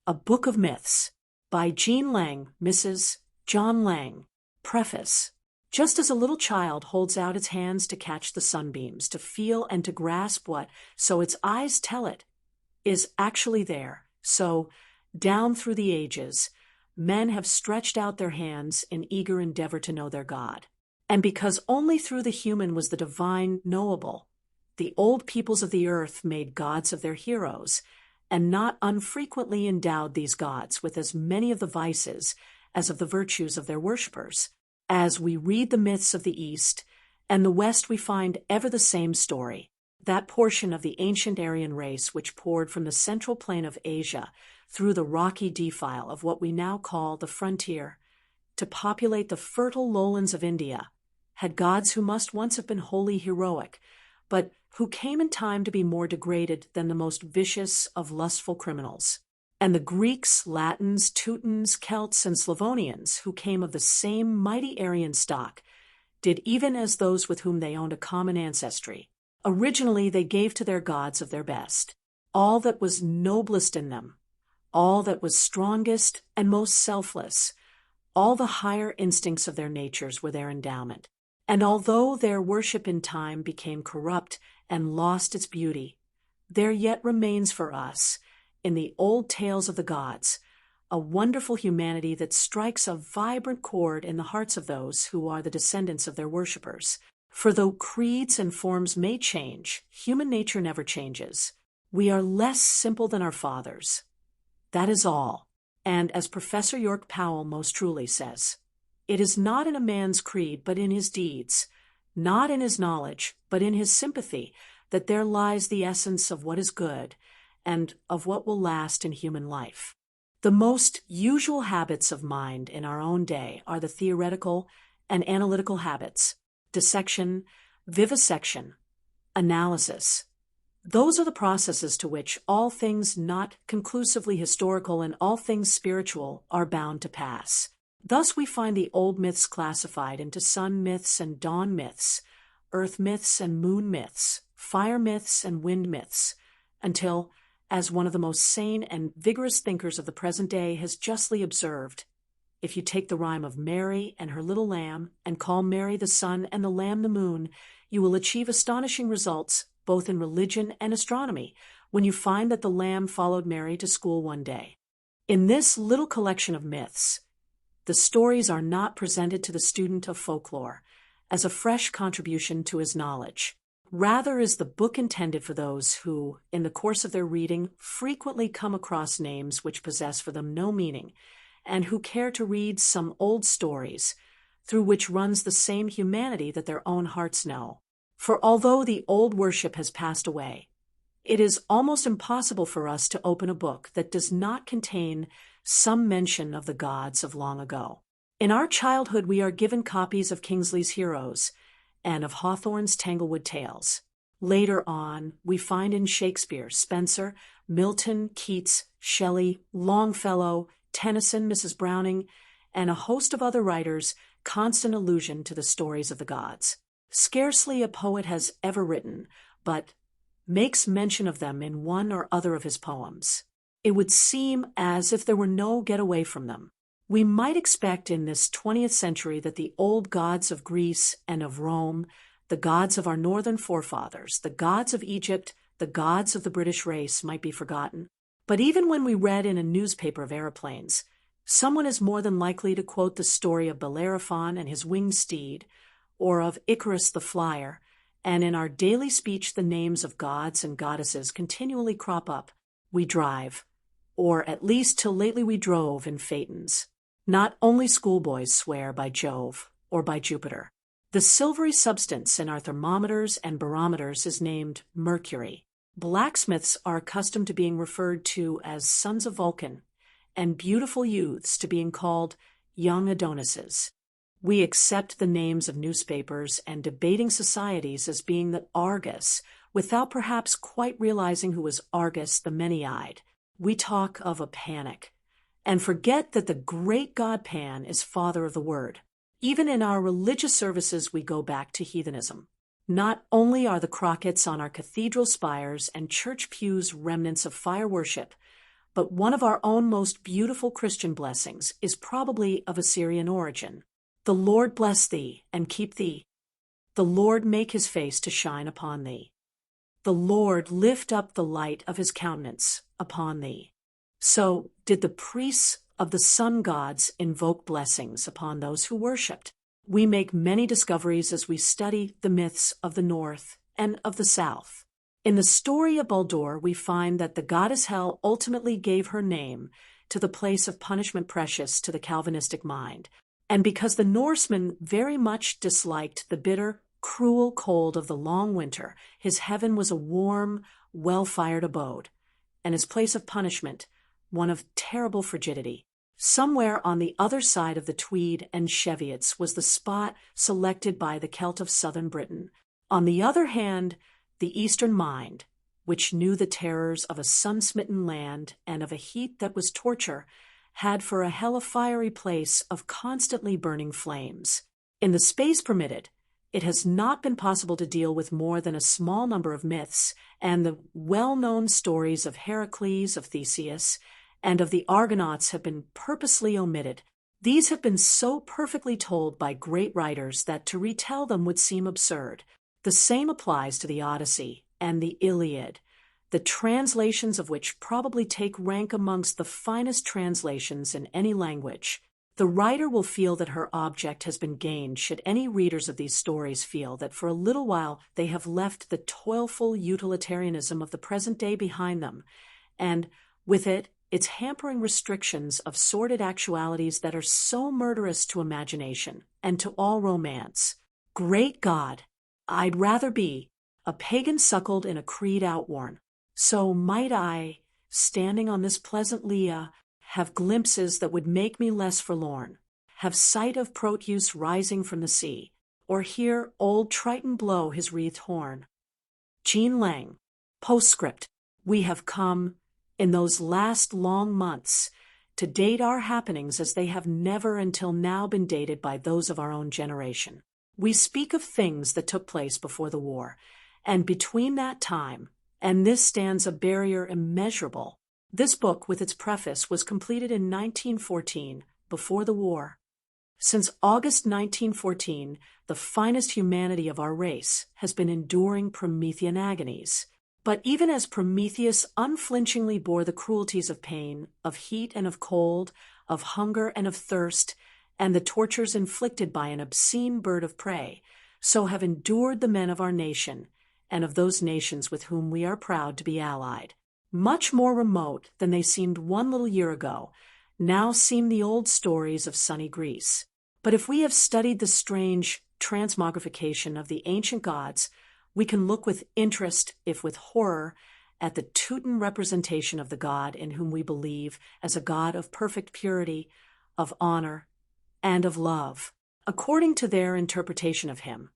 A Book of Myths by Jean Lang, Mrs. John Lang. Preface. Just as a little child holds out its hands to catch the sunbeams, to feel and to grasp what, so its eyes tell it, is actually there, so, down through the ages, men have stretched out their hands in eager endeavor to know their God. And because only through the human was the divine knowable, the old peoples of the earth made gods of their heroes, and not unfrequently endowed these gods with as many of the vices as of the virtues of their worshippers. As we read the myths of the East and the West, we find ever the same story. That portion of the ancient Aryan race which poured from the central plain of Asia through the rocky defile of what we now call the frontier to populate the fertile lowlands of India had gods who must once have been wholly heroic, but who came in time to be more degraded than the most vicious of lustful criminals. And the Greeks, Latins, Teutons, Celts, and Slavonians, who came of the same mighty Aryan stock, did even as those with whom they owned a common ancestry. Originally they gave to their gods of their best, all that was noblest in them, all that was strongest and most selfless, all the higher instincts of their natures were their endowment. And although their worship in time became corrupt and lost its beauty, there yet remains for us, in the old tales of the gods, a wonderful humanity that strikes a vibrant chord in the hearts of those who are the descendants of their worshippers. For though creeds and forms may change, human nature never changes. We are less simple than our fathers. That is all. And as Professor York Powell most truly says, it is not in a man's creed, but in his deeds, not in his knowledge, but in his sympathy, that there lies the essence of what is good and of what will last in human life. The most usual habits of mind in our own day are the theoretical and analytical habits: dissection, vivisection, analysis. Those are the processes to which all things not conclusively historical and all things spiritual are bound to pass. Thus we find the old myths classified into sun myths and dawn myths, earth myths and moon myths, fire myths and wind myths, until, as one of the most sane and vigorous thinkers of the present day has justly observed, if you take the rhyme of Mary and her little lamb and call Mary the sun and the lamb the moon, you will achieve astonishing results both in religion and astronomy when you find that the lamb followed Mary to school one day. In this little collection of myths, the stories are not presented to the student of folklore as a fresh contribution to his knowledge. Rather is the book intended for those who, in the course of their reading, frequently come across names which possess for them no meaning, and who care to read some old stories through which runs the same humanity that their own hearts know. For although the old worship has passed away, it is almost impossible for us to open a book that does not contain some mention of the gods of long ago. In our childhood we are given copies of Kingsley's Heroes and of Hawthorne's Tanglewood Tales. Later on, we find in Shakespeare, Spenser, Milton, Keats, Shelley, Longfellow, Tennyson, Mrs. Browning, and a host of other writers constant allusion to the stories of the gods. Scarcely a poet has ever written, but makes mention of them in one or other of his poems. It would seem as if there were no get away from them. We might expect in this 20th century that the old gods of Greece and of Rome, the gods of our northern forefathers, the gods of Egypt, the gods of the British race might be forgotten. But even when we read in a newspaper of aeroplanes, someone is more than likely to quote the story of Bellerophon and his winged steed, or of Icarus the flyer, and in our daily speech the names of gods and goddesses continually crop up. We drive, or at least till lately we drove, in phaetons. Not only schoolboys swear by Jove or by Jupiter. The silvery substance in our thermometers and barometers is named mercury. Blacksmiths are accustomed to being referred to as sons of Vulcan, and beautiful youths to being called young Adonises. We accept the names of newspapers and debating societies as being the Argus, without perhaps quite realizing who was Argus the many-eyed. We talk of a panic, and forget that the great god Pan is father of the word. Even in our religious services we go back to heathenism. Not only are the crockets on our cathedral spires and church pews remnants of fire worship, but one of our own most beautiful Christian blessings is probably of Assyrian origin. The Lord bless thee and keep thee. The Lord make his face to shine upon thee. The Lord lift up the light of his countenance upon thee. So did the priests of the sun gods invoke blessings upon those who worshipped. We make many discoveries as we study the myths of the north and of the south. In the story of Baldur, we find that the goddess Hel ultimately gave her name to the place of punishment precious to the Calvinistic mind. And because the Norsemen very much disliked the bitter, cruel cold of the long winter, his heaven was a warm, well-fired abode, and his place of punishment, one of terrible frigidity. Somewhere on the other side of the Tweed and Cheviots was the spot selected by the Celt of southern Britain. On the other hand, the Eastern mind, which knew the terrors of a sun-smitten land and of a heat that was torture, had for a hell a fiery place of constantly burning flames. In the space permitted, it has not been possible to deal with more than a small number of myths, and the well-known stories of Heracles, of Theseus, and of the Argonauts have been purposely omitted. These have been so perfectly told by great writers that to retell them would seem absurd. The same applies to the Odyssey and the Iliad, the translations of which probably take rank amongst the finest translations in any language. The writer will feel that her object has been gained should any readers of these stories feel that for a little while they have left the toilful utilitarianism of the present day behind them, and, with it, its hampering restrictions of sordid actualities that are so murderous to imagination and to all romance. Great God! I'd rather be a pagan suckled in a creed outworn. So might I, standing on this pleasant Leah, have glimpses that would make me less forlorn, have sight of Proteus rising from the sea, or hear old Triton blow his wreathed horn. Jean Lang. Postscript. We have come, in those last long months, to date our happenings as they have never until now been dated by those of our own generation. We speak of things that took place before the war, and between that time, and this stands a barrier immeasurable. This book, with its preface, was completed in 1914, before the war. Since August 1914, the finest humanity of our race has been enduring Promethean agonies. But even as Prometheus unflinchingly bore the cruelties of pain, of heat and of cold, of hunger and of thirst, and the tortures inflicted by an obscene bird of prey, so have endured the men of our nation, and of those nations with whom we are proud to be allied. Much more remote than they seemed one little year ago, now seem the old stories of sunny Greece. But if we have studied the strange transmogrification of the ancient gods, we can look with interest, if with horror, at the Teuton representation of the God in whom we believe as a God of perfect purity, of honor, and of love. According to their interpretation of him,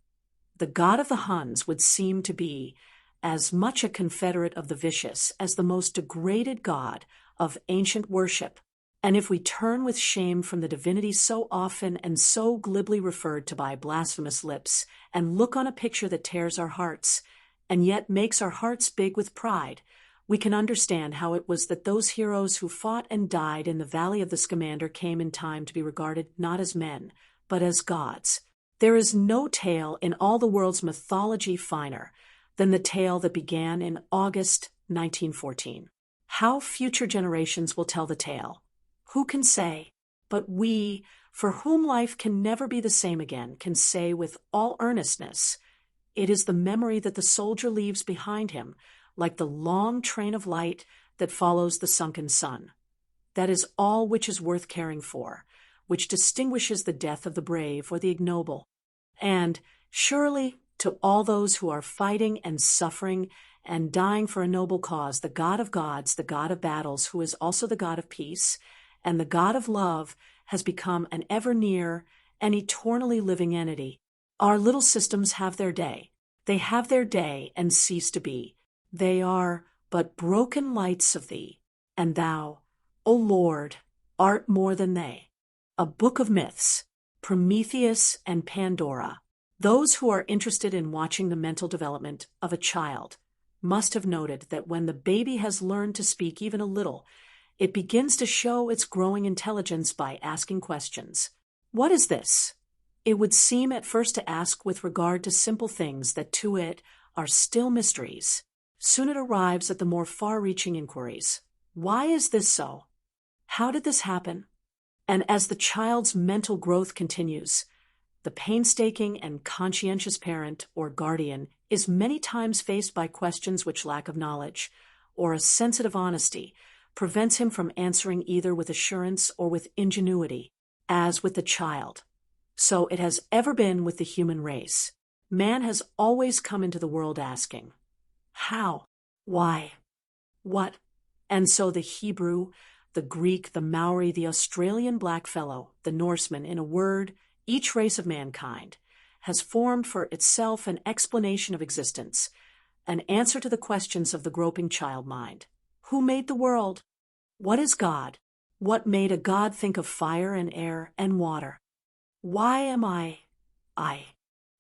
the God of the Huns would seem to be as much a confederate of the vicious as the most degraded god of ancient worship. And if we turn with shame from the divinity so often and so glibly referred to by blasphemous lips, and look on a picture that tears our hearts, and yet makes our hearts big with pride, we can understand how it was that those heroes who fought and died in the valley of the Scamander came in time to be regarded not as men, but as gods. There is no tale in all the world's mythology finer than the tale that began in August 1914. How future generations will tell the tale, who can say? But we, for whom life can never be the same again, can say with all earnestness, it is the memory that the soldier leaves behind him, like the long train of light that follows the sunken sun. That is all which is worth caring for, which distinguishes the death of the brave or the ignoble. And, surely, to all those who are fighting and suffering and dying for a noble cause, the God of gods, the God of battles, who is also the God of peace, and the God of love, has become an ever-near and eternally living entity. Our little systems have their day. They have their day and cease to be. They are but broken lights of thee, and thou, O Lord, art more than they. A book of myths, Prometheus and Pandora. Those who are interested in watching the mental development of a child must have noted that when the baby has learned to speak even a little, It begins to show its growing intelligence by asking questions. What is this? It would seem at first to ask with regard to simple things that to it are still mysteries. Soon it arrives at the more far-reaching inquiries. Why is this so? How did this happen? And as the child's mental growth continues, the painstaking and conscientious parent or guardian is many times faced by questions which lack of knowledge, or a sensitive honesty, prevents him from answering either with assurance or with ingenuity, as with the child. So it has ever been with the human race. Man has always come into the world asking, how? Why? What? And so the Hebrew, the Greek, the Maori, the Australian blackfellow, the Norseman, in a word, each race of mankind, has formed for itself an explanation of existence, an answer to the questions of the groping child mind. Who made the world? What is God? What made a God think of fire and air and water? Why am I?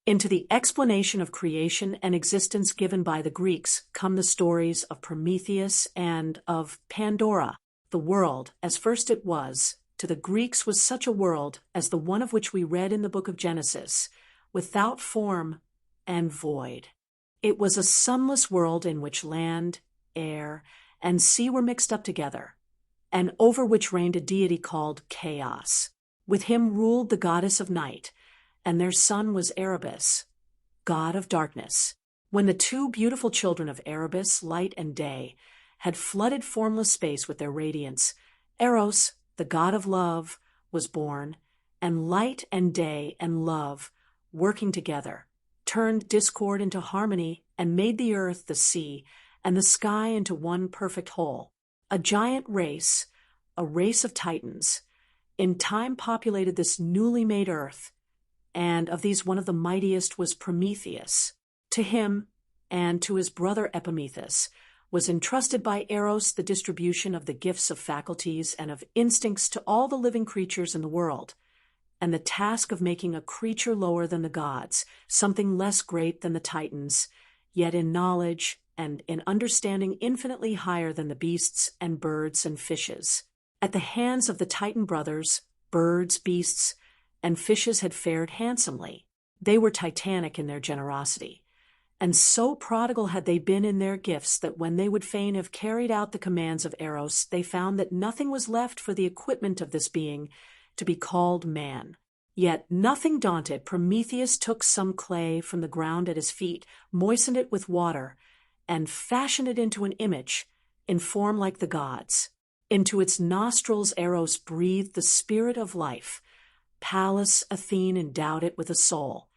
Into the explanation of creation and existence given by the Greeks come the stories of Prometheus and of Pandora. The world, as first it was, to the Greeks was such a world as the one of which we read in the book of Genesis, without form and void. It was a sunless world in which land, air, and sea were mixed up together, and over which reigned a deity called Chaos. With him ruled the goddess of night, and their son was Erebus, god of darkness. When the two beautiful children of Erebus, light and day, had flooded formless space with their radiance, Eros, the god of love, was born, and light and day and love, working together, turned discord into harmony and made the earth, the sea, and the sky into one perfect whole. A giant race, a race of Titans, in time populated this newly made earth, and of these one of the mightiest was Prometheus. To him, and to his brother Epimetheus, was entrusted by Eros the distribution of the gifts of faculties and of instincts to all the living creatures in the world, and the task of making a creature lower than the gods, something less great than the Titans, yet in knowledge and in understanding infinitely higher than the beasts and birds and fishes. At the hands of the Titan brothers, birds, beasts, and fishes had fared handsomely. They were titanic in their generosity, and so prodigal had they been in their gifts that when they would fain have carried out the commands of Eros, they found that nothing was left for the equipment of this being to be called man. Yet, nothing daunted, Prometheus took some clay from the ground at his feet, moistened it with water, and fashioned it into an image, in form like the gods. Into its nostrils Eros breathed the spirit of life. Pallas Athene endowed it with a soul,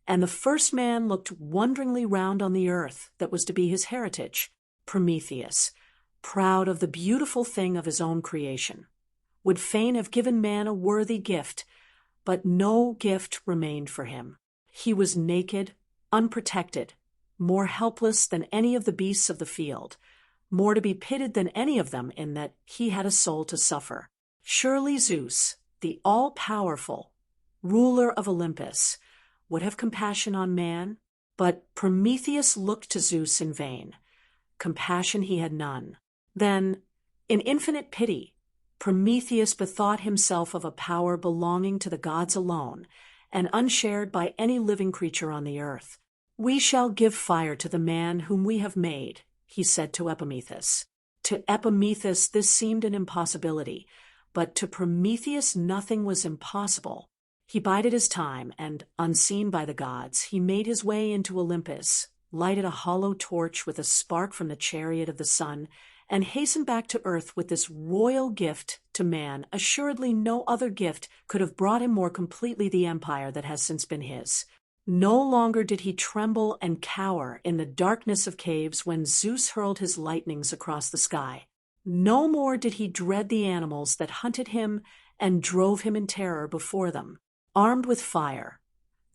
and the first man looked wonderingly round on the earth that was to be his heritage. Prometheus, proud of the beautiful thing of his own creation, would fain have given man a worthy gift, but no gift remained for him. He was naked, unprotected, more helpless than any of the beasts of the field, more to be pitied than any of them in that he had a soul to suffer. Surely Zeus, the all-powerful, ruler of Olympus, would have compassion on man, but Prometheus looked to Zeus in vain. Compassion he had none. Then, in infinite pity, Prometheus bethought himself of a power belonging to the gods alone, and unshared by any living creature on the earth. "We shall give fire to the man whom we have made," he said to Epimetheus. To Epimetheus this seemed an impossibility, but to Prometheus nothing was impossible. He bided his time, and, unseen by the gods, he made his way into Olympus, lighted a hollow torch with a spark from the chariot of the sun, and hastened back to earth with this royal gift to man. Assuredly no other gift could have brought him more completely the empire that has since been his. No longer did he tremble and cower in the darkness of caves when Zeus hurled his lightnings across the sky. No more did he dread the animals that hunted him and drove him in terror before them. Armed with fire,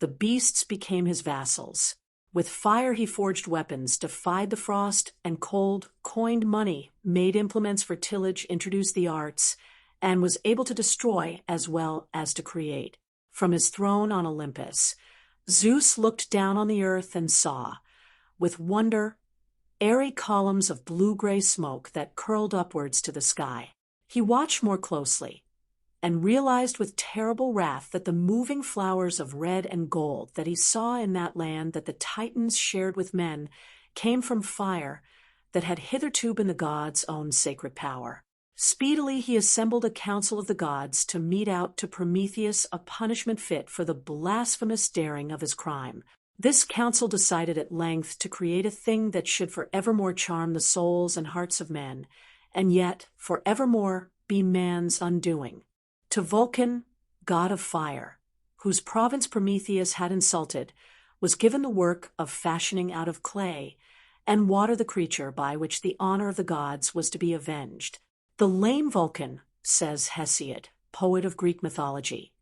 the beasts became his vassals. With fire he forged weapons, defied the frost and cold, coined money, made implements for tillage, introduced the arts, and was able to destroy as well as to create. From his throne on Olympus, Zeus looked down on the earth and saw, with wonder, airy columns of blue-gray smoke that curled upwards to the sky. He watched more closely, and realized with terrible wrath that the moving flowers of red and gold that he saw in that land that the Titans shared with men came from fire that had hitherto been the gods' own sacred power. Speedily he assembled a council of the gods to mete out to Prometheus a punishment fit for the blasphemous daring of his crime. This council decided at length to create a thing that should forevermore charm the souls and hearts of men, and yet forevermore be man's undoing. To Vulcan, god of fire, whose province Prometheus had insulted, was given the work of fashioning out of clay and water the creature by which the honor of the gods was to be avenged. The lame Vulcan, says Hesiod, poet of Greek mythology,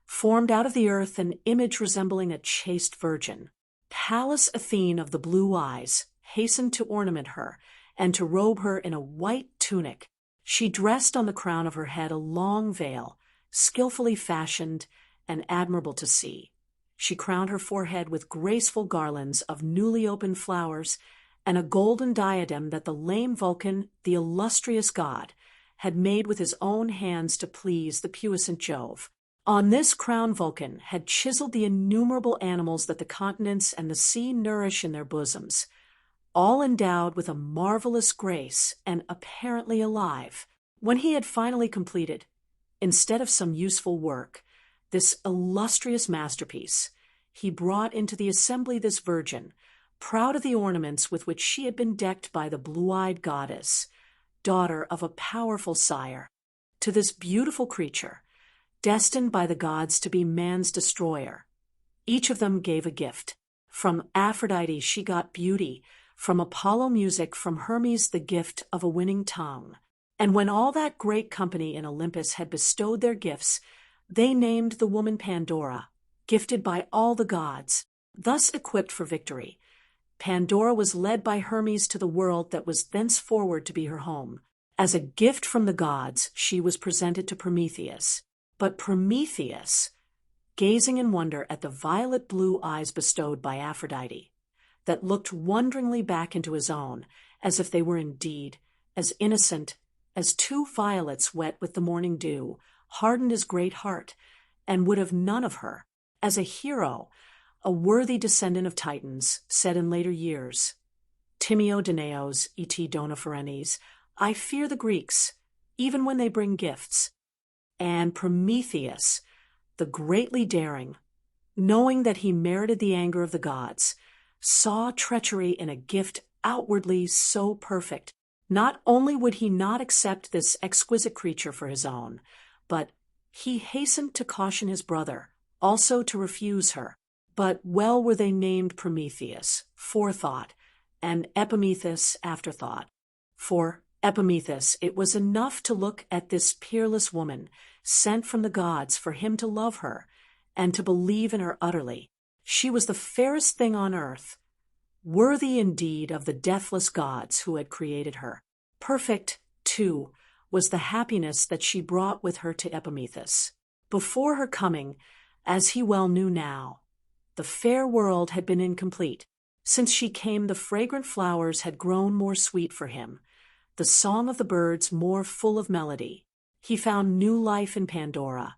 formed out of the earth an image resembling a chaste virgin. Pallas Athene of the blue eyes hastened to ornament her and to robe her in a white tunic. She dressed on the crown of her head a long veil, skillfully fashioned and admirable to see. She crowned her forehead with graceful garlands of newly opened flowers and a golden diadem that the lame Vulcan, the illustrious god, had made with his own hands to please the puissant Jove. On this crown Vulcan had chiseled the innumerable animals that the continents and the sea nourish in their bosoms, all endowed with a marvelous grace and apparently alive. When he had finally completed, instead of some useful work, this illustrious masterpiece, he brought into the assembly this virgin, proud of the ornaments with which she had been decked by the blue-eyed goddess, daughter of a powerful sire. To this beautiful creature, destined by the gods to be man's destroyer, each of them gave a gift. From Aphrodite she got beauty, from Apollo music, from Hermes the gift of a winning tongue. And when all that great company in Olympus had bestowed their gifts, they named the woman Pandora, gifted by all the gods. Thus equipped for victory, Pandora was led by Hermes to the world that was thenceforward to be her home. As a gift from the gods, she was presented to Prometheus. But Prometheus, gazing in wonder at the violet blue eyes bestowed by Aphrodite, that looked wonderingly back into his own, as if they were indeed as innocent as two violets wet with the morning dew, hardened his great heart, and would have none of her. As a hero, a worthy descendant of Titans, said in later years, Timeo Danaos et dona forennes, I fear the Greeks, even when they bring gifts. And Prometheus, the greatly daring, knowing that he merited the anger of the gods, saw treachery in a gift outwardly so perfect. Not only would he not accept this exquisite creature for his own, but he hastened to caution his brother also to refuse her. But well were they named Prometheus, forethought, and Epimethus, afterthought. For Epimethus, it was enough to look at this peerless woman, sent from the gods for him to love her, and to believe in her utterly. She was the fairest thing on earth, worthy indeed of the deathless gods who had created her. Perfect, too, was the happiness that she brought with her to Epimethus. Before her coming, as he well knew now, the fair world had been incomplete. Since she came, the fragrant flowers had grown more sweet for him, the song of the birds more full of melody. He found new life in Pandora,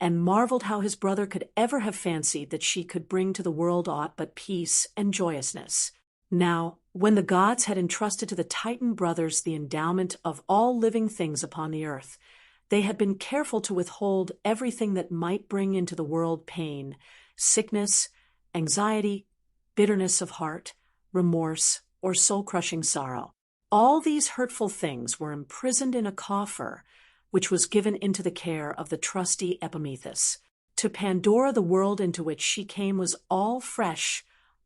and marveled how his brother could ever have fancied that she could bring to the world aught but peace and joyousness. Now, when the gods had entrusted to the Titan brothers the endowment of all living things upon the earth, they had been careful to withhold everything that might bring into the world pain, sickness, anxiety, bitterness of heart, remorse, or soul-crushing sorrow. All these hurtful things were imprisoned in a coffer, which was given into the care of the trusty Epimethus. To Pandora, the world into which she came was all fresh,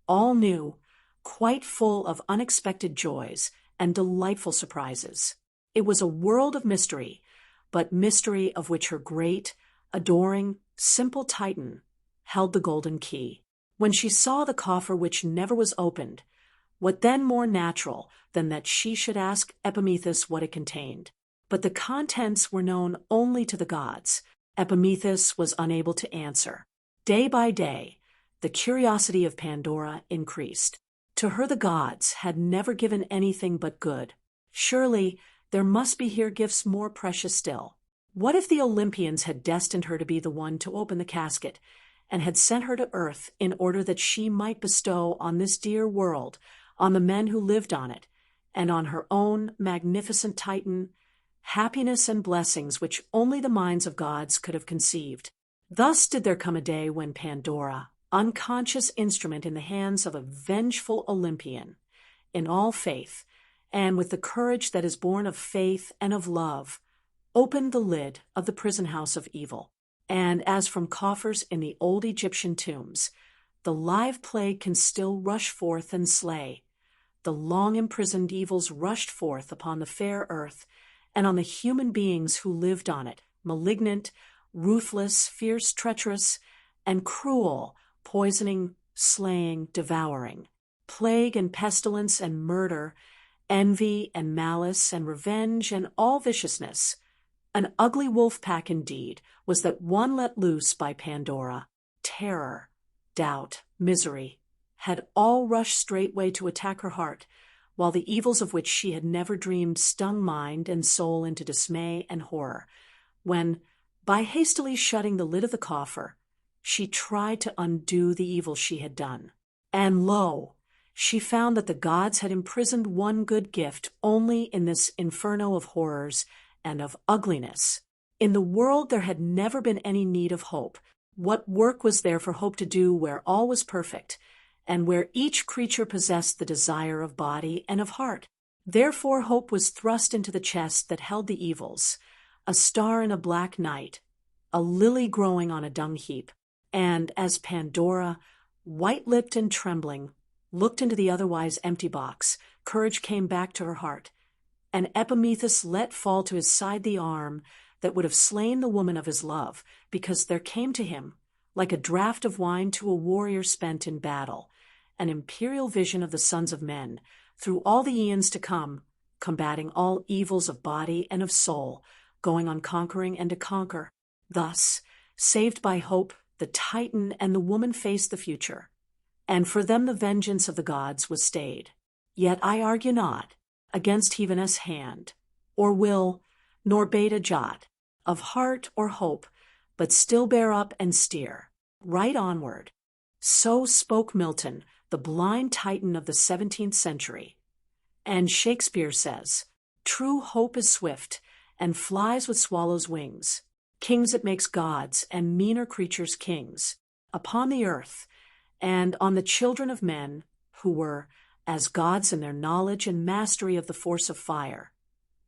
all new, quite full of unexpected joys and delightful surprises. It was a world of mystery, but mystery of which her great, adoring, simple Titan held the golden key. When she saw the coffer which never was opened, what then more natural than that she should ask Epimethus what it contained? But the contents were known only to the gods. Epimethus was unable to answer. Day by day, the curiosity of Pandora increased. To her the gods had never given anything but good. Surely there must be here gifts more precious still. What if the Olympians had destined her to be the one to open the casket, and had sent her to earth in order that she might bestow on this dear world, on the men who lived on it, and on her own magnificent Titan, happiness and blessings which only the minds of gods could have conceived? Thus did there come a day when Pandora, unconscious instrument in the hands of a vengeful Olympian, in all faith, and with the courage that is born of faith and of love, opened the lid of the prison house of evil. And as from coffers in the old Egyptian tombs, the live plague can still rush forth and slay, the long-imprisoned evils rushed forth upon the fair earth and on the human beings who lived on it, malignant, ruthless, fierce, treacherous, and cruel, poisoning, slaying, devouring. Plague and pestilence and murder, envy and malice and revenge and all viciousness. An ugly wolf pack indeed was that one let loose by Pandora. Terror, doubt, misery had all rushed straightway to attack her heart, while the evils of which she had never dreamed stung mind and soul into dismay and horror, when, by hastily shutting the lid of the coffer, she tried to undo the evil she had done. And lo, she found that the gods had imprisoned one good gift only in this inferno of horrors and of ugliness. In the world there had never been any need of hope. What work was there for hope to do where all was perfect, and where each creature possessed the desire of body and of heart? Therefore hope was thrust into the chest that held the evils, a star in a black night, a lily growing on a dung heap. And as Pandora, white-lipped and trembling, looked into the otherwise empty box, courage came back to her heart, and Epimetheus let fall to his side the arm that would have slain the woman of his love, because there came to him, like a draught of wine to a warrior spent in battle, an imperial vision of the sons of men, through all the eons to come, combating all evils of body and of soul, going on conquering and to conquer. Thus, saved by hope, the Titan and the woman faced the future, and for them the vengeance of the gods was stayed. Yet I argue not against Heaven's hand, or will, nor bate a jot, of heart or hope, but still bear up and steer, right onward. So spoke Milton, the blind Titan of the 17th century. And Shakespeare says, true hope is swift, and flies with swallows' wings. Kings it makes gods, and meaner creatures kings, upon the earth, and on the children of men, who were as gods in their knowledge and mastery of the force of fire.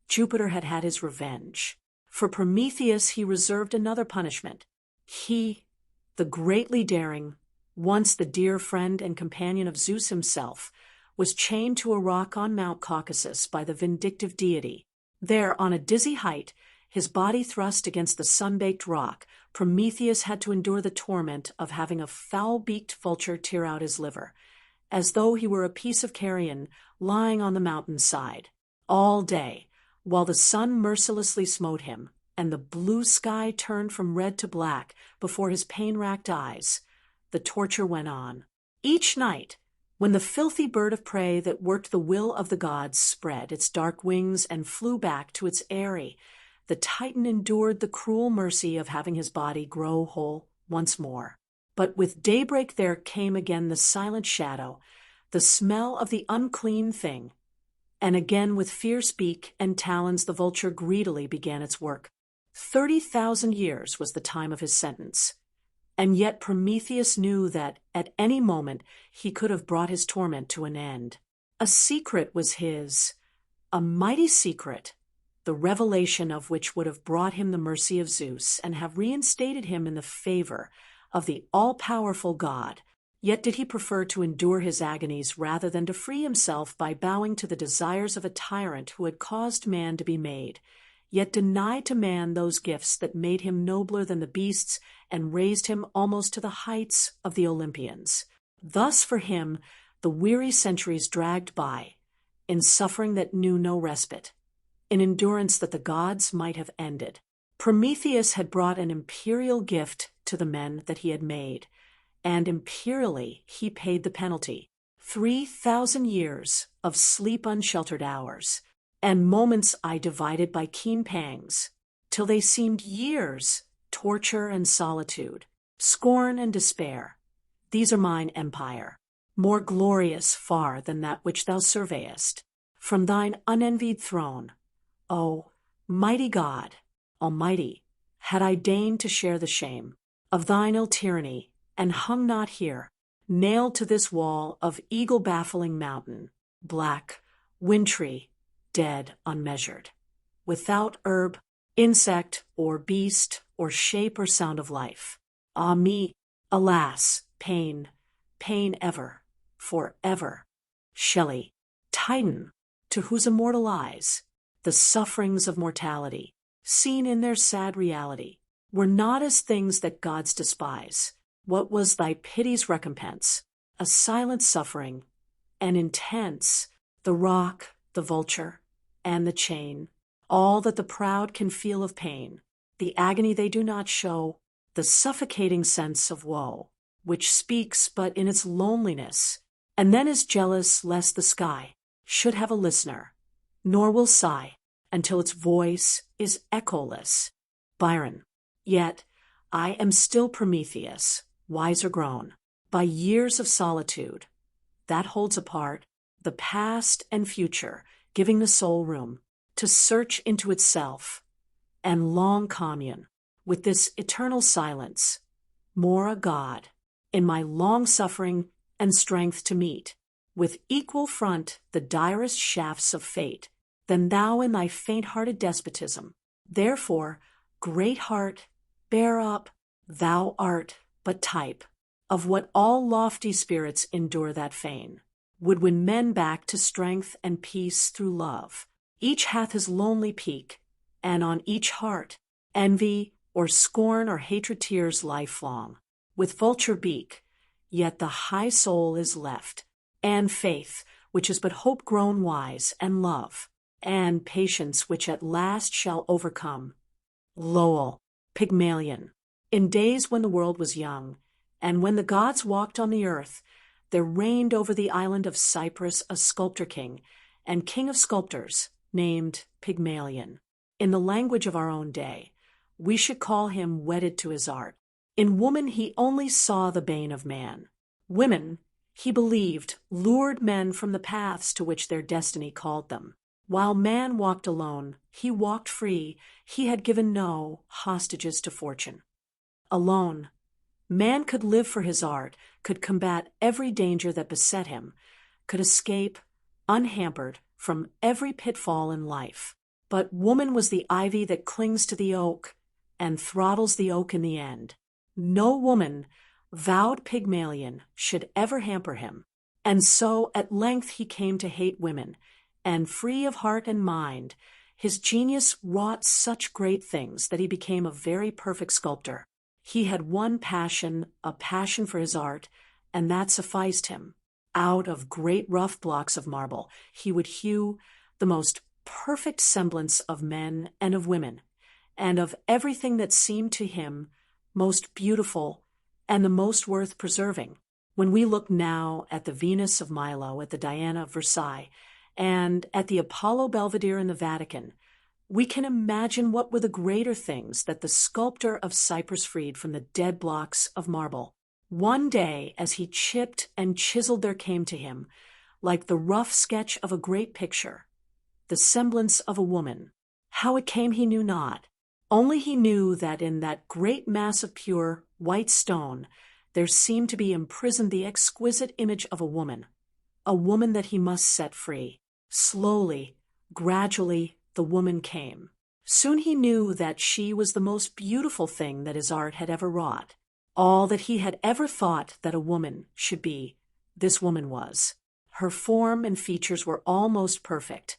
Jupiter had had his revenge. For Prometheus he reserved another punishment. He, the greatly daring, once the dear friend and companion of Zeus himself, was chained to a rock on Mount Caucasus by the vindictive deity. There, on a dizzy height, his body thrust against the sun-baked rock, Prometheus had to endure the torment of having a foul-beaked vulture tear out his liver, as though he were a piece of carrion lying on the mountain-side, all day, while the sun mercilessly smote him, and the blue sky turned from red to black before his pain-racked eyes. The torture went on. Each night, when the filthy bird of prey that worked the will of the gods spread its dark wings and flew back to its eyrie, the Titan endured the cruel mercy of having his body grow whole once more. But with daybreak there came again the silent shadow, the smell of the unclean thing, and again with fierce beak and talons the vulture greedily began its work. 30,000 years was the time of his sentence, and yet Prometheus knew that at any moment he could have brought his torment to an end. A secret was his, a mighty secret, the revelation of which would have brought him the mercy of Zeus and have reinstated him in the favor of the all-powerful god. Yet did he prefer to endure his agonies rather than to free himself by bowing to the desires of a tyrant who had caused man to be made, yet denied to man those gifts that made him nobler than the beasts and raised him almost to the heights of the Olympians. Thus for him the weary centuries dragged by, in suffering that knew no respite, in endurance that the gods might have ended. Prometheus had brought an imperial gift to the men that he had made, and imperially he paid the penalty. 3,000 years of sleep-unsheltered hours, and moments I divided by keen pangs, till they seemed years, torture and solitude, scorn and despair. These are mine empire, more glorious far than that which thou surveyest, from thine unenvied throne. O mighty God, almighty, had I deigned to share the shame of thine ill tyranny, and hung not here, nailed to this wall of eagle-baffling mountain, black, wintry, dead, unmeasured, without herb, insect, or beast, or shape or sound of life. Ah me, alas, pain, pain ever, forever. Shelley, Titan, to whose immortal eyes the sufferings of mortality, seen in their sad reality, were not as things that gods despise. What was thy pity's recompense? A silent suffering, an intense, the rock, the vulture, and the chain, all that the proud can feel of pain, the agony they do not show, the suffocating sense of woe, which speaks but in its loneliness, and then is jealous lest the sky should have a listener, nor will sigh until its voice is echoless. Byron. Yet I am still Prometheus, wiser grown by years of solitude. That holds apart the past and future, giving the soul room to search into itself and long commune with this eternal silence, more a God in my long suffering and strength to meet with equal front the direst shafts of fate than thou in thy faint-hearted despotism. Therefore, great heart, bear up, thou art but type of what all lofty spirits endure that fain would win men back to strength and peace through love. Each hath his lonely peak, and on each heart envy or scorn or hatred tears lifelong, with vulture beak, yet the high soul is left, and faith, which is but hope grown wise, and love, and patience which at last shall overcome. Lowell, Pygmalion. In days when the world was young, and when the gods walked on the earth, there reigned over the island of Cyprus a sculptor king, and king of sculptors, named Pygmalion. In the language of our own day, we should call him wedded to his art. In woman he only saw the bane of man. Women, he believed, lured men from the paths to which their destiny called them. While man walked alone, he walked free, he had given no hostages to fortune. Alone, man could live for his art, could combat every danger that beset him, could escape, unhampered, from every pitfall in life. But woman was the ivy that clings to the oak and throttles the oak in the end. No woman, vowed Pygmalion, should ever hamper him. And so at length he came to hate women, and free of heart and mind, his genius wrought such great things that he became a very perfect sculptor. He had one passion, a passion for his art, and that sufficed him. Out of great rough blocks of marble, he would hew the most perfect semblance of men and of women, and of everything that seemed to him most beautiful and the most worth preserving. When we look now at the Venus of Milo, at the Diana of Versailles, and at the Apollo Belvedere in the Vatican, we can imagine what were the greater things that the sculptor of Cyprus freed from the dead blocks of marble. One day, as he chipped and chiseled, there came to him, like the rough sketch of a great picture, the semblance of a woman. How it came he knew not. Only he knew that in that great mass of pure, white stone there seemed to be imprisoned the exquisite image of a woman that he must set free. Slowly, gradually, the woman came. Soon he knew that she was the most beautiful thing that his art had ever wrought. All that he had ever thought that a woman should be, this woman was. Her form and features were almost perfect,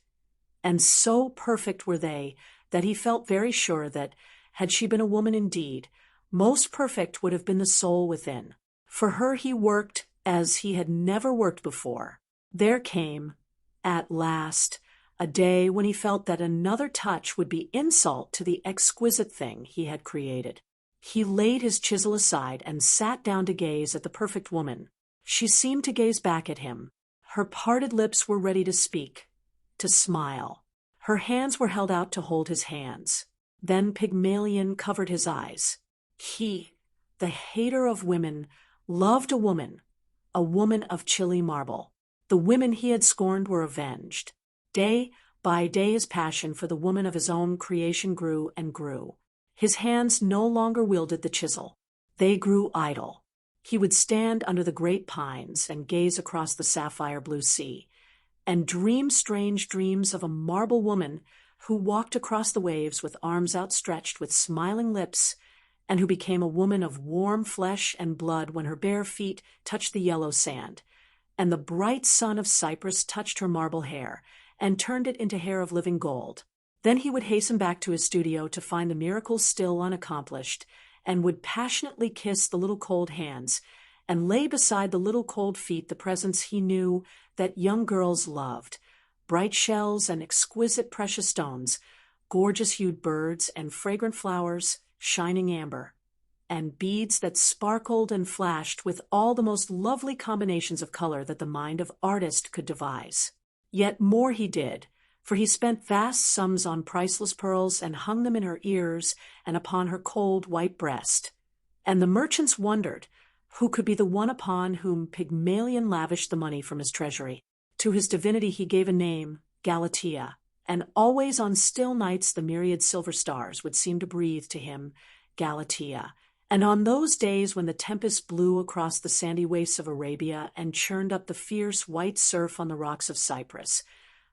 and so perfect were they that he felt very sure that, had she been a woman indeed, most perfect would have been the soul within. For her he worked as he had never worked before. There came, at last, a day when he felt that another touch would be insult to the exquisite thing he had created. He laid his chisel aside and sat down to gaze at the perfect woman. She seemed to gaze back at him. Her parted lips were ready to speak, to smile. Her hands were held out to hold his hands. Then Pygmalion covered his eyes. He, the hater of women, loved a woman of chilly marble. The women he had scorned were avenged. Day by day his passion for the woman of his own creation grew and grew. His hands no longer wielded the chisel. They grew idle. He would stand under the great pines and gaze across the sapphire blue sea, and dream strange dreams of a marble woman who walked across the waves with arms outstretched with smiling lips, and who became a woman of warm flesh and blood when her bare feet touched the yellow sand, and the bright sun of Cyprus touched her marble hair and turned it into hair of living gold. Then he would hasten back to his studio to find the miracle still unaccomplished, and would passionately kiss the little cold hands, and lay beside the little cold feet the presents he knew that young girls loved: bright shells and exquisite precious stones, gorgeous-hued birds and fragrant flowers, shining amber, and beads that sparkled and flashed with all the most lovely combinations of color that the mind of artist could devise. Yet more he did, for he spent vast sums on priceless pearls and hung them in her ears and upon her cold white breast. And the merchants wondered who could be the one upon whom Pygmalion lavished the money from his treasury. To his divinity he gave a name, Galatea, and always on still nights the myriad silver stars would seem to breathe to him, Galatea. And on those days when the tempest blew across the sandy wastes of Arabia and churned up the fierce white surf on the rocks of Cyprus,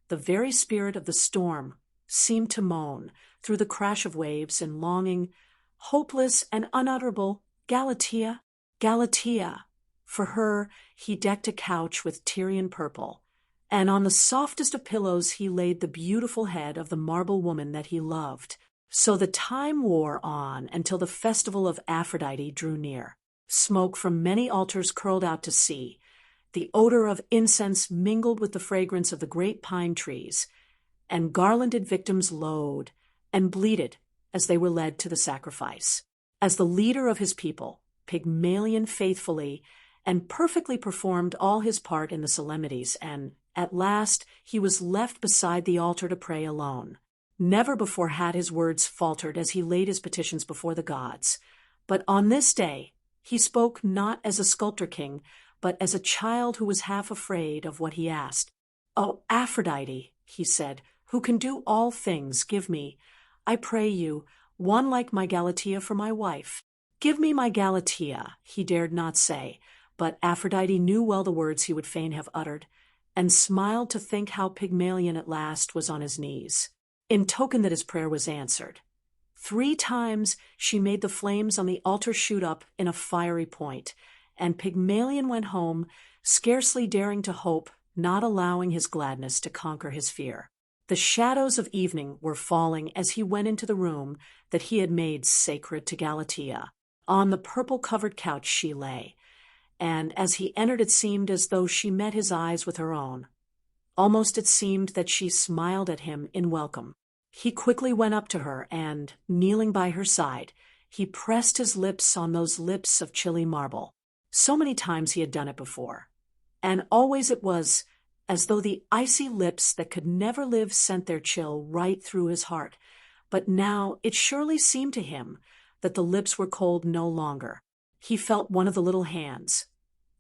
the very spirit of the storm seemed to moan through the crash of waves in longing, hopeless and unutterable, Galatea, Galatea. For her he decked a couch with Tyrian purple, and on the softest of pillows he laid the beautiful head of the marble woman that he loved. So the time wore on until the festival of Aphrodite drew near. Smoke from many altars curled out to sea. The odor of incense mingled with the fragrance of the great pine trees, and garlanded victims lowed and bleated as they were led to the sacrifice. As the leader of his people, Pygmalion faithfully and perfectly performed all his part in the solemnities, and at last he was left beside the altar to pray alone. Never before had his words faltered as he laid his petitions before the gods, but on this day he spoke not as a sculptor king, but as a child who was half afraid of what he asked. "O Aphrodite," he said, "who can do all things, give me, I pray you, one like my Galatea for my wife." "Give me my Galatea," he dared not say, but Aphrodite knew well the words he would fain have uttered, and smiled to think how Pygmalion at last was on his knees, in token that his prayer was answered. 3 times she made the flames on the altar shoot up in a fiery point, and Pygmalion went home, scarcely daring to hope, not allowing his gladness to conquer his fear. The shadows of evening were falling as he went into the room that he had made sacred to Galatea. On the purple-covered couch she lay, and as he entered it seemed as though she met his eyes with her own. Almost it seemed that she smiled at him in welcome. He quickly went up to her, and, kneeling by her side, he pressed his lips on those lips of chilly marble. So many times he had done it before, and always it was as though the icy lips that could never live sent their chill right through his heart. But now it surely seemed to him that the lips were cold no longer. He felt one of the little hands,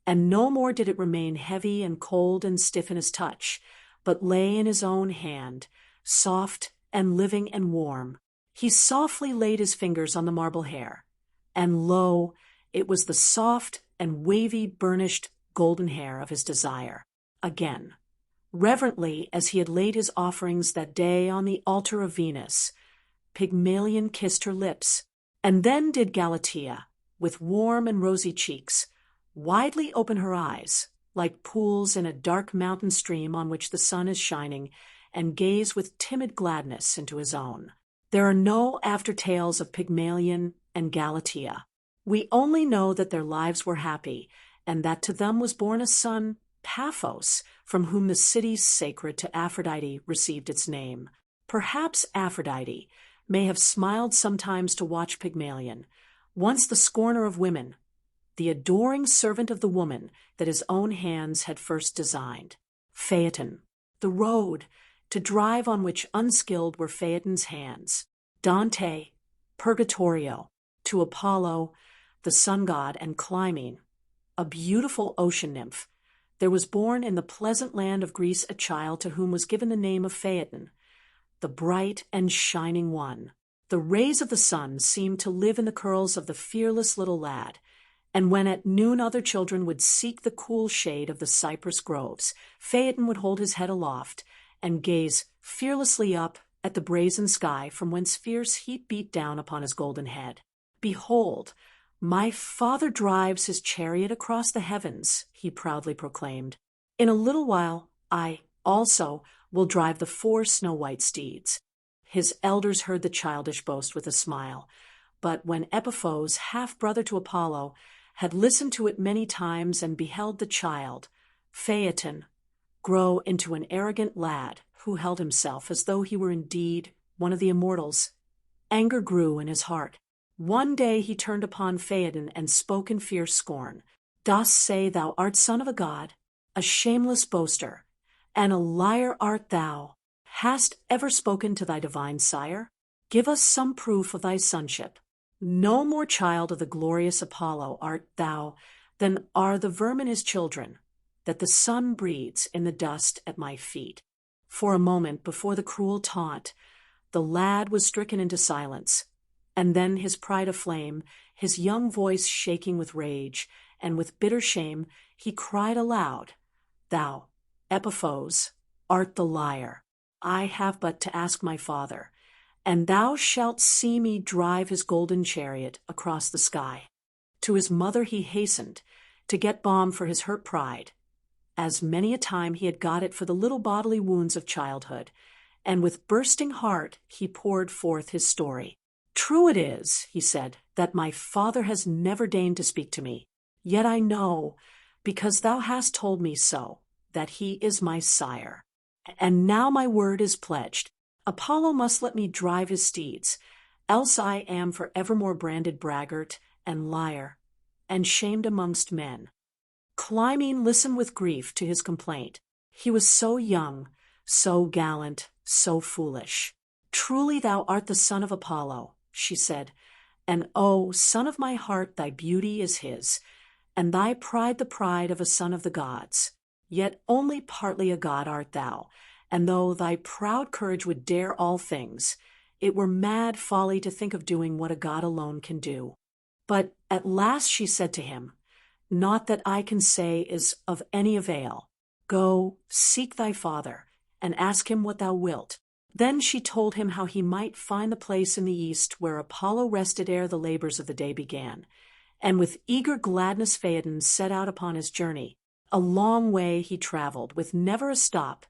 and no more did it remain heavy and cold and stiff in his touch, but lay in his own hand, soft and living and warm. He softly laid his fingers on the marble hair, and lo, it was the soft and wavy, burnished, golden hair of his desire. Again, reverently as he had laid his offerings that day on the altar of Venus, Pygmalion kissed her lips, and then did Galatea, with warm and rosy cheeks, widely open her eyes, like pools in a dark mountain stream on which the sun is shining, and gaze with timid gladness into his own. There are no after-tales of Pygmalion and Galatea. We only know that their lives were happy, and that to them was born a son, Paphos, from whom the city sacred to Aphrodite received its name. Perhaps Aphrodite may have smiled sometimes to watch Pygmalion, once the scorner of women, the adoring servant of the woman that his own hands had first designed. Phaeton, the road, to drive on which unskilled were Phaeton's hands. Dante, Purgatorio, to Apollo, the sun god, and Clymene, a beautiful ocean nymph, there was born in the pleasant land of Greece a child to whom was given the name of Phaeton, the bright and shining one. The rays of the sun seemed to live in the curls of the fearless little lad, and when at noon other children would seek the cool shade of the cypress groves, Phaeton would hold his head aloft and gaze fearlessly up at the brazen sky from whence fierce heat beat down upon his golden head. "Behold, my father drives his chariot across the heavens," he proudly proclaimed. "In a little while I, also, will drive the 4 snow-white steeds." His elders heard the childish boast with a smile, but when Epiphos, half-brother to Apollo, had listened to it many times and beheld the child, Phaeton, grow into an arrogant lad who held himself as though he were indeed one of the immortals, anger grew in his heart. One day he turned upon Phaeton and spoke in fierce scorn. "Dost say thou art son of a god, a shameless boaster, and a liar art thou? Hast ever spoken to thy divine sire? Give us some proof of thy sonship. No more child of the glorious Apollo art thou than are the vermin his children, that the sun breeds in the dust at my feet." For a moment before the cruel taunt, the lad was stricken into silence, and then his pride aflame, his young voice shaking with rage, and with bitter shame, he cried aloud, "Thou, Epiphos, art the liar. I have but to ask my father, and thou shalt see me drive his golden chariot across the sky." To his mother he hastened, to get balm for his hurt pride, as many a time he had got it for the little bodily wounds of childhood, and with bursting heart he poured forth his story. "True it is," he said, "that my father has never deigned to speak to me, yet I know, because thou hast told me so, that he is my sire. And now my word is pledged. Apollo must let me drive his steeds, else I am for evermore branded braggart and liar, and shamed amongst men." Clymene listened with grief to his complaint. He was so young, so gallant, so foolish. "Truly thou art the son of Apollo," she said, "and O, son of my heart, thy beauty is his, and thy pride the pride of a son of the gods. Yet only partly a god art thou, and though thy proud courage would dare all things, it were mad folly to think of doing what a god alone can do." But at last she said to him, "Naught that I can say is of any avail. Go, seek thy father, and ask him what thou wilt." Then she told him how he might find the place in the east where Apollo rested ere the labors of the day began, and with eager gladness Phaeton set out upon his journey. A long way he traveled, with never a stop,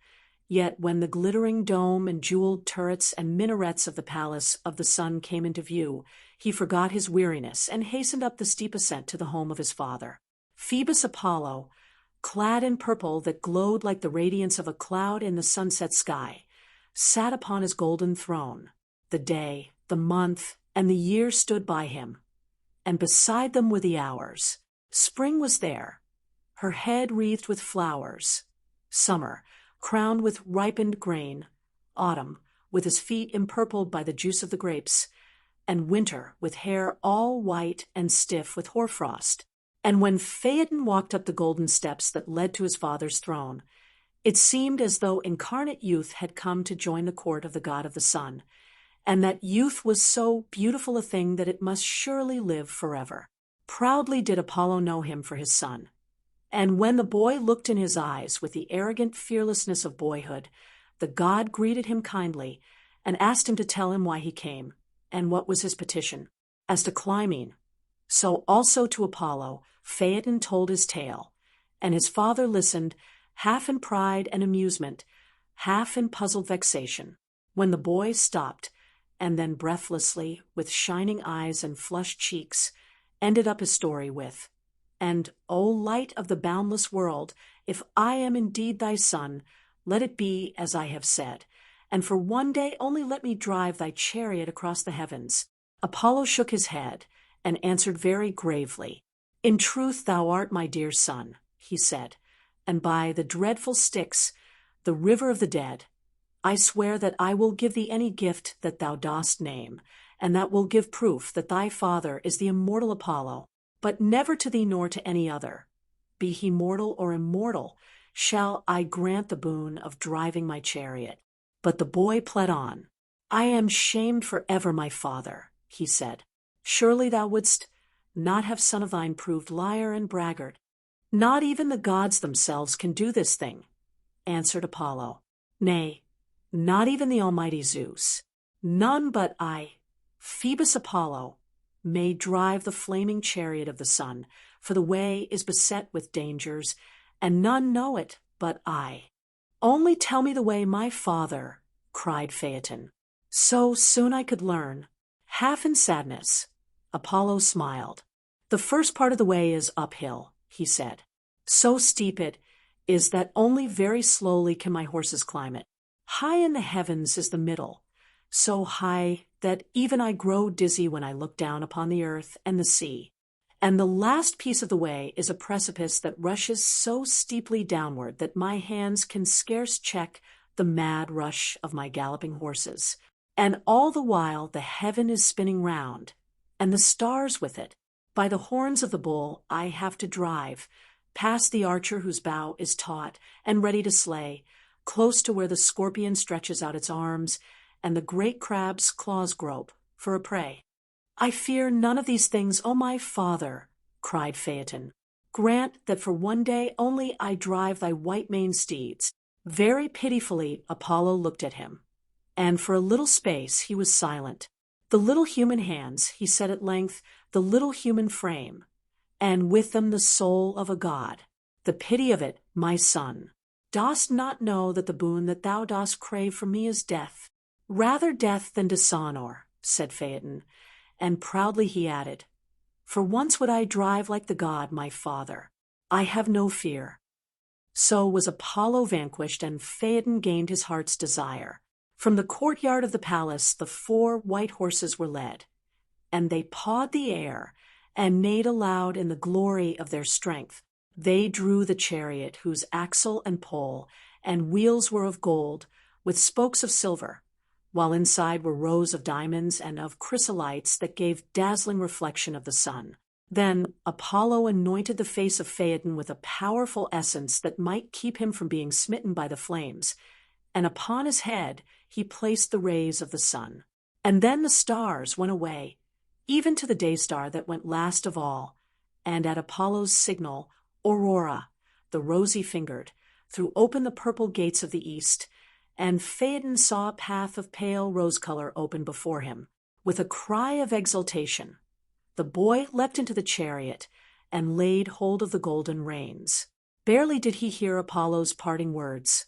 yet when the glittering dome and jeweled turrets and minarets of the palace of the sun came into view, he forgot his weariness and hastened up the steep ascent to the home of his father. Phoebus Apollo, clad in purple that glowed like the radiance of a cloud in the sunset sky, sat upon his golden throne. The day, the month, and the year stood by him, and beside them were the hours. Spring was there, her head wreathed with flowers. Summer, crowned with ripened grain. Autumn, with his feet empurpled by the juice of the grapes. And winter, with hair all white and stiff with hoarfrost. And when Phaeton walked up the golden steps that led to his father's throne, it seemed as though incarnate youth had come to join the court of the god of the sun, and that youth was so beautiful a thing that it must surely live forever. Proudly did Apollo know him for his son. And when the boy looked in his eyes with the arrogant fearlessness of boyhood, the god greeted him kindly and asked him to tell him why he came and what was his petition. As to Clymene, so also to Apollo, Phaeton told his tale, and his father listened, half in pride and amusement, half in puzzled vexation, when the boy stopped, and then breathlessly, with shining eyes and flushed cheeks, ended up his story with, "And, O light of the boundless world, if I am indeed thy son, let it be as I have said, and for one day only let me drive thy chariot across the heavens." Apollo shook his head and answered very gravely, "In truth thou art my dear son," he said, "and by the dreadful Styx, the river of the dead, I swear that I will give thee any gift that thou dost name, and that will give proof that thy father is the immortal Apollo, but never to thee nor to any other, be he mortal or immortal, shall I grant the boon of driving my chariot. But the boy pled on. I am shamed for ever, my father, he said. Surely thou wouldst not have son of thine proved liar and braggart. Not even the gods themselves can do this thing, answered Apollo. Nay, not even the almighty Zeus. None but I, Phoebus Apollo, may drive the flaming chariot of the sun, for the way is beset with dangers, and none know it but I. Only tell me the way, my father, cried Phaeton. So soon I could learn. Half in sadness, Apollo smiled. The first part of the way is uphill, he said. So steep it is that only very slowly can my horses climb it. High in the heavens is the middle, so high that even I grow dizzy when I look down upon the earth and the sea. And the last piece of the way is a precipice that rushes so steeply downward that my hands can scarce check the mad rush of my galloping horses. And all the while the heaven is spinning round, and the stars with it. By the horns of the bull I have to drive, past the archer whose bow is taut and ready to slay, close to where the scorpion stretches out its arms, and the great crab's claws grope for a prey. I fear none of these things, O my father, cried Phaeton. Grant that for one day only I drive thy white-maned steeds. Very pitifully Apollo looked at him, and for a little space he was silent. The little human hands, he said at length, the little human frame, and with them the soul of a god. The pity of it, my son. Dost not know that the boon that thou dost crave from me is death? Rather death than dishonor, said Phaeton, and proudly he added, For once would I drive like the god, my father. I have no fear. So was Apollo vanquished, and Phaeton gained his heart's desire. From the courtyard of the palace the 4 white horses were led, and they pawed the air and neighed aloud in the glory of their strength. They drew the chariot, whose axle and pole and wheels were of gold, with spokes of silver, while inside were rows of diamonds and of chrysolites that gave dazzling reflection of the sun. Then Apollo anointed the face of Phaeton with a powerful essence that might keep him from being smitten by the flames, and upon his head he placed the rays of the sun. And then the stars went away, even to the day star that went last of all, and at Apollo's signal, Aurora, the rosy-fingered, threw open the purple gates of the east, and Phaeton saw a path of pale rose color open before him. With a cry of exultation, the boy leapt into the chariot and laid hold of the golden reins. Barely did he hear Apollo's parting words,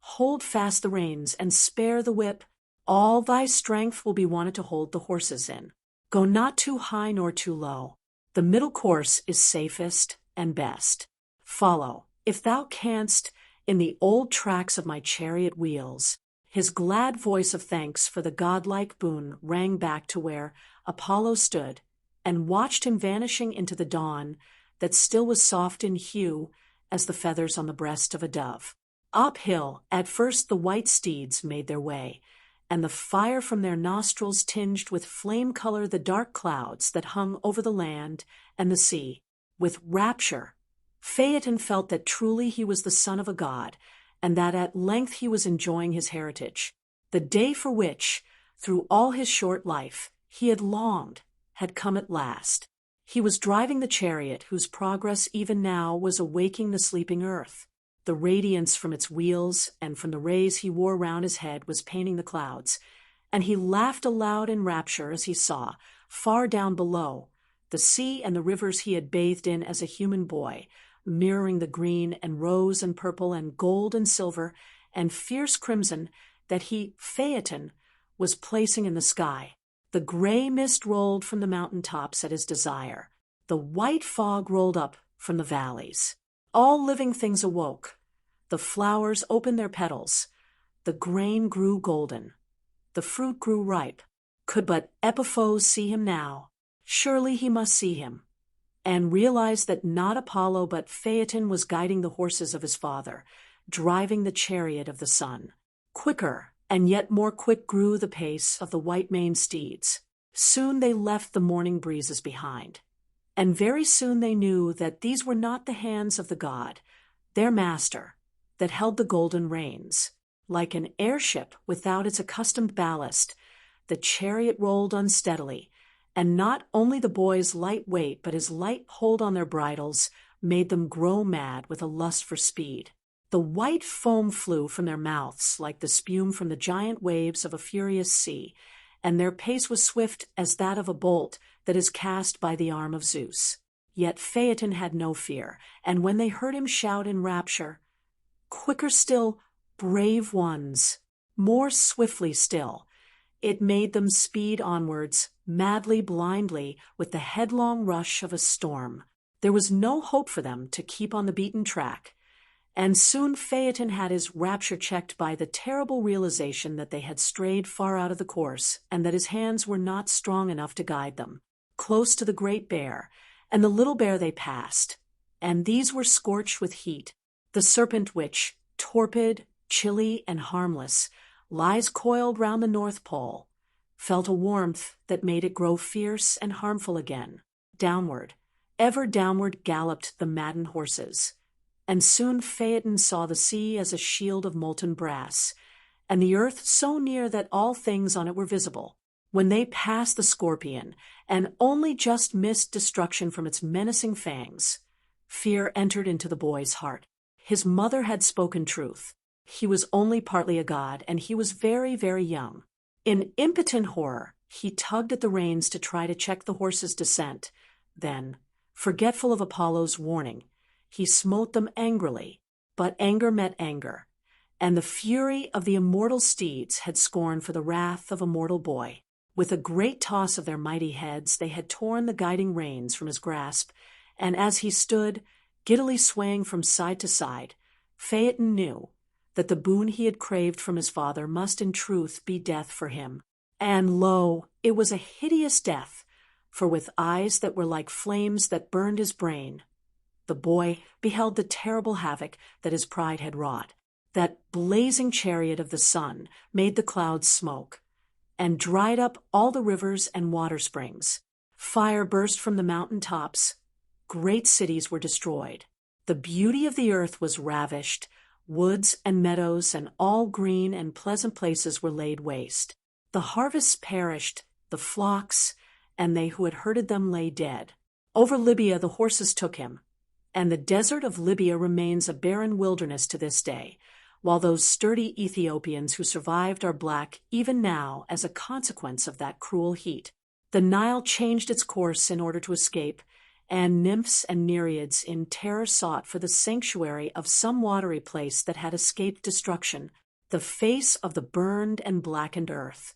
Hold fast the reins and spare the whip. All thy strength will be wanted to hold the horses in. Go not too high nor too low. The middle course is safest and best. Follow, if thou canst, in the old tracks of my chariot wheels. His glad voice of thanks for the godlike boon rang back to where Apollo stood and watched him vanishing into the dawn that still was soft in hue as the feathers on the breast of a dove. Uphill, at first the white steeds made their way, and the fire from their nostrils tinged with flame color the dark clouds that hung over the land and the sea. With rapture, Phaeton felt that truly he was the son of a god, and that at length he was enjoying his heritage. The day for which, through all his short life, he had longed had come at last. He was driving the chariot whose progress even now was awaking the sleeping earth. The radiance from its wheels and from the rays he wore round his head was painting the clouds, and he laughed aloud in rapture as he saw, far down below, the sea and the rivers he had bathed in as a human boy, mirroring the green and rose and purple and gold and silver and fierce crimson that he, Phaeton, was placing in the sky. The gray mist rolled from the mountain tops at his desire. The white fog rolled up from the valleys. All living things awoke. The flowers opened their petals. The grain grew golden. The fruit grew ripe. Could but Epiphos see him now, surely he must see him, and realize that not Apollo but Phaeton was guiding the horses of his father, driving the chariot of the sun. Quicker and yet more quick grew the pace of the white-maned steeds. Soon they left the morning breezes behind, and very soon they knew that these were not the hands of the god, their master, that held the golden reins. Like an airship without its accustomed ballast, the chariot rolled unsteadily, and not only the boy's light weight but his light hold on their bridles made them grow mad with a lust for speed. The white foam flew from their mouths like the spume from the giant waves of a furious sea, and their pace was swift as that of a bolt that is cast by the arm of Zeus. Yet Phaeton had no fear, and when they heard him shout in rapture, "Quicker still, brave ones, more swiftly still," it made them speed onwards, madly, blindly, with the headlong rush of a storm. There was no hope for them to keep on the beaten track, and soon Phaeton had his rapture checked by the terrible realization that they had strayed far out of the course, and that his hands were not strong enough to guide them. Close to the great bear, and the little bear they passed, and these were scorched with heat. The serpent which, torpid, chilly, and harmless, lies coiled round the North Pole, felt a warmth that made it grow fierce and harmful again. Downward, ever downward galloped the maddened horses, and soon Phaeton saw the sea as a shield of molten brass, and the earth so near that all things on it were visible. When they passed the scorpion, and only just missed destruction from its menacing fangs, fear entered into the boy's heart. His mother had spoken truth. He was only partly a god, and he was very, very young. In impotent horror, he tugged at the reins to try to check the horse's descent. Then, forgetful of Apollo's warning, he smote them angrily. But anger met anger, and the fury of the immortal steeds had scorn for the wrath of a mortal boy. With a great toss of their mighty heads, they had torn the guiding reins from his grasp, and as he stood, giddily swaying from side to side, Phaeton knew that the boon he had craved from his father must in truth be death for him. And lo, it was a hideous death, for with eyes that were like flames that burned his brain, the boy beheld the terrible havoc that his pride had wrought. That blazing chariot of the sun made the clouds smoke, and dried up all the rivers and water springs. Fire burst from the mountain tops. Great cities were destroyed. The beauty of the earth was ravished. Woods and meadows and all green and pleasant places were laid waste. The harvests perished, the flocks, and they who had herded them lay dead. Over Libya the horses took him, and the desert of Libya remains a barren wilderness to this day, while those sturdy Ethiopians who survived are black even now as a consequence of that cruel heat. The Nile changed its course in order to escape, and nymphs and nereids in terror sought for the sanctuary of some watery place that had escaped destruction, the face of the burned and blackened earth,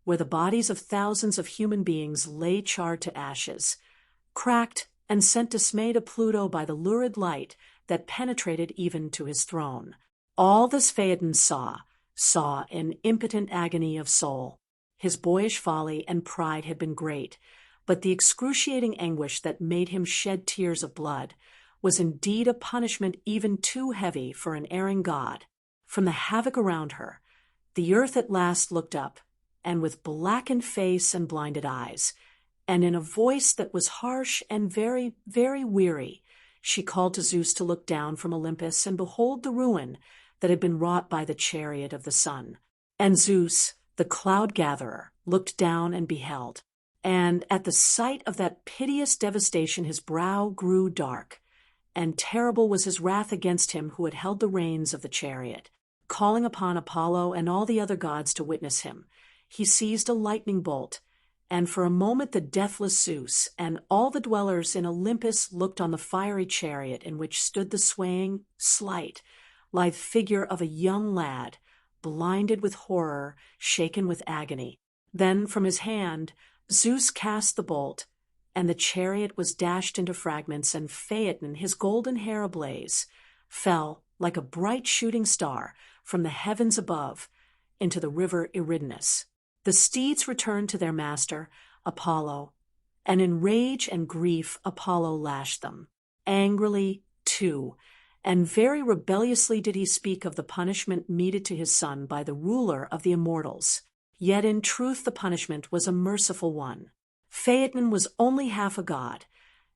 where the bodies of thousands of human beings lay charred to ashes, cracked and sent dismay to Pluto by the lurid light that penetrated even to his throne. All this Phaeton saw in impotent agony of soul. His boyish folly and pride had been great, but the excruciating anguish that made him shed tears of blood was indeed a punishment even too heavy for an erring god. From the havoc around her, the earth at last looked up, and with blackened face and blinded eyes, and in a voice that was harsh and very, very weary, she called to Zeus to look down from Olympus and behold the ruin that had been wrought by the chariot of the sun. And Zeus, the cloud-gatherer, looked down and beheld, and at the sight of that piteous devastation his brow grew dark, and terrible was his wrath against him who had held the reins of the chariot. Calling upon Apollo and all the other gods to witness him, he seized a lightning bolt, and for a moment the deathless Zeus and all the dwellers in Olympus looked on the fiery chariot in which stood the swaying, slight, lithe figure of a young lad, blinded with horror, shaken with agony. Then from his hand Zeus cast the bolt, and the chariot was dashed into fragments, and Phaeton, his golden hair ablaze, fell like a bright shooting star from the heavens above into the river Eridanus. The steeds returned to their master, Apollo, and in rage and grief Apollo lashed them, angrily too, and very rebelliously did he speak of the punishment meted to his son by the ruler of the immortals. Yet in truth the punishment was a merciful one. Phaeton was only half a god,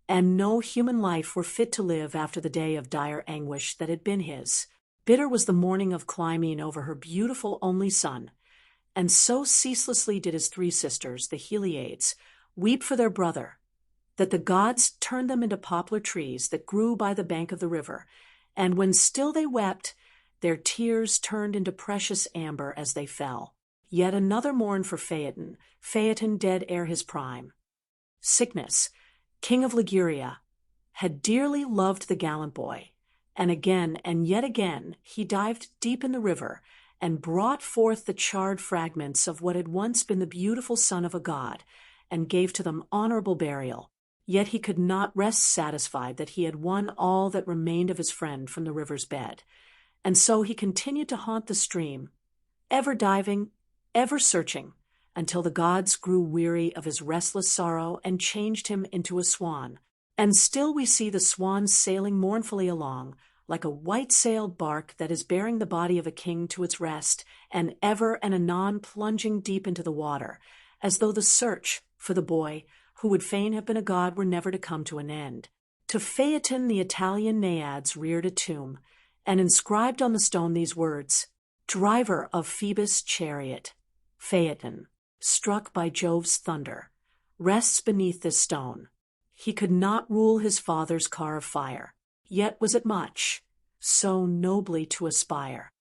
and no human life were fit to live after the day of dire anguish that had been his. Bitter was the mourning of Clymene over her beautiful only son, and so ceaselessly did his three sisters, the Heliades, weep for their brother, that the gods turned them into poplar trees that grew by the bank of the river, and when still they wept, their tears turned into precious amber as they fell. Yet another mourned for Phaeton, Phaeton dead ere his prime. Cycnus, king of Liguria, had dearly loved the gallant boy, and again and yet again he dived deep in the river and brought forth the charred fragments of what had once been the beautiful son of a god, and gave to them honorable burial. Yet he could not rest satisfied that he had won all that remained of his friend from the river's bed, and so he continued to haunt the stream, ever diving, ever searching, until the gods grew weary of his restless sorrow and changed him into a swan. And still we see the swan sailing mournfully along, like a white-sailed bark that is bearing the body of a king to its rest, and ever and anon plunging deep into the water, as though the search for the boy who would fain have been a god were never to come to an end. To Phaeton the Italian naiads reared a tomb, and inscribed on the stone these words: "Driver of Phoebus' chariot, Phaeton, struck by Jove's thunder, rests beneath this stone. He could not rule his father's car of fire, yet was it much, so nobly to aspire."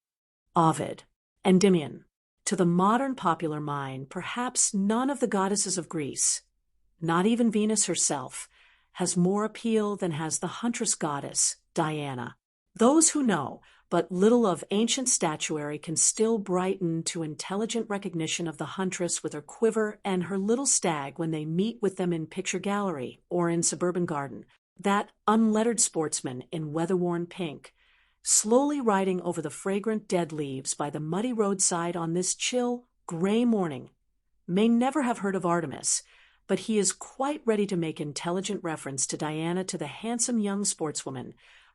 Ovid. Endymion. To the modern popular mind, perhaps none of the goddesses of Greece, not even Venus herself, has more appeal than has the huntress goddess, Diana. Those who know but little of ancient statuary can still brighten to intelligent recognition of the huntress with her quiver and her little stag when they meet with them in picture gallery or in suburban garden, that unlettered sportsman in weather-worn pink, slowly riding over the fragrant dead leaves by the muddy roadside on this chill, gray morning, may never have heard of Artemis, but he is quite ready to make intelligent reference to Diana to the handsome young sportswoman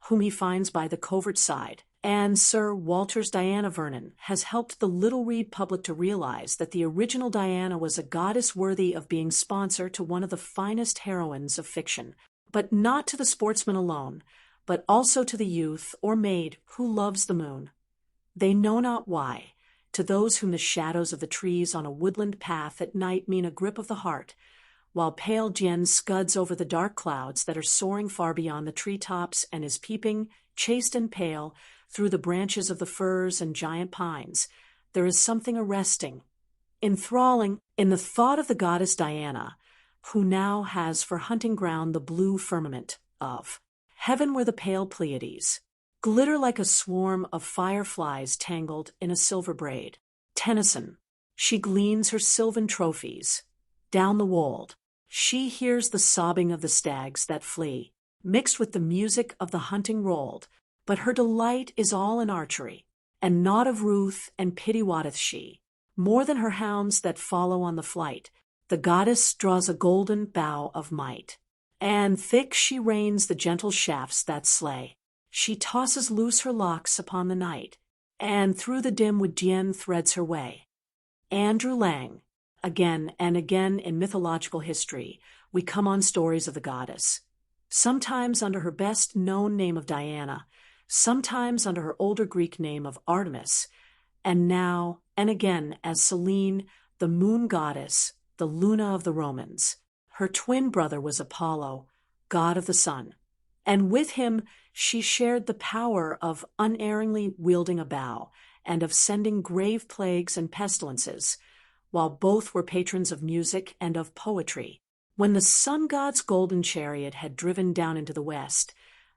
whom he finds by the covert side. And Sir Walter's Diana Vernon has helped the Little Reed public to realize that the original Diana was a goddess worthy of being sponsor to one of the finest heroines of fiction, but not to the sportsman alone, but also to the youth or maid who loves the moon. They know not why, to those whom the shadows of the trees on a woodland path at night mean a grip of the heart, while pale Jen scuds over the dark clouds that are soaring far beyond the treetops and is peeping, chaste and pale, through the branches of the firs and giant pines, there is something arresting, enthralling, in the thought of the goddess Diana, who now has for hunting ground the blue firmament of heaven where the pale Pleiades glitter like a swarm of fireflies tangled in a silver braid. Tennyson. She gleans her sylvan trophies. Down the wold, she hears the sobbing of the stags that flee, mixed with the music of the hunting rolled, but her delight is all in archery, and naught of ruth and pity wotteth she. More than her hounds that follow on the flight, the goddess draws a golden bow of might, and thick she rains the gentle shafts that slay. She tosses loose her locks upon the night, and through the dim wood Dien threads her way. Andrew Lang. Again and again in mythological history, we come on stories of the goddess, sometimes under her best-known name of Diana, sometimes under her older Greek name of Artemis, and now and again as Selene, the moon goddess, the Luna of the Romans. Her twin brother was Apollo, god of the sun, and with him she shared the power of unerringly wielding a bow and of sending grave plagues and pestilences, while both were patrons of music and of poetry. When the sun god's golden chariot had driven down into the west,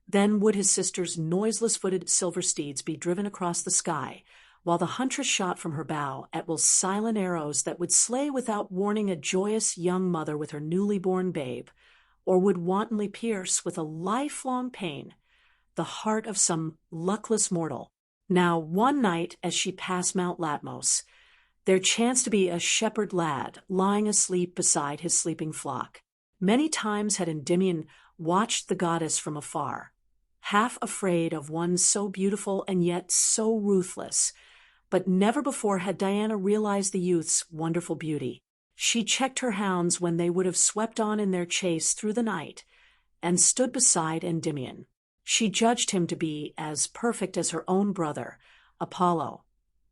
then would his sister's noiseless-footed silver steeds be driven across the sky, while the huntress shot from her bow at will silent arrows that would slay without warning a joyous young mother with her newly born babe, or would wantonly pierce with a lifelong pain the heart of some luckless mortal. Now one night as she passed Mount Latmos, there chanced to be a shepherd lad lying asleep beside his sleeping flock. Many times had Endymion watched the goddess from afar, half afraid of one so beautiful and yet so ruthless. But never before had Diana realized the youth's wonderful beauty. She checked her hounds when they would have swept on in their chase through the night, and stood beside Endymion. She judged him to be as perfect as her own brother, Apollo,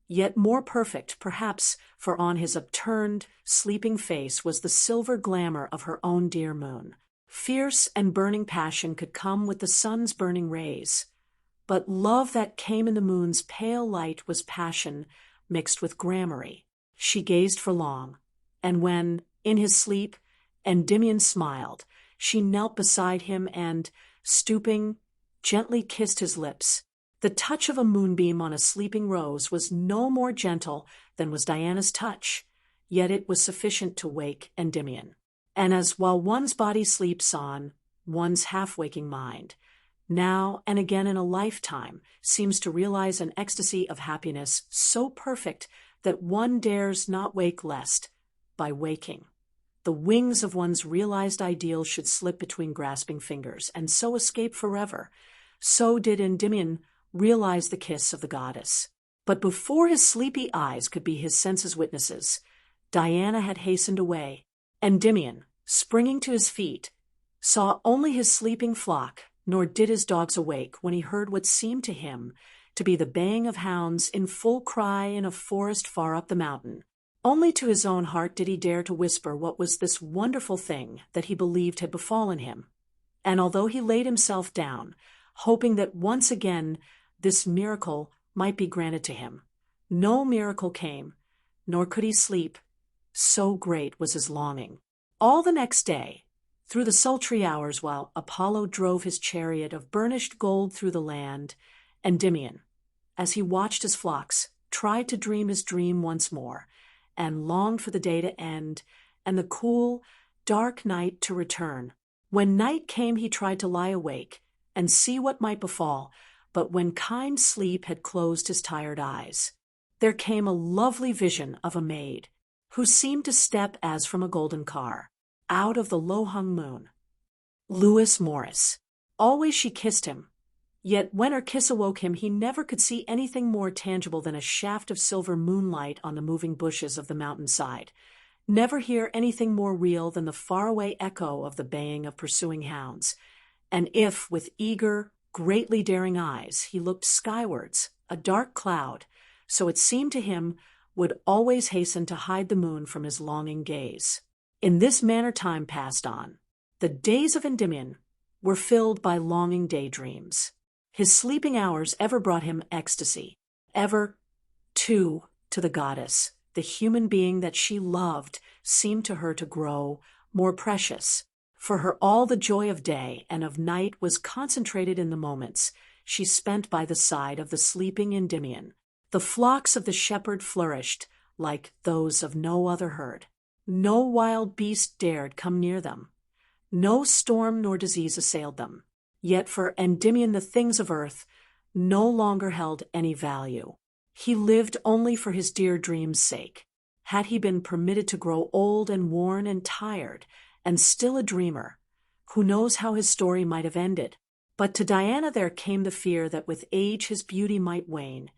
yet more perfect, perhaps, for on his upturned, sleeping face was the silver glamour of her own dear moon. Fierce and burning passion could come with the sun's burning rays, but love that came in the moon's pale light was passion mixed with gramarye. She gazed for long, and when, in his sleep, Endymion smiled, she knelt beside him and, stooping, gently kissed his lips. The touch of a moonbeam on a sleeping rose was no more gentle than was Diana's touch, yet it was sufficient to wake Endymion. And as while one's body sleeps on one's half-waking mind, now and again in a lifetime seems to realize an ecstasy of happiness so perfect that one dares not wake lest, by waking, the wings of one's realized ideal should slip between grasping fingers and so escape forever. So did Endymion realize the kiss of the goddess. But before his sleepy eyes could be his senses' witnesses, Diana had hastened away. Endymion, springing to his feet, saw only his sleeping flock, nor did his dogs awake when he heard what seemed to him to be the baying of hounds in full cry in a forest far up the mountain. Only to his own heart did he dare to whisper what was this wonderful thing that he believed had befallen him. And although he laid himself down, hoping that once again this miracle might be granted to him, no miracle came, nor could he sleep, so great was his longing. All the next day, through the sultry hours while Apollo drove his chariot of burnished gold through the land, Endymion, as he watched his flocks, tried to dream his dream once more, and longed for the day to end and the cool, dark night to return. When night came he tried to lie awake and see what might befall, but when kind sleep had closed his tired eyes, there came a lovely vision of a maid, who seemed to step as from a golden car, out of the low-hung moon. Lewis Morris. Always she kissed him, yet when her kiss awoke him he never could see anything more tangible than a shaft of silver moonlight on the moving bushes of the mountainside, never hear anything more real than the faraway echo of the baying of pursuing hounds, and if, with eager, greatly daring eyes, he looked skywards, a dark cloud, so it seemed to him, would always hasten to hide the moon from his longing gaze. In this manner time passed on. The days of Endymion were filled by longing daydreams. His sleeping hours ever brought him ecstasy. Ever, too, to the goddess, the human being that she loved seemed to her to grow more precious. For her all the joy of day and of night was concentrated in the moments she spent by the side of the sleeping Endymion. The flocks of the shepherd flourished like those of no other herd. No wild beast dared come near them. No storm nor disease assailed them. Yet for Endymion the things of earth no longer held any value. He lived only for his dear dream's sake. Had he been permitted to grow old and worn and tired, and still a dreamer, who knows how his story might have ended? But to Diana there came the fear that with age his beauty might wane,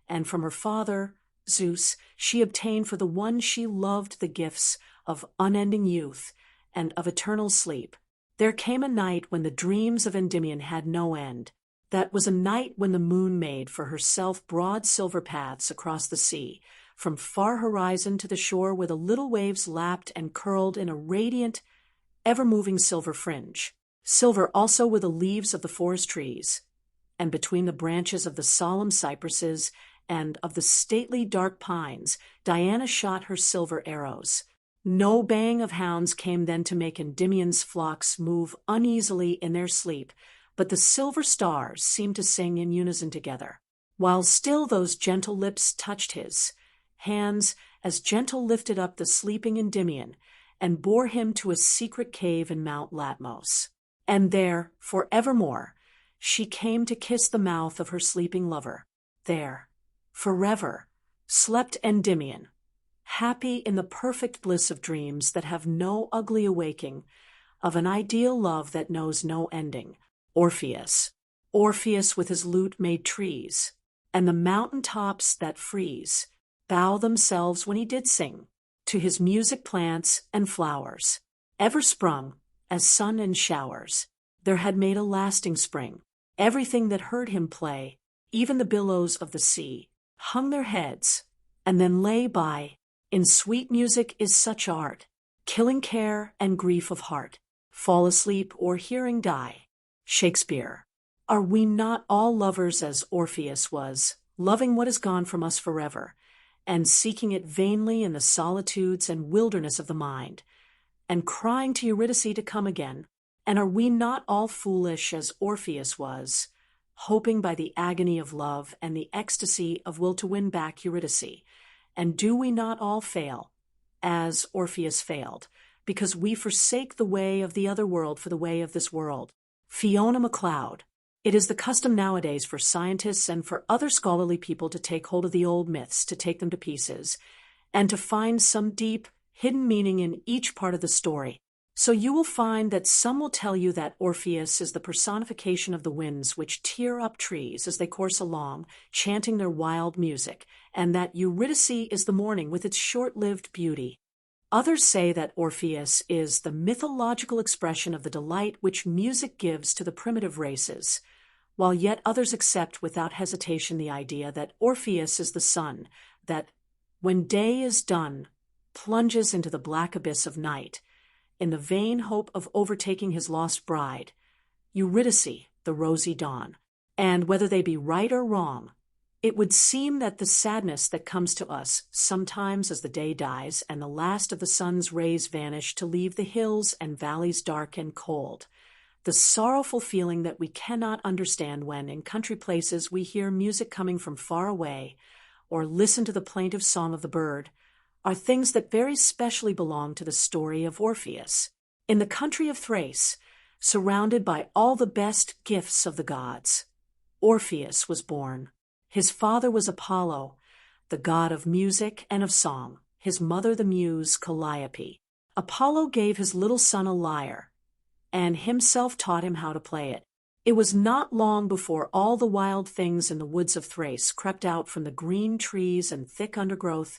and from her father, Zeus, she obtained for the one she loved the gifts of unending youth and of eternal sleep. There came a night when the dreams of Endymion had no end. That was a night when the moon made for herself broad silver paths across the sea, from far horizon to the shore where the little waves lapped and curled in a radiant, ever-moving silver fringe. Silver also were the leaves of the forest trees, and between the branches of the solemn cypresses and of the stately dark pines, Diana shot her silver arrows. No baying of hounds came then to make Endymion's flocks move uneasily in their sleep, but the silver stars seemed to sing in unison together, while still those gentle lips touched his. Hands as gentle lifted up the sleeping Endymion and bore him to a secret cave in Mount Latmos. And there, for evermore, she came to kiss the mouth of her sleeping lover. There, forever, slept Endymion, happy in the perfect bliss of dreams that have no ugly awaking, of an ideal love that knows no ending. Orpheus. Orpheus with his lute made trees, and the mountain tops that freeze bow themselves when he did sing, to his music plants and flowers, ever sprung, as sun and showers, there had made a lasting spring. Everything that heard him play, even the billows of the sea, hung their heads, and then lay by. In sweet music is such art, killing care and grief of heart, fall asleep or hearing die. Shakespeare. Are we not all lovers as Orpheus was, loving what is gone from us forever, and seeking it vainly in the solitudes and wilderness of the mind, and crying to Eurydice to come again? And are we not all foolish as Orpheus was, hoping by the agony of love and the ecstasy of will to win back Eurydice? And do we not all fail, as Orpheus failed, because we forsake the way of the other world for the way of this world? Fiona MacLeod. It is the custom nowadays for scientists and for other scholarly people to take hold of the old myths, to take them to pieces, and to find some deep, hidden meaning in each part of the story. So you will find that some will tell you that Orpheus is the personification of the winds which tear up trees as they course along, chanting their wild music, and that Eurydice is the morning with its short-lived beauty. Others say that Orpheus is the mythological expression of the delight which music gives to the primitive races, while yet others accept without hesitation the idea that Orpheus is the sun that, when day is done, plunges into the black abyss of night, in the vain hope of overtaking his lost bride, Eurydice, the rosy dawn. And whether they be right or wrong, it would seem that the sadness that comes to us sometimes as the day dies and the last of the sun's rays vanish to leave the hills and valleys dark and cold, the sorrowful feeling that we cannot understand when, in country places, we hear music coming from far away, or listen to the plaintive song of the bird, are things that very specially belong to the story of Orpheus. In the country of Thrace, surrounded by all the best gifts of the gods, Orpheus was born. His father was Apollo, the god of music and of song, his mother the muse Calliope. Apollo gave his little son a lyre, and himself taught him how to play it. It was not long before all the wild things in the woods of Thrace crept out from the green trees and thick undergrowth,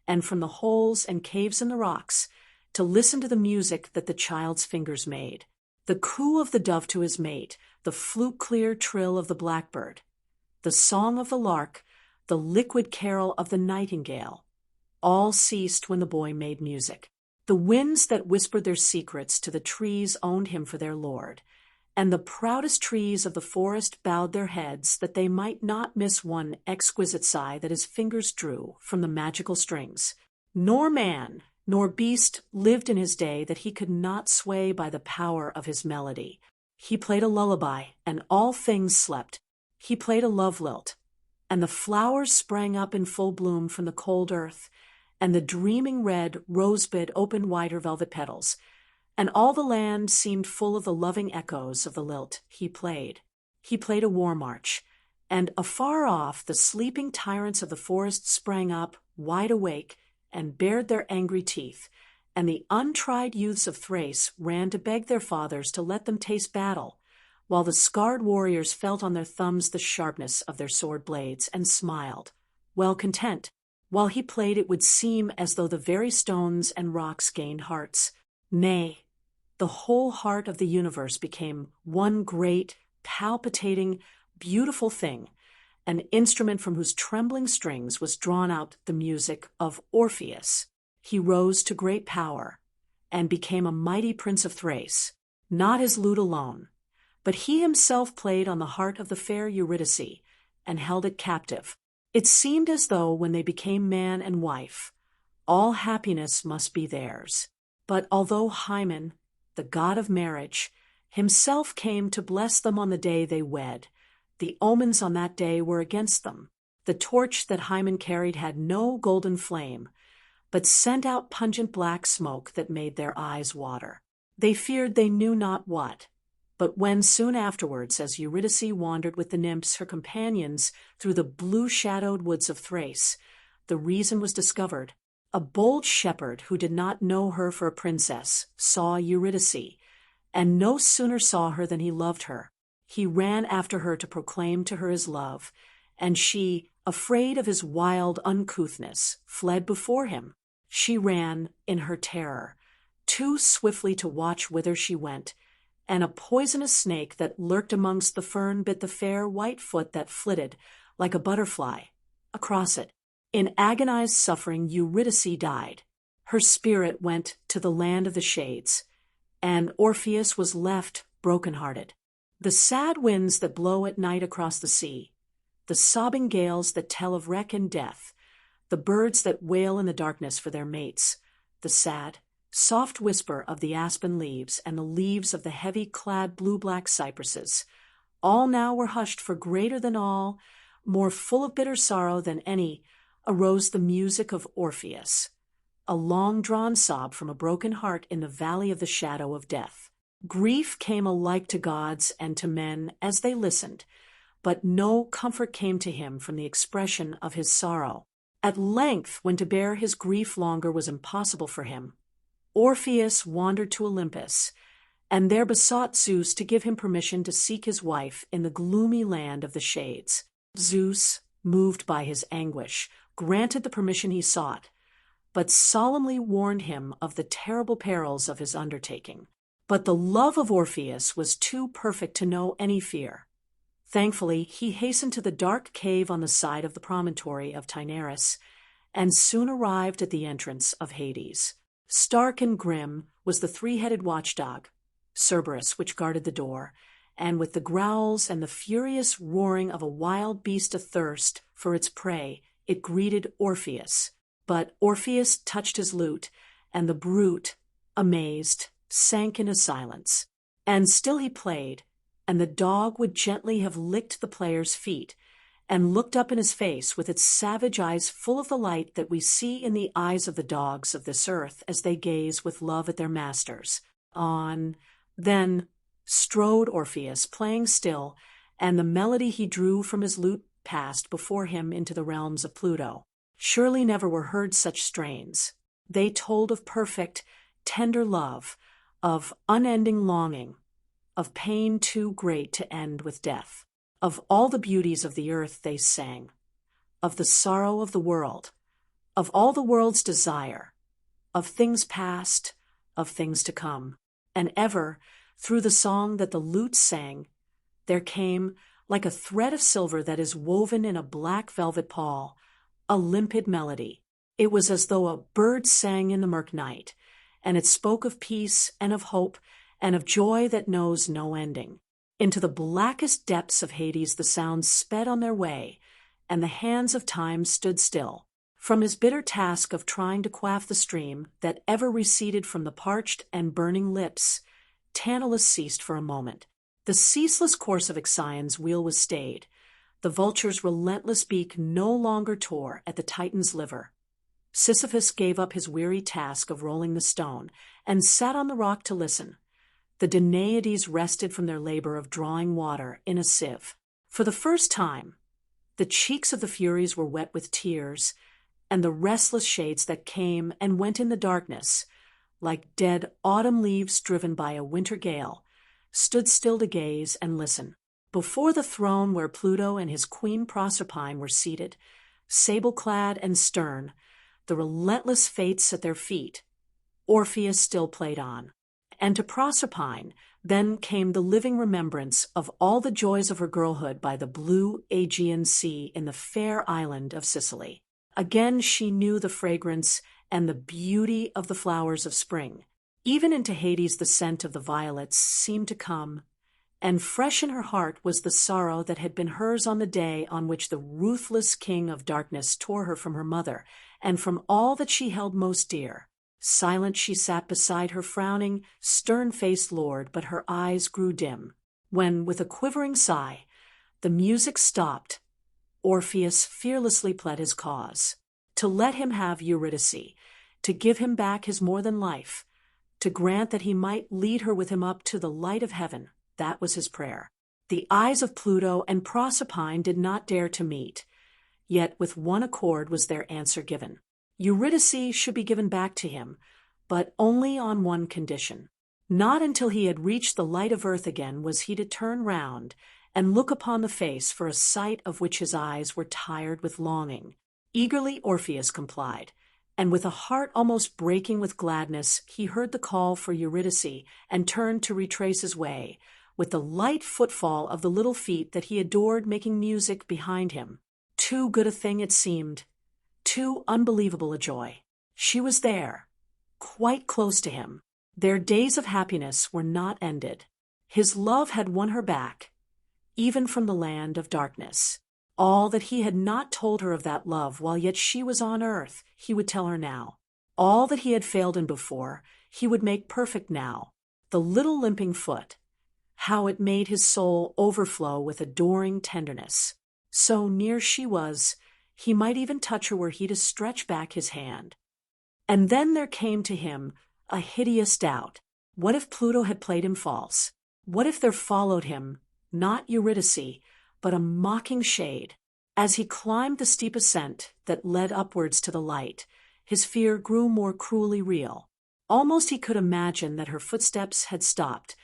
and from the holes and caves in the rocks, to listen to the music that the child's fingers made. The coo of the dove to his mate, the flute-clear trill of the blackbird, the song of the lark, the liquid carol of the nightingale, all ceased when the boy made music. The winds that whispered their secrets to the trees owned him for their lord, and the proudest trees of the forest bowed their heads that they might not miss one exquisite sigh that his fingers drew from the magical strings. Nor man, nor beast lived in his day that he could not sway by the power of his melody. He played a lullaby, and all things slept. He played a love lilt, and the flowers sprang up in full bloom from the cold earth, and the dreaming red rosebud opened wide her velvet petals, and all the land seemed full of the loving echoes of the lilt he played. He played a war march, and afar off the sleeping tyrants of the forest sprang up, wide awake, and bared their angry teeth, and the untried youths of Thrace ran to beg their fathers to let them taste battle, while the scarred warriors felt on their thumbs the sharpness of their sword blades, and smiled, well content. While he played, it would seem as though the very stones and rocks gained hearts. Nay, the whole heart of the universe became one great, palpitating, beautiful thing, an instrument from whose trembling strings was drawn out the music of Orpheus. He rose to great power, and became a mighty prince of Thrace, not his lute alone, but he himself played on the heart of the fair Eurydice, and held it captive. It seemed as though, when they became man and wife, all happiness must be theirs. But although Hymen, the god of marriage, himself came to bless them on the day they wed, the omens on that day were against them. The torch that Hymen carried had no golden flame, but sent out pungent black smoke that made their eyes water. They feared they knew not what. But when soon afterwards, as Eurydice wandered with the nymphs, her companions, through the blue-shadowed woods of Thrace, the reason was discovered. A bold shepherd, who did not know her for a princess, saw Eurydice, and no sooner saw her than he loved her. He ran after her to proclaim to her his love, and she, afraid of his wild uncouthness, fled before him. She ran in her terror, too swiftly to watch whither she went, and a poisonous snake that lurked amongst the fern bit the fair white foot that flitted, like a butterfly, across it. In agonized suffering Eurydice died. Her spirit went to the land of the shades, and Orpheus was left broken-hearted. The sad winds that blow at night across the sea, the sobbing gales that tell of wreck and death, the birds that wail in the darkness for their mates, the sad, soft whisper of the aspen leaves and the leaves of the heavy-clad blue-black cypresses, all now were hushed, for greater than all, more full of bitter sorrow than any, arose the music of Orpheus, a long-drawn sob from a broken heart in the valley of the shadow of death. Grief came alike to gods and to men as they listened, but no comfort came to him from the expression of his sorrow. At length, when to bear his grief longer was impossible for him, Orpheus wandered to Olympus, and there besought Zeus to give him permission to seek his wife in the gloomy land of the shades. Zeus, moved by his anguish, granted the permission he sought, but solemnly warned him of the terrible perils of his undertaking. But the love of Orpheus was too perfect to know any fear. Thankfully, he hastened to the dark cave on the side of the promontory of Taenarus, and soon arrived at the entrance of Hades. Stark and grim was the three-headed watchdog, Cerberus, which guarded the door, and with the growls and the furious roaring of a wild beast athirst for its prey, it greeted Orpheus. But Orpheus touched his lute, and the brute, amazed, sank into silence. And still he played, and the dog would gently have licked the player's feet, and looked up in his face with its savage eyes full of the light that we see in the eyes of the dogs of this earth as they gaze with love at their masters. On, then, strode Orpheus, playing still, and the melody he drew from his lute passed before him into the realms of Pluto. Surely never were heard such strains. They told of perfect, tender love, of unending longing, of pain too great to end with death. Of all the beauties of the earth they sang, of the sorrow of the world, of all the world's desire, of things past, of things to come. And ever, through the song that the lute sang, there came, like a thread of silver that is woven in a black velvet pall, a limpid melody. It was as though a bird sang in the murk night, and it spoke of peace and of hope and of joy that knows no ending. Into the blackest depths of Hades the sounds sped on their way, and the hands of time stood still. From his bitter task of trying to quaff the stream that ever receded from the parched and burning lips, Tantalus ceased for a moment. The ceaseless course of Ixion's wheel was stayed. The vulture's relentless beak no longer tore at the Titan's liver. Sisyphus gave up his weary task of rolling the stone, and sat on the rock to listen. The Danaides rested from their labor of drawing water in a sieve. For the first time, the cheeks of the Furies were wet with tears, and the restless shades that came and went in the darkness, like dead autumn leaves driven by a winter gale, stood still to gaze and listen. Before the throne where Pluto and his queen Proserpine were seated, sable-clad and stern, the relentless fates at their feet, Orpheus still played on. And to Proserpine then came the living remembrance of all the joys of her girlhood by the blue Aegean Sea in the fair island of Sicily. Again she knew the fragrance and the beauty of the flowers of spring. Even into Hades the scent of the violets seemed to come, and fresh in her heart was the sorrow that had been hers on the day on which the ruthless king of darkness tore her from her mother and from all that she held most dear. Silent she sat beside her frowning, stern-faced lord, but her eyes grew dim. When, with a quivering sigh, the music stopped, Orpheus fearlessly pled his cause. To let him have Eurydice, to give him back his more than life, to grant that he might lead her with him up to the light of heaven, that was his prayer. The eyes of Pluto and Proserpine did not dare to meet, yet with one accord was their answer given. Eurydice should be given back to him, but only on one condition. Not until he had reached the light of earth again was he to turn round and look upon the face for a sight of which his eyes were tired with longing. Eagerly Orpheus complied, and with a heart almost breaking with gladness he heard the call for Eurydice and turned to retrace his way, with the light footfall of the little feet that he adored making music behind him. Too good a thing it seemed, too unbelievable a joy. She was there, quite close to him. Their days of happiness were not ended. His love had won her back, even from the land of darkness. All that he had not told her of that love while yet she was on earth, he would tell her now. All that he had failed in before, he would make perfect now. The little limping foot, how it made his soul overflow with adoring tenderness. So near she was, he might even touch her were he to stretch back his hand. And then there came to him a hideous doubt. What if Pluto had played him false? What if there followed him, not Eurydice, but a mocking shade? As he climbed the steep ascent that led upwards to the light, his fear grew more cruelly real. Almost he could imagine that her footsteps had stopped,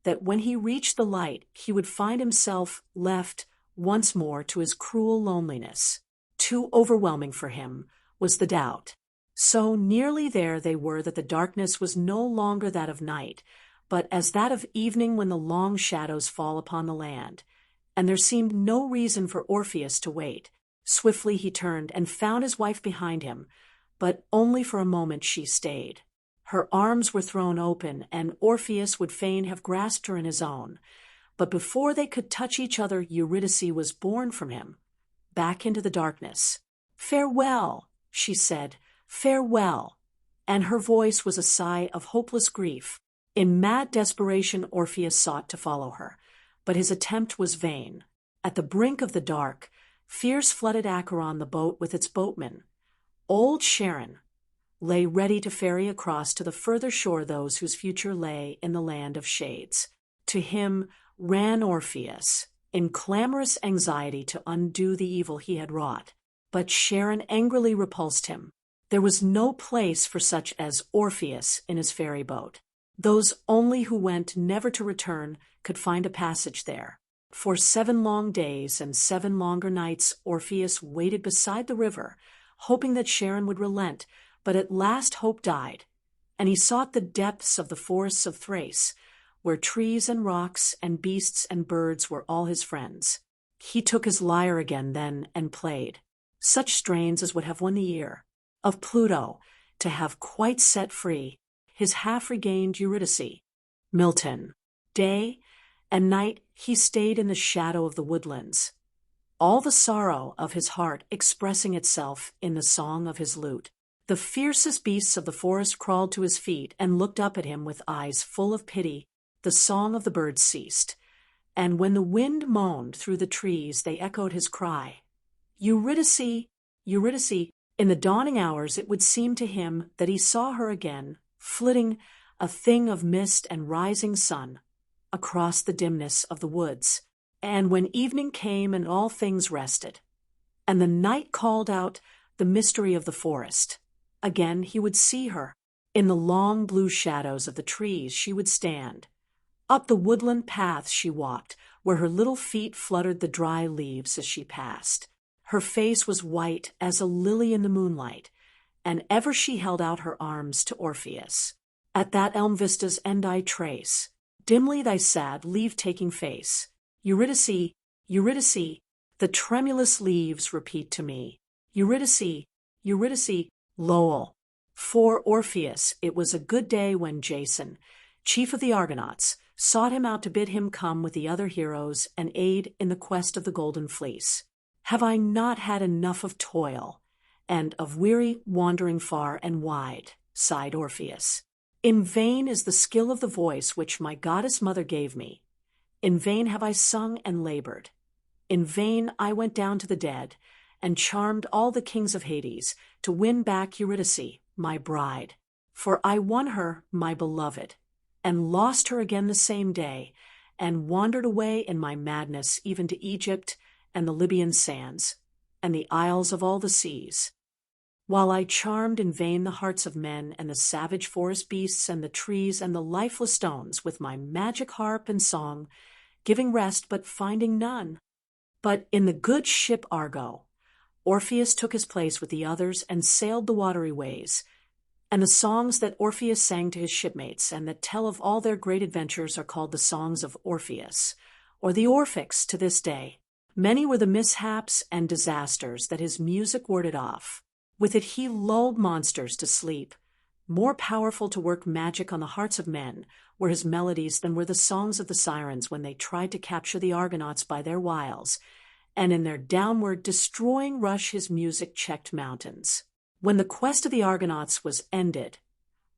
that when he reached the light he would find himself left once more to his cruel loneliness. Too overwhelming for him was the doubt. So nearly there they were that the darkness was no longer that of night, but as that of evening when the long shadows fall upon the land. And there seemed no reason for Orpheus to wait. Swiftly he turned and found his wife behind him, but only for a moment she stayed. Her arms were thrown open, and Orpheus would fain have grasped her in his own. But before they could touch each other, Eurydice was borne from him, back into the darkness. "Farewell," she said, "farewell," and her voice was a sigh of hopeless grief. In mad desperation Orpheus sought to follow her, but his attempt was vain. At the brink of the dark, fierce flooded Acheron, the boat with its boatmen, old Charon, lay ready to ferry across to the further shore those whose future lay in the land of shades. To him ran Orpheus, in clamorous anxiety to undo the evil he had wrought. But Charon angrily repulsed him. There was no place for such as Orpheus in his ferry boat. Those only who went never to return could find a passage there. For 7 long days and 7 longer nights Orpheus waited beside the river, hoping that Charon would relent, but at last hope died, and he sought the depths of the forests of Thrace, where trees and rocks and beasts and birds were all his friends. He took his lyre again then and played such strains as would have won the ear of Pluto to have quite set free his half-regained Eurydice. Milton. Day and night he stayed in the shadow of the woodlands, all the sorrow of his heart expressing itself in the song of his lute. The fiercest beasts of the forest crawled to his feet and looked up at him with eyes full of pity. The song of the birds ceased, and when the wind moaned through the trees they echoed his cry, "Eurydice, Eurydice." In the dawning hours it would seem to him that he saw her again, flitting, a thing of mist and rising sun, across the dimness of the woods. And when evening came and all things rested, and the night called out the mystery of the forest, again he would see her. In the long blue shadows of the trees she would stand. Up the woodland paths she walked, where her little feet fluttered the dry leaves as she passed. Her face was white as a lily in the moonlight, and ever she held out her arms to Orpheus. At that elm vista's end I trace dimly thy sad leave-taking face. Eurydice, Eurydice, the tremulous leaves repeat to me. Eurydice, Eurydice. Lowell. For Orpheus it was a good day when Jason, chief of the Argonauts, sought him out to bid him come with the other heroes and aid in the quest of the Golden Fleece. Have I not had enough of toil, and of weary wandering far and wide? Sighed Orpheus. In vain is the skill of the voice which my goddess mother gave me. In vain have I sung and labored. In vain I went down to the dead, and charmed all the kings of Hades, to win back Eurydice, my bride. For I won her, my beloved, and lost her again the same day, and wandered away in my madness even to Egypt and the Libyan sands, and the isles of all the seas. while I charmed in vain the hearts of men and the savage forest beasts and the trees and the lifeless stones with my magic harp and song, giving rest but finding none. But in the good ship Argo, Orpheus took his place with the others and sailed the watery ways, and the songs that Orpheus sang to his shipmates and that tell of all their great adventures are called the songs of Orpheus, or the Orphics to this day. Many were the mishaps and disasters that his music warded off. With it he lulled monsters to sleep. More powerful to work magic on the hearts of men were his melodies than were the songs of the sirens when they tried to capture the Argonauts by their wiles, and in their downward destroying rush his music checked mountains. When the quest of the Argonauts was ended,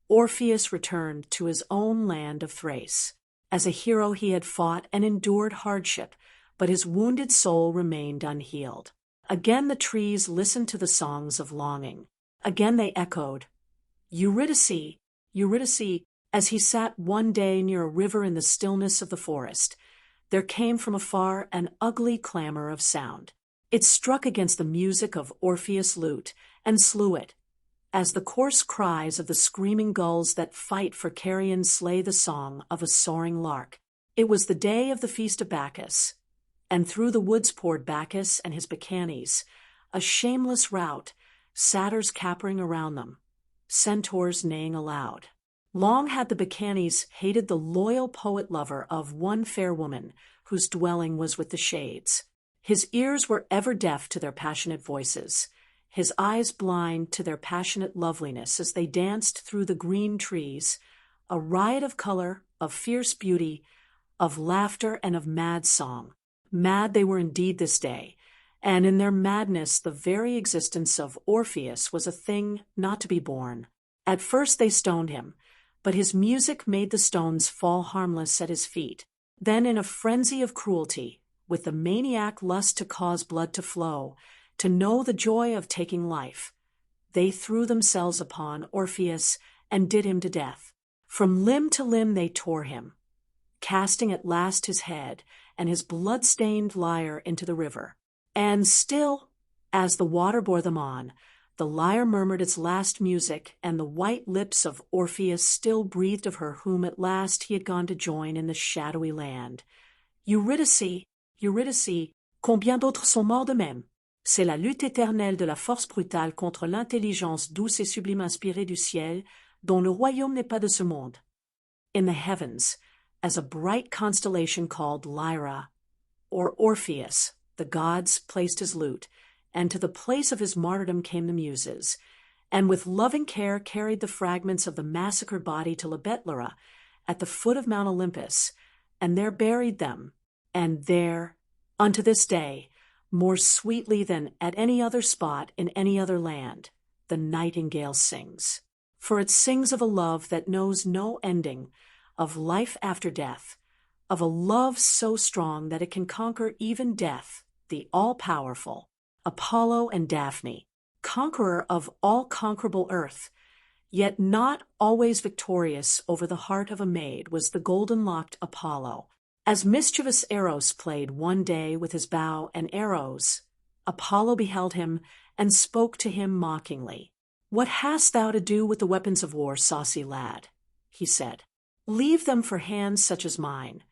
Orpheus returned to his own land of Thrace. As a hero he had fought and endured hardship, but his wounded soul remained unhealed. Again the trees listened to the songs of longing. Again they echoed, Eurydice, Eurydice. As he sat one day near a river in the stillness of the forest, there came from afar an ugly clamor of sound. It struck against the music of Orpheus' lute and slew it, as the coarse cries of the screaming gulls that fight for carrion slay the song of a soaring lark. It was the day of the feast of Bacchus, and through the woods poured Bacchus and his Bacchantes, a shameless rout, satyrs capering around them, centaurs neighing aloud. Long had the Bacchantes hated the loyal poet-lover of one fair woman whose dwelling was with the shades. His ears were ever deaf to their passionate voices, his eyes blind to their passionate loveliness as they danced through the green trees, a riot of color, of fierce beauty, of laughter, and of mad song. Mad they were indeed this day, and in their madness the very existence of Orpheus was a thing not to be borne. At first they stoned him, but his music made the stones fall harmless at his feet. Then in a frenzy of cruelty, with the maniac lust to cause blood to flow, to know the joy of taking life, they threw themselves upon Orpheus and did him to death. From limb to limb they tore him, casting at last his head and his blood-stained lyre into the river. And still, as the water bore them on, the lyre murmured its last music, and the white lips of Orpheus still breathed of her whom at last he had gone to join in the shadowy land. Eurydice, Eurydice, combien d'autres sont morts de même? C'est la lutte éternelle de la force brutale contre l'intelligence douce et sublime inspirée du ciel, dont le royaume n'est pas de ce monde. In the heavens, as a bright constellation called Lyra, or Orpheus, the gods placed his lute, and to the place of his martyrdom came the Muses, and with loving care carried the fragments of the massacred body to Lebetlara, at the foot of Mount Olympus, and there buried them, and there, unto this day, more sweetly than at any other spot in any other land, the nightingale sings. For it sings of a love that knows no ending, of life after death, of a love so strong that it can conquer even death, the all-powerful, Apollo and Daphne, conqueror of all conquerable earth, yet not always victorious over the heart of a maid was the golden-locked Apollo. As mischievous Eros played one day with his bow and arrows, Apollo beheld him and spoke to him mockingly. "What hast thou to do with the weapons of war, saucy lad?" he said. "Leave them for hands such as mine,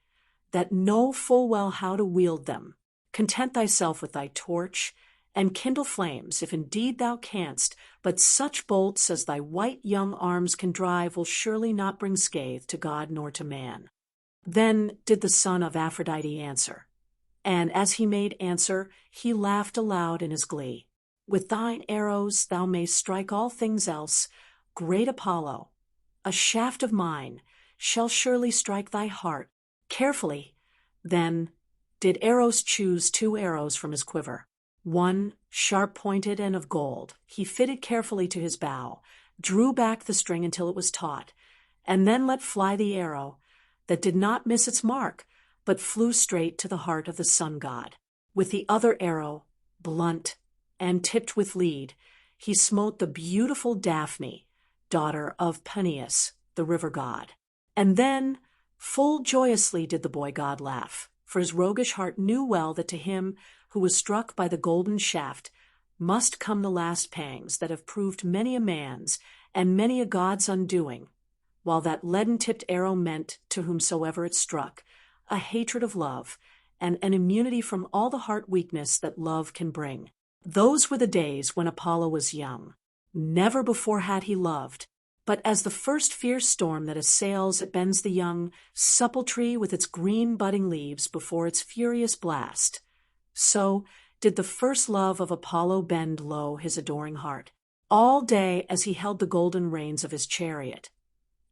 that know full well how to wield them. Content thyself with thy torch, and kindle flames, if indeed thou canst, but such bolts as thy white young arms can drive will surely not bring scathe to God nor to man." Then did the son of Aphrodite answer, and as he made answer, he laughed aloud in his glee. "With thine arrows thou mayst strike all things else, great Apollo. A shaft of mine shall surely strike thy heart. Carefully, then, did Eros choose 2 arrows from his quiver. One, sharp-pointed and of gold, he fitted carefully to his bow, drew back the string until it was taut, and then let fly the arrow, that did not miss its mark, but flew straight to the heart of the sun-god. With the other arrow, blunt and tipped with lead, he smote the beautiful Daphne, daughter of Peneus, the river god. And then, full joyously did the boy god laugh, for his roguish heart knew well that to him who was struck by the golden shaft, must come the last pangs that have proved many a man's and many a god's undoing, while that leaden-tipped arrow meant, to whomsoever it struck, a hatred of love, and an immunity from all the heart weakness that love can bring. Those were the days when Apollo was young. Never before had he loved, but as the first fierce storm that assails it bends the young, supple tree with its green budding leaves before its furious blast, so did the first love of Apollo bend low his adoring heart, all day as he held the golden reins of his chariot,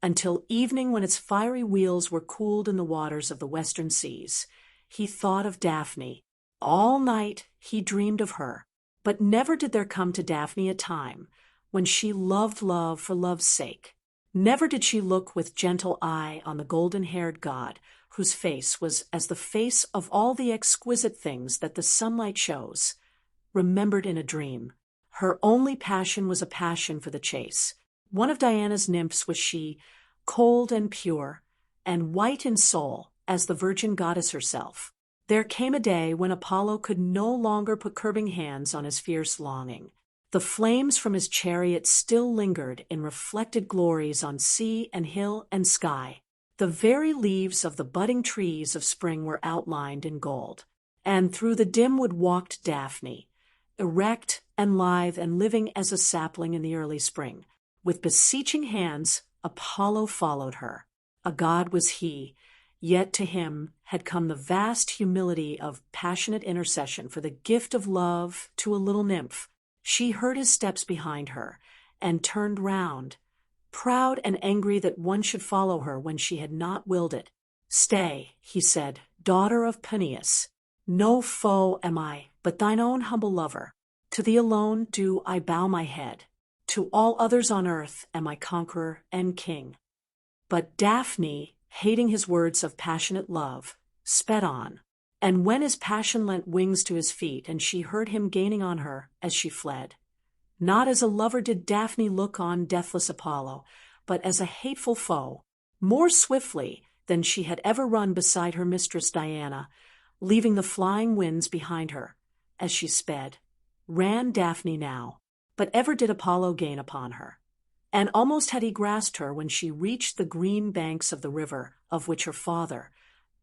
until evening when its fiery wheels were cooled in the waters of the western seas. He thought of Daphne. All night he dreamed of her, but never did there come to Daphne a time when she loved love for love's sake. Never did she look with gentle eye on the golden-haired god, whose face was as the face of all the exquisite things that the sunlight shows, remembered in a dream. Her only passion was a passion for the chase. One of Diana's nymphs was she, cold and pure, and white in soul as the virgin goddess herself. There came a day when Apollo could no longer put curbing hands on his fierce longing. The flames from his chariot still lingered in reflected glories on sea and hill and sky. The very leaves of the budding trees of spring were outlined in gold, and through the dim wood walked Daphne, erect and lithe and living as a sapling in the early spring. With beseeching hands, Apollo followed her. A god was he, yet to him had come the vast humility of passionate intercession for the gift of love to a little nymph. She heard his steps behind her, and turned round, proud and angry that one should follow her when she had not willed it. "Stay," he said, "daughter of Peneus. No foe am I, but thine own humble lover. To thee alone do I bow my head. To all others on earth am I conqueror and king." But Daphne, hating his words of passionate love, sped on, and when his passion lent wings to his feet and she heard him gaining on her as she fled, not as a lover did Daphne look on deathless Apollo, but as a hateful foe. More swiftly than she had ever run beside her mistress Diana, leaving the flying winds behind her as she sped, ran Daphne now, but ever did Apollo gain upon her. And almost had he grasped her when she reached the green banks of the river of which her father,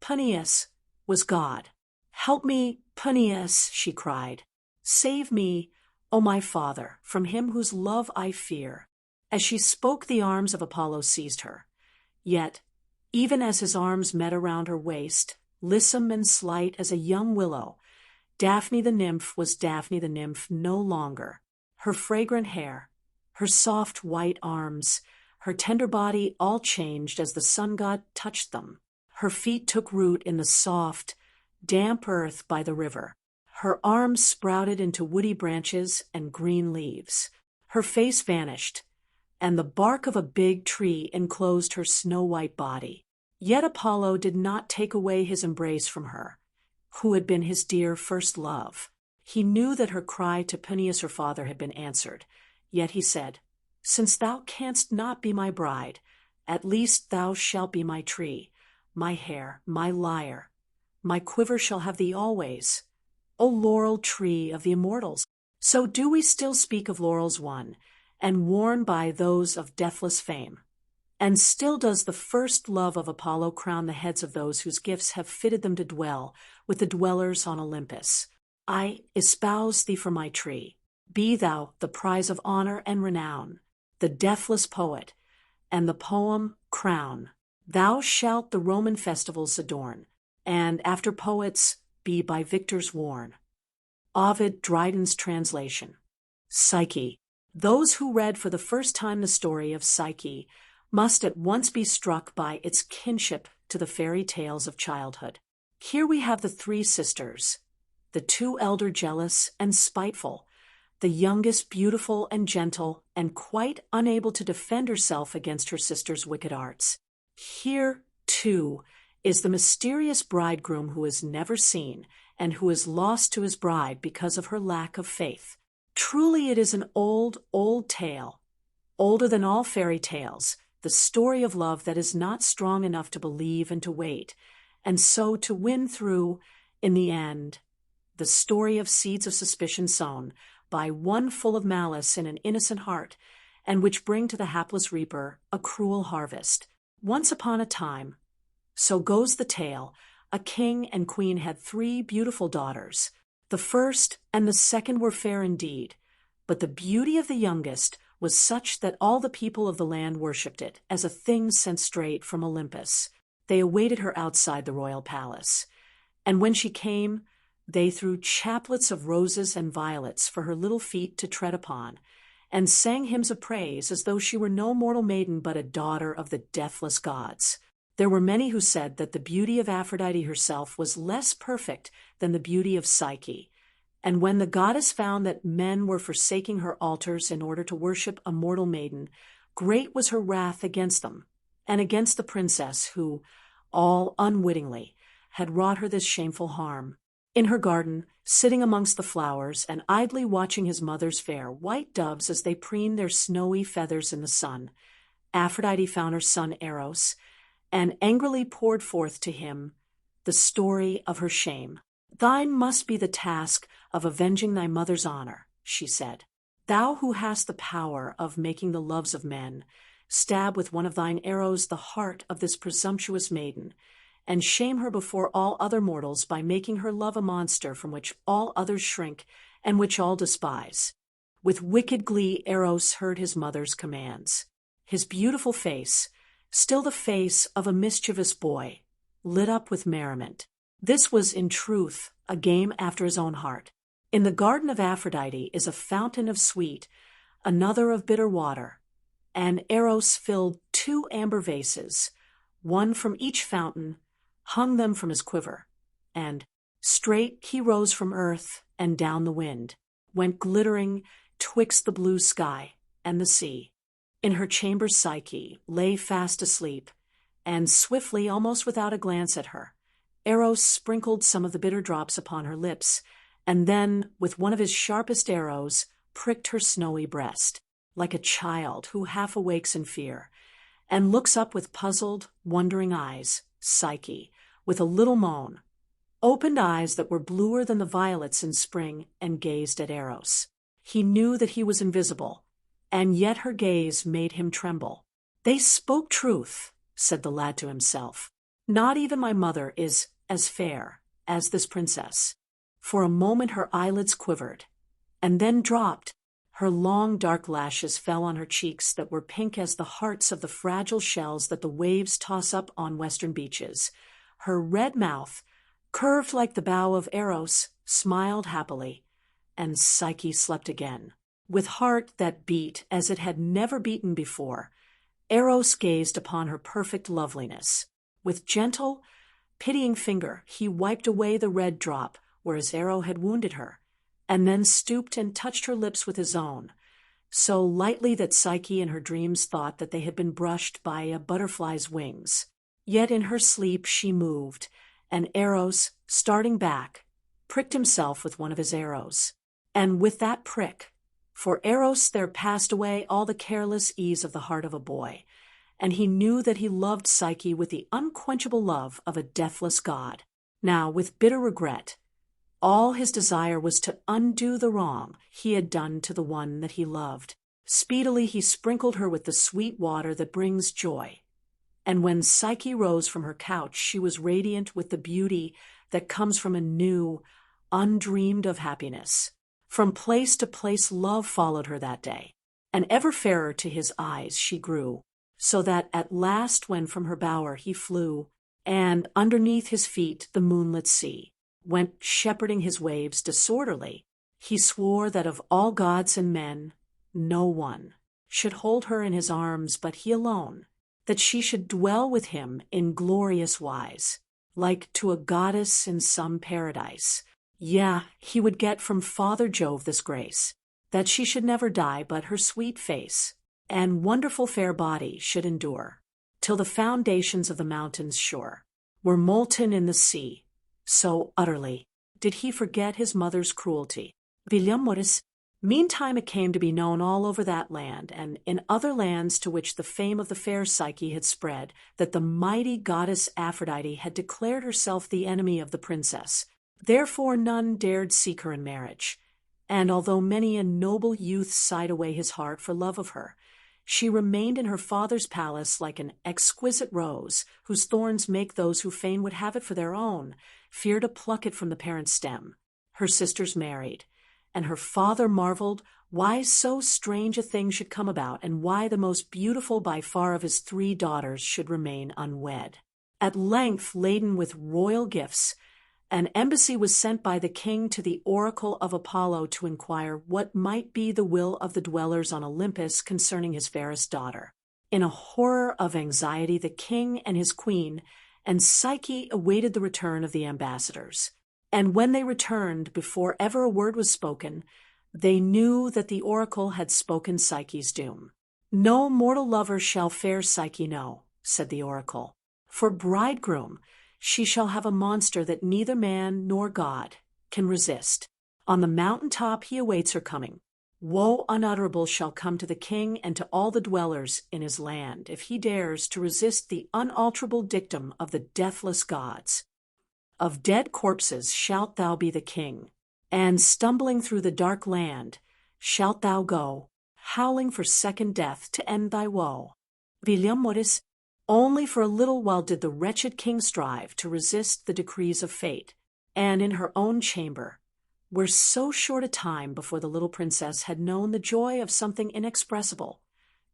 Peneus, was god. "Help me, Peneus," she cried. "Save me, O my father, from him whose love I fear." As she spoke, the arms of Apollo seized her. Yet, even as his arms met around her waist, lissom and slight as a young willow, Daphne the nymph was Daphne the nymph no longer. Her fragrant hair, her soft white arms, her tender body all changed as the sun god touched them. Her feet took root in the soft, damp earth by the river. Her arms sprouted into woody branches and green leaves. Her face vanished, and the bark of a big tree enclosed her snow-white body. Yet Apollo did not take away his embrace from her, who had been his dear first love. He knew that her cry to Peneus her father had been answered, yet he said, "Since thou canst not be my bride, at least thou shalt be my tree, my hair, my lyre. My quiver shall have thee always, O laurel tree of the immortals." So do we still speak of laurels won, and worn by those of deathless fame. And still does the first love of Apollo crown the heads of those whose gifts have fitted them to dwell with the dwellers on Olympus. "I espouse thee for my tree. Be thou the prize of honor and renown, the deathless poet, and the poem crown. Thou shalt the Roman festivals adorn, and after poets be by victors worn." Ovid, Dryden's translation. Psyche. Those who read for the first time the story of Psyche must at once be struck by its kinship to the fairy tales of childhood. Here we have the three sisters, the two elder jealous and spiteful, the youngest beautiful and gentle, and quite unable to defend herself against her sister's wicked arts. Here, too, is the mysterious bridegroom who is never seen and who is lost to his bride because of her lack of faith. Truly it is an old, old tale, older than all fairy tales, the story of love that is not strong enough to believe and to wait, and so to win through, in the end, the story of seeds of suspicion sown, by one full of malice in an innocent heart, and which bring to the hapless reaper a cruel harvest. Once upon a time, so goes the tale, a king and queen had 3 beautiful daughters. The first and the second were fair indeed, but the beauty of the youngest was such that all the people of the land worshipped it as a thing sent straight from Olympus. They awaited her outside the royal palace, and when she came, they threw chaplets of roses and violets for her little feet to tread upon, and sang hymns of praise as though she were no mortal maiden but a daughter of the deathless gods. There were many who said that the beauty of Aphrodite herself was less perfect than the beauty of Psyche, and when the goddess found that men were forsaking her altars in order to worship a mortal maiden, great was her wrath against them, and against the princess who, all unwittingly, had wrought her this shameful harm. In her garden, sitting amongst the flowers and idly watching his mother's fair white doves as they preened their snowy feathers in the sun, Aphrodite found her son Eros, and angrily poured forth to him the story of her shame. "Thine must be the task of avenging thy mother's honor," she said. "Thou who hast the power of making the loves of men, stab with one of thine arrows the heart of this presumptuous maiden, and shame her before all other mortals by making her love a monster from which all others shrink and which all despise." With wicked glee Eros heard his mother's commands. His beautiful face, still the face of a mischievous boy, lit up with merriment. This was in truth a game after his own heart. In the garden of Aphrodite is a fountain of sweet, another of bitter water, and Eros filled 2 amber vases, one from each fountain, hung them from his quiver, and straight he rose from earth and down the wind, went glittering twixt the blue sky and the sea. In her chamber Psyche lay fast asleep, and swiftly, almost without a glance at her, Eros sprinkled some of the bitter drops upon her lips, and then, with one of his sharpest arrows, pricked her snowy breast, like a child who half awakes in fear, and looks up with puzzled, wondering eyes. Psyche, with a little moan, opened eyes that were bluer than the violets in spring, and gazed at Eros. He knew that he was invisible, and yet her gaze made him tremble. "They spoke truth," said the lad to himself. "Not even my mother is as fair as this princess." For a moment her eyelids quivered, and then dropped. Her long dark lashes fell on her cheeks that were pink as the hearts of the fragile shells that the waves toss up on western beaches. Her red mouth, curved like the bow of Eros, smiled happily, and Psyche slept again. With heart that beat as it had never beaten before, Eros gazed upon her perfect loveliness. With gentle, pitying finger he wiped away the red drop where his arrow had wounded her, and then stooped and touched her lips with his own, so lightly that Psyche in her dreams thought that they had been brushed by a butterfly's wings. Yet in her sleep she moved, and Eros, starting back, pricked himself with one of his arrows. And with that prick, for Eros there passed away all the careless ease of the heart of a boy, and he knew that he loved Psyche with the unquenchable love of a deathless god. Now, with bitter regret, all his desire was to undo the wrong he had done to the one that he loved. Speedily he sprinkled her with the sweet water that brings joy, and when Psyche rose from her couch she was radiant with the beauty that comes from a new, undreamed-of happiness. From place to place love followed her that day, and ever fairer to his eyes she grew, so that at last when from her bower he flew, and underneath his feet the moonlit sea went shepherding his waves disorderly, he swore that of all gods and men no one should hold her in his arms but he alone, that she should dwell with him in glorious wise, like to a goddess in some paradise. Yeah, he would get from Father Jove this grace, that she should never die, but her sweet face and wonderful fair body should endure, till the foundations of the mountains sure were molten in the sea. So utterly did he forget his mother's cruelty. William Morris. Meantime it came to be known all over that land, and in other lands to which the fame of the fair Psyche had spread, that the mighty goddess Aphrodite had declared herself the enemy of the princess. Therefore none dared seek her in marriage, and although many a noble youth sighed away his heart for love of her, she remained in her father's palace like an exquisite rose, whose thorns make those who fain would have it for their own fear to pluck it from the parent stem. Her sisters married, and her father marveled why so strange a thing should come about, and why the most beautiful by far of his 3 daughters should remain unwed. At length, laden with royal gifts, an embassy was sent by the king to the oracle of Apollo to inquire what might be the will of the dwellers on Olympus concerning his fairest daughter. In a horror of anxiety, the king and his queen and Psyche awaited the return of the ambassadors. And when they returned, before ever a word was spoken, they knew that the oracle had spoken Psyche's doom. "No mortal lover shall fair Psyche know," said the oracle. "For bridegroom she shall have a monster that neither man nor god can resist. On the mountain top he awaits her coming. Woe unutterable shall come to the king and to all the dwellers in his land if he dares to resist the unalterable dictum of the deathless gods. Of dead corpses shalt thou be the king, and stumbling through the dark land shalt thou go, howling for second death to end thy woe. William Morris. Only for a little while did the wretched king strive to resist the decrees of fate, and in her own chamber, where so short a time before the little princess had known the joy of something inexpressible,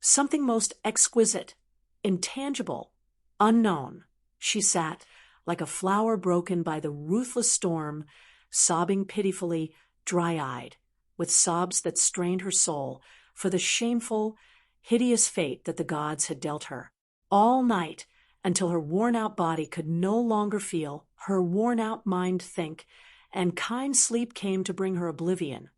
something most exquisite, intangible, unknown, she sat, like a flower broken by the ruthless storm, sobbing pitifully, dry-eyed, with sobs that strained her soul for the shameful, hideous fate that the gods had dealt her. All night, until her worn-out body could no longer feel, her worn-out mind think, and kind sleep came to bring her oblivion,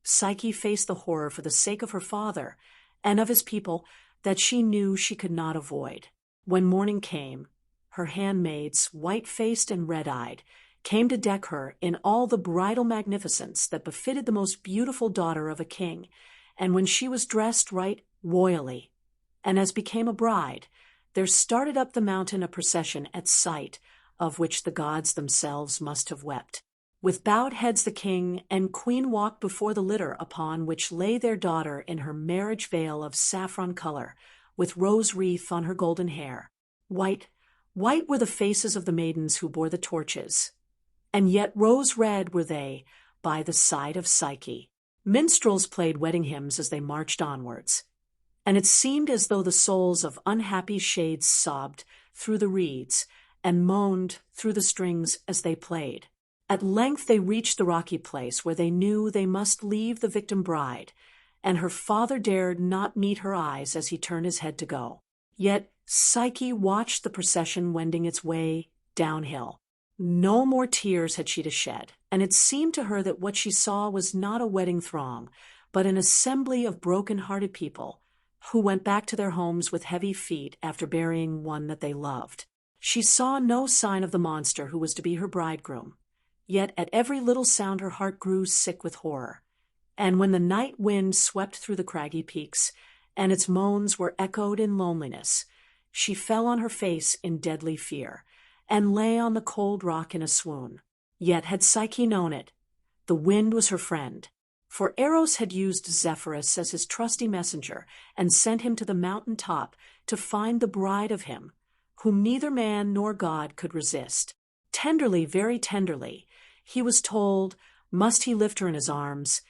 Psyche faced the horror for the sake of her father and of his people that she knew she could not avoid. When morning came, her handmaids, white-faced and red-eyed, came to deck her in all the bridal magnificence that befitted the most beautiful daughter of a king, and when she was dressed right royally, and as became a bride, there started up the mountain a procession at sight of which the gods themselves must have wept. With bowed heads the king and queen walked before the litter upon which lay their daughter in her marriage veil of saffron color, with rose wreath on her golden hair. White were the faces of the maidens who bore the torches, and yet rose red were they by the side of Psyche. Minstrels played wedding hymns as they marched onwards, and it seemed as though the souls of unhappy shades sobbed through the reeds and moaned through the strings as they played. At length they reached the rocky place where they knew they must leave the victim bride, and her father dared not meet her eyes as he turned his head to go. Yet Psyche watched the procession wending its way downhill. No more tears had she to shed, and it seemed to her that what she saw was not a wedding throng, but an assembly of broken-hearted people who went back to their homes with heavy feet after burying one that they loved. She saw no sign of the monster who was to be her bridegroom, yet at every little sound her heart grew sick with horror. And when the night wind swept through the craggy peaks, and its moans were echoed in loneliness, she fell on her face in deadly fear, and lay on the cold rock in a swoon. Yet had Psyche known it, the wind was her friend, for Eros had used Zephyrus as his trusty messenger and sent him to the mountain top to find the bride of him, whom neither man nor god could resist. Tenderly, very tenderly, he was told, must he lift her in his arms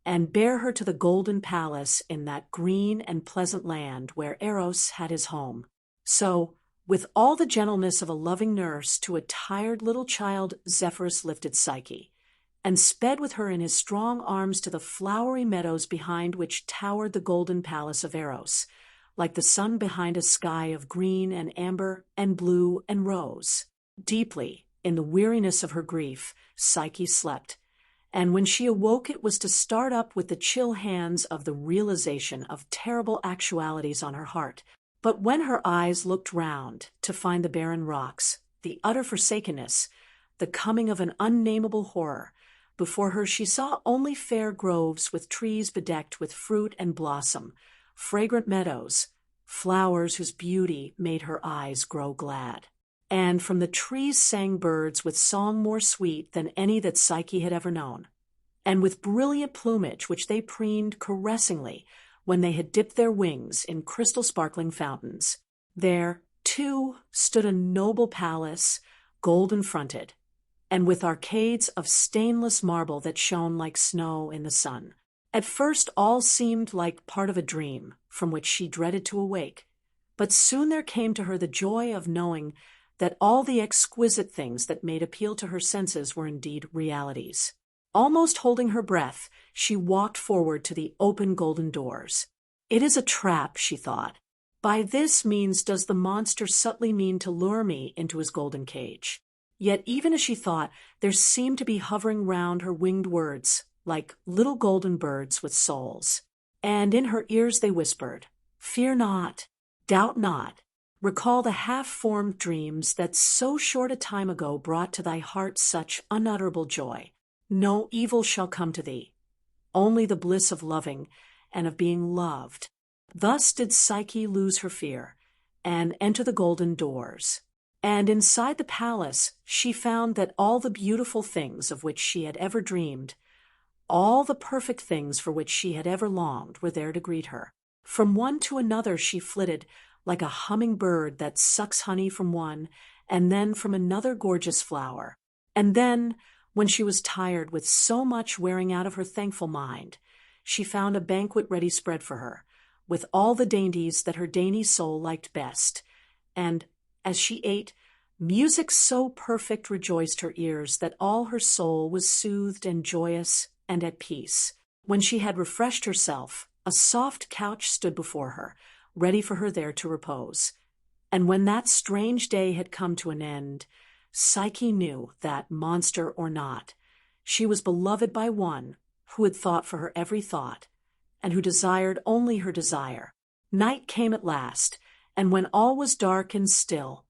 and bear her to the golden palace in that green and pleasant land where Eros had his home. So, with all the gentleness of a loving nurse to a tired little child, Zephyrus lifted Psyche, and sped with her in his strong arms to the flowery meadows behind which towered the golden palace of Eros, like the sun behind a sky of green and amber and blue and rose. Deeply, in the weariness of her grief, Psyche slept, and when she awoke it was to start up with the chill hands of the realization of terrible actualities on her heart. But when her eyes looked round to find the barren rocks, the utter forsakenness, the coming of an unnameable horror, before her she saw only fair groves with trees bedecked with fruit and blossom, fragrant meadows, flowers whose beauty made her eyes grow glad. And from the trees sang birds with song more sweet than any that Psyche had ever known. and with brilliant plumage which they preened caressingly when they had dipped their wings in crystal sparkling fountains. There, too, stood a noble palace, golden fronted, and with arcades of stainless marble that shone like snow in the sun. At first all seemed like part of a dream from which she dreaded to awake, but soon there came to her the joy of knowing that all the exquisite things that made appeal to her senses were indeed realities. Almost holding her breath, she walked forward to the open golden doors. "It is a trap," she thought. "By this means does the monster subtly mean to lure me into his golden cage." Yet even as she thought, there seemed to be hovering round her winged words, like little golden birds with souls. And in her ears they whispered, "Fear not, doubt not, recall the half-formed dreams that so short a time ago brought to thy heart such unutterable joy. No evil shall come to thee, only the bliss of loving and of being loved." Thus did Psyche lose her fear and enter the golden doors. And inside the palace she found that all the beautiful things of which she had ever dreamed, all the perfect things for which she had ever longed, were there to greet her. From one to another she flitted, like a humming bird that sucks honey from one and then from another gorgeous flower. And then, when she was tired with so much wearing out of her thankful mind, she found a banquet ready spread for her, with all the dainties that her dainty soul liked best. And, as she ate, music so perfect rejoiced her ears that all her soul was soothed and joyous and at peace. When she had refreshed herself, a soft couch stood before her, ready for her there to repose. And when that strange day had come to an end, Psyche knew that, monster or not, she was beloved by one who had thought for her every thought, and who desired only her desire. Night came at last, and when all was dark and still,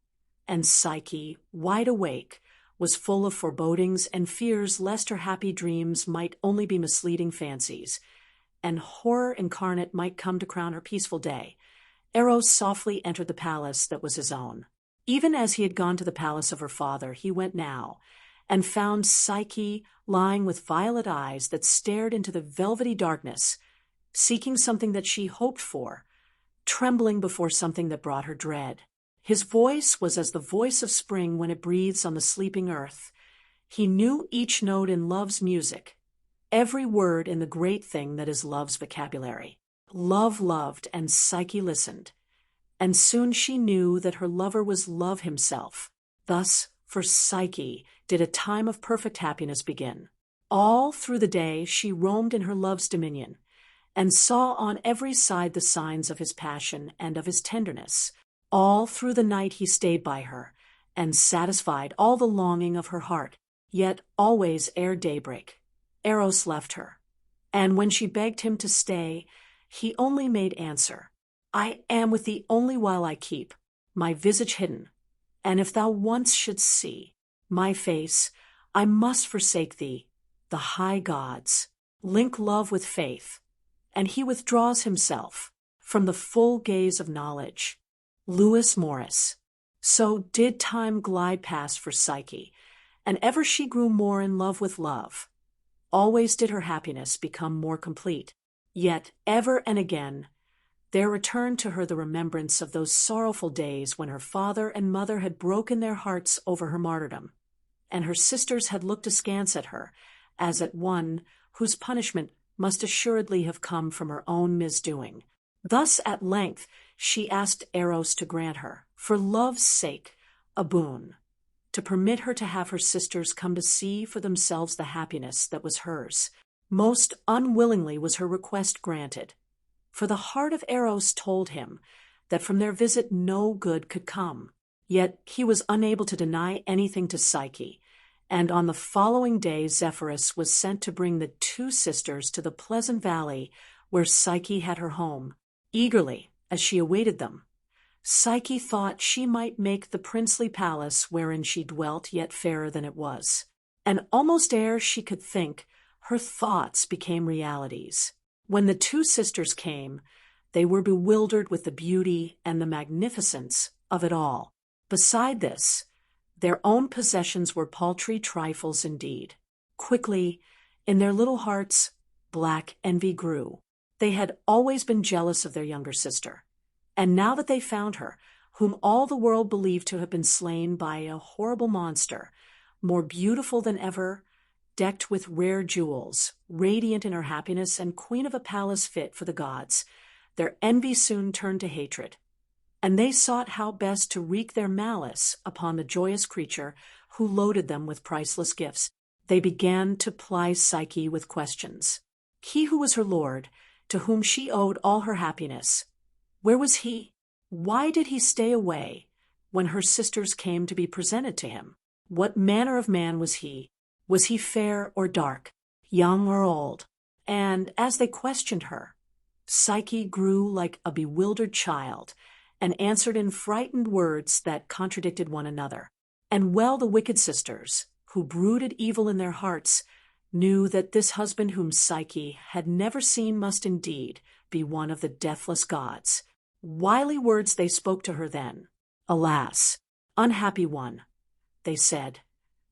and Psyche, wide awake, was full of forebodings and fears lest her happy dreams might only be misleading fancies, and horror incarnate might come to crown her peaceful day, Eros softly entered the palace that was his own. Even as he had gone to the palace of her father, he went now, and found Psyche lying with violet eyes that stared into the velvety darkness, seeking something that she hoped for, trembling before something that brought her dread. His voice was as the voice of spring when it breathes on the sleeping earth. He knew each note in love's music, every word in the great thing that is love's vocabulary. Love loved, and Psyche listened, and soon she knew that her lover was Love himself. Thus, for Psyche, did a time of perfect happiness begin. All through the day she roamed in her love's dominion, and saw on every side the signs of his passion and of his tenderness. All through the night he stayed by her, and satisfied all the longing of her heart. Yet always ere daybreak, Eros left her, and when she begged him to stay, he only made answer, "I am with thee only while I keep my visage hidden, and if thou once shouldst see my face, I must forsake thee. The high gods link love with faith, and he withdraws himself from the full gaze of knowledge." Lewis Morris. So did time glide past for Psyche, and ever she grew more in love with love. Always did her happiness become more complete. Yet ever and again there returned to her the remembrance of those sorrowful days when her father and mother had broken their hearts over her martyrdom, and her sisters had looked askance at her as at one whose punishment must assuredly have come from her own misdoing. Thus at length she asked Eros to grant her, for love's sake, a boon, to permit her to have her sisters come to see for themselves the happiness that was hers. Most unwillingly was her request granted, for the heart of Eros told him that from their visit no good could come. Yet he was unable to deny anything to Psyche, and on the following day Zephyrus was sent to bring the two sisters to the pleasant valley where Psyche had her home. Eagerly, as she awaited them, Psyche thought she might make the princely palace wherein she dwelt yet fairer than it was. And almost ere she could think, her thoughts became realities. When the two sisters came, they were bewildered with the beauty and the magnificence of it all. Beside this, their own possessions were paltry trifles indeed. Quickly, In their little hearts, black envy grew. They had always been jealous of their younger sister, and now that they found her, whom all the world believed to have been slain by a horrible monster, more beautiful than ever, decked with rare jewels, radiant in her happiness, and queen of a palace fit for the gods, their envy soon turned to hatred, and they sought how best to wreak their malice upon the joyous creature who loaded them with priceless gifts. They began to ply Psyche with questions. He who was her lord, to whom she owed all her happiness, where was he? Why did he stay away when her sisters came to be presented to him? What manner of man was he? Was he fair or dark, young or old? And as they questioned her, Psyche grew like a bewildered child and answered in frightened words that contradicted one another. And well the wicked sisters, who brooded evil in their hearts, knew that this husband whom Psyche had never seen must indeed be one of the deathless gods. Wily words they spoke to her then. Alas, unhappy one, they said,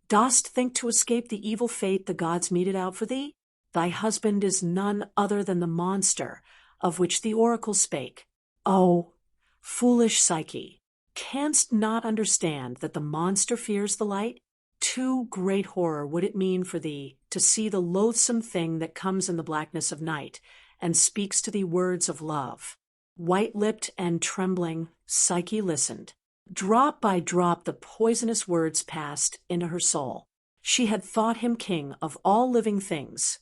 dost think to escape the evil fate the gods meted out for thee? Thy husband is none other than the monster of which the oracle spake. Oh, foolish Psyche, canst not understand that the monster fears the light? Too great horror would it mean for thee to see the loathsome thing that comes in the blackness of night and speaks to thee words of love. White-lipped and trembling, Psyche listened. Drop by drop the poisonous words passed into her soul. She had thought him king of all living things,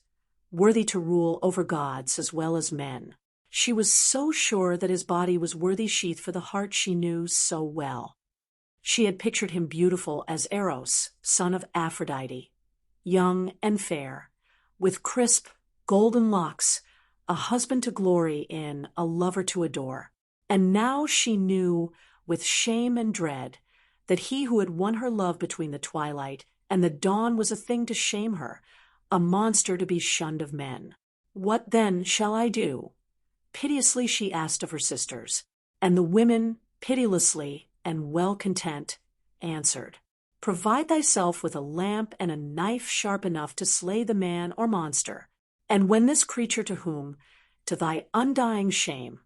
worthy to rule over gods as well as men. She was so sure that his body was worthy sheath for the heart she knew so well. She had pictured him beautiful as Eros, son of Aphrodite, young and fair, with crisp, golden locks, a husband to glory in, a lover to adore. And now she knew, with shame and dread, that he who had won her love between the twilight and the dawn was a thing to shame her, a monster to be shunned of men. What then shall I do? Piteously she asked of her sisters, and the women, pitilessly and well content, answered, Provide thyself with a lamp and a knife sharp enough to slay the man or monster, and when this creature to whom, to thy undying shame,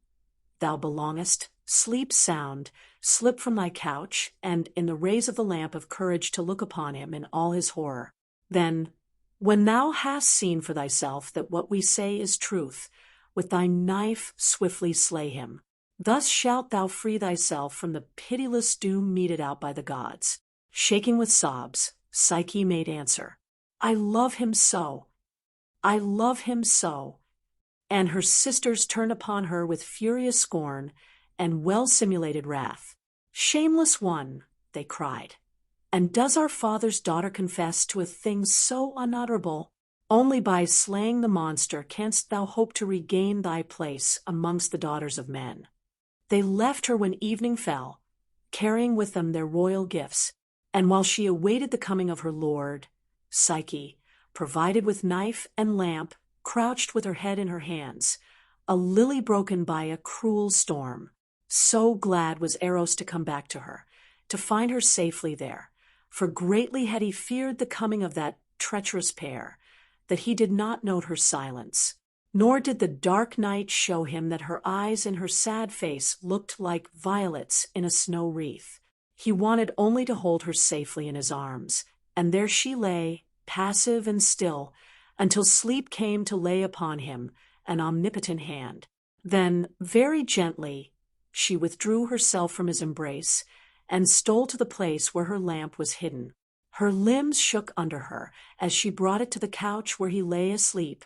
thou belongest, sleep sound, slip from thy couch, and in the rays of the lamp have courage to look upon him in all his horror. Then, when thou hast seen for thyself that what we say is truth, with thy knife swiftly slay him. Thus shalt thou free thyself from the pitiless doom meted out by the gods. Shaking with sobs, Psyche made answer, I love him so. I love him so. And her sisters turned upon her with furious scorn and well-simulated wrath. Shameless one, they cried, and does our father's daughter confess to a thing so unutterable? Only by slaying the monster canst thou hope to regain thy place amongst the daughters of men. They left her when evening fell, carrying with them their royal gifts, and while she awaited the coming of her lord, Psyche, provided with knife and lamp, crouched with her head in her hands, a lily broken by a cruel storm. So glad was Eros to come back to her, to find her safely there, for greatly had he feared the coming of that treacherous pair, that he did not note her silence. Nor did the dark night show him that her eyes and her sad face looked like violets in a snow wreath. He wanted only to hold her safely in his arms, and there she lay, passive and still, until sleep came to lay upon him an omnipotent hand. Then, very gently, she withdrew herself from his embrace and stole to the place where her lamp was hidden. Her limbs shook under her as she brought it to the couch where he lay asleep.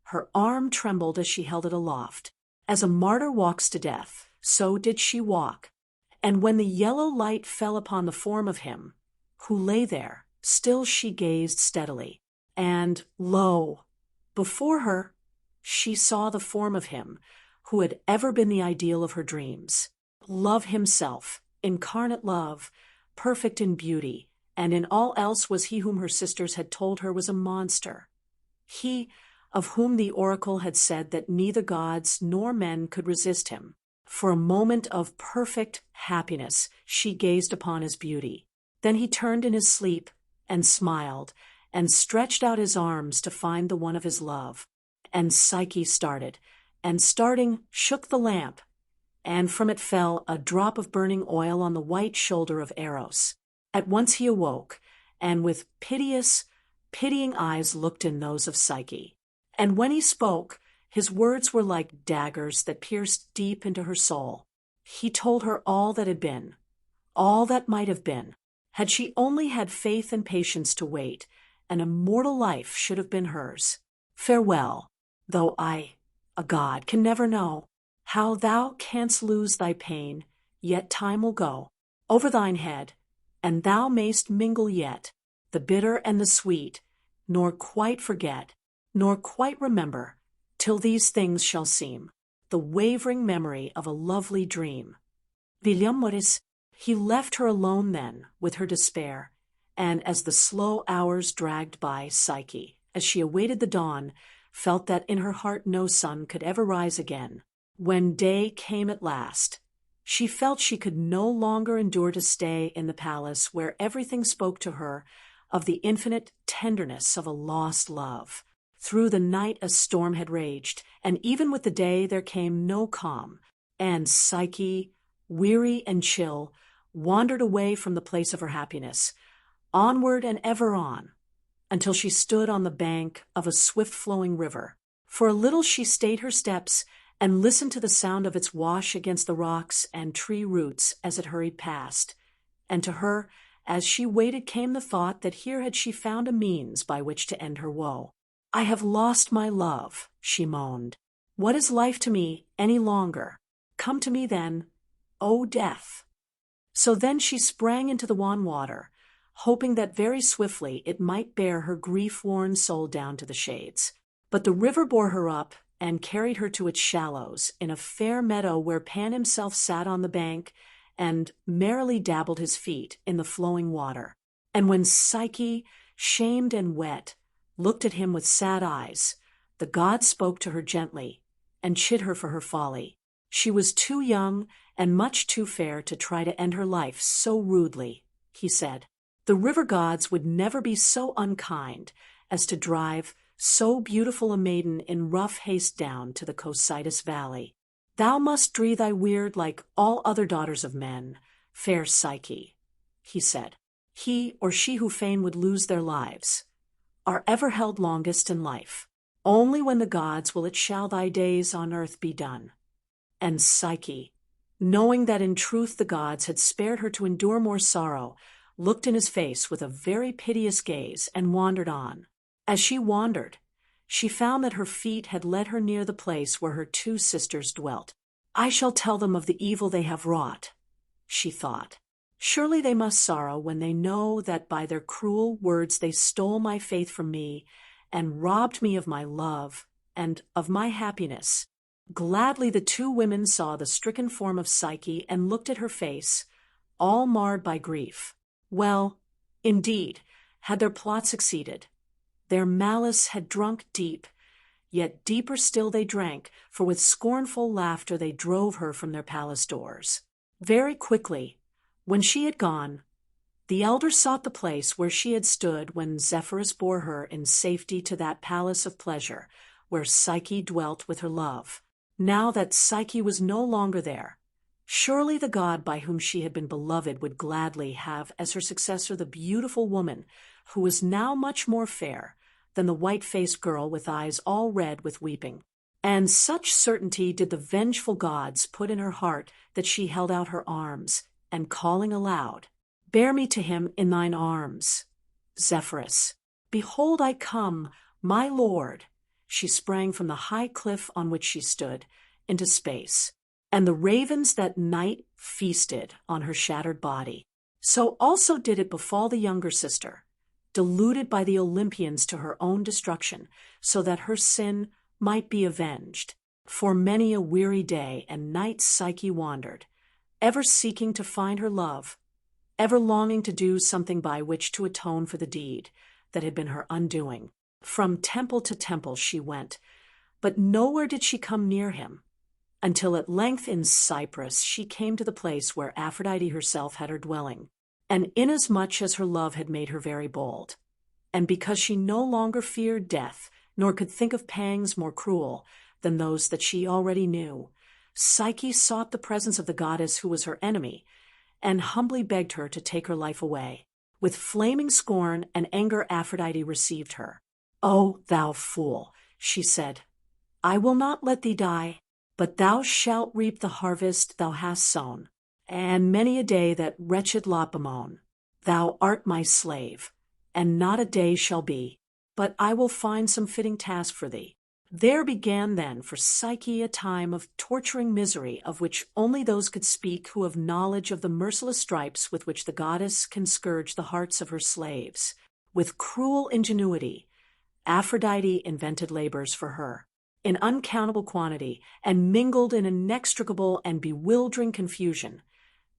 Her arm trembled as she held it aloft. As a martyr walks to death, so did she walk. And when the yellow light fell upon the form of him, who lay there, still she gazed steadily. And, lo, before her, she saw the form of him who had ever been the ideal of her dreams. Love himself, incarnate love, perfect in beauty, and in all else was he whom her sisters had told her was a monster. He of whom the oracle had said that neither gods nor men could resist him. For a moment of perfect happiness she gazed upon his beauty. Then he turned in his sleep and smiled, and stretched out his arms to find the one of his love. And Psyche started, and starting shook the lamp, and from it fell a drop of burning oil on the white shoulder of Eros. At once he awoke, and with pitying eyes looked in those of Psyche. And when he spoke, his words were like daggers that pierced deep into her soul. He told her all that had been, all that might have been. Had she only had faith and patience to wait, an immortal life should have been hers. Farewell, though I, a god, can never know how thou canst lose thy pain, yet time will go over thine head, and thou mayst mingle yet the bitter and the sweet, nor quite forget, nor quite remember, till these things shall seem the wavering memory of a lovely dream. William Morris, he left her alone then with her despair, and as the slow hours dragged by, Psyche, as she awaited the dawn, felt that in her heart no sun could ever rise again. When day came at last, she felt she could no longer endure to stay in the palace where everything spoke to her of the infinite tenderness of a lost love. Through the night a storm had raged, and even with the day there came no calm, and Psyche, weary and chill, wandered away from the place of her happiness, onward and ever on, until she stood on the bank of a swift-flowing river. For a little she stayed her steps and listened to the sound of its wash against the rocks and tree roots as it hurried past, and to her, as she waited, came the thought that here had she found a means by which to end her woe. "I have lost my love," she moaned. "What is life to me any longer? Come to me then, O death." So then she sprang into the wan water, hoping that very swiftly it might bear her grief-worn soul down to the shades. But the river bore her up and carried her to its shallows, in a fair meadow where Pan himself sat on the bank and merrily dabbled his feet in the flowing water. And when Psyche, shamed and wet, looked at him with sad eyes, the god spoke to her gently and chid her for her folly. She was too young and much too fair to try to end her life so rudely, he said. The river gods would never be so unkind as to drive so beautiful a maiden in rough haste down to the Cocytus valley. Thou must dree thy weird like all other daughters of men, fair Psyche, he said. He or she who fain would lose their lives are ever held longest in life. Only when the gods will it shall thy days on earth be done. And Psyche, knowing that in truth the gods had spared her to endure more sorrow, looked in his face with a very piteous gaze and wandered on. As she wandered, she found that her feet had led her near the place where her two sisters dwelt. "I shall tell them of the evil they have wrought," she thought. "Surely they must sorrow when they know that by their cruel words they stole my faith from me and robbed me of my love and of my happiness." Gladly the two women saw the stricken form of Psyche and looked at her face, all marred by grief. Well, indeed, had their plot succeeded. Their malice had drunk deep, yet deeper still they drank, for with scornful laughter they drove her from their palace doors. Very quickly, when she had gone, the elder sought the place where she had stood when Zephyrus bore her in safety to that palace of pleasure where Psyche dwelt with her love. Now that Psyche was no longer there, surely the god by whom she had been beloved would gladly have as her successor the beautiful woman who was now much more fair than the white-faced girl with eyes all red with weeping. And such certainty did the vengeful gods put in her heart that she held out her arms, and calling aloud, "Bear me to him in thine arms, Zephyrus. Behold, I come, my lord." She sprang from the high cliff on which she stood into space, and the ravens that night feasted on her shattered body. So also did it befall the younger sister, deluded by the Olympians to her own destruction, so that her sin might be avenged. For many a weary day and night Psyche wandered, ever seeking to find her love, ever longing to do something by which to atone for the deed that had been her undoing. From temple to temple she went, but nowhere did she come near him, until at length in Cyprus she came to the place where Aphrodite herself had her dwelling, and inasmuch as her love had made her very bold, and because she no longer feared death, nor could think of pangs more cruel than those that she already knew, Psyche sought the presence of the goddess who was her enemy, and humbly begged her to take her life away. With flaming scorn and anger Aphrodite received her. "O thou fool," she said, "I will not let thee die, but thou shalt reap the harvest thou hast sown, and many a day that wretched lot bemoan. Thou art my slave, and not a day shall be, but I will find some fitting task for thee." There began then for Psyche a time of torturing misery of which only those could speak who have knowledge of the merciless stripes with which the goddess can scourge the hearts of her slaves. With cruel ingenuity, Aphrodite invented labors for her, in uncountable quantity, and mingled in inextricable and bewildering confusion.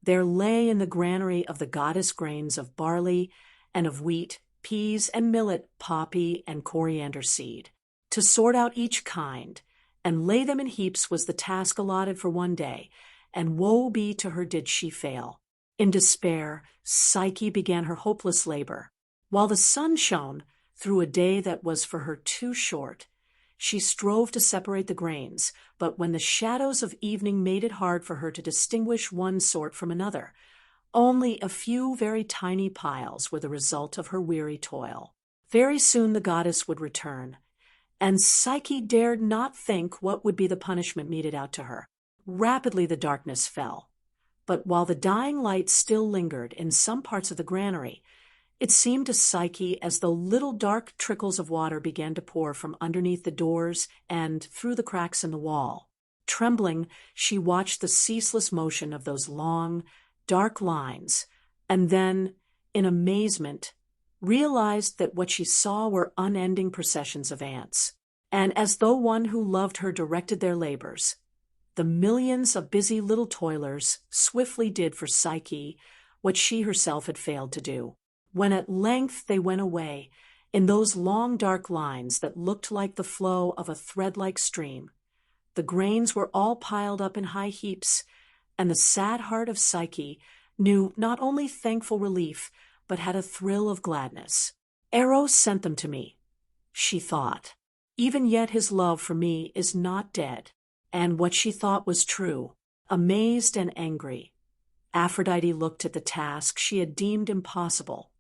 There lay in the granary of the goddess grains of barley and of wheat, peas and millet, poppy and coriander seed. To sort out each kind and lay them in heaps was the task allotted for one day, and woe be to her did she fail. In despair, Psyche began her hopeless labor. While the sun shone through a day that was for her too short, she strove to separate the grains, but when the shadows of evening made it hard for her to distinguish one sort from another, only a few very tiny piles were the result of her weary toil. Very soon the goddess would return, and Psyche dared not think what would be the punishment meted out to her. Rapidly the darkness fell, but while the dying light still lingered in some parts of the granary, it seemed to Psyche as though little dark trickles of water began to pour from underneath the doors and through the cracks in the wall. Trembling, she watched the ceaseless motion of those long, dark lines, and then, in amazement, realized that what she saw were unending processions of ants. And as though one who loved her directed their labors, the millions of busy little toilers swiftly did for Psyche what she herself had failed to do. When at length they went away, in those long dark lines that looked like the flow of a thread-like stream, the grains were all piled up in high heaps, and the sad heart of Psyche knew not only thankful relief, but had a thrill of gladness. "Eros sent them to me," she thought. "Even yet his love for me is not dead." And what she thought was true. Amazed and angry, Aphrodite looked at the task she had deemed impossible,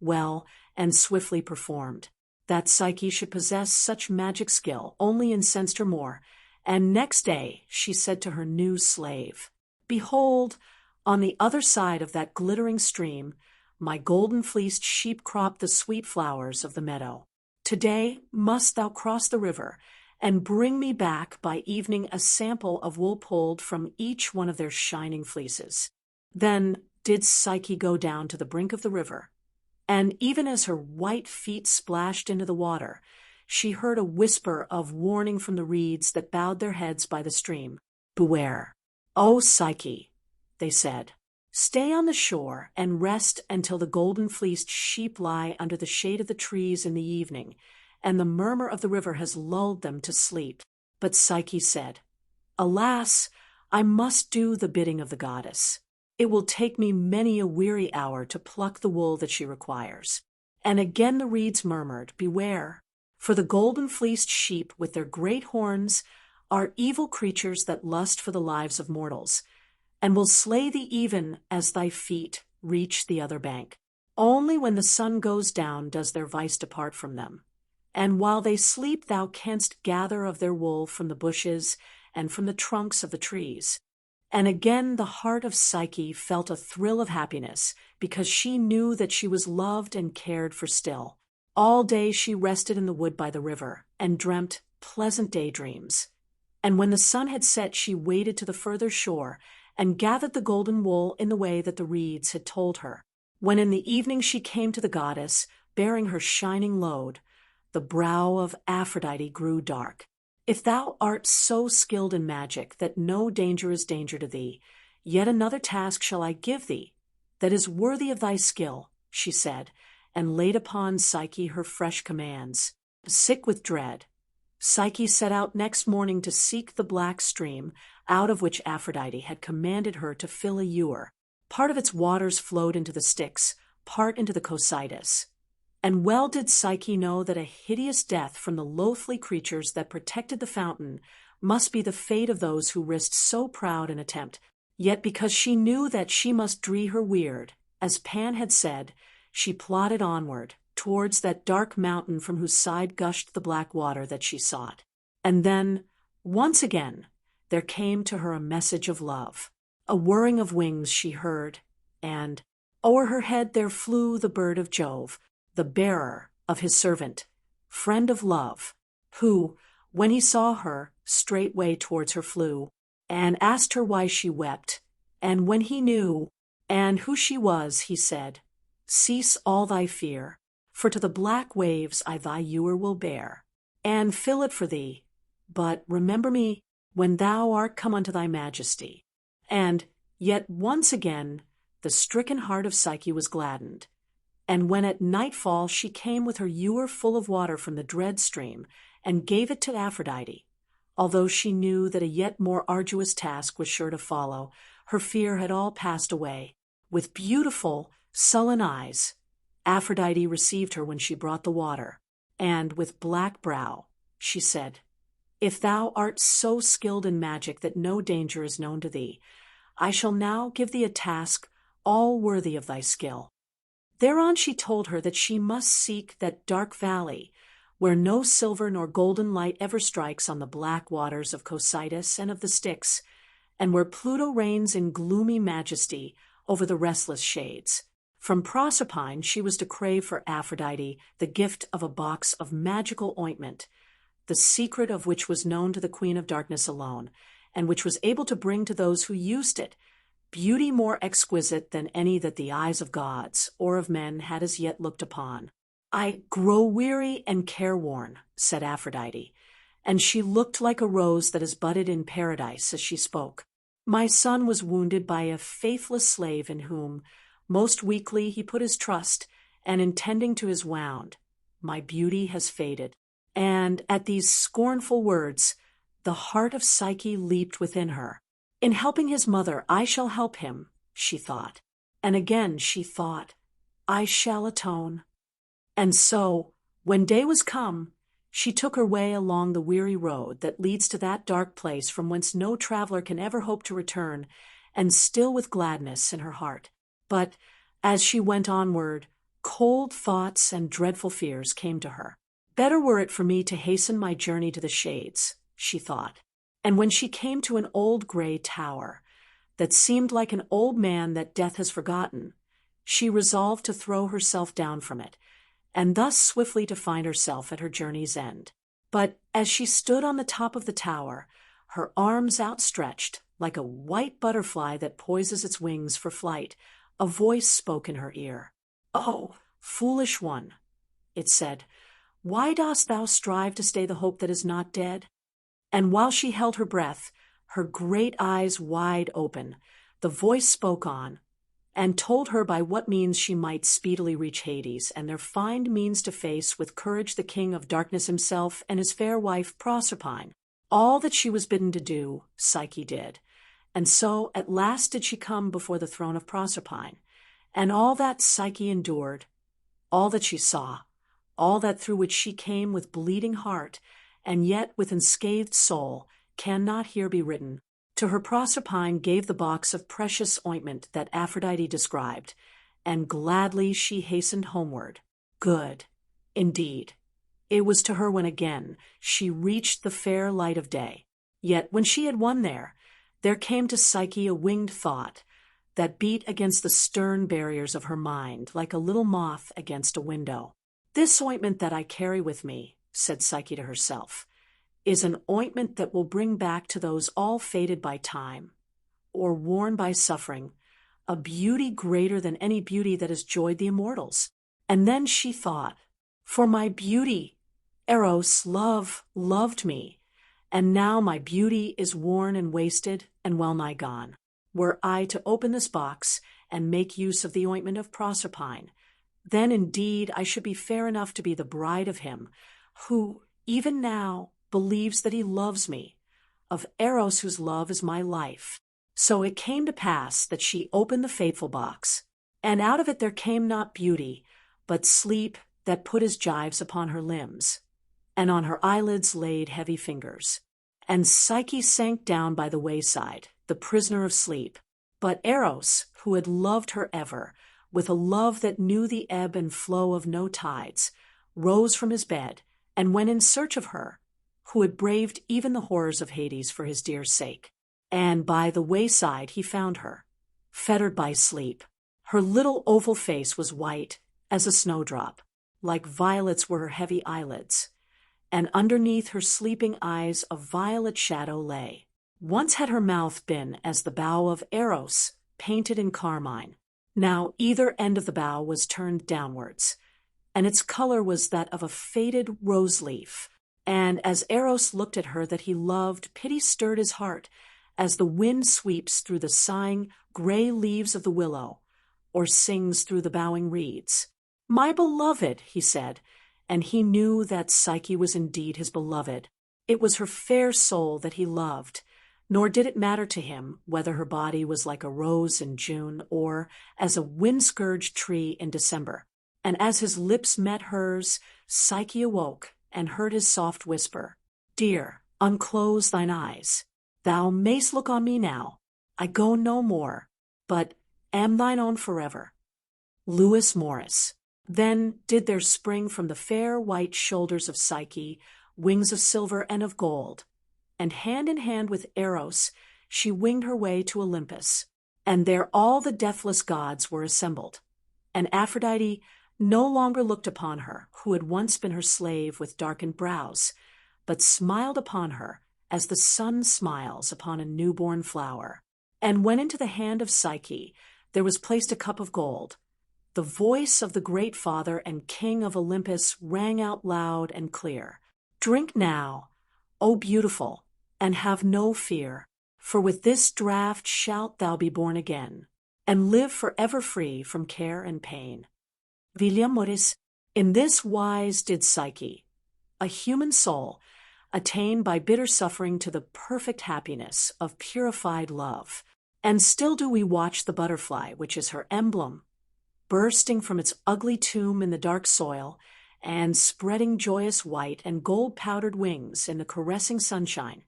well and swiftly performed. That Psyche should possess such magic skill only incensed her more, and next day she said to her new slave, "Behold, on the other side of that glittering stream, my golden-fleeced sheep crop the sweet flowers of the meadow. Today must thou cross the river and bring me back by evening a sample of wool pulled from each one of their shining fleeces." Then did Psyche go down to the brink of the river, and even as her white feet splashed into the water, she heard a whisper of warning from the reeds that bowed their heads by the stream. "Beware, O Psyche," they said. "Stay on the shore and rest until the golden-fleeced sheep lie under the shade of the trees in the evening, and the murmur of the river has lulled them to sleep." But Psyche said, "Alas, I must do the bidding of the goddess. It will take me many a weary hour to pluck the wool that she requires." And again the reeds murmured, "Beware, for the golden-fleeced sheep with their great horns are evil creatures that lust for the lives of mortals, and will slay thee even as thy feet reach the other bank. Only when the sun goes down does their vice depart from them, and while they sleep thou canst gather of their wool from the bushes and from the trunks of the trees." And again the heart of Psyche felt a thrill of happiness, because she knew that she was loved and cared for still. All day she rested in the wood by the river, and dreamt pleasant daydreams. And when the sun had set she waded to the further shore, and gathered the golden wool in the way that the reeds had told her. When in the evening she came to the goddess, bearing her shining load, the brow of Aphrodite grew dark. "If thou art so skilled in magic that no danger is danger to thee, yet another task shall I give thee that is worthy of thy skill," she said, and laid upon Psyche her fresh commands. Sick with dread, Psyche set out next morning to seek the black stream, out of which Aphrodite had commanded her to fill a ewer. Part of its waters flowed into the Styx, part into the Cocytus. And well did Psyche know that a hideous death from the loathly creatures that protected the fountain must be the fate of those who risked so proud an attempt. Yet because she knew that she must dree her weird, as Pan had said, she plodded onward, towards that dark mountain from whose side gushed the black water that she sought. And then, once again, there came to her a message of love. A whirring of wings she heard, and o'er her head there flew the bird of Jove, the bearer of his servant, friend of love, who, when he saw her, straightway towards her flew, and asked her why she wept. And when he knew, and who she was, he said, "Cease all thy fear, for to the black waves I thy ewer will bear, and fill it for thee. But remember me when thou art come unto thy majesty." And yet once again the stricken heart of Psyche was gladdened. And when at nightfall she came with her ewer full of water from the dread stream, and gave it to Aphrodite, although she knew that a yet more arduous task was sure to follow, her fear had all passed away. With beautiful, sullen eyes, Aphrodite received her when she brought the water, and with black brow she said, "If thou art so skilled in magic that no danger is known to thee, I shall now give thee a task all worthy of thy skill." Thereon she told her that she must seek that dark valley, where no silver nor golden light ever strikes on the black waters of Cocytus and of the Styx, and where Pluto reigns in gloomy majesty over the restless shades. From Proserpine she was to crave for Aphrodite the gift of a box of magical ointment, the secret of which was known to the Queen of Darkness alone, and which was able to bring to those who used it beauty more exquisite than any that the eyes of gods or of men had as yet looked upon. "I grow weary and careworn," said Aphrodite, and she looked like a rose that is budded in paradise as she spoke. "My son was wounded by a faithless slave in whom, most weakly, he put his trust, and intending to his wound, my beauty has faded." And at these scornful words, the heart of Psyche leaped within her. "In helping his mother, I shall help him," she thought. And again she thought, "I shall atone." And so, when day was come, she took her way along the weary road that leads to that dark place from whence no traveler can ever hope to return, and still with gladness in her heart. But as she went onward, cold thoughts and dreadful fears came to her. "Better were it for me to hasten my journey to the shades," she thought. And when she came to an old gray tower that seemed like an old man that death has forgotten, she resolved to throw herself down from it, and thus swiftly to find herself at her journey's end. But as she stood on the top of the tower, her arms outstretched, like a white butterfly that poises its wings for flight, a voice spoke in her ear. "Oh, foolish one," it said, "why dost thou strive to stay the hope that is not dead?" And while she held her breath, her great eyes wide open, the voice spoke on, and told her by what means she might speedily reach Hades, and there find means to face with courage the king of darkness himself and his fair wife Proserpine. All that she was bidden to do, Psyche did, and so at last did she come before the throne of Proserpine. And all that Psyche endured, all that she saw, all that through which she came with bleeding heart, and yet with unscathed soul, cannot here be written. To her Proserpine gave the box of precious ointment that Aphrodite described, and gladly she hastened homeward. Good, indeed. It was to her when again she reached the fair light of day. Yet when she had won there came to Psyche a winged thought that beat against the stern barriers of her mind like a little moth against a window. "This ointment that I carry with me," said Psyche to herself, "is an ointment that will bring back to those all faded by time, or worn by suffering, a beauty greater than any beauty that has joyed the immortals." And then she thought, "For my beauty, Eros, loved me, and now my beauty is worn and wasted and well nigh gone. Were I to open this box and make use of the ointment of Proserpine, then indeed I should be fair enough to be the bride of him who, even now, believes that he loves me, of Eros whose love is my life." So it came to pass that she opened the fateful box, and out of it there came not beauty, but sleep that put his gyves upon her limbs, and on her eyelids laid heavy fingers. And Psyche sank down by the wayside, the prisoner of sleep. But Eros, who had loved her ever, with a love that knew the ebb and flow of no tides, rose from his bed, and went in search of her, who had braved even the horrors of Hades for his dear sake. And by the wayside he found her, fettered by sleep. Her little oval face was white as a snowdrop, like violets were her heavy eyelids, and underneath her sleeping eyes a violet shadow lay. Once had her mouth been as the bow of Eros, painted in carmine. Now either end of the bow was turned downwards, and its color was that of a faded rose leaf. And as Eros looked at her that he loved, pity stirred his heart, as the wind sweeps through the sighing gray leaves of the willow, or sings through the bowing reeds. "My beloved," he said, and he knew that Psyche was indeed his beloved. It was her fair soul that he loved, nor did it matter to him whether her body was like a rose in June or as a wind-scourged tree in December. And as his lips met hers, Psyche awoke and heard his soft whisper, "Dear, unclose thine eyes. Thou mayst look on me now. I go no more, but am thine own forever." Lewis Morris. Then did there spring from the fair white shoulders of Psyche wings of silver and of gold, and hand in hand with Eros she winged her way to Olympus, and there all the deathless gods were assembled. And Aphrodite no longer looked upon her, who had once been her slave with darkened brows, but smiled upon her as the sun smiles upon a newborn flower. And when into the hand of Psyche there was placed a cup of gold, the voice of the great Father and King of Olympus rang out loud and clear, "Drink now, O beautiful, and have no fear, for with this draught shalt thou be born again, and live forever free from care and pain." William Morris. In this wise did Psyche, a human soul, attain by bitter suffering to the perfect happiness of purified love. And still do we watch the butterfly, which is her emblem, bursting from its ugly tomb in the dark soil, and spreading joyous white and gold-powdered wings in the caressing sunshine,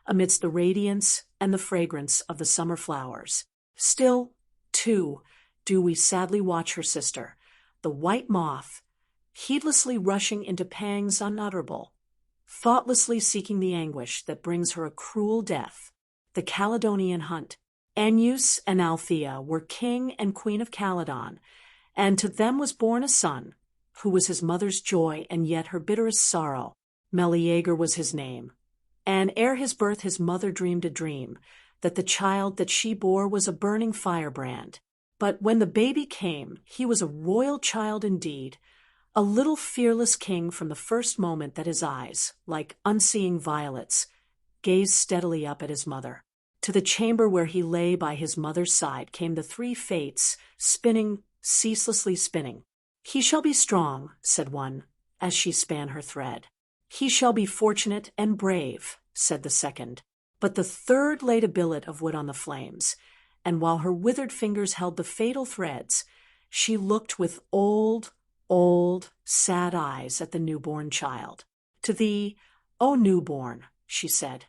amidst the radiance and the fragrance of the summer flowers. Still, too, do we sadly watch her sister, the white moth, heedlessly rushing into pangs unutterable, thoughtlessly seeking the anguish that brings her a cruel death. The Caledonian hunt. Aeneas and Althea were king and queen of Caledon, and to them was born a son, who was his mother's joy and yet her bitterest sorrow. Meleager was his name. And ere his birth his mother dreamed a dream, that the child that she bore was a burning firebrand. But when the baby came, he was a royal child indeed, a little fearless king from the first moment that his eyes, like unseeing violets, gazed steadily up at his mother. To the chamber where he lay by his mother's side came the three fates, spinning, ceaselessly spinning. "He shall be strong," said one, as she span her thread. "He shall be fortunate and brave," said the second. But the third laid a billet of wood on the flames, and while her withered fingers held the fatal threads, she looked with old, sad eyes at the newborn child. "To thee, O newborn," she said,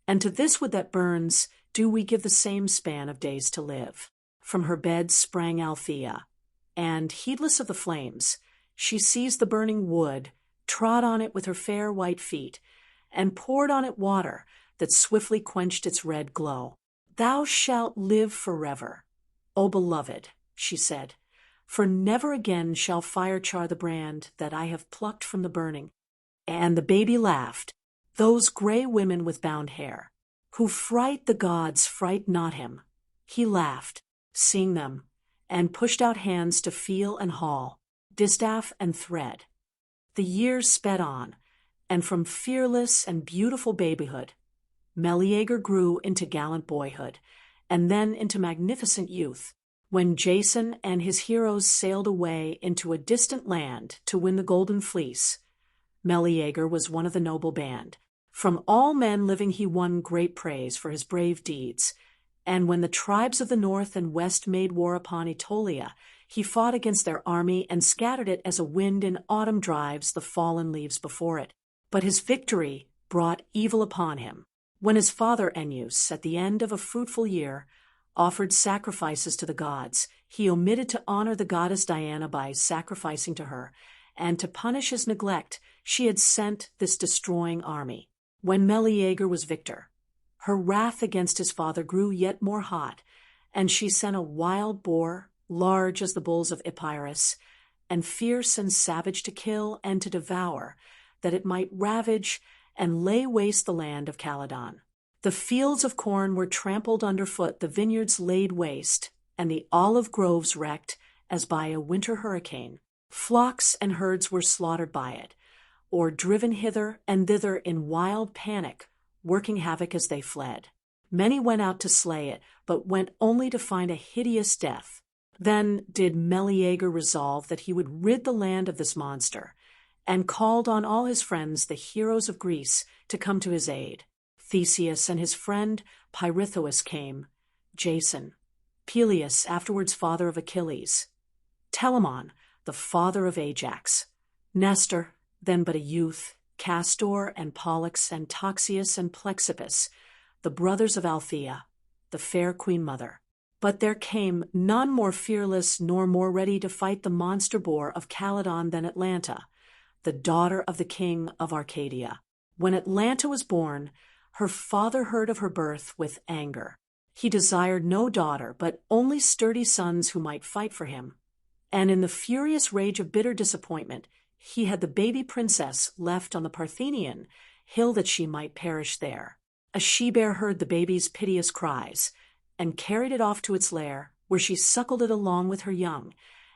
"and to this wood that burns do we give the same span of days to live." From her bed sprang Althea, and, heedless of the flames, she seized the burning wood, trod on it with her fair white feet, and poured on it water that swiftly quenched its red glow. "Thou shalt live forever, O beloved," she said, "for never again shall fire char the brand that I have plucked from the burning." And the baby laughed. Those gray women with bound hair, who fright the gods, fright not him. He laughed, seeing them, and pushed out hands to feel and haul, distaff and thread. The years sped on, and from fearless and beautiful babyhood, Meleager grew into gallant boyhood, and then into magnificent youth. When Jason and his heroes sailed away into a distant land to win the Golden Fleece, Meleager was one of the noble band. From all men living he won great praise for his brave deeds, and when the tribes of the north and west made war upon Aetolia, He fought against their army and scattered it as a wind in autumn drives the fallen leaves before it. But his victory brought evil upon him. When his father Ennius, at the end of a fruitful year, offered sacrifices to the gods, he omitted to honor the goddess Diana by sacrificing to her, and to punish his neglect, she had sent this destroying army. When Meleager was victor, her wrath against his father grew yet more hot, and she sent a wild boar, large as the bulls of Epirus, and fierce and savage to kill and to devour, that it might ravage and lay waste the land of Caledon. The fields of corn were trampled underfoot, the vineyards laid waste, and the olive groves wrecked as by a winter hurricane. Flocks and herds were slaughtered by it, or driven hither and thither in wild panic, working havoc as they fled. Many went out to slay it, but went only to find a hideous death. Then did Meleager resolve that he would rid the land of this monster, and called on all his friends, the heroes of Greece, to come to his aid. Theseus and his friend Pirithous came, Jason, Peleus, afterwards father of Achilles, Telamon, the father of Ajax, Nestor, then but a youth, Castor and Pollux and Toxeus and Plexippus, the brothers of Althea, the fair queen mother. But there came none more fearless nor more ready to fight the monster boar of Caledon than Atalanta, the daughter of the king of Arcadia. When Atalanta was born, her father heard of her birth with anger. He desired no daughter, but only sturdy sons who might fight for him. And in the furious rage of bitter disappointment, he had the baby princess left on the Parthenian hill that she might perish there. A she-bear heard the baby's piteous cries, and carried it off to its lair, where she suckled it along with her young,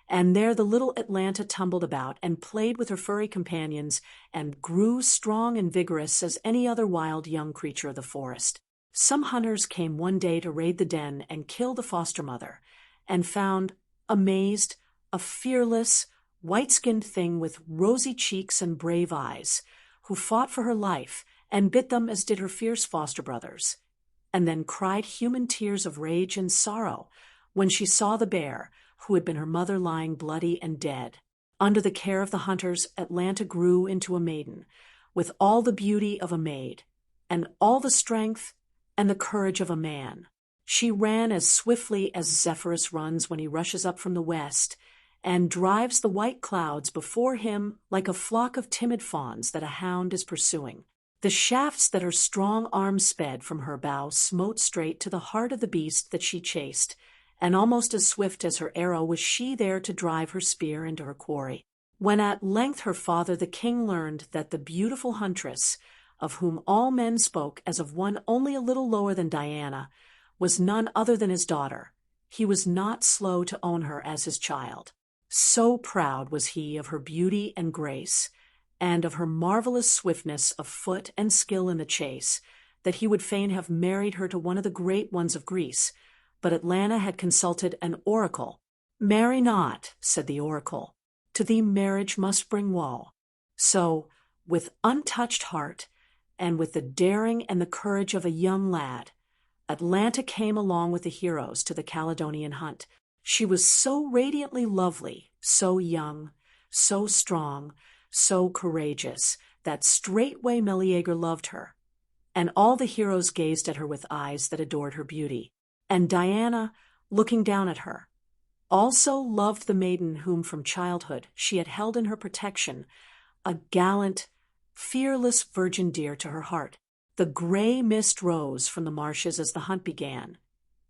and there the little Atalanta tumbled about and played with her furry companions and grew strong and vigorous as any other wild young creature of the forest. Some hunters came one day to raid the den and kill the foster mother, and found, amazed, a fearless, white-skinned thing with rosy cheeks and brave eyes, who fought for her life and bit them as did her fierce foster brothers, and then cried human tears of rage and sorrow when she saw the bear, who had been her mother, lying bloody and dead. Under the care of the hunters, Atalanta grew into a maiden, with all the beauty of a maid, and all the strength and the courage of a man. She ran as swiftly as Zephyrus runs when he rushes up from the west, and drives the white clouds before him like a flock of timid fawns that a hound is pursuing. The shafts that her strong arms sped from her bow smote straight to the heart of the beast that she chased, and almost as swift as her arrow was she there to drive her spear into her quarry. When at length her father the king learned that the beautiful huntress, of whom all men spoke as of one only a little lower than Diana, was none other than his daughter, he was not slow to own her as his child. So proud was he of her beauty and grace, and of her marvelous swiftness of foot and skill in the chase, that he would fain have married her to one of the great ones of Greece. But Atalanta had consulted an oracle. "Marry not," said the oracle, "to thee marriage must bring woe." So, with untouched heart, and with the daring and the courage of a young lad, Atalanta came along with the heroes to the Caledonian hunt. She was so radiantly lovely, so young, so strong, so courageous, that straightway Meleager loved her, and all the heroes gazed at her with eyes that adored her beauty. And Diana, looking down at her, also loved the maiden whom from childhood she had held in her protection, a gallant, fearless virgin dear to her heart. The gray mist rose from the marshes as the hunt began,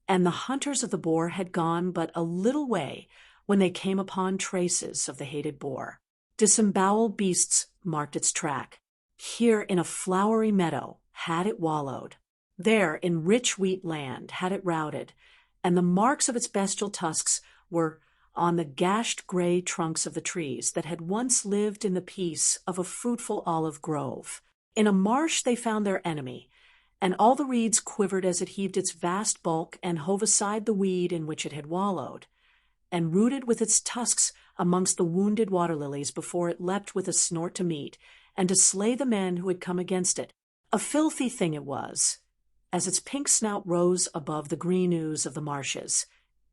and the hunters of the boar had gone but a little way when they came upon traces of the hated boar. Disemboweled beasts marked its track. Here in a flowery meadow had it wallowed. There in rich wheat land had it routed, and the marks of its bestial tusks were on the gashed gray trunks of the trees that had once lived in the peace of a fruitful olive grove. In a marsh they found their enemy, and all the reeds quivered as it heaved its vast bulk and hove aside the weed in which it had wallowed, and rooted with its tusks amongst the wounded water lilies before it leapt with a snort to meet, and to slay the men who had come against it. A filthy thing it was, as its pink snout rose above the green ooze of the marshes,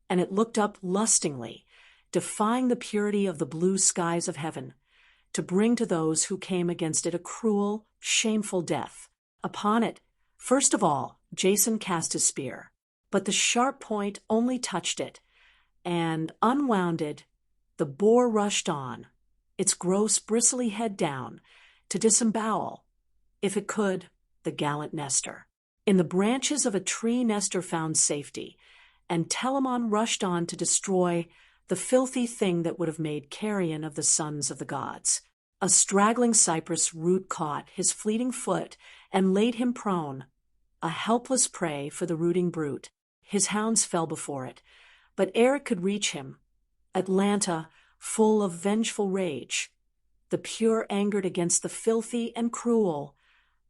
and it looked up lustingly, defying the purity of the blue skies of heaven, to bring to those who came against it a cruel, shameful death. Upon it, first of all, Jason cast his spear, but the sharp point only touched it, and, unwounded, the boar rushed on, its gross bristly head down, to disembowel, if it could, the gallant Nestor. In the branches of a tree Nestor found safety, and Telamon rushed on to destroy the filthy thing that would have made carrion of the sons of the gods. A straggling cypress root caught his fleeting foot and laid him prone, a helpless prey for the rooting brute. His hounds fell before it, but ere it could reach him, Atalanta, full of vengeful rage, the pure angered against the filthy and cruel,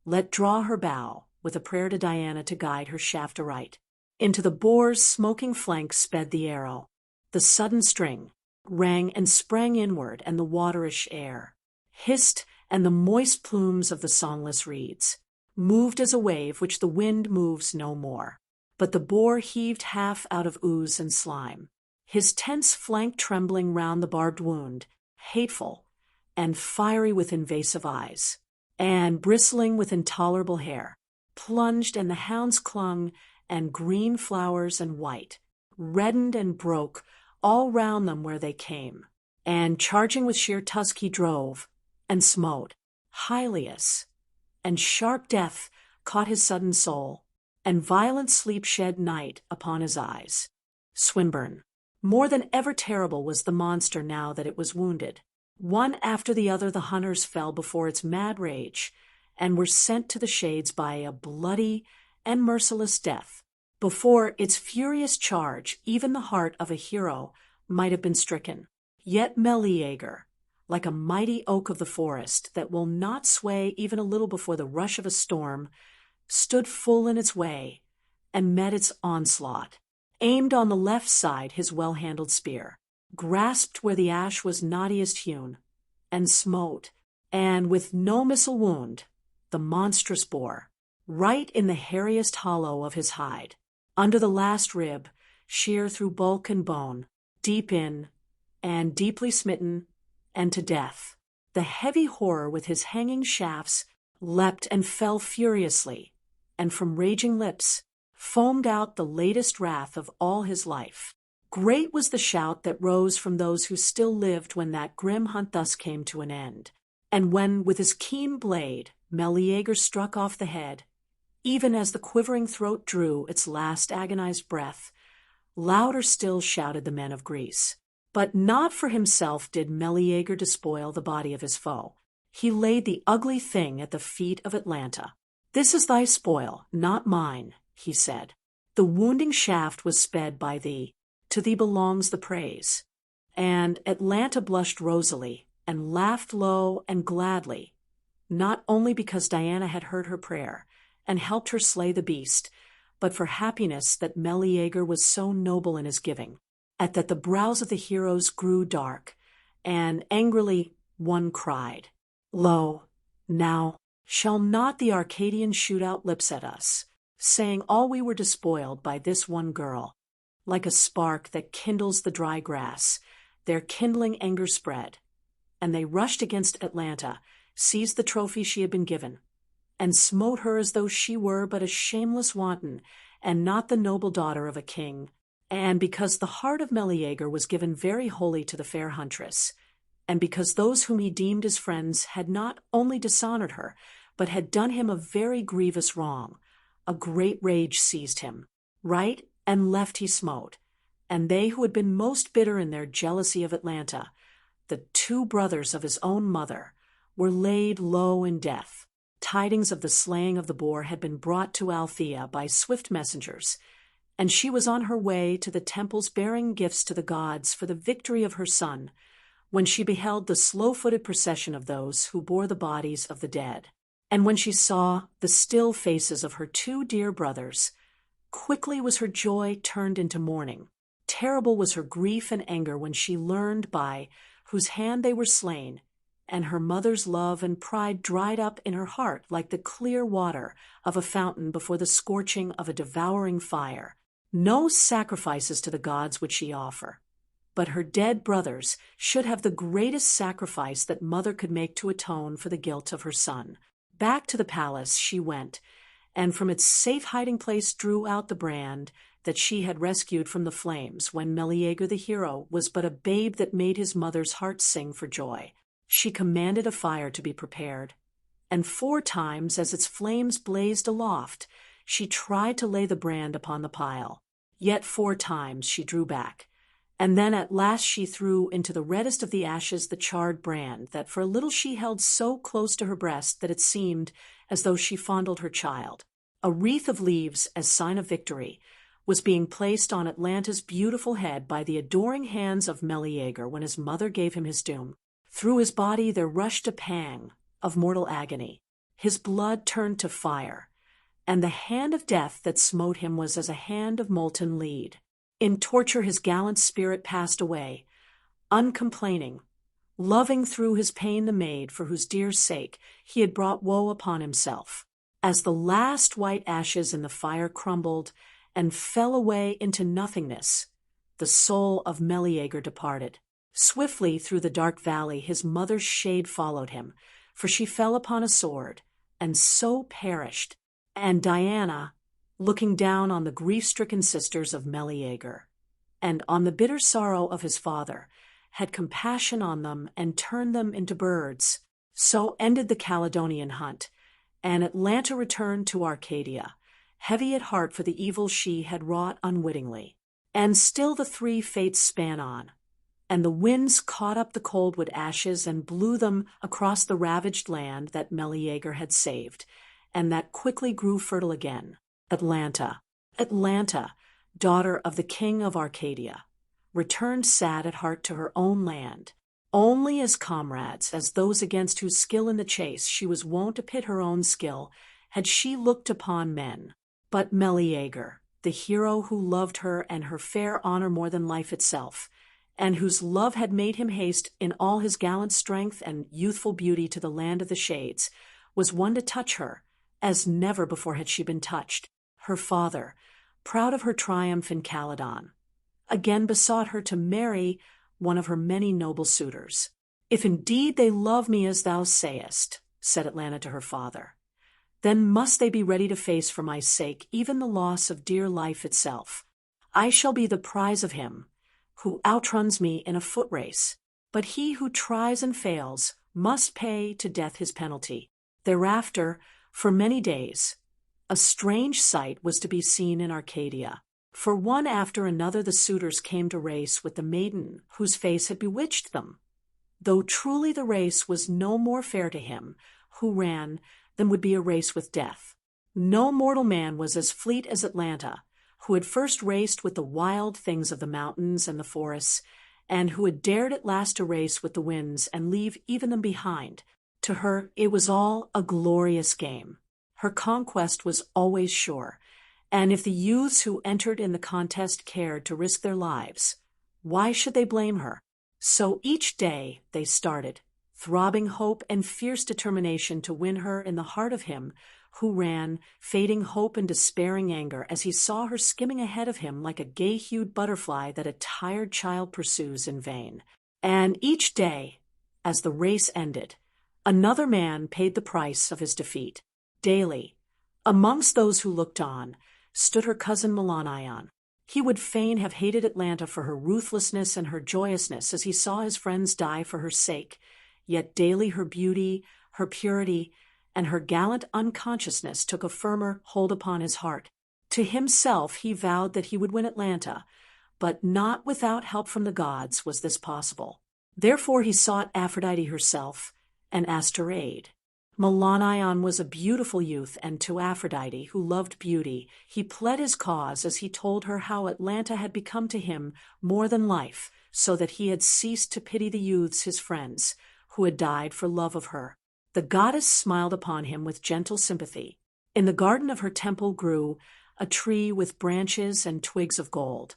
let draw her bow, with a prayer to Diana to guide her shaft aright. Into the boar's smoking flank sped the arrow. The sudden string rang and sprang inward, and the waterish air hissed, and the moist plumes of the songless reeds moved as a wave which the wind moves no more. But the boar heaved half out of ooze and slime, his tense flank trembling round the barbed wound, hateful and fiery with invasive eyes, and bristling with intolerable hair, plunged, and the hounds clung, and green flowers and white, reddened and broke all round them where they came, and charging with sheer tusk he drove, and smote. Hylias, and sharp death caught his sudden soul, and violent sleep shed night upon his eyes. Swinburne. More than ever terrible was the monster now that it was wounded. One after the other the hunters fell before its mad rage, and were sent to the shades by a bloody and merciless death. Before its furious charge, even the heart of a hero might have been stricken. Yet Meleager, like a mighty oak of the forest that will not sway even a little before the rush of a storm, stood full in its way, and met its onslaught, aimed on the left side his well-handled spear, grasped where the ash was knottiest hewn, and smote, and with no missile wound, the monstrous boar, right in the hairiest hollow of his hide, under the last rib, sheer through bulk and bone, deep in, and deeply smitten, and to death. The heavy horror with his hanging shafts leapt and fell furiously, and from raging lips foamed out the latest wrath of all his life. Great was the shout that rose from those who still lived when that grim hunt thus came to an end, and when with his keen blade Meleager struck off the head, even as the quivering throat drew its last agonized breath, louder still shouted the men of Greece. But not for himself did Meleager despoil the body of his foe. He laid the ugly thing at the feet of Atalanta. "This is thy spoil, not mine," he said. "The wounding shaft was sped by thee. To thee belongs the praise." And Atalanta blushed rosily, and laughed low and gladly, not only because Diana had heard her prayer, and helped her slay the beast, but for happiness that Meleager was so noble in his giving. At that the brows of the heroes grew dark, and angrily one cried, "Lo, now shall not the Arcadians shoot out lips at us, saying all we were despoiled by this one girl?" Like a spark that kindles the dry grass, their kindling anger spread, and they rushed against Atalanta, seized the trophy she had been given, and smote her as though she were but a shameless wanton, and not the noble daughter of a king. And because the heart of Meleager was given very wholly to the fair huntress, and because those whom he deemed his friends had not only dishonored her, but had done him a very grievous wrong, a great rage seized him. Right and left he smote, and they who had been most bitter in their jealousy of Atalanta, the two brothers of his own mother, were laid low in death. Tidings of the slaying of the boar had been brought to Althea by swift messengers, and she was on her way to the temples bearing gifts to the gods for the victory of her son, when she beheld the slow-footed procession of those who bore the bodies of the dead. And when she saw the still faces of her two dear brothers, quickly was her joy turned into mourning. Terrible was her grief and anger when she learned by whose hand they were slain, and her mother's love and pride dried up in her heart like the clear water of a fountain before the scorching of a devouring fire. No sacrifices to the gods would she offer, but her dead brothers should have the greatest sacrifice that mother could make to atone for the guilt of her son. Back to the palace she went, and from its safe hiding place drew out the brand that she had rescued from the flames when Meleager the hero was but a babe that made his mother's heart sing for joy. She commanded a fire to be prepared, and 4 times as its flames blazed aloft, she tried to lay the brand upon the pile. Yet 4 times she drew back, and then at last she threw into the reddest of the ashes the charred brand that for a little she held so close to her breast that it seemed as though she fondled her child. A wreath of leaves, as sign of victory, was being placed on Atlanta's beautiful head by the adoring hands of Meleager when his mother gave him his doom. Through his body there rushed a pang of mortal agony. His blood turned to fire, and the hand of death that smote him was as a hand of molten lead. In torture his gallant spirit passed away, uncomplaining, loving through his pain the maid for whose dear sake he had brought woe upon himself. As the last white ashes in the fire crumbled and fell away into nothingness, the soul of Meleager departed. Swiftly through the dark valley his mother's shade followed him, for she fell upon a sword, and so perished. And Diana, looking down on the grief-stricken sisters of Meleager, and on the bitter sorrow of his father, had compassion on them and turned them into birds. So ended the Caledonian hunt, and Atlanta returned to Arcadia, heavy at heart for the evil she had wrought unwittingly. And still the 3 fates span on, and the winds caught up the coldwood ashes and blew them across the ravaged land that Meleager had saved, and that quickly grew fertile again. Atlanta, Atlanta, daughter of the king of Arcadia, returned sad at heart to her own land. Only as comrades, as those against whose skill in the chase she was wont to pit her own skill, had she looked upon men. But Meleager, the hero who loved her and her fair honor more than life itself, and whose love had made him haste in all his gallant strength and youthful beauty to the land of the shades, was one to touch her, as never before had she been touched. Her father, proud of her triumph in Caledon, again besought her to marry one of her many noble suitors. "If indeed they love me as thou sayest," said Atlanta to her father, "then must they be ready to face for my sake even the loss of dear life itself. I shall be the prize of him who outruns me in a foot race, but he who tries and fails must pay to death his penalty." Thereafter, for many days, a strange sight was to be seen in Arcadia. For one after another the suitors came to race with the maiden whose face had bewitched them, though truly the race was no more fair to him who ran than would be a race with death. No mortal man was as fleet as Atlanta, who had first raced with the wild things of the mountains and the forests, and who had dared at last to race with the winds and leave even them behind. To her it was all a glorious game. Her conquest was always sure, and if the youths who entered in the contest cared to risk their lives, why should they blame her? So each day they started, throbbing hope and fierce determination to win her in the heart of him who ran, fading hope and despairing anger as he saw her skimming ahead of him like a gay-hued butterfly that a tired child pursues in vain. And each day, as the race ended, another man paid the price of his defeat. Daily, amongst those who looked on, stood her cousin Melanion. He would fain have hated Atlanta for her ruthlessness and her joyousness as he saw his friends die for her sake, yet daily her beauty, her purity, and her gallant unconsciousness took a firmer hold upon his heart. To himself he vowed that he would win Atlanta, but not without help from the gods was this possible. Therefore he sought Aphrodite herself and asked her aid. Melanion was a beautiful youth, and to Aphrodite, who loved beauty, he pled his cause as he told her how Atlanta had become to him more than life, so that he had ceased to pity the youths his friends, who had died for love of her. The goddess smiled upon him with gentle sympathy. In the garden of her temple grew a tree with branches and twigs of gold,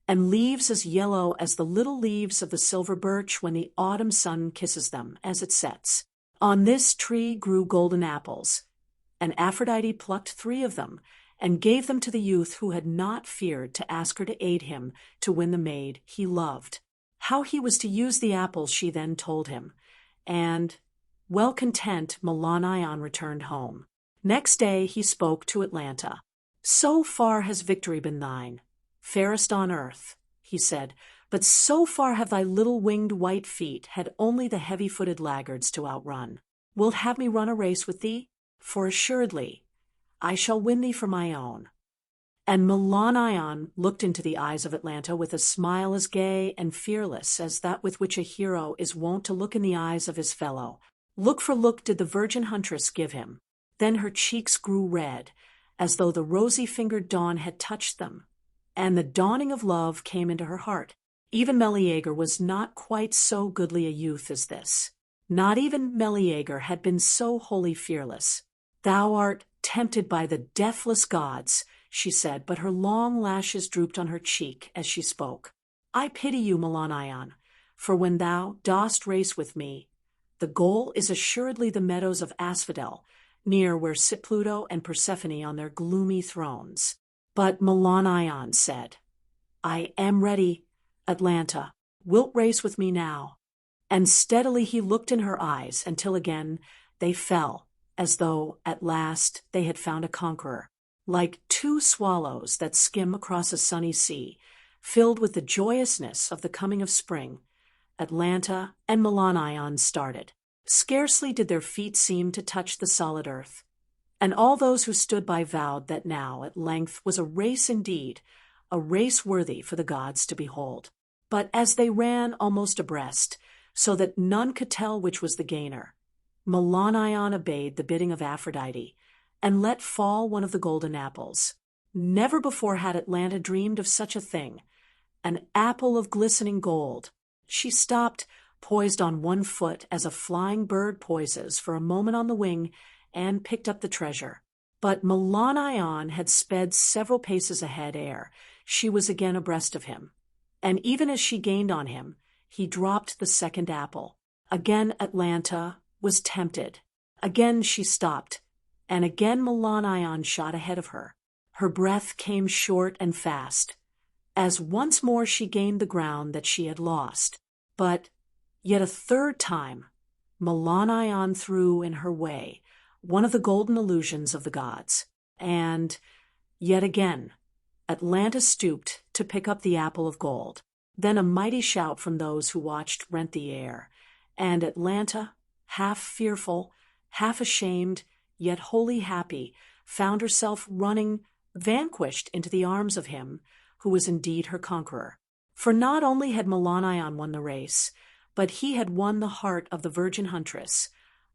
and leaves as yellow as the little leaves of the silver birch when the autumn sun kisses them as it sets. On this tree grew golden apples, and Aphrodite plucked 3 of them and gave them to the youth who had not feared to ask her to aid him to win the maid he loved. how he was to use the apples she then told him, and, well content, Melanion returned home. Next day he spoke to Atlanta. "So far has victory been thine, fairest on earth," he said, "but so far have thy little winged white feet had only the heavy-footed laggards to outrun. Wilt have me run a race with thee? For assuredly I shall win thee for my own." And Melanion looked into the eyes of Atlanta with a smile as gay and fearless as that with which a hero is wont to look in the eyes of his fellow. Look for look did the virgin huntress give him. Then her cheeks grew red, as though the rosy-fingered dawn had touched them, and the dawning of love came into her heart. Even Meleager was not quite so goodly a youth as this. Not even Meleager had been so wholly fearless. "Thou art tempted by the deathless gods," she said, but her long lashes drooped on her cheek as she spoke. "I pity you, Melanion, for when thou dost race with me, the goal is assuredly the meadows of Asphodel, near where sit Pluto and Persephone on their gloomy thrones." But Melanion said, "I am ready, Atlanta. Wilt race with me now?" And steadily he looked in her eyes until again they fell, as though at last they had found a conqueror. Like two swallows that skim across a sunny sea, filled with the joyousness of the coming of spring, Atlanta and Melanion started. Scarcely did their feet seem to touch the solid earth, and all those who stood by vowed that now, at length, was a race indeed, a race worthy for the gods to behold. But as they ran almost abreast, so that none could tell which was the gainer, Melanion obeyed the bidding of Aphrodite, and let fall one of the golden apples. Never before had Atlanta dreamed of such a thing, an apple of glistening gold. She stopped, poised on one foot as a flying bird poises for a moment on the wing, and picked up the treasure. But Melanion had sped several paces ahead ere she was again abreast of him, and even as she gained on him, he dropped the second apple. Again Atlanta was tempted. Again she stopped, and again Melanion shot ahead of her. Her breath came short and fast, as once more she gained the ground that she had lost. But yet a third time Melanion threw in her way one of the golden illusions of the gods, and yet again Atlanta stooped to pick up the apple of gold. Then a mighty shout from those who watched rent the air, and Atlanta, half fearful, half ashamed, yet wholly happy, found herself running vanquished into the arms of him who was indeed her conqueror. For not only had Melanion won the race, but he had won the heart of the virgin huntress,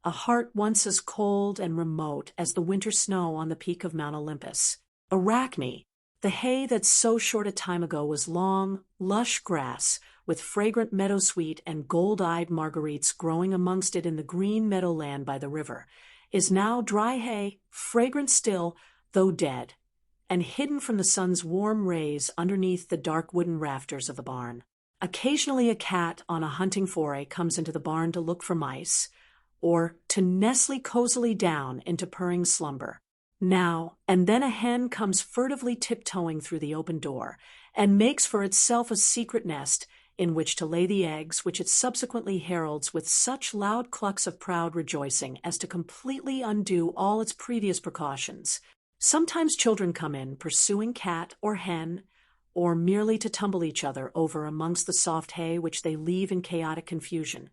a heart once as cold and remote as the winter snow on the peak of Mount Olympus. Arachne, the hay that so short a time ago was long, lush grass, with fragrant meadowsweet and gold-eyed marguerites growing amongst it in the green meadowland by the river, is now dry hay, fragrant still, though dead, and hidden from the sun's warm rays underneath the dark wooden rafters of the barn. Occasionally a cat on a hunting foray comes into the barn to look for mice, or to nestle cozily down into purring slumber. Now and then a hen comes furtively tiptoeing through the open door, and makes for itself a secret nest in which to lay the eggs which it subsequently heralds with such loud clucks of proud rejoicing as to completely undo all its previous precautions. Sometimes children come in, pursuing cat or hen, or merely to tumble each other over amongst the soft hay which they leave in chaotic confusion,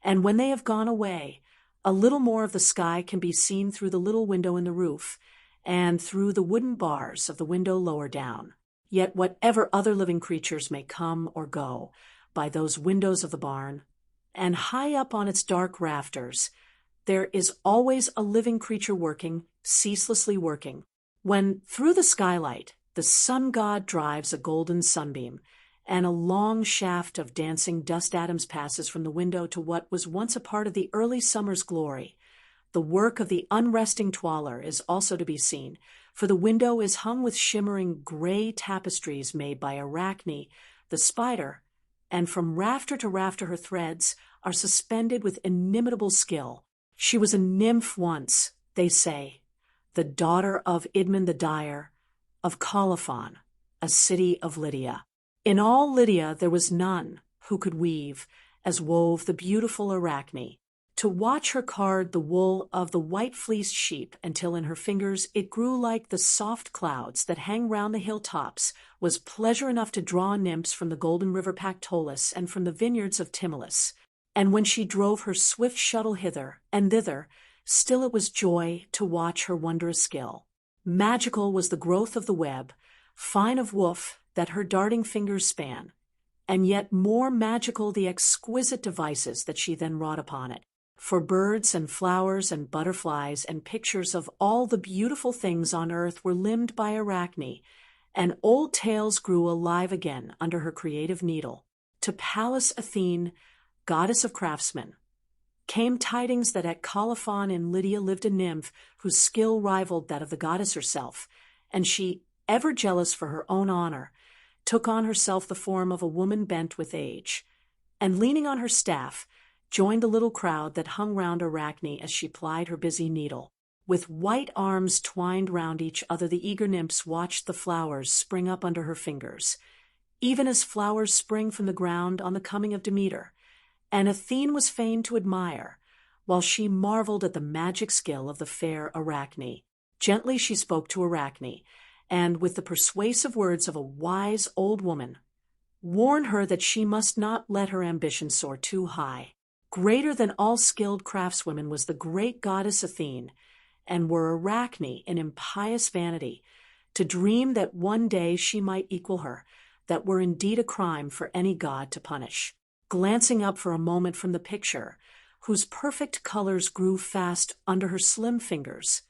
and when they have gone away, a little more of the sky can be seen through the little window in the roof, and through the wooden bars of the window lower down. Yet whatever other living creatures may come or go by those windows of the barn, and high up on its dark rafters, there is always a living creature working, ceaselessly working. When through the skylight the sun god drives a golden sunbeam, and a long shaft of dancing dust atoms passes from the window to what was once a part of the early summer's glory, the work of the unresting twaller is also to be seen, for the window is hung with shimmering gray tapestries made by Arachne, the spider, and from rafter to rafter her threads are suspended with inimitable skill. She was a nymph once, they say, the daughter of Idmon the dyer, of Colophon, a city of Lydia. In all Lydia there was none who could weave, as wove the beautiful Arachne. To watch her card the wool of the white-fleeced sheep until in her fingers it grew like the soft clouds that hang round the hilltops was pleasure enough to draw nymphs from the golden river Pactolus and from the vineyards of Tymolus. And when she drove her swift shuttle hither and thither, still it was joy to watch her wondrous skill. Magical was the growth of the web, fine of woof that her darting fingers span, and yet more magical the exquisite devices that she then wrought upon it. For birds and flowers and butterflies and pictures of all the beautiful things on earth were limned by Arachne, and old tales grew alive again under her creative needle. To Pallas Athene, goddess of craftsmen, came tidings that at Colophon in Lydia lived a nymph whose skill rivaled that of the goddess herself, and she, ever jealous for her own honor, took on herself the form of a woman bent with age, and leaning on her staff, joined the little crowd that hung round Arachne as she plied her busy needle. With white arms twined round each other, the eager nymphs watched the flowers spring up under her fingers, even as flowers spring from the ground on the coming of Demeter. And Athene was fain to admire, while she marveled at the magic skill of the fair Arachne. Gently she spoke to Arachne, and with the persuasive words of a wise old woman, warned her that she must not let her ambition soar too high. Greater than all skilled craftswomen was the great goddess Athene, and were Arachne in impious vanity to dream that one day she might equal her, that were indeed a crime for any god to punish. Glancing up for a moment from the picture, whose perfect colors grew fast under her slim fingers,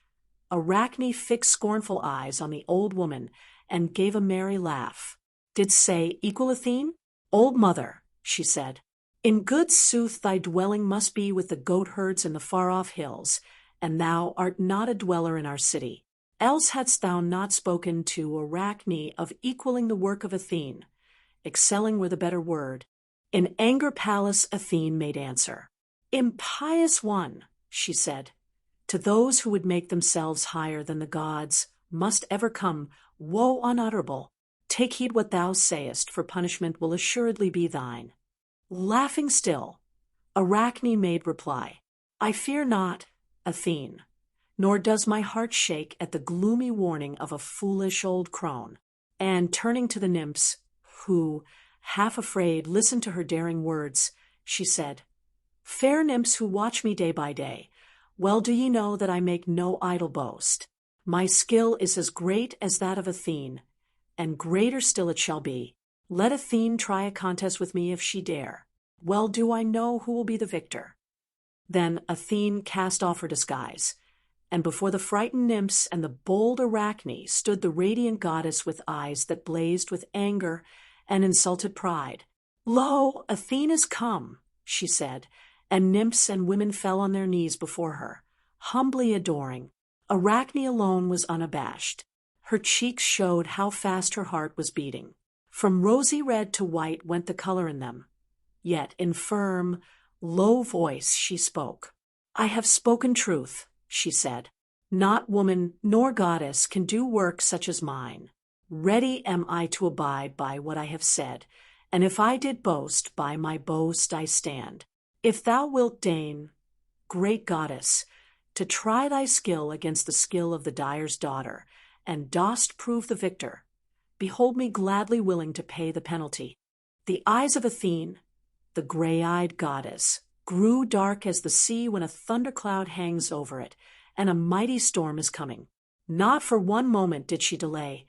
Arachne fixed scornful eyes on the old woman and gave a merry laugh. "Didst say equal, Athene? Old mother," she said, "in good sooth thy dwelling must be with the goat-herds in the far-off hills, and thou art not a dweller in our city. Else hadst thou not spoken to Arachne of equaling the work of Athene. Excelling were the better word." In anger Pallas Athene made answer. "Impious one," she said, "to those who would make themselves higher than the gods must ever come woe unutterable. Take heed what thou sayest, for punishment will assuredly be thine." Laughing still, Arachne made reply, "I fear not, Athene, nor does my heart shake at the gloomy warning of a foolish old crone." And turning to the nymphs, who, half afraid, listened to her daring words, she said, "Fair nymphs who watch me day by day, well do ye know that I make no idle boast. My skill is as great as that of Athene, and greater still it shall be. Let Athene try a contest with me if she dare. Well do I know who will be the victor." Then Athene cast off her disguise, and before the frightened nymphs and the bold Arachne stood the radiant goddess with eyes that blazed with anger and insulted pride. "Lo, Athene is come," she said, and nymphs and women fell on their knees before her, humbly adoring. Arachne alone was unabashed. Her cheeks showed how fast her heart was beating. From rosy red to white went the color in them. Yet in firm, low voice she spoke. "I have spoken truth," she said. "Not woman nor goddess can do work such as mine. Ready am I to abide by what I have said, and if I did boast, by my boast I stand. If thou wilt deign, great goddess, to try thy skill against the skill of the dyer's daughter, and dost prove the victor, behold me gladly willing to pay the penalty." The eyes of Athene, the gray-eyed goddess, grew dark as the sea when a thundercloud hangs over it, and a mighty storm is coming. Not for one moment did she delay,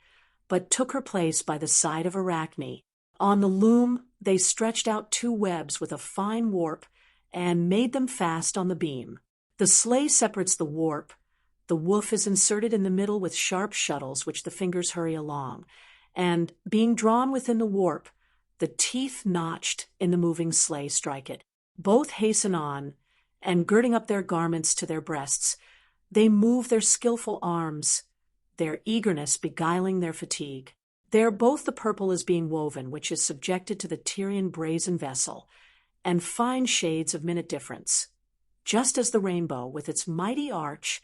but took her place by the side of Arachne. On the loom they stretched out two webs with a fine warp, and made them fast on the beam. The sleigh separates the warp. The woof is inserted in the middle with sharp shuttles which the fingers hurry along, and, being drawn within the warp, the teeth notched in the moving sleigh strike it. Both hasten on, and girding up their garments to their breasts, they move their skillful arms, their eagerness beguiling their fatigue. There both the purple is being woven, which is subjected to the Tyrian brazen vessel, and fine shades of minute difference, just as the rainbow, with its mighty arch,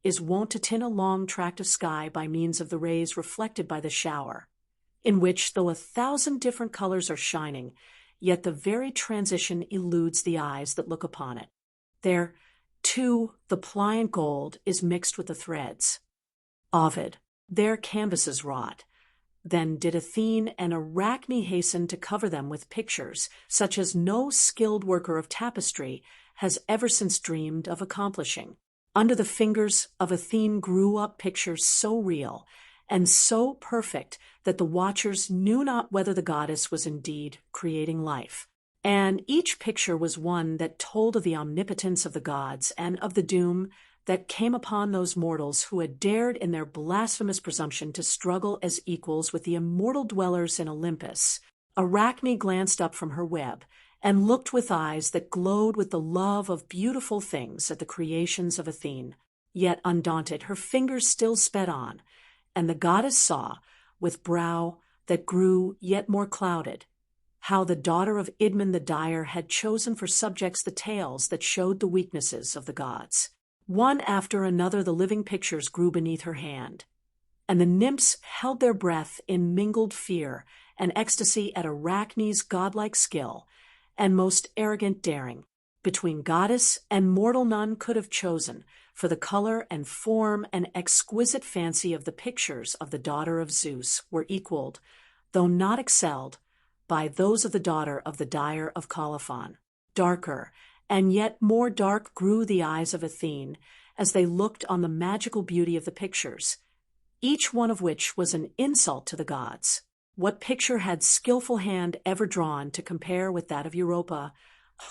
is wont to tint a long tract of sky by means of the rays reflected by the shower, in which, though 1,000 different colors are shining, yet the very transition eludes the eyes that look upon it. There, too, the pliant gold is mixed with the threads. Ovid, their canvases wrought. Then did Athene and Arachne hasten to cover them with pictures such as no skilled worker of tapestry has ever since dreamed of accomplishing. Under the fingers of Athene grew up pictures so real and so perfect that the watchers knew not whether the goddess was indeed creating life. And each picture was one that told of the omnipotence of the gods and of the doom that came upon those mortals who had dared in their blasphemous presumption to struggle as equals with the immortal dwellers in Olympus. Arachne glanced up from her web and looked with eyes that glowed with the love of beautiful things at the creations of Athene. Yet undaunted, her fingers still sped on, and the goddess saw, with brow that grew yet more clouded, how the daughter of Idmon the dyer had chosen for subjects the tales that showed the weaknesses of the gods. One after another the living pictures grew beneath her hand, and the nymphs held their breath in mingled fear and ecstasy at Arachne's godlike skill and most arrogant daring. Between goddess and mortal none could have chosen, for the color and form and exquisite fancy of the pictures of the daughter of Zeus were equaled, though not excelled, by those of the daughter of the dyer of Colophon. Darker and yet more dark grew the eyes of Athene as they looked on the magical beauty of the pictures, each one of which was an insult to the gods. What picture had skillful hand ever drawn to compare with that of Europa,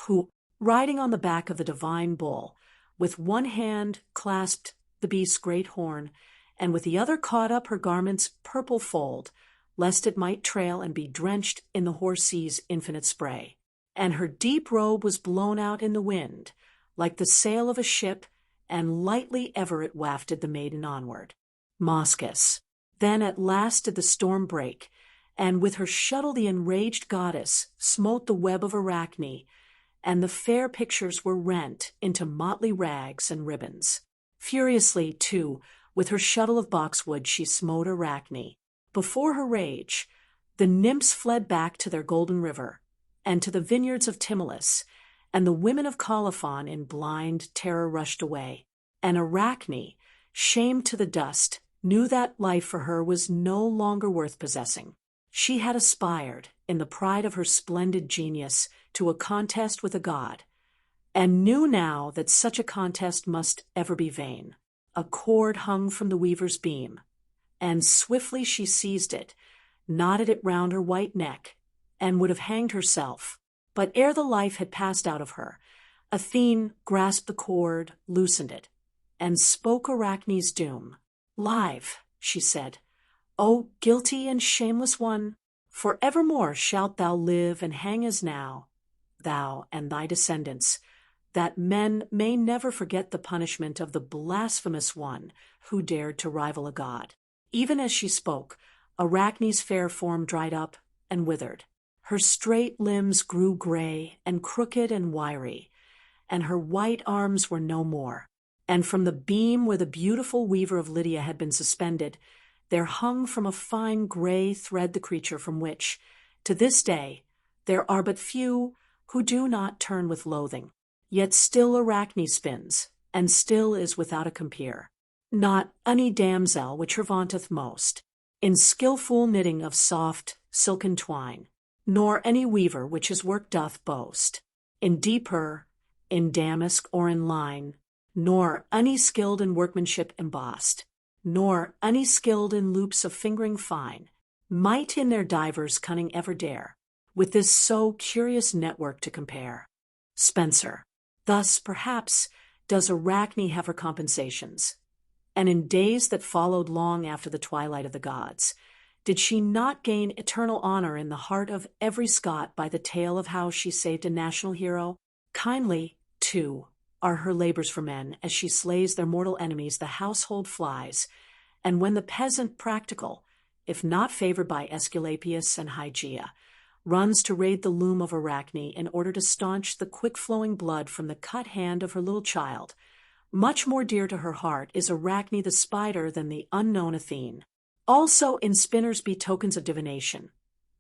who, riding on the back of the divine bull, with one hand clasped the beast's great horn, and with the other caught up her garment's purple fold, lest it might trail and be drenched in the hoar sea's infinite spray? And her deep robe was blown out in the wind, like the sail of a ship, and lightly ever it wafted the maiden onward. Moschus. Then at last did the storm break, and with her shuttle the enraged goddess smote the web of Arachne, and the fair pictures were rent into motley rags and ribbons. Furiously, too, with her shuttle of boxwood she smote Arachne. Before her rage, the nymphs fled back to their golden river, and to the vineyards of Tmolus, and the women of Colophon in blind terror rushed away. And Arachne, shamed to the dust, knew that life for her was no longer worth possessing. She had aspired, in the pride of her splendid genius, to a contest with a god, and knew now that such a contest must ever be vain. A cord hung from the weaver's beam, and swiftly she seized it, knotted it round her white neck, and would have hanged herself. But ere the life had passed out of her, Athene grasped the cord, loosened it, and spoke Arachne's doom. "Live," she said, "O guilty and shameless one, for evermore shalt thou live and hang as now, thou and thy descendants, that men may never forget the punishment of the blasphemous one who dared to rival a god." Even as she spoke, Arachne's fair form dried up and withered. Her straight limbs grew gray and crooked and wiry, and her white arms were no more. And from the beam where the beautiful weaver of Lydia had been suspended, there hung from a fine gray thread the creature from which, to this day, there are but few who do not turn with loathing. Yet still Arachne spins, and still is without a compeer. Not any damsel which her vaunteth most, in skilful knitting of soft silken twine, nor any weaver which his work doth boast, in deeper, in damask or in line, nor any skilled in workmanship embossed, nor any skilled in loops of fingering fine, might in their divers cunning ever dare, with this so curious network to compare. Spenser. Thus, perhaps, does Arachne have her compensations, and in days that followed long after the twilight of the gods, did she not gain eternal honor in the heart of every Scot by the tale of how she saved a national hero? Kindly, too, are her labors for men, as she slays their mortal enemies, the household flies, and when the peasant practical, if not favored by Aesculapius and Hygeia, runs to raid the loom of Arachne in order to staunch the quick-flowing blood from the cut hand of her little child, much more dear to her heart is Arachne the spider than the unknown Athene. Also in spinners be tokens of divination,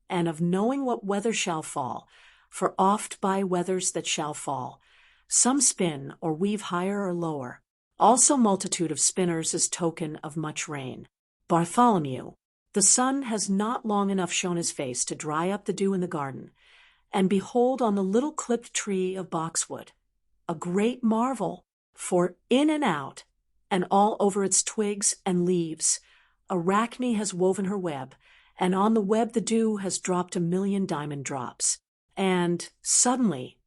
and of knowing what weather shall fall, for oft by weathers that shall fall, some spin or weave higher or lower. Also multitude of spinners is token of much rain. Bartholomew, the sun has not long enough shown his face to dry up the dew in the garden, and behold on the little clipped tree of boxwood, a great marvel, for in and out, and all over its twigs and leaves, Arachne has woven her web, and on the web the dew has dropped 1,000,000 diamond drops. And, suddenly,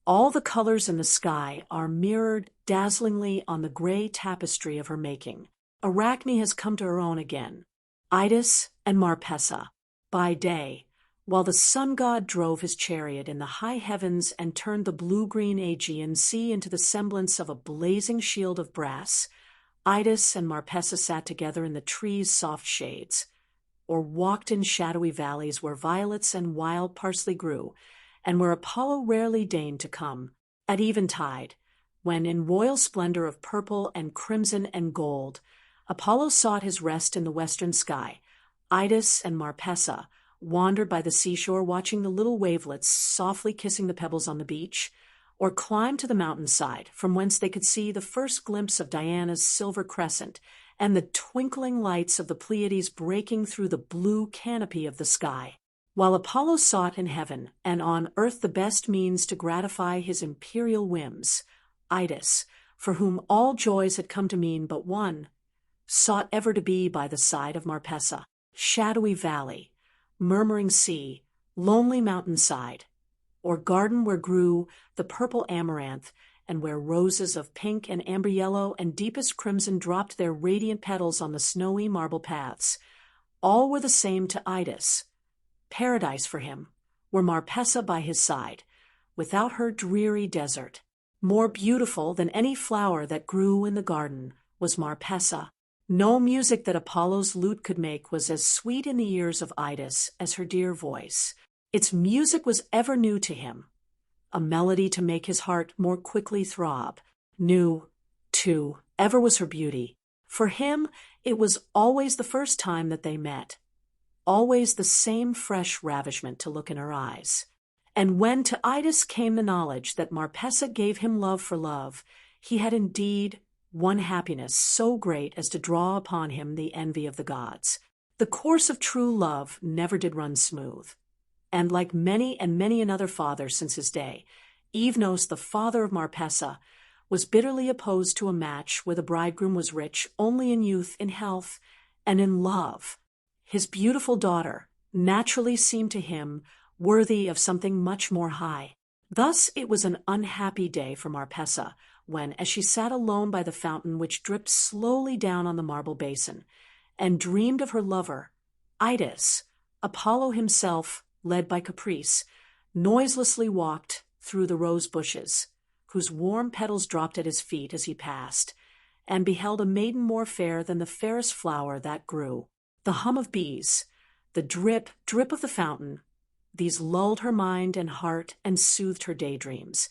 all the colors in the sky are mirrored dazzlingly on the gray tapestry of her making. Arachne has come to her own again. Idas and Marpessa, by day, while the sun god drove his chariot in the high heavens and turned the blue-green Aegean Sea into the semblance of a blazing shield of brass, Idas and Marpessa sat together in the trees' soft shades, or walked in shadowy valleys where violets and wild parsley grew, and where Apollo rarely deigned to come, at eventide, when in royal splendor of purple and crimson and gold, Apollo sought his rest in the western sky. Idas and Marpessa wandered by the seashore watching the little wavelets softly kissing the pebbles on the beach, or climbed to the mountainside from whence they could see the first glimpse of Diana's silver crescent and the twinkling lights of the Pleiades breaking through the blue canopy of the sky. While Apollo sought in heaven and on earth the best means to gratify his imperial whims, Idas, for whom all joys had come to mean but one, sought ever to be by the side of Marpessa. Shadowy valley, murmuring sea, lonely mountainside, or garden where grew the purple amaranth and where roses of pink and amber yellow and deepest crimson dropped their radiant petals on the snowy marble paths, all were the same to Idas. Paradise for him, were Marpessa by his side, without her dreary desert. More beautiful than any flower that grew in the garden was Marpessa. No music that Apollo's lute could make was as sweet in the ears of Idas as her dear voice. Its music was ever new to him, a melody to make his heart more quickly throb. New, too, ever was her beauty. For him, it was always the first time that they met, always the same fresh ravishment to look in her eyes. And when to Idas came the knowledge that Marpessa gave him love for love, he had indeed one happiness so great as to draw upon him the envy of the gods. The course of true love never did run smooth, and like many and many another father since his day, Evenos, the father of Marpessa, was bitterly opposed to a match where the bridegroom was rich only in youth, in health, and in love. His beautiful daughter naturally seemed to him worthy of something much more high. Thus it was an unhappy day for Marpessa when, as she sat alone by the fountain which dripped slowly down on the marble basin, and dreamed of her lover, Idas, Apollo himself, led by caprice, noiselessly walked through the rose bushes, whose warm petals dropped at his feet as he passed, and beheld a maiden more fair than the fairest flower that grew. The hum of bees, the drip, drip of the fountain, these lulled her mind and heart and soothed her daydreams,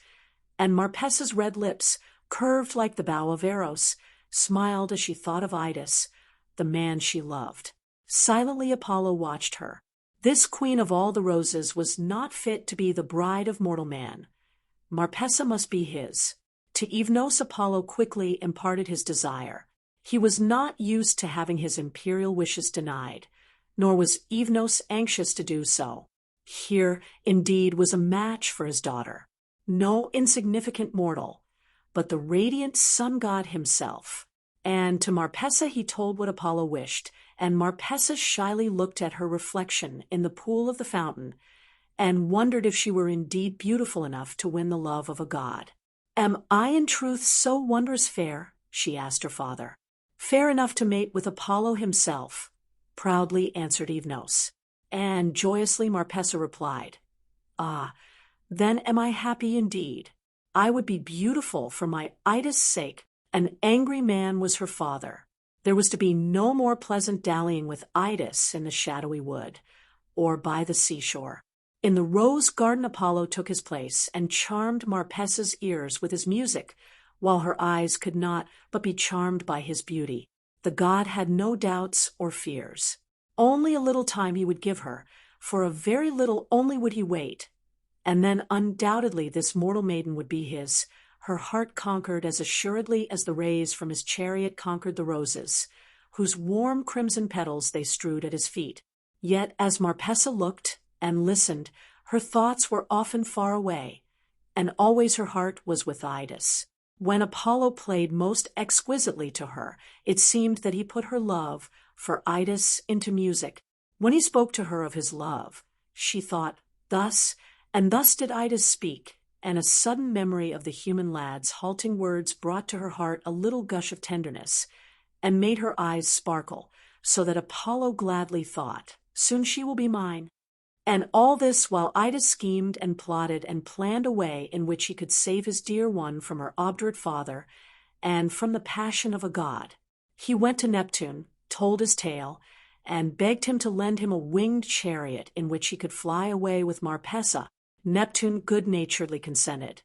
and Marpessa's red lips, curved like the bow of Eros, smiled as she thought of Idas, the man she loved. Silently Apollo watched her. This queen of all the roses was not fit to be the bride of mortal man. Marpessa must be his. To Evenos Apollo quickly imparted his desire. He was not used to having his imperial wishes denied, nor was Evenos anxious to do so. Here, indeed, was a match for his daughter. No insignificant mortal, but the radiant sun god himself. And to Marpessa he told what Apollo wished, and Marpessa shyly looked at her reflection in the pool of the fountain, and wondered if she were indeed beautiful enough to win the love of a god. "Am I in truth so wondrous fair?" she asked her father. "Fair enough to mate with Apollo himself," proudly answered Evenos. And joyously Marpessa replied, "Ah, then am I happy indeed. I would be beautiful for my Idas' sake." An angry man was her father. There was to be no more pleasant dallying with Idas in the shadowy wood, or by the seashore. In the rose garden Apollo took his place, and charmed Marpessa's ears with his music, while her eyes could not but be charmed by his beauty. The god had no doubts or fears. Only a little time he would give her, for a very little only would he wait, and then undoubtedly this mortal maiden would be his, her heart conquered as assuredly as the rays from his chariot conquered the roses, whose warm crimson petals they strewed at his feet. Yet as Marpessa looked and listened, her thoughts were often far away, and always her heart was with Idas. When Apollo played most exquisitely to her, it seemed that he put her love for Idas into music. When he spoke to her of his love, she thought, thus, and thus did Idas speak, and a sudden memory of the human lad's halting words brought to her heart a little gush of tenderness, and made her eyes sparkle, so that Apollo gladly thought, soon she will be mine. And all this while Idas schemed and plotted and planned a way in which he could save his dear one from her obdurate father and from the passion of a god. He went to Neptune, told his tale, and begged him to lend him a winged chariot in which he could fly away with Marpessa. Neptune good-naturedly consented,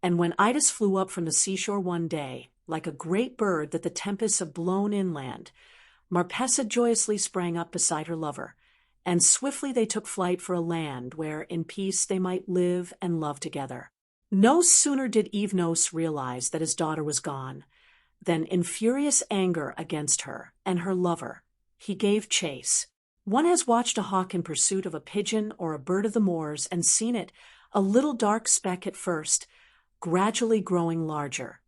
and when Idas flew up from the seashore one day, like a great bird that the tempests have blown inland, Marpessa joyously sprang up beside her lover, and swiftly they took flight for a land where in peace they might live and love together. No sooner did Evenos realize that his daughter was gone, than in furious anger against her and her lover, he gave chase. One has watched a hawk in pursuit of a pigeon or a bird of the moors and seen it, a little dark speck at first, gradually growing larger,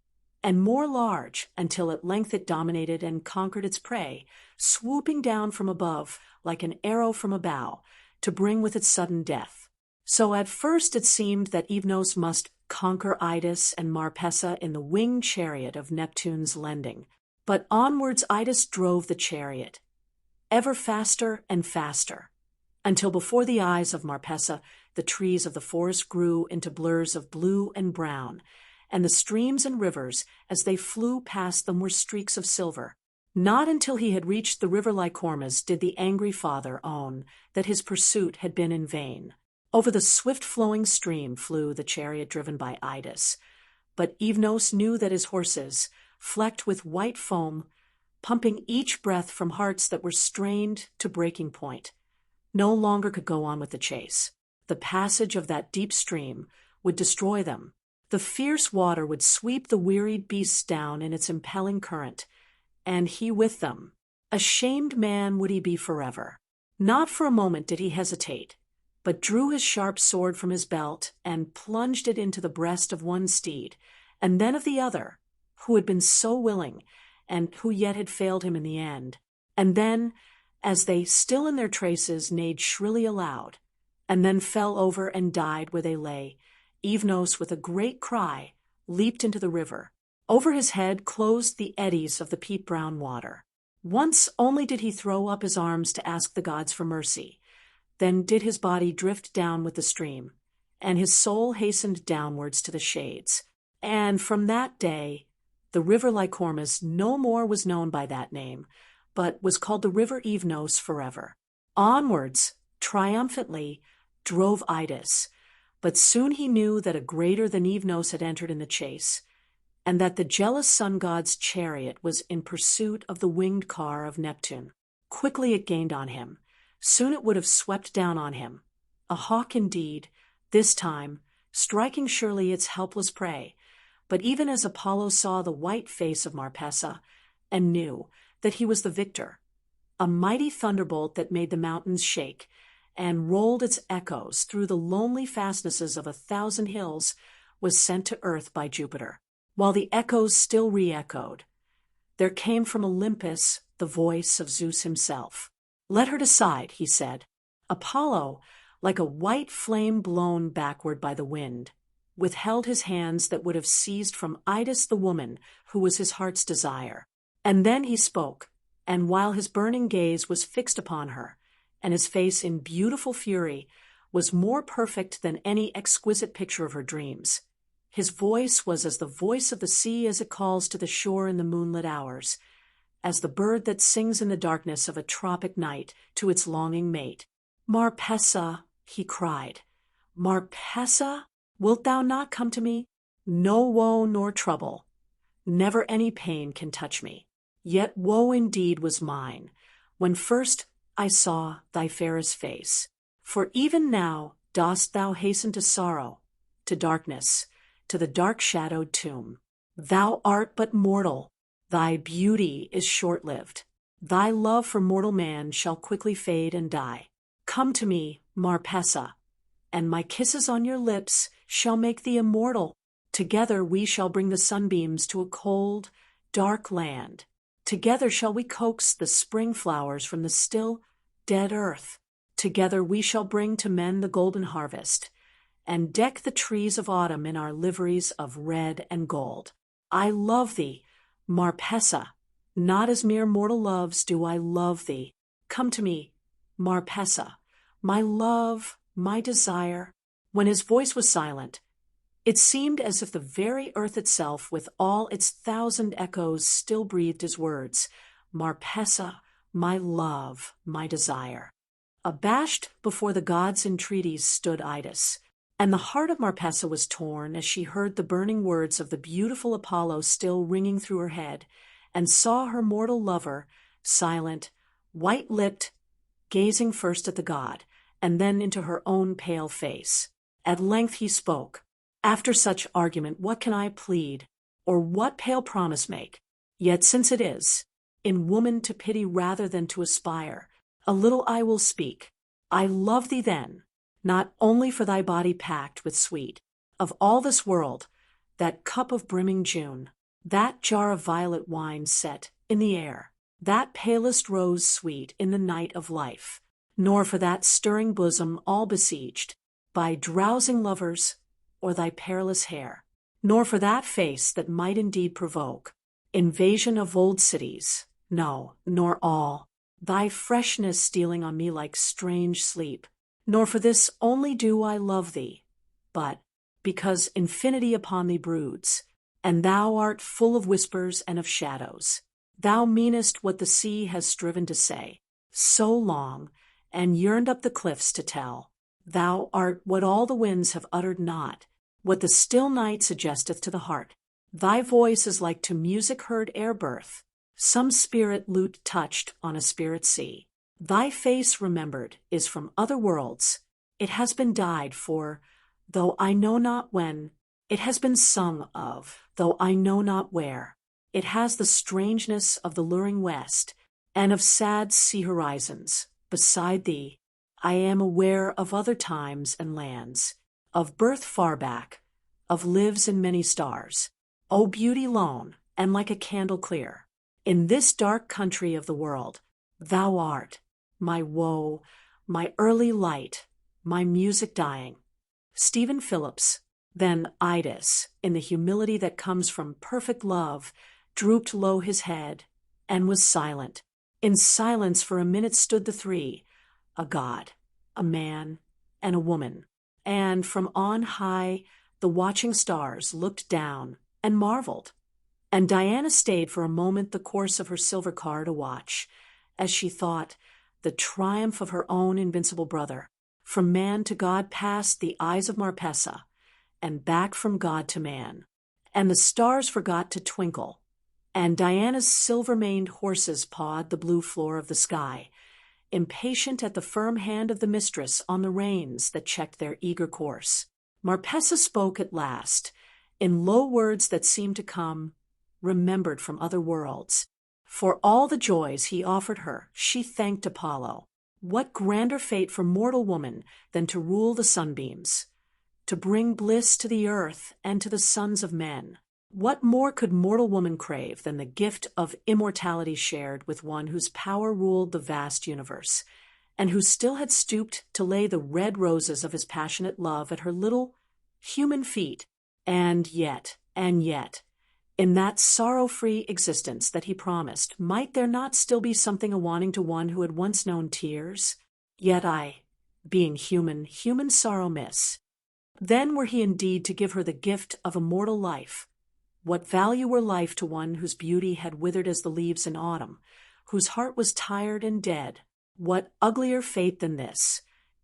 and more large, until at length it dominated and conquered its prey, swooping down from above like an arrow from a bow, to bring with it sudden death. So at first it seemed that Evenos must conquer Idas and Marpessa in the winged chariot of Neptune's lending. But onwards Idas drove the chariot, ever faster and faster, until before the eyes of Marpessa the trees of the forest grew into blurs of blue and brown, and the streams and rivers, as they flew past them, were streaks of silver. Not until he had reached the river Lycormas did the angry father own that his pursuit had been in vain. Over the swift-flowing stream flew the chariot driven by Idas, but Evenos knew that his horses, flecked with white foam, pumping each breath from hearts that were strained to breaking point, no longer could go on with the chase. The passage of that deep stream would destroy them. The fierce water would sweep the wearied beasts down in its impelling current, and he with them. A shamed man would he be forever. Not for a moment did he hesitate, but drew his sharp sword from his belt and plunged it into the breast of one steed, and then of the other, who had been so willing, and who yet had failed him in the end. And then, as they still in their traces neighed shrilly aloud, and then fell over and died where they lay, Evenos, with a great cry, leaped into the river. Over his head closed the eddies of the peat-brown water. Once only did he throw up his arms to ask the gods for mercy. Then did his body drift down with the stream, and his soul hastened downwards to the shades. And from that day, the river Lycormas no more was known by that name, but was called the river Evenos forever. Onwards, triumphantly, drove Idas, but soon he knew that a greater than Evenos had entered in the chase, and that the jealous sun god's chariot was in pursuit of the winged car of Neptune. Quickly it gained on him. Soon it would have swept down on him. A hawk indeed, this time, striking surely its helpless prey. But even as Apollo saw the white face of Marpessa, and knew that he was the victor, a mighty thunderbolt that made the mountains shake, and rolled its echoes through the lonely fastnesses of 1,000 hills, was sent to earth by Jupiter. While the echoes still re-echoed, there came from Olympus the voice of Zeus himself. "Let her decide," he said. Apollo, like a white flame blown backward by the wind, withheld his hands that would have seized from Idas the woman who was his heart's desire. And then he spoke, and while his burning gaze was fixed upon her, and his face in beautiful fury was more perfect than any exquisite picture of her dreams, his voice was as the voice of the sea as it calls to the shore in the moonlit hours, as the bird that sings in the darkness of a tropic night to its longing mate. "Marpessa," he cried, "Marpessa, wilt thou not come to me? No woe nor trouble, never any pain can touch me. Yet woe indeed was mine, when first I saw thy fairest face. For even now dost thou hasten to sorrow, to darkness, to the dark-shadowed tomb. Thou art but mortal, thy beauty is short-lived. Thy love for mortal man shall quickly fade and die. Come to me, Marpessa, and my kisses on your lips shall make thee immortal. Together we shall bring the sunbeams to a cold, dark land. Together shall we coax the spring flowers from the still, dead earth. Together we shall bring to men the golden harvest, and deck the trees of autumn in our liveries of red and gold. I love thee, Marpessa, not as mere mortal loves do I love thee. Come to me, Marpessa, my love, my desire. When his voice was silent, it seemed as if the very earth itself, with all its 1,000 echoes, still breathed his words, Marpessa, my love, my desire. Abashed before the god's entreaties stood Idas, and the heart of Marpessa was torn as she heard the burning words of the beautiful Apollo still ringing through her head, and saw her mortal lover, silent, white-lipped, gazing first at the god, and then into her own pale face. At length he spoke. After such argument, what can I plead, or what pale promise make? Yet since it is, in woman to pity rather than to aspire, a little I will speak. I love thee then, not only for thy body packed with sweet, of all this world, that cup of brimming June, that jar of violet wine set in the air, that palest rose sweet in the night of life, nor for that stirring bosom all besieged by drowsing lovers, or thy perilous hair, nor for that face that might indeed provoke invasion of old cities, no, nor all, thy freshness stealing on me like strange sleep, nor for this only do I love thee, but because infinity upon thee broods, and thou art full of whispers and of shadows. Thou meanest what the sea has striven to say so long, and yearned up the cliffs to tell. Thou art what all the winds have uttered not, what the still night suggesteth to the heart. Thy voice is like to music heard ere birth, some spirit lute touched on a spirit sea. Thy face remembered is from other worlds. It has been died for, though I know not when. It has been sung of, though I know not where. It has the strangeness of the luring west, and of sad sea horizons. Beside thee, I am aware of other times and lands, of birth far back, of lives in many stars. O beauty lone, and like a candle clear, in this dark country of the world, thou art my woe, my early light, my music dying. Stephen Phillips, then Idas, in the humility that comes from perfect love, drooped low his head, and was silent. In silence for a minute stood the three, a god, a man, and a woman, and from on high the watching stars looked down and marveled. And Diana stayed for a moment the course of her silver car to watch, as she thought, the triumph of her own invincible brother. From man to God passed the eyes of Marpessa, and back from God to man. And the stars forgot to twinkle, and Diana's silver-maned horses pawed the blue floor of the sky, impatient at the firm hand of the mistress on the reins that checked their eager course. Marpessa spoke at last, in low words that seemed to come, remembered from other worlds. For all the joys he offered her, she thanked Apollo. What grander fate for mortal woman than to rule the sunbeams, to bring bliss to the earth and to the sons of men? What more could mortal woman crave than the gift of immortality shared with one whose power ruled the vast universe, and who still had stooped to lay the red roses of his passionate love at her little human feet? And yet, in that sorrow-free existence that he promised, might there not still be something a-wanting to one who had once known tears? Yet I, being human sorrow miss. Then were he indeed to give her the gift of immortal life. What value were life to one whose beauty had withered as the leaves in autumn, whose heart was tired and dead? What uglier fate than this,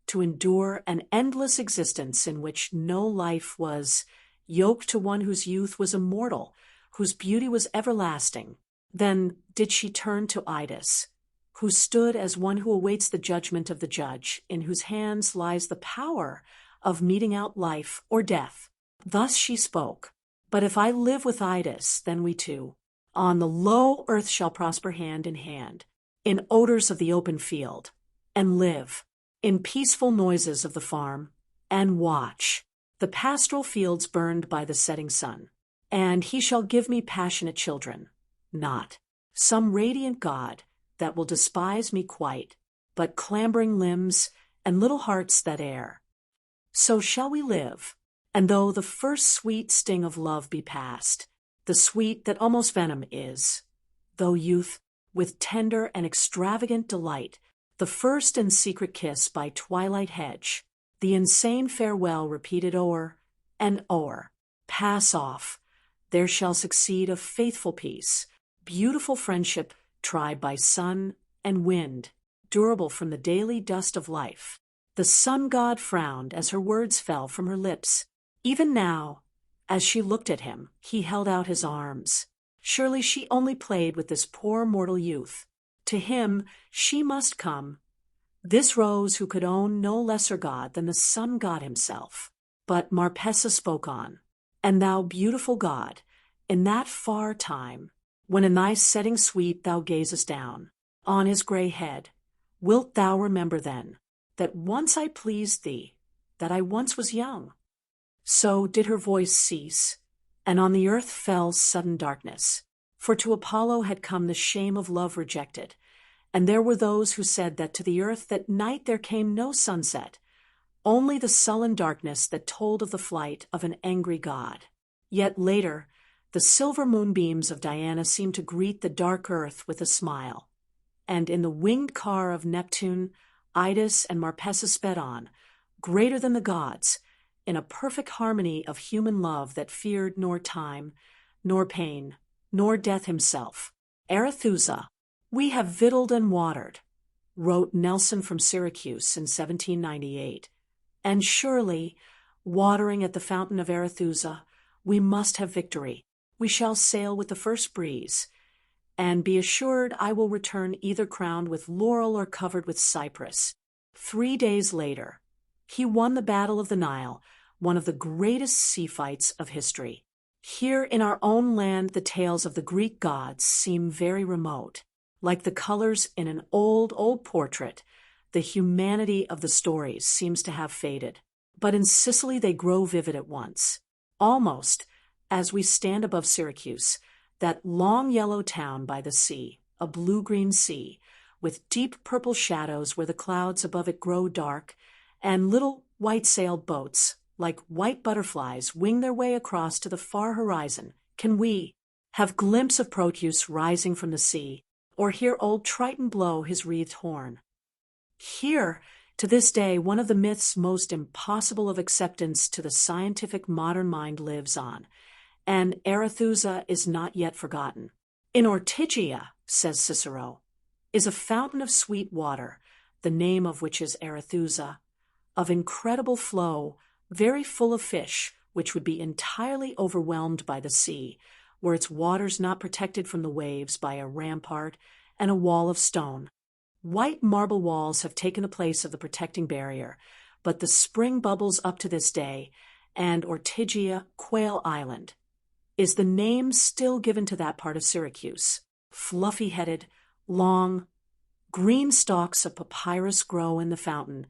to endure an endless existence in which no life was yoked to one whose youth was immortal, whose beauty was everlasting? Then did she turn to Idas, who stood as one who awaits the judgment of the judge, in whose hands lies the power of meting out life or death. Thus she spoke. But if I live with Idas, then we two, on the low earth shall prosper hand in hand, in odors of the open field, and live, in peaceful noises of the farm, and watch the pastoral fields burned by the setting sun. And he shall give me passionate children, not some radiant god that will despise me quite, but clambering limbs and little hearts that err. So shall we live, and though the first sweet sting of love be past, the sweet that almost venom is, though youth, with tender and extravagant delight, the first and secret kiss by twilight hedge, the insane farewell repeated o'er and o'er, pass off, there shall succeed a faithful peace, beautiful friendship tried by sun and wind, durable from the daily dust of life. The sun god frowned as her words fell from her lips. Even now, as she looked at him, he held out his arms. Surely she only played with this poor mortal youth. To him she must come, this rose who could own no lesser god than the sun god himself. But Marpessa spoke on. And thou beautiful god, in that far time, when in thy setting sweet thou gazest down on his grey head, wilt thou remember then that once I pleased thee, that I once was young? So did her voice cease, and on the earth fell sudden darkness. For to Apollo had come the shame of love rejected, and there were those who said that to the earth that night there came no sunset, only the sullen darkness that told of the flight of an angry god. Yet later, the silver moonbeams of Diana seemed to greet the dark earth with a smile, and in the winged car of Neptune, Idas and Marpessa sped on, greater than the gods, in a perfect harmony of human love that feared nor time, nor pain, nor death himself. Arethusa, we have victualled and watered, wrote Nelson from Syracuse in 1798, and surely, watering at the fountain of Arethusa, we must have victory. We shall sail with the first breeze, and be assured I will return either crowned with laurel or covered with cypress. 3 days later, he won the Battle of the Nile, one of the greatest sea fights of history. Here in our own land the tales of the Greek gods seem very remote. Like the colors in an old portrait, the humanity of the stories seems to have faded. But in Sicily they grow vivid at once. Almost, as we stand above Syracuse, that long yellow town by the sea, a blue-green sea, with deep purple shadows where the clouds above it grow dark, and little white-sailed boats, like white butterflies, wing their way across to the far horizon. Can we have glimpse of Proteus rising from the sea, or hear old Triton blow his wreathed horn? Here, to this day, one of the myths most impossible of acceptance to the scientific modern mind lives on, and Arethusa is not yet forgotten. In Ortygia, says Cicero, is a fountain of sweet water, the name of which is Arethusa, of incredible flow, very full of fish, which would be entirely overwhelmed by the sea, were its waters not protected from the waves by a rampart and a wall of stone. White marble walls have taken the place of the protecting barrier, but the spring bubbles up to this day, and Ortygia, Quail Island, is the name still given to that part of Syracuse. Fluffy-headed, long, green stalks of papyrus grow in the fountain,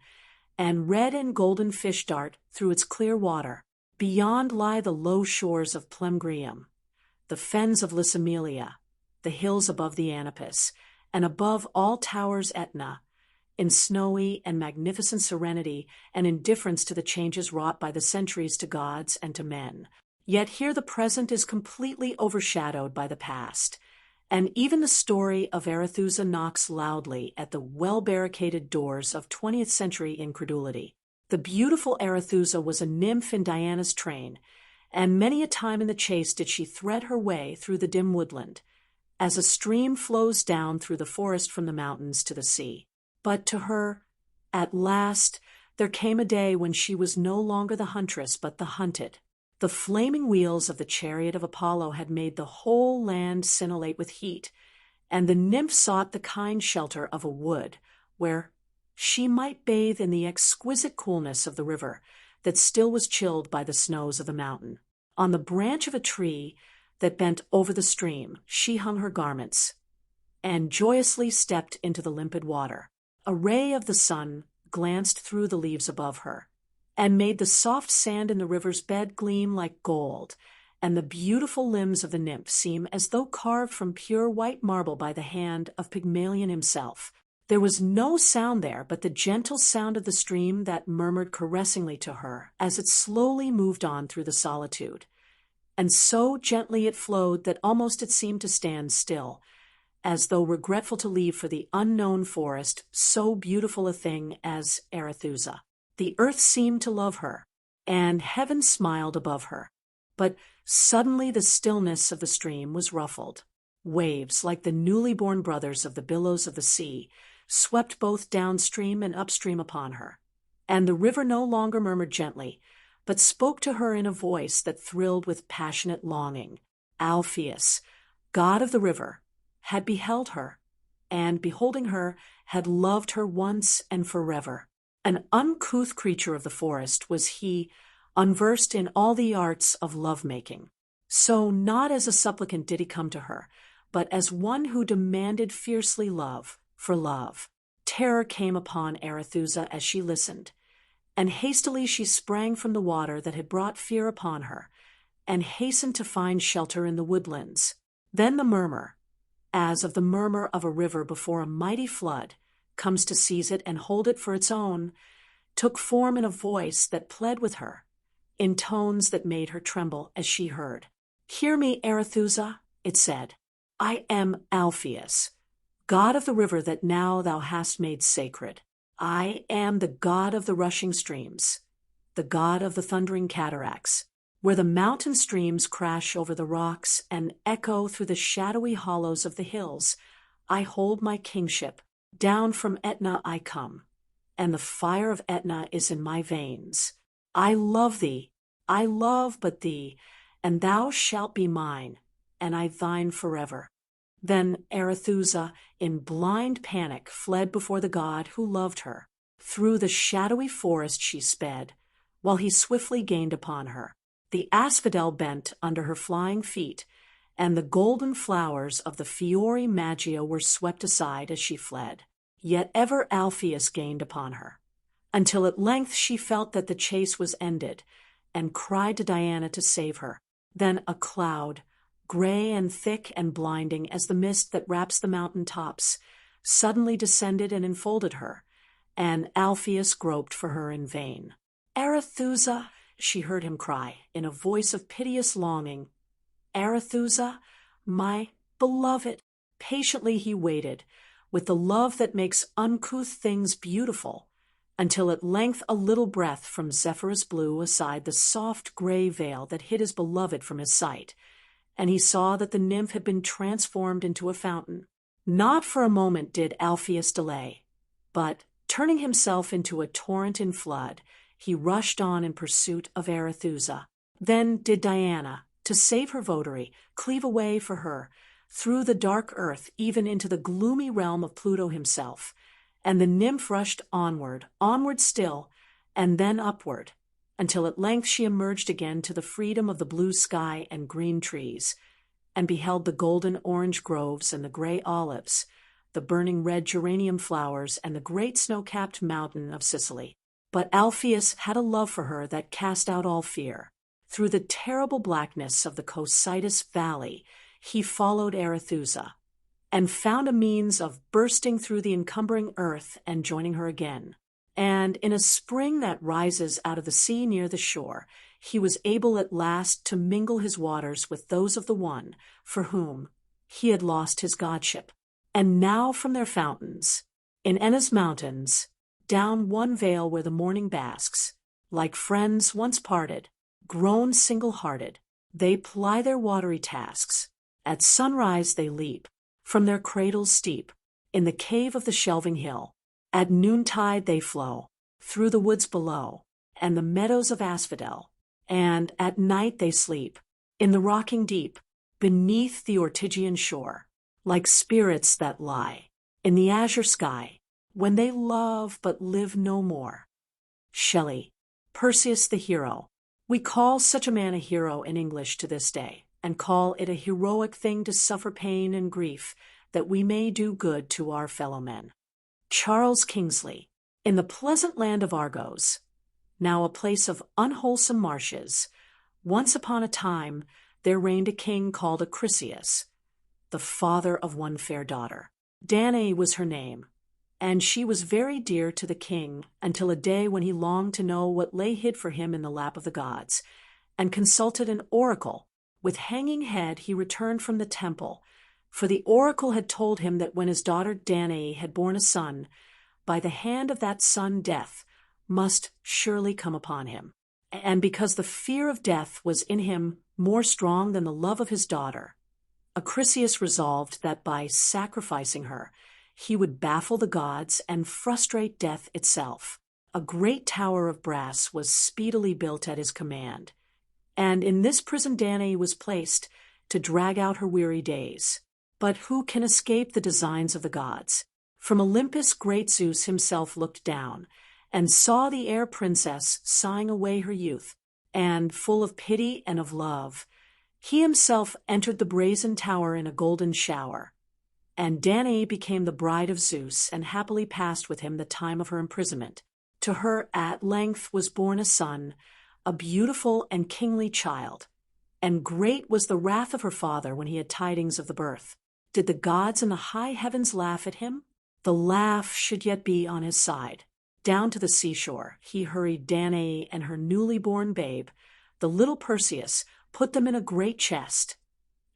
and red and golden fish dart through its clear water. Beyond lie the low shores of Plemgrium, the fens of Lysimelia, the hills above the Anapus, and above all towers Etna, in snowy and magnificent serenity and indifference to the changes wrought by the centuries to gods and to men. Yet here the present is completely overshadowed by the past, and even the story of Arethusa knocks loudly at the well-barricaded doors of 20th century incredulity. The beautiful Arethusa was a nymph in Diana's train, and many a time in the chase did she thread her way through the dim woodland, as a stream flows down through the forest from the mountains to the sea. But to her, at last, there came a day when she was no longer the huntress but the hunted. The flaming wheels of the chariot of Apollo had made the whole land scintillate with heat, and the nymph sought the kind shelter of a wood, where she might bathe in the exquisite coolness of the river that still was chilled by the snows of the mountain. On the branch of a tree that bent over the stream, she hung her garments, and joyously stepped into the limpid water. A ray of the sun glanced through the leaves above her, and made the soft sand in the river's bed gleam like gold, and the beautiful limbs of the nymph seem as though carved from pure white marble by the hand of Pygmalion himself. There was no sound there but the gentle sound of the stream that murmured caressingly to her as it slowly moved on through the solitude. And so gently it flowed that almost it seemed to stand still, as though regretful to leave for the unknown forest so beautiful a thing as Arethusa. The earth seemed to love her, and heaven smiled above her. But suddenly the stillness of the stream was ruffled. Waves, like the newly born brothers of the billows of the sea, swept both downstream and upstream upon her. And the river no longer murmured gently, but spoke to her in a voice that thrilled with passionate longing. Alpheus, god of the river, had beheld her, and beholding her, had loved her once and forever. An uncouth creature of the forest was he, unversed in all the arts of love-making. So not as a supplicant did he come to her, but as one who demanded fiercely love for love. Terror came upon Arethusa as she listened, and hastily she sprang from the water that had brought fear upon her, and hastened to find shelter in the woodlands. Then the murmur, as of the murmur of a river before a mighty flood, comes to seize it and hold it for its own, took form in a voice that pled with her, in tones that made her tremble as she heard. "Hear me, Arethusa," it said. "I am Alpheus, god of the river that now thou hast made sacred. I am the god of the rushing streams, the god of the thundering cataracts, where the mountain streams crash over the rocks and echo through the shadowy hollows of the hills. I hold my kingship. Down from Etna I come, and the fire of Etna is in my veins. I love thee, I love but thee, and thou shalt be mine, and I thine forever." Then Arethusa, in blind panic, fled before the god who loved her. Through the shadowy forest she sped, while he swiftly gained upon her. The asphodel bent under her flying feet, and the golden flowers of the Fiori Maggio were swept aside as she fled. Yet ever Alpheus gained upon her, until at length she felt that the chase was ended, and cried to Diana to save her. Then a cloud, gray and thick and blinding as the mist that wraps the mountain tops, suddenly descended and enfolded her, and Alpheus groped for her in vain. "Arethusa," she heard him cry, in a voice of piteous longing. "Arethusa, my beloved." Patiently he waited, with the love that makes uncouth things beautiful, until at length a little breath from Zephyrus blew aside the soft gray veil that hid his beloved from his sight, and he saw that the nymph had been transformed into a fountain. Not for a moment did Alpheus delay, but, turning himself into a torrent in flood, he rushed on in pursuit of Arethusa. Then did Diana, to save her votary, cleave a way for her, through the dark earth even into the gloomy realm of Pluto himself, and the nymph rushed onward, onward still, and then upward, until at length she emerged again to the freedom of the blue sky and green trees, and beheld the golden orange groves and the gray olives, the burning red geranium flowers and the great snow-capped mountain of Sicily. But Alpheus had a love for her that cast out all fear. Through the terrible blackness of the Cocytus Valley he followed Arethusa, and found a means of bursting through the encumbering earth and joining her again. And in a spring that rises out of the sea near the shore, he was able at last to mingle his waters with those of the one for whom he had lost his godship. And now from their fountains, in Enna's mountains, down one vale where the morning basks, like friends once parted, grown single-hearted, they ply their watery tasks. At sunrise they leap from their cradles steep, in the cave of the shelving hill. At noontide they flow through the woods below, and the meadows of asphodel, and at night they sleep in the rocking deep, beneath the Ortygian shore. like spirits that lie in the azure sky, when they love but live no more. Shelley, Perseus the hero. We call such a man a hero in English to this day, and call it a heroic thing to suffer pain and grief that we may do good to our fellow men. Charles Kingsley, in the pleasant land of Argos, now a place of unwholesome marshes, once upon a time there reigned a king called Acrisius, the father of one fair daughter. Danae was her name, and she was very dear to the king until a day when he longed to know what lay hid for him in the lap of the gods, and consulted an oracle. With hanging head he returned from the temple, for the oracle had told him that when his daughter Danae had borne a son, by the hand of that son death must surely come upon him. And because the fear of death was in him more strong than the love of his daughter, Acrisius resolved that by sacrificing her, he would baffle the gods and frustrate death itself. A great tower of brass was speedily built at his command, and in this prison Danae was placed to drag out her weary days. But who can escape the designs of the gods? From Olympus great Zeus himself looked down, and saw the air princess sighing away her youth, and, full of pity and of love, he himself entered the brazen tower in a golden shower. And Danae became the bride of Zeus, and happily passed with him the time of her imprisonment. To her at length was born a son, a beautiful and kingly child, and great was the wrath of her father when he had tidings of the birth. Did the gods in the high heavens laugh at him? The laugh should yet be on his side. Down to the seashore he hurried Danae and her newly born babe, the little Perseus, put them in a great chest,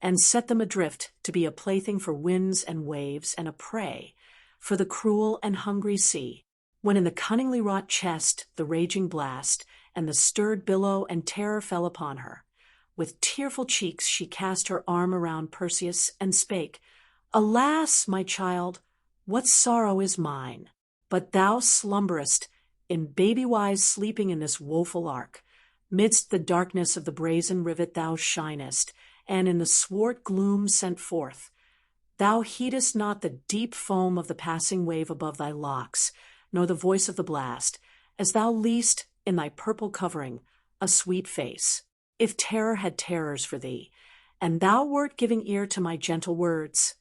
and set them adrift to be a plaything for winds and waves and a prey for the cruel and hungry sea. When in the cunningly wrought chest the raging blast and the stirred billow and terror fell upon her, with tearful cheeks she cast her arm around Perseus and spake, "Alas, my child, what sorrow is mine? But thou slumberest, in baby-wise sleeping in this woeful ark. Midst the darkness of the brazen rivet thou shinest, and in the swart gloom sent forth. Thou heedest not the deep foam of the passing wave above thy locks, nor the voice of the blast, as thou least in thy purple covering a sweet face. If terror had terrors for thee, and thou wert giving ear to my gentle words,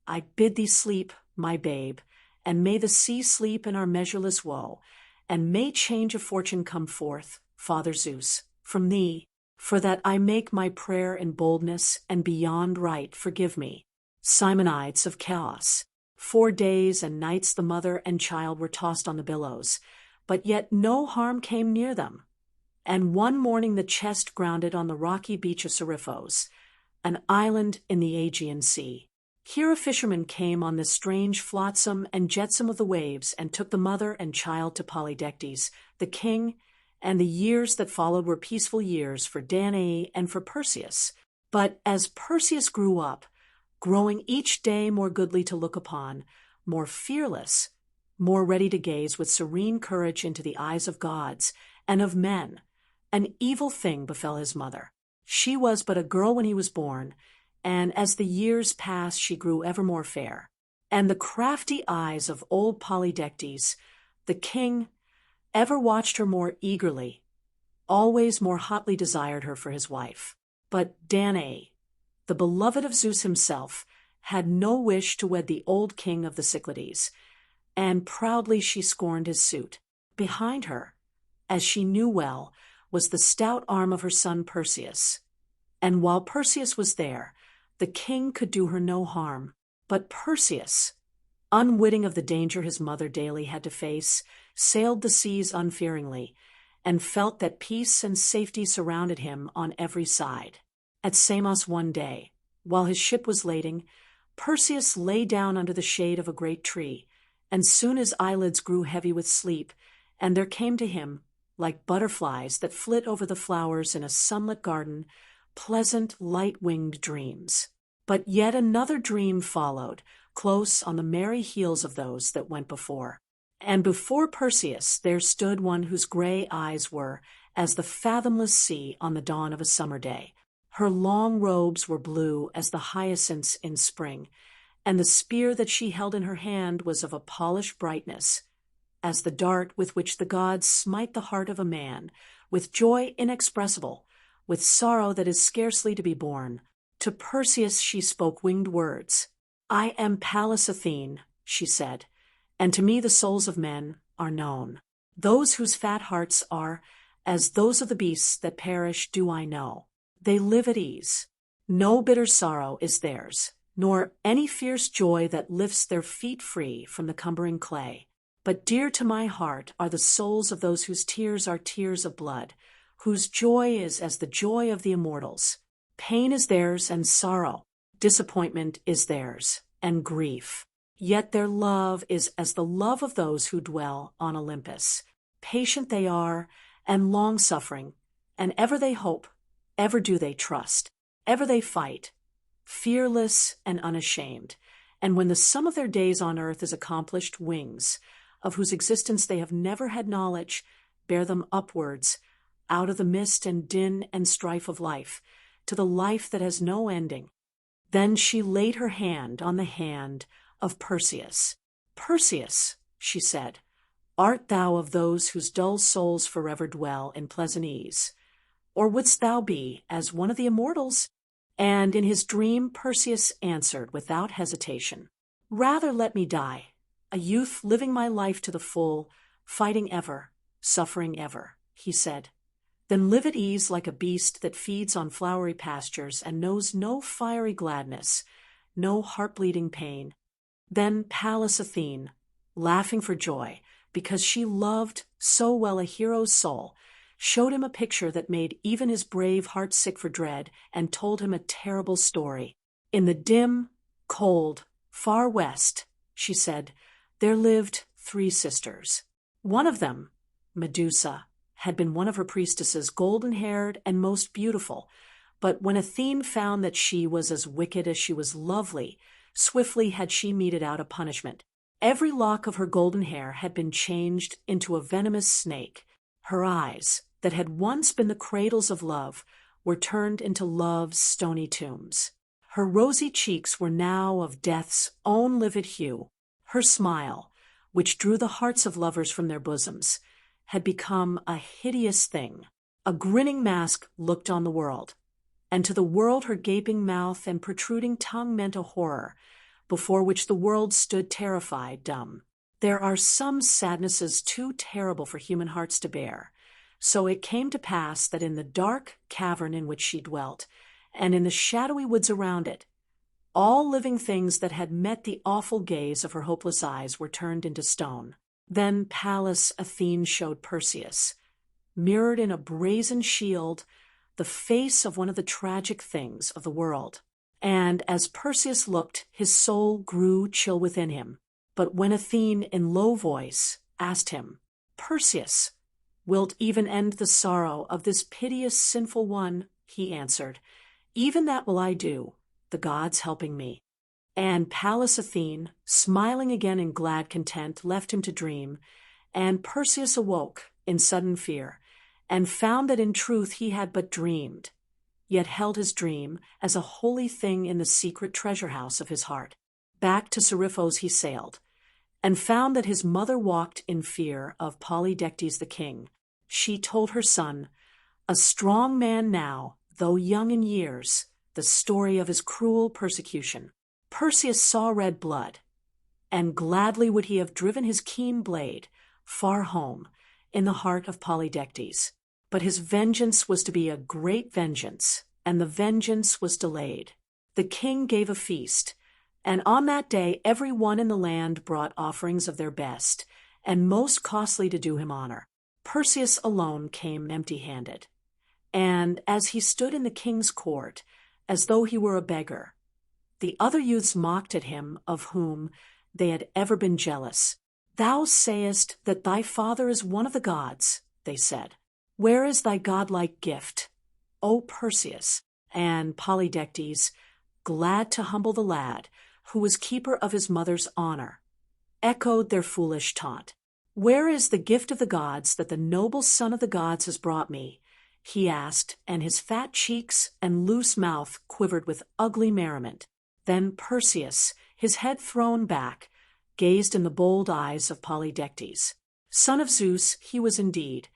I bid thee sleep, my babe, and may the sea sleep in our measureless woe, and may change of fortune come forth, Father Zeus, from thee, for that I make my prayer in boldness and beyond right forgive me. Simonides of Chaos. 4 days and nights the mother and child were tossed on the billows, but yet no harm came near them. And one morning the chest grounded on the rocky beach of Seriphos, an island in the Aegean Sea. Here a fisherman came on this strange flotsam and jetsam of the waves, and took the mother and child to Polydectes, the king, and the years that followed were peaceful years for Danae and for Perseus. But as Perseus grew up, growing each day more goodly to look upon, more fearless, more ready to gaze with serene courage into the eyes of gods and of men, an evil thing befell his mother. She was but a girl when he was born, and as the years passed she grew ever more fair. And the crafty eyes of old Polydectes, the king, ever watched her more eagerly, always more hotly desired her for his wife. But Danae, the beloved of Zeus himself, had no wish to wed the old king of the Cyclades, and proudly she scorned his suit. Behind her, as she knew well, was the stout arm of her son Perseus, and while Perseus was there, the king could do her no harm. But Perseus, unwitting of the danger his mother daily had to face, sailed the seas unfearingly, and felt that peace and safety surrounded him on every side. At Samos one day, while his ship was lading, Perseus lay down under the shade of a great tree, and soon his eyelids grew heavy with sleep, and there came to him, like butterflies that flit over the flowers in a sunlit garden, pleasant, light-winged dreams. But yet another dream followed, close on the merry heels of those that went before. And before Perseus there stood one whose gray eyes were as the fathomless sea on the dawn of a summer day. Her long robes were blue as the hyacinths in spring, and the spear that she held in her hand was of a polished brightness, as the dart with which the gods smite the heart of a man, with joy inexpressible, with sorrow that is scarcely to be borne. To Perseus she spoke winged words. "I am Pallas Athene," she said, "and to me the souls of men are known. Those whose fat hearts are as those of the beasts that perish do I know. They live at ease. No bitter sorrow is theirs, nor any fierce joy that lifts their feet free from the cumbering clay. But dear to my heart are the souls of those whose tears are tears of blood, whose joy is as the joy of the immortals. Pain is theirs and sorrow, disappointment is theirs and grief. Yet their love is as the love of those who dwell on Olympus. Patient they are and long-suffering, and ever they hope, ever do they trust, ever they fight, fearless and unashamed. And when the sum of their days on earth is accomplished, wings, of whose existence they have never had knowledge, bear them upwards, out of the mist and din and strife of life, to the life that has no ending." Then she laid her hand on the hand of Perseus. "Perseus," she said, "art thou of those whose dull souls forever dwell in pleasant ease? Or wouldst thou be as one of the immortals?" And in his dream Perseus answered without hesitation, "Rather let me die, a youth living my life to the full, fighting ever, suffering ever," he said, "than live at ease like a beast that feeds on flowery pastures and knows no fiery gladness, no heart-bleeding pain." Then Pallas Athene, laughing for joy, because she loved so well a hero's soul, showed him a picture that made even his brave heart sick for dread, and told him a terrible story. "In the dim, cold, far west," she said, "there lived 3 sisters. One of them, Medusa, had been one of her priestesses, golden-haired and most beautiful, but when Athene found that she was as wicked as she was lovely, swiftly had she meted out a punishment. Every lock of her golden hair had been changed into a venomous snake. Her eyes, that had once been the cradles of love, were turned into love's stony tombs. Her rosy cheeks were now of death's own livid hue. Her smile, which drew the hearts of lovers from their bosoms, had become a hideous thing. A grinning mask looked on the world, and to the world her gaping mouth and protruding tongue meant a horror, before which the world stood terrified, dumb. There are some sadnesses too terrible for human hearts to bear. So it came to pass that in the dark cavern in which she dwelt, and in the shadowy woods around it, all living things that had met the awful gaze of her hopeless eyes were turned into stone. Then Pallas Athene showed Perseus, mirrored in a brazen shield, the face of one of the tragic things of the world. And as Perseus looked, his soul grew chill within him. But when Athene, in low voice, asked him, "Perseus, wilt even end the sorrow of this piteous sinful one?" he answered, "Even that will I do, the gods helping me." And Pallas Athene, smiling again in glad content, left him to dream, and Perseus awoke in sudden fear, and found that in truth he had but dreamed, yet held his dream as a holy thing in the secret treasure house of his heart. Back to Seriphos he sailed, and found that his mother walked in fear of Polydectes the king. She told her son, a strong man now, though young in years, the story of his cruel persecution. Perseus saw red blood, and gladly would he have driven his keen blade far home in the heart of Polydectes. But his vengeance was to be a great vengeance, and the vengeance was delayed. The king gave a feast, and on that day every one in the land brought offerings of their best, and most costly to do him honor. Perseus alone came empty-handed, and as he stood in the king's court, as though he were a beggar, the other youths mocked at him, of whom they had ever been jealous. "Thou sayest that thy father is one of the gods," they said. "Where is thy godlike gift, O Perseus?" And Polydectes, glad to humble the lad, who was keeper of his mother's honor, echoed their foolish taunt. "Where is the gift of the gods that the noble son of the gods has brought me?" he asked, and his fat cheeks and loose mouth quivered with ugly merriment. Then Perseus, his head thrown back, gazed in the bold eyes of Polydectes. Son of Zeus he was indeed,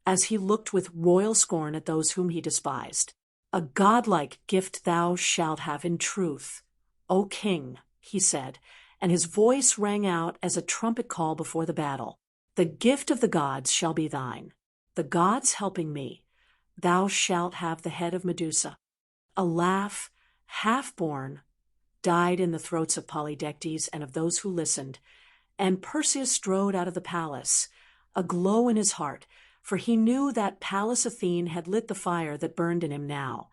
as he looked with royal scorn at those whom he despised. A godlike gift thou shalt have in truth, O king, he said, and his voice rang out as a trumpet call before the battle. The gift of the gods shall be thine. The gods helping me, thou shalt have the head of Medusa. A laugh, half-born, died in the throats of Polydectes and of those who listened, and Perseus strode out of the palace, a glow in his heart, for he knew that Pallas Athene had lit the fire that burned in him now,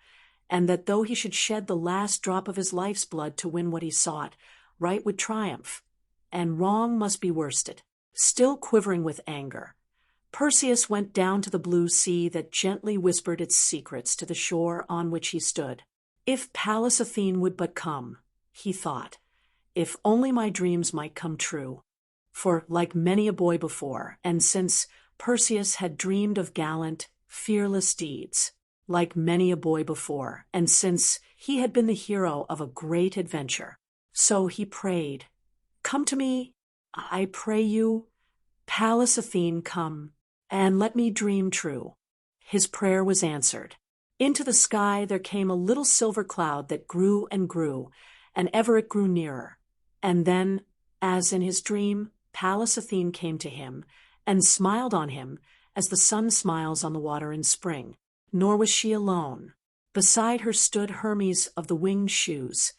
and that though he should shed the last drop of his life's blood to win what he sought, right would triumph, and wrong must be worsted. Still quivering with anger, Perseus went down to the blue sea that gently whispered its secrets to the shore on which he stood. If Pallas Athene would but come, he thought, if only my dreams might come true. For, like many a boy before, and since Perseus had dreamed of gallant, fearless deeds, like many a boy before, and since he had been the hero of a great adventure, so he prayed, "Come to me, I pray you, Pallas Athene, come, and let me dream true." His prayer was answered. Into the sky there came a little silver cloud that grew, and ever it grew nearer. And then, as in his dream, Pallas Athene came to him, and smiled on him as the sun smiles on the water in spring. Nor was she alone. Beside her stood Hermes of the winged shoes,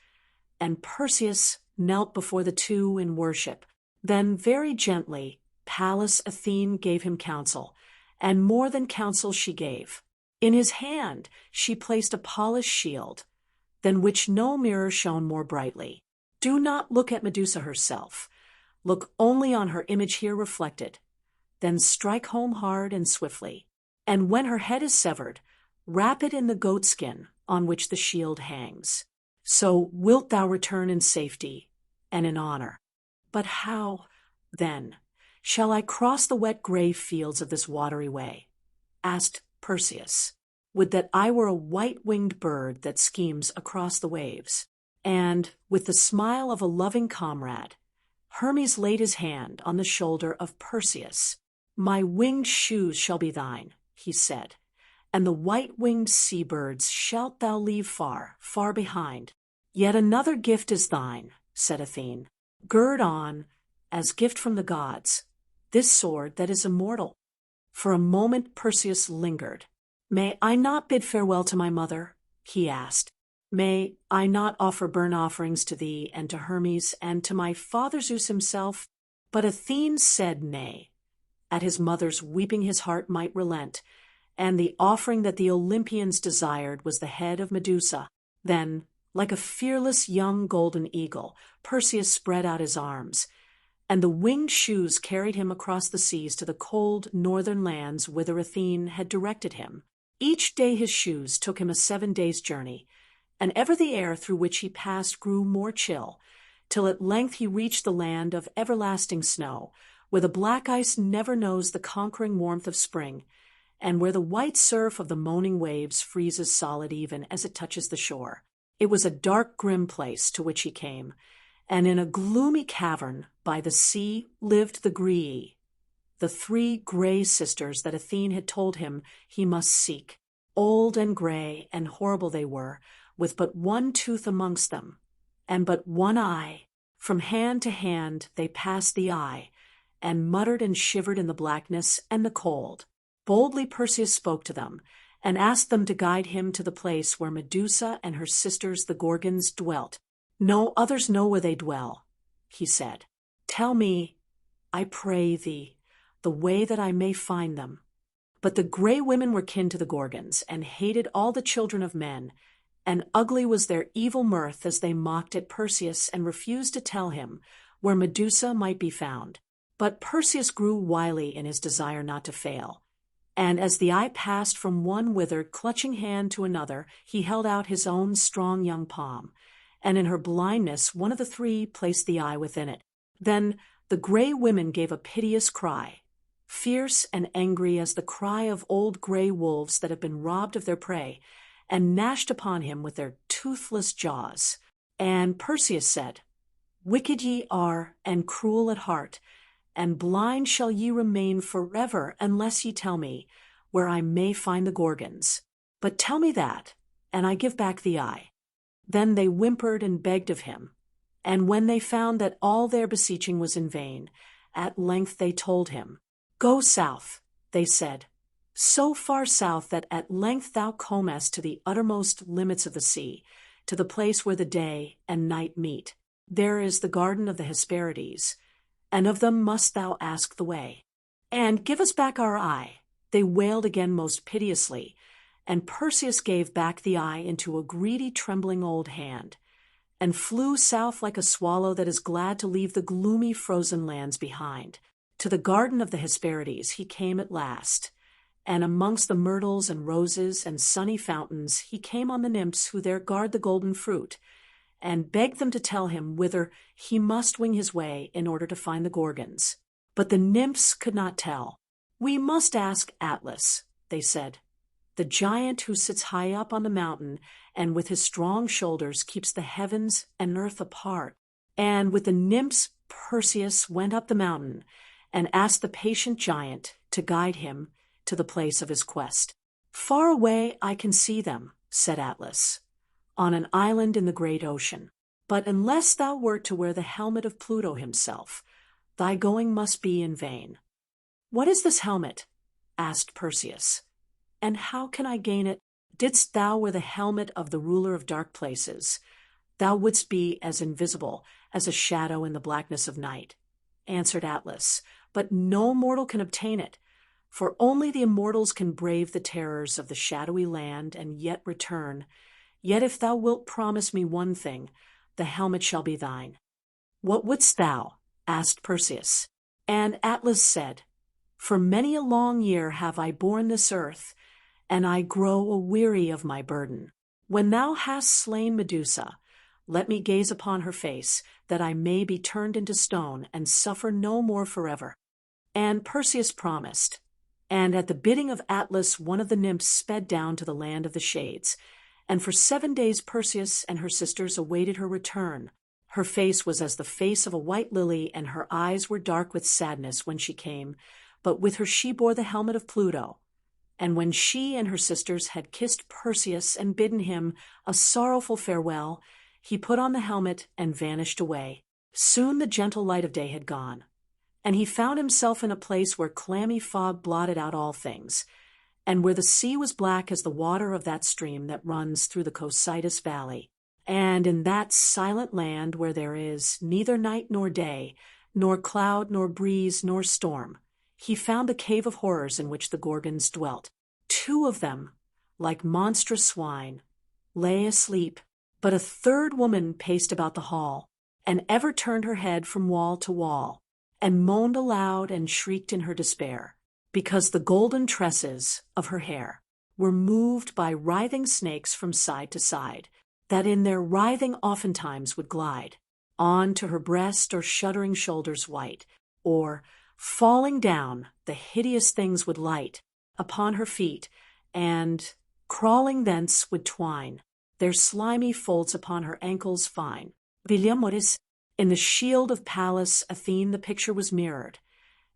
and Perseus knelt before the two in worship. Then very gently Pallas Athene gave him counsel, and more than counsel she gave. In his hand she placed a polished shield, than which no mirror shone more brightly. Do not look at Medusa herself. Look only on her image here reflected. Then strike home hard and swiftly. And when her head is severed, wrap it in the goatskin on which the shield hangs. So wilt thou return in safety and in honor. But how, then, shall I cross the wet gray fields of this watery way? Asked Perseus. Would that I were a white-winged bird that schemes across the waves. And, with the smile of a loving comrade, Hermes laid his hand on the shoulder of Perseus. My winged shoes shall be thine, he said, and the white-winged sea-birds shalt thou leave far, far behind. Yet another gift is thine, said Athene. Gird on, as gift from the gods, this sword that is immortal. For a moment Perseus lingered. May I not bid farewell to my mother? He asked. May I not offer burnt offerings to thee and to Hermes and to my father Zeus himself? But Athene said nay. At his mother's weeping his heart might relent, and the offering that the Olympians desired was the head of Medusa. Then, like a fearless young golden eagle, Perseus spread out his arms, and the winged shoes carried him across the seas to the cold northern lands whither Athene had directed him. Each day his shoes took him a 7 days' journey, and ever the air through which he passed grew more chill, till at length he reached the land of everlasting snow, where the black ice never knows the conquering warmth of spring, and where the white surf of the moaning waves freezes solid even as it touches the shore. It was a dark, grim place to which he came, and in a gloomy cavern by the sea lived the Graeae, the 3 gray sisters that Athene had told him he must seek. Old and gray and horrible they were, with but one tooth amongst them, and but one eye. From hand to hand they passed the eye, and muttered and shivered in the blackness and the cold. Boldly Perseus spoke to them, and asked them to guide him to the place where Medusa and her sisters the Gorgons dwelt. No others know where they dwell, he said. Tell me, I pray thee, the way that I may find them. But the gray women were kin to the Gorgons, and hated all the children of men, and ugly was their evil mirth as they mocked at Perseus and refused to tell him where Medusa might be found. But Perseus grew wily in his desire not to fail, and as the eye passed from one withered, clutching hand to another, he held out his own strong young palm, and in her blindness one of the 3 placed the eye within it. Then the gray women gave a piteous cry, fierce and angry as the cry of old gray wolves that have been robbed of their prey, and gnashed upon him with their toothless jaws. And Perseus said, Wicked ye are, and cruel at heart, and blind shall ye remain forever, unless ye tell me where I may find the Gorgons. But tell me that, and I give back the eye. Then they whimpered and begged of him, and when they found that all their beseeching was in vain, at length they told him, Go south, they said, so far south that at length thou comest to the uttermost limits of the sea, to the place where the day and night meet. There is the garden of the Hesperides, and of them must thou ask the way. And give us back our eye. They wailed again most piteously, and Perseus gave back the eye into a greedy, trembling old hand, and flew south like a swallow that is glad to leave the gloomy, frozen lands behind. To the garden of the Hesperides he came at last, and amongst the myrtles and roses and sunny fountains he came on the nymphs who there guard the golden fruit, and begged them to tell him whither he must wing his way in order to find the Gorgons. But the nymphs could not tell. We must ask Atlas, they said, the giant who sits high up on the mountain and with his strong shoulders keeps the heavens and earth apart. And with the nymphs Perseus went up the mountain and asked the patient giant to guide him to the place of his quest. Far away I can see them, said Atlas, on an island in the great ocean. But unless thou wert to wear the helmet of Pluto himself, thy going must be in vain. What is this helmet? Asked Perseus. And how can I gain it? Didst thou wear the helmet of the ruler of dark places, thou wouldst be as invisible as a shadow in the blackness of night, answered Atlas. But no mortal can obtain it, for only the immortals can brave the terrors of the shadowy land and yet return. Yet if thou wilt promise me one thing, the helmet shall be thine. What wouldst thou? Asked Perseus. And Atlas said, For many a long year have I borne this earth, and I grow aweary of my burden. When thou hast slain Medusa, let me gaze upon her face, that I may be turned into stone and suffer no more forever. And Perseus promised, and at the bidding of Atlas one of the nymphs sped down to the land of the shades, and for 7 days Perseus and her sisters awaited her return. Her face was as the face of a white lily, and her eyes were dark with sadness when she came, but with her she bore the helmet of Pluto. And when she and her sisters had kissed Perseus and bidden him a sorrowful farewell, he put on the helmet and vanished away. Soon the gentle light of day had gone, and he found himself in a place where clammy fog blotted out all things, and where the sea was black as the water of that stream that runs through the Cocytus valley. And in that silent land where there is neither night nor day, nor cloud nor breeze nor storm, he found the cave of horrors in which the Gorgons dwelt. 2 of them, like monstrous swine, lay asleep, but a third woman paced about the hall, and ever turned her head from wall to wall, and moaned aloud and shrieked in her despair, because the golden tresses of her hair were moved by writhing snakes from side to side, that in their writhing oftentimes would glide on to her breast or shuddering shoulders white, or, falling down, the hideous things would light upon her feet, and, crawling thence, would twine their slimy folds upon her ankles fine. Vilja Moris, in the shield of Pallas Athene the picture was mirrored,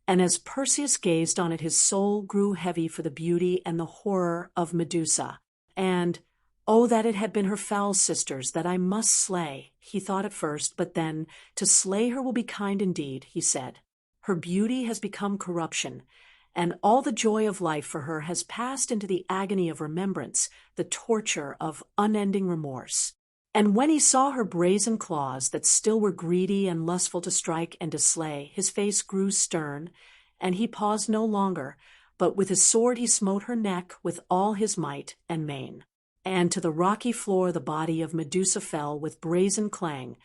and as Perseus gazed on it his soul grew heavy for the beauty and the horror of Medusa. And, oh, that it had been her foul sisters that I must slay, he thought at first, but then, to slay her will be kind indeed, he said. Her beauty has become corruption, and all the joy of life for her has passed into the agony of remembrance, the torture of unending remorse. And when he saw her brazen claws that still were greedy and lustful to strike and to slay, his face grew stern, and he paused no longer, but with his sword he smote her neck with all his might and main. And to the rocky floor the body of Medusa fell with brazen clang,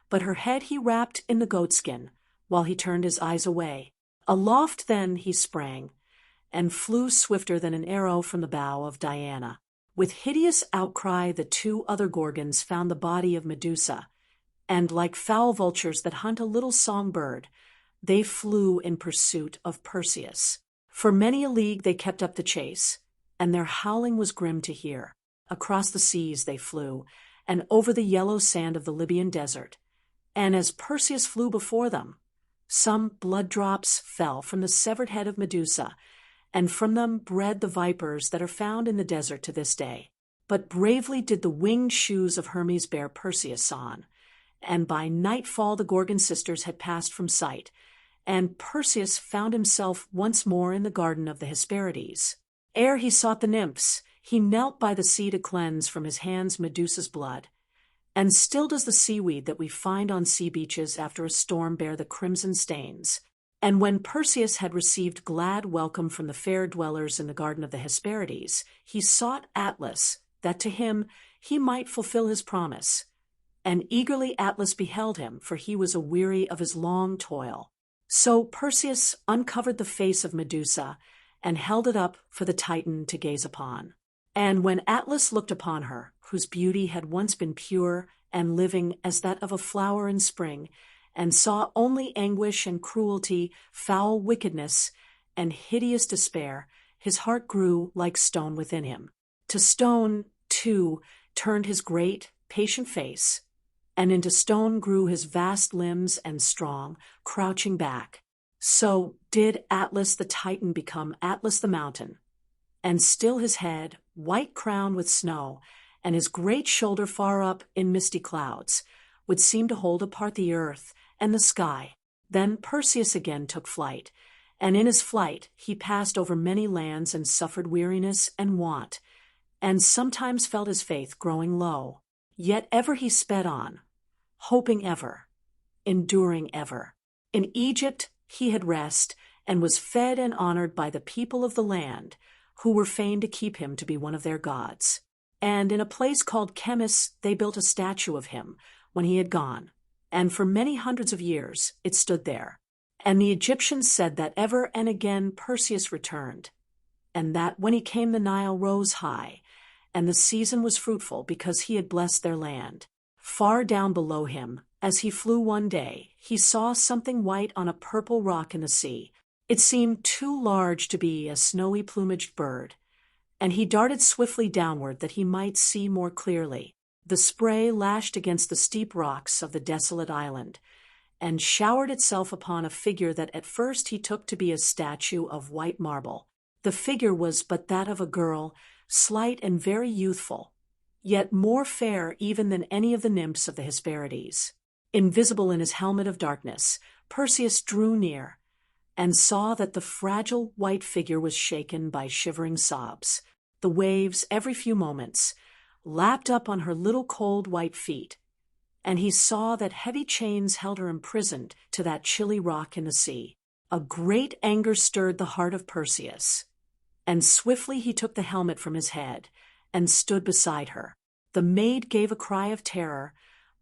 but her head he wrapped in the goatskin, while he turned his eyes away. Aloft then he sprang, and flew swifter than an arrow from the bow of Diana. With hideous outcry the 2 other Gorgons found the body of Medusa, and like foul vultures that hunt a little song-bird, they flew in pursuit of Perseus. For many a league they kept up the chase, and their howling was grim to hear. Across the seas they flew, and over the yellow sand of the Libyan desert, And as Perseus flew before them, some blood drops fell from the severed head of Medusa, and from them bred the vipers that are found in the desert to this day. But bravely did the winged shoes of Hermes bear Perseus on, and by nightfall the Gorgon sisters had passed from sight, and Perseus found himself once more in the garden of the Hesperides. Ere he sought the nymphs, he knelt by the sea to cleanse from his hands Medusa's blood. And still does the seaweed that we find on sea beaches after a storm bear the crimson stains. And when Perseus had received glad welcome from the fair dwellers in the garden of the Hesperides, he sought Atlas, that to him he might fulfill his promise. And eagerly Atlas beheld him, for he was aweary of his long toil. So Perseus uncovered the face of Medusa, and held it up for the Titan to gaze upon. And when Atlas looked upon her, whose beauty had once been pure and living as that of a flower in spring, and saw only anguish and cruelty, foul wickedness, and hideous despair, his heart grew like stone within him. To stone, too, turned his great, patient face, and into stone grew his vast limbs and strong, crouching back. So did Atlas the Titan become Atlas the mountain, and still his head, white crowned with snow, and his great shoulder far up in misty clouds, would seem to hold apart the earth and the sky. Then Perseus again took flight, and in his flight he passed over many lands and suffered weariness and want, and sometimes felt his faith growing low. Yet ever he sped on, hoping ever, enduring ever. In Egypt he had rest, and was fed and honored by the people of the land, who were fain to keep him to be one of their gods. And in a place called Chemis they built a statue of him when he had gone, and for many hundreds of years it stood there. And the Egyptians said that ever and again Perseus returned, and that when he came the Nile rose high, and the season was fruitful because he had blessed their land. Far down below him, as he flew one day, he saw something white on a purple rock in the sea. It seemed too large to be a snowy plumaged bird, and he darted swiftly downward that he might see more clearly. The spray lashed against the steep rocks of the desolate island, and showered itself upon a figure that at first he took to be a statue of white marble. The figure was but that of a girl, slight and very youthful, yet more fair even than any of the nymphs of the Hesperides. Invisible in his helmet of darkness, Perseus drew near, and saw that the fragile white figure was shaken by shivering sobs. The waves, every few moments, lapped up on her little cold white feet, and he saw that heavy chains held her imprisoned to that chilly rock in the sea. A great anger stirred the heart of Perseus, and swiftly he took the helmet from his head and stood beside her. The maid gave a cry of terror,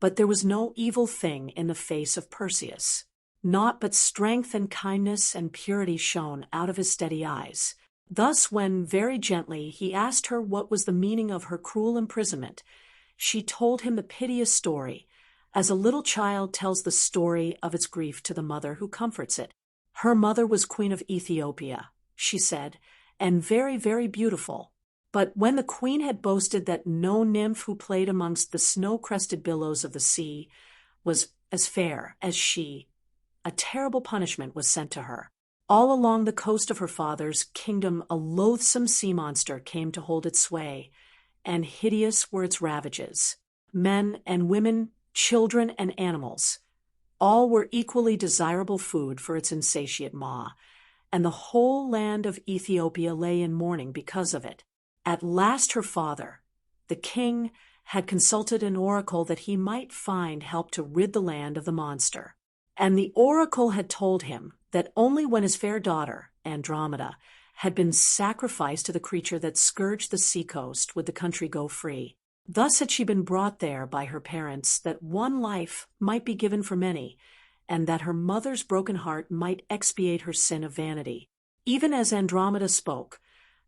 but there was no evil thing in the face of Perseus. Naught but strength and kindness and purity shone out of his steady eyes. Thus, when very gently he asked her what was the meaning of her cruel imprisonment, she told him the piteous story, as a little child tells the story of its grief to the mother who comforts it. Her mother was Queen of Ethiopia, she said, and very, very beautiful. But when the queen had boasted that no nymph who played amongst the snow-crested billows of the sea was as fair as she, a terrible punishment was sent to her. All along the coast of her father's kingdom a loathsome sea monster came to hold its sway, and hideous were its ravages. Men and women, children and animals, all were equally desirable food for its insatiate maw, and the whole land of Ethiopia lay in mourning because of it. At last her father, the king, had consulted an oracle that he might find help to rid the land of the monster. And the oracle had told him that only when his fair daughter, Andromeda, had been sacrificed to the creature that scourged the seacoast would the country go free. Thus had she been brought there by her parents that one life might be given for many, and that her mother's broken heart might expiate her sin of vanity. Even as Andromeda spoke,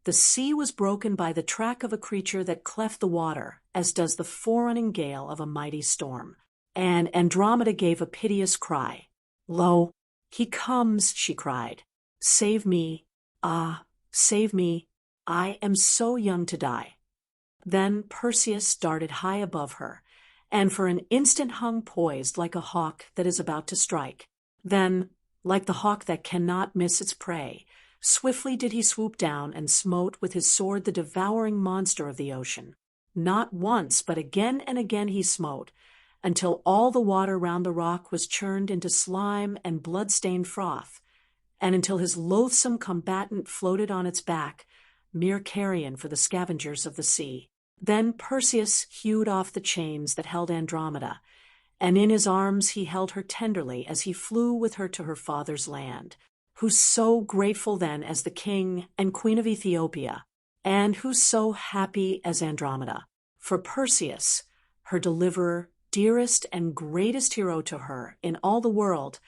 the sea was broken by the track of a creature that cleft the water, as does the forerunning gale of a mighty storm. And Andromeda gave a piteous cry. "Lo, he comes," she cried. "Save me, ah, save me, I am so young to die." Then Perseus darted high above her, and for an instant hung poised like a hawk that is about to strike. Then, like the hawk that cannot miss its prey, swiftly did he swoop down and smote with his sword the devouring monster of the ocean. Not once, but again and again he smote, until all the water round the rock was churned into slime and blood-stained froth, and until his loathsome combatant floated on its back, mere carrion for the scavengers of the sea. Then Perseus hewed off the chains that held Andromeda, and in his arms he held her tenderly as he flew with her to her father's land. Who so grateful then as the king and queen of Ethiopia, and who so happy as Andromeda? For Perseus, her deliverer, dearest and greatest hero to her in all the world,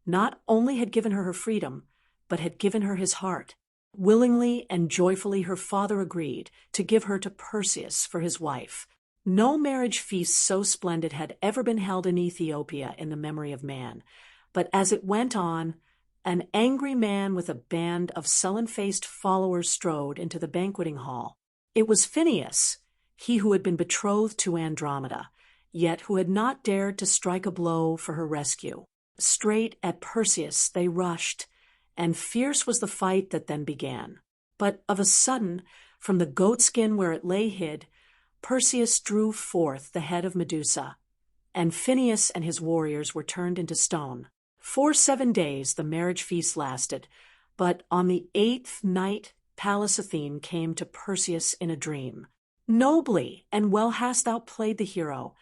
not only had given her her freedom, but had given her his heart. Willingly and joyfully her father agreed to give her to Perseus for his wife. No marriage feast so splendid had ever been held in Ethiopia in the memory of man, but as it went on, an angry man with a band of sullen-faced followers strode into the banqueting hall. It was Phineus, he who had been betrothed to Andromeda, yet who had not dared to strike a blow for her rescue. Straight at Perseus they rushed, and fierce was the fight that then began. But of a sudden, from the goatskin where it lay hid, Perseus drew forth the head of Medusa, and Phineus and his warriors were turned into stone. For 7 days the marriage feast lasted, but on the 8th night Pallas Athene came to Perseus in a dream. "Nobly and well hast thou played the hero,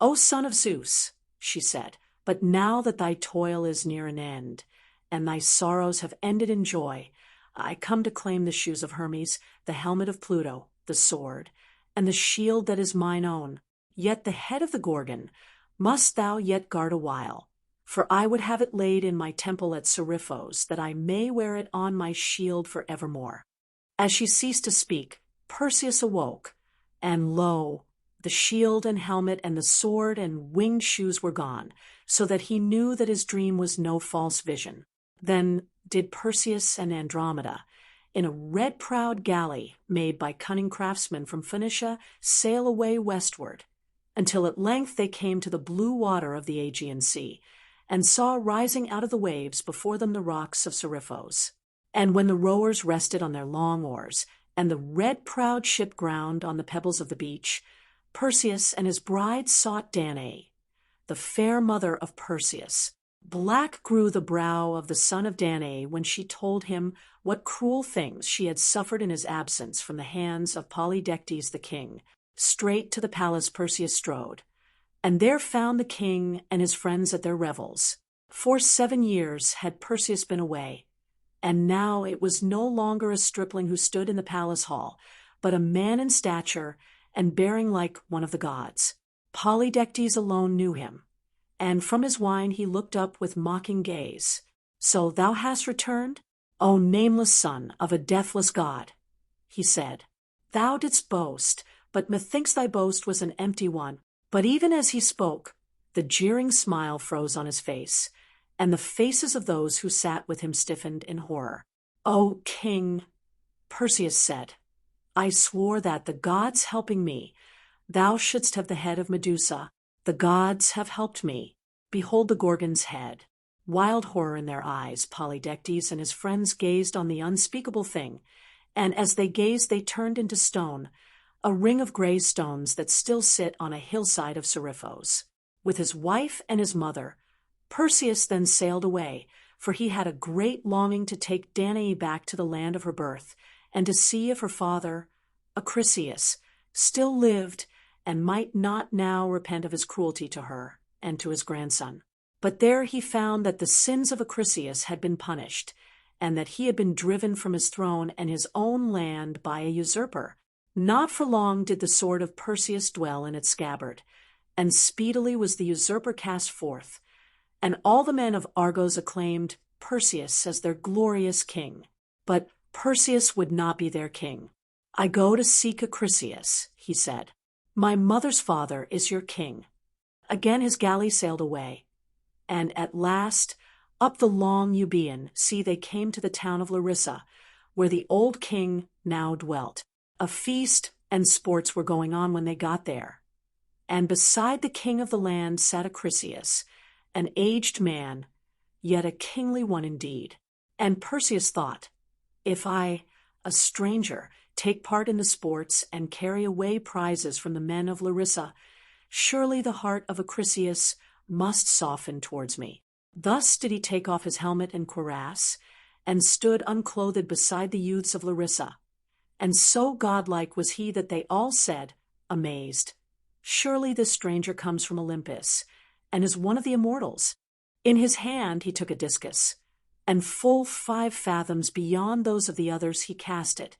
O son of Zeus," she said, "but now that thy toil is near an end, and thy sorrows have ended in joy, I come to claim the shoes of Hermes, the helmet of Pluto, the sword, and the shield that is mine own. Yet the head of the Gorgon must thou yet guard a while, for I would have it laid in my temple at Seriphos, that I may wear it on my shield for evermore." As she ceased to speak, Perseus awoke, and lo, the shield and helmet and the sword and winged shoes were gone, so that he knew that his dream was no false vision. Then did Perseus and Andromeda, in a red-prowed galley made by cunning craftsmen from Phoenicia, sail away westward, until at length they came to the blue water of the Aegean Sea, and saw rising out of the waves before them the rocks of Seriphos. And when the rowers rested on their long oars, and the red-prowed ship ground on the pebbles of the beach, Perseus and his bride sought Danae, the fair mother of Perseus. Black grew the brow of the son of Danae when she told him what cruel things she had suffered in his absence from the hands of Polydectes the king. Straight to the palace Perseus strode, and there found the king and his friends at their revels. For 7 years had Perseus been away, and now it was no longer a stripling who stood in the palace hall, but a man in stature and bearing like one of the gods. Polydectes alone knew him, and from his wine he looked up with mocking gaze. "So thou hast returned, O nameless son of a deathless god," he said. "Thou didst boast, but methinks thy boast was an empty one." But even as he spoke, the jeering smile froze on his face, and the faces of those who sat with him stiffened in horror. "O king," Perseus said, "I swore that, the gods helping me, thou shouldst have the head of Medusa. The gods have helped me. Behold the Gorgon's head." Wild horror in their eyes, Polydectes and his friends gazed on the unspeakable thing, and as they gazed they turned into stone, a ring of gray stones that still sit on a hillside of Seriphos. With his wife and his mother, Perseus then sailed away, for he had a great longing to take Danae back to the land of her birth, and to see if her father, Acrisius, still lived and might not now repent of his cruelty to her and to his grandson. But there he found that the sins of Acrisius had been punished, and that he had been driven from his throne and his own land by a usurper. Not for long did the sword of Perseus dwell in its scabbard, and speedily was the usurper cast forth, and all the men of Argos acclaimed Perseus as their glorious king. But Perseus would not be their king. "I go to seek Acrisius," he said. "My mother's father is your king." Again his galley sailed away, and at last, up the long Euboean sea they came to the town of Larissa, where the old king now dwelt. A feast and sports were going on when they got there, and beside the king of the land sat Acrisius, an aged man, yet a kingly one indeed. And Perseus thought, if I, a stranger, take part in the sports and carry away prizes from the men of Larissa, surely the heart of Acrisius must soften towards me. Thus did he take off his helmet and cuirass, and stood unclothed beside the youths of Larissa. And so godlike was he that they all said, amazed, surely this stranger comes from Olympus, and is one of the immortals. In his hand he took a discus, and full 5 fathoms beyond those of the others he cast it,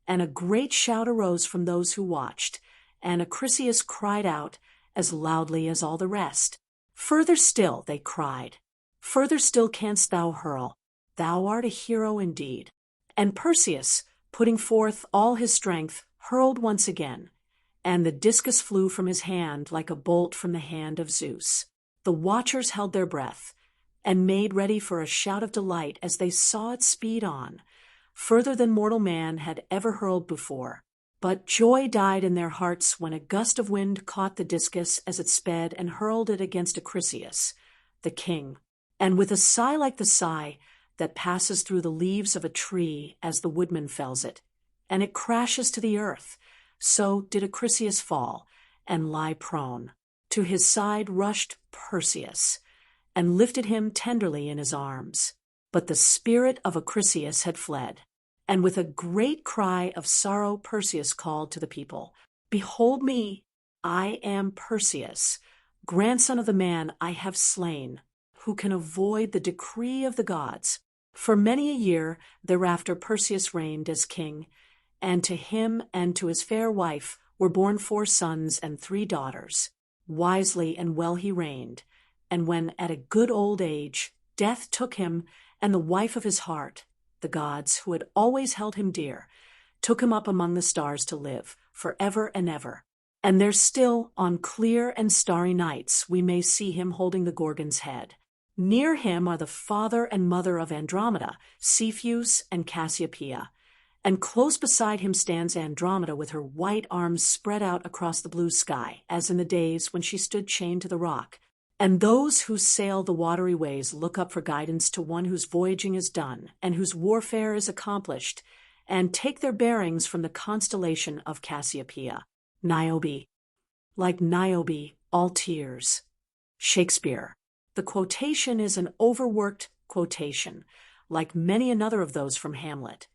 and a great shout arose from those who watched, and Acrisius cried out as loudly as all the rest. Further still, they cried, further still canst thou hurl, thou art a hero indeed. And Perseus, putting forth all his strength, hurled once again, and the discus flew from his hand like a bolt from the hand of Zeus. The watchers held their breath, and made ready for a shout of delight as they saw it speed on, further than mortal man had ever hurled before. But joy died in their hearts when a gust of wind caught the discus as it sped and hurled it against Acrisius, the king. And with a sigh like the sigh that passes through the leaves of a tree as the woodman fells it, and it crashes to the earth, so did Acrisius fall and lie prone. To his side rushed Perseus, and lifted him tenderly in his arms. But the spirit of Acrisius had fled, and with a great cry of sorrow Perseus called to the people, behold me, I am Perseus, grandson of the man I have slain, who can avoid the decree of the gods. For many a year thereafter Perseus reigned as king, and to him and to his fair wife were born 4 sons and 3 daughters. Wisely and well he reigned, and when at a good old age death took him, and the wife of his heart, the gods, who had always held him dear, took him up among the stars to live for ever and ever. And there still, on clear and starry nights, we may see him holding the Gorgon's head. Near him are the father and mother of Andromeda, Cepheus and Cassiopeia, and close beside him stands Andromeda with her white arms spread out across the blue sky, as in the days when she stood chained to the rock. And those who sail the watery ways look up for guidance to one whose voyaging is done, and whose warfare is accomplished, and take their bearings from the constellation of Cassiopeia. Niobe. Like Niobe, all tears. Shakespeare. The quotation is an overworked quotation, like many another of those from Hamlet.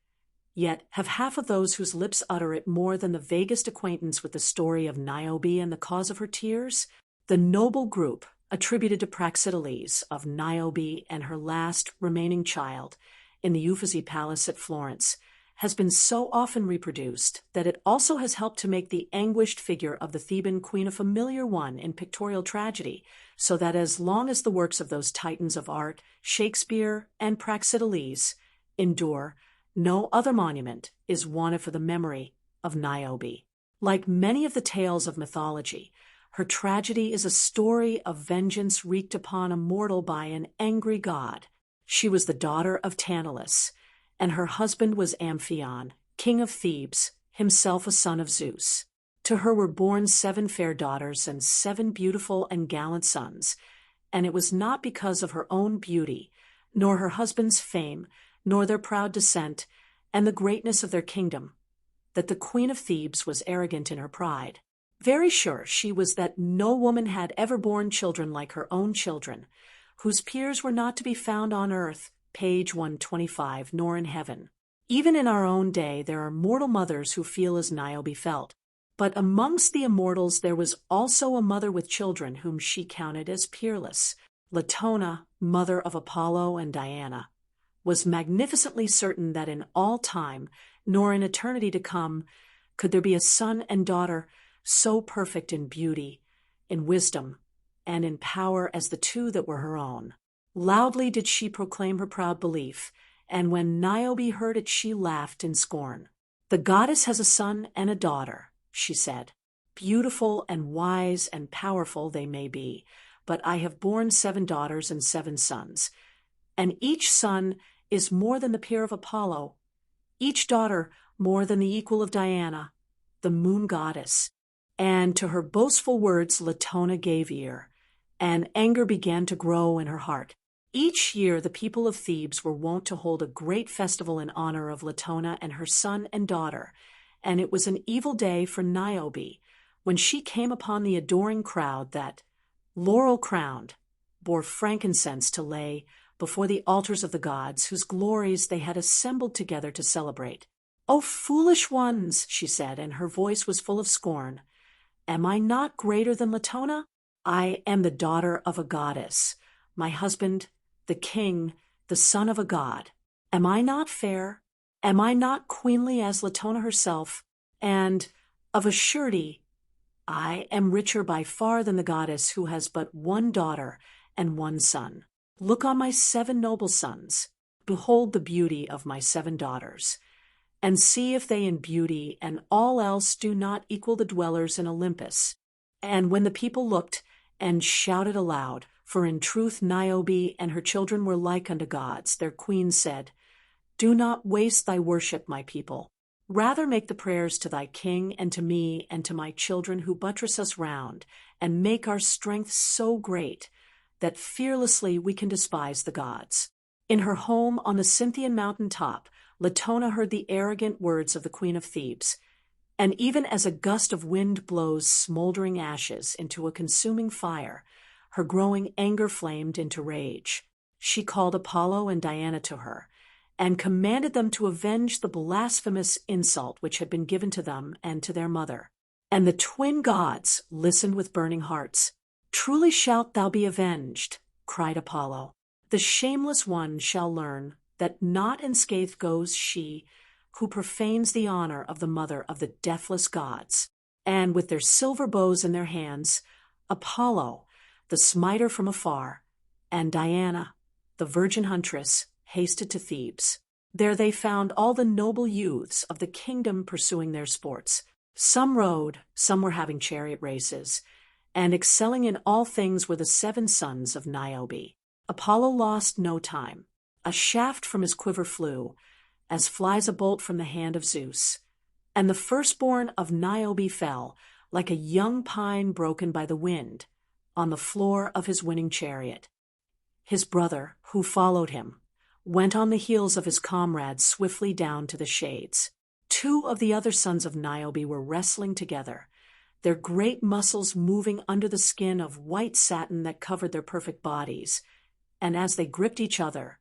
Yet have half of those whose lips utter it more than the vaguest acquaintance with the story of Niobe and the cause of her tears? The noble group, attributed to Praxiteles, of Niobe and her last remaining child in the Uffizi Palace at Florence, has been so often reproduced that it also has helped to make the anguished figure of the Theban queen a familiar one in pictorial tragedy, so that as long as the works of those titans of art, Shakespeare and Praxiteles, endure, no other monument is wanted for the memory of Niobe. Like many of the tales of mythology, her tragedy is a story of vengeance wreaked upon a mortal by an angry god. She was the daughter of Tantalus, and her husband was Amphion, king of Thebes, himself a son of Zeus. To her were born 7 fair daughters and 7 beautiful and gallant sons, and it was not because of her own beauty, nor her husband's fame, nor their proud descent, and the greatness of their kingdom, that the queen of Thebes was arrogant in her pride. Very sure she was that no woman had ever borne children like her own children, whose peers were not to be found on earth, page 125, nor in heaven. Even in our own day there are mortal mothers who feel as Niobe felt. But amongst the immortals there was also a mother with children whom she counted as peerless. Latona, mother of Apollo and Diana, was magnificently certain that in all time, nor in eternity to come, could there be a son and daughter so perfect in beauty, in wisdom, and in power as the 2 that were her own. Loudly did she proclaim her proud belief, and when Niobe heard it she laughed in scorn. The goddess has a son and a daughter, she said. Beautiful and wise and powerful they may be, but I have borne 7 daughters and 7 sons, and each son is more than the peer of Apollo, each daughter more than the equal of Diana, the moon goddess, And to her boastful words Latona gave ear, and anger began to grow in her heart. Each year the people of Thebes were wont to hold a great festival in honor of Latona and her son and daughter, and it was an evil day for Niobe when she came upon the adoring crowd that, laurel-crowned, bore frankincense to lay before the altars of the gods whose glories they had assembled together to celebrate. "O foolish ones," she said, and her voice was full of scorn, "am I not greater than Latona? I am the daughter of a goddess, my husband, the king, the son of a god. Am I not fair? Am I not queenly as Latona herself? And, of a surety, I am richer by far than the goddess who has but one daughter and one son. Look on my 7 noble sons, behold the beauty of my 7 daughters, and see if they in beauty and all else do not equal the dwellers in Olympus." And when the people looked and shouted aloud, for in truth Niobe and her children were like unto gods, their queen said, "Do not waste thy worship, my people. Rather make the prayers to thy king and to me and to my children who buttress us round and make our strength so great that fearlessly we can despise the gods." In her home on the Cynthian mountain top, Latona heard the arrogant words of the queen of Thebes, and even as a gust of wind blows smoldering ashes into a consuming fire, her growing anger flamed into rage. She called Apollo and Diana to her, and commanded them to avenge the blasphemous insult which had been given to them and to their mother. And the twin gods listened with burning hearts. "Truly shalt thou be avenged," cried Apollo. "The shameless one shall learn that not unscathed goes she who profanes the honor of the mother of the deathless gods." And with their silver bows in their hands, Apollo, the smiter from afar, and Diana, the virgin huntress, hasted to Thebes. There they found all the noble youths of the kingdom pursuing their sports. Some rode, some were having chariot races, and excelling in all things were the 7 sons of Niobe. Apollo lost no time. A shaft from his quiver flew, as flies a bolt from the hand of Zeus, and the firstborn of Niobe fell, like a young pine broken by the wind, on the floor of his winning chariot. His brother, who followed him, went on the heels of his comrades swiftly down to the shades. 2 of the other sons of Niobe were wrestling together, their great muscles moving under the skin of white satin that covered their perfect bodies, and as they gripped each other,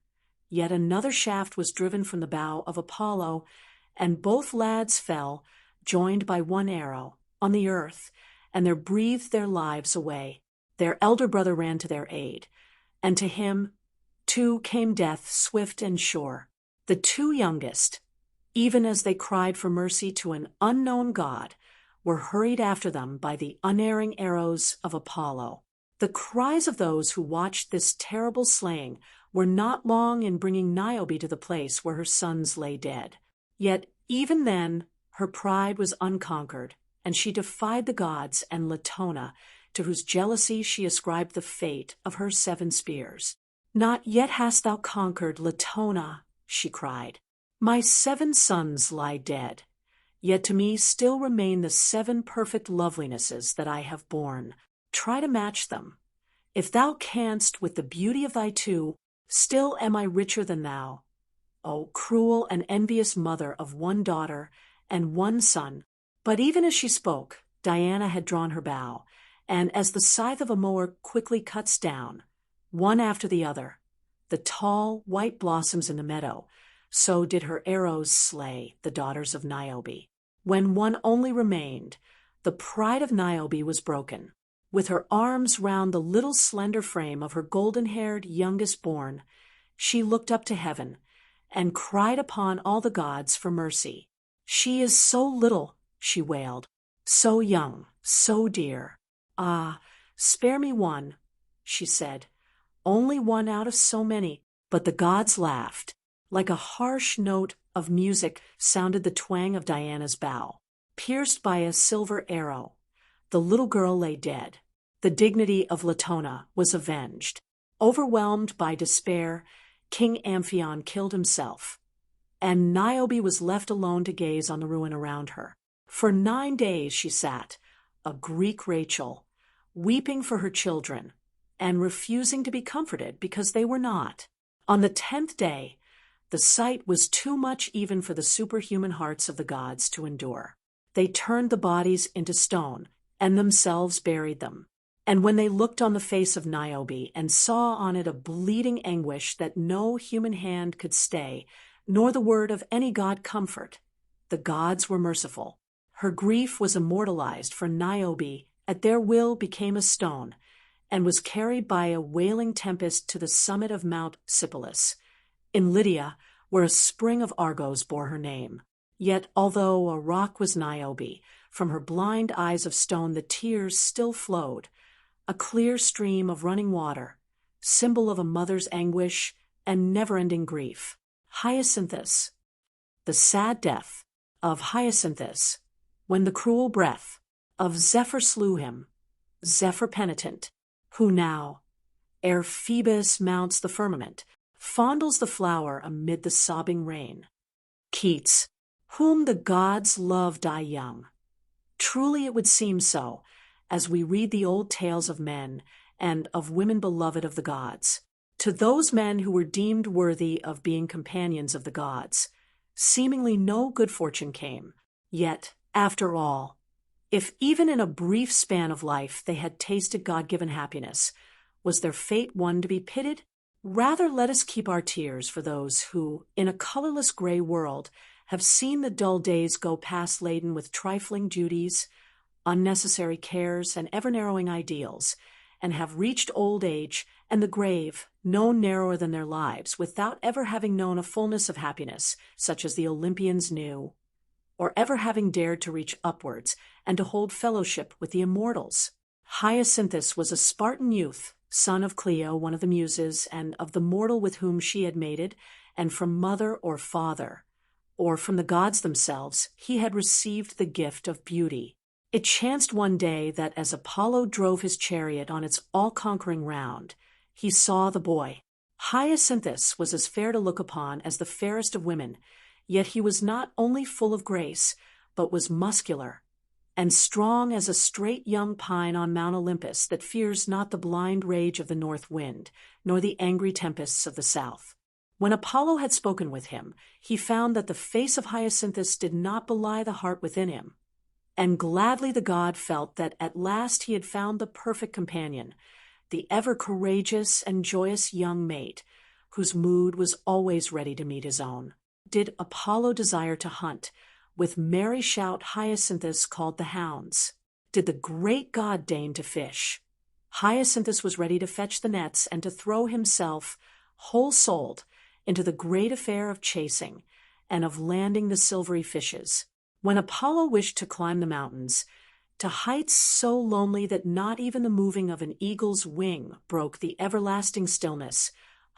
yet another shaft was driven from the bow of Apollo, and both lads fell, joined by one arrow, on the earth, and there breathed their lives away. Their elder brother ran to their aid, and to him, too, came death swift and sure. The 2 youngest, even as they cried for mercy to an unknown god, were hurried after them by the unerring arrows of Apollo. The cries of those who watched this terrible slaying were not long in bringing Niobe to the place where her sons lay dead. Yet even then her pride was unconquered, and she defied the gods and Latona, to whose jealousy she ascribed the fate of her 7 spears. "Not yet hast thou conquered, Latona," she cried. "My 7 sons lie dead, yet to me still remain the 7 perfect lovelinesses that I have borne. Try to match them. If thou canst with the beauty of thy 2, still am I richer than thou. O cruel and envious mother of 1 daughter and 1 son." But even as she spoke, Diana had drawn her bow, and as the scythe of a mower quickly cuts down, one after the other, the tall white blossoms in the meadow, so did her arrows slay the daughters of Niobe. When one only remained, the pride of Niobe was broken. With her arms round the little slender frame of her golden-haired youngest born, she looked up to heaven and cried upon all the gods for mercy. "She is so little," she wailed, "so young, so dear. Ah, spare me one," she said, "only one out of so many." But the gods laughed. Like a harsh note of music sounded the twang of Diana's bow. Pierced by a silver arrow, the little girl lay dead. The dignity of Latona was avenged. Overwhelmed by despair, King Amphion killed himself, and Niobe was left alone to gaze on the ruin around her. For 9 days she sat, a Greek Rachel, weeping for her children and refusing to be comforted because they were not. On the 10th day, the sight was too much even for the superhuman hearts of the gods to endure. They turned the bodies into stone and themselves buried them. And when they looked on the face of Niobe and saw on it a bleeding anguish that no human hand could stay, nor the word of any god comfort, the gods were merciful. Her grief was immortalized, for Niobe at their will became a stone, and was carried by a wailing tempest to the summit of Mount Sipylus, in Lydia, where a spring of Argos bore her name. Yet, although a rock was Niobe, from her blind eyes of stone the tears still flowed, a clear stream of running water, symbol of a mother's anguish and never-ending grief. Hyacinthus. The sad death of Hyacinthus, when the cruel breath of Zephyr slew him, Zephyr penitent, who now, ere Phoebus mounts the firmament, fondles the flower amid the sobbing rain. Keats, whom the gods love die young. Truly it would seem so, as we read the old tales of men and of women beloved of the gods. To those men who were deemed worthy of being companions of the gods, seemingly no good fortune came. Yet, after all, if even in a brief span of life they had tasted God-given happiness, was their fate one to be pitied? Rather let us keep our tears for those who, in a colorless gray world, have seen the dull days go past laden with trifling duties, unnecessary cares, and ever-narrowing ideals, and have reached old age and the grave, known narrower than their lives, without ever having known a fullness of happiness, such as the Olympians knew, or ever having dared to reach upwards and to hold fellowship with the immortals. Hyacinthus was a Spartan youth, son of Clio, one of the Muses, and of the mortal with whom she had mated, and from mother or father, or from the gods themselves, he had received the gift of beauty. It chanced one day that as Apollo drove his chariot on its all-conquering round, he saw the boy. Hyacinthus was as fair to look upon as the fairest of women, yet he was not only full of grace, but was muscular, and strong as a straight young pine on Mount Olympus that fears not the blind rage of the north wind, nor the angry tempests of the south. When Apollo had spoken with him, he found that the face of Hyacinthus did not belie the heart within him, and gladly the god felt that at last he had found the perfect companion, the ever-courageous and joyous young mate, whose mood was always ready to meet his own. Did Apollo desire to hunt, with merry shout Hyacinthus called the hounds. Did the great god deign to fish, Hyacinthus was ready to fetch the nets and to throw himself, whole-souled, into the great affair of chasing and of landing the silvery fishes. When Apollo wished to climb the mountains, to heights so lonely that not even the moving of an eagle's wing broke the everlasting stillness,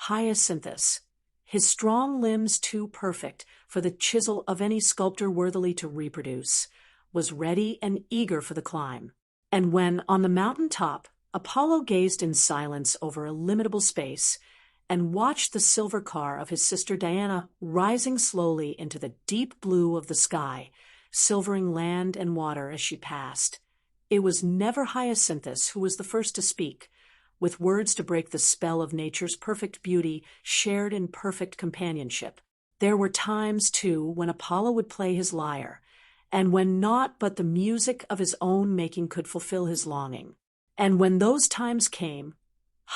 Hyacinthus, his strong limbs too perfect for the chisel of any sculptor worthily to reproduce, was ready and eager for the climb. And when, on the mountain top, Apollo gazed in silence over a limitable space and watched the silver car of his sister Diana rising slowly into the deep blue of the sky, silvering land and water as she passed, it was never Hyacinthus who was the first to speak, with words to break the spell of nature's perfect beauty shared in perfect companionship. There were times, too, when Apollo would play his lyre, and when naught but the music of his own making could fulfill his longing. And when those times came,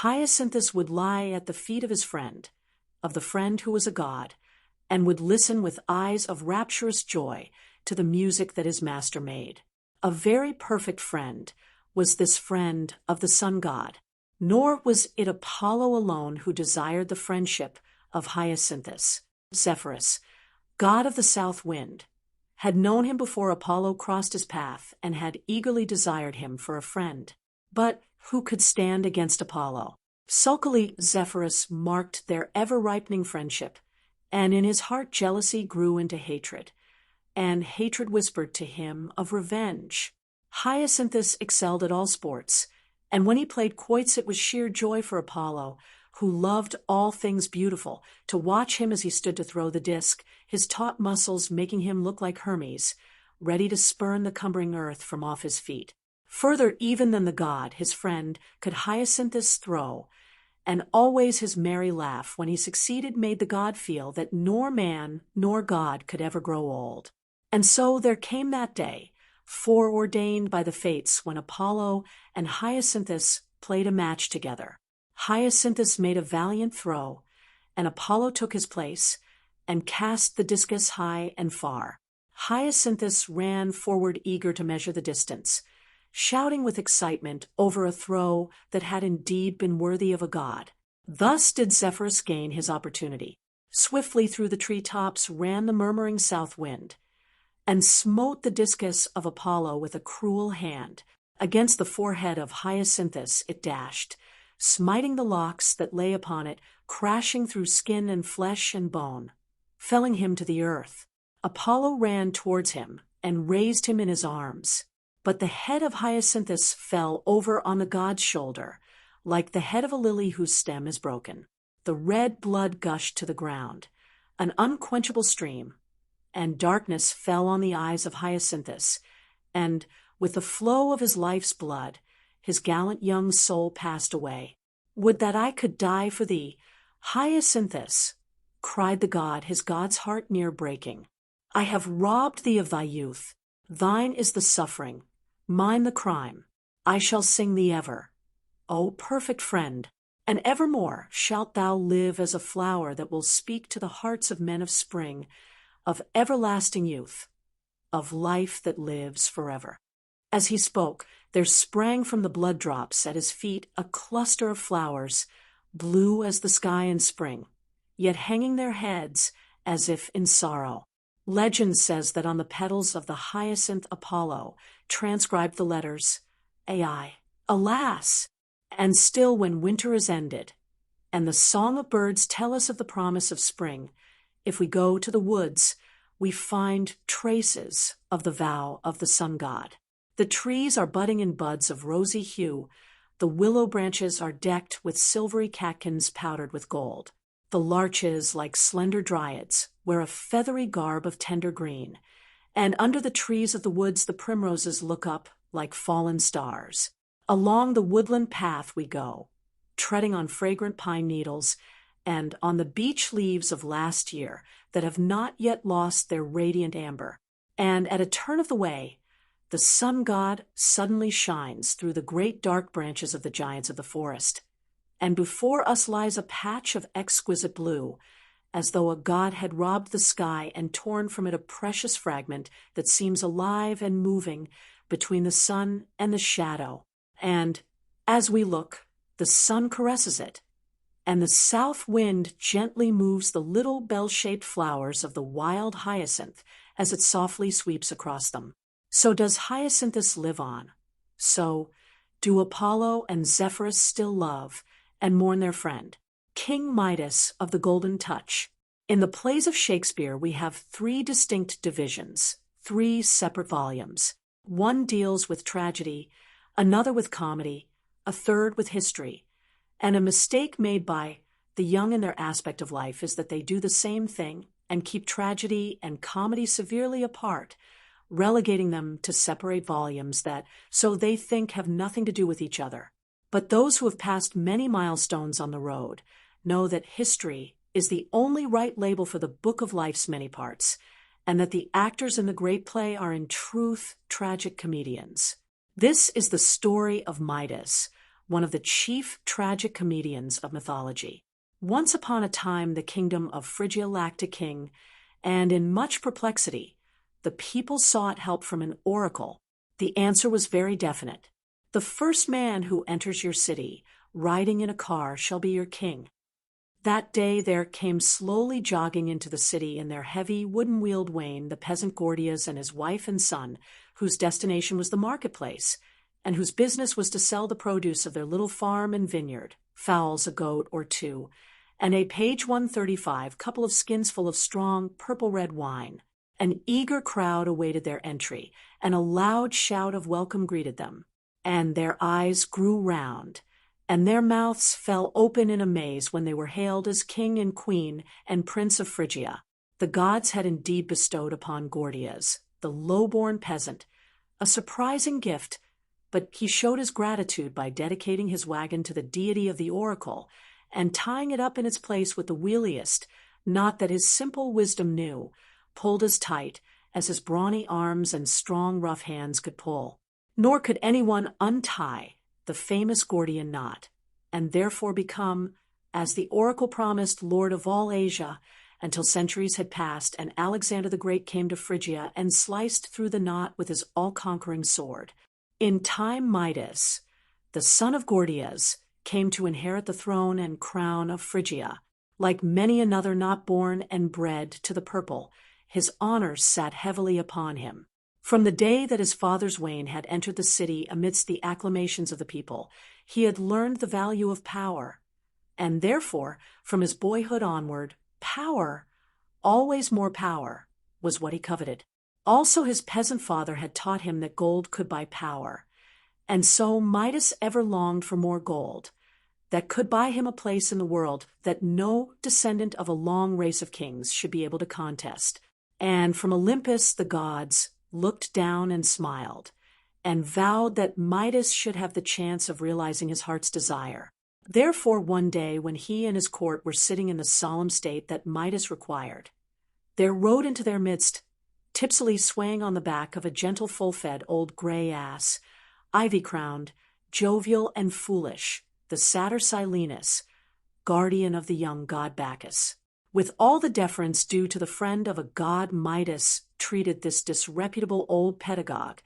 Hyacinthus would lie at the feet of his friend, of the friend who was a god, and would listen with eyes of rapturous joy to the music that his master made. A very perfect friend was this friend of the sun god. Nor was it Apollo alone who desired the friendship of Hyacinthus. Zephyrus, god of the south wind, had known him before Apollo crossed his path and had eagerly desired him for a friend. But who could stand against Apollo? Sulkily Zephyrus marked their ever-ripening friendship, and in his heart jealousy grew into hatred, and hatred whispered to him of revenge. Hyacinthus excelled at all sports, and when he played quoits it was sheer joy for Apollo, who loved all things beautiful, to watch him as he stood to throw the disc, his taut muscles making him look like Hermes, ready to spurn the cumbering earth from off his feet. Further even than the god, his friend, could Hyacinthus throw, and always his merry laugh when he succeeded made the god feel that nor man nor god could ever grow old. And so there came that day, foreordained by the fates, when Apollo and Hyacinthus played a match together. Hyacinthus made a valiant throw, and Apollo took his place and cast the discus high and far. Hyacinthus ran forward eager to measure the distance, shouting with excitement over a throw that had indeed been worthy of a god. Thus did Zephyrus gain his opportunity. Swiftly through the tree-tops ran the murmuring south wind, and smote the discus of Apollo with a cruel hand. Against the forehead of Hyacinthus it dashed, smiting the locks that lay upon it, crashing through skin and flesh and bone, felling him to the earth. Apollo ran towards him and raised him in his arms. But the head of Hyacinthus fell over on the god's shoulder, like the head of a lily whose stem is broken. The red blood gushed to the ground, an unquenchable stream, and darkness fell on the eyes of Hyacinthus, and, with the flow of his life's blood, his gallant young soul passed away. "Would that I could die for thee, Hyacinthus," cried the god, his god's heart near breaking. "I have robbed thee of thy youth. Thine is the suffering, mine the crime. I shall sing thee ever, O perfect friend, and evermore shalt thou live as a flower that will speak to the hearts of men of spring, of everlasting youth, of life that lives forever." As he spoke, there sprang from the blood drops at his feet a cluster of flowers, blue as the sky in spring, yet hanging their heads as if in sorrow. Legend says that on the petals of the hyacinth Apollo transcribed the letters Ai, alas! And still when winter is ended, and the song of birds tell us of the promise of spring, if we go to the woods, we find traces of the vow of the sun god. The trees are budding in buds of rosy hue, the willow branches are decked with silvery catkins powdered with gold. The larches, like slender dryads, wear a feathery garb of tender green, and under the trees of the woods the primroses look up like fallen stars. Along the woodland path we go, treading on fragrant pine needles and on the beech leaves of last year that have not yet lost their radiant amber. And at a turn of the way, the sun god suddenly shines through the great dark branches of the giants of the forest, and before us lies a patch of exquisite blue, as though a god had robbed the sky and torn from it a precious fragment that seems alive and moving between the sun and the shadow. And, as we look, the sun caresses it, and the south wind gently moves the little bell-shaped flowers of the wild hyacinth as it softly sweeps across them. So does Hyacinthus live on. So do Apollo and Zephyrus still love and mourn their friend, King Midas of the Golden Touch. In the plays of Shakespeare, we have three distinct divisions, three separate volumes. One deals with tragedy, another with comedy, a third with history. And a mistake made by the young in their aspect of life is that they do the same thing and keep tragedy and comedy severely apart, relegating them to separate volumes that, so they think, have nothing to do with each other. But those who have passed many milestones on the road know that history is the only right label for the book of life's many parts, and that the actors in the great play are in truth tragic comedians. This is the story of Midas, one of the chief tragic comedians of mythology. Once upon a time the kingdom of Phrygia lacked a king, and in much perplexity, the people sought help from an oracle. The answer was very definite. The first man who enters your city, riding in a car, shall be your king. That day there came slowly jogging into the city in their heavy wooden-wheeled wain the peasant Gordias and his wife and son, whose destination was the marketplace, and whose business was to sell the produce of their little farm and vineyard, fowls, a goat or two, and a page 135 couple of skins full of strong purple-red wine. An eager crowd awaited their entry, and a loud shout of welcome greeted them. And their eyes grew round, and their mouths fell open in amaze when they were hailed as king and queen and prince of Phrygia. The gods had indeed bestowed upon Gordias, the low-born peasant, a surprising gift, but he showed his gratitude by dedicating his wagon to the deity of the oracle and tying it up in its place with the wheeliest knot that his simple wisdom knew, pulled as tight as his brawny arms and strong rough hands could pull. Nor could anyone untie the famous Gordian knot, and therefore become, as the oracle promised, Lord of all Asia, until centuries had passed and Alexander the Great came to Phrygia and sliced through the knot with his all-conquering sword. In time Midas, the son of Gordias, came to inherit the throne and crown of Phrygia. Like many another not born and bred to the purple, his honors sat heavily upon him. From the day that his father's wain had entered the city amidst the acclamations of the people, he had learned the value of power, and therefore, from his boyhood onward, power, always more power, was what he coveted. Also his peasant father had taught him that gold could buy power, and so Midas ever longed for more gold, that could buy him a place in the world that no descendant of a long race of kings should be able to contest. And from Olympus the gods looked down and smiled, and vowed that Midas should have the chance of realizing his heart's desire. Therefore one day when he and his court were sitting in the solemn state that Midas required, there rode into their midst, tipsily swaying on the back of a gentle full-fed old gray ass, ivy-crowned, jovial and foolish, the satyr Silenus, guardian of the young god Bacchus. With all the deference due to the friend of a god, Midas treated this disreputable old pedagogue,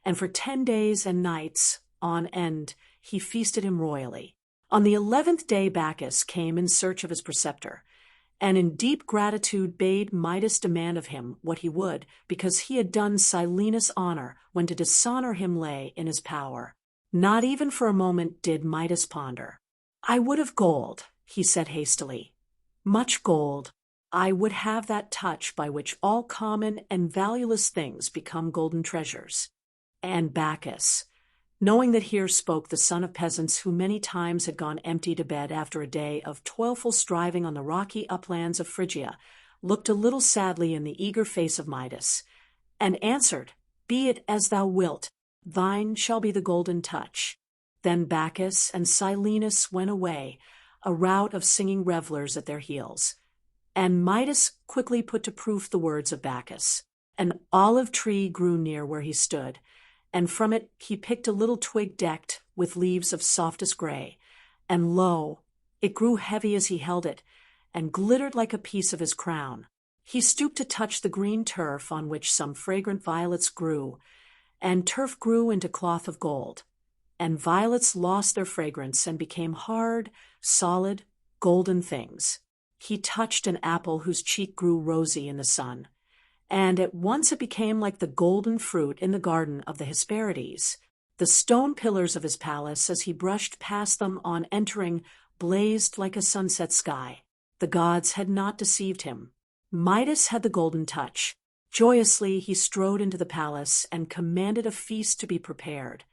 and for 10 days and nights on end he feasted him royally. On the 11th day Bacchus came in search of his preceptor, and in deep gratitude bade Midas demand of him what he would, because he had done Silenus honor when to dishonor him lay in his power. Not even for a moment did Midas ponder. "I would have gold," he said hastily. "Much gold. I would have that touch by which all common and valueless things become golden treasures." And Bacchus, knowing that here spoke the son of peasants who many times had gone empty to bed after a day of toilful striving on the rocky uplands of Phrygia, looked a little sadly in the eager face of Midas, and answered, "Be it as thou wilt, thine shall be the golden touch." Then Bacchus and Silenus went away, a rout of singing revelers at their heels. And Midas quickly put to proof the words of Bacchus. An olive tree grew near where he stood, and from it he picked a little twig decked with leaves of softest gray, and lo, it grew heavy as he held it, and glittered like a piece of his crown. He stooped to touch the green turf on which some fragrant violets grew, and turf grew into cloth of gold, and violets lost their fragrance and became hard, solid, golden things. He touched an apple whose cheek grew rosy in the sun, and at once it became like the golden fruit in the garden of the Hesperides. The stone pillars of his palace, as he brushed past them on entering, blazed like a sunset sky. The gods had not deceived him. Midas had the golden touch. Joyously he strode into the palace and commanded a feast to be prepared,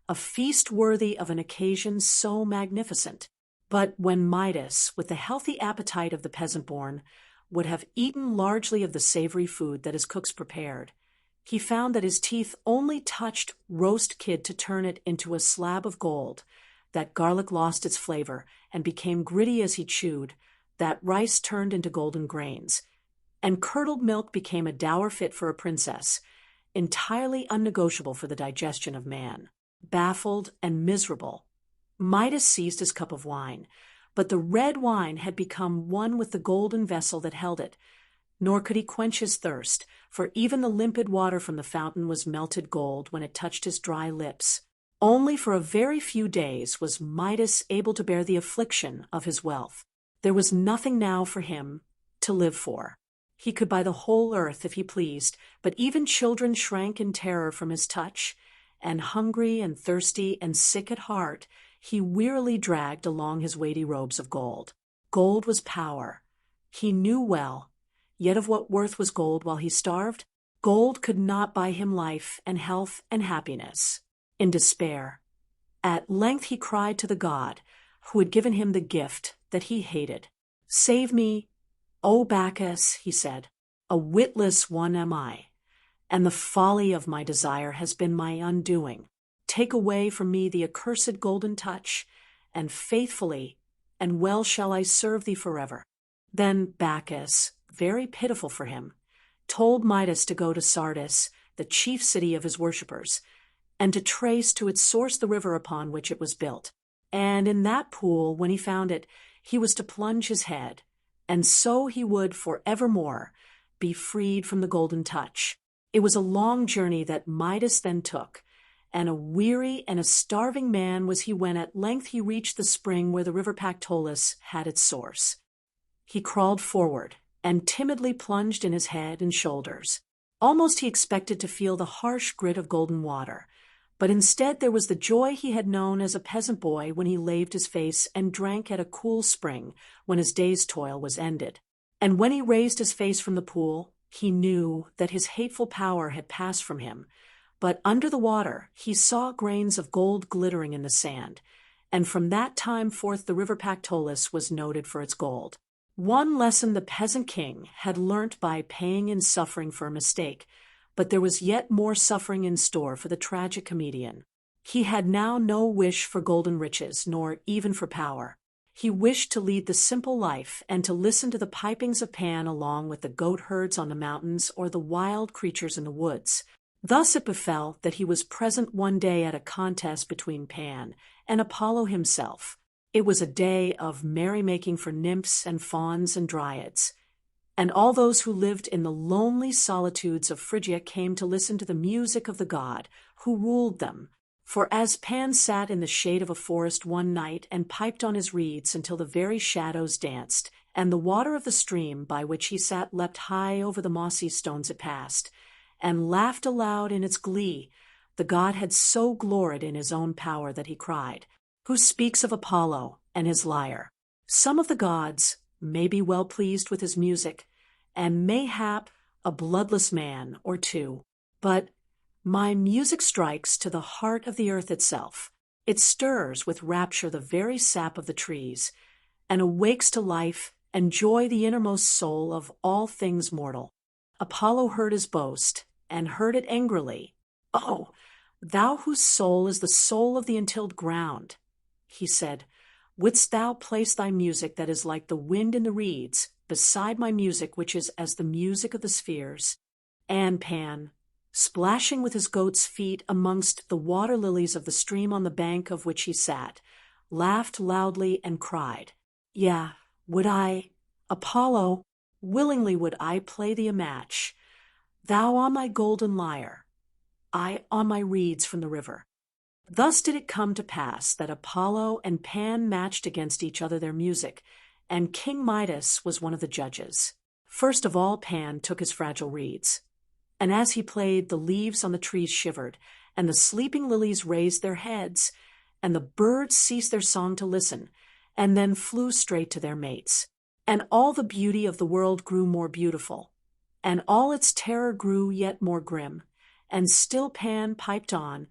a feast worthy of an occasion so magnificent. But when Midas, with the healthy appetite of the peasant-born, would have eaten largely of the savory food that his cooks prepared, he found that his teeth only touched roast kid to turn it into a slab of gold, that garlic lost its flavor and became gritty as he chewed, that rice turned into golden grains, and curdled milk became a dower fit for a princess, entirely unnegotiable for the digestion of man. Baffled and miserable, Midas seized his cup of wine, but the red wine had become one with the golden vessel that held it, nor could he quench his thirst, for even the limpid water from the fountain was melted gold when it touched his dry lips. Only for a very few days was Midas able to bear the affliction of his wealth. There was nothing now for him to live for. He could buy the whole earth if he pleased, but even children shrank in terror from his touch, and hungry and thirsty and sick at heart, he wearily dragged along his weighty robes of gold. Gold was power. He knew well, yet of what worth was gold while he starved? Gold could not buy him life and health and happiness. In despair, at length he cried to the god who had given him the gift that he hated. "Save me, O Bacchus," he said. "A witless one am I, and the folly of my desire has been my undoing. take away from me the accursed golden touch, and faithfully and well shall I serve thee forever." Then Bacchus, very pitiful for him, told Midas to go to Sardis, the chief city of his worshippers, and to trace to its source the river upon which it was built. And in that pool, when he found it, he was to plunge his head, and so he would for evermore be freed from the golden touch. It was a long journey that Midas then took, and a weary and a starving man was he when at length he reached the spring where the river Pactolus had its source. He crawled forward, and timidly plunged in his head and shoulders. Almost he expected to feel the harsh grit of golden water, but instead there was the joy he had known as a peasant boy when he laved his face and drank at a cool spring when his day's toil was ended. And when he raised his face from the pool, he knew that his hateful power had passed from him, but under the water he saw grains of gold glittering in the sand, and from that time forth the river Pactolus was noted for its gold. One lesson the peasant king had learnt by paying in suffering for a mistake, but there was yet more suffering in store for the tragic comedian. He had now no wish for golden riches, nor even for power. He wished to lead the simple life and to listen to the pipings of Pan along with the goat herds on the mountains or the wild creatures in the woods. Thus it befell that he was present one day at a contest between Pan and Apollo himself. It was a day of merrymaking for nymphs and fauns and dryads, and all those who lived in the lonely solitudes of Phrygia came to listen to the music of the god who ruled them. For as Pan sat in the shade of a forest one night and piped on his reeds until the very shadows danced, and the water of the stream by which he sat leapt high over the mossy stones it passed, and laughed aloud in its glee, the god had so gloried in his own power that he cried, "Who speaks of Apollo and his lyre? Some of the gods may be well pleased with his music, and mayhap a bloodless man or two, but my music strikes to the heart of the earth itself. It stirs with rapture the very sap of the trees, and awakes to life and joy the innermost soul of all things mortal." Apollo heard his boast, and heard it angrily. "Oh, thou whose soul is the soul of the untilled ground," he said, "wouldst thou place thy music that is like the wind in the reeds beside my music which is as the music of the spheres?" And Pan, splashing with his goat's feet amongst the water lilies of the stream on the bank of which he sat, laughed loudly and cried, "Yeah, would I, Apollo, willingly would I play thee a match, thou on my golden lyre, I on my reeds from the river." Thus did it come to pass that Apollo and Pan matched against each other their music, and King Midas was one of the judges. First of all Pan took his fragile reeds, and as he played, the leaves on the trees shivered, and the sleeping lilies raised their heads, and the birds ceased their song to listen, and then flew straight to their mates. And all the beauty of the world grew more beautiful, and all its terror grew yet more grim, and still Pan piped on,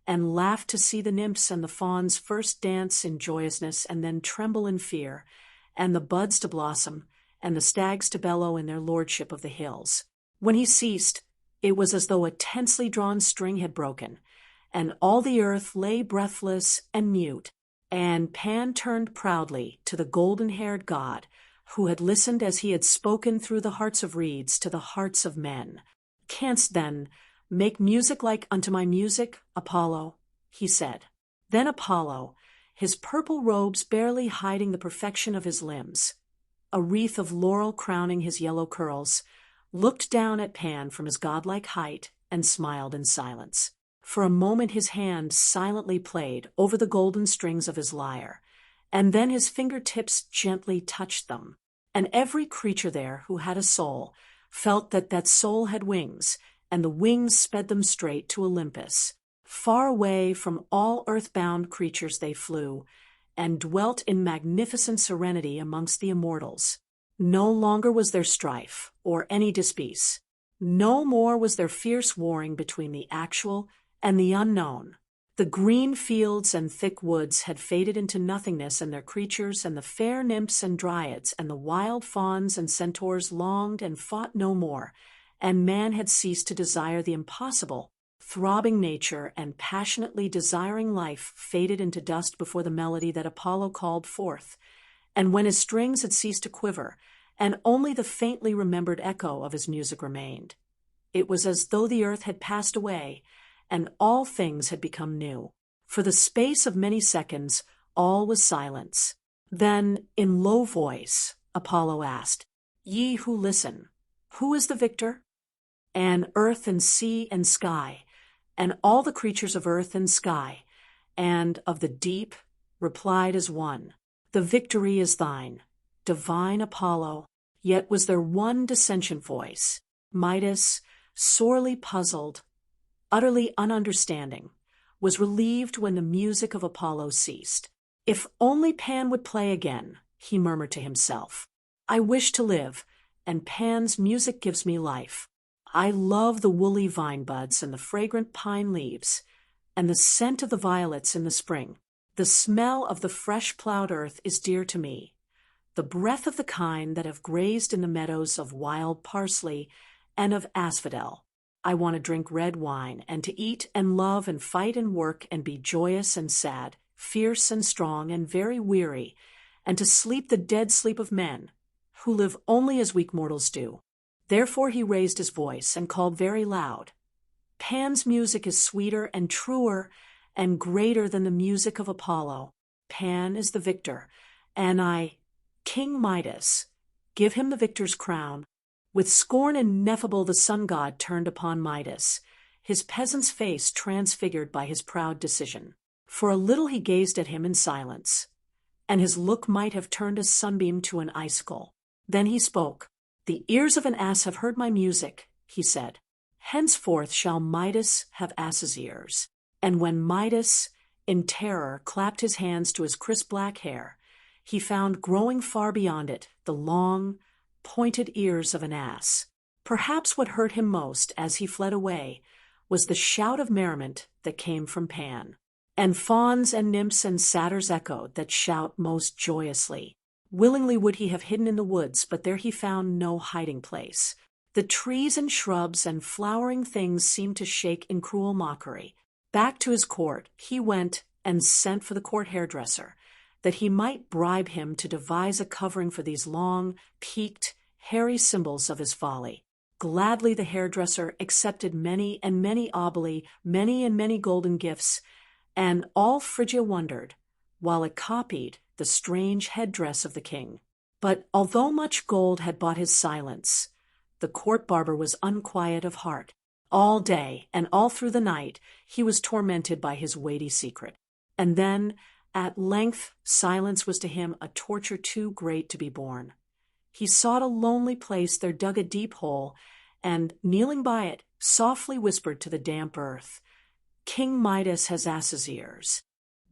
and laughed to see the nymphs and the fauns first dance in joyousness and then tremble in fear, and the buds to blossom, and the stags to bellow in their lordship of the hills. When he ceased, it was as though a tensely drawn string had broken, and all the earth lay breathless and mute, and Pan turned proudly to the golden-haired god, who had listened as he had spoken through the hearts of reeds to the hearts of men. "Canst, then, make music like unto my music, Apollo?" he said. Then Apollo, his purple robes barely hiding the perfection of his limbs, a wreath of laurel crowning his yellow curls, looked down at Pan from his godlike height and smiled in silence. For a moment his hand silently played over the golden strings of his lyre, and then his fingertips gently touched them, and every creature there who had a soul felt that that soul had wings, and the wings sped them straight to Olympus. Far away from all earth-bound creatures they flew, and dwelt in magnificent serenity amongst the immortals. No longer was there strife, or any dispeace. No more was there fierce warring between the actual and the unknown. The green fields and thick woods had faded into nothingness, and their creatures, and the fair nymphs and dryads, and the wild fauns and centaurs longed and fought no more, and man had ceased to desire the impossible, throbbing nature and passionately desiring life faded into dust before the melody that Apollo called forth, and when his strings had ceased to quiver, and only the faintly remembered echo of his music remained, it was as though the earth had passed away, and all things had become new. For the space of many seconds, all was silence. Then, in low voice, Apollo asked, "Ye who listen, who is the victor?" And earth and sea and sky, and all the creatures of earth and sky, and of the deep, replied as one, "The victory is thine, divine Apollo." Yet was there one dissentient voice. Midas, sorely puzzled, utterly ununderstanding, was relieved when the music of Apollo ceased. "If only Pan would play again," he murmured to himself. "I wish to live, and Pan's music gives me life. I love the woolly vine buds and the fragrant pine leaves, and the scent of the violets in the spring. The smell of the fresh plowed earth is dear to me, the breath of the kine that have grazed in the meadows of wild parsley and of asphodel. I want to drink red wine, and to eat and love and fight and work and be joyous and sad, fierce and strong and very weary, and to sleep the dead sleep of men, who live only as weak mortals do." Therefore he raised his voice and called very loud, "Pan's music is sweeter and truer and greater than the music of Apollo. Pan is the victor, and I, King Midas, give him the victor's crown." With scorn ineffable the sun god turned upon Midas, his peasant's face transfigured by his proud decision. For a little he gazed at him in silence, and his look might have turned a sunbeam to an icicle. Then he spoke. "The ears of an ass have heard my music," he said. "Henceforth shall Midas have ass's ears." And when Midas, in terror, clapped his hands to his crisp black hair, he found growing far beyond it the long, pointed ears of an ass. Perhaps what hurt him most as he fled away was the shout of merriment that came from Pan. And fauns and nymphs and satyrs echoed that shout most joyously. Willingly would he have hidden in the woods, but there he found no hiding place. The trees and shrubs and flowering things seemed to shake in cruel mockery. Back to his court he went and sent for the court hairdresser, that he might bribe him to devise a covering for these long, peaked, hairy symbols of his folly. Gladly the hairdresser accepted many and many oboli, many and many golden gifts, and all Phrygia wondered, while it copied the strange headdress of the king. But although much gold had bought his silence, the court barber was unquiet of heart. All day and all through the night he was tormented by his weighty secret. And then, at length, silence was to him a torture too great to be borne. He sought a lonely place, there dug a deep hole, and, kneeling by it, softly whispered to the damp earth, "King Midas has ass's ears."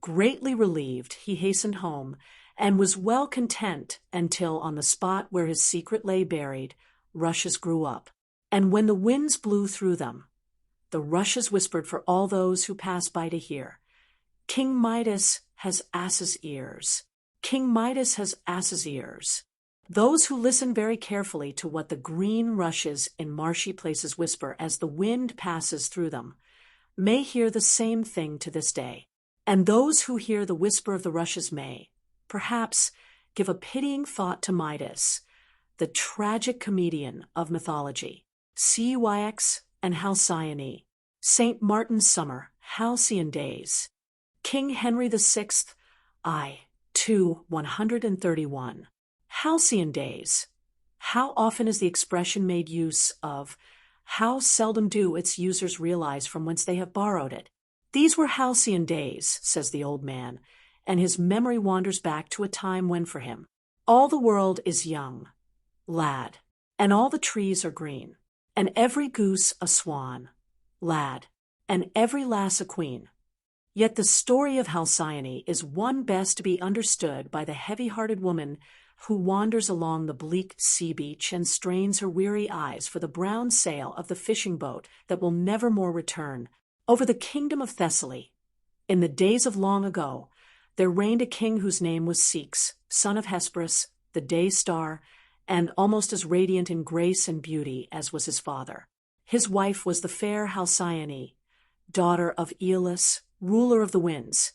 Greatly relieved, he hastened home, and was well content until, on the spot where his secret lay buried, rushes grew up. And when the winds blew through them, the rushes whispered for all those who passed by to hear, "King Midas has ass's ears. King Midas has ass's ears." Those who listen very carefully to what the green rushes in marshy places whisper as the wind passes through them may hear the same thing to this day. And those who hear the whisper of the rushes may, perhaps, give a pitying thought to Midas, the tragic comedian of mythology. Cyx and Halcyone, St. Martin's Summer, Halcyon Days, King Henry VI, I, 131. Halcyon Days. How often is the expression made use of? How seldom do its users realize from whence they have borrowed it? These were halcyon days, says the old man, and his memory wanders back to a time when for him all the world is young, lad, and all the trees are green, and every goose a swan, lad, and every lass a queen. Yet the story of Halcyone is one best to be understood by the heavy-hearted woman who wanders along the bleak sea beach and strains her weary eyes for the brown sail of the fishing boat that will never more return. Over the kingdom of Thessaly, in the days of long ago, there reigned a king whose name was Cyx, son of Hesperus, the day star, and almost as radiant in grace and beauty as was his father. His wife was the fair Halcyone, daughter of Aeolus, ruler of the winds.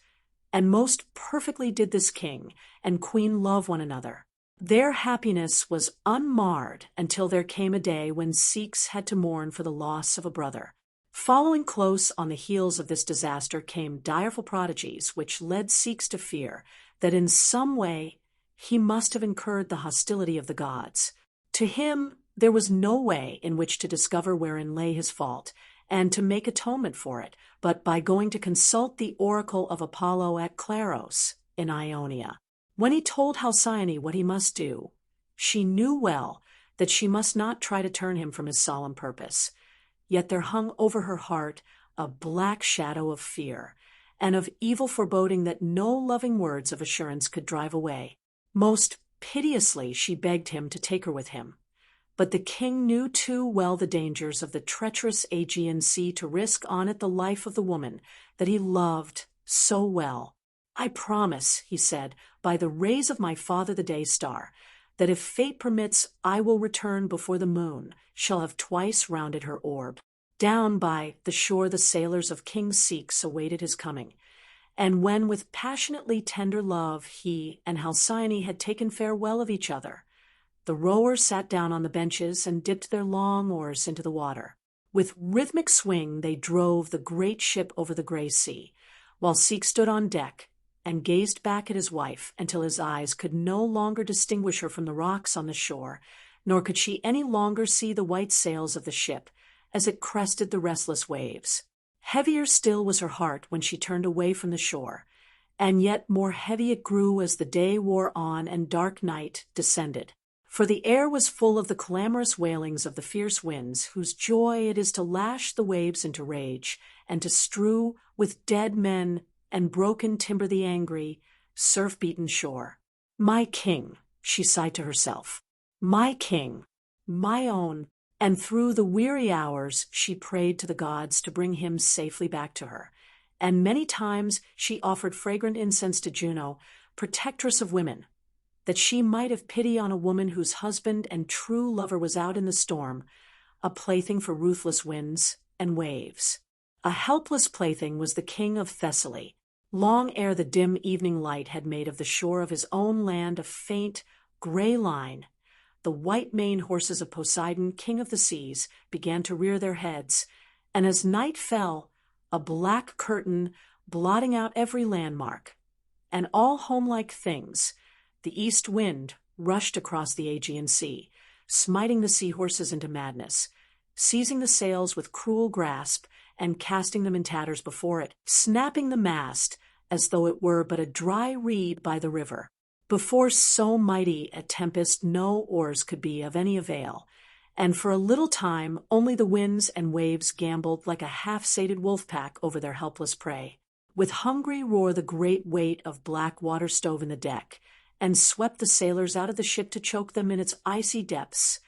And most perfectly did this king and queen love one another. Their happiness was unmarred until there came a day when Sikhs had to mourn for the loss of a brother. Following close on the heels of this disaster came direful prodigies which led Sikhs to fear that in some way he must have incurred the hostility of the gods. To him, there was no way in which to discover wherein lay his fault, and to make atonement for it, but by going to consult the oracle of Apollo at Claros in Ionia. When he told Halcyone what he must do, she knew well that she must not try to turn him from his solemn purpose. Yet there hung over her heart a black shadow of fear, and of evil foreboding that no loving words of assurance could drive away. Most piteously she begged him to take her with him. But the king knew too well the dangers of the treacherous Aegean Sea to risk on it the life of the woman that he loved so well. "I promise," he said, "by the rays of my father the day-star, that if fate permits I will return before the moon shall have twice rounded her orb." Down by the shore the sailors of King Ceyx awaited his coming, and when with passionately tender love he and Halcyone had taken farewell of each other, the rowers sat down on the benches and dipped their long oars into the water. With rhythmic swing they drove the great ship over the gray sea, while Ceyx stood on deck and gazed back at his wife until his eyes could no longer distinguish her from the rocks on the shore, nor could she any longer see the white sails of the ship as it crested the restless waves. Heavier still was her heart when she turned away from the shore, and yet more heavy it grew as the day wore on and dark night descended. For the air was full of the clamorous wailings of the fierce winds, whose joy it is to lash the waves into rage, and to strew with dead men and broken timber the angry, surf-beaten shore. "My king," she sighed to herself, "my king, my own," and through the weary hours she prayed to the gods to bring him safely back to her, and many times she offered fragrant incense to Juno, protectress of women, that she might have pity on a woman whose husband and true lover was out in the storm, a plaything for ruthless winds and waves. A helpless plaything was the king of Thessaly, long ere the dim evening light had made of the shore of his own land a faint, gray line. The white-maned horses of Poseidon, king of the seas, began to rear their heads, and as night fell, a black curtain blotting out every landmark, and all homelike things, the east wind rushed across the Aegean Sea, smiting the seahorses into madness, seizing the sails with cruel grasp and casting them in tatters before it, snapping the mast as though it were but a dry reed by the river. Before so mighty a tempest no oars could be of any avail, and for a little time only the winds and waves gamboled like a half-sated wolf-pack over their helpless prey. With hungry roar the great weight of black water stove in the deck, and swept the sailors out of the ship to choke them in its icy depths,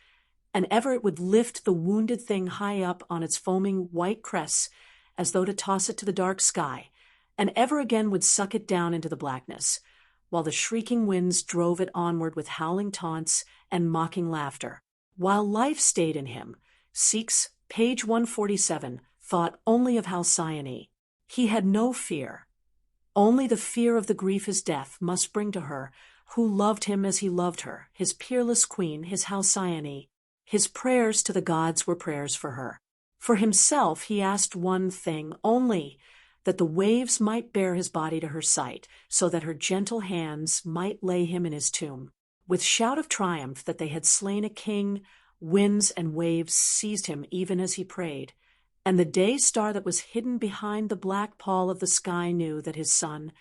and ever it would lift the wounded thing high up on its foaming white crests as though to toss it to the dark sky, and ever again would suck it down into the blackness, while the shrieking winds drove it onward with howling taunts and mocking laughter. While life stayed in him, Ceyx, page 147, thought only of Halcyone. He had no fear. Only the fear of the grief his death must bring to her, who loved him as he loved her, his peerless queen, his Halcyone. His prayers to the gods were prayers for her. For himself he asked one thing only, that the waves might bear his body to her sight, so that her gentle hands might lay him in his tomb. With shout of triumph that they had slain a king, winds and waves seized him even as he prayed, and the day-star that was hidden behind the black pall of the sky knew that his son,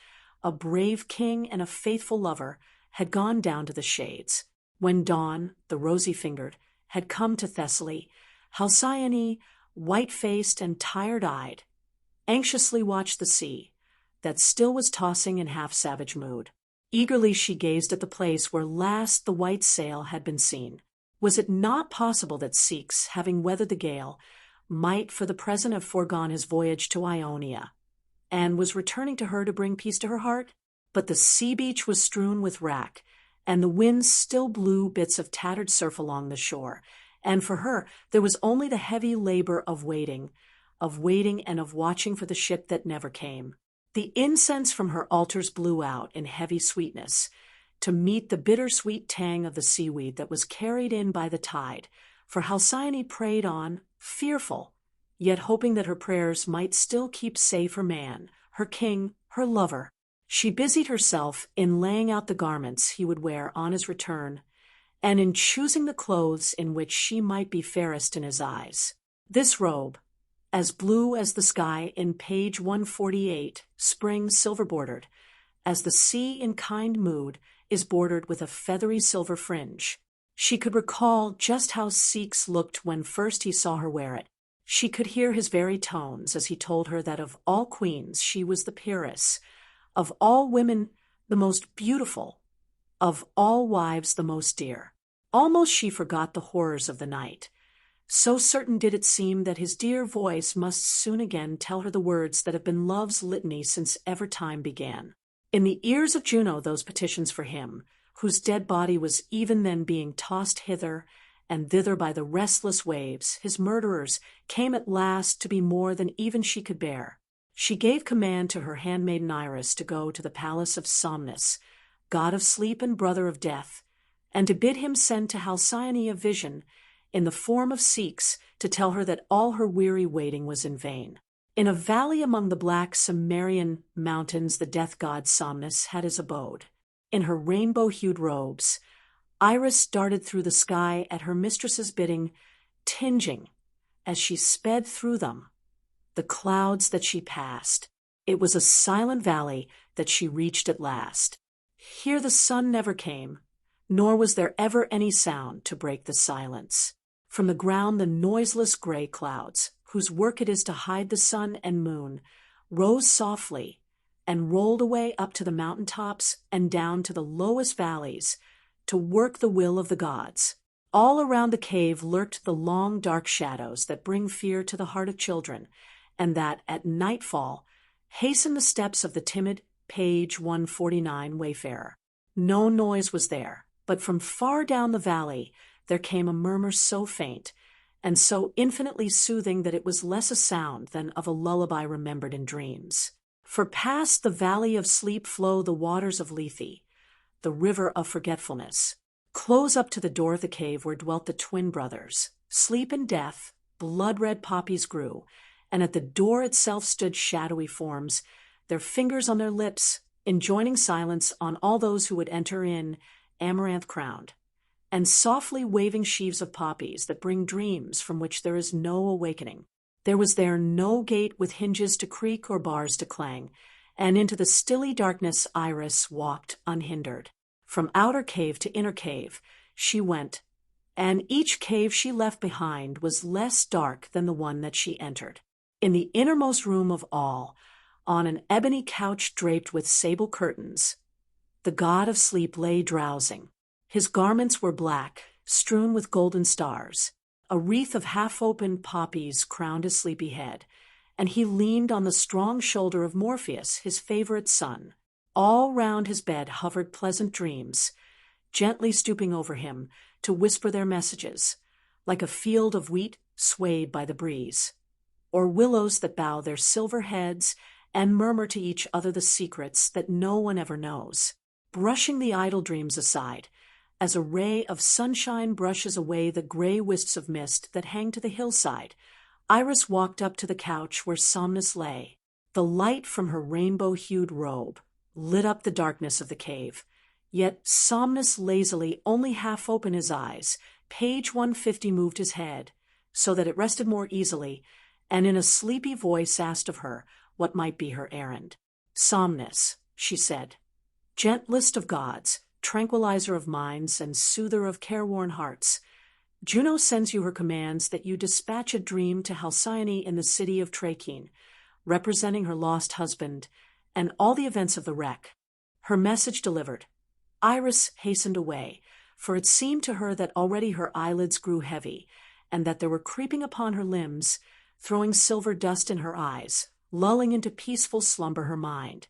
a brave king and a faithful lover, had gone down to the shades. When dawn, the rosy-fingered, had come to Thessaly, Halcyone, white-faced and tired-eyed, anxiously watched the sea, that still was tossing in half-savage mood. Eagerly she gazed at the place where last the white sail had been seen. Was it not possible that Ceyx, having weathered the gale, might for the present have foregone his voyage to Ionia, and was returning to her to bring peace to her heart? But the sea-beach was strewn with wrack, and the winds still blew bits of tattered surf along the shore, and for her there was only the heavy labor of waiting, of waiting and of watching for the ship that never came. The incense from her altars blew out in heavy sweetness, to meet the bittersweet tang of the seaweed that was carried in by the tide, for Halcyone prayed on, fearful, yet hoping that her prayers might still keep safe her man, her king, her lover. She busied herself in laying out the garments he would wear on his return, and in choosing the clothes in which she might be fairest in his eyes. This robe, as blue as the sky in page 148, spring silver-bordered, as the sea in kind mood is bordered with a feathery silver fringe. She could recall just how Sikhs looked when first he saw her wear it. She could hear his very tones as he told her that of all queens she was the peeress, of all women the most beautiful, of all wives the most dear. Almost she forgot the horrors of the night. So certain did it seem that his dear voice must soon again tell her the words that have been love's litany since ever time began. In the ears of Juno those petitions for him, whose dead body was even then being tossed hither and thither by the restless waves, his murderers, came at last to be more than even she could bear. She gave command to her handmaiden Iris to go to the palace of Somnus, god of sleep and brother of death, and to bid him send to Halcyone a vision in the form of Sikhs to tell her that all her weary waiting was in vain. In a valley among the black Cimmerian mountains the death god Somnus had his abode. In her rainbow-hued robes, Iris darted through the sky at her mistress's bidding, tinging, as she sped through them, the clouds that she passed. It was a silent valley that she reached at last. Here the sun never came, nor was there ever any sound to break the silence. From the ground the noiseless gray clouds, whose work it is to hide the sun and moon, rose softly and rolled away up to the mountain tops and down to the lowest valleys to work the will of the gods. All around the cave lurked the long dark shadows that bring fear to the heart of children, and that, at nightfall, hasten the steps of the timid, page 149 wayfarer. No noise was there, but from far down the valley there came a murmur so faint and so infinitely soothing that it was less a sound than of a lullaby remembered in dreams. For past the valley of sleep flow the waters of Lethe, the river of forgetfulness. Close up to the door of the cave where dwelt the twin brothers. Sleep and death, blood-red poppies grew, and at the door itself stood shadowy forms, their fingers on their lips, enjoining silence on all those who would enter in, amaranth-crowned, and softly waving sheaves of poppies that bring dreams from which there is no awakening. There was there no gate with hinges to creak or bars to clang, and into the stilly darkness Iris walked unhindered. From outer cave to inner cave she went, and each cave she left behind was less dark than the one that she entered. In the innermost room of all, on an ebony couch draped with sable curtains, the god of sleep lay drowsing. His garments were black, strewn with golden stars. A wreath of half-opened poppies crowned his sleepy head, and he leaned on the strong shoulder of Morpheus, his favorite son. All round his bed hovered pleasant dreams, gently stooping over him to whisper their messages, like a field of wheat swayed by the breeze, or willows that bow their silver heads and murmur to each other the secrets that no one ever knows. Brushing the idle dreams aside, as a ray of sunshine brushes away the gray wisps of mist that hang to the hillside, Iris walked up to the couch where Somnus lay. The light from her rainbow-hued robe lit up the darkness of the cave, yet Somnus lazily only half opened his eyes. Page 150 moved his head, so that it rested more easily, and in a sleepy voice asked of her what might be her errand. "Somnus," she said, "gentlest of gods, tranquilizer of minds and soother of careworn hearts, Juno sends you her commands that you dispatch a dream to Halcyone in the city of Trachine, representing her lost husband and all the events of the wreck." Her message delivered, Iris hastened away, for it seemed to her that already her eyelids grew heavy, and that there were creeping upon her limbs, throwing silver dust in her eyes, lulling into peaceful slumber her mind,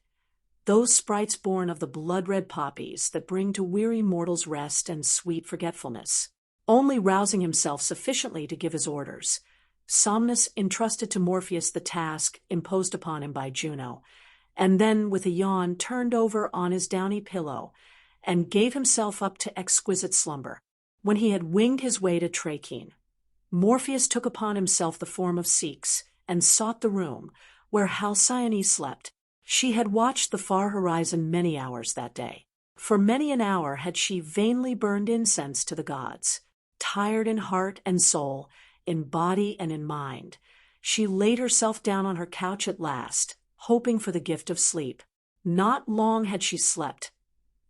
those sprites born of the blood-red poppies that bring to weary mortals rest and sweet forgetfulness. Only rousing himself sufficiently to give his orders, Somnus entrusted to Morpheus the task imposed upon him by Juno, and then with a yawn turned over on his downy pillow and gave himself up to exquisite slumber. When he had winged his way to Trachine, Morpheus took upon himself the form of Ceyx and sought the room where Halcyone slept. She had watched the far horizon many hours that day. For many an hour had she vainly burned incense to the gods. Tired in heart and soul, in body and in mind, she laid herself down on her couch at last, hoping for the gift of sleep. Not long had she slept.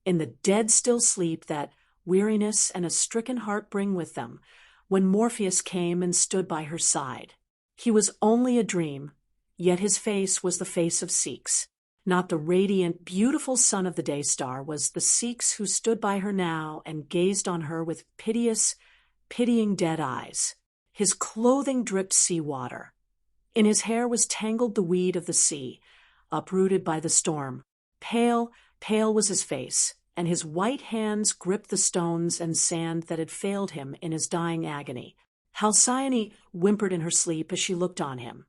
In the dead still sleep that weariness and a stricken heart bring with them, when Morpheus came and stood by her side. He was only a dream, yet his face was the face of Ceyx. Not the radiant, beautiful son of the day star was the Ceyx who stood by her now and gazed on her with pitying dead eyes. His clothing dripped sea-water. In his hair was tangled the weed of the sea, uprooted by the storm. Pale was his face, and his white hands gripped the stones and sand that had failed him in his dying agony. Halcyone whimpered in her sleep as she looked on him,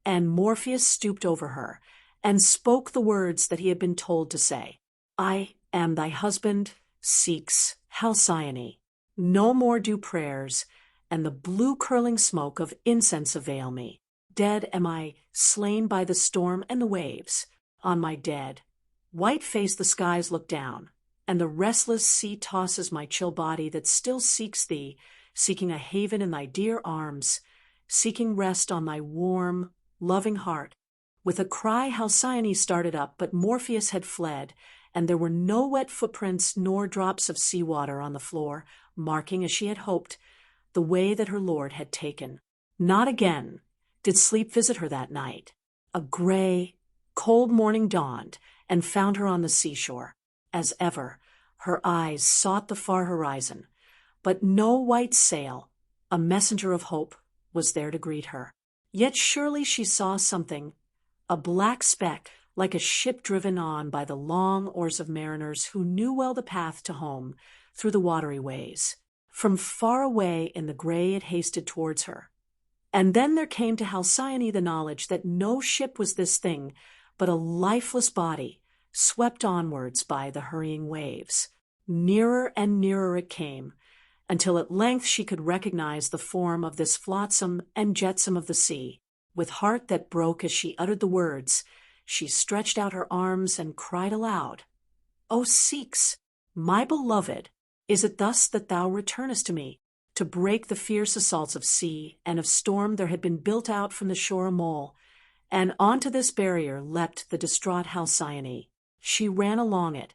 and Morpheus stooped over her and spoke the words that he had been told to say. I am thy husband, Ceyx, Halcyone. No more do prayers and the blue curling smoke of incense avail me. Dead am I, slain by the storm and the waves. On my dead, white face the skies look down, and the restless sea tosses my chill body that still seeks thee, seeking a haven in thy dear arms, seeking rest on thy warm, loving heart. With a cry Halcyone started up, but Morpheus had fled, and there were no wet footprints nor drops of sea-water on the floor, marking, as she had hoped, the way that her lord had taken. Not again did sleep visit her that night. A gray, cold morning dawned and found her on the seashore. As ever, her eyes sought the far horizon, but no white sail, a messenger of hope, was there to greet her. Yet surely she saw something, a black speck like a ship driven on by the long oars of mariners who knew well the path to home through the watery ways. From far away in the gray it hasted towards her. And then there came to Halcyone the knowledge that no ship was this thing, but a lifeless body, swept onwards by the hurrying waves. Nearer and nearer it came, until at length she could recognize the form of this flotsam and jetsam of the sea. With heart that broke as she uttered the words, she stretched out her arms and cried aloud, O Ceyx, my beloved, is it thus that thou returnest to me? To break the fierce assaults of sea and of storm there had been built out from the shore a mole, and onto this barrier leapt the distraught Halcyone. She ran along it,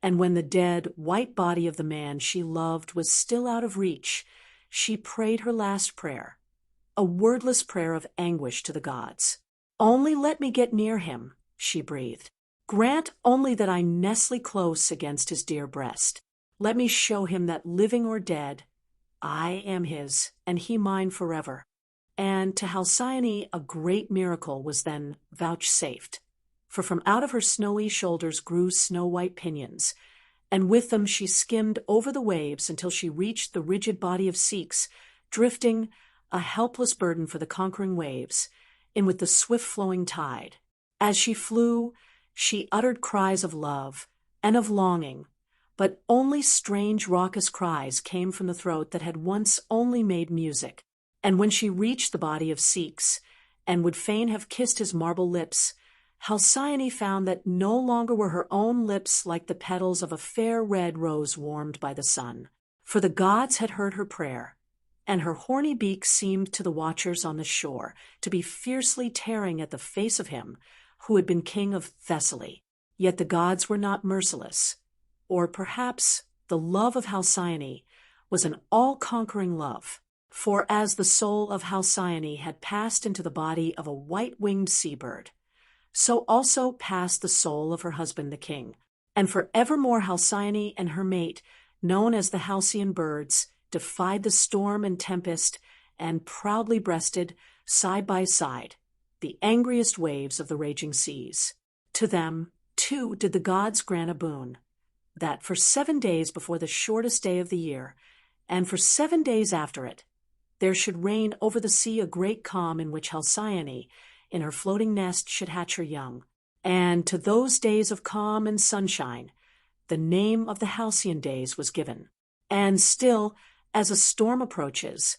and when the dead, white body of the man she loved was still out of reach, she prayed her last prayer, a wordless prayer of anguish to the gods. Only let me get near him, she breathed. Grant only that I nestle close against his dear breast. Let me show him that, living or dead, I am his, and he mine forever. And to Halcyone a great miracle was then vouchsafed, for from out of her snowy shoulders grew snow-white pinions, and with them she skimmed over the waves until she reached the rigid body of Ceyx, drifting, a helpless burden for the conquering waves, in with the swift-flowing tide. As she flew, she uttered cries of love and of longing, but only strange raucous cries came from the throat that had once only made music. And when she reached the body of Ceyx, and would fain have kissed his marble lips, Halcyone found that no longer were her own lips like the petals of a fair red rose warmed by the sun, for the gods had heard her prayer, and her horny beak seemed to the watchers on the shore to be fiercely tearing at the face of him who had been king of Thessaly. Yet the gods were not merciless, or perhaps the love of Halcyone was an all-conquering love, for as the soul of Halcyone had passed into the body of a white-winged seabird, so also passed the soul of her husband the king, and for evermore Halcyone and her mate, known as the Halcyon birds, defied the storm and tempest, and proudly breasted, side by side, the angriest waves of the raging seas. To them, too, did the gods grant a boon, that for 7 days before the shortest day of the year, and for 7 days after it, there should reign over the sea a great calm in which Halcyone, in her floating nest, should hatch her young. And to those days of calm and sunshine, the name of the halcyon days was given. And still, as a storm approaches,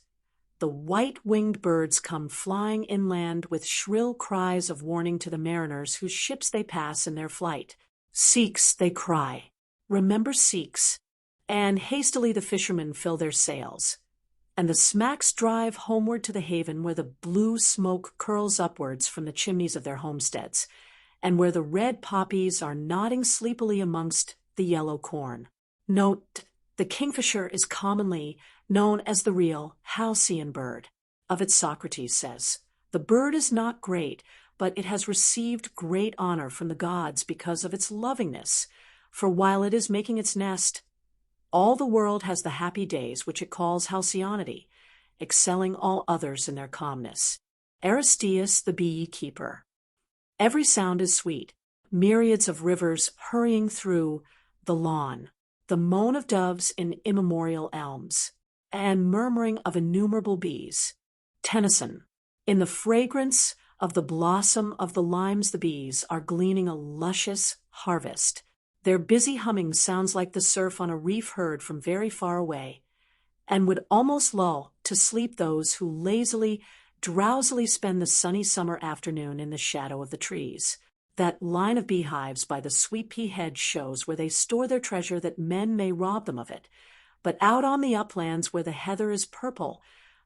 the white-winged birds come flying inland with shrill cries of warning to the mariners whose ships they pass in their flight. Seeks, they cry. Remember Seeks. And hastily the fishermen fill their sails, and the smacks drive homeward to the haven where the blue smoke curls upwards from the chimneys of their homesteads, and where the red poppies are nodding sleepily amongst the yellow corn. Note, the kingfisher is commonly known as the real halcyon bird. Of it Socrates says, "The bird is not great, but it has received great honor from the gods because of its lovingness, for while it is making its nest, all the world has the happy days which it calls halcyonity, excelling all others in their calmness." Aristeus the bee-keeper. Every sound is sweet, myriads of rivers hurrying through the lawn, the moan of doves in immemorial elms, and murmuring of innumerable bees. Tennyson. In the fragrance of the blossom of the limes the bees are gleaning a luscious harvest. Their busy humming sounds like the surf on a reef heard from very far away, and would almost lull to sleep those who drowsily spend the sunny summer afternoon in the shadow of the trees. That line of beehives by the sweet pea hedge shows where they store their treasure that men may rob them of it. But out on the uplands where the heather is purple,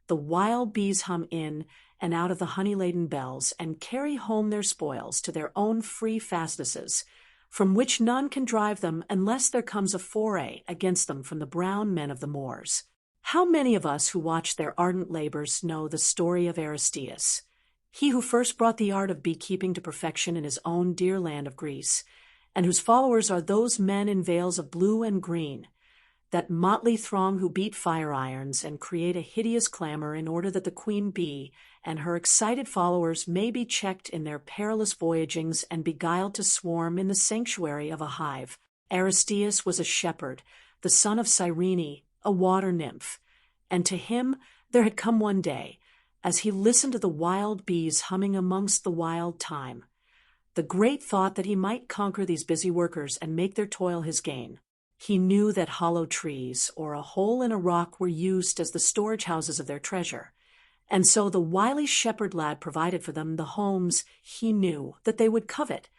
the wild bees hum in and out of the honey-laden bells and carry home their spoils to their own free fastnesses, from which none can drive them unless there comes a foray against them from the brown men of the moors. How many of us who watch their ardent labors know the story of Aristeus, he who first brought the art of beekeeping to perfection in his own dear land of Greece, and whose followers are those men in veils of blue and green, that motley throng who beat fire irons and create a hideous clamor in order that the queen bee and her excited followers may be checked in their perilous voyagings and beguiled to swarm in the sanctuary of a hive. Aristeus was a shepherd, the son of Cyrene, a water nymph, and to him there had come one day, as he listened to the wild bees humming amongst the wild thyme, the great thought that he might conquer these busy workers and make their toil his gain. He knew that hollow trees or a hole in a rock were used as the storage houses of their treasure, and so the wily shepherd lad provided for them the homes he knew that they would covet,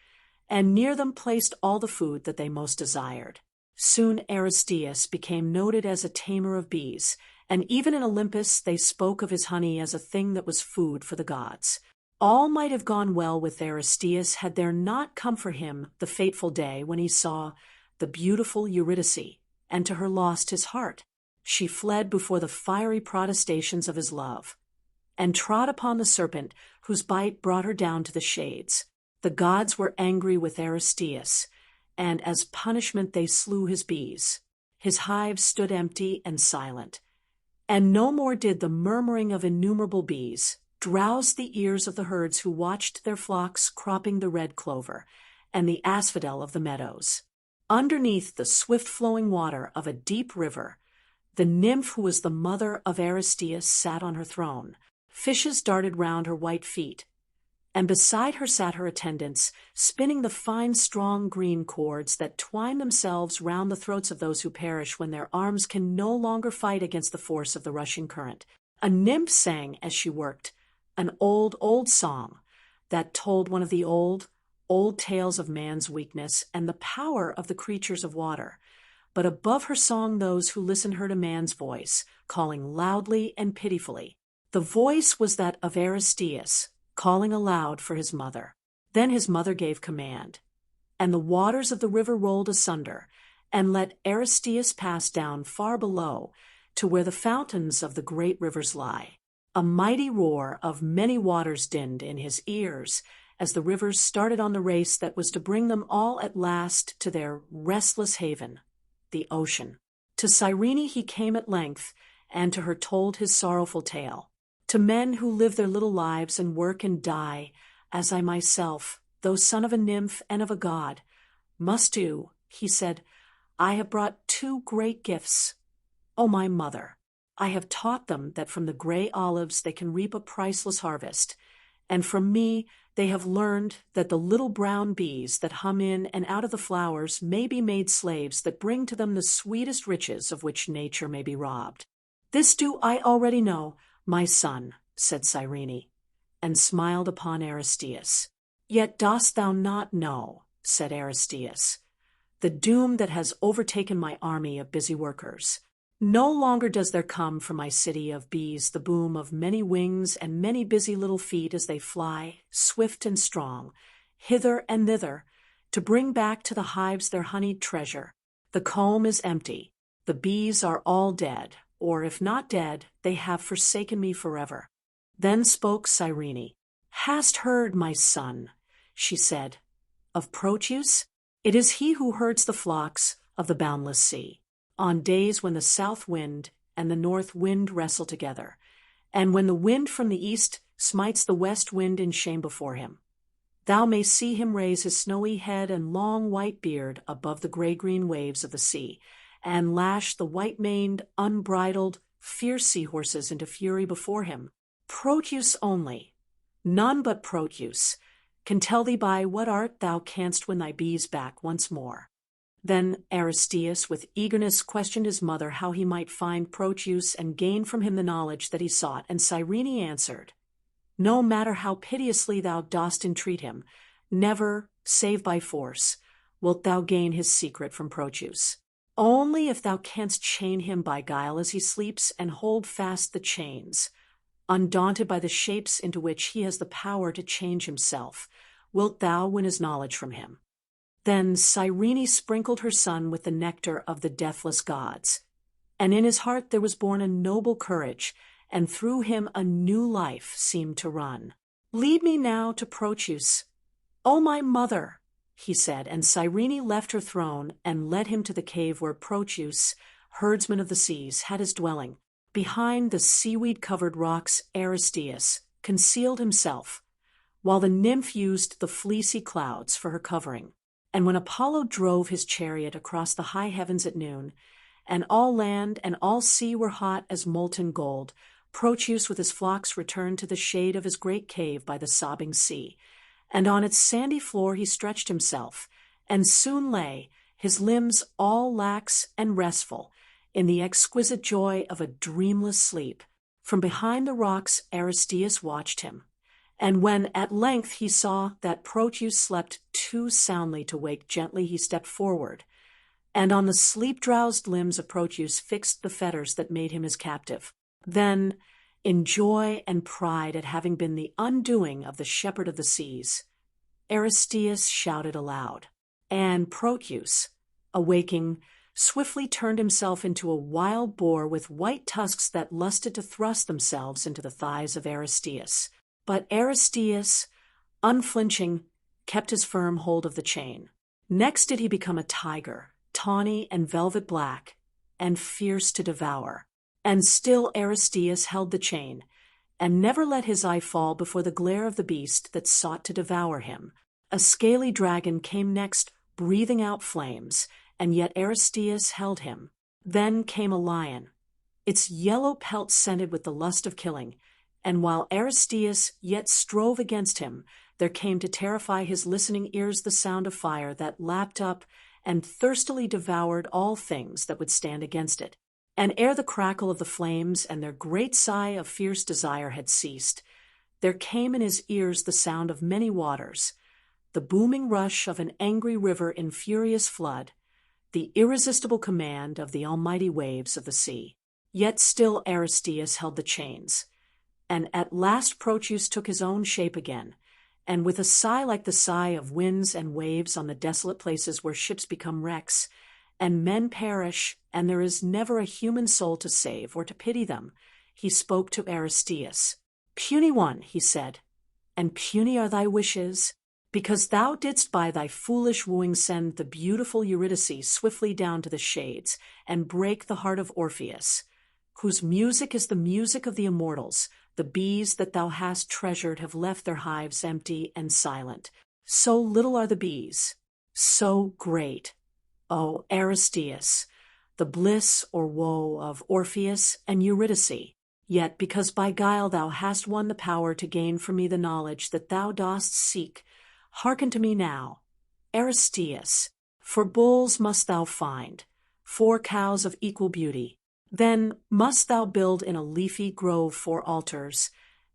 and near them placed all the food that they most desired. Soon Aristeus became noted as a tamer of bees, and even in Olympus they spoke of his honey as a thing that was food for the gods. All might have gone well with Aristeus had there not come for him the fateful day when he saw the beautiful Eurydice, and to her lost his heart. She fled before the fiery protestations of his love, and trod upon the serpent whose bite brought her down to the shades. The gods were angry with Aristeus, and as punishment they slew his bees. His hives stood empty and silent, and no more did the murmuring of innumerable bees drowse the ears of the herds who watched their flocks cropping the red clover and the asphodel of the meadows. Underneath the swift-flowing water of a deep river, the nymph who was the mother of Aristeus sat on her throne. Fishes darted round her white feet, and beside her sat her attendants, spinning the fine, strong green cords that twine themselves round the throats of those who perish when their arms can no longer fight against the force of the rushing current. A nymph sang as she worked, an old, old song that told one of the old tales of man's weakness and the power of the creatures of water. But above her song those who listened heard a man's voice, calling loudly and pitifully. The voice was that of Aristeus, calling aloud for his mother. Then his mother gave command, and the waters of the river rolled asunder, and let Aristeus pass down far below to where the fountains of the great rivers lie. A mighty roar of many waters dinned in his ears as the rivers started on the race that was to bring them all at last to their restless haven, the ocean. To Cyrene he came at length, and to her told his sorrowful tale. To men who live their little lives and work and die, as I myself, though son of a nymph and of a god, must do, he said, I have brought two great gifts. O my mother, I have taught them that from the gray olives they can reap a priceless harvest, and from me they have learned that the little brown bees that hum in and out of the flowers may be made slaves that bring to them the sweetest riches of which nature may be robbed. This do I already know, my son, said Cyrene, and smiled upon Aristeus. Yet dost thou not know, said Aristeus, the doom that has overtaken my army of busy workers. No longer does there come from my city of bees the boom of many wings and many busy little feet as they fly, swift and strong, hither and thither, to bring back to the hives their honeyed treasure. The comb is empty, the bees are all dead, or if not dead, they have forsaken me forever. Then spoke Cyrene. Hast heard, my son, she said, of Proteus? It is he who herds the flocks of the boundless sea, on days when the south wind and the north wind wrestle together, and when the wind from the east smites the west wind in shame before him. Thou mayst see him raise his snowy head and long white beard above the gray-green waves of the sea, and lash the white-maned, unbridled, fierce seahorses into fury before him. Proteus only, none but Proteus, can tell thee by what art thou canst win thy bees back once more. Then Aristeus with eagerness questioned his mother how he might find Proteus and gain from him the knowledge that he sought, and Cyrene answered, No matter how piteously thou dost entreat him, never, save by force, wilt thou gain his secret from Proteus. Only if thou canst chain him by guile as he sleeps, and hold fast the chains, undaunted by the shapes into which he has the power to change himself, wilt thou win his knowledge from him. Then Cyrene sprinkled her son with the nectar of the deathless gods, and in his heart there was born a noble courage, and through him a new life seemed to run. Lead me now to Proteus. O my mother, he said, and Cyrene left her throne and led him to the cave where Proteus, herdsman of the seas, had his dwelling. Behind the seaweed-covered rocks Aristeus concealed himself, while the nymph used the fleecy clouds for her covering. And when Apollo drove his chariot across the high heavens at noon, and all land and all sea were hot as molten gold, Proteus with his flocks returned to the shade of his great cave by the sobbing sea, and on its sandy floor he stretched himself, and soon lay, his limbs all lax and restful, in the exquisite joy of a dreamless sleep. From behind the rocks Aristeus watched him, and when at length he saw that Proteus slept too soundly to wake gently, he stepped forward, and on the sleep-drowsed limbs of Proteus fixed the fetters that made him his captive. Then, in joy and pride at having been the undoing of the shepherd of the seas, Aristeus shouted aloud, and Proteus, awaking, swiftly turned himself into a wild boar with white tusks that lusted to thrust themselves into the thighs of Aristeus. But Aristeus, unflinching, kept his firm hold of the chain. Next did he become a tiger, tawny and velvet black, and fierce to devour. And still Aristeus held the chain, and never let his eye fall before the glare of the beast that sought to devour him. A scaly dragon came next, breathing out flames, and yet Aristeus held him. Then came a lion, its yellow pelt scented with the lust of killing, and while Aristeus yet strove against him, there came to terrify his listening ears the sound of fire that lapped up and thirstily devoured all things that would stand against it. And ere the crackle of the flames and their great sigh of fierce desire had ceased, there came in his ears the sound of many waters, the booming rush of an angry river in furious flood, the irresistible command of the almighty waves of the sea. Yet still Aristeus held the chains, and at last Proteus took his own shape again, and with a sigh like the sigh of winds and waves on the desolate places where ships become wrecks, and men perish, and there is never a human soul to save or to pity them, he spoke to Aristeus. Puny one, he said, and puny are thy wishes, because thou didst by thy foolish wooing send the beautiful Eurydice swiftly down to the shades, and break the heart of Orpheus, whose music is the music of the immortals. The bees that thou hast treasured have left their hives empty and silent. So little are the bees, so great, O Aristeus, the bliss or woe of Orpheus and Eurydice. Yet because by guile thou hast won the power to gain from me the knowledge that thou dost seek, hearken to me now, Aristeus, for bulls must thou find, 4 cows of equal beauty. Then must thou build in a leafy grove 4 altars,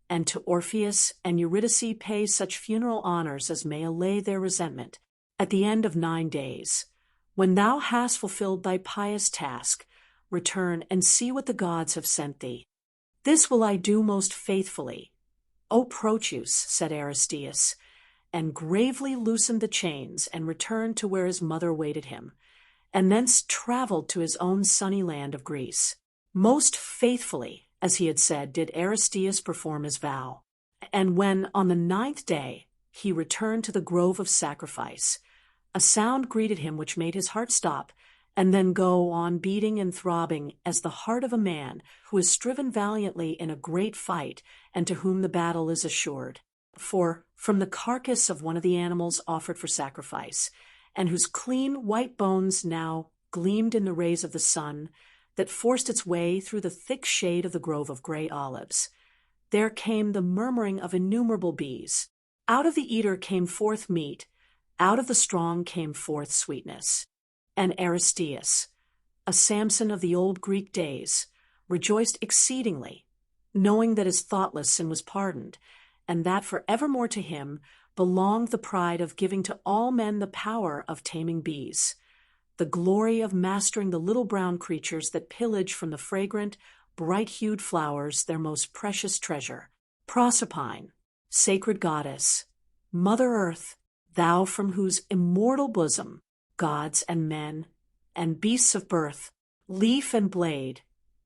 and to Orpheus and Eurydice pay such funeral honors as may allay their resentment. At the end of 9 days, when thou hast fulfilled thy pious task, return and see what the gods have sent thee. This will I do most faithfully. O Proteus, said Aristeus, and gravely loosened the chains and returned to where his mother waited him, and thence traveled to his own sunny land of Greece. Most faithfully, as he had said, did Aristeus perform his vow. And when, on the 9th day, he returned to the grove of sacrifice, a sound greeted him which made his heart stop, and then go on beating and throbbing as the heart of a man who has striven valiantly in a great fight and to whom the battle is assured. For from the carcass of one of the animals offered for sacrifice, and whose clean white bones now gleamed in the rays of the sun that forced its way through the thick shade of the grove of gray olives, there came the murmuring of innumerable bees. Out of the eater came forth meat, out of the strong came forth sweetness. And Aristeus, a Samson of the old Greek days, rejoiced exceedingly, knowing that his thoughtless sin was pardoned, and that for evermore to him belonged the pride of giving to all men the power of taming bees, the glory of mastering the little brown creatures that pillage from the fragrant, bright-hued flowers their most precious treasure. Proserpine, sacred goddess, Mother Earth, thou from whose immortal bosom gods and men and beasts of birth, leaf and blade,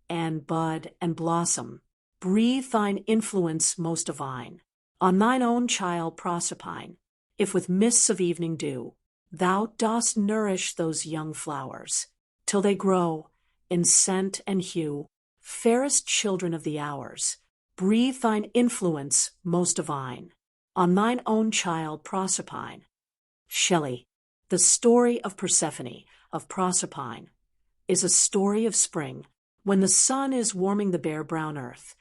and bud and blossom, breathe thine influence most divine. On thine own child Proserpine, if with mists of evening dew, thou dost nourish those young flowers, till they grow, in scent and hue, fairest children of the hours, breathe thine influence most divine. On thine own child Proserpine. Shelley, the story of Persephone, of Proserpine, is a story of spring, when the sun is warming the bare brown earth,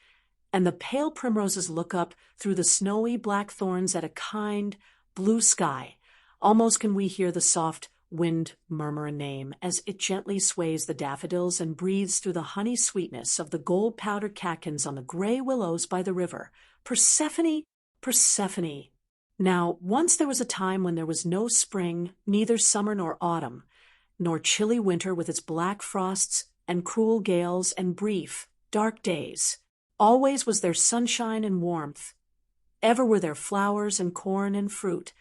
and the pale primroses look up through the snowy black thorns at a kind, blue sky. Almost can we hear the soft wind murmur a name as it gently sways the daffodils and breathes through the honey sweetness of the gold-powdered catkins on the gray willows by the river. Persephone, Persephone. Now, once there was a time when there was no spring, neither summer nor autumn, nor chilly winter with its black frosts and cruel gales and brief, dark days. Always was there sunshine and warmth. Ever were there flowers and corn and fruit,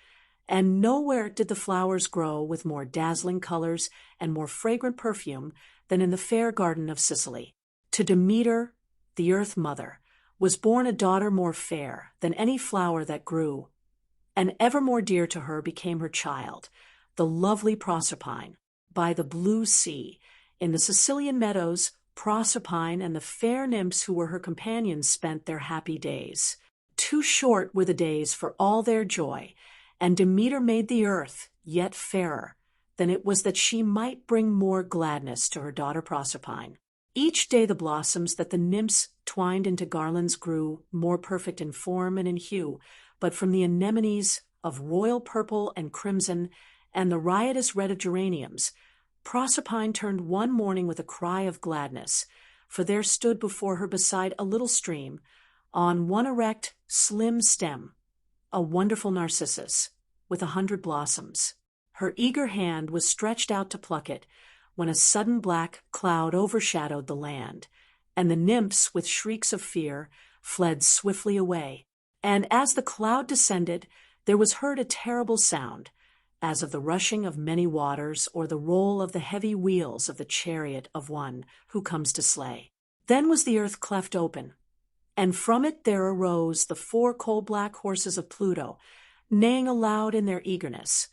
and nowhere did the flowers grow with more dazzling colors and more fragrant perfume than in the fair garden of Sicily. To Demeter, the earth mother, was born a daughter more fair than any flower that grew, and ever more dear to her became her child, the lovely Proserpine, by the blue sea. In the Sicilian meadows, Proserpine and the fair nymphs who were her companions spent their happy days. Too short were the days for all their joy, and Demeter made the earth yet fairer than it was that she might bring more gladness to her daughter Proserpine. Each day the blossoms that the nymphs twined into garlands grew more perfect in form and in hue, but from the anemones of royal purple and crimson and the riotous red of geraniums, Proserpine turned one morning with a cry of gladness, for there stood before her beside a little stream, on one erect, slim stem, a wonderful narcissus with 100 blossoms. Her eager hand was stretched out to pluck it, when a sudden black cloud overshadowed the land, and the nymphs, with shrieks of fear, fled swiftly away. And as the cloud descended, there was heard a terrible sound, as of the rushing of many waters or the roll of the heavy wheels of the chariot of one who comes to slay. Then was the earth cleft open, and from it there arose the 4 coal-black horses of Pluto, neighing aloud in their eagerness,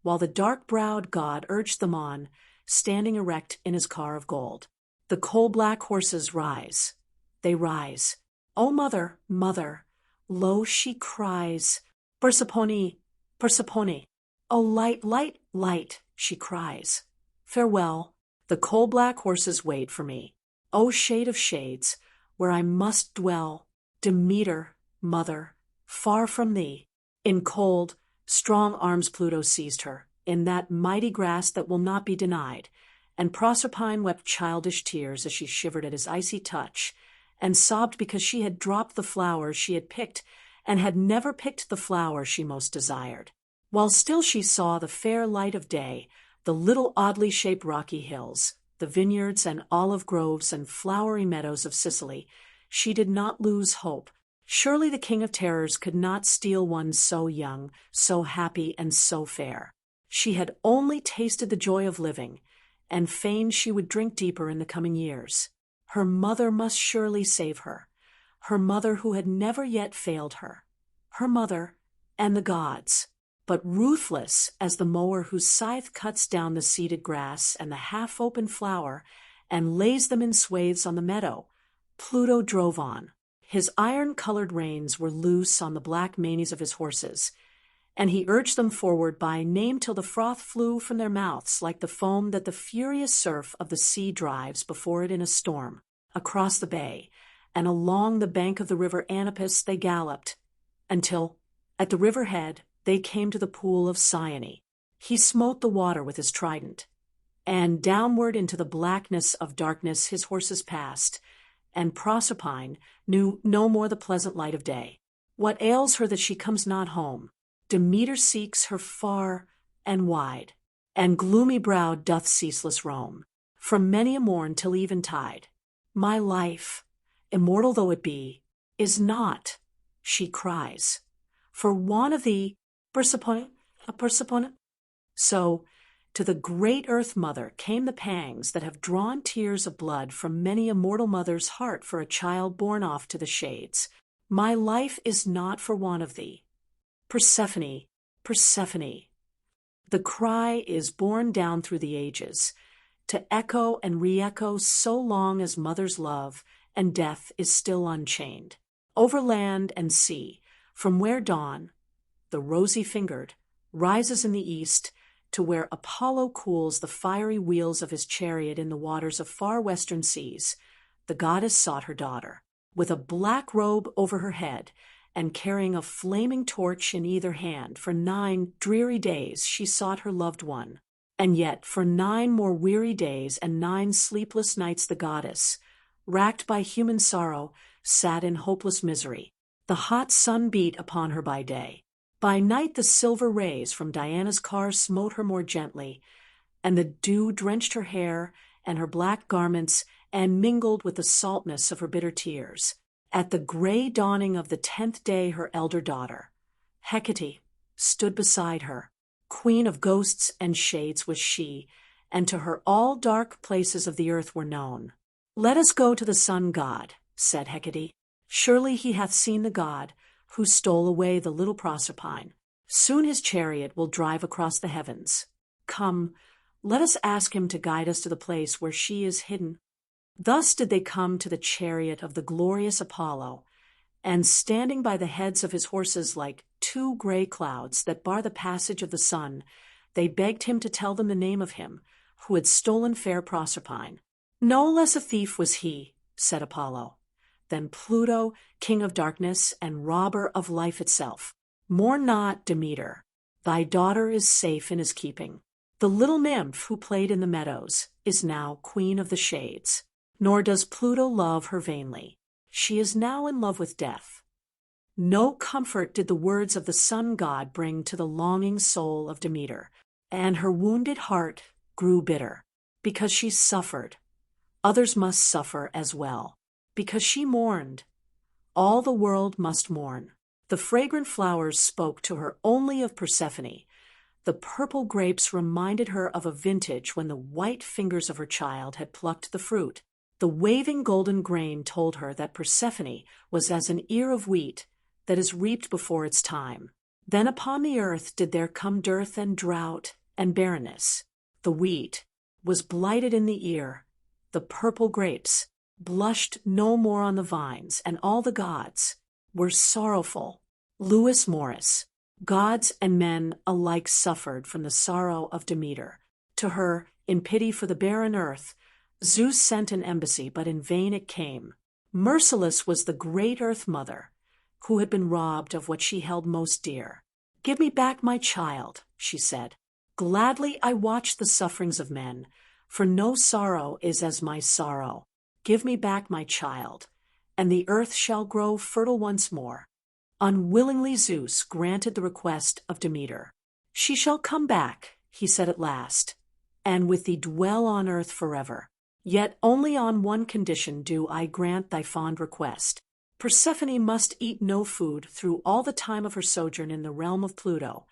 while the dark-browed god urged them on, standing erect in his car of gold. The coal-black horses rise. They rise. O mother, mother, lo she cries, Persephone, Persephone. O light, light, light, she cries. Farewell, The coal-black horses wait for me. O shade of shades, where I must dwell, Demeter, mother, far from thee. In cold, strong arms Pluto seized her, in that mighty grasp that will not be denied, and Proserpine wept childish tears as she shivered at his icy touch, and sobbed because she had dropped the flowers she had picked, and had never picked the flower she most desired. While still she saw the fair light of day, the little oddly shaped rocky hills, the vineyards and olive groves and flowery meadows of Sicily, she did not lose hope. Surely the King of Terrors could not steal one so young, so happy, and so fair. She had only tasted the joy of living, and fain she would drink deeper in the coming years. Her mother must surely save her, her mother who had never yet failed her, her mother and the gods. But ruthless as the mower whose scythe cuts down the seeded grass and the half-open flower and lays them in swathes on the meadow, Pluto drove on. His iron-colored reins were loose on the black manes of his horses, and he urged them forward by name till the froth flew from their mouths like the foam that the furious surf of the sea drives before it in a storm. Across the bay, and along the bank of the river Anapus they galloped, until, at the river head, they came to the pool of Cyane. He smote the water with his trident, and downward into the blackness of darkness his horses passed, and Proserpine knew no more the pleasant light of day. What ails her that she comes not home? Demeter seeks her far and wide, and gloomy-browed doth ceaseless roam, from many a morn till eventide. My life, immortal though it be, is not, she cries, for want of thee, Persephone. So, to the great Earth Mother came the pangs that have drawn tears of blood from many a mortal mother's heart for a child born off to the shades. My life is not for want of thee. Persephone, Persephone. The cry is borne down through the ages, to echo and re-echo so long as mother's love and death is still unchained. Over land and sea, from where dawn, the rosy-fingered, rises in the east, to where Apollo cools the fiery wheels of his chariot in the waters of far western seas, the goddess sought her daughter. With a black robe over her head, and carrying a flaming torch in either hand, for 9 dreary days she sought her loved one. And yet for 9 more weary days and 9 sleepless nights the goddess, racked by human sorrow, sat in hopeless misery. The hot sun beat upon her by day. By night the silver rays from Diana's car smote her more gently, and the dew drenched her hair and her black garments and mingled with the saltness of her bitter tears. At the gray dawning of the 10th day her elder daughter, Hecate, stood beside her. Queen of ghosts and shades was she, and to her all dark places of the earth were known. Let us go to the sun god, said Hecate. Surely he hath seen the god, who stole away the little Proserpine. Soon his chariot will drive across the heavens. Come, let us ask him to guide us to the place where she is hidden. Thus did they come to the chariot of the glorious Apollo, and standing by the heads of his horses like 2 gray clouds that bar the passage of the sun, they begged him to tell them the name of him who had stolen fair Proserpine. No less a thief was he, said Apollo, than Pluto, king of darkness and robber of life itself. Mourn not, Demeter, thy daughter is safe in his keeping. The little nymph who played in the meadows is now queen of the shades. Nor does Pluto love her vainly. She is now in love with death. No comfort did the words of the sun god bring to the longing soul of Demeter, and her wounded heart grew bitter. Because she suffered, others must suffer as well. Because she mourned, all the world must mourn. The fragrant flowers spoke to her only of Persephone. The purple grapes reminded her of a vintage when the white fingers of her child had plucked the fruit. The waving golden grain told her that Persephone was as an ear of wheat that is reaped before its time. Then upon the earth did there come dearth and drought and barrenness. The wheat was blighted in the ear, the purple grapes blushed no more on the vines, and all the gods were sorrowful. Lewis Morris. Gods and men alike suffered from the sorrow of Demeter. To her, In pity for the barren earth, Zeus sent an embassy, but in vain it came. Merciless was the great Earth Mother, who had been robbed of what she held most dear. "Give me back my child," she said. "Gladly I watch the sufferings of men, for no sorrow is as my sorrow. Give me back my child, and the earth shall grow fertile once more." Unwillingly Zeus granted the request of Demeter. "She shall come back," he said at last, "and with thee dwell on earth forever. Yet only on one condition do I grant thy fond request. Persephone must eat no food through all the time of her sojourn in the realm of Pluto,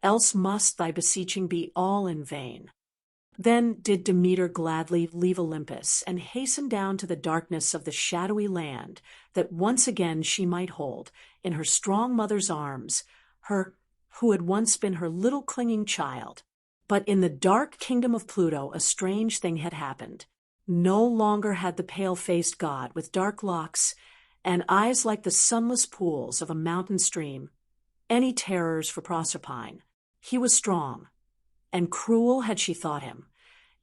else must thy beseeching be all in vain." Then did Demeter gladly leave Olympus and hasten down to the darkness of the shadowy land, that once again she might hold, in her strong mother's arms, her who had once been her little clinging child. But in the dark kingdom of Pluto a strange thing had happened. No longer had the pale-faced god, with dark locks and eyes like the sunless pools of a mountain stream, any terrors for Proserpine. He was strong, and cruel had she thought him.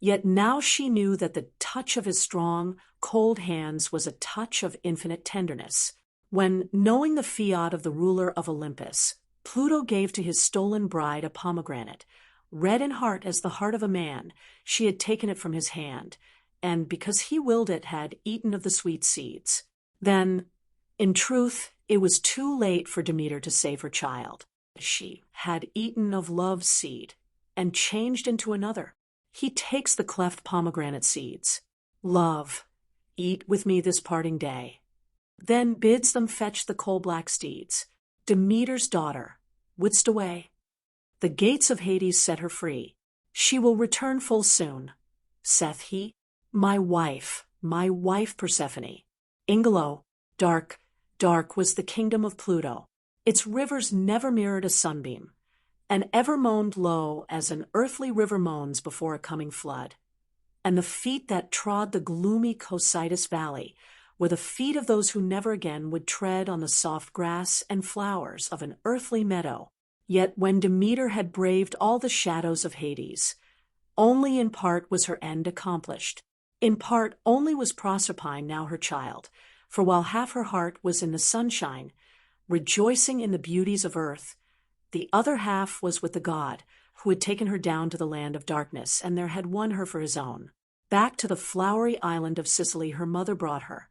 Yet now she knew that the touch of his strong, cold hands was a touch of infinite tenderness. When, knowing the fiat of the ruler of Olympus, Pluto gave to his stolen bride a pomegranate, red in heart as the heart of a man, she had taken it from his hand, and because he willed it, had eaten of the sweet seeds. Then, in truth, it was too late for Demeter to save her child. She had eaten of love's seed, and changed into another. He takes the cleft pomegranate seeds. "Love, eat with me this parting day." Then bids them fetch the coal-black steeds. Demeter's daughter, wouldst away? The gates of Hades set her free. "She will return full soon," saith he. My wife Persephone." Ingolo, dark, dark was the kingdom of Pluto. Its rivers never mirrored a sunbeam, and ever moaned low as an earthly river moans before a coming flood. And the feet that trod the gloomy Cocytus valley were the feet of those who never again would tread on the soft grass and flowers of an earthly meadow. Yet when Demeter had braved all the shadows of Hades, only in part was her end accomplished. In part only was Proserpine now her child, for while half her heart was in the sunshine, rejoicing in the beauties of earth, the other half was with the god who had taken her down to the land of darkness and there had won her for his own. Back to the flowery island of Sicily her mother brought her,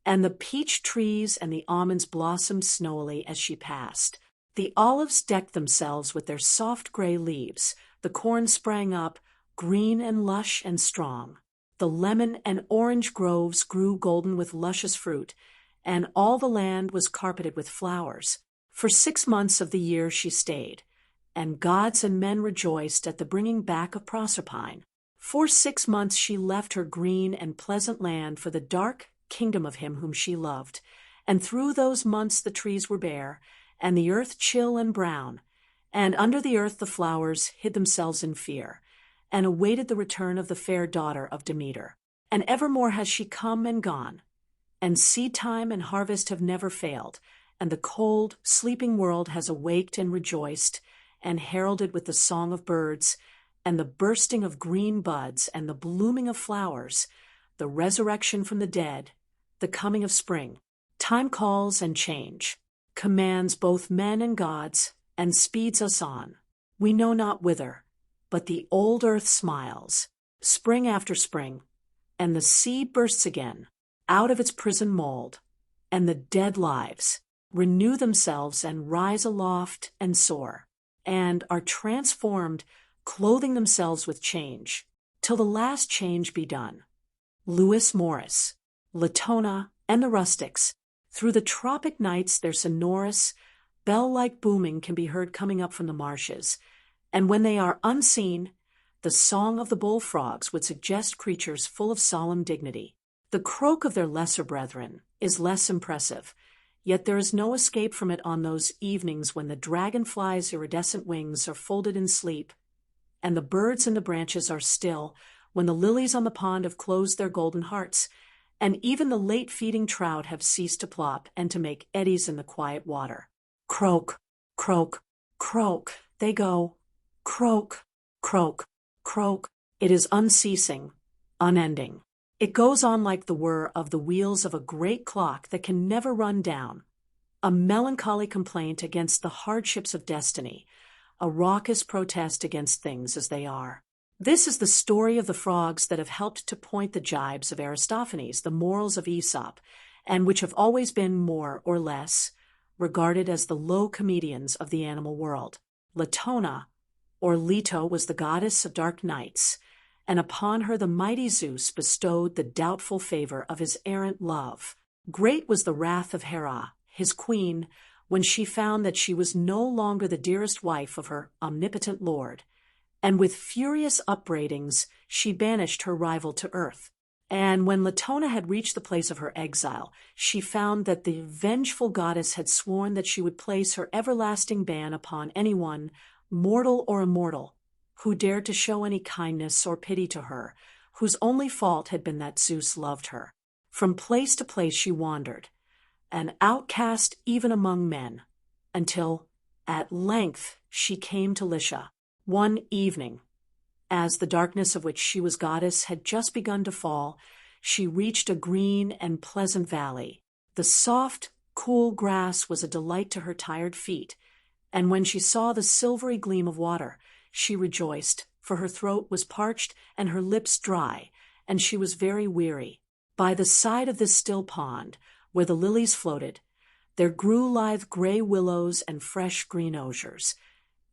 and the peach trees and the almonds blossomed snowily as she passed. The olives decked themselves with their soft gray leaves, the corn sprang up, green and lush and strong. The lemon and orange groves grew golden with luscious fruit, and all the land was carpeted with flowers. For 6 months of the year she stayed, and gods and men rejoiced at the bringing back of Proserpine. For 6 months she left her green and pleasant land for the dark kingdom of him whom she loved, and through those months the trees were bare, and the earth chill and brown, and under the earth the flowers hid themselves in fear, and awaited the return of the fair daughter of Demeter. And evermore has she come and gone, and seed time and harvest have never failed, and the cold, sleeping world has awaked and rejoiced, and heralded with the song of birds, and the bursting of green buds, and the blooming of flowers, the resurrection from the dead, the coming of spring. Time calls and change, commands both men and gods, and speeds us on. We know not whither, but the old earth smiles, spring after spring, and the sea bursts again out of its prison mold, and the dead lives renew themselves and rise aloft and soar, and are transformed, clothing themselves with change, till the last change be done. Lewis Morris, Latona, and the rustics, through the tropic nights their sonorous, bell-like booming can be heard coming up from the marshes, and when they are unseen, the song of the bullfrogs would suggest creatures full of solemn dignity. The croak of their lesser brethren is less impressive, yet there is no escape from it on those evenings when the dragonfly's iridescent wings are folded in sleep, and the birds in the branches are still, when the lilies on the pond have closed their golden hearts, and even the late-feeding trout have ceased to plop and to make eddies in the quiet water. Croak, croak, croak, they go. Croak, croak, croak. It is unceasing, unending. It goes on like the whir of the wheels of a great clock that can never run down, a melancholy complaint against the hardships of destiny, a raucous protest against things as they are. This is the story of the frogs that have helped to point the jibes of Aristophanes, the morals of Aesop, and which have always been more or less regarded as the low comedians of the animal world. Latona, or Leto, was the goddess of dark nights, and upon her the mighty Zeus bestowed the doubtful favor of his errant love. Great was the wrath of Hera, his queen, when she found that she was no longer the dearest wife of her omnipotent lord, and with furious upbraidings she banished her rival to earth. And when Latona had reached the place of her exile, she found that the vengeful goddess had sworn that she would place her everlasting ban upon anyone, mortal or immortal, who dared to show any kindness or pity to her, whose only fault had been that Zeus loved her. From place to place she wandered, an outcast even among men, until at length she came to Lycia. One evening, as the darkness of which she was goddess had just begun to fall, she reached a green and pleasant valley. The soft, cool grass was a delight to her tired feet, and when she saw the silvery gleam of water, she rejoiced, for her throat was parched and her lips dry, and she was very weary. By the side of this still pond, where the lilies floated, there grew lithe gray willows and fresh green osiers,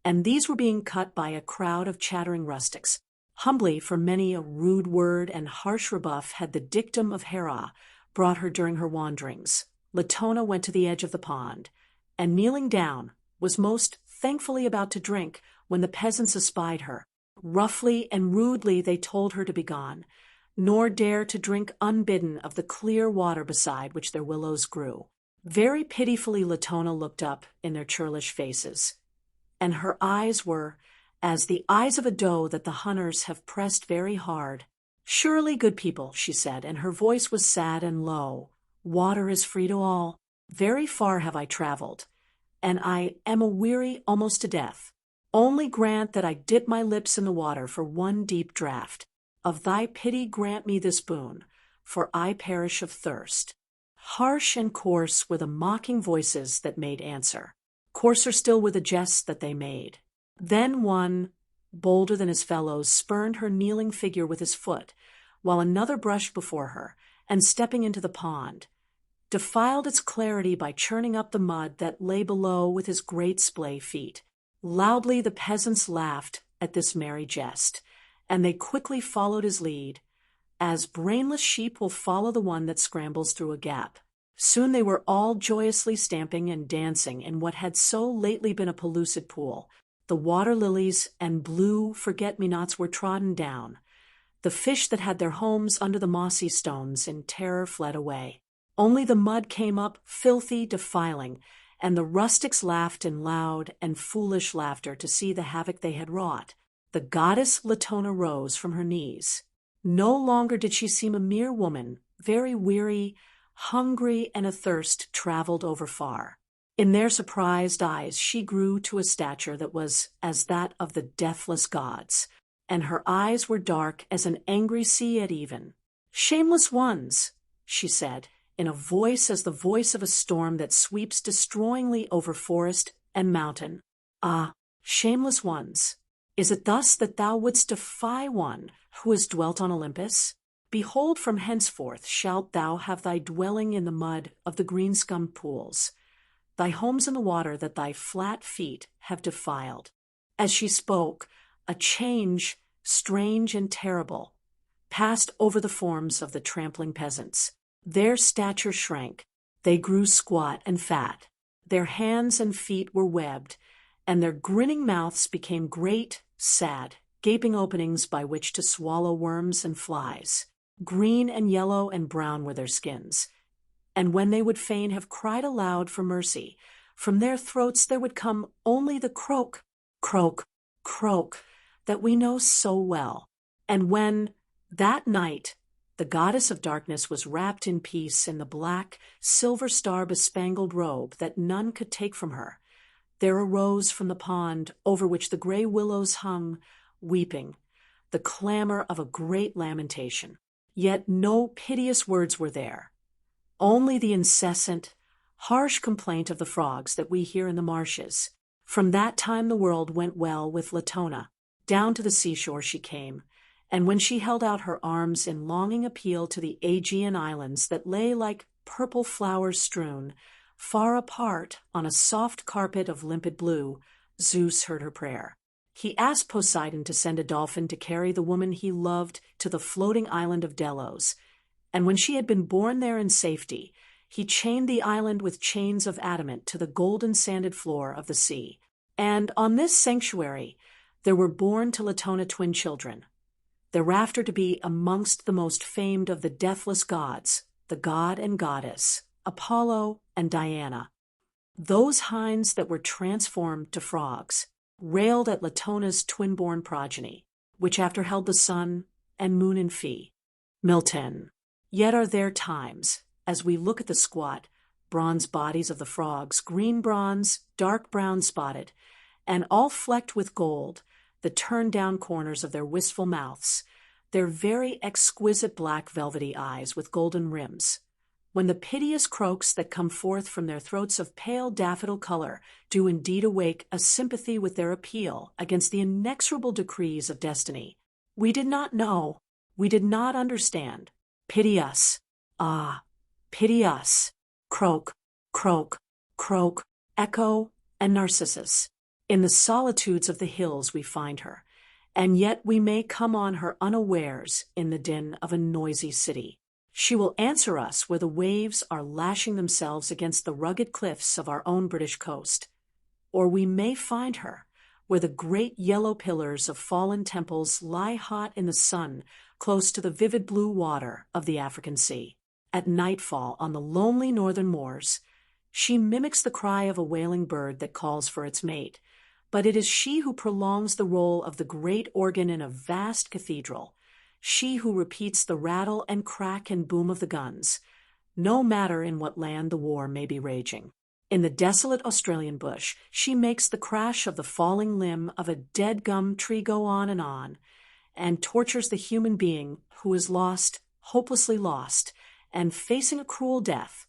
and these were being cut by a crowd of chattering rustics. Humbly, for many a rude word and harsh rebuff had the dictum of Hera brought her during her wanderings, Latona went to the edge of the pond, and kneeling down, was most thankfully about to drink when the peasants espied her. Roughly and rudely they told her to be gone, nor dare to drink unbidden of the clear water beside which their willows grew. Very pitifully Latona looked up in their churlish faces, and her eyes were as the eyes of a doe that the hunters have pressed very hard. "Surely, good people," she said, and her voice was sad and low, "water is free to all. Very far have I traveled, and I am aweary almost to death. Only grant that I dip my lips in the water for one deep draught. Of thy pity grant me this boon, for I perish of thirst." Harsh and coarse were the mocking voices that made answer. Coarser still were the jests that they made. Then one, bolder than his fellows, spurned her kneeling figure with his foot, while another brushed before her, and stepping into the pond, defiled its clarity by churning up the mud that lay below with his great splay feet. Loudly the peasants laughed at this merry jest, and they quickly followed his lead, as brainless sheep will follow the one that scrambles through a gap. Soon they were all joyously stamping and dancing in what had so lately been a pellucid pool. The water lilies and blue forget-me-nots were trodden down. The fish that had their homes under the mossy stones in terror fled away. Only the mud came up, filthy, defiling, and the rustics laughed in loud and foolish laughter to see the havoc they had wrought. The goddess Latona rose from her knees. No longer did she seem a mere woman, very weary, hungry, and athirst, traveled over far. In their surprised eyes she grew to a stature that was as that of the deathless gods, and her eyes were dark as an angry sea at even. "Shameless ones," she said, in a voice as the voice of a storm that sweeps destroyingly over forest and mountain. "Ah, shameless ones, is it thus that thou wouldst defy one who has dwelt on Olympus? Behold, from henceforth shalt thou have thy dwelling in the mud of the green-scummed pools, thy homes in the water that thy flat feet have defiled." As she spoke, a change, strange and terrible, passed over the forms of the trampling peasants. Their stature shrank, they grew squat and fat, their hands and feet were webbed, and their grinning mouths became great, sad, gaping openings by which to swallow worms and flies. Green and yellow and brown were their skins, and when they would fain have cried aloud for mercy, from their throats there would come only the croak, croak, croak that we know so well. And when, that night, the goddess of darkness was wrapped in peace in the black, silver star-bespangled robe that none could take from her, there arose from the pond over which the gray willows hung, weeping, the clamor of a great lamentation. Yet no piteous words were there, only the incessant, harsh complaint of the frogs that we hear in the marshes. From that time the world went well with Latona. Down to the seashore she came, and when she held out her arms in longing appeal to the Aegean islands that lay like purple flowers strewn, far apart on a soft carpet of limpid blue, Zeus heard her prayer. He asked Poseidon to send a dolphin to carry the woman he loved to the floating island of Delos, and when she had been born there in safety, he chained the island with chains of adamant to the golden sanded floor of the sea. And on this sanctuary there were born to Latona twin children, thereafter to be amongst the most famed of the deathless gods, the god and goddess, Apollo and Diana. Those hinds that were transformed to frogs railed at Latona's twin-born progeny, which after held the sun and moon in fee. Milton. Yet are there times, as we look at the squat, bronze bodies of the frogs, green bronze, dark brown spotted, and all flecked with gold, the turned-down corners of their wistful mouths, their very exquisite black velvety eyes with golden rims, when the piteous croaks that come forth from their throats of pale daffodil color do indeed awake a sympathy with their appeal against the inexorable decrees of destiny. We did not know, we did not understand. Pity us, ah, pity us. Croak, croak, croak, Echo and Narcissus. In the solitudes of the hills we find her, and yet we may come on her unawares in the din of a noisy city. She will answer us where the waves are lashing themselves against the rugged cliffs of our own British coast. Or we may find her where the great yellow pillars of fallen temples lie hot in the sun close to the vivid blue water of the African Sea. At nightfall on the lonely northern moors, she mimics the cry of a wailing bird that calls for its mate, but it is she who prolongs the roll of the great organ in a vast cathedral, she who repeats the rattle and crack and boom of the guns, no matter in what land the war may be raging. In the desolate Australian bush, she makes the crash of the falling limb of a dead gum tree go on, and tortures the human being who is lost, hopelessly lost, and facing a cruel death,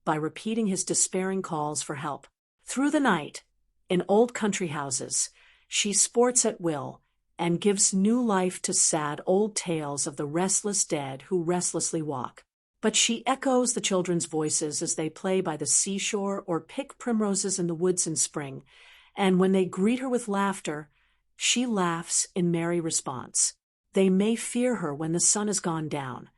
by repeating his despairing calls for help. Through the night, in old country houses, she sports at will and gives new life to sad old tales of the restless dead who restlessly walk. But she echoes the children's voices as they play by the seashore or pick primroses in the woods in spring, and when they greet her with laughter, she laughs in merry response. They may fear her when the sun has gone down,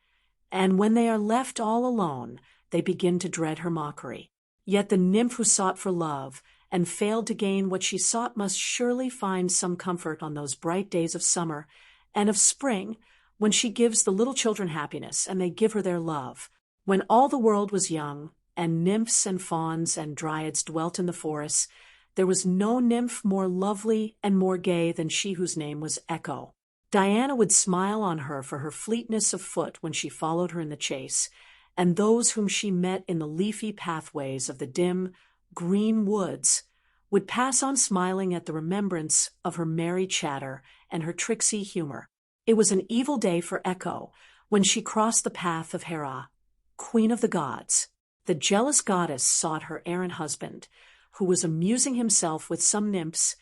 and when they are left all alone, they begin to dread her mockery. Yet the nymph who sought for love and failed to gain what she sought must surely find some comfort on those bright days of summer and of spring, when she gives the little children happiness and they give her their love. When all the world was young, and nymphs and fauns and dryads dwelt in the forests, there was no nymph more lovely and more gay than she whose name was Echo. Diana would smile on her for her fleetness of foot when she followed her in the chase, and those whom she met in the leafy pathways of the dim, green woods would pass on smiling at the remembrance of her merry chatter and her tricksy humor. It was an evil day for Echo when she crossed the path of Hera, queen of the gods. The jealous goddess sought her errant husband, who was amusing himself with some nymphs,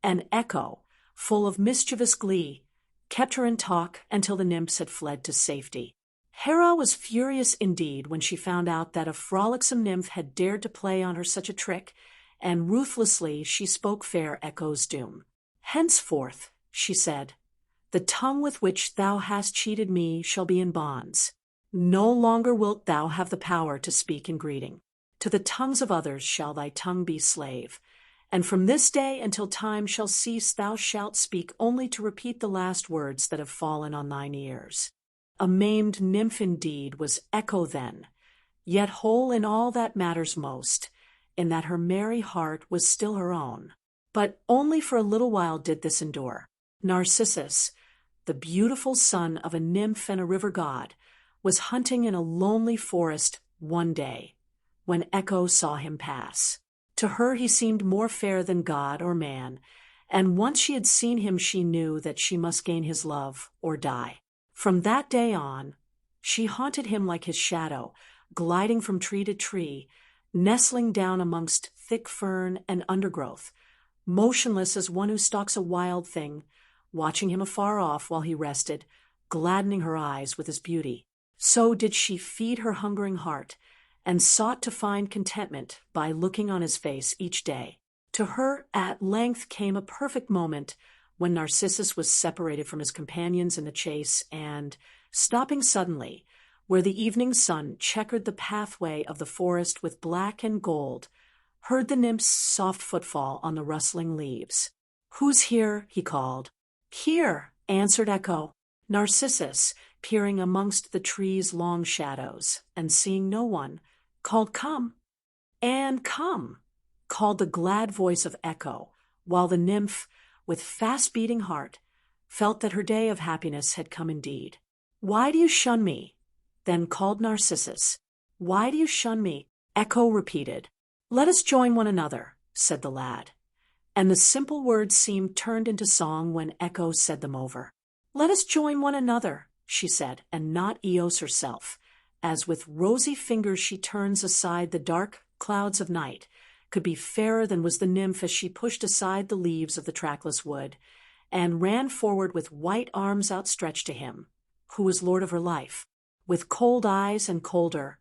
and Echo, full of mischievous glee, kept her in talk until the nymphs had fled to safety. Hera was furious indeed when she found out that a frolicsome nymph had dared to play on her such a trick, and ruthlessly she spoke fair Echo's doom. "Henceforth," she said, "the tongue with which thou hast cheated me shall be in bonds. No longer wilt thou have the power to speak in greeting. To the tongues of others shall thy tongue be slave, and from this day until time shall cease thou shalt speak only to repeat the last words that have fallen on thine ears." A maimed nymph indeed was Echo then, yet whole in all that matters most, in that her merry heart was still her own. But only for a little while did this endure. Narcissus, the beautiful son of a nymph and a river god, was hunting in a lonely forest one day, when Echo saw him pass. To her he seemed more fair than god or man, and once she had seen him she knew that she must gain his love or die. From that day on, she haunted him like his shadow, gliding from tree to tree, nestling down amongst thick fern and undergrowth, motionless as one who stalks a wild thing, watching him afar off while he rested, gladdening her eyes with his beauty. So did she feed her hungering heart, and sought to find contentment by looking on his face each day. To her at length came a perfect moment when Narcissus was separated from his companions in the chase and, stopping suddenly, where the evening sun checkered the pathway of the forest with black and gold, heard the nymph's soft footfall on the rustling leaves. "Who's here?" he called. "Here," answered Echo. Narcissus, peering amongst the trees' long shadows, and seeing no one, called, "Come!" "And come!" called the glad voice of Echo, while the nymph, with fast-beating heart, felt that her day of happiness had come indeed. "Why do you shun me?" then called Narcissus. "Why do you shun me?" Echo repeated. "Let us join one another," said the lad. And the simple words seemed turned into song when Echo said them over. "Let us join one another," she said, and not Eos herself, as with rosy fingers she turns aside the dark clouds of night, could be fairer than was the nymph as she pushed aside the leaves of the trackless wood, and ran forward with white arms outstretched to him, who was lord of her life. With cold eyes and colder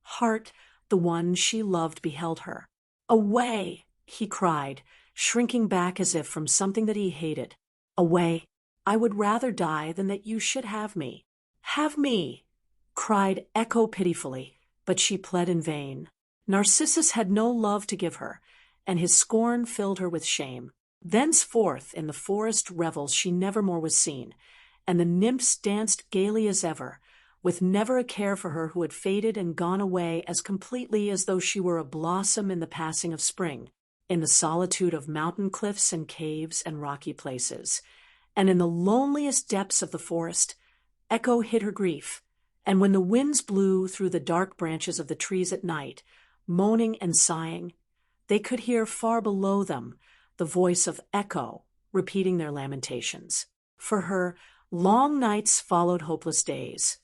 heart, the one she loved beheld her. "Away!" he cried, shrinking back as if from something that he hated. "Away! I would rather die than that you should have me." "Have me!" cried Echo pitifully, but she pled in vain. Narcissus had no love to give her, and his scorn filled her with shame. Thenceforth in the forest revels she never more was seen, and the nymphs danced gaily as ever, with never a care for her who had faded and gone away as completely as though she were a blossom in the passing of spring, in the solitude of mountain cliffs and caves and rocky places. And in the loneliest depths of the forest, Echo hid her grief, and when the winds blew through the dark branches of the trees at night, moaning and sighing, they could hear far below them the voice of Echo repeating their lamentations. For her, long nights followed hopeless days,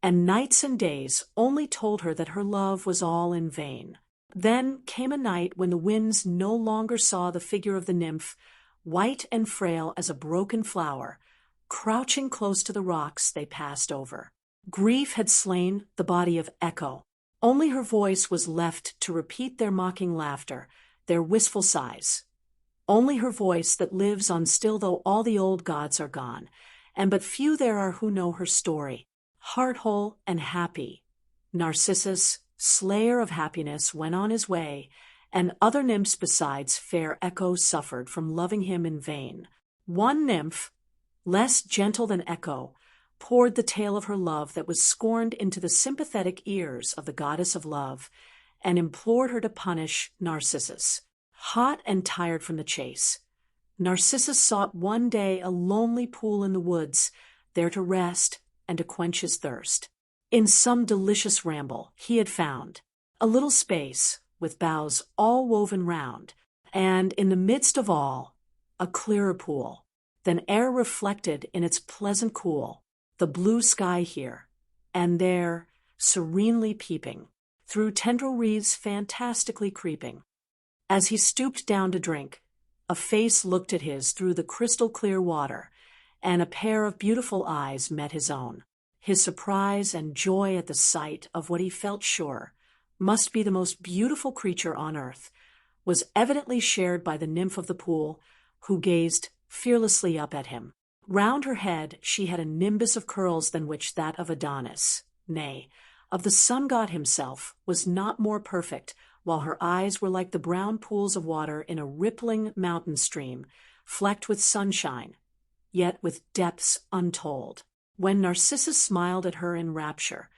and nights and days only told her that her love was all in vain. Then came a night when the winds no longer saw the figure of the nymph, white and frail as a broken flower, crouching close to the rocks they passed over. Grief had slain the body of Echo. Only her voice was left to repeat their mocking laughter, their wistful sighs. Only her voice that lives on still though all the old gods are gone, and but few there are who know her story. Heart-whole and happy, Narcissus, slayer of happiness, went on his way, and other nymphs besides fair Echo suffered from loving him in vain. One nymph, less gentle than Echo, poured the tale of her love that was scorned into the sympathetic ears of the goddess of love, and implored her to punish Narcissus. Hot and tired from the chase, Narcissus sought one day a lonely pool in the woods, there to rest and to quench his thirst. In some delicious ramble he had found a little space with boughs all woven round, and in the midst of all a clearer pool than air reflected in its pleasant cool, the blue sky here and there serenely peeping, through tendril wreaths fantastically creeping. As he stooped down to drink, a face looked at his through the crystal-clear water, and a pair of beautiful eyes met his own. His surprise and joy at the sight of what he felt sure must be the most beautiful creature on earth was evidently shared by the nymph of the pool, who gazed fearlessly up at him. Round her head she had a nimbus of curls than which that of Adonis, nay, of the sun god himself, was not more perfect, while her eyes were like the brown pools of water in a rippling mountain stream, flecked with sunshine, yet with depths untold. When Narcissus smiled at her in rapture,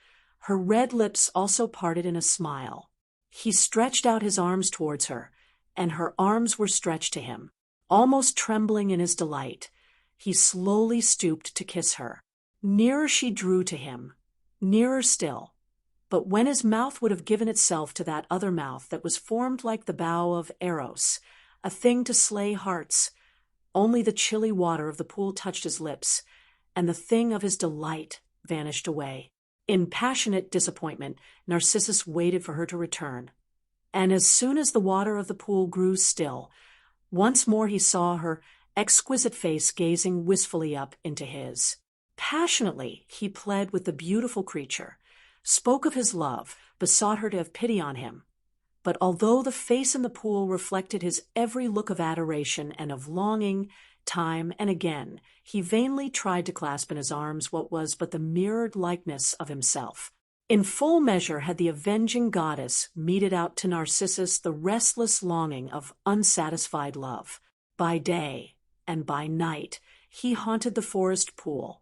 her red lips also parted in a smile. He stretched out his arms towards her, and her arms were stretched to him. Almost trembling in his delight, he slowly stooped to kiss her. Nearer she drew to him, nearer still. But when his mouth would have given itself to that other mouth that was formed like the bow of Eros, a thing to slay hearts, Only the chilly water of the pool touched his lips, and the thing of his delight vanished away. In passionate disappointment, Narcissus waited for her to return. And as soon as the water of the pool grew still, once more he saw her exquisite face gazing wistfully up into his. Passionately, he pled with the beautiful creature, spoke of his love, besought her to have pity on him. But although the face in the pool reflected his every look of adoration and of longing, time and again, he vainly tried to clasp in his arms what was but the mirrored likeness of himself. In full measure had the avenging goddess meted out to Narcissus the restless longing of unsatisfied love. By day and by night he haunted the forest pool,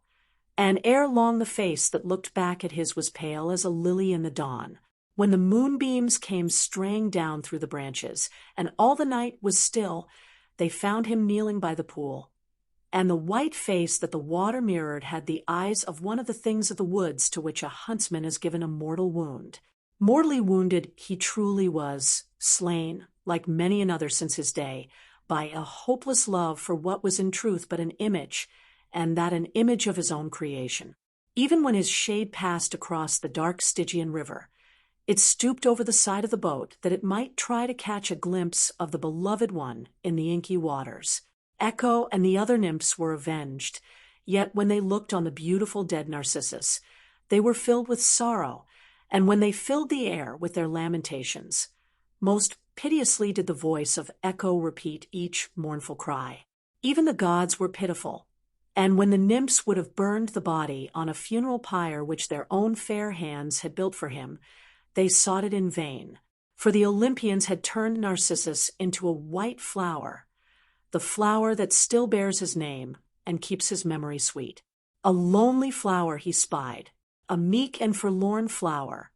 and ere long the face that looked back at his was pale as a lily in the dawn. When the moonbeams came straying down through the branches, and all the night was still, they found him kneeling by the pool, and the white face that the water mirrored had the eyes of one of the things of the woods to which a huntsman has given a mortal wound. Mortally wounded he truly was, slain, like many another since his day, by a hopeless love for what was in truth but an image, and that an image of his own creation. Even when his shade passed across the dark Stygian river, it stooped over the side of the boat that it might try to catch a glimpse of the beloved one in the inky waters. Echo and the other nymphs were avenged, yet when they looked on the beautiful dead Narcissus, they were filled with sorrow, and when they filled the air with their lamentations, most piteously did the voice of Echo repeat each mournful cry. Even the gods were pitiful, and when the nymphs would have burned the body on a funeral pyre which their own fair hands had built for him, they sought it in vain, for the Olympians had turned Narcissus into a white flower, the flower that still bears his name and keeps his memory sweet. A lonely flower he spied, a meek and forlorn flower,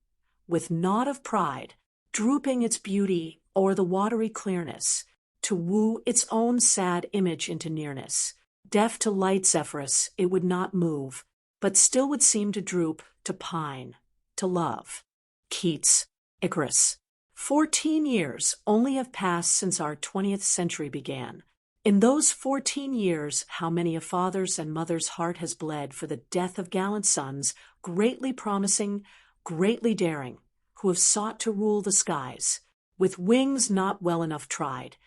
with naught of pride, drooping its beauty o'er the watery clearness, to woo its own sad image into nearness. Deaf to light Zephyrus, it would not move, but still would seem to droop, to pine, to love. Keats, Icarus. 14 years only have passed since our 20th century began. In those 14 years, how many a father's and mother's heart has bled for the death of gallant sons, greatly promising, greatly daring, who have sought to rule the skies. With wings not well enough tried,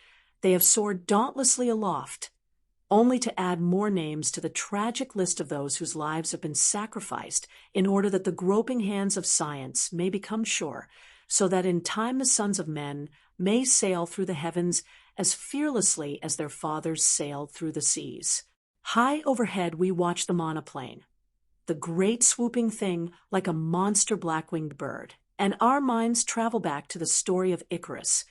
they have soared dauntlessly aloft, only to add more names to the tragic list of those whose lives have been sacrificed in order that the groping hands of science may become sure, so that in time the sons of men may sail through the heavens as fearlessly as their fathers sailed through the seas. High overhead we watch the monoplane, the great swooping thing like a monster black-winged bird, and our minds travel back to the story of Icarus,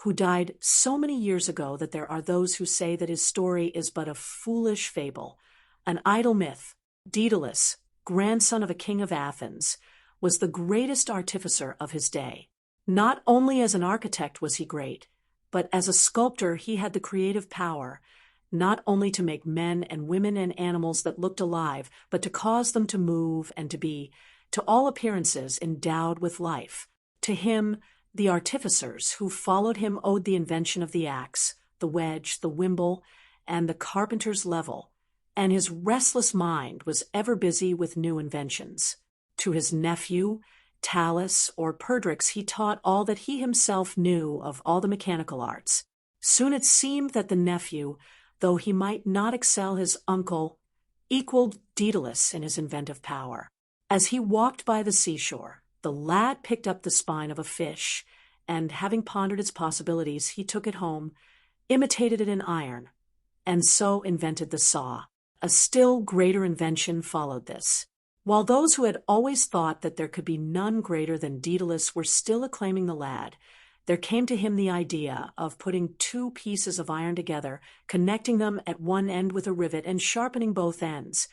who died so many years ago that there are those who say that his story is but a foolish fable, an idle myth. Daedalus, grandson of a king of Athens, was the greatest artificer of his day. Not only as an architect was he great, but as a sculptor he had the creative power, not only to make men and women and animals that looked alive, but to cause them to move and to be, to all appearances, endowed with life. To him, the artificers who followed him owed the invention of the axe, the wedge, the wimble, and the carpenter's level, and his restless mind was ever busy with new inventions. To his nephew, Talus or Perdrix, he taught all that he himself knew of all the mechanical arts. Soon it seemed that the nephew, though he might not excel his uncle, equaled Daedalus in his inventive power. As he walked by the seashore, the lad picked up the spine of a fish, and having pondered its possibilities, he took it home, imitated it in iron, and so invented the saw. A still greater invention followed this. While those who had always thought that there could be none greater than Daedalus were still acclaiming the lad, there came to him the idea of putting two pieces of iron together, connecting them at one end with a rivet and sharpening both ends,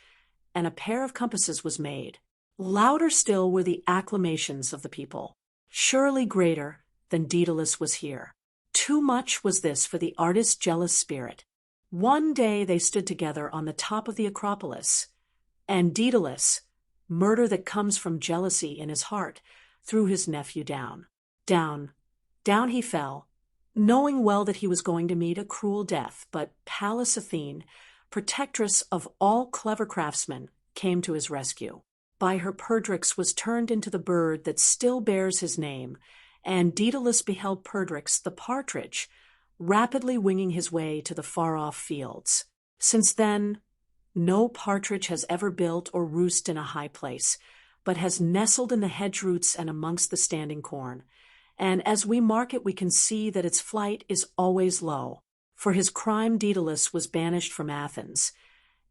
and a pair of compasses was made. Louder still were the acclamations of the people. Surely greater than Daedalus was here. Too much was this for the artist's jealous spirit. One day they stood together on the top of the Acropolis, and Daedalus, murder that comes from jealousy in his heart, threw his nephew down. Down he fell, knowing well that he was going to meet a cruel death. But Pallas Athene, protectress of all clever craftsmen, came to his rescue. By her Perdrix was turned into the bird that still bears his name, and Daedalus beheld Perdrix, the partridge, rapidly winging his way to the far-off fields. Since then, no partridge has ever built or roosted in a high place, but has nestled in the hedge roots and amongst the standing corn. And as we mark it, we can see that its flight is always low. For his crime, Daedalus was banished from Athens,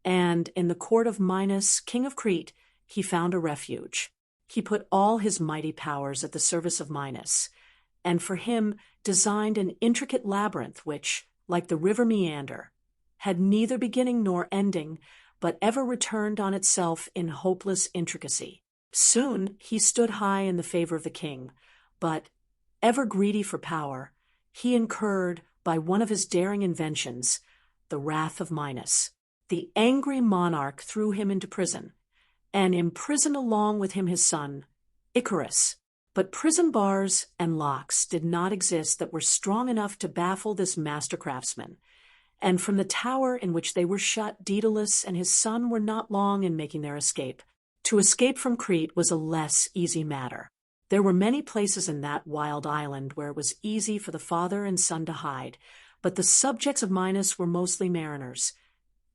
and in the court of Minos, king of Crete, he found a refuge. He put all his mighty powers at the service of Minos, and for him designed an intricate labyrinth which, like the river Meander, had neither beginning nor ending, but ever returned on itself in hopeless intricacy. Soon he stood high in the favor of the king, but, ever greedy for power, he incurred, by one of his daring inventions, the wrath of Minos. The angry monarch threw him into prison, and imprisoned along with him his son, Icarus. But prison bars and locks did not exist that were strong enough to baffle this master craftsman, and from the tower in which they were shut, Daedalus and his son were not long in making their escape. To escape from Crete was a less easy matter. There were many places in that wild island where it was easy for the father and son to hide, but the subjects of Minos were mostly mariners,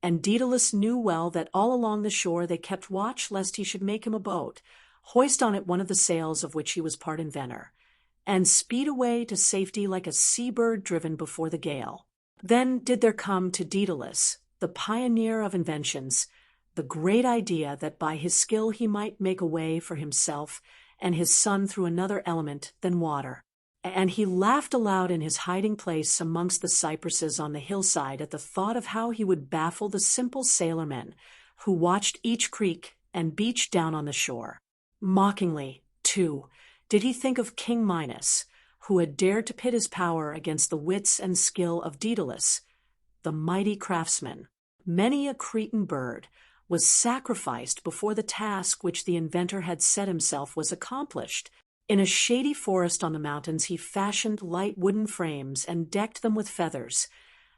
and Daedalus knew well that all along the shore they kept watch lest he should make him a boat, hoist on it one of the sails of which he was part inventor, and speed away to safety like a sea-bird driven before the gale. Then did there come to Daedalus, the pioneer of inventions, the great idea that by his skill he might make a way for himself and his son through another element than water. And he laughed aloud in his hiding place amongst the cypresses on the hillside at the thought of how he would baffle the simple sailormen who watched each creek and beach down on the shore. Mockingly, too, did he think of King Minos, who had dared to pit his power against the wits and skill of Daedalus, the mighty craftsman. Many a Cretan bird was sacrificed before the task which the inventor had set himself was accomplished. In a shady forest on the mountains he fashioned light wooden frames and decked them with feathers,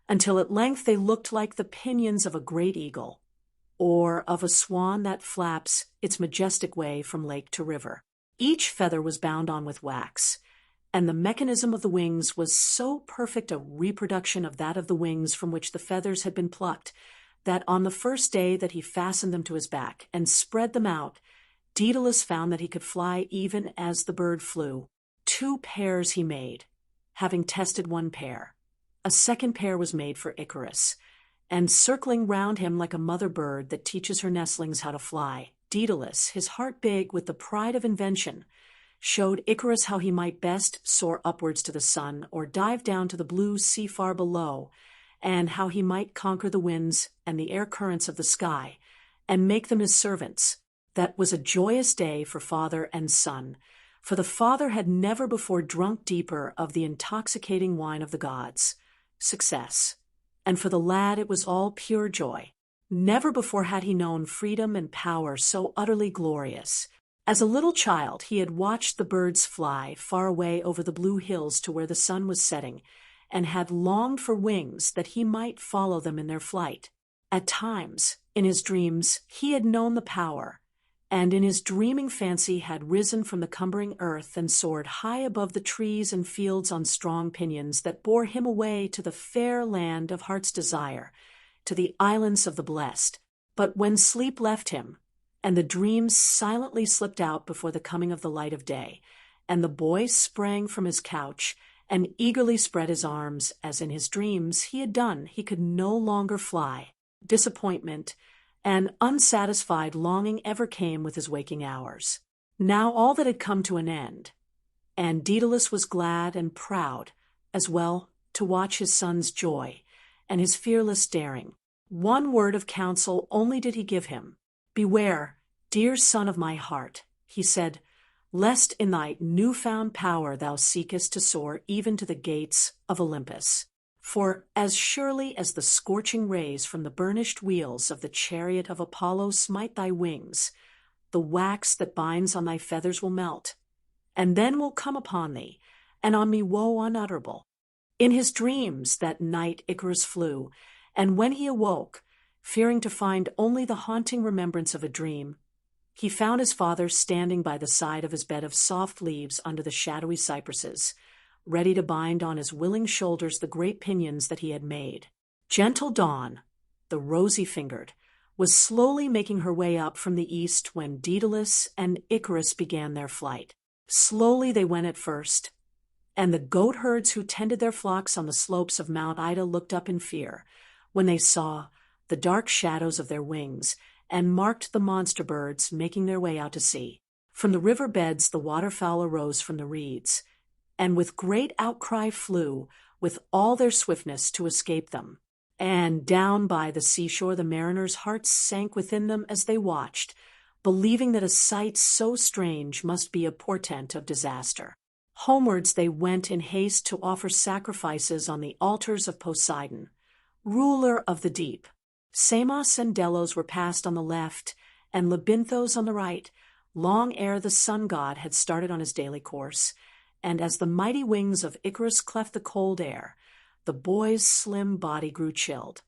until at length they looked like the pinions of a great eagle, or of a swan that flaps its majestic way from lake to river. Each feather was bound on with wax, and the mechanism of the wings was so perfect a reproduction of that of the wings from which the feathers had been plucked, that on the first day that he fastened them to his back and spread them out, Daedalus found that he could fly even as the bird flew. 2 pairs he made, having tested 1 pair. A second pair was made for Icarus, and circling round him like a mother bird that teaches her nestlings how to fly, Daedalus, his heart big with the pride of invention, showed Icarus how he might best soar upwards to the sun or dive down to the blue sea far below, and how he might conquer the winds and the air currents of the sky, and make them his servants. That was a joyous day for father and son, for the father had never before drunk deeper of the intoxicating wine of the gods, success, and for the lad it was all pure joy. Never before had he known freedom and power so utterly glorious. As a little child he had watched the birds fly far away over the blue hills to where the sun was setting, and had longed for wings that he might follow them in their flight. At times, in his dreams, he had known the power, and in his dreaming fancy had risen from the cumbering earth and soared high above the trees and fields on strong pinions that bore him away to the fair land of heart's desire, to the islands of the blessed. But when sleep left him, and the dreams silently slipped out before the coming of the light of day, and the boy sprang from his couch and eagerly spread his arms, as in his dreams he had done, he could no longer fly. Disappointment and unsatisfied longing ever came with his waking hours. Now all that had come to an end, and Daedalus was glad and proud as well to watch his son's joy and his fearless daring. 1 word of counsel only did he give him. "Beware, dear son of my heart," he said, "lest in thy new-found power thou seekest to soar even to the gates of Olympus. For as surely as the scorching rays from the burnished wheels of the chariot of Apollo smite thy wings, the wax that binds on thy feathers will melt, and then will come upon thee, and on me woe unutterable. In his dreams that night Icarus flew, and when he awoke, fearing to find only the haunting remembrance of a dream, he found his father standing by the side of his bed of soft leaves under the shadowy cypresses, ready to bind on his willing shoulders the great pinions that he had made. Gentle Dawn, the rosy-fingered, was slowly making her way up from the east when Daedalus and Icarus began their flight. Slowly they went at first, and the goat-herds who tended their flocks on the slopes of Mount Ida looked up in fear when they saw the dark shadows of their wings and marked the monster birds making their way out to sea. From the river beds the waterfowl arose from the reeds, and with great outcry flew, with all their swiftness, to escape them. And down by the seashore the mariners' hearts sank within them as they watched, believing that a sight so strange must be a portent of disaster. Homewards they went in haste to offer sacrifices on the altars of Poseidon, ruler of the deep. Samos and Delos were passed on the left, and Lebynthos on the right, long ere the sun-god had started on his daily course, and as the mighty wings of Icarus cleft the cold air, the boy's slim body grew chilled,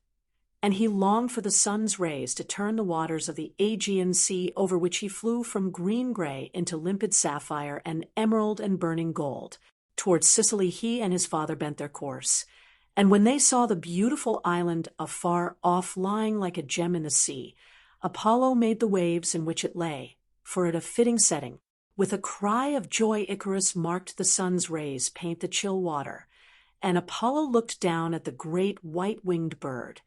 and he longed for the sun's rays to turn the waters of the Aegean Sea, over which he flew from green-gray into limpid sapphire and emerald and burning gold. Towards Sicily he and his father bent their course, and when they saw the beautiful island afar off lying like a gem in the sea, Apollo made the waves in which it lay for it a fitting setting. With a cry of joy Icarus marked the sun's rays paint the chill water, and Apollo looked down at the great white-winged bird,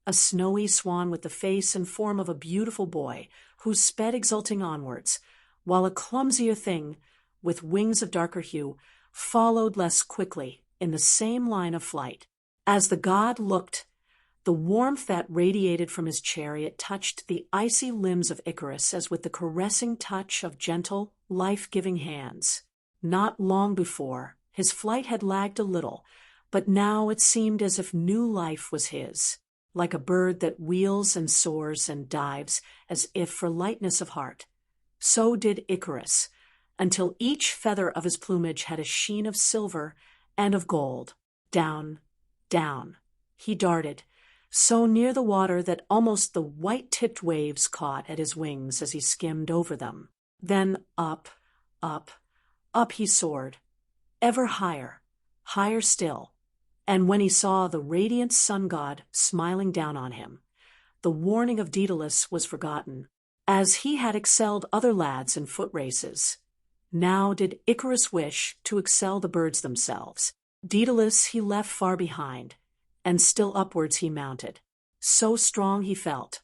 a snowy swan with the face and form of a beautiful boy, who sped exulting onwards, while a clumsier thing, with wings of darker hue, followed less quickly in the same line of flight. As the god looked, the warmth that radiated from his chariot touched the icy limbs of Icarus as with the caressing touch of gentle, life-giving hands. Not long before, his flight had lagged a little, but now it seemed as if new life was his, like a bird that wheels and soars and dives as if for lightness of heart. So did Icarus, until each feather of his plumage had a sheen of silver and of gold. Down, down, he darted, so near the water that almost the white-tipped waves caught at his wings as he skimmed over them. Then up, up, up he soared, ever higher, higher still, and when he saw the radiant sun-god smiling down on him, the warning of Daedalus was forgotten, as he had excelled other lads in foot races. Now did Icarus wish to excel the birds themselves. Daedalus he left far behind, and still upwards he mounted. So strong he felt,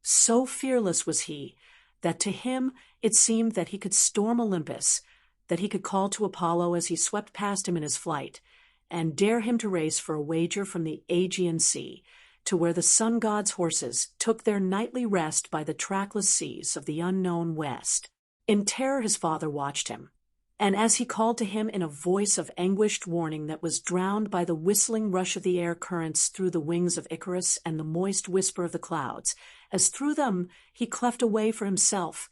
so fearless was he, that to him it seemed that he could storm Olympus, that he could call to Apollo as he swept past him in his flight, and dare him to race for a wager from the Aegean Sea to where the sun-god's horses took their nightly rest by the trackless seas of the unknown west. In terror his father watched him, and as he called to him in a voice of anguished warning that was drowned by the whistling rush of the air currents through the wings of Icarus and the moist whisper of the clouds, as through them he cleft a way for himself,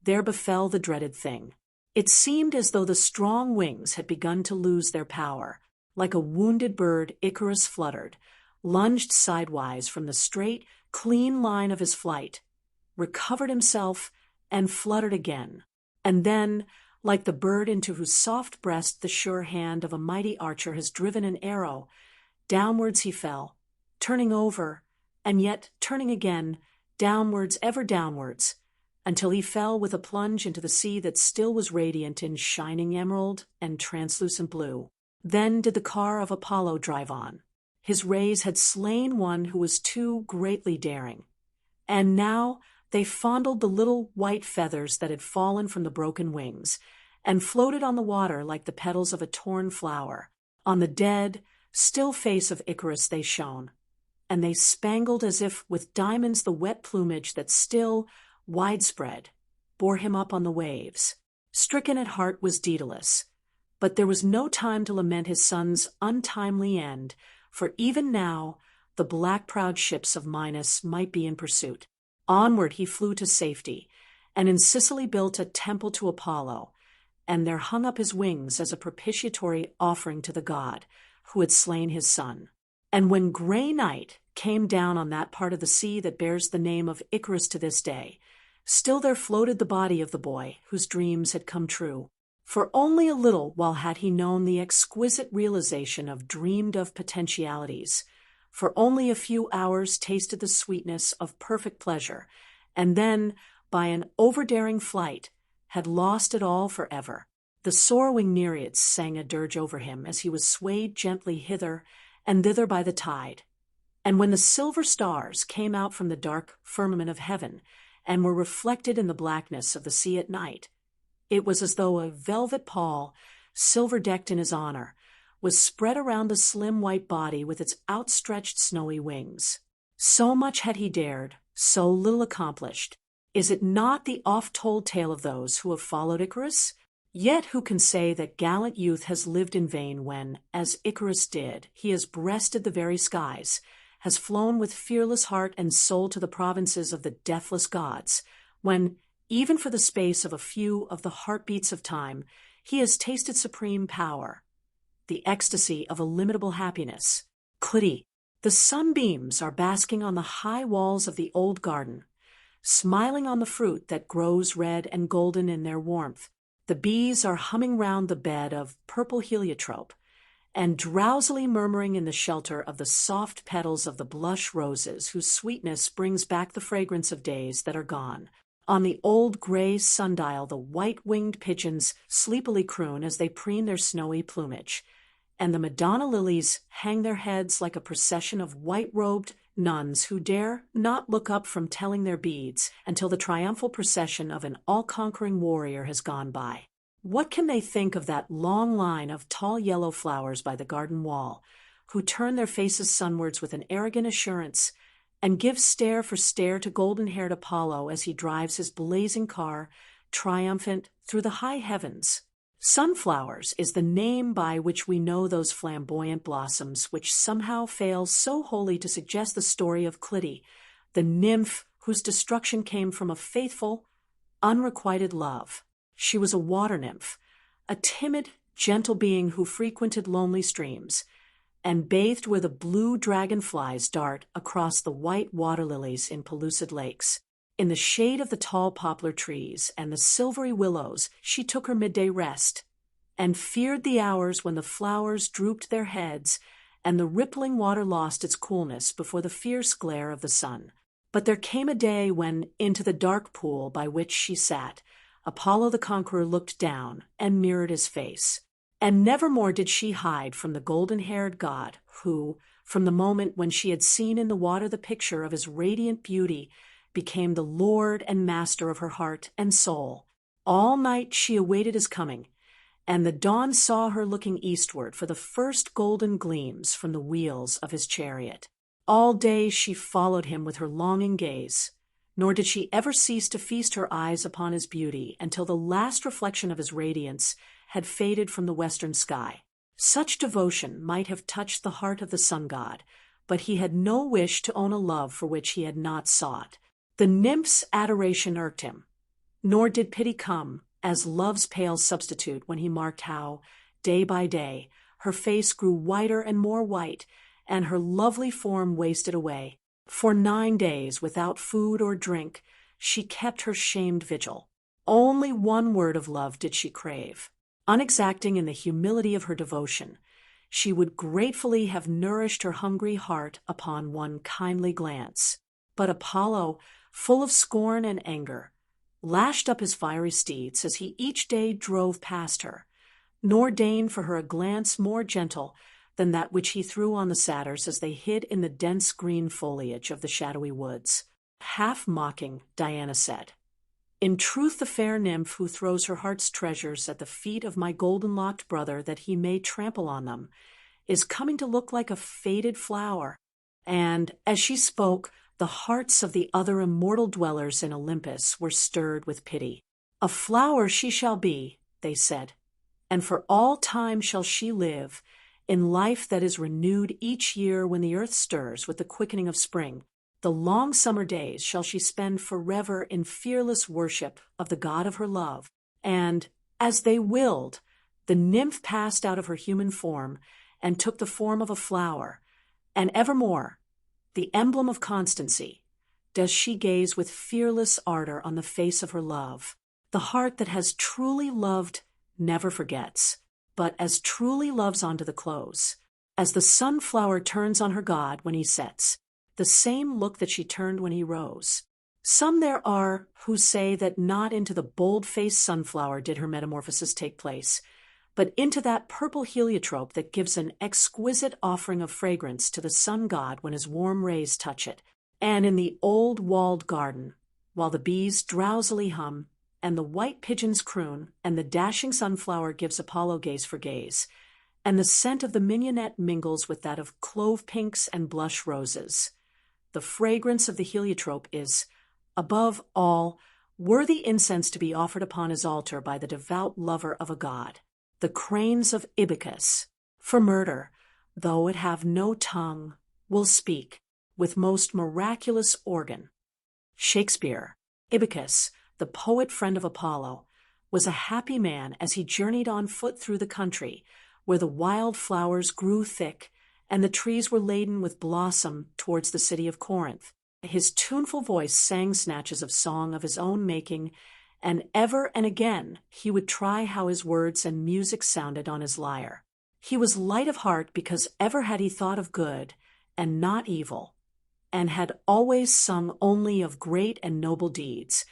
there befell the dreaded thing. It seemed as though the strong wings had begun to lose their power. Like a wounded bird, Icarus fluttered, lunged sidewise from the straight, clean line of his flight, recovered himself, and fluttered again, and then, like the bird into whose soft breast the sure hand of a mighty archer has driven an arrow, downwards he fell, turning over, and yet turning again, downwards, ever downwards, until he fell with a plunge into the sea that still was radiant in shining emerald and translucent blue. Then did the car of Apollo drive on. His rays had slain one who was too greatly daring, and now they fondled the little white feathers that had fallen from the broken wings, and floated on the water like the petals of a torn flower. On the dead, still face of Icarus they shone, and they spangled as if with diamonds the wet plumage that still, widespread, bore him up on the waves. Stricken at heart was Daedalus, but there was no time to lament his son's untimely end, for even now the black-prowed ships of Minos might be in pursuit. Onward he flew to safety, and in Sicily built a temple to Apollo, and there hung up his wings as a propitiatory offering to the god, who had slain his son. And when gray night came down on that part of the sea that bears the name of Icarus to this day, still there floated the body of the boy whose dreams had come true. For only a little while had he known the exquisite realization of dreamed-of potentialities, for only a few hours tasted the sweetness of perfect pleasure, and then, by an overdaring flight, had lost it all forever. The sorrowing Nereids sang a dirge over him as he was swayed gently hither and thither by the tide. And when the silver stars came out from the dark firmament of heaven and were reflected in the blackness of the sea at night, it was as though a velvet pall, silver-decked in his honor, was spread around the slim white body with its outstretched snowy wings. So much had he dared, so little accomplished. Is it not the oft-told tale of those who have followed Icarus? Yet who can say that gallant youth has lived in vain when, as Icarus did, he has breasted the very skies, has flown with fearless heart and soul to the provinces of the deathless gods, when, even for the space of a few of the heartbeats of time, he has tasted supreme power, the ecstasy of illimitable happiness. Clydie, the sunbeams are basking on the high walls of the old garden, smiling on the fruit that grows red and golden in their warmth. The bees are humming round the bed of purple heliotrope, and drowsily murmuring in the shelter of the soft petals of the blush roses whose sweetness brings back the fragrance of days that are gone. On the old gray sundial the white-winged pigeons sleepily croon as they preen their snowy plumage, and the Madonna lilies hang their heads like a procession of white-robed nuns who dare not look up from telling their beads until the triumphal procession of an all-conquering warrior has gone by. What can they think of that long line of tall yellow flowers by the garden wall, who turn their faces sunwards with an arrogant assurance, and give stare for stare to golden-haired Apollo as he drives his blazing car, triumphant, through the high heavens? Sunflowers is the name by which we know those flamboyant blossoms which somehow fail so wholly to suggest the story of Clydie, the nymph whose destruction came from a faithful, unrequited love. She was a water nymph, a timid, gentle being who frequented lonely streams, and bathed where the blue dragonflies dart across the white water lilies in pellucid lakes. In the shade of the tall poplar trees and the silvery willows she took her midday rest, and feared the hours when the flowers drooped their heads and the rippling water lost its coolness before the fierce glare of the sun. But there came a day when, into the dark pool by which she sat, Apollo the conqueror looked down and mirrored his face. And nevermore did she hide from the golden-haired god who, from the moment when she had seen in the water the picture of his radiant beauty, became the lord and master of her heart and soul. All night she awaited his coming, and the dawn saw her looking eastward for the first golden gleams from the wheels of his chariot. All day she followed him with her longing gaze, nor did she ever cease to feast her eyes upon his beauty until the last reflection of his radiance had faded from the western sky. Such devotion might have touched the heart of the sun-god, but he had no wish to own a love for which he had not sought. The nymph's adoration irked him, nor did pity come as love's pale substitute when he marked how, day by day, her face grew whiter and more white, and her lovely form wasted away. For 9 days, without food or drink, she kept her shamed vigil. Only one word of love did she crave. Unexacting in the humility of her devotion, she would gratefully have nourished her hungry heart upon one kindly glance. But Apollo, full of scorn and anger, lashed up his fiery steeds as he each day drove past her, nor deigned for her a glance more gentle than that which he threw on the satyrs as they hid in the dense green foliage of the shadowy woods. Half mocking, Diana said, "In truth the fair nymph who throws her heart's treasures at the feet of my golden-locked brother that he may trample on them, is coming to look like a faded flower." And, as she spoke, the hearts of the other immortal dwellers in Olympus were stirred with pity. "A flower she shall be," they said, "and for all time shall she live, in life that is renewed each year when the earth stirs with the quickening of spring. The long summer days shall she spend forever in fearless worship of the god of her love." And, as they willed, the nymph passed out of her human form and took the form of a flower, and evermore, the emblem of constancy, does she gaze with fearless ardor on the face of her love. The heart that has truly loved never forgets, but as truly loves on to the close. As the sunflower turns on her god when he sets, the same look that she turned when he rose. Some there are who say that not into the bold-faced sunflower did her metamorphosis take place, but into that purple heliotrope that gives an exquisite offering of fragrance to the sun god when his warm rays touch it. And in the old walled garden, while the bees drowsily hum, and the white pigeons croon, and the dashing sunflower gives Apollo gaze for gaze, and the scent of the mignonette mingles with that of clove pinks and blush roses, the fragrance of the heliotrope is, above all, worthy incense to be offered upon his altar by the devout lover of a god. The cranes of Ibycus, for murder, though it have no tongue, will speak with most miraculous organ. Shakespeare. Ibycus, the poet friend of Apollo, was a happy man as he journeyed on foot through the country, where the wild flowers grew thick and the trees were laden with blossom towards the city of Corinth. His tuneful voice sang snatches of song of his own making, and ever and again he would try how his words and music sounded on his lyre. He was light of heart because ever had he thought of good and not evil, and had always sung only of great and noble deeds,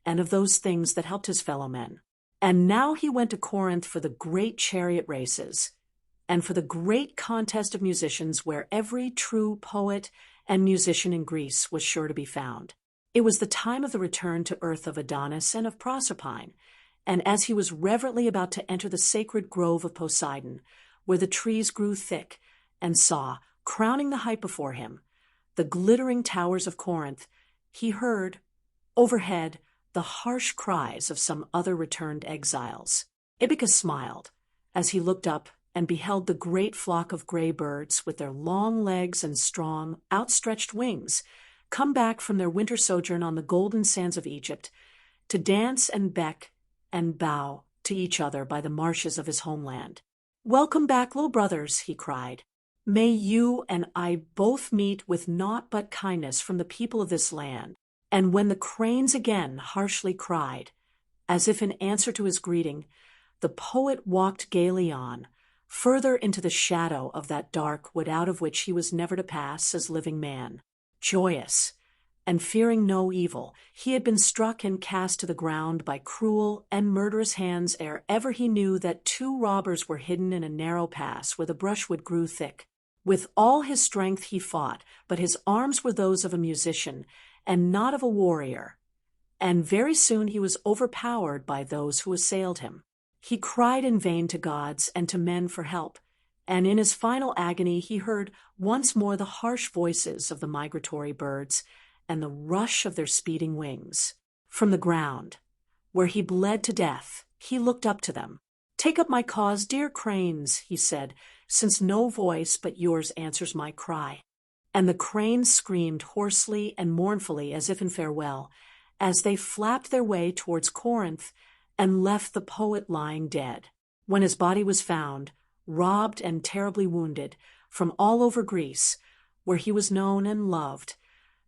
and of those things that helped his fellow men. And now he went to Corinth for the great chariot races, and for the great contest of musicians where every true poet and musician in Greece was sure to be found. It was the time of the return to earth of Adonis and of Proserpine, and as he was reverently about to enter the sacred grove of Poseidon, where the trees grew thick, and saw, crowning the height before him, the glittering towers of Corinth, he heard, overhead, the harsh cries of some other returned exiles. Ibycus smiled as he looked up and beheld the great flock of gray birds with their long legs and strong, outstretched wings come back from their winter sojourn on the golden sands of Egypt to dance and beck and bow to each other by the marshes of his homeland. "Welcome back, little brothers," he cried. "May you and I both meet with naught but kindness from the people of this land." And when the cranes again harshly cried, as if in answer to his greeting, the poet walked gaily on, further into the shadow of that dark wood out of which he was never to pass as living man. Joyous, and fearing no evil, he had been struck and cast to the ground by cruel and murderous hands ere ever he knew that two robbers were hidden in a narrow pass where the brushwood grew thick. With all his strength he fought, but his arms were those of a musician, and not of a warrior, and very soon he was overpowered by those who assailed him. He cried in vain to gods and to men for help, and in his final agony he heard once more the harsh voices of the migratory birds and the rush of their speeding wings. From the ground, where he bled to death, he looked up to them. "Take up my cause, dear cranes," he said, "since no voice but yours answers my cry." And the cranes screamed hoarsely and mournfully as if in farewell, as they flapped their way towards Corinth and left the poet lying dead. When his body was found, robbed and terribly wounded, from all over Greece, where he was known and loved,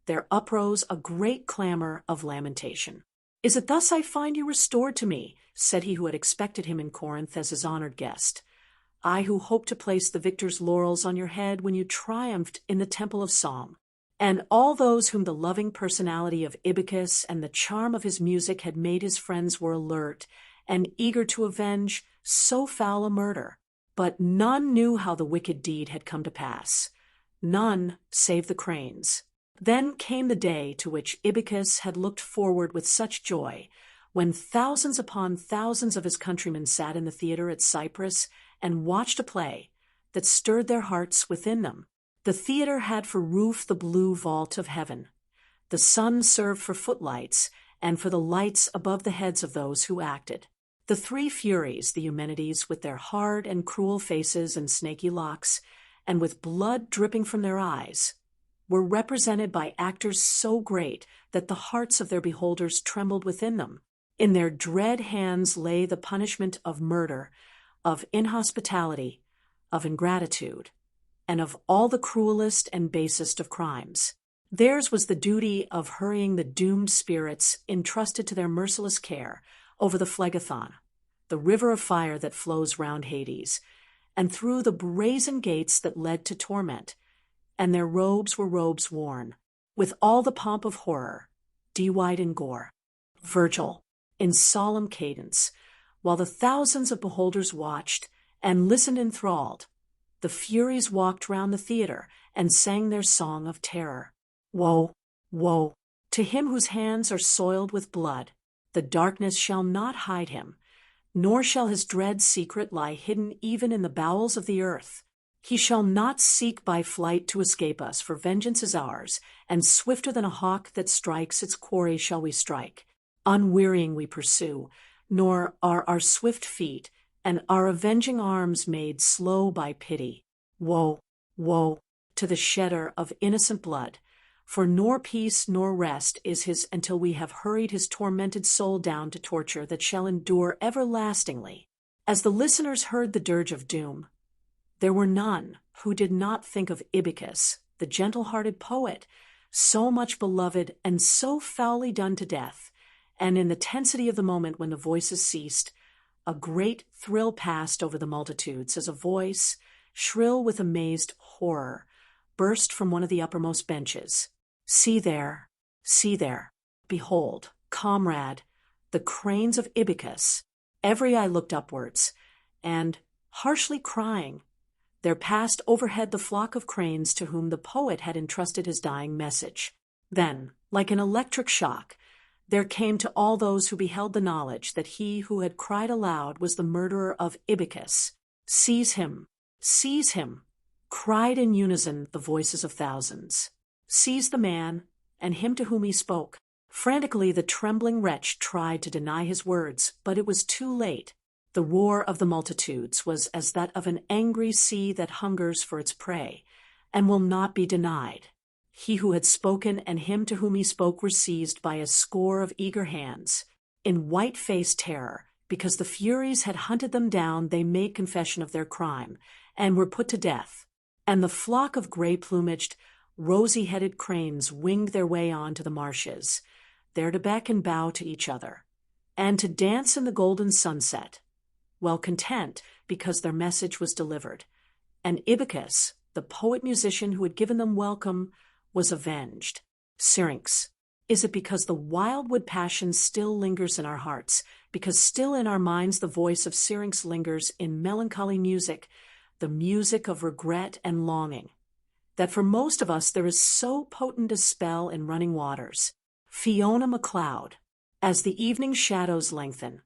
there uprose a great clamor of lamentation. "Is it thus I find you restored to me?" said he who had expected him in Corinth as his honored guest. "I who hoped to place the victor's laurels on your head when you triumphed in the temple of song." And all those whom the loving personality of Ibycus and the charm of his music had made his friends were alert and eager to avenge so foul a murder. But none knew how the wicked deed had come to pass, none save the cranes. Then came the day to which Ibycus had looked forward with such joy, when thousands upon thousands of his countrymen sat in the theater at Cyprus and watched a play that stirred their hearts within them. The theater had for roof the blue vault of heaven. The sun served for footlights and for the lights above the heads of those who acted. The three Furies, the Eumenides, with their hard and cruel faces and snaky locks, and with blood dripping from their eyes, were represented by actors so great that the hearts of their beholders trembled within them. In their dread hands lay the punishment of murder, of inhospitality, of ingratitude, and of all the cruelest and basest of crimes. Theirs was the duty of hurrying the doomed spirits entrusted to their merciless care over the Phlegethon, the river of fire that flows round Hades, and through the brazen gates that led to torment, and their robes were robes worn, with all the pomp of horror, deweyed in gore. Virgil, in solemn cadence, while the thousands of beholders watched and listened enthralled, the Furies walked round the theatre and sang their song of terror. Woe, woe, to him whose hands are soiled with blood. The darkness shall not hide him, nor shall his dread secret lie hidden even in the bowels of the earth. He shall not seek by flight to escape us, for vengeance is ours, and swifter than a hawk that strikes its quarry shall we strike. Unwearying we pursue, nor are our swift feet and our avenging arms made slow by pity. Woe, woe, to the shedder of innocent blood, for nor peace nor rest is his until we have hurried his tormented soul down to torture that shall endure everlastingly. As the listeners heard the dirge of doom, there were none who did not think of Ibycus, the gentle-hearted poet, so much beloved and so foully done to death, and in the tensity of the moment when the voices ceased, a great thrill passed over the multitudes as a voice, shrill with amazed horror, burst from one of the uppermost benches. See there, behold, comrade, the cranes of Ibycus. Every eye looked upwards, and, harshly crying, there passed overhead the flock of cranes to whom the poet had entrusted his dying message. Then, like an electric shock, there came to all those who beheld the knowledge that he who had cried aloud was the murderer of Ibycus. Seize him, cried in unison the voices of thousands. Seize the man, and him to whom he spoke. Frantically the trembling wretch tried to deny his words, but it was too late. The roar of the multitudes was as that of an angry sea that hungers for its prey, and will not be denied. He who had spoken and him to whom he spoke were seized by a score of eager hands. In white-faced terror, because the Furies had hunted them down, they made confession of their crime, and were put to death. And the flock of gray-plumaged, rosy-headed cranes winged their way on to the marshes, there to beck and bow to each other, and to dance in the golden sunset, well content because their message was delivered. And Ibycus, the poet-musician who had given them welcome, was avenged. Syrinx, is it because the wildwood passion still lingers in our hearts, because still in our minds the voice of Syrinx lingers in melancholy music, the music of regret and longing, that for most of us there is so potent a spell in running waters? Fiona MacLeod, as the evening shadows lengthen,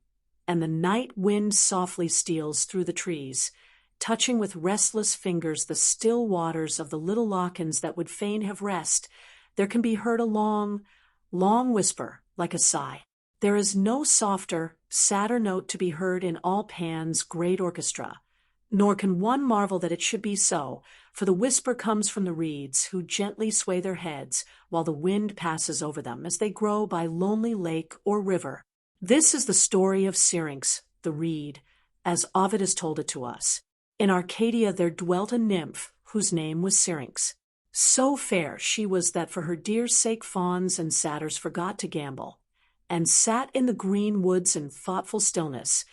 and the night wind softly steals through the trees, touching with restless fingers the still waters of the little lochans that would fain have rest, there can be heard a long, long whisper like a sigh. There is no softer, sadder note to be heard in all Pan's great orchestra, nor can one marvel that it should be so, for the whisper comes from the reeds, who gently sway their heads while the wind passes over them as they grow by lonely lake or river. This is the story of Syrinx, the reed, as Ovid has told it to us. In Arcadia there dwelt a nymph whose name was Syrinx. So fair she was that for her dear sake fawns and satyrs forgot to gambol, and sat in the green woods in thoughtful stillness,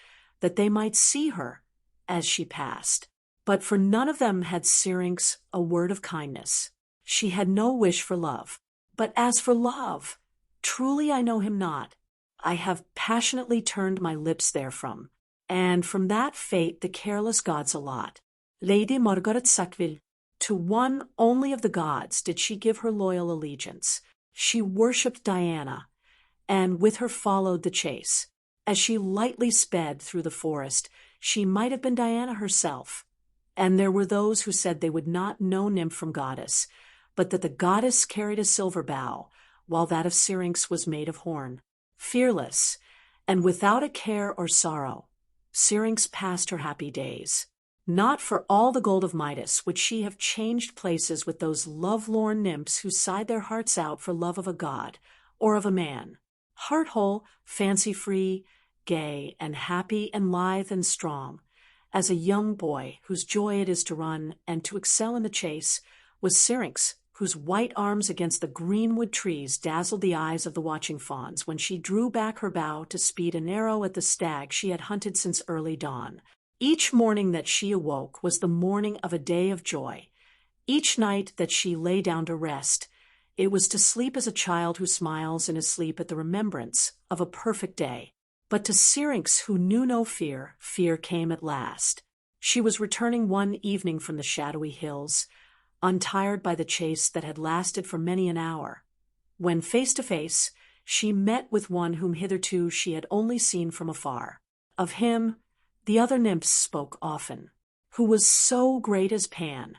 that they might see her as she passed. But for none of them had Syrinx a word of kindness. She had no wish for love. But as for love, truly I know him not. I have passionately turned my lips therefrom, and from that fate the careless gods allot. Lady Margaret Sackville, to one only of the gods did she give her loyal allegiance. She worshipped Diana, and with her followed the chase. As she lightly sped through the forest, she might have been Diana herself. And there were those who said they would not know nymph from goddess, but that the goddess carried a silver bow, while that of Syrinx was made of horn. Fearless, and without a care or sorrow, Syrinx passed her happy days. Not for all the gold of Midas would she have changed places with those love-lorn nymphs who sighed their hearts out for love of a god or of a man. Heart-whole, fancy-free, gay and happy and lithe and strong, as a young boy whose joy it is to run and to excel in the chase, was Syrinx, whose white arms against the greenwood trees dazzled the eyes of the watching fawns when she drew back her bow to speed an arrow at the stag she had hunted since early dawn. Each morning that she awoke was the morning of a day of joy. Each night that she lay down to rest, it was to sleep as a child who smiles in his sleep at the remembrance of a perfect day. But to Syrinx, who knew no fear, fear came at last. She was returning one evening from the shadowy hills, untired by the chase that had lasted for many an hour, when face to face she met with one whom hitherto she had only seen from afar. Of him the other nymphs spoke often, who was so great as Pan,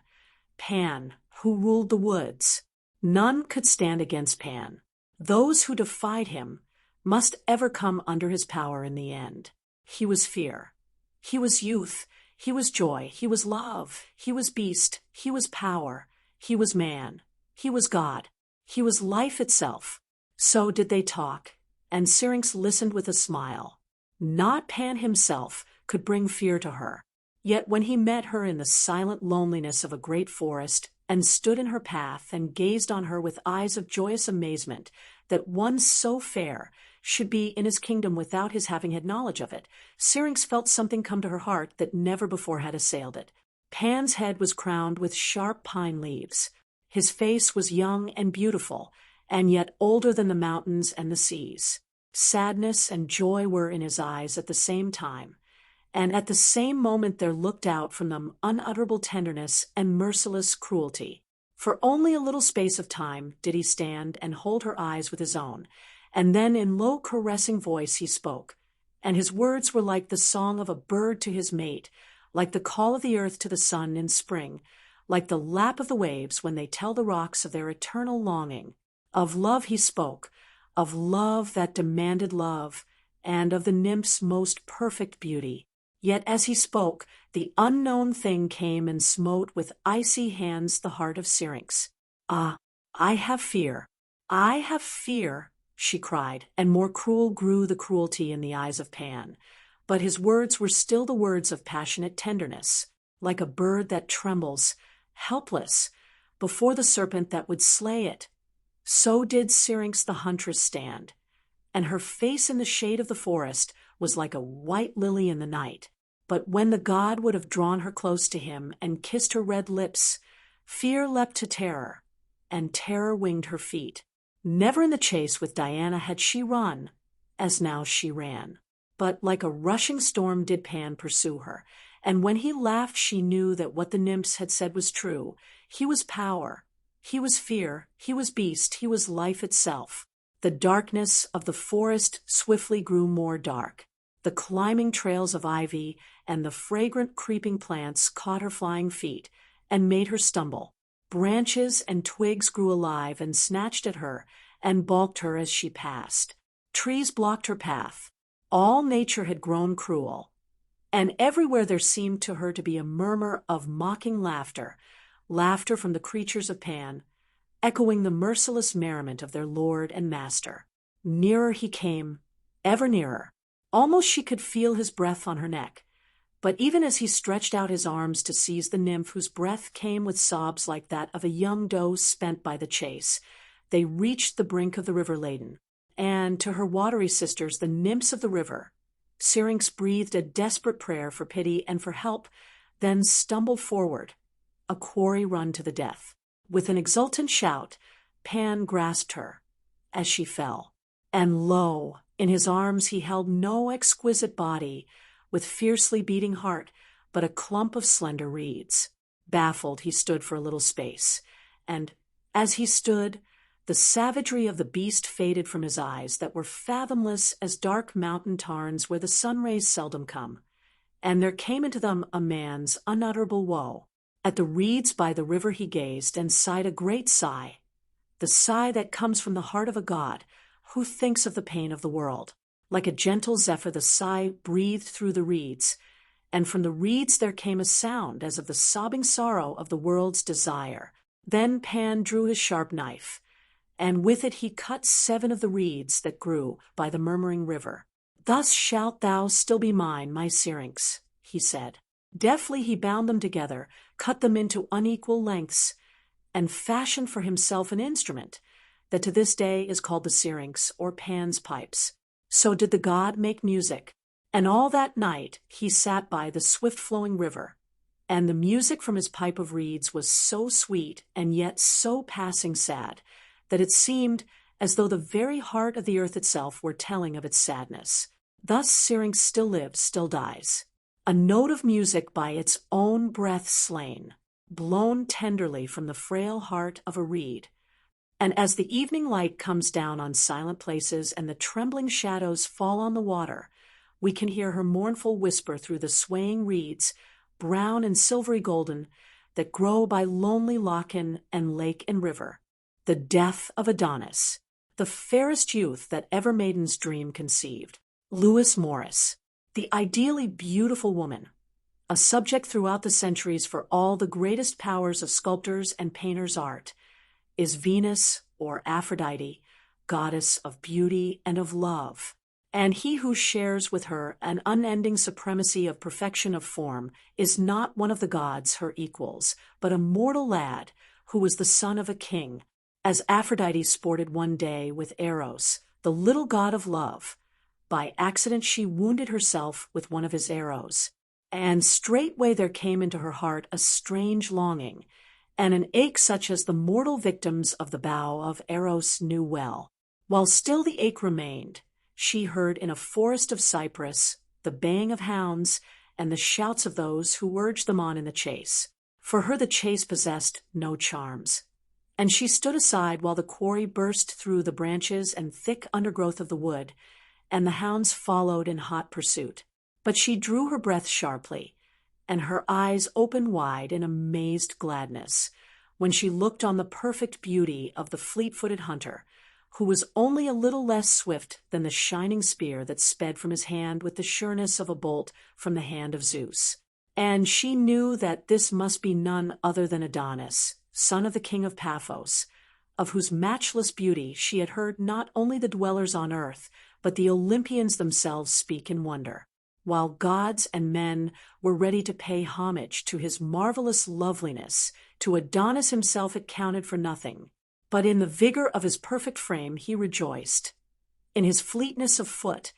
Pan, who ruled the woods. None could stand against Pan. Those who defied him must ever come under his power in the end. He was fear. He was youth. He was joy. He was love. He was beast. He was power. He was man. He was God. He was life itself. So did they talk, and Syrinx listened with a smile. Not Pan himself could bring fear to her. Yet when he met her in the silent loneliness of a great forest, and stood in her path and gazed on her with eyes of joyous amazement that one so fair should be in his kingdom without his having had knowledge of it, Syrinx felt something come to her heart that never before had assailed it. Pan's head was crowned with sharp pine leaves. His face was young and beautiful, and yet older than the mountains and the seas. Sadness and joy were in his eyes at the same time, and at the same moment there looked out from them unutterable tenderness and merciless cruelty. For only a little space of time did he stand and hold her eyes with his own, and then in low caressing voice he spoke, and his words were like the song of a bird to his mate, like the call of the earth to the sun in spring, like the lap of the waves when they tell the rocks of their eternal longing. Of love he spoke, of love that demanded love, and of the nymph's most perfect beauty. Yet as he spoke, the unknown thing came and smote with icy hands the heart of Syrinx. "Ah, I have fear, I have fear," she cried, and more cruel grew the cruelty in the eyes of Pan. But his words were still the words of passionate tenderness, like a bird that trembles, helpless, before the serpent that would slay it. So did Syrinx the huntress stand, and her face in the shade of the forest was like a white lily in the night. But when the god would have drawn her close to him and kissed her red lips, fear leapt to terror, and terror winged her feet. Never in the chase with Diana had she run, as now she ran. But like a rushing storm did Pan pursue her, and when he laughed she knew that what the nymphs had said was true. He was power, he was fear, he was beast, he was life itself. The darkness of the forest swiftly grew more dark. The climbing trails of ivy and the fragrant creeping plants caught her flying feet and made her stumble. Branches and twigs grew alive and snatched at her and balked her as she passed. Trees blocked her path. All nature had grown cruel, and everywhere there seemed to her to be a murmur of mocking laughter, laughter from the creatures of Pan, echoing the merciless merriment of their lord and master. Nearer he came, ever nearer. Almost she could feel his breath on her neck. But even as he stretched out his arms to seize the nymph whose breath came with sobs like that of a young doe spent by the chase, they reached the brink of the river Ladon, and to her watery sisters, the nymphs of the river, Syrinx breathed a desperate prayer for pity and for help, then stumbled forward, a quarry run to the death. With an exultant shout, Pan grasped her as she fell, and lo, in his arms he held no exquisite body with fiercely beating heart, but a clump of slender reeds. Baffled, he stood for a little space, and as he stood, the savagery of the beast faded from his eyes that were fathomless as dark mountain tarns where the sun rays seldom come, and there came into them a man's unutterable woe. At the reeds by the river he gazed and sighed a great sigh, the sigh that comes from the heart of a god who thinks of the pain of the world. Like a gentle zephyr the sigh breathed through the reeds, and from the reeds there came a sound as of the sobbing sorrow of the world's desire. Then Pan drew his sharp knife, and with it he cut 7 of the reeds that grew by the murmuring river. "Thus shalt thou still be mine, my Syrinx," he said. Deftly he bound them together, cut them into unequal lengths, and fashioned for himself an instrument that to this day is called the syrinx or Pan's pipes. So did the god make music, and all that night he sat by the swift-flowing river, and the music from his pipe of reeds was so sweet and yet so passing sad that it seemed as though the very heart of the earth itself were telling of its sadness. Thus syrinx still lives, still dies, a note of music by its own breath slain, blown tenderly from the frail heart of a reed. And as the evening light comes down on silent places and the trembling shadows fall on the water, we can hear her mournful whisper through the swaying reeds, brown and silvery golden, that grow by lonely lochen and lake and river, the death of Adonis, the fairest youth that ever maiden's dream conceived. Lewis Morris, the ideally beautiful woman, a subject throughout the centuries for all the greatest powers of sculptors' and painters' art, is Venus, or Aphrodite, goddess of beauty and of love. And he who shares with her an unending supremacy of perfection of form is not one of the gods, her equals, but a mortal lad who was the son of a king, as Aphrodite sported one day with Eros, the little god of love. By accident she wounded herself with one of his arrows, and straightway there came into her heart a strange longing, and an ache such as the mortal victims of the bow of Eros knew well. While still the ache remained, she heard in a forest of cypress the baying of hounds and the shouts of those who urged them on in the chase. For her the chase possessed no charms, and she stood aside while the quarry burst through the branches and thick undergrowth of the wood, and the hounds followed in hot pursuit. But she drew her breath sharply, and her eyes opened wide in amazed gladness, when she looked on the perfect beauty of the fleet-footed hunter, who was only a little less swift than the shining spear that sped from his hand with the sureness of a bolt from the hand of Zeus. And she knew that this must be none other than Adonis, son of the king of Paphos, of whose matchless beauty she had heard not only the dwellers on earth, but the Olympians themselves speak in wonder, while gods and men were ready to pay homage to his marvelous loveliness. To Adonis himself it counted for nothing, but in the vigor of his perfect frame he rejoiced, in his fleetness of foot,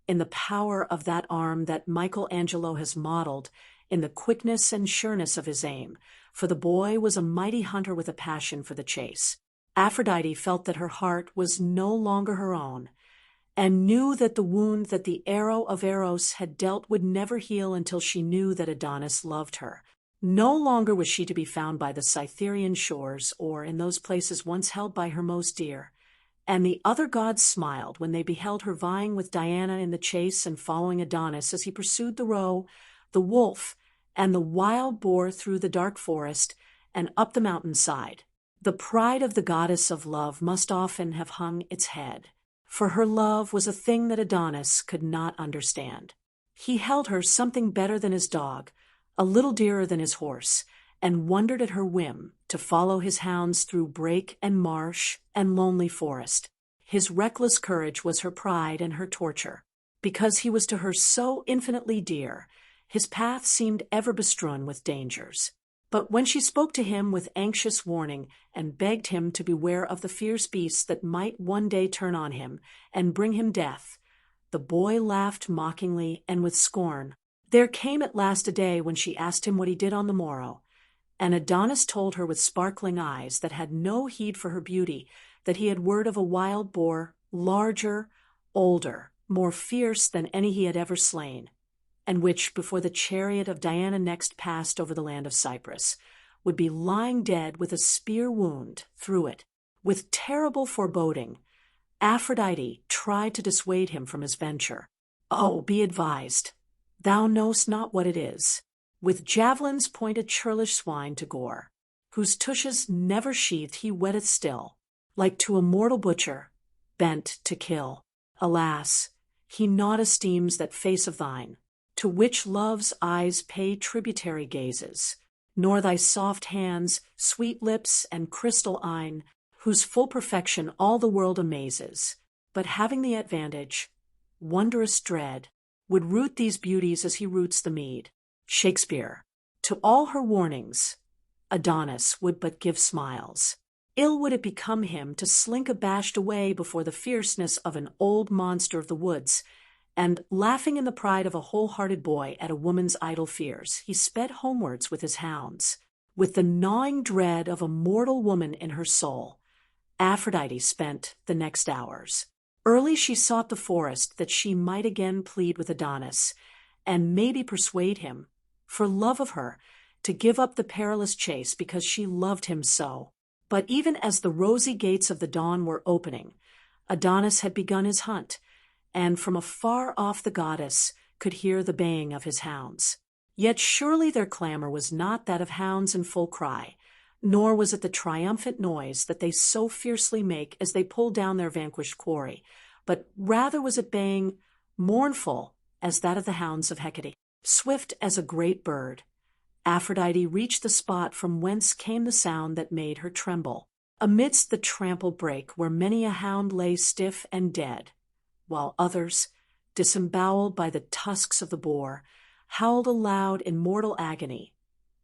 in the power of that arm that Michelangelo has modeled, in the quickness and sureness of his aim, for the boy was a mighty hunter with a passion for the chase. Aphrodite felt that her heart was no longer her own, and knew that the wound that the arrow of Eros had dealt would never heal until she knew that Adonis loved her. No longer was she to be found by the Cytherean shores or in those places once held by her most dear, and the other gods smiled when they beheld her vying with Diana in the chase and following Adonis as he pursued the roe, the wolf, and the wild boar through the dark forest and up the mountainside. The pride of the goddess of love must often have hung its head, for her love was a thing that Adonis could not understand. He held her something better than his dog, a little dearer than his horse, and wondered at her whim to follow his hounds through brake and marsh and lonely forest. His reckless courage was her pride and her torture. Because he was to her so infinitely dear, his path seemed ever bestrewn with dangers. But when she spoke to him with anxious warning and begged him to beware of the fierce beasts that might one day turn on him and bring him death, the boy laughed mockingly and with scorn. There came at last a day when she asked him what he did on the morrow, and Adonis told her with sparkling eyes that had no heed for her beauty that he had word of a wild boar, larger, older, more fierce than any he had ever slain, and which, before the chariot of Diana next passed over the land of Cyprus, would be lying dead with a spear wound through it. With terrible foreboding, Aphrodite tried to dissuade him from his venture. "Oh, be advised. Thou know'st not what it is. With javelins pointed churlish swine to gore, whose tushes never sheathed he whetteth still, like to a mortal butcher, bent to kill. Alas, he naught esteems that face of thine, to which love's eyes pay tributary gazes, nor thy soft hands, sweet lips, and crystal eyne, whose full perfection all the world amazes, but having the advantage, wondrous dread, would root these beauties as he roots the mead. Shakespeare. To all her warnings, Adonis would but give smiles. Ill would it become him to slink abashed away before the fierceness of an old monster of the woods, and, laughing in the pride of a whole-hearted boy at a woman's idle fears, he sped homewards with his hounds. With the gnawing dread of a mortal woman in her soul, Aphrodite spent the next hours. Early she sought the forest that she might again plead with Adonis, and maybe persuade him, for love of her, to give up the perilous chase because she loved him so. But even as the rosy gates of the dawn were opening, Adonis had begun his hunt, and from afar off the goddess could hear the baying of his hounds. Yet surely their clamor was not that of hounds in full cry, nor was it the triumphant noise that they so fiercely make as they pull down their vanquished quarry, but rather was it baying mournful as that of the hounds of Hecate. Swift as a great bird, Aphrodite reached the spot from whence came the sound that made her tremble. Amidst the trampled brake where many a hound lay stiff and dead, while others, disemboweled by the tusks of the boar, howled aloud in mortal agony,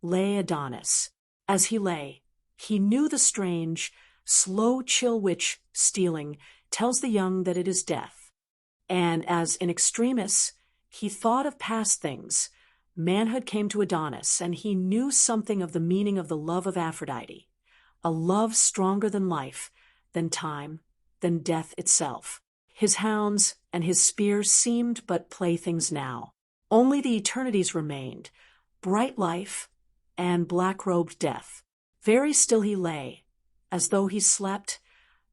lay Adonis. As he lay, he knew the strange, slow chill which, stealing, tells the young that it is death. And as in extremis he thought of past things, manhood came to Adonis, and he knew something of the meaning of the love of Aphrodite, a love stronger than life, than time, than death itself. His hounds and his spears seemed but playthings now. Only the eternities remained, bright life and black-robed death. Very still he lay, as though he slept,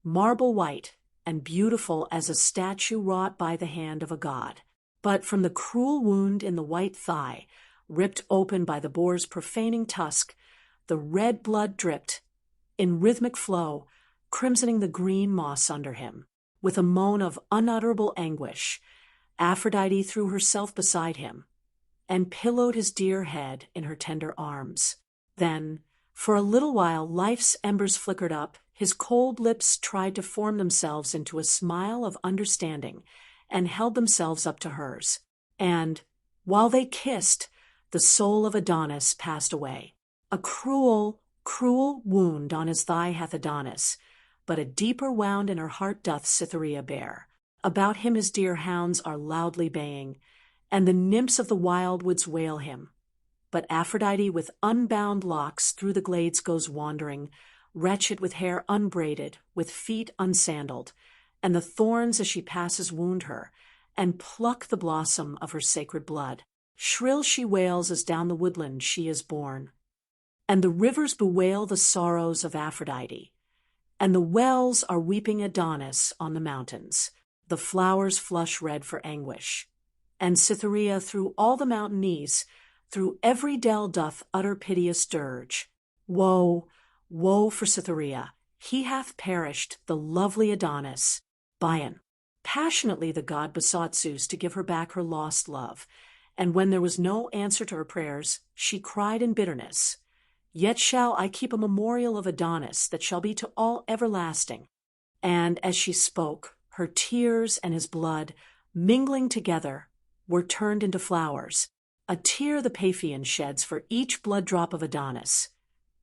marble white and beautiful as a statue wrought by the hand of a god. But from the cruel wound in the white thigh, ripped open by the boar's profaning tusk, the red blood dripped, in rhythmic flow, crimsoning the green moss under him. With a moan of unutterable anguish, Aphrodite threw herself beside him, and pillowed his dear head in her tender arms. Then, for a little while, life's embers flickered up, his cold lips tried to form themselves into a smile of understanding, and held themselves up to hers. And, while they kissed, the soul of Adonis passed away. A cruel, cruel wound on his thigh hath Adonis, but a deeper wound in her heart doth Cytherea bear. About him his dear hounds are loudly baying, and the nymphs of the wild woods wail him. But Aphrodite with unbound locks through the glades goes wandering, wretched with hair unbraided, with feet unsandaled, and the thorns as she passes wound her, and pluck the blossom of her sacred blood. Shrill she wails as down the woodland she is borne, and the rivers bewail the sorrows of Aphrodite, and the wells are weeping Adonis on the mountains. The flowers flush red for anguish, and Cytherea through all the mountainese, through every dell doth utter piteous dirge. Woe, woe for Cytherea! He hath perished, the lovely Adonis. Bion. Passionately the god besought Zeus to give her back her lost love, and when there was no answer to her prayers, she cried in bitterness, "Yet shall I keep a memorial of Adonis that shall be to all everlasting." And as she spoke, her tears and his blood, mingling together, were turned into flowers. A tear the Paphian sheds for each blood drop of Adonis,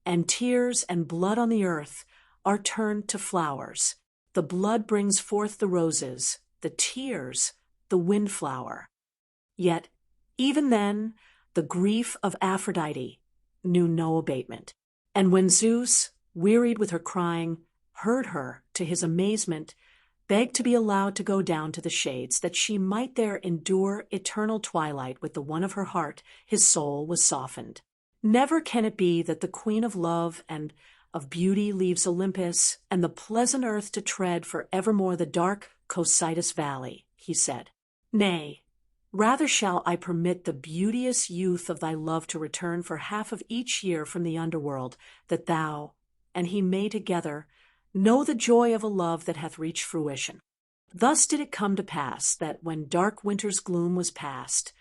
and tears and blood on the earth are turned to flowers. The blood brings forth the roses, the tears, the windflower. Yet, even then, the grief of Aphrodite knew no abatement. And when Zeus, wearied with her crying, heard her, to his amazement, begged to be allowed to go down to the shades, that she might there endure eternal twilight with the one of her heart, his soul was softened. Never can it be that the queen of love and of beauty leaves Olympus and the pleasant earth to tread for evermore the dark Cocytus valley, he said. Nay, rather shall I permit the beauteous youth of thy love to return for half of each year from the underworld, that thou and he may together know the joy of a love that hath reached fruition. Thus did it come to pass that when dark winter's gloom was past,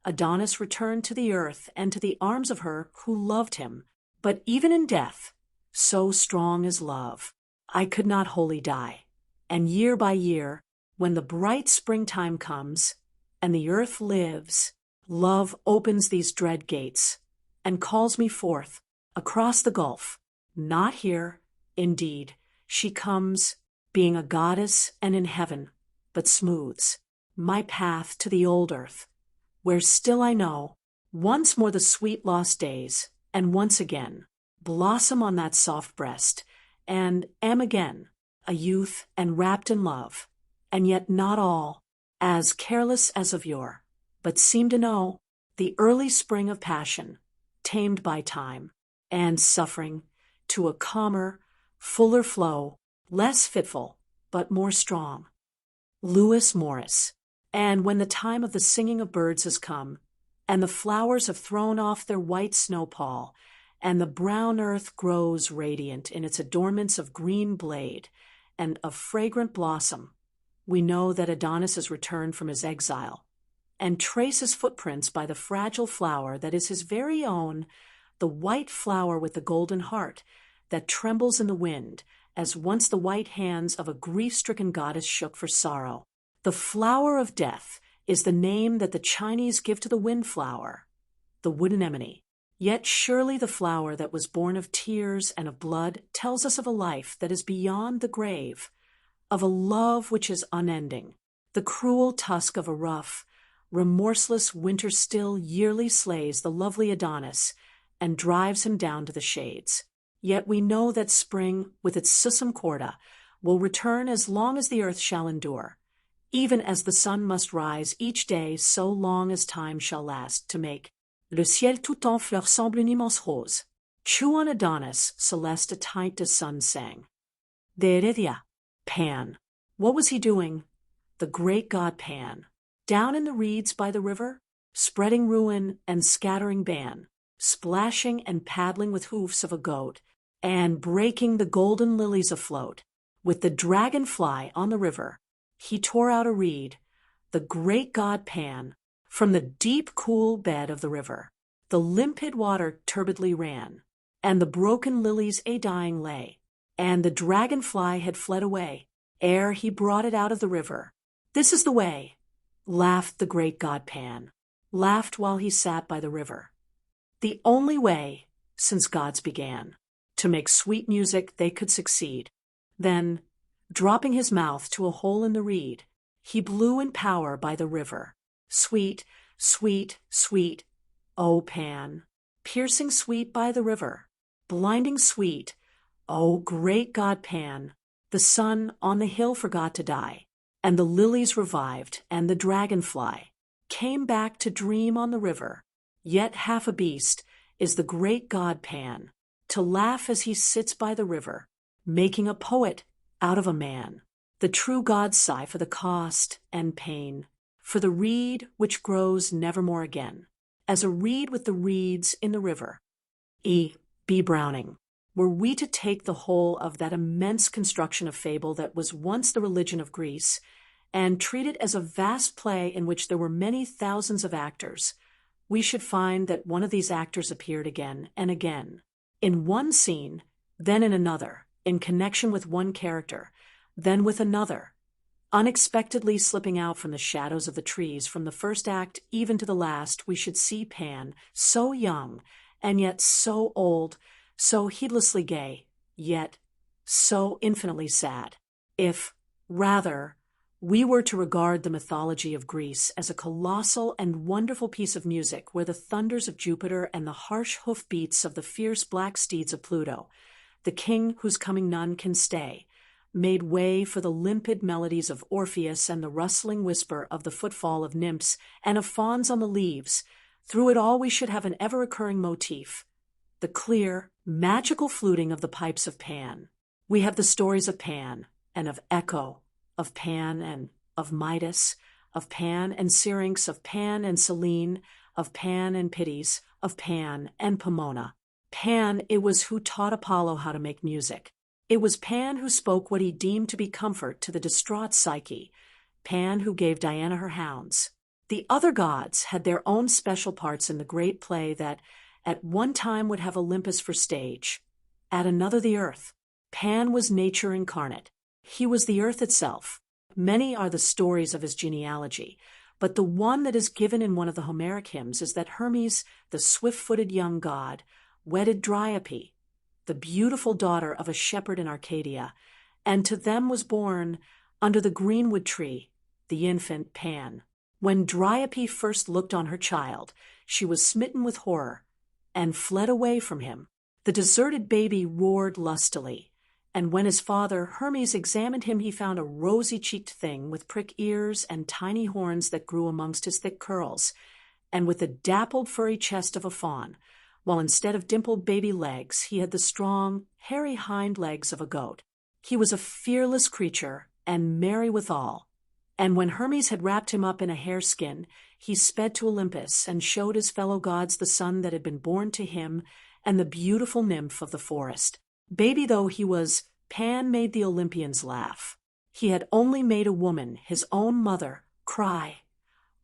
Adonis returned to the earth and to the arms of her who loved him. But even in death, so strong is love, I could not wholly die. And year by year, when the bright springtime comes, and the earth lives, Love opens these dread gates and calls me forth across the gulf. Not here, indeed. She comes, being a goddess and in heaven, but smooths my path to the old earth, where still I know once more the sweet lost days, and once again blossom on that soft breast, and am again a youth and wrapped in love, and yet not all as careless as of yore, but seem to know the early spring of passion, tamed by time and suffering to a calmer, fuller flow, less fitful, but more strong. Lewis Morris. And when the time of the singing of birds has come, and the flowers have thrown off their white snow pall, and the brown earth grows radiant in its adornments of green blade and of fragrant blossom, we know that Adonis has returned from his exile, and trace his footprints by the fragile flower that is his very own, the white flower with the golden heart that trembles in the wind, as once the white hands of a grief-stricken goddess shook for sorrow. The flower of death is the name that the Chinese give to the windflower, the wood anemone. Yet surely the flower that was born of tears and of blood tells us of a life that is beyond the grave, of a love which is unending. The cruel tusk of a rough, remorseless winter still yearly slays the lovely Adonis and drives him down to the shades. Yet we know that spring, with its sussum corda, will return as long as the earth shall endure, even as the sun must rise each day so long as time shall last, to make le ciel tout en fleurs semble une immense rose. Chew on Adonis, Celeste a tint de sun sang. De Heredia, Pan. What was he doing? The great god Pan. Down in the reeds by the river, spreading ruin and scattering ban, splashing and paddling with hoofs of a goat, and breaking the golden lilies afloat. With the dragonfly on the river, he tore out a reed, the great god Pan, from the deep cool bed of the river. The limpid water turbidly ran, and the broken lilies a-dying lay, and the dragonfly had fled away, ere he brought it out of the river. This is the way, laughed the great god Pan, laughed while he sat by the river. The only way, since gods began, to make sweet music they could succeed. Then, dropping his mouth to a hole in the reed, he blew in power by the river. Sweet, sweet, sweet, O Pan, piercing sweet by the river, blinding sweet, O great god Pan. The sun on the hill forgot to die, and the lilies revived, and the dragonfly came back to dream on the river. Yet half a beast is the great god Pan, to laugh as he sits by the river, making a poet out of a man. The true gods sigh for the cost and pain, for the reed which grows nevermore again, as a reed with the reeds in the river. E. B. Browning. Were we to take the whole of that immense construction of fable that was once the religion of Greece, and treat it as a vast play in which there were many thousands of actors, we should find that one of these actors appeared again and again, in one scene, then in another, in connection with one character, then with another, unexpectedly slipping out from the shadows of the trees. From the first act even to the last, we should see Pan, so young and yet so old, so heedlessly gay, yet so infinitely sad. If, rather, we were to regard the mythology of Greece as a colossal and wonderful piece of music where the thunders of Jupiter and the harsh hoof-beats of the fierce black steeds of Pluto, the king whose coming none can stay, made way for the limpid melodies of Orpheus and the rustling whisper of the footfall of nymphs and of fauns on the leaves, through it all we should have an ever-recurring motif, the clear, magical fluting of the pipes of Pan. We have the stories of Pan and of Echo, of Pan and of Midas, of Pan and Syrinx, of Pan and Selene, of Pan and Pitys, of Pan and Pomona. Pan it was who taught Apollo how to make music. It was Pan who spoke what he deemed to be comfort to the distraught Psyche, Pan who gave Diana her hounds. The other gods had their own special parts in the great play that at one time would have Olympus for stage, at another the earth. Pan was nature incarnate. He was the earth itself. Many are the stories of his genealogy, but the one that is given in one of the Homeric hymns is that Hermes, the swift-footed young god, wedded Dryope, the beautiful daughter of a shepherd in Arcadia, and to them was born, under the greenwood tree, the infant Pan. When Dryope first looked on her child, she was smitten with horror, and fled away from him. The deserted baby roared lustily, and when his father Hermes examined him, he found a rosy-cheeked thing with prick ears and tiny horns that grew amongst his thick curls, and with the dappled furry chest of a fawn, while instead of dimpled baby legs, he had the strong, hairy hind legs of a goat. He was a fearless creature, and merry withal. And when Hermes had wrapped him up in a hareskin, he sped to Olympus and showed his fellow gods the son that had been born to him and the beautiful nymph of the forest. Baby though he was, Pan made the Olympians laugh. He had only made a woman, his own mother, cry.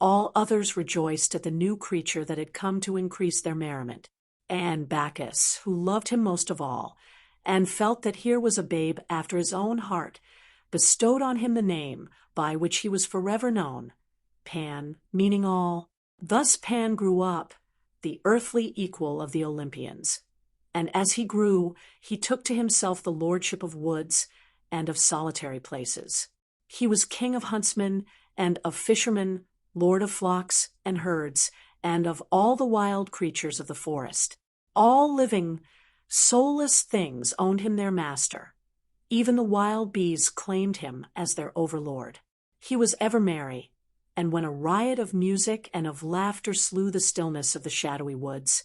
All others rejoiced at the new creature that had come to increase their merriment. And Bacchus, who loved him most of all, and felt that here was a babe after his own heart, bestowed on him the name by which he was forever known, Pan, meaning all. Thus Pan grew up, the earthly equal of the Olympians. And as he grew, he took to himself the lordship of woods and of solitary places. He was king of huntsmen and of fishermen, lord of flocks and herds, and of all the wild creatures of the forest. All living, soulless things owned him their master. Even the wild bees claimed him as their overlord. He was ever merry, and when a riot of music and of laughter slew the stillness of the shadowy woods,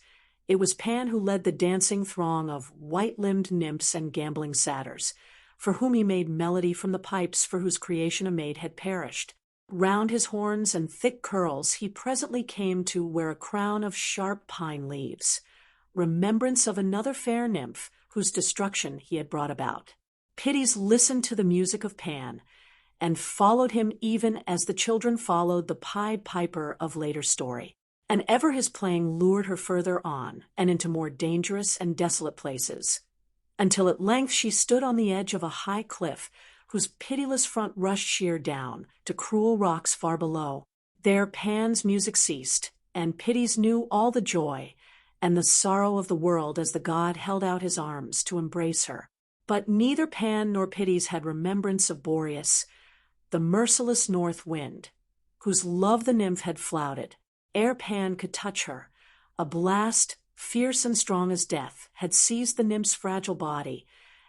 it was Pan who led the dancing throng of white-limbed nymphs and gambling satyrs, for whom he made melody from the pipes for whose creation a maid had perished. Round his horns and thick curls he presently came to wear a crown of sharp pine leaves, remembrance of another fair nymph whose destruction he had brought about. Pitys listened to the music of Pan, and followed him even as the children followed the Pied Piper of later story. And ever his playing lured her further on, and into more dangerous and desolate places, until at length she stood on the edge of a high cliff, whose pitiless front rushed sheer down to cruel rocks far below. There Pan's music ceased, and Pitys knew all the joy and the sorrow of the world as the god held out his arms to embrace her. But neither Pan nor Pitys had remembrance of Boreas, the merciless north wind, whose love the nymph had flouted. Ere Pan could touch her, a blast, fierce and strong as death, had seized the nymph's fragile body,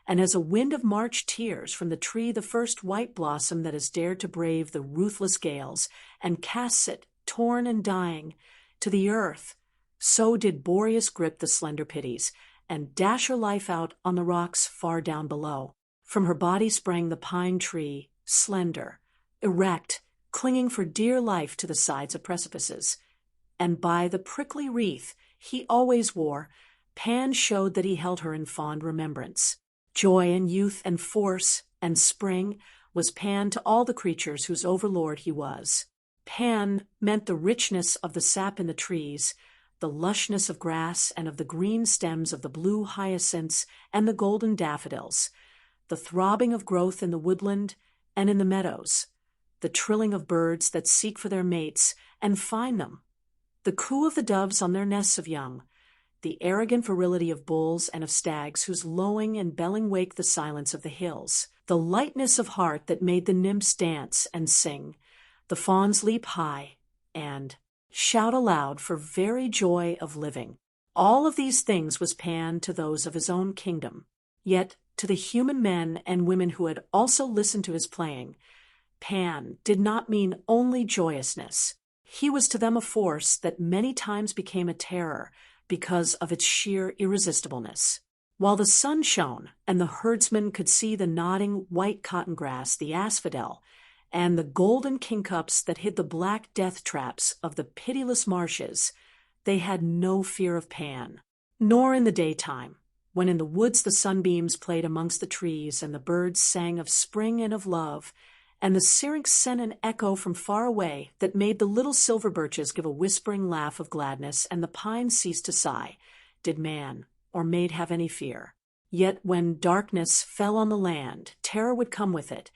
and as a wind of March tears from the tree the first white blossom that has dared to brave the ruthless gales, and casts it, torn and dying, to the earth, so did Boreas grip the slender Pitys, and dash her life out on the rocks far down below. From her body sprang the pine tree, slender, erect, clinging for dear life to the sides of precipices. And by the prickly wreath he always wore, Pan showed that he held her in fond remembrance. Joy and youth and force and spring was Pan to all the creatures whose overlord he was. Pan meant the richness of the sap in the trees, the lushness of grass and of the green stems of the blue hyacinths and the golden daffodils, the throbbing of growth in the woodland and in the meadows, the trilling of birds that seek for their mates and find them, the coo of the doves on their nests of young, the arrogant virility of bulls and of stags whose lowing and belling wake the silence of the hills, the lightness of heart that made the nymphs dance and sing, the fawns leap high, and shout aloud for very joy of living. All of these things was Pan to those of his own kingdom. Yet to the human men and women who had also listened to his playing, Pan did not mean only joyousness. He was to them a force that many times became a terror because of its sheer irresistibleness. While the sun shone and the herdsmen could see the nodding white cotton grass, the asphodel, and the golden kingcups that hid the black death traps of the pitiless marshes, they had no fear of Pan. Nor in the daytime, when in the woods the sunbeams played amongst the trees and the birds sang of spring and of love, and the syrinx sent an echo from far away that made the little silver birches give a whispering laugh of gladness and the pines cease to sigh, did man or maid have any fear. Yet when darkness fell on the land, terror would come with it,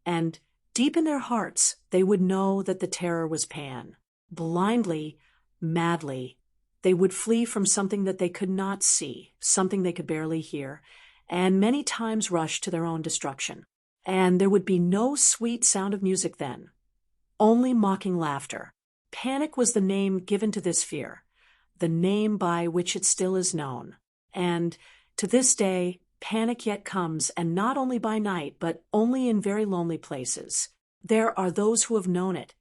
and Deep in their hearts, they would know that the terror was Pan. Blindly, madly, they would flee from something that they could not see, something they could barely hear, and many times rush to their own destruction. And there would be no sweet sound of music then, only mocking laughter. Panic was the name given to this fear, the name by which it still is known. And to this day, panic yet comes, and not only by night, but only in very lonely places. There are those who have known it,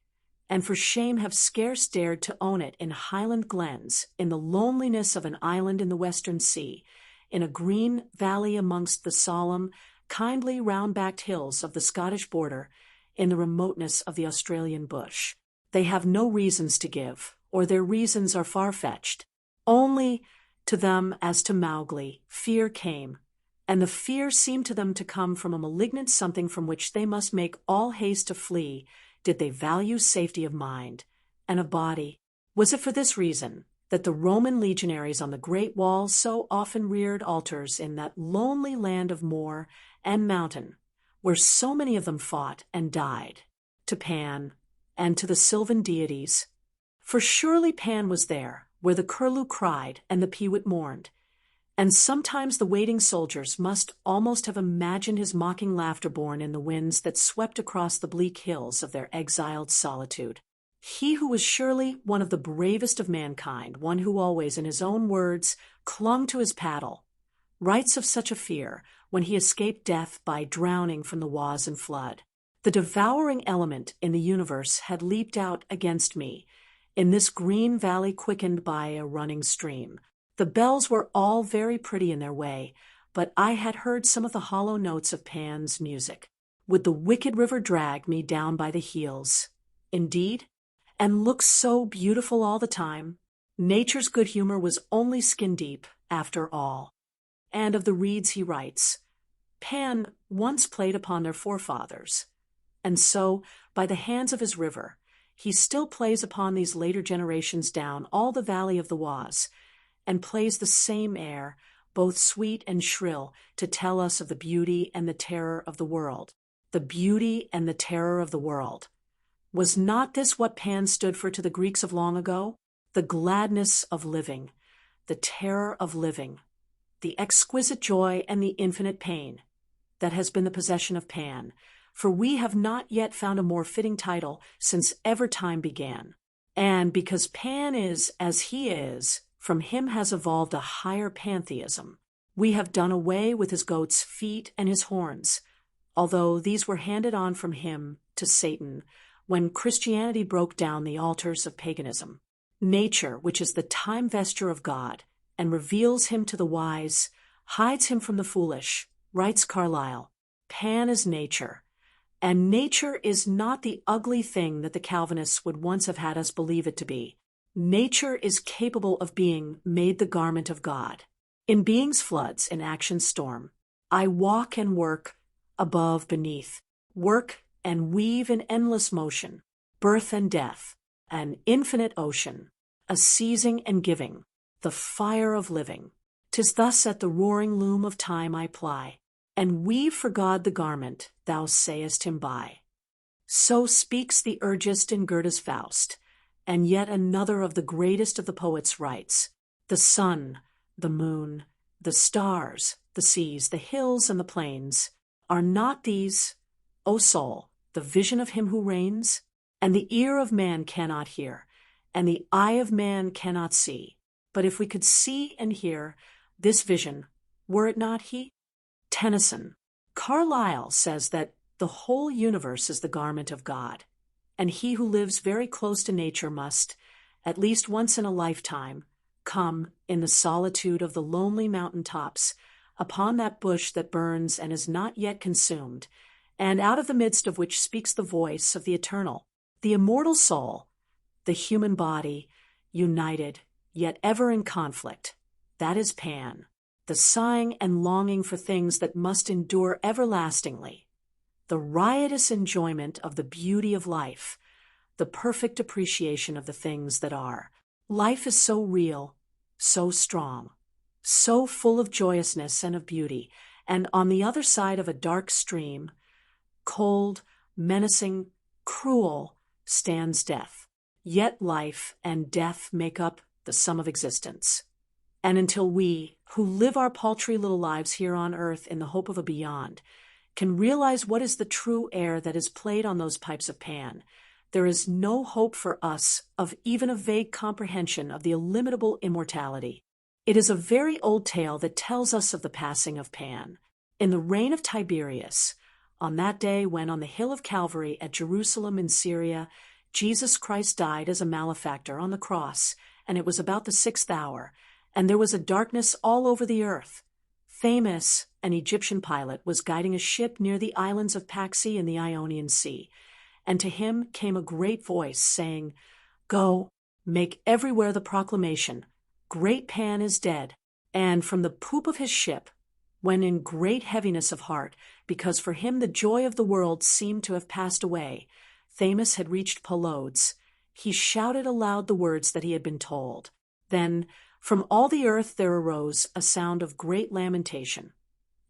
and for shame have scarce dared to own it in Highland glens, in the loneliness of an island in the western sea, in a green valley amongst the solemn, kindly round-backed hills of the Scottish border, in the remoteness of the Australian bush. They have no reasons to give, or their reasons are far-fetched. Only to them, as to Mowgli, fear came, and the fear seemed to them to come from a malignant something from which they must make all haste to flee, did they value safety of mind and of body. Was it for this reason that the Roman legionaries on the great walls so often reared altars in that lonely land of moor and mountain, where so many of them fought and died, to Pan and to the sylvan deities? For surely Pan was there, where the curlew cried and the peewit mourned, and sometimes the waiting soldiers must almost have imagined his mocking laughter borne in the winds that swept across the bleak hills of their exiled solitude. He who was surely one of the bravest of mankind, one who always, in his own words, clung to his paddle, writes of such a fear when he escaped death by drowning from the Oise and flood. The devouring element in the universe had leaped out against me, in this green valley quickened by a running stream. The bells were all very pretty in their way, but I had heard some of the hollow notes of Pan's music. Would the wicked river drag me down by the heels? Indeed? And look so beautiful all the time? Nature's good humor was only skin deep, after all. And of the reeds he writes, Pan once played upon their forefathers, and so, by the hands of his river, he still plays upon these later generations down all the valley of the Oise, and plays the same air, both sweet and shrill, to tell us of the beauty and the terror of the world. The beauty and the terror of the world. Was not this what Pan stood for to the Greeks of long ago? The gladness of living, the terror of living, the exquisite joy and the infinite pain that has been the possession of Pan, for we have not yet found a more fitting title since ever time began. And because Pan is as he is, from him has evolved a higher pantheism. We have done away with his goat's feet and his horns, although these were handed on from him to Satan when Christianity broke down the altars of paganism. Nature, which is the time vesture of God, and reveals him to the wise, hides him from the foolish, writes Carlyle. Pan is nature, and nature is not the ugly thing that the Calvinists would once have had us believe it to be. Nature is capable of being made the garment of God. In being's floods, in action's storm, I walk and work, above, beneath, work and weave in endless motion, birth and death, an infinite ocean, a seizing and giving, the fire of living. 'Tis thus at the roaring loom of time I ply, and weave for God the garment thou sayest him by. So speaks the urgist in Goethe's Faust, and yet another of the greatest of the poets writes, the sun, the moon, the stars, the seas, the hills, and the plains, are not these, O soul, the vision of him who reigns? And the ear of man cannot hear, and the eye of man cannot see. But if we could see and hear this vision, were it not he? Tennyson. Carlyle says that the whole universe is the garment of God, and he who lives very close to nature must, at least once in a lifetime, come, in the solitude of the lonely mountain tops, upon that bush that burns and is not yet consumed, and out of the midst of which speaks the voice of the eternal, the immortal soul, the human body, united, yet ever in conflict. That is Pan, the sighing and longing for things that must endure everlastingly, the riotous enjoyment of the beauty of life, the perfect appreciation of the things that are. Life is so real, so strong, so full of joyousness and of beauty, and on the other side of a dark stream, cold, menacing, cruel, stands death. Yet life and death make up the sum of existence. And until we, who live our paltry little lives here on earth in the hope of a beyond, can realize what is the true air that is played on those pipes of Pan, there is no hope for us of even a vague comprehension of the illimitable immortality. It is a very old tale that tells us of the passing of Pan. In the reign of Tiberius, on that day when on the hill of Calvary at Jerusalem in Syria, Jesus Christ died as a malefactor on the cross, and it was about the 6th hour, and there was a darkness all over the earth. Thamus, an Egyptian pilot, was guiding a ship near the islands of Paxi in the Ionian Sea, and to him came a great voice saying, "Go, make everywhere the proclamation, Great Pan is dead." And from the poop of his ship, when in great heaviness of heart, because for him the joy of the world seemed to have passed away, Thamus had reached Palodes, he shouted aloud the words that he had been told. Then from all the earth there arose a sound of great lamentation,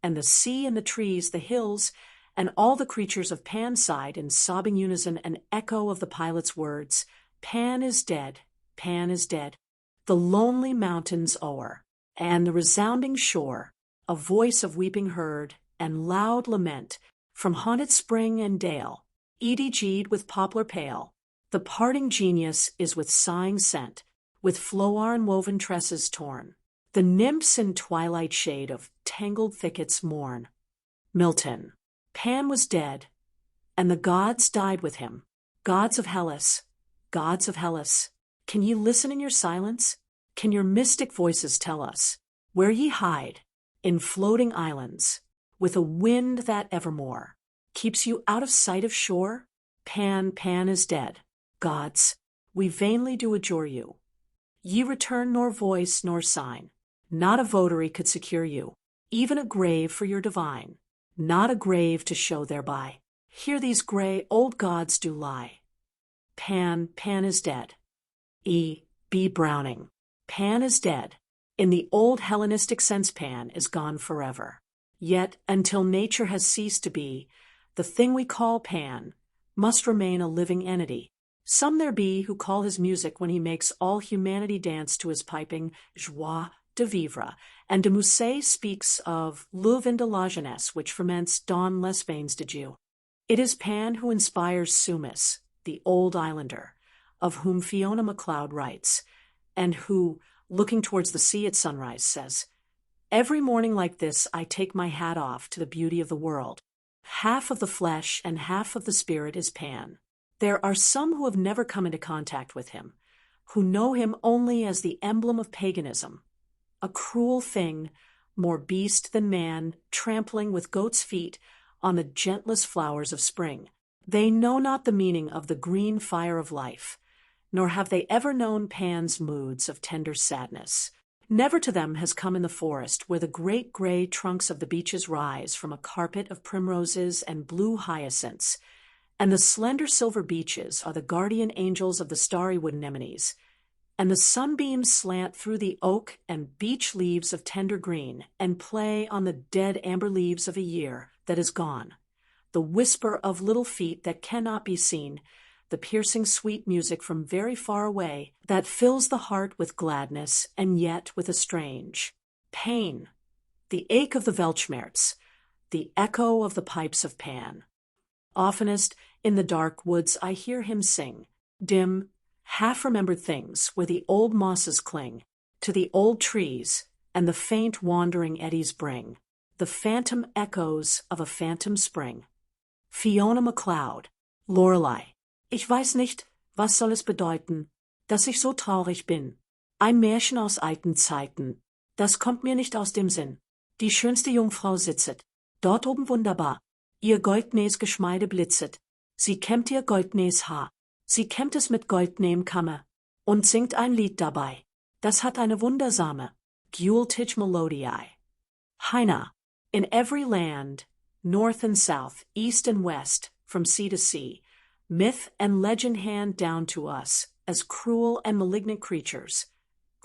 and the sea and the trees, the hills, and all the creatures of Pan sighed in sobbing unison an echo of the pilot's words, "Pan is dead, Pan is dead." The lonely mountains o'er, and the resounding shore, a voice of weeping heard, and loud lament, from haunted spring and dale, edged with poplar pale, the parting genius is with sighing sent, with flower woven tresses torn. The nymphs in twilight shade of tangled thickets mourn. Milton. Pan was dead, and the gods died with him. Gods of Hellas, gods of Hellas, can ye listen in your silence? Can your mystic voices tell us where ye hide in floating islands, with a wind that evermore keeps you out of sight of shore? Pan, Pan is dead. Gods, we vainly do adjure you. Ye return nor voice nor sign. Not a votary could secure you, even a grave for your divine. Not a grave to show thereby. Here these gray old gods do lie. Pan, Pan is dead. E. B. Browning. Pan is dead. In the old Hellenistic sense, Pan is gone forever. Yet, until nature has ceased to be, the thing we call Pan must remain a living entity. Some there be who call his music when he makes all humanity dance to his piping joie de vivre, and de Musset speaks of le vin de la jeunesse, which ferments dans les veins de Dieu. It is Pan who inspires Sumas, the old islander, of whom Fiona MacLeod writes, and who, looking towards the sea at sunrise, says, "Every morning like this I take my hat off to the beauty of the world. Half of the flesh and half of the spirit is Pan." There are some who have never come into contact with him, who know him only as the emblem of paganism, a cruel thing, more beast than man, trampling with goat's feet on the gentlest flowers of spring. They know not the meaning of the green fire of life, nor have they ever known Pan's moods of tender sadness. Never to them has come in the forest where the great gray trunks of the beeches rise from a carpet of primroses and blue hyacinths, and the slender silver beeches are the guardian angels of the starry wood anemones, and the sunbeams slant through the oak and beech leaves of tender green and play on the dead amber leaves of a year that is gone, the whisper of little feet that cannot be seen, the piercing sweet music from very far away that fills the heart with gladness and yet with a strange pain, the ache of the Weltschmerz, the echo of the pipes of Pan. Oftenest in the dark woods I hear him sing, dim, half-remembered things where the old mosses cling to the old trees and the faint wandering eddies bring the phantom echoes of a phantom spring. Fiona MacLeod, Lorelei. Ich weiß nicht, was soll es bedeuten, dass ich so traurig bin. Ein Märchen aus alten Zeiten, das kommt mir nicht aus dem Sinn. Die schönste Jungfrau sitzet, dort oben wunderbar, ihr goldnes Geschmeide blitzet. Sie kämmt ihr goldnes Haar, sie kämmt es mit goldnem Kamme und singt ein Lied dabei. Das hat eine wundersame, gültige Melodie. Heine. In every land, north and south, east and west, from sea to sea, myth and legend hand down to us as cruel and malignant creatures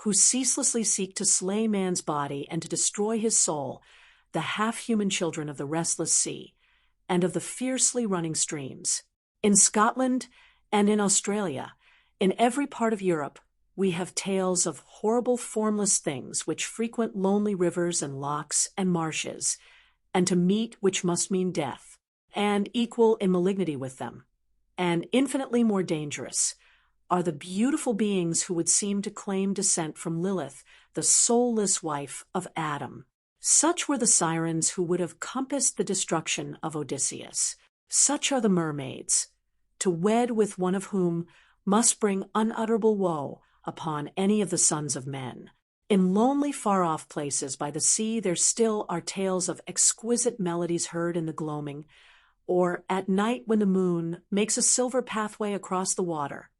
who ceaselessly seek to slay man's body and to destroy his soul, the half-human children of the restless sea, and of the fiercely running streams. In Scotland and in Australia, in every part of Europe, we have tales of horrible formless things which frequent lonely rivers and lochs and marshes, and to meet which must mean death, and equal in malignity with them, and infinitely more dangerous, are the beautiful beings who would seem to claim descent from Lilith, the soulless wife of Adam. Such were the sirens who would have compassed the destruction of Odysseus. Such are the mermaids, to wed with one of whom must bring unutterable woe upon any of the sons of men. In lonely far-off places by the sea there still are tales of exquisite melodies heard in the gloaming, or at night when the moon makes a silver pathway across the water.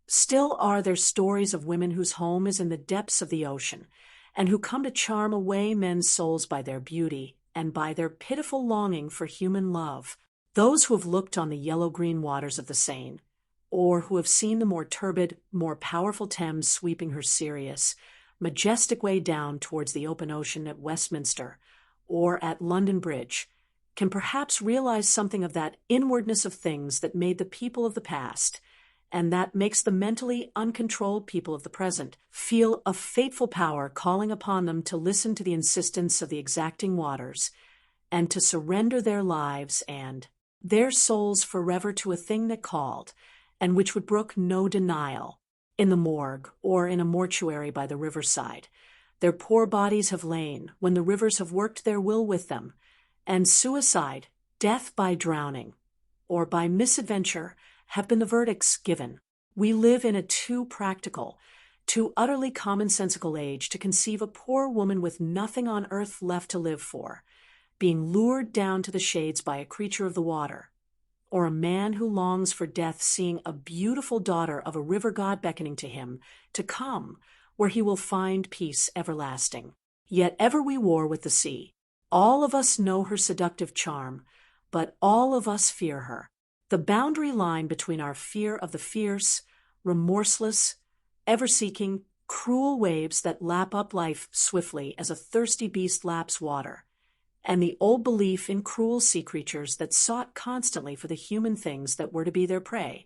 Still are there stories of women whose home is in the depths of the ocean, and who come to charm away men's souls by their beauty and by their pitiful longing for human love. Those who have looked on the yellow-green waters of the Seine, or who have seen the more turbid, more powerful Thames sweeping her serious, majestic way down towards the open ocean at Westminster or at London Bridge, can perhaps realize something of that inwardness of things that made the people of the past, and that makes the mentally uncontrolled people of the present feel a fateful power calling upon them to listen to the insistence of the exacting waters, and to surrender their lives and their souls forever to a thing that called, and which would brook no denial. In the morgue, or in a mortuary by the riverside, their poor bodies have lain, when the rivers have worked their will with them, and suicide, death by drowning, or by misadventure, have been the verdicts given. We live in a too practical, too utterly commonsensical age to conceive a poor woman with nothing on earth left to live for, being lured down to the shades by a creature of the water, or a man who longs for death seeing a beautiful daughter of a river god beckoning to him to come where he will find peace everlasting. Yet ever we war with the sea. All of us know her seductive charm, but all of us fear her. The boundary line between our fear of the fierce, remorseless, ever-seeking, cruel waves that lap up life swiftly as a thirsty beast laps water, and the old belief in cruel sea creatures that sought constantly for the human things that were to be their prey,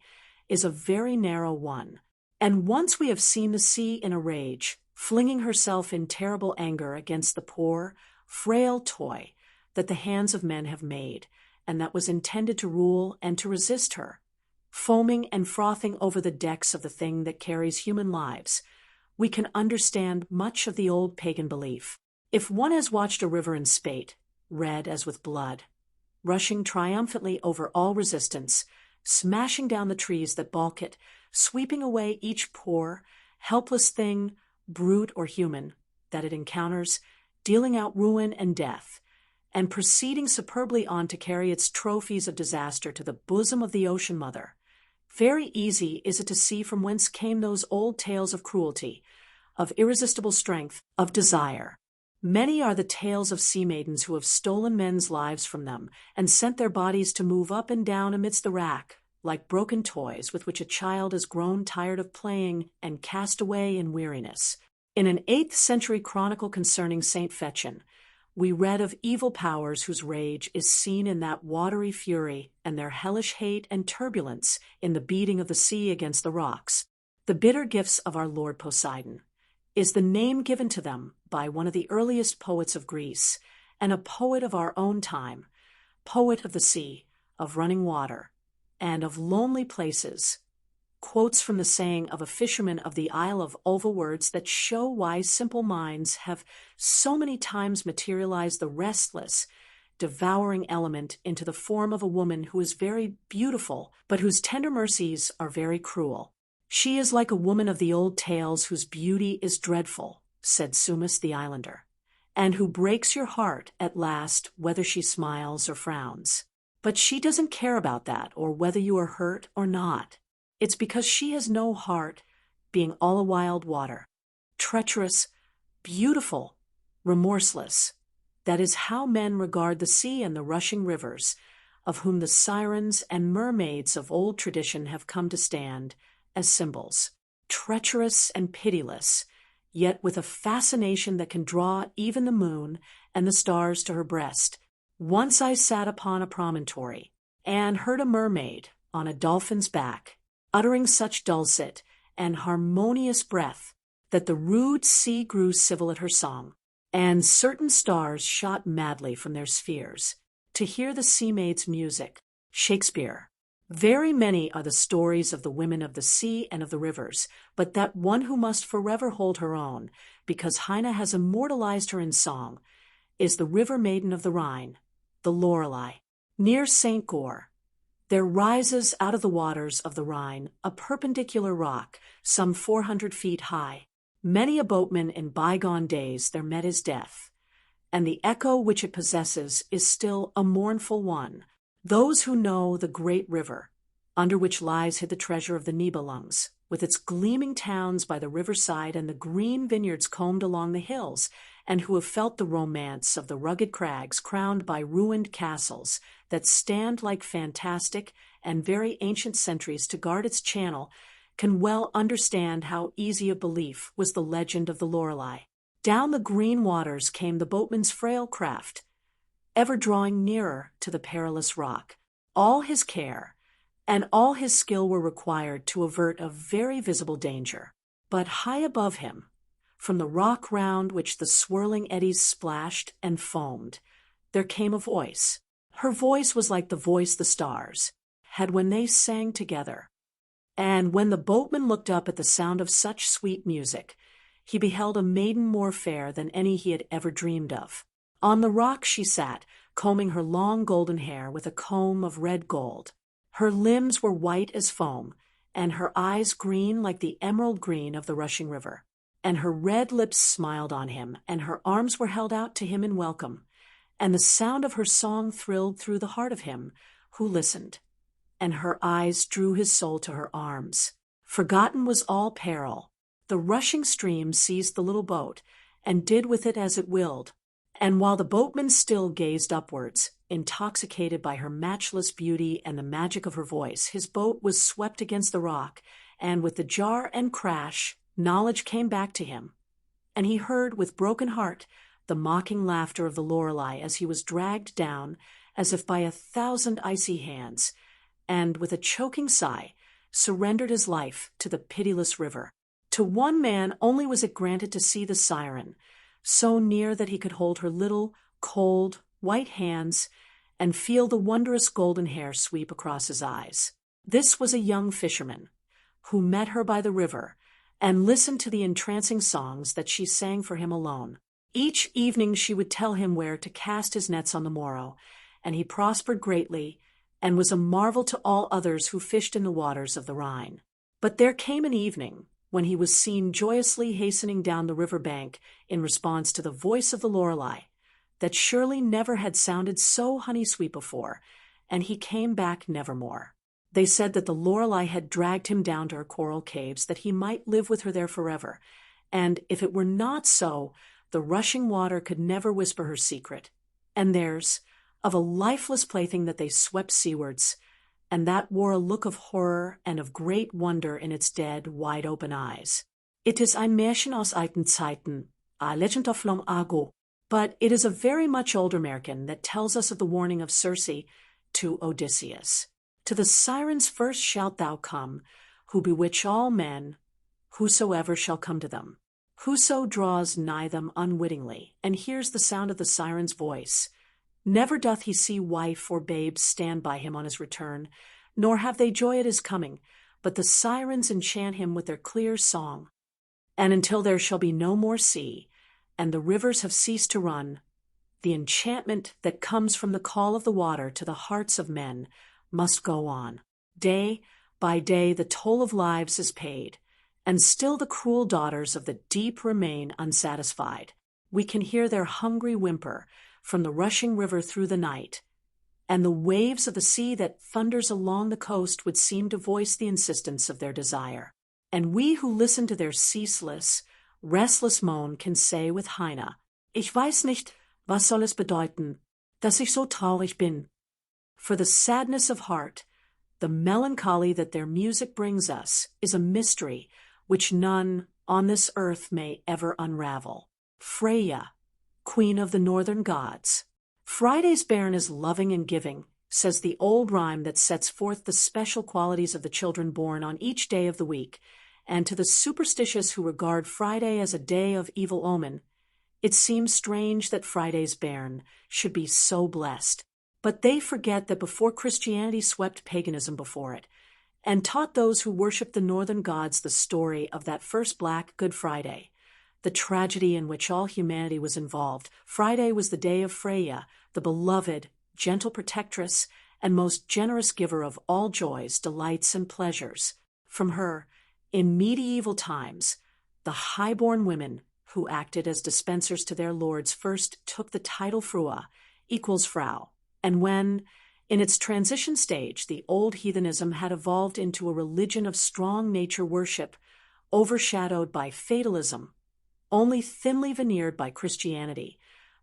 is a very narrow one. And once we have seen the sea in a rage, flinging herself in terrible anger against the poor, frail toy that the hands of men have made, and that was intended to rule and to resist her, foaming and frothing over the decks of the thing that carries human lives, we can understand much of the old pagan belief. If one has watched a river in spate, red as with blood, rushing triumphantly over all resistance, smashing down the trees that balk it, sweeping away each poor, helpless thing, brute or human, that it encounters, dealing out ruin and death, and proceeding superbly on to carry its trophies of disaster to the bosom of the ocean mother, very easy is it to see from whence came those old tales of cruelty, of irresistible strength, of desire. Many are the tales of sea maidens who have stolen men's lives from them and sent their bodies to move up and down amidst the rack, like broken toys with which a child has grown tired of playing and cast away in weariness. In an 8th century chronicle concerning Saint Fechin, we read of evil powers whose rage is seen in that watery fury, and their hellish hate and turbulence in the beating of the sea against the rocks. The bitter gifts of our Lord Poseidon is the name given to them by one of the earliest poets of Greece, and a poet of our own time, poet of the sea, of running water, and of lonely places, quotes from the saying of a fisherman of the Isle of Ulva words that show why simple minds have so many times materialized the restless, devouring element into the form of a woman who is very beautiful, but whose tender mercies are very cruel. She is like a woman of the old tales whose beauty is dreadful, said Sumus the islander, and who breaks your heart at last whether she smiles or frowns. But she doesn't care about that, or whether you are hurt or not. It's because she has no heart, being all a wild water, treacherous, beautiful, remorseless. That is how men regard the sea and the rushing rivers, of whom the sirens and mermaids of old tradition have come to stand as symbols. Treacherous and pitiless, yet with a fascination that can draw even the moon and the stars to her breast, Once I sat upon a promontory, and heard a mermaid on a dolphin's back, uttering such dulcet and harmonious breath that the rude sea grew civil at her song, and certain stars shot madly from their spheres, to hear the sea maid's music. Shakespeare. Very many are the stories of the women of the sea and of the rivers, but that one who must forever hold her own, because Heine has immortalized her in song, is the river maiden of the Rhine, the Lorelei. Near St. Goar, there rises out of the waters of the Rhine a perpendicular rock, some 400 feet high. Many a boatman in bygone days there met his death, and the echo which it possesses is still a mournful one. Those who know the great river, under which lies hid the treasure of the Nibelungs, with its gleaming towns by the riverside and the green vineyards combed along the hills, and who have felt the romance of the rugged crags crowned by ruined castles that stand like fantastic and very ancient sentries to guard its channel, can well understand how easy of belief was the legend of the Lorelei. Down the green waters came the boatman's frail craft, ever drawing nearer to the perilous rock. All his care and all his skill were required to avert a very visible danger. But high above him, from the rock round which the swirling eddies splashed and foamed, there came a voice. Her voice was like the voice the stars had when they sang together. And when the boatman looked up at the sound of such sweet music, he beheld a maiden more fair than any he had ever dreamed of. On the rock she sat, combing her long golden hair with a comb of red gold. Her limbs were white as foam, and her eyes green like the emerald green of the rushing river. And her red lips smiled on him, and her arms were held out to him in welcome, and the sound of her song thrilled through the heart of him who listened, and her eyes drew his soul to her arms. Forgotten was all peril. The rushing stream seized the little boat, and did with it as it willed. And while the boatman still gazed upwards, intoxicated by her matchless beauty and the magic of her voice, his boat was swept against the rock, and with the jar and crash, knowledge came back to him, and he heard with broken heart the mocking laughter of the Lorelei as he was dragged down as if by 1,000 icy hands, and with a choking sigh surrendered his life to the pitiless river. To one man only was it granted to see the siren, so near that he could hold her little, cold, white hands and feel the wondrous golden hair sweep across his eyes. This was a young fisherman who met her by the river and listened to the entrancing songs that she sang for him alone. Each evening she would tell him where to cast his nets on the morrow, and he prospered greatly and was a marvel to all others who fished in the waters of the Rhine. But there came an evening when he was seen joyously hastening down the river bank in response to the voice of the Lorelei, that surely never had sounded so honey-sweet before, and he came back nevermore. They said that the Lorelei had dragged him down to her coral caves, that he might live with her there forever, and if it were not so, the rushing water could never whisper her secret, and theirs, of a lifeless plaything that they swept seawards, and that wore a look of horror and of great wonder in its dead, wide-open eyes. It is ein Märchen aus alten Zeiten, a legend of long ago, but it is a very much older Märchen that tells us of the warning of Circe to Odysseus. To the sirens first shalt thou come, who bewitch all men, whosoever shall come to them. Whoso draws nigh them unwittingly, and hears the sound of the siren's voice, never doth he see wife or babes stand by him on his return, nor have they joy at his coming, but the sirens enchant him with their clear song. And until there shall be no more sea, and the rivers have ceased to run, the enchantment that comes from the call of the water to the hearts of men must go on. Day by day the toll of lives is paid, and still the cruel daughters of the deep remain unsatisfied. We can hear their hungry whimper from the rushing river through the night, and the waves of the sea that thunders along the coast would seem to voice the insistence of their desire. And we who listen to their ceaseless, restless moan can say with Heine, Ich weiß nicht, was soll es bedeuten, dass ich so traurig bin. For the sadness of heart, the melancholy that their music brings us, is a mystery which none on this earth may ever unravel. Freya, queen of the northern gods, Friday's bairn is loving and giving, says the old rhyme that sets forth the special qualities of the children born on each day of the week, and to the superstitious who regard Friday as a day of evil omen, it seems strange that Friday's bairn should be so blessed. But they forget that before Christianity swept paganism before it, and taught those who worshipped the northern gods the story of that first Black Good Friday, the tragedy in which all humanity was involved. Friday was the day of Freya, the beloved, gentle protectress, and most generous giver of all joys, delights, and pleasures. From her, in medieval times, the high-born women who acted as dispensers to their lords first took the title Frua, equals Frau, and when, in its transition stage, the old heathenism had evolved into a religion of strong nature worship, overshadowed by fatalism, only thinly veneered by Christianity,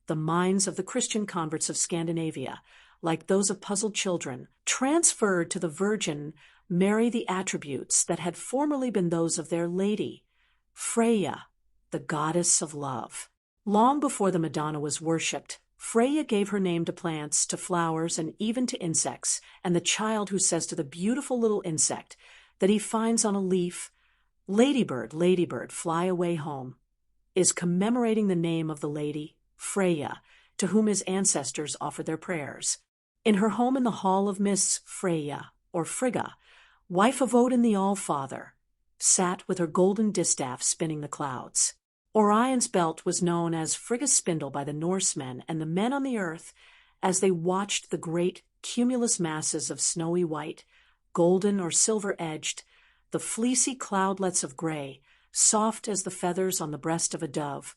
the minds of the Christian converts of Scandinavia, like those of puzzled children, transferred to the Virgin Mary the attributes that had formerly been those of their lady, Freya, the goddess of love. Long before the Madonna was worshipped, Freya gave her name to plants, to flowers, and even to insects, and the child who says to the beautiful little insect that he finds on a leaf, "Ladybird, ladybird, fly away home," is commemorating the name of the lady, Freya, to whom his ancestors offered their prayers. In her home in the Hall of Mists, Freya, or Frigga, wife of Odin the All-Father, sat with her golden distaff spinning the clouds. Orion's belt was known as Frigga's spindle by the Norsemen and the men on the earth as they watched the great cumulus masses of snowy white, golden or silver-edged, the fleecy cloudlets of gray, soft as the feathers on the breast of a dove,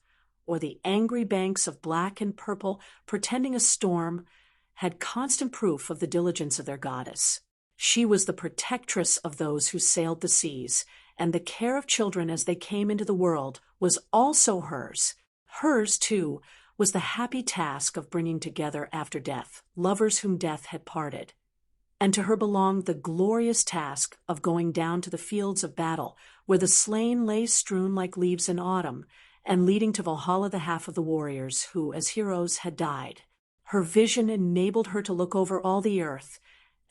or the angry banks of black and purple pretending a storm, had constant proof of the diligence of their goddess. She was the protectress of those who sailed the seas, and the care of children as they came into the world was also hers. Hers, too, was the happy task of bringing together after death lovers whom death had parted. And to her belonged the glorious task of going down to the fields of battle, where the slain lay strewn like leaves in autumn, and leading to Valhalla the half of the warriors who, as heroes, had died. Her vision enabled her to look over all the earth,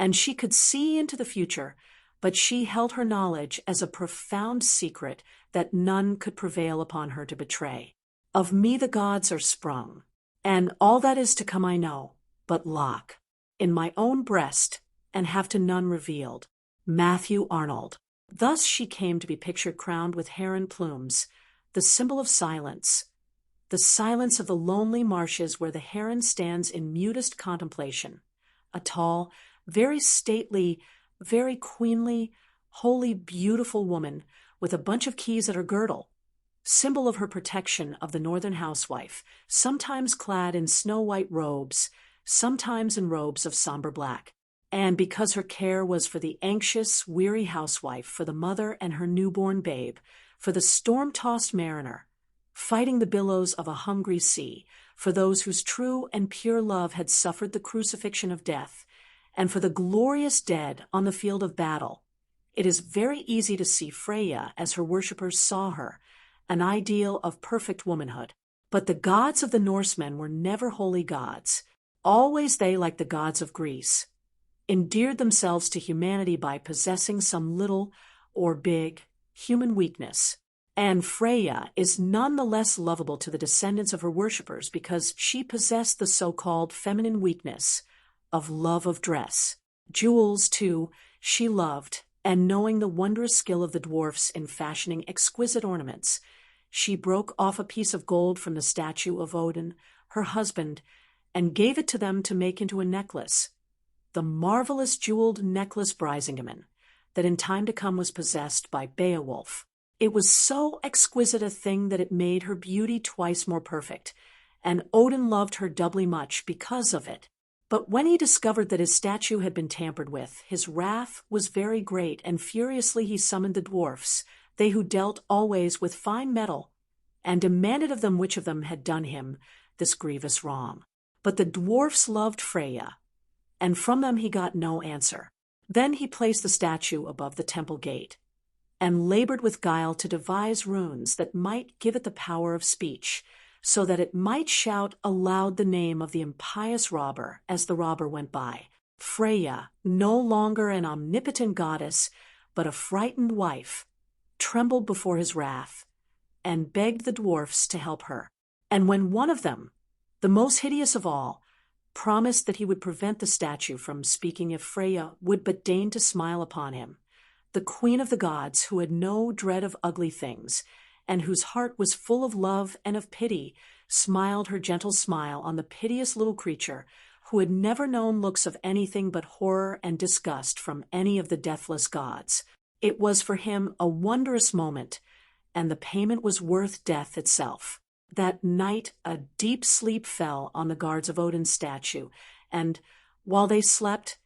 and she could see into the future, but she held her knowledge as a profound secret that none could prevail upon her to betray. Of me the gods are sprung, and all that is to come I know, but lock in my own breast, and have to none revealed. Matthew Arnold. Thus she came to be pictured crowned with heron plumes, the symbol of silence, the silence of the lonely marshes where the heron stands in mutest contemplation, a tall, very stately, very queenly, wholly beautiful woman with a bunch of keys at her girdle, symbol of her protection of the northern housewife, sometimes clad in snow-white robes, sometimes in robes of somber black. And because her care was for the anxious, weary housewife, for the mother and her newborn babe, for the storm-tossed mariner, fighting the billows of a hungry sea, for those whose true and pure love had suffered the crucifixion of death, and for the glorious dead on the field of battle, it is very easy to see Freya as her worshippers saw her, an ideal of perfect womanhood. But the gods of the Norsemen were never holy gods. Always they, like the gods of Greece, endeared themselves to humanity by possessing some little or big human weakness. And Freya is none the less lovable to the descendants of her worshippers because she possessed the so-called feminine weakness of love of dress. Jewels, too, she loved, and knowing the wondrous skill of the dwarfs in fashioning exquisite ornaments, she broke off a piece of gold from the statue of Odin, her husband, and gave it to them to make into a necklace, the marvelous jeweled necklace Brisingamen, that in time to come was possessed by Beowulf. It was so exquisite a thing that it made her beauty twice more perfect, and Odin loved her doubly much because of it. But when he discovered that his statue had been tampered with, his wrath was very great, and furiously he summoned the dwarfs, they who dealt always with fine metal, and demanded of them which of them had done him this grievous wrong. But the dwarfs loved Freya, and from them he got no answer. Then he placed the statue above the temple gate, and labored with guile to devise runes that might give it the power of speech, so that it might shout aloud the name of the impious robber as the robber went by. Freya, no longer an omnipotent goddess, but a frightened wife, trembled before his wrath, and begged the dwarfs to help her. And when one of them, the most hideous of all, promised that he would prevent the statue from speaking if Freya would but deign to smile upon him, the queen of the gods, who had no dread of ugly things, and whose heart was full of love and of pity, smiled her gentle smile on the piteous little creature who had never known looks of anything but horror and disgust from any of the deathless gods. It was for him a wondrous moment, and the payment was worth death itself. That night a deep sleep fell on the guards of Odin's statue, and, while they slept,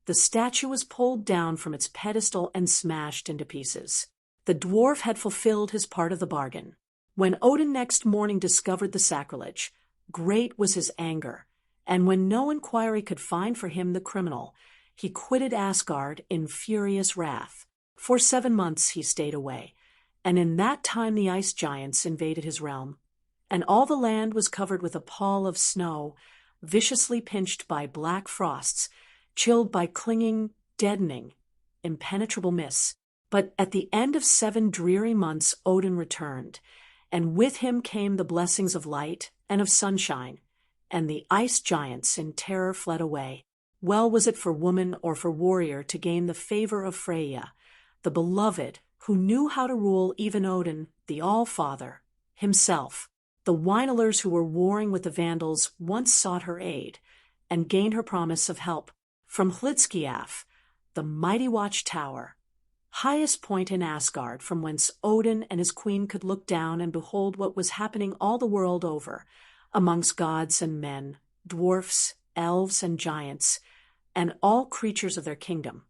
the statue was pulled down from its pedestal and smashed into pieces. The dwarf had fulfilled his part of the bargain. When Odin next morning discovered the sacrilege, great was his anger, and when no inquiry could find for him the criminal, he quitted Asgard in furious wrath. For 7 months he stayed away, and in that time the ice giants invaded his realm, and all the land was covered with a pall of snow, viciously pinched by black frosts, chilled by clinging, deadening, impenetrable mists. But at the end of 7 dreary months Odin returned, and with him came the blessings of light and of sunshine, and the ice giants in terror fled away. Well was it for woman or for warrior to gain the favor of Freya, the beloved, who knew how to rule even Odin, the All-Father, himself. The Weinelers who were warring with the Vandals once sought her aid, and gained her promise of help. From Hlidskiaf, the mighty watchtower, highest point in Asgard, from whence Odin and his queen could look down and behold what was happening all the world over, amongst gods and men, dwarfs, elves and giants, and all creatures of their kingdom,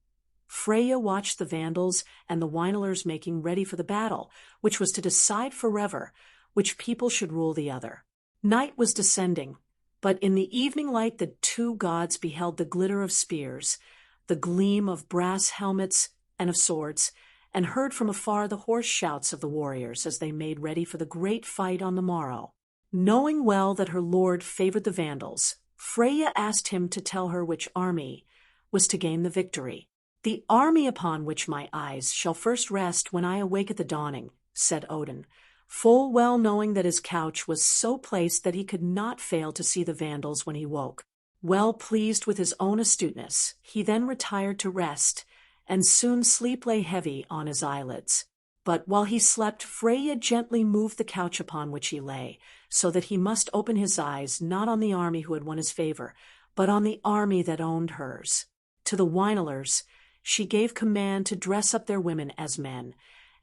Freya watched the Vandals and the Weinelers making ready for the battle, which was to decide forever which people should rule the other. Night was descending, but in the evening light the 2 gods beheld the glitter of spears, the gleam of brass helmets and of swords, and heard from afar the hoarse shouts of the warriors as they made ready for the great fight on the morrow. Knowing well that her lord favored the Vandals, Freya asked him to tell her which army was to gain the victory. "The army upon which my eyes shall first rest when I awake at the dawning," said Odin, full well knowing that his couch was so placed that he could not fail to see the Vandals when he woke. Well pleased with his own astuteness, he then retired to rest, and soon sleep lay heavy on his eyelids. But while he slept, Freya gently moved the couch upon which he lay, so that he must open his eyes not on the army who had won his favor, but on the army that owned hers. To the Weinelers she gave command to dress up their women as men,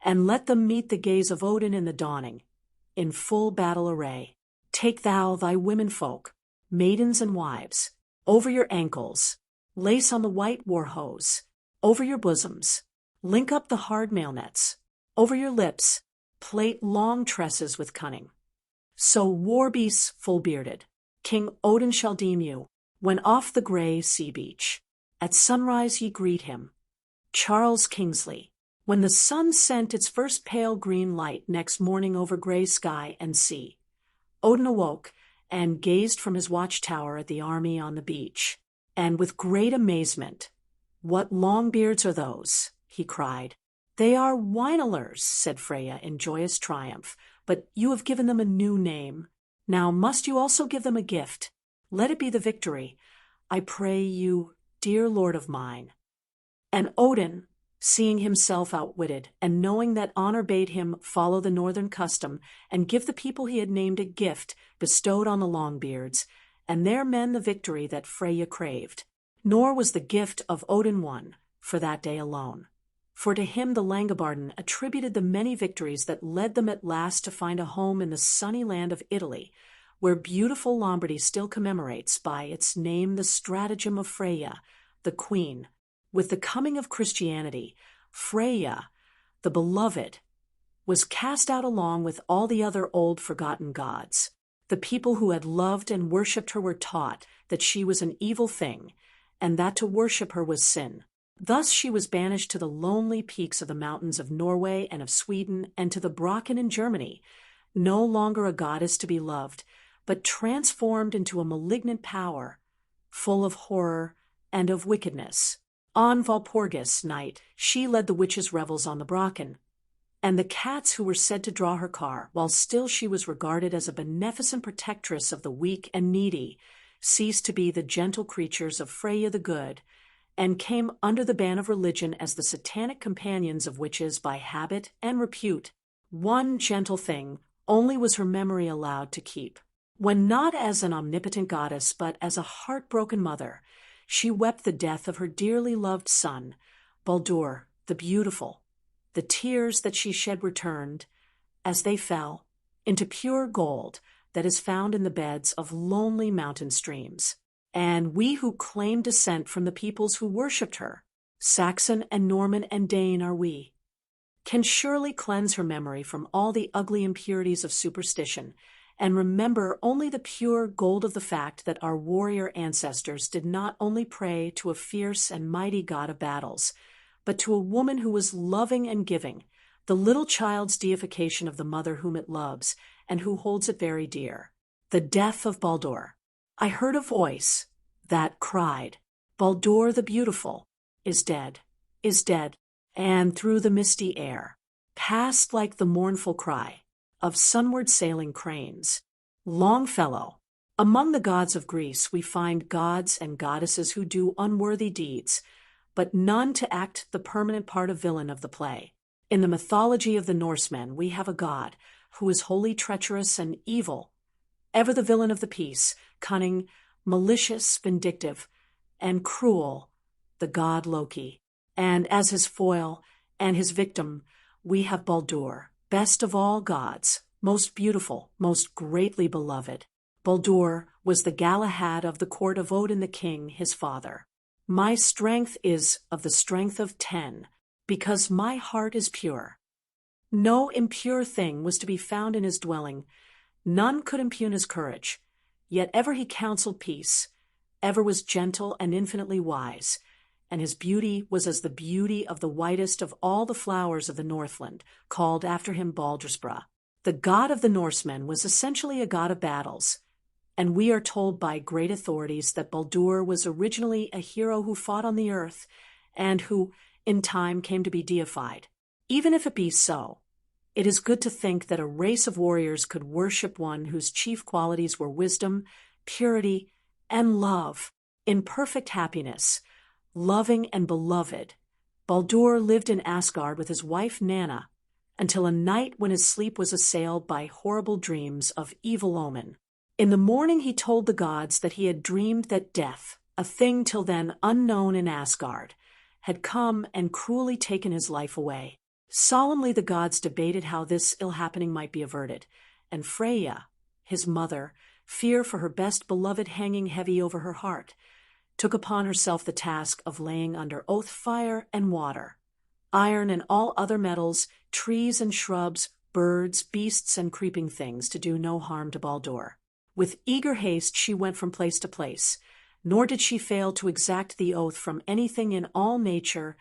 and let them meet the gaze of Odin in the dawning, in full battle array. "Take thou thy womenfolk, maidens and wives, over your ankles, lace on the white war hose, over your bosoms, link up the hard mail nets, over your lips, plait long tresses with cunning. So war beasts full-bearded, King Odin shall deem you, when off the grey sea beach. At sunrise ye greet him, Charles Kingsley, when the sun sent its first pale green light next morning over grey sky and sea." Odin awoke and gazed from his watchtower at the army on the beach, and with great amazement, "What long beards are those?" he cried. "They are Weinelers," said Freya in joyous triumph, "but you have given them a new name. Now must you also give them a gift. Let it be the victory, I pray you, dear lord of mine." And Odin, seeing himself outwitted, and knowing that honor bade him follow the northern custom and give the people he had named a gift, bestowed on the Longbeards, and their men the victory that Freya craved. Nor was the gift of Odin won for that day alone, for to him the Langobarden attributed the many victories that led them at last to find a home in the sunny land of Italy, where beautiful Lombardy still commemorates by its name the stratagem of Freya, the queen. With the coming of Christianity, Freya, the beloved, was cast out along with all the other old forgotten gods. The people who had loved and worshipped her were taught that she was an evil thing, and that to worship her was sin. Thus she was banished to the lonely peaks of the mountains of Norway and of Sweden, and to the Brocken in Germany, no longer a goddess to be loved, but transformed into a malignant power, full of horror and of wickedness. On Walpurgis night, she led the witches' revels on the Brocken, and the cats who were said to draw her car, while still she was regarded as a beneficent protectress of the weak and needy, ceased to be the gentle creatures of Freya the Good, and came under the ban of religion as the satanic companions of witches by habit and repute. One gentle thing only was her memory allowed to keep. When not as an omnipotent goddess, but as a heartbroken mother, she wept the death of her dearly loved son, Baldur the Beautiful. The tears that she shed returned, as they fell, into pure gold that is found in the beds of lonely mountain streams. And we who claim descent from the peoples who worshipped her, Saxon and Norman and Dane are we, can surely cleanse her memory from all the ugly impurities of superstition, and remember only the pure gold of the fact that our warrior ancestors did not only pray to a fierce and mighty god of battles, but to a woman who was loving and giving, the little child's deification of the mother whom it loves and who holds it very dear. The death of Baldur. I heard a voice that cried, "Baldur the Beautiful is dead, and through the misty air passed like the mournful cry of sunward sailing cranes. Longfellow. Among the gods of Greece we find gods and goddesses who do unworthy deeds, but none to act the permanent part of villain of the play. In the mythology of the Norsemen we have a god who is wholly treacherous and evil, ever the villain of the piece, cunning, malicious, vindictive, and cruel, the god Loki. And as his foil and his victim, we have Baldur, best of all gods, most beautiful, most greatly beloved. Baldur was the Galahad of the court of Odin the king, his father. My strength is of the strength of 10, because my heart is pure. No impure thing was to be found in his dwelling, none could impugn his courage, yet ever he counseled peace, ever was gentle and infinitely wise, and his beauty was as the beauty of the whitest of all the flowers of the Northland, called after him Baldrsbrá. The god of the Norsemen was essentially a god of battles, and we are told by great authorities that Baldur was originally a hero who fought on the earth, and who, in time, came to be deified. Even if it be so, it is good to think that a race of warriors could worship one whose chief qualities were wisdom, purity, and love, in perfect happiness, loving and beloved. Baldur lived in Asgard with his wife Nanna, until a night when his sleep was assailed by horrible dreams of evil omen. In the morning he told the gods that he had dreamed that death, a thing till then unknown in Asgard, had come and cruelly taken his life away. Solemnly the gods debated how this ill happening might be averted, and Freya, his mother, fear for her best beloved hanging heavy over her heart, took upon herself the task of laying under oath fire and water, iron and all other metals, trees and shrubs, birds, beasts, and creeping things, to do no harm to Baldur. With eager haste she went from place to place, nor did she fail to exact the oath from anything in all nature,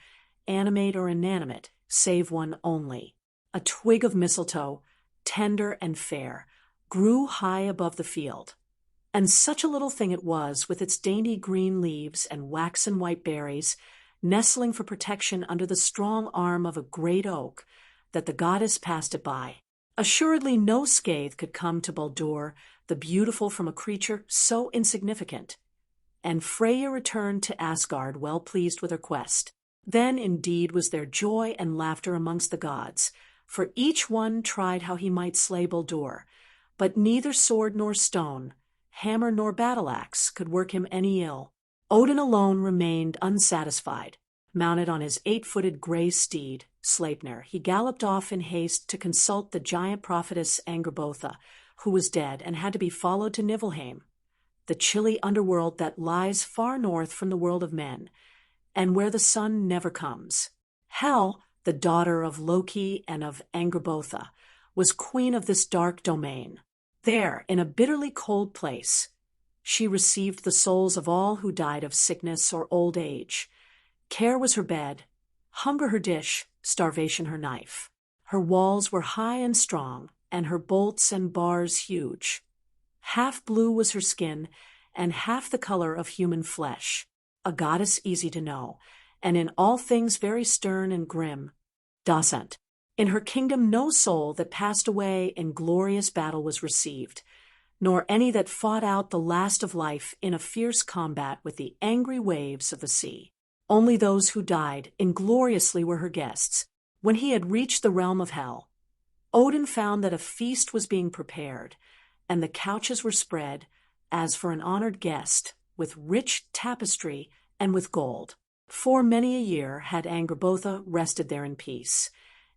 animate or inanimate, save one only. A twig of mistletoe, tender and fair, grew high above the field. And such a little thing it was, with its dainty green leaves and waxen white berries, nestling for protection under the strong arm of a great oak, that the goddess passed it by. Assuredly no scathe could come to Baldur the Beautiful from a creature so insignificant. And Freya returned to Asgard well pleased with her quest. Then indeed was there joy and laughter amongst the gods, for each one tried how he might slay Baldur, but neither sword nor stone, hammer nor battle-axe could work him any ill. Odin alone remained unsatisfied. Mounted on his 8-footed gray steed, Sleipnir, he galloped off in haste to consult the giant prophetess Angrboda, who was dead and had to be followed to Niflheim, the chilly underworld that lies far north from the world of men, and where the sun never comes. Hel, the daughter of Loki and of Angrboda, was queen of this dark domain. There, in a bitterly cold place, she received the souls of all who died of sickness or old age. Care was her bed, hunger her dish, starvation her knife. Her walls were high and strong, and her bolts and bars huge. Half blue was her skin, and half the color of human flesh, a goddess easy to know, and in all things very stern and grim. Dasent. In her kingdom no soul that passed away in glorious battle was received, nor any that fought out the last of life in a fierce combat with the angry waves of the sea. Only those who died ingloriously were her guests. When he had reached the realm of hell, Odin found that a feast was being prepared, and the couches were spread, as for an honored guest, with rich tapestry and with gold. For many a year had Angrboda rested there in peace,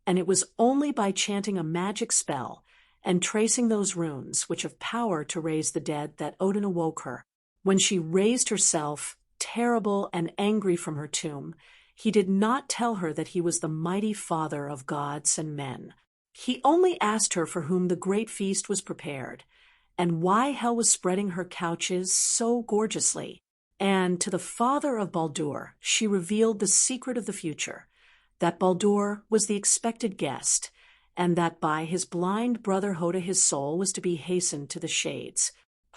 and it was only by chanting a magic spell and tracing those runes which have power to raise the dead that Odin awoke her. When she raised herself, terrible and angry from her tomb, he did not tell her that he was the mighty father of gods and men. He only asked her for whom the great feast was prepared, and why Hel was spreading her couches so gorgeously. And to the father of Baldur she revealed the secret of the future, that Baldur was the expected guest, and that by his blind brother Hoda his soul was to be hastened to the shades.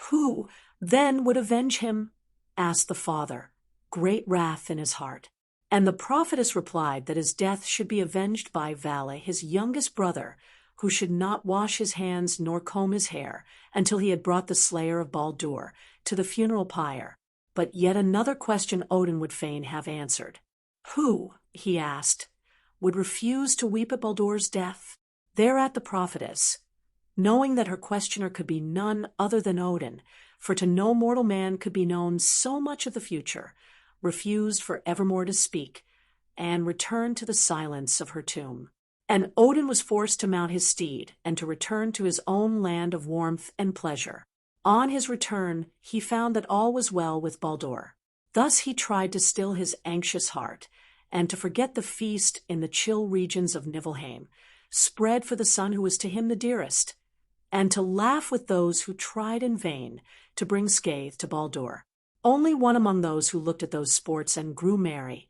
Who, then, would avenge him? Asked the father, great wrath in his heart. And the prophetess replied that his death should be avenged by Vale, his youngest brother, who should not wash his hands nor comb his hair until he had brought the slayer of Baldur to the funeral pyre. But yet another question Odin would fain have answered. Who, he asked, would refuse to weep at Baldur's death? Thereat the prophetess, knowing that her questioner could be none other than Odin, for to no mortal man could be known so much of the future, refused for evermore to speak, and returned to the silence of her tomb. And Odin was forced to mount his steed and to return to his own land of warmth and pleasure. On his return, he found that all was well with Baldur. Thus he tried to still his anxious heart, and to forget the feast in the chill regions of Niflheim, spread for the son who was to him the dearest, and to laugh with those who tried in vain to bring scathe to Baldur. Only one among those who looked at those sports and grew merry,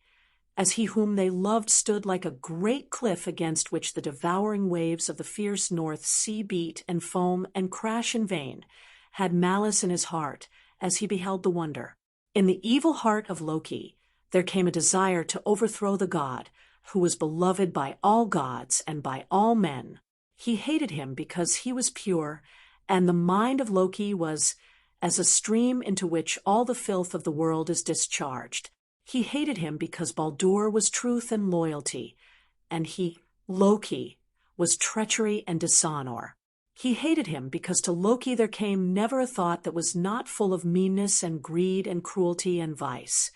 as he whom they loved stood like a great cliff against which the devouring waves of the fierce North Sea beat and foam and crash in vain, had malice in his heart as he beheld the wonder. In the evil heart of Loki there came a desire to overthrow the god, who was beloved by all gods and by all men. He hated him because he was pure, and the mind of Loki was as a stream into which all the filth of the world is discharged. He hated him because Baldur was truth and loyalty, and he, Loki, was treachery and dishonor. He hated him because to Loki there came never a thought that was not full of meanness and greed and cruelty and vice.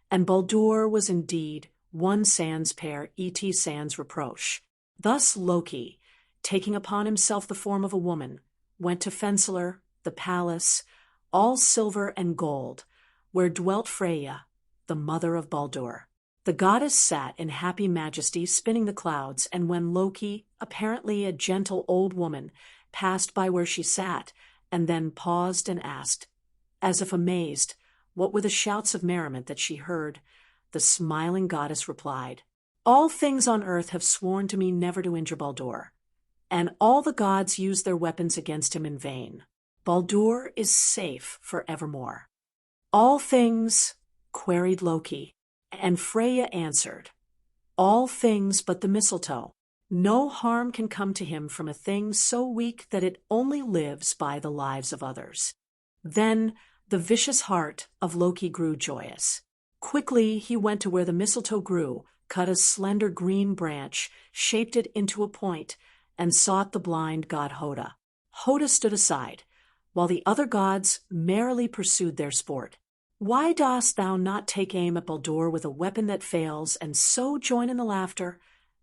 And Baldur was indeed one sans pair et sans reproche. Thus Loki, taking upon himself the form of a woman, went to Fensalar, the palace, all silver and gold, where dwelt Freya, the mother of Baldur. The goddess sat in happy majesty spinning the clouds, and when Loki, apparently a gentle old woman, passed by where she sat, and then paused and asked, as if amazed, what were the shouts of merriment that she heard, the smiling goddess replied, all things on earth have sworn to me never to injure Baldur, and all the gods use their weapons against him in vain. Baldur is safe for evermore. All things, queried Loki, and Freya answered, all things but the mistletoe. No harm can come to him from a thing so weak that it only lives by the lives of others. Then the vicious heart of Loki grew joyous. Quickly he went to where the mistletoe grew, cut a slender green branch, shaped it into a point, and sought the blind god Hoda. Hoda stood aside, while the other gods merrily pursued their sport. Why dost thou not take aim at Baldur with a weapon that fails, and so join in the laughter?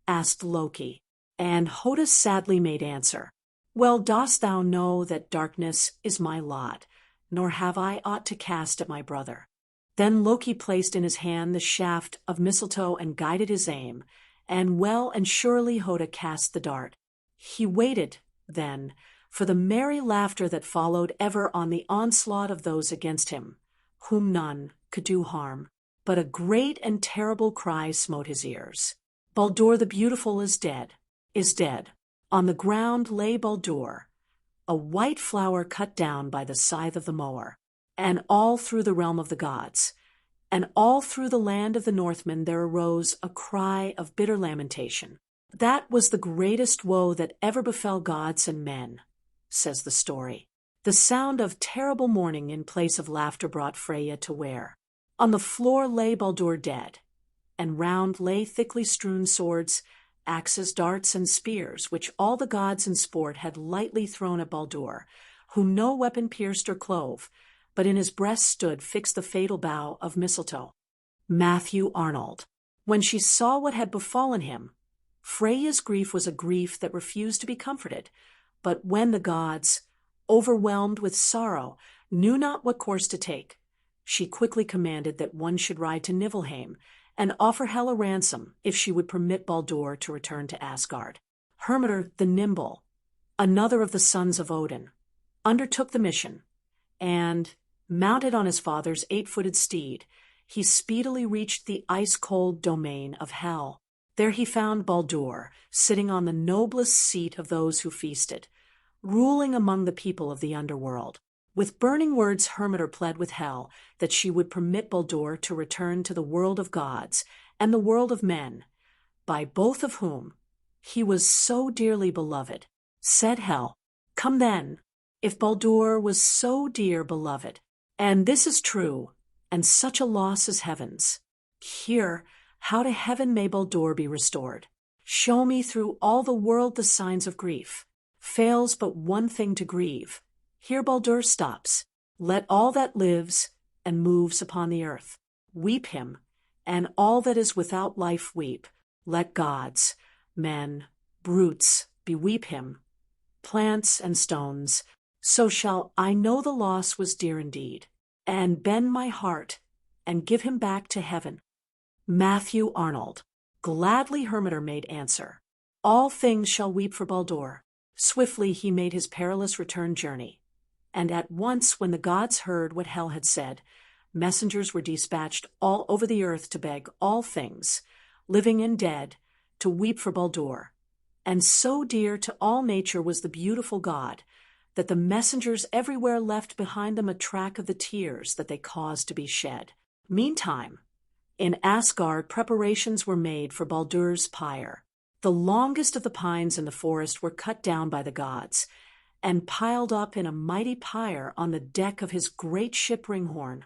Asked Loki, and Hoda sadly made answer, well dost thou know that darkness is my lot, nor have I aught to cast at my brother. Then Loki placed in his hand the shaft of mistletoe and guided his aim, and well and surely Hoda cast the dart. He waited, then, for the merry laughter that followed ever on the onslaught of those against him, whom none could do harm. But a great and terrible cry smote his ears. Baldur the beautiful is dead, is dead. On the ground lay Baldur, a white flower cut down by the scythe of the mower. And all through the realm of the gods, and all through the land of the Northmen, there arose a cry of bitter lamentation. That was the greatest woe that ever befell gods and men, says the story. The sound of terrible mourning in place of laughter brought Freya to where. On the floor lay Baldur dead, and round lay thickly strewn swords, axes, darts, and spears, which all the gods in sport had lightly thrown at Baldur, whom no weapon pierced or clove, but in his breast stood fixed the fatal bough of mistletoe. Matthew Arnold. When she saw what had befallen him, Freya's grief was a grief that refused to be comforted, but when the gods, overwhelmed with sorrow, knew not what course to take, she quickly commanded that one should ride to Niflheim and offer Hel a ransom if she would permit Baldur to return to Asgard. Hermodr the Nimble, another of the sons of Odin, undertook the mission, and, mounted on his father's 8-footed steed, he speedily reached the ice-cold domain of Hel. There he found Baldur, sitting on the noblest seat of those who feasted, ruling among the people of the underworld. With burning words Hermodr pled with Hel that she would permit Baldur to return to the world of gods and the world of men, by both of whom he was so dearly beloved. Said Hel, "Come then, if Baldur was so dear beloved, and this is true, and such a loss as heaven's. Hear how to heaven may Baldur be restored. Show me through all the world the signs of grief. Fails but one thing to grieve. Here Baldur stops. Let all that lives and moves upon the earth weep him, and all that is without life weep. Let gods, men, brutes beweep him, plants and stones. So shall I know the loss was dear indeed, and bend my heart and give him back to heaven." Matthew Arnold. Gladly Hermodr made answer, "All things shall weep for Baldur." Swiftly he made his perilous return journey, and at once when the gods heard what Hel had said, messengers were dispatched all over the earth to beg all things, living and dead, to weep for Baldur. And so dear to all nature was the beautiful god, that the messengers everywhere left behind them a track of the tears that they caused to be shed. Meantime, in Asgard preparations were made for Baldur's pyre. The longest of the pines in the forest were cut down by the gods, and piled up in a mighty pyre on the deck of his great ship Ringhorn,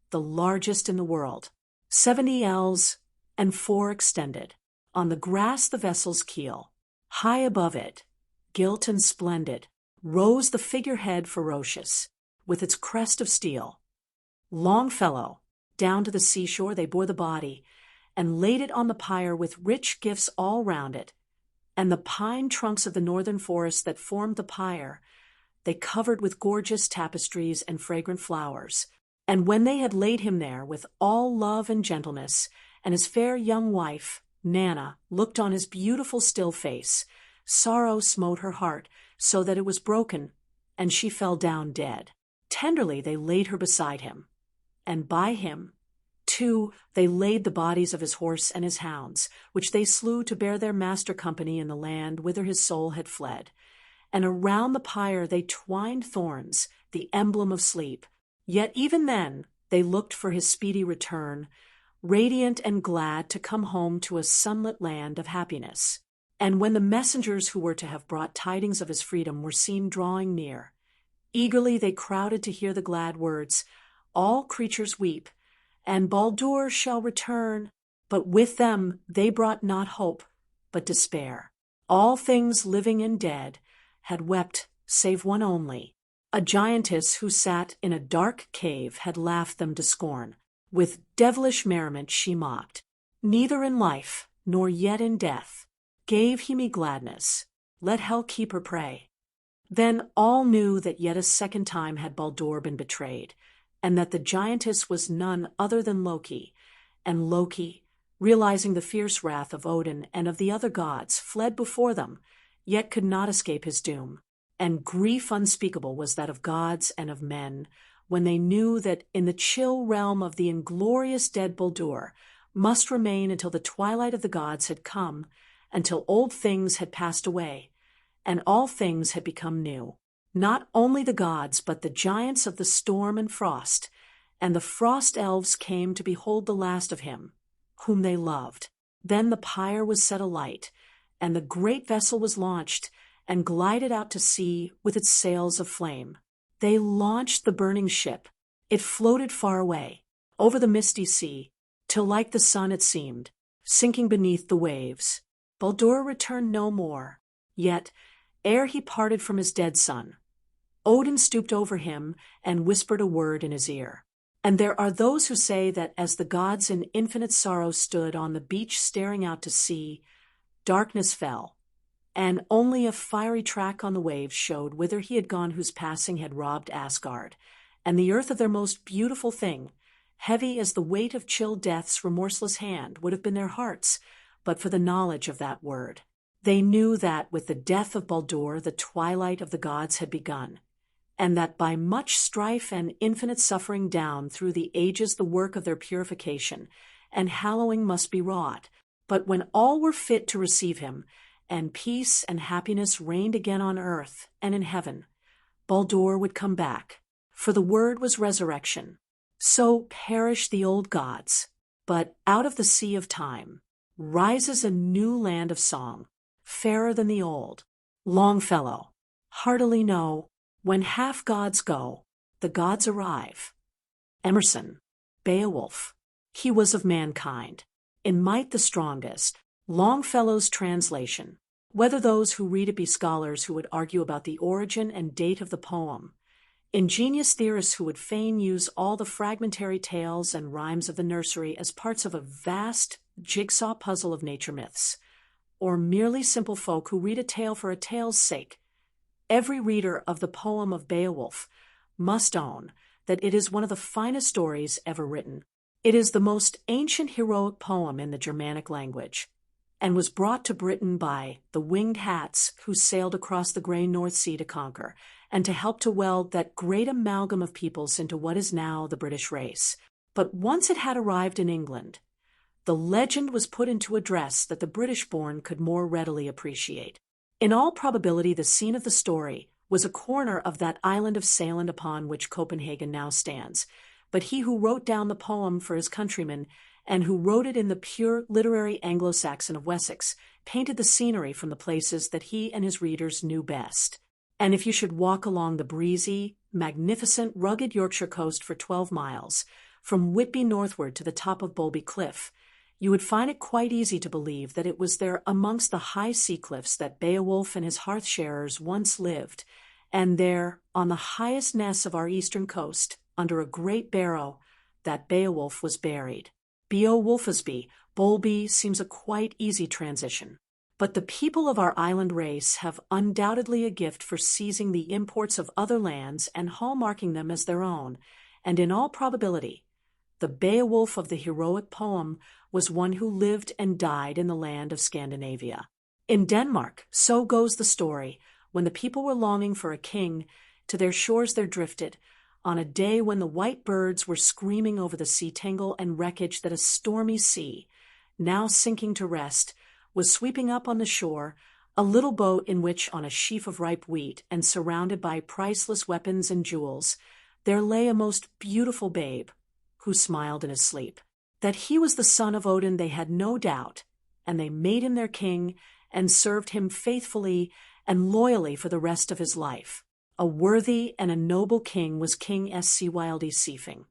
the largest in the world, 70 ells and 4 extended. On the grass the vessel's keel, high above it, gilt and splendid, rose the figurehead ferocious, with its crest of steel. Longfellow, down to the seashore they bore the body, and laid it on the pyre with rich gifts all round it, and the pine trunks of the northern forest that formed the pyre they covered with gorgeous tapestries and fragrant flowers. And when they had laid him there with all love and gentleness, and his fair young wife, Nanna, looked on his beautiful still face, sorrow smote her heart, so that it was broken, and she fell down dead. Tenderly they laid her beside him, and by him, too, they laid the bodies of his horse and his hounds, which they slew to bear their master company in the land whither his soul had fled. And around the pyre they twined thorns, the emblem of sleep. Yet even then they looked for his speedy return, radiant and glad to come home to a sunlit land of happiness. And when the messengers who were to have brought tidings of his freedom were seen drawing near, eagerly they crowded to hear the glad words, "All creatures weep, and Baldur shall return." But with them they brought not hope, but despair. All things living and dead had wept save one only. A giantess who sat in a dark cave had laughed them to scorn. With devilish merriment she mocked. "Neither in life, nor yet in death, gave he me gladness. Let Hel keep her prey." Then all knew that yet a second time had Baldur been betrayed, and that the giantess was none other than Loki. And Loki, realizing the fierce wrath of Odin and of the other gods, fled before them, yet could not escape his doom. And grief unspeakable was that of gods and of men, when they knew that in the chill realm of the inglorious dead Baldur must remain until the twilight of the gods had come, until old things had passed away, and all things had become new. Not only the gods, but the giants of the storm and frost, and the frost elves came to behold the last of him, whom they loved. Then the pyre was set alight, and the great vessel was launched, and glided out to sea with its sails of flame. They launched the burning ship. It floated far away, over the misty sea, till like the sun it seemed, sinking beneath the waves. Baldur returned no more. Yet, ere he parted from his dead son, Odin stooped over him and whispered a word in his ear. And there are those who say that as the gods in infinite sorrow stood on the beach staring out to sea, darkness fell, and only a fiery track on the waves showed whither he had gone whose passing had robbed Asgard, and the earth of their most beautiful thing. Heavy as the weight of chill death's remorseless hand would have been their hearts, but for the knowledge of that word. They knew that with the death of Baldur the twilight of the gods had begun, and that by much strife and infinite suffering down through the ages the work of their purification and hallowing must be wrought. But when all were fit to receive him, and peace and happiness reigned again on earth and in heaven, Baldur would come back, for the word was resurrection. So perish the old gods, but out of the sea of time rises a new land of song, fairer than the old. Longfellow. Heartily know, when half gods go, the gods arrive. Emerson. Beowulf. He was of mankind, in might the strongest. Longfellow's translation. Whether those who read it be scholars who would argue about the origin and date of the poem, ingenious theorists who would fain use all the fragmentary tales and rhymes of the nursery as parts of a vast jigsaw puzzle of nature myths, or merely simple folk who read a tale for a tale's sake, every reader of the poem of Beowulf must own that it is one of the finest stories ever written. It is the most ancient heroic poem in the Germanic language, and was brought to Britain by the winged hats who sailed across the grey North Sea to conquer, and to help to weld that great amalgam of peoples into what is now the British race. But once it had arrived in England, the legend was put into a dress that the British-born could more readily appreciate. In all probability, the scene of the story was a corner of that island of Sealand upon which Copenhagen now stands, but he who wrote down the poem for his countrymen, and who wrote it in the pure literary Anglo-Saxon of Wessex, painted the scenery from the places that he and his readers knew best. And if you should walk along the breezy, magnificent, rugged Yorkshire coast for 12 miles, from Whitby northward to the top of Bolby Cliff, you would find it quite easy to believe that it was there amongst the high sea cliffs that Beowulf and his hearth-sharers once lived, and there, on the highest ness of our eastern coast, under a great barrow, that Beowulf was buried. Beowulfsby, Bolby seems a quite easy transition. But the people of our island race have undoubtedly a gift for seizing the imports of other lands and hallmarking them as their own, and in all probability, the Beowulf of the heroic poem was one who lived and died in the land of Scandinavia. In Denmark, so goes the story, when the people were longing for a king, to their shores there drifted, on a day when the white birds were screaming over the sea tangle and wreckage that a stormy sea, now sinking to rest, was sweeping up on the shore, a little boat in which, on a sheaf of ripe wheat and surrounded by priceless weapons and jewels, there lay a most beautiful babe, who smiled in his sleep. That he was the son of Odin they had no doubt, and they made him their king and served him faithfully and loyally for the rest of his life. A worthy and a noble king was King Sigvaldi Seefing,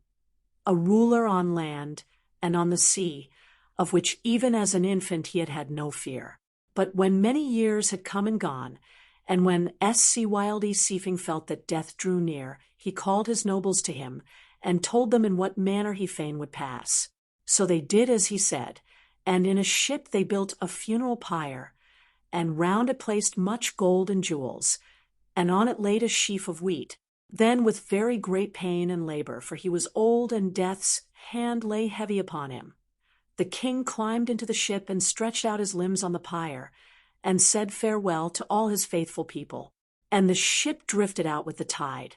a ruler on land and on the sea, of which even as an infant he had had no fear. But when many years had come and gone, and when Sigvaldi Seefing felt that death drew near, he called his nobles to him, and told them in what manner he fain would pass. So they did as he said, and in a ship they built a funeral pyre, and round it placed much gold and jewels, and on it laid a sheaf of wheat. Then with very great pain and labor, for he was old and death's hand lay heavy upon him, the king climbed into the ship and stretched out his limbs on the pyre, and said farewell to all his faithful people. And the ship drifted out with the tide,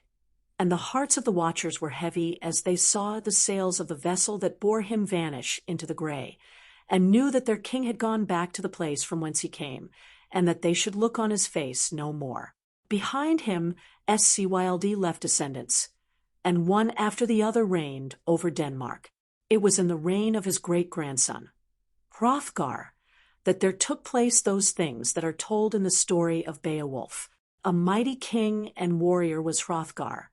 and the hearts of the watchers were heavy as they saw the sails of the vessel that bore him vanish into the grey, and knew that their king had gone back to the place from whence he came, and that they should look on his face no more. Behind him Scyld left descendants, and one after the other reigned over Denmark. It was in the reign of his great-grandson, Hrothgar, that there took place those things that are told in the story of Beowulf. A mighty king and warrior was Hrothgar,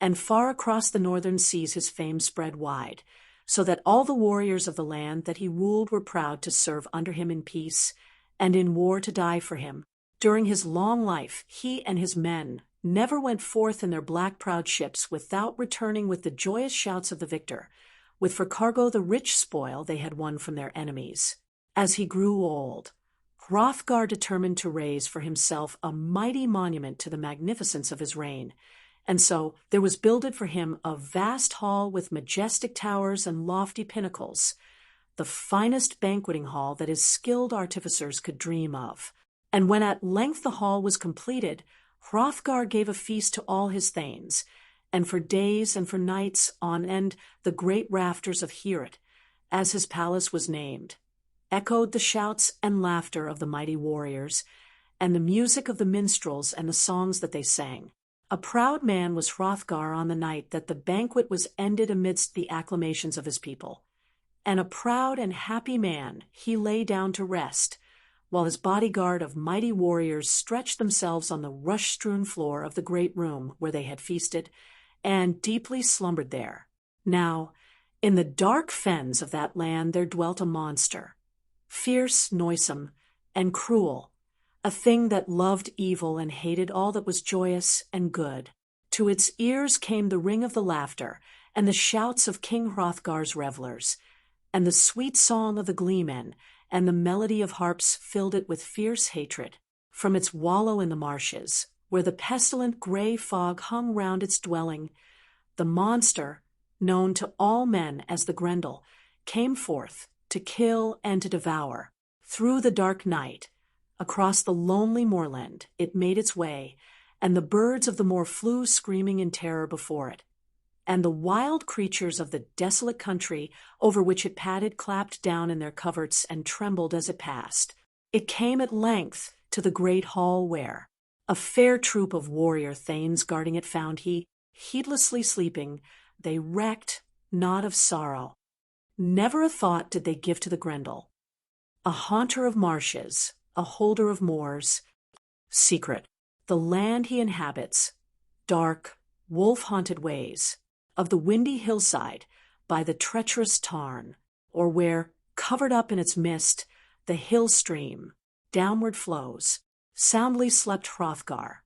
and far across the northern seas his fame spread wide, so that all the warriors of the land that he ruled were proud to serve under him in peace, and in war to die for him. During his long life he and his men never went forth in their black-prowed ships without returning with the joyous shouts of the victor, with for cargo the rich spoil they had won from their enemies. As he grew old, Hrothgar determined to raise for himself a mighty monument to the magnificence of his reign, and so there was builded for him a vast hall with majestic towers and lofty pinnacles, the finest banqueting hall that his skilled artificers could dream of. And when at length the hall was completed, Hrothgar gave a feast to all his thanes, and for days and for nights on end the great rafters of Heorot, as his palace was named, echoed the shouts and laughter of the mighty warriors, and the music of the minstrels and the songs that they sang. A proud man was Hrothgar on the night that the banquet was ended amidst the acclamations of his people, and a proud and happy man he lay down to rest, while his bodyguard of mighty warriors stretched themselves on the rush-strewn floor of the great room where they had feasted, and deeply slumbered there. Now, in the dark fens of that land there dwelt a monster, fierce, noisome, and cruel, a thing that loved evil and hated all that was joyous and good. To its ears came the ring of the laughter and the shouts of King Hrothgar's revelers, and the sweet song of the gleemen, and the melody of harps filled it with fierce hatred. From its wallow in the marshes, where the pestilent gray fog hung round its dwelling, the monster, known to all men as the Grendel, came forth to kill and to devour. Through the dark night, across the lonely moorland, it made its way, and the birds of the moor flew screaming in terror before it. And the wild creatures of the desolate country over which it padded clapped down in their coverts and trembled as it passed. It came at length to the great hall where, a fair troop of warrior thanes guarding it found he, heedlessly sleeping, they recked not of sorrow. Never a thought did they give to the Grendel, a haunter of marshes, a holder of moors, secret, the land he inhabits, dark, wolf-haunted ways, of the windy hillside by the treacherous tarn, or where, covered up in its mist, the hill stream downward flows, soundly slept Hrothgar,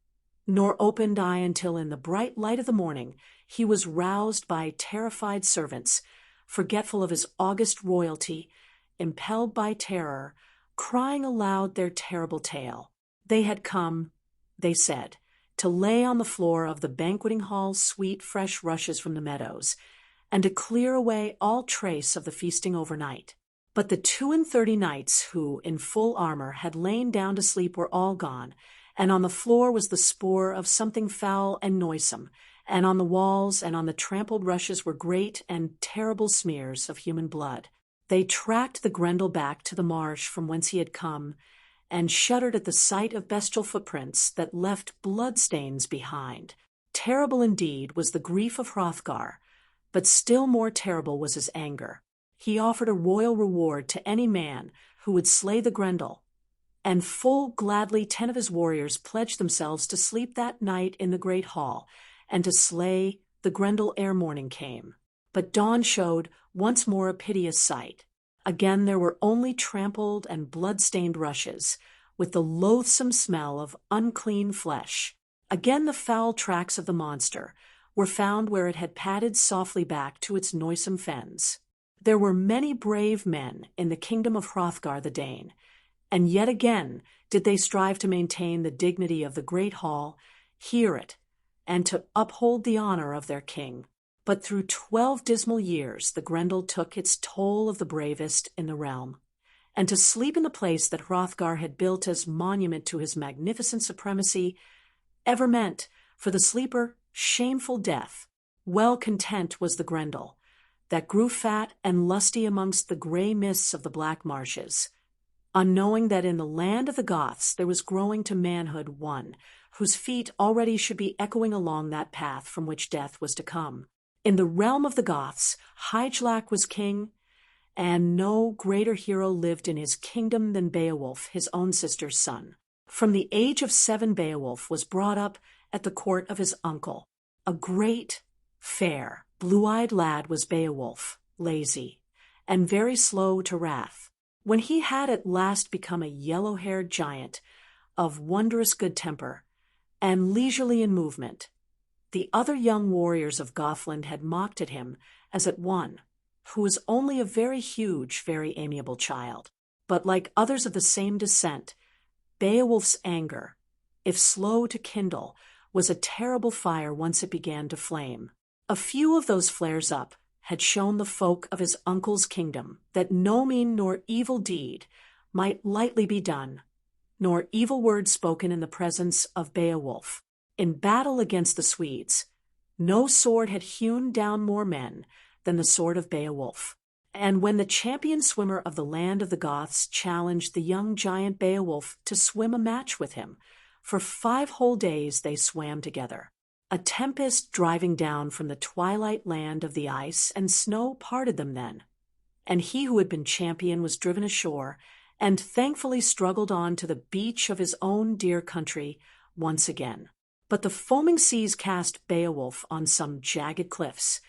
nor opened eye until in the bright light of the morning he was roused by terrified servants, forgetful of his august royalty, impelled by terror, crying aloud their terrible tale. They had come, they said, to lay on the floor of the banqueting hall sweet fresh rushes from the meadows, and to clear away all trace of the feasting overnight. But the 32 knights who, in full armor, had lain down to sleep were all gone, and on the floor was the spoor of something foul and noisome, and on the walls and on the trampled rushes were great and terrible smears of human blood. They tracked the Grendel back to the marsh from whence he had come, and shuddered at the sight of bestial footprints that left bloodstains behind. Terrible indeed was the grief of Hrothgar, but still more terrible was his anger. He offered a royal reward to any man who would slay the Grendel, and full gladly 10 of his warriors pledged themselves to sleep that night in the great hall, and to slay the Grendel ere morning came. But dawn showed once more a piteous sight. Again there were only trampled and blood-stained rushes, with the loathsome smell of unclean flesh. Again the foul tracks of the monster were found where it had padded softly back to its noisome fens. There were many brave men in the kingdom of Hrothgar the Dane, and yet again did they strive to maintain the dignity of the great hall, Heorot, and to uphold the honor of their king. But through 12 dismal years the Grendel took its toll of the bravest in the realm, and to sleep in the place that Hrothgar had built as monument to his magnificent supremacy ever meant, for the sleeper, shameful death. Well content was the Grendel, that grew fat and lusty amongst the grey mists of the black marshes, unknowing that in the land of the Goths there was growing to manhood one whose feet already should be echoing along that path from which death was to come. In the realm of the Goths, Hygelac was king, and no greater hero lived in his kingdom than Beowulf, his own sister's son. From the age of 7, Beowulf was brought up at the court of his uncle. A great, fair, blue-eyed lad was Beowulf, lazy, and very slow to wrath. When he had at last become a yellow-haired giant of wondrous good temper and leisurely in movement, the other young warriors of Gothland had mocked at him as at one who was only a very huge, very amiable child. But like others of the same descent, Beowulf's anger, if slow to kindle, was a terrible fire once it began to flame. A few of those flares up had shown the folk of his uncle's kingdom that no mean nor evil deed might lightly be done, nor evil word spoken in the presence of Beowulf. In battle against the Swedes, no sword had hewn down more men than the sword of Beowulf. And when the champion swimmer of the land of the Goths challenged the young giant Beowulf to swim a match with him, for 5 whole days they swam together. A tempest driving down from the twilight land of the ice and snow parted them then, and he who had been champion was driven ashore and thankfully struggled on to the beach of his own dear country once again. But the foaming seas cast Beowulf on some jagged cliffs,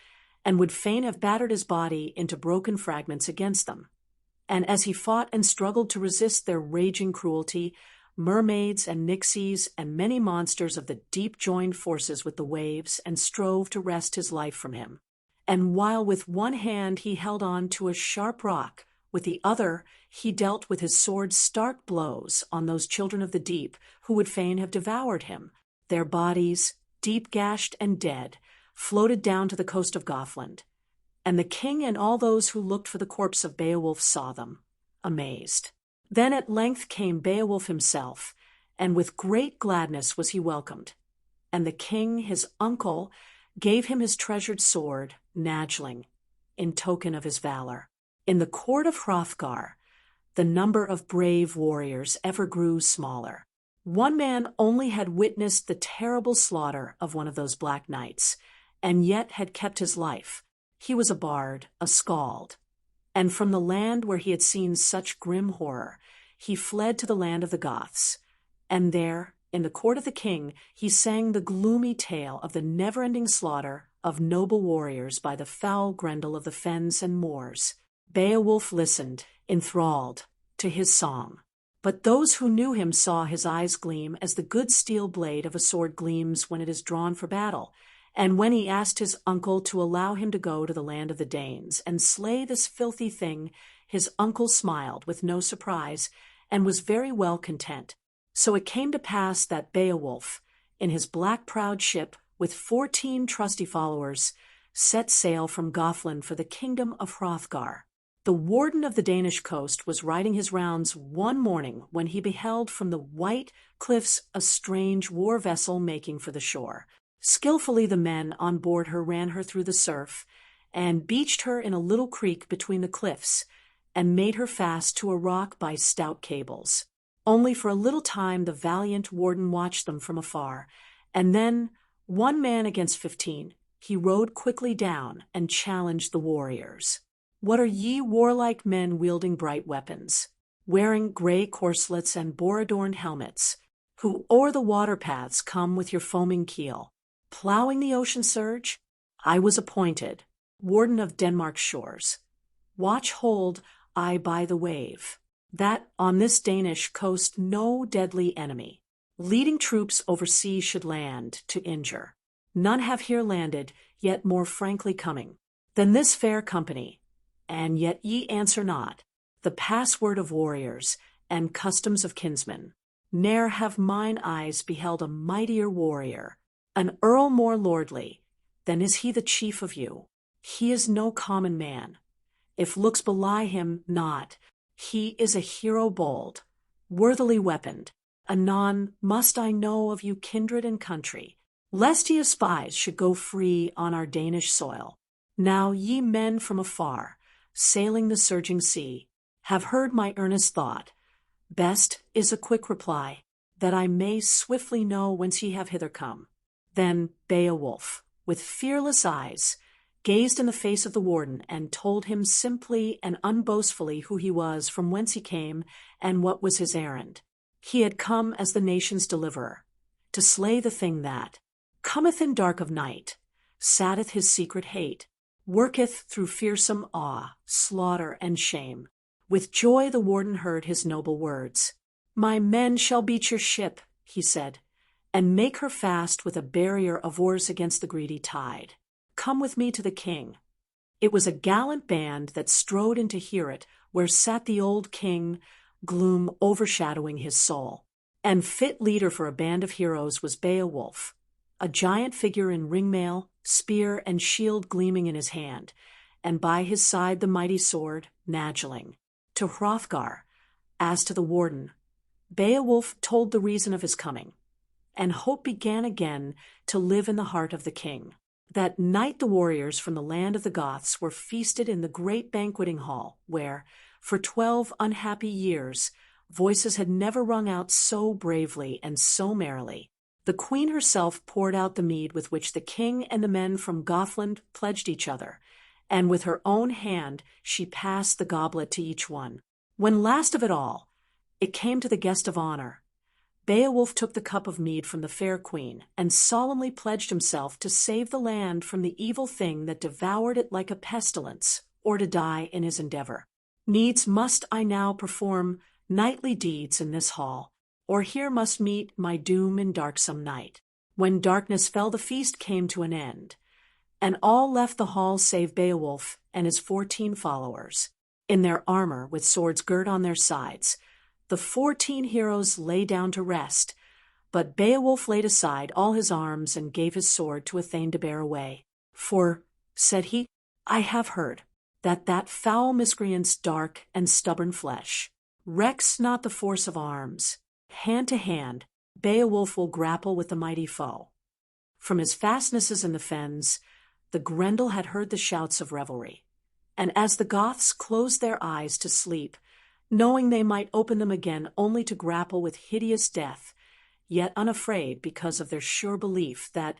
and would fain have battered his body into broken fragments against them. And as he fought and struggled to resist their raging cruelty, mermaids and nixies and many monsters of the deep joined forces with the waves and strove to wrest his life from him. And while with one hand he held on to a sharp rock, with the other he dealt with his sword stark blows on those children of the deep who would fain have devoured him. Their bodies, deep gashed and dead, floated down to the coast of Gothland, and the king and all those who looked for the corpse of Beowulf saw them, amazed. Then at length came Beowulf himself, and with great gladness was he welcomed. And the king, his uncle, gave him his treasured sword, Nadgling, in token of his valor. In the court of Hrothgar, the number of brave warriors ever grew smaller. One man only had witnessed the terrible slaughter of one of those black knights, and yet had kept his life. He was a bard, a skald, and from the land where he had seen such grim horror, he fled to the land of the Goths, and there, in the court of the king, he sang the gloomy tale of the never-ending slaughter of noble warriors by the foul Grendel of the fens and moors. Beowulf listened, enthralled, to his song. But those who knew him saw his eyes gleam as the good steel blade of a sword gleams when it is drawn for battle, and when he asked his uncle to allow him to go to the land of the Danes and slay this filthy thing, his uncle smiled with no surprise and was very well content. So it came to pass that Beowulf, in his black-prowed ship with 14 trusty followers, set sail from Gothland for the kingdom of Hrothgar. The warden of the Danish coast was riding his rounds one morning when he beheld from the white cliffs a strange war vessel making for the shore. Skillfully the men on board her ran her through the surf, and beached her in a little creek between the cliffs, and made her fast to a rock by stout cables. Only for a little time the valiant warden watched them from afar, and then, 1 man against 15, he rode quickly down and challenged the warriors. What are ye warlike men wielding bright weapons, wearing grey corselets and boar-adorned helmets, who o'er the water paths come with your foaming keel, ploughing the ocean surge? I was appointed, warden of Denmark's shores. Watch hold I by the wave, that on this Danish coast no deadly enemy, leading troops overseas should land to injure. None have here landed, yet more frankly coming than this fair company, and yet ye answer not the password of warriors and customs of kinsmen. Ne'er have mine eyes beheld a mightier warrior, an earl more lordly, than is he the chief of you. He is no common man. If looks belie him not, he is a hero bold, worthily weaponed. Anon must I know of you kindred and country, lest ye as spies should go free on our Danish soil. Now ye men from afar, sailing the surging sea, have heard my earnest thought, Best is a quick reply, that I may swiftly know whence ye have hither come. Then Beowulf, with fearless eyes, gazed in the face of the warden and told him simply and unboastfully who he was, from whence he came, and what was his errand. He had come as the nation's deliverer, to slay the thing that cometh in dark of night, satteth his secret hate, worketh through fearsome awe, slaughter, and shame. With joy the warden heard his noble words. My men shall beat your ship, he said, and make her fast with a barrier of oars against the greedy tide. Come with me to the king. It was a gallant band that strode in to hear it, where sat the old king, gloom overshadowing his soul. And fit leader for a band of heroes was Beowulf, a giant figure in ringmail, spear and shield gleaming in his hand, and by his side the mighty sword, Nageling. To Hrothgar, as to the warden, Beowulf told the reason of his coming, and hope began again to live in the heart of the king. That night the warriors from the land of the Goths were feasted in the great banqueting hall, where, for 12 unhappy years, voices had never rung out so bravely and so merrily. The queen herself poured out the mead with which the king and the men from Gothland pledged each other, and with her own hand she passed the goblet to each one. When last of it all, it came to the guest of honor. Beowulf took the cup of mead from the fair queen and solemnly pledged himself to save the land from the evil thing that devoured it like a pestilence, or to die in his endeavor. Needs must I now perform knightly deeds in this hall, or here must meet my doom in darksome night. When darkness fell, the feast came to an end, and all left the hall save Beowulf and his 14 followers. In their armor, with swords girt on their sides, the 14 heroes lay down to rest, but Beowulf laid aside all his arms and gave his sword to a thane to bear away. For, said he, I have heard that foul miscreant's dark and stubborn flesh recks not the force of arms. Hand to hand, Beowulf will grapple with the mighty foe. From his fastnesses in the fens, the Grendel had heard the shouts of revelry, and as the Goths closed their eyes to sleep, knowing they might open them again only to grapple with hideous death, yet unafraid because of their sure belief that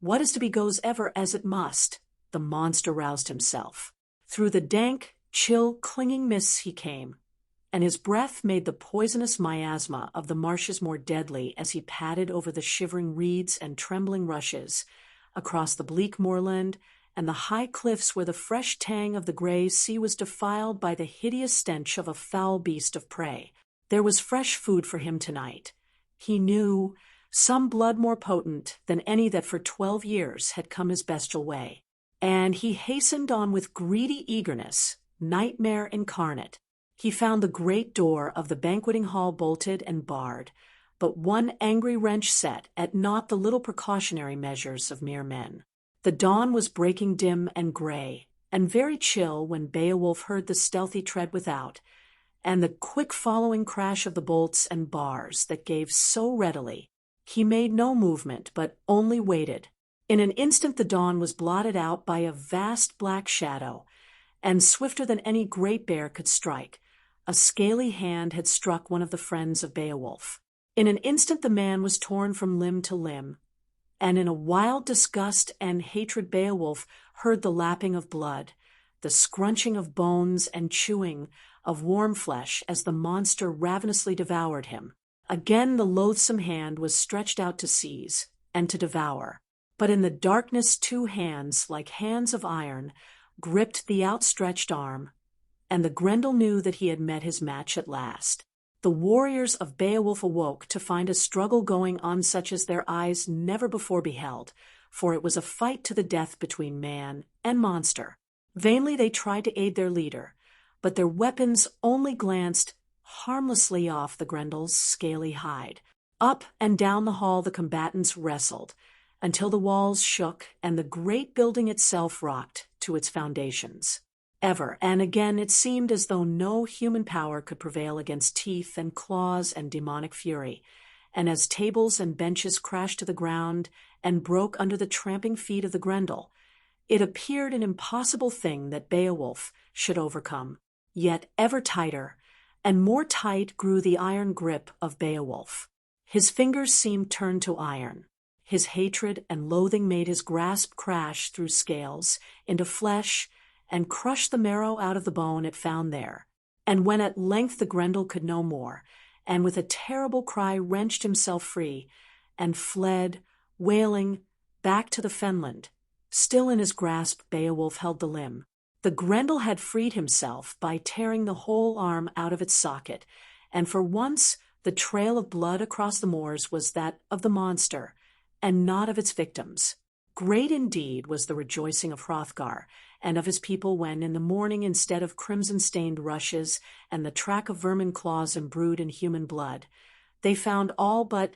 what is to be goes ever as it must, the monster roused himself. Through the dank, chill, clinging mists he came, and his breath made the poisonous miasma of the marshes more deadly as he padded over the shivering reeds and trembling rushes, across the bleak moorland and the high cliffs where the fresh tang of the gray sea was defiled by the hideous stench of a foul beast of prey. There was fresh food for him tonight. He knew some blood more potent than any that for 12 years had come his bestial way, and he hastened on with greedy eagerness, nightmare incarnate. He found the great door of the banqueting hall bolted and barred, but one angry wrench set at naught the little precautionary measures of mere men. The dawn was breaking dim and gray, and very chill when Beowulf heard the stealthy tread without, and the quick following crash of the bolts and bars that gave so readily. He made no movement, but only waited. In an instant the dawn was blotted out by a vast black shadow, and swifter than any great bear could strike, a scaly hand had struck one of the friends of Beowulf. In an instant the man was torn from limb to limb, and in a wild disgust and hatred Beowulf heard the lapping of blood, the scrunching of bones and chewing of warm flesh as the monster ravenously devoured him. Again the loathsome hand was stretched out to seize and to devour, but in the darkness 2 hands, like hands of iron, gripped the outstretched arm, and the Grendel knew that he had met his match at last. The warriors of Beowulf awoke to find a struggle going on such as their eyes never before beheld, for it was a fight to the death between man and monster. Vainly they tried to aid their leader, but their weapons only glanced harmlessly off the Grendel's scaly hide. Up and down the hall the combatants wrestled, until the walls shook and the great building itself rocked to its foundations. Ever and again it seemed as though no human power could prevail against teeth and claws and demonic fury, and as tables and benches crashed to the ground and broke under the tramping feet of the Grendel, it appeared an impossible thing that Beowulf should overcome. Yet ever tighter, and more tight grew the iron grip of Beowulf. His fingers seemed turned to iron. His hatred and loathing made his grasp crash through scales into flesh and crush the marrow out of the bone it found there. And when at length the Grendel could no more, and with a terrible cry wrenched himself free, and fled, wailing, back to the fenland, still in his grasp Beowulf held the limb. The Grendel had freed himself by tearing the whole arm out of its socket, and for once the trail of blood across the moors was that of the monster, and not of its victims. Great indeed was the rejoicing of Hrothgar and of his people when, in the morning, instead of crimson-stained rushes and the track of vermin claws embrued in human blood, they found all but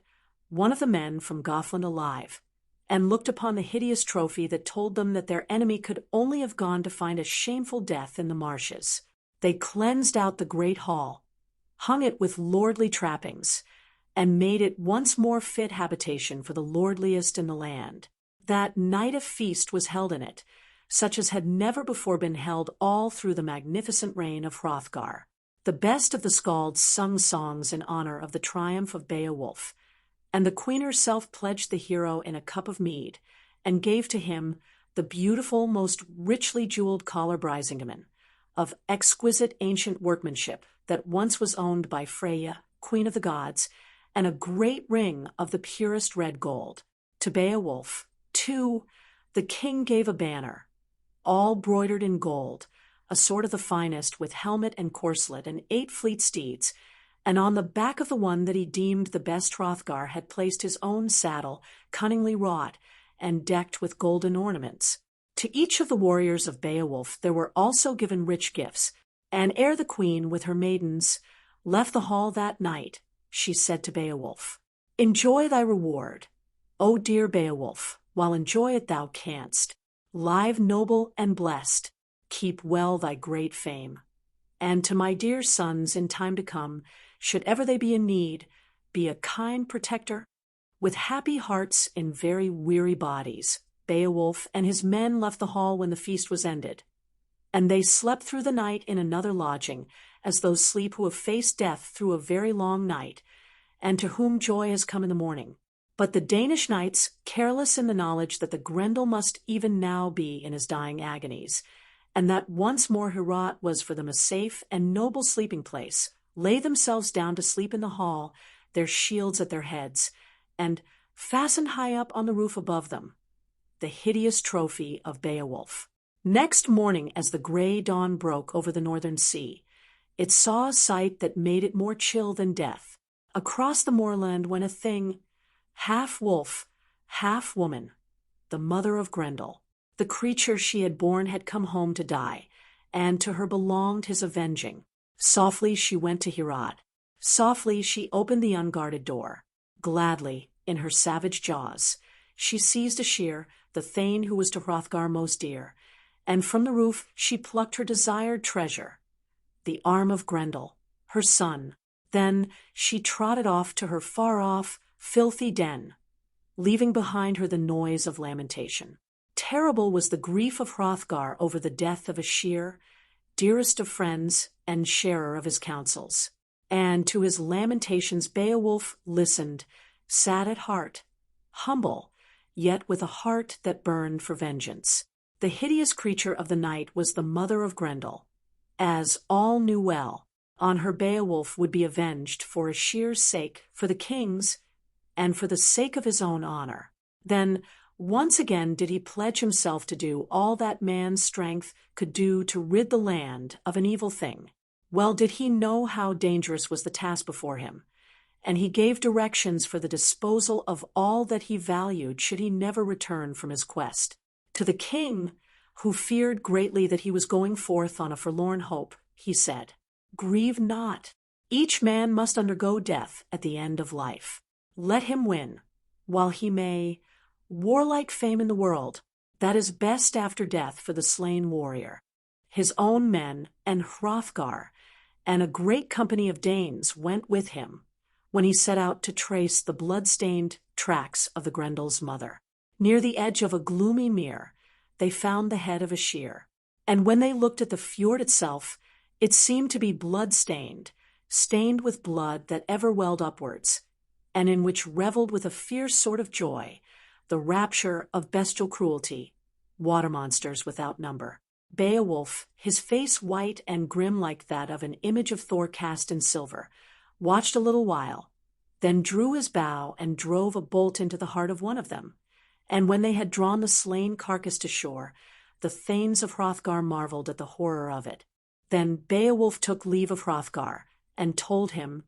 one of the men from Gothland alive, and looked upon the hideous trophy that told them that their enemy could only have gone to find a shameful death in the marshes. They cleansed out the great hall, hung it with lordly trappings, and made it once more fit habitation for the lordliest in the land. That night a feast was held in it, such as had never before been held all through the magnificent reign of Hrothgar. The best of the skalds sung songs in honor of the triumph of Beowulf, and the queen herself pledged the hero in a cup of mead, and gave to him the beautiful, most richly jeweled collar Brisingamen, of exquisite ancient workmanship that once was owned by Freya, queen of the gods, and a great ring of the purest red gold. To Beowulf, too, the king gave a banner, all broidered in gold, a sword of the finest, with helmet and corselet, and 8 fleet steeds, and on the back of the one that he deemed the best Hrothgar had placed his own saddle, cunningly wrought, and decked with golden ornaments. To each of the warriors of Beowulf there were also given rich gifts, and ere the queen, with her maidens, left the hall that night, she said to Beowulf, "Enjoy thy reward, O dear Beowulf, while enjoy it thou canst. Live, noble, and blessed, keep well thy great fame. And to my dear sons in time to come, should ever they be in need, be a kind protector." With happy hearts in very weary bodies, Beowulf and his men left the hall when the feast was ended, and they slept through the night in another lodging, as those sleep who have faced death through a very long night, and to whom joy has come in the morning. But the Danish knights, careless in the knowledge that the Grendel must even now be in his dying agonies, and that once more Heorot was for them a safe and noble sleeping place, lay themselves down to sleep in the hall, their shields at their heads, and fastened high up on the roof above them the hideous trophy of Beowulf. Next morning, as the gray dawn broke over the northern sea, it saw a sight that made it more chill than death. Across the moorland went a thing, half wolf, half woman, the mother of Grendel. The creature she had borne had come home to die, and to her belonged his avenging. Softly she went to Heorot. Softly she opened the unguarded door. Gladly, in her savage jaws, she seized a shear, the thane who was to Hrothgar most dear, and from the roof she plucked her desired treasure, the arm of Grendel, her son. Then she trotted off to her far-off, filthy den, leaving behind her the noise of lamentation. Terrible was the grief of Hrothgar over the death of a shear, dearest of friends and sharer of his counsels. And to his lamentations Beowulf listened, sad at heart, humble, yet with a heart that burned for vengeance. The hideous creature of the night was the mother of Grendel. As all knew well, on her Beowulf would be avenged for a shear's sake, for the king's, and for the sake of his own honor. Then once again did he pledge himself to do all that man's strength could do to rid the land of an evil thing. Well did he know how dangerous was the task before him, and he gave directions for the disposal of all that he valued should he never return from his quest. To the king, who feared greatly that he was going forth on a forlorn hope, he said, "Grieve not. Each man must undergo death at the end of life. Let him win, while he may, warlike fame in the world, that is best after death for the slain warrior. His own men and Hrothgar and a great company of Danes went with him when he set out to trace the blood-stained tracks of the Grendel's mother. Near the edge of a gloomy mere, they found the head of a shear, and when they looked at the fjord itself, it seemed to be blood-stained, stained with blood that ever welled upwards, and in which revelled with a fierce sort of joy the rapture of bestial cruelty, water monsters without number. Beowulf, his face white and grim like that of an image of Thor cast in silver, watched a little while, then drew his bow and drove a bolt into the heart of one of them. And when they had drawn the slain carcass to shore, the thanes of Hrothgar marvelled at the horror of it. Then Beowulf took leave of Hrothgar, and told him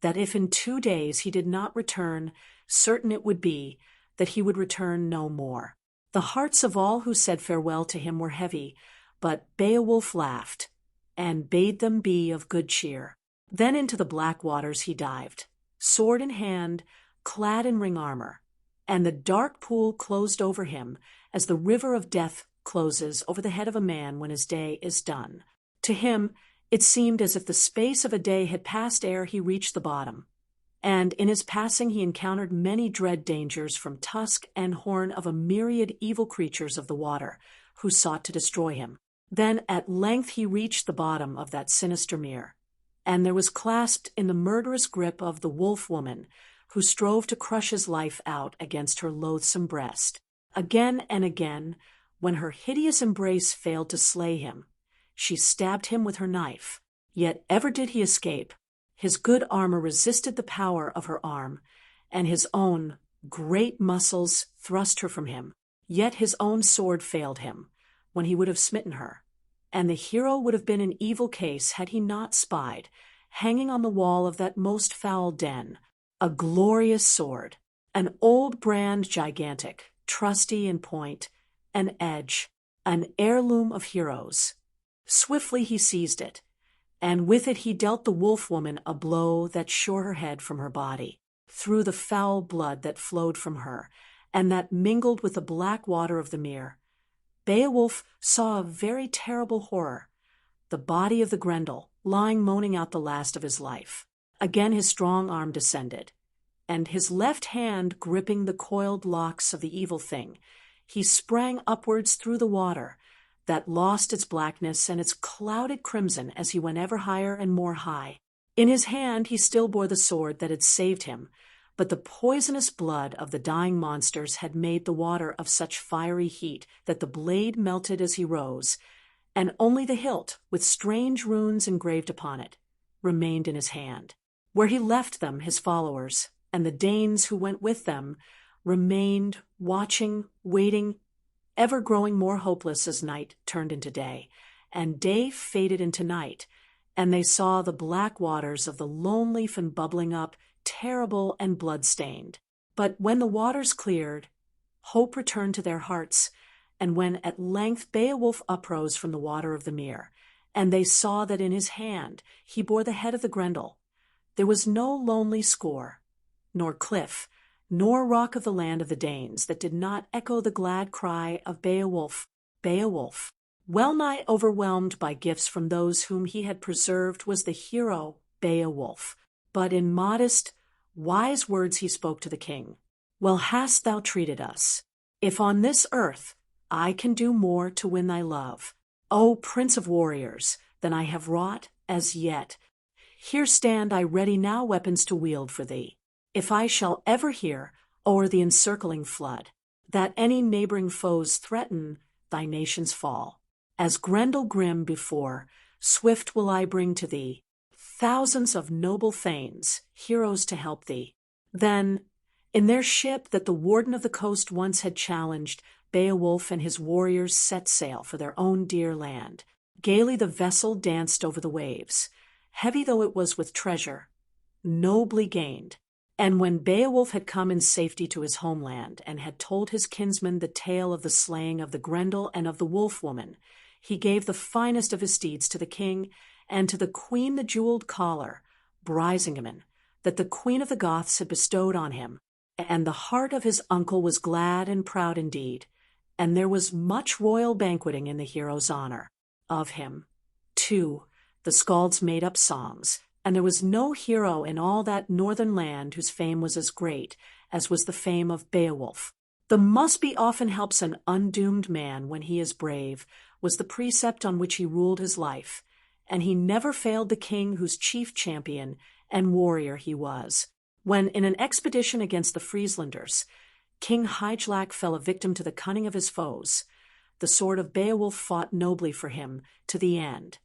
that if in 2 days he did not return, certain it would be that he would return no more. The hearts of all who said farewell to him were heavy, but Beowulf laughed, and bade them be of good cheer. Then into the black waters he dived, sword in hand, clad in ring armor, and the dark pool closed over him as the river of death closes over the head of a man when his day is done. To him it seemed as if the space of a day had passed ere he reached the bottom, and in his passing he encountered many dread dangers from tusk and horn of a myriad evil creatures of the water, who sought to destroy him. Then at length he reached the bottom of that sinister mere, and there was clasped in the murderous grip of the wolf-woman, who strove to crush his life out against her loathsome breast. Again and again, when her hideous embrace failed to slay him, she stabbed him with her knife, yet ever did he escape. His good armor resisted the power of her arm, and his own great muscles thrust her from him. Yet his own sword failed him, when he would have smitten her, and the hero would have been in evil case had he not spied, hanging on the wall of that most foul den, a glorious sword, an old brand gigantic, trusty in point and edge, an heirloom of heroes. Swiftly he seized it, and with it he dealt the wolf-woman a blow that shore her head from her body, through the foul blood that flowed from her, and that mingled with the black water of the mere. Beowulf saw a very terrible horror, the body of the Grendel lying moaning out the last of his life. Again his strong arm descended, and his left hand gripping the coiled locks of the evil thing, he sprang upwards through the water, that lost its blackness and its clouded crimson as he went ever higher and more high. In his hand he still bore the sword that had saved him, but the poisonous blood of the dying monsters had made the water of such fiery heat that the blade melted as he rose, and only the hilt, with strange runes engraved upon it, remained in his hand. Where he left them, his followers, and the Danes who went with them, remained watching, waiting, ever growing more hopeless as night turned into day, and day faded into night, and they saw the black waters of the lonely Fen bubbling up, terrible and blood-stained. But when the waters cleared, hope returned to their hearts, and when at length Beowulf uprose from the water of the mere, and they saw that in his hand he bore the head of the Grendel, there was no lonely score, nor cliff, nor rock of the land of the Danes that did not echo the glad cry of Beowulf, Beowulf. Well nigh overwhelmed by gifts from those whom he had preserved was the hero Beowulf, but in modest, wise words he spoke to the king. Well hast thou treated us. If on this earth I can do more to win thy love, O Prince of warriors, than I have wrought as yet, here stand I ready now weapons to wield for thee. If I shall ever hear, o'er the encircling flood, that any neighboring foes threaten thy nation's fall, as Grendel grim before, swift will I bring to thee thousands of noble thanes, heroes to help thee. Then, in their ship that the warden of the coast once had challenged, Beowulf and his warriors set sail for their own dear land. Gaily the vessel danced over the waves, heavy though it was with treasure, nobly gained. And when Beowulf had come in safety to his homeland, and had told his kinsmen the tale of the slaying of the Grendel and of the wolf-woman, he gave the finest of his steeds to the king, and to the queen the jeweled collar, Brisingamen, that the queen of the Goths had bestowed on him. And the heart of his uncle was glad and proud indeed, and there was much royal banqueting in the hero's honor. Of him, too, the skalds made up songs, and there was no hero in all that northern land whose fame was as great as was the fame of Beowulf. The must-be often helps an undoomed man when he is brave, was the precept on which he ruled his life, and he never failed the king whose chief champion and warrior he was. When, in an expedition against the Frieslanders, King Hygelac fell a victim to the cunning of his foes, the sword of Beowulf fought nobly for him to the end,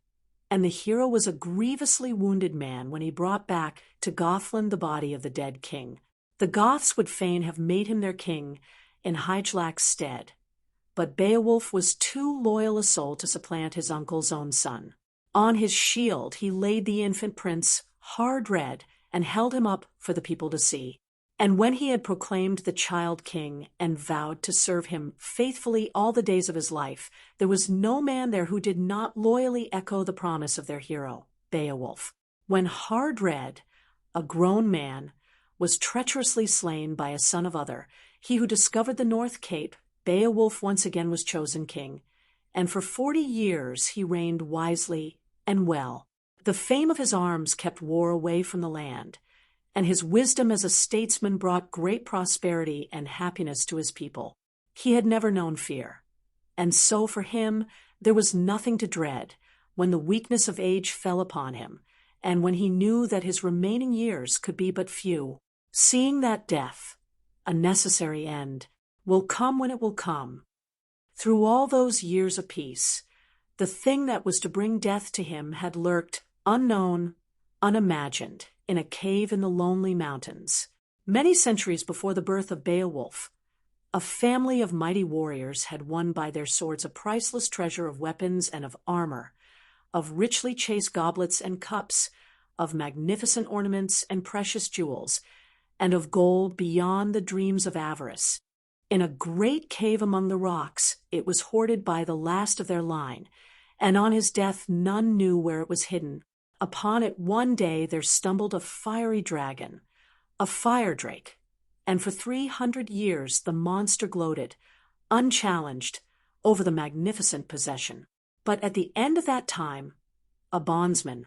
and the hero was a grievously wounded man when he brought back to Gothland the body of the dead king. The Goths would fain have made him their king in Hygelac's stead, but Beowulf was too loyal a soul to supplant his uncle's own son. On his shield he laid the infant prince, hard red, and held him up for the people to see. And when he had proclaimed the child king and vowed to serve him faithfully all the days of his life, there was no man there who did not loyally echo the promise of their hero, Beowulf. When hard red, a grown man, was treacherously slain by a son of other, he who discovered the North Cape, Beowulf once again was chosen king, and for 40 years he reigned wisely and well. The fame of his arms kept war away from the land, and his wisdom as a statesman brought great prosperity and happiness to his people. He had never known fear, and so for him there was nothing to dread when the weakness of age fell upon him, and when he knew that his remaining years could be but few. Seeing that death, a necessary end, will come when it will come, through all those years of peace, the thing that was to bring death to him had lurked, unknown, unimagined, in a cave in the lonely mountains. Many centuries before the birth of Beowulf, a family of mighty warriors had won by their swords a priceless treasure of weapons and of armor, of richly chased goblets and cups, of magnificent ornaments and precious jewels, and of gold beyond the dreams of avarice. In a great cave among the rocks, it was hoarded by the last of their line, and on his death none knew where it was hidden. Upon it one day there stumbled a fiery dragon, a fire drake, and for 300 years the monster gloated, unchallenged, over the magnificent possession. But at the end of that time, a bondsman,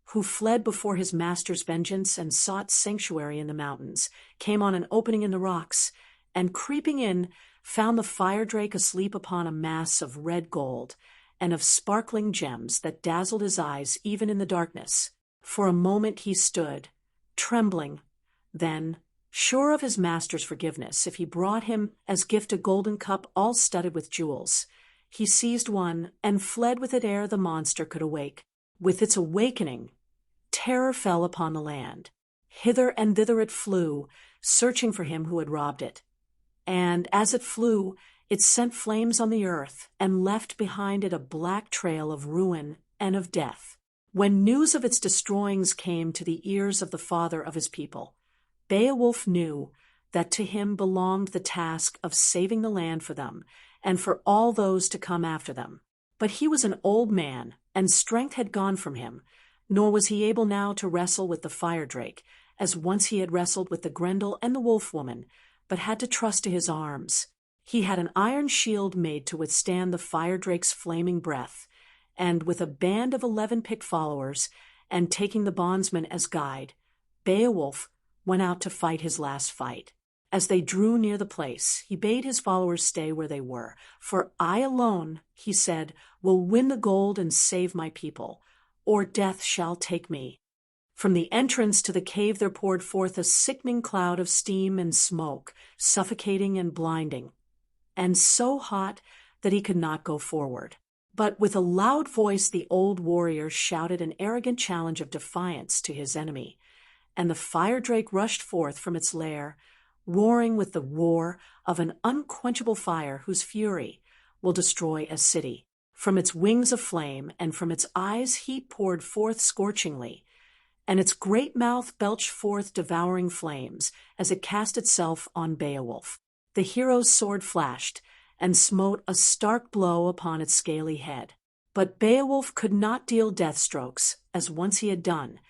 who fled before his master's vengeance and sought sanctuary in the mountains, came on an opening in the rocks, and creeping in, found the fire drake asleep upon a mass of red gold and of sparkling gems that dazzled his eyes even in the darkness. For a moment he stood, trembling. Then, sure of his master's forgiveness if he brought him as gift a golden cup all studded with jewels, he seized one and fled with it ere the monster could awake. With its awakening, terror fell upon the land. Hither and thither it flew, searching for him who had robbed it. And as it flew, it sent flames on the earth and left behind it a black trail of ruin and of death. When news of its destroyings came to the ears of the father of his people, Beowulf knew that to him belonged the task of saving the land for them and for all those to come after them. But he was an old man, and strength had gone from him, nor was he able now to wrestle with the fire drake, as once he had wrestled with the Grendel and the wolf woman, but had to trust to his arms. He had an iron shield made to withstand the fire drake's flaming breath, and with a band of 11 picked followers, and taking the bondsman as guide, Beowulf went out to fight his last fight. As they drew near the place, he bade his followers stay where they were. "For I alone," he said, "will win the gold and save my people, or death shall take me." From the entrance to the cave there poured forth a sickening cloud of steam and smoke, suffocating and blinding, and so hot that he could not go forward. But with a loud voice the old warrior shouted an arrogant challenge of defiance to his enemy, and the fire drake rushed forth from its lair, roaring with the roar of an unquenchable fire whose fury will destroy a city. From its wings of flame and from its eyes heat poured forth scorchingly, and its great mouth belched forth devouring flames as it cast itself on Beowulf. The hero's sword flashed and smote a stark blow upon its scaly head. But Beowulf could not deal death strokes, as once he had done,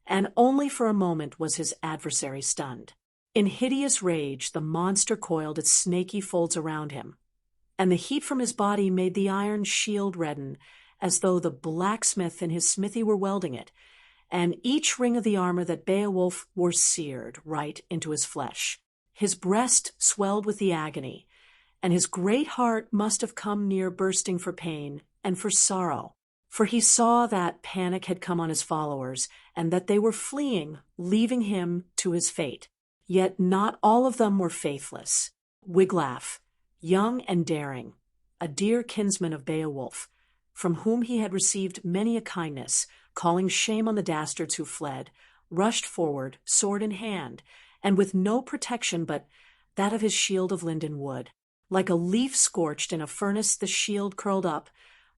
and only for a moment was his adversary stunned. In hideous rage the monster coiled its snaky folds around him, and the heat from his body made the iron shield redden as though the blacksmith in his smithy were welding it, and each ring of the armor that Beowulf wore seared right into his flesh. His breast swelled with the agony, and his great heart must have come near bursting for pain and for sorrow. for he saw that panic had come on his followers and that they were fleeing, leaving him to his fate. Yet not all of them were faithless. Wiglaf, young and daring, a dear kinsman of Beowulf, from whom he had received many a kindness, calling shame on the dastards who fled, rushed forward, sword in hand, and with no protection but that of his shield of linden wood. Like a leaf scorched in a furnace the shield curled up,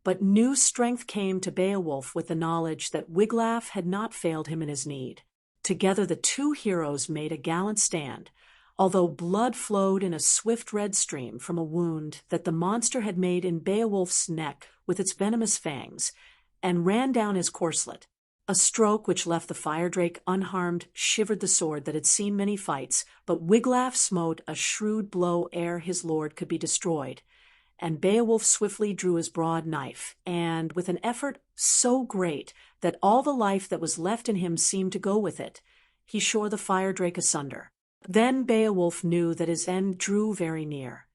but new strength came to Beowulf with the knowledge that Wiglaf had not failed him in his need. Together the two heroes made a gallant stand, although blood flowed in a swift red stream from a wound that the monster had made in Beowulf's neck with its venomous fangs, and ran down his corslet. A stroke which left the fire drake unharmed shivered the sword that had seen many fights, but Wiglaf smote a shrewd blow ere his lord could be destroyed, and Beowulf swiftly drew his broad knife, and, with an effort so great that all the life that was left in him seemed to go with it, he shore the fire drake asunder. Then Beowulf knew that his end drew very near,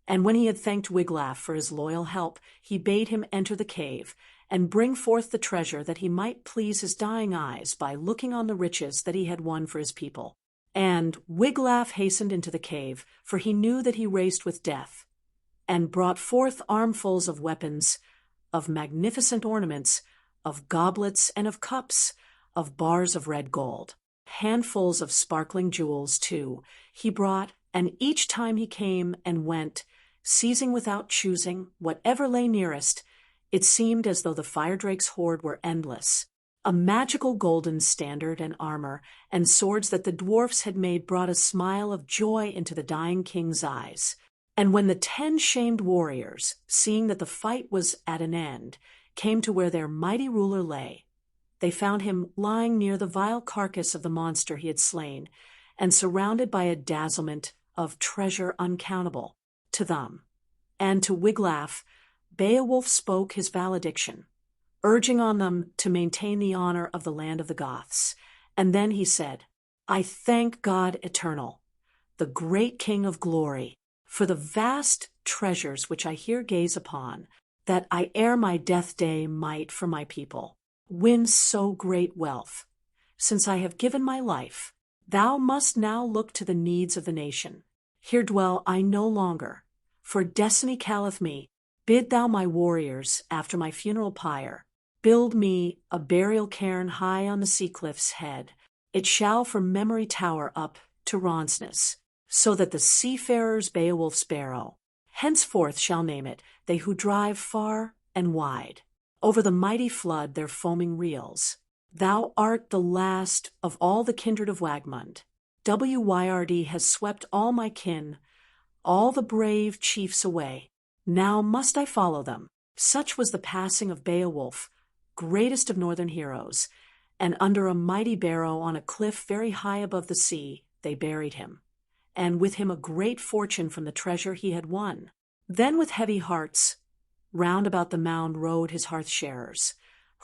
and when he had thanked Wiglaf for his loyal help, he bade him enter the cave and bring forth the treasure that he might please his dying eyes by looking on the riches that he had won for his people. And Wiglaf hastened into the cave, for he knew that he raced with death, and brought forth armfuls of weapons, of magnificent ornaments, of goblets and of cups, of bars of red gold. Handfuls of sparkling jewels, too, he brought, and each time he came and went, seizing without choosing whatever lay nearest, it seemed as though the fire drake's hoard were endless. A magical golden standard and armor and swords that the dwarfs had made brought a smile of joy into the dying king's eyes. And when the 10 shamed warriors, seeing that the fight was at an end, came to where their mighty ruler lay, they found him lying near the vile carcass of the monster he had slain, and surrounded by a dazzlement of treasure uncountable. To them, and to Wiglaf, Beowulf spoke his valediction, urging on them to maintain the honor of the land of the Goths. And then he said, "I thank God eternal, the great King of glory, for the vast treasures which I here gaze upon, that I ere my death day might for my people win so great wealth. Since I have given my life, thou must now look to the needs of the nation. Here dwell I no longer, for destiny calleth me. Bid thou my warriors, after my funeral pyre, build me a burial cairn high on the sea cliff's head. It shall from memory tower up to Ronsness, so that the seafarers Beowulf's barrow henceforth shall name it, they who drive far and wide over the mighty flood their foaming reels. Thou art the last of all the kindred of Wagmund. Wyrd has swept all my kin, all the brave chiefs away. Now must I follow them." Such was the passing of Beowulf, greatest of northern heroes, and under a mighty barrow on a cliff very high above the sea they buried him, and with him a great fortune from the treasure he had won. Then with heavy hearts, round about the mound rode his hearth-sharers,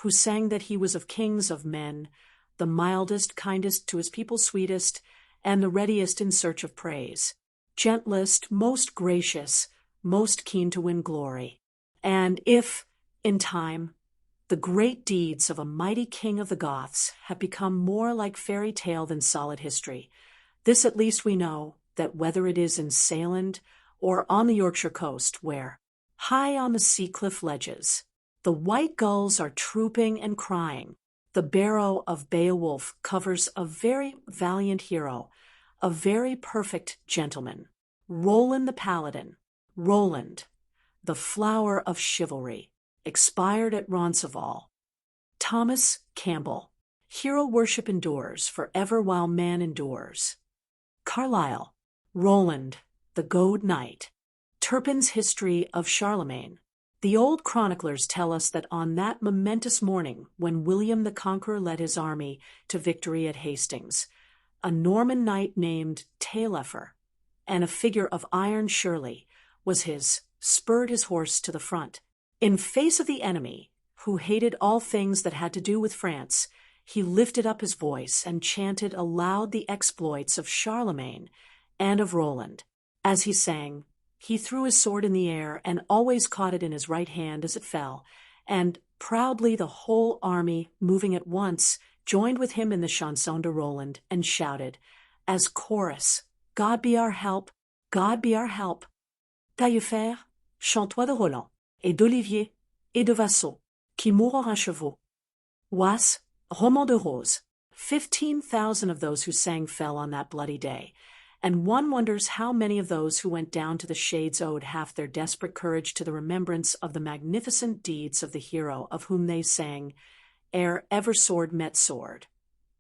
who sang that he was of kings of men, the mildest, kindest, to his people sweetest, and the readiest in search of praise, gentlest, most gracious, most keen to win glory. And if, in time, the great deeds of a mighty king of the Goths have become more like fairy tale than solid history, this at least we know, that whether it is in Salem or on the Yorkshire coast, where, high on the sea cliff ledges, the white gulls are trooping and crying, the barrow of Beowulf covers a very valiant hero, a very perfect gentleman, Roland the Paladin, Roland, the flower of chivalry, expired at Roncesvalles. Thomas Campbell, hero worship endures forever while man endures. Carlyle, Roland, the Goad Knight. Turpin's History of Charlemagne. The old chroniclers tell us that on that momentous morning when William the Conqueror led his army to victory at Hastings, a Norman knight named Taillefer, and a figure of iron surely, was spurred his horse to the front. In face of the enemy, who hated all things that had to do with France, he lifted up his voice and chanted aloud the exploits of Charlemagne and of Roland. As he sang, he threw his sword in the air and always caught it in his right hand as it fell, and, Proudly the whole army, moving at once, joined with him in the Chanson de Roland and shouted, as chorus, God be our help, God be our help. Taillefer, chante-toi de Roland, et d'Olivier, et de Vassaux, qui mourront à chevaux. Was, Roman de Rose. 15,000 of those who sang fell on that bloody day, and one wonders how many of those who went down to the shades owed half their desperate courage to the remembrance of the magnificent deeds of the hero of whom they sang, ere ever sword met sword,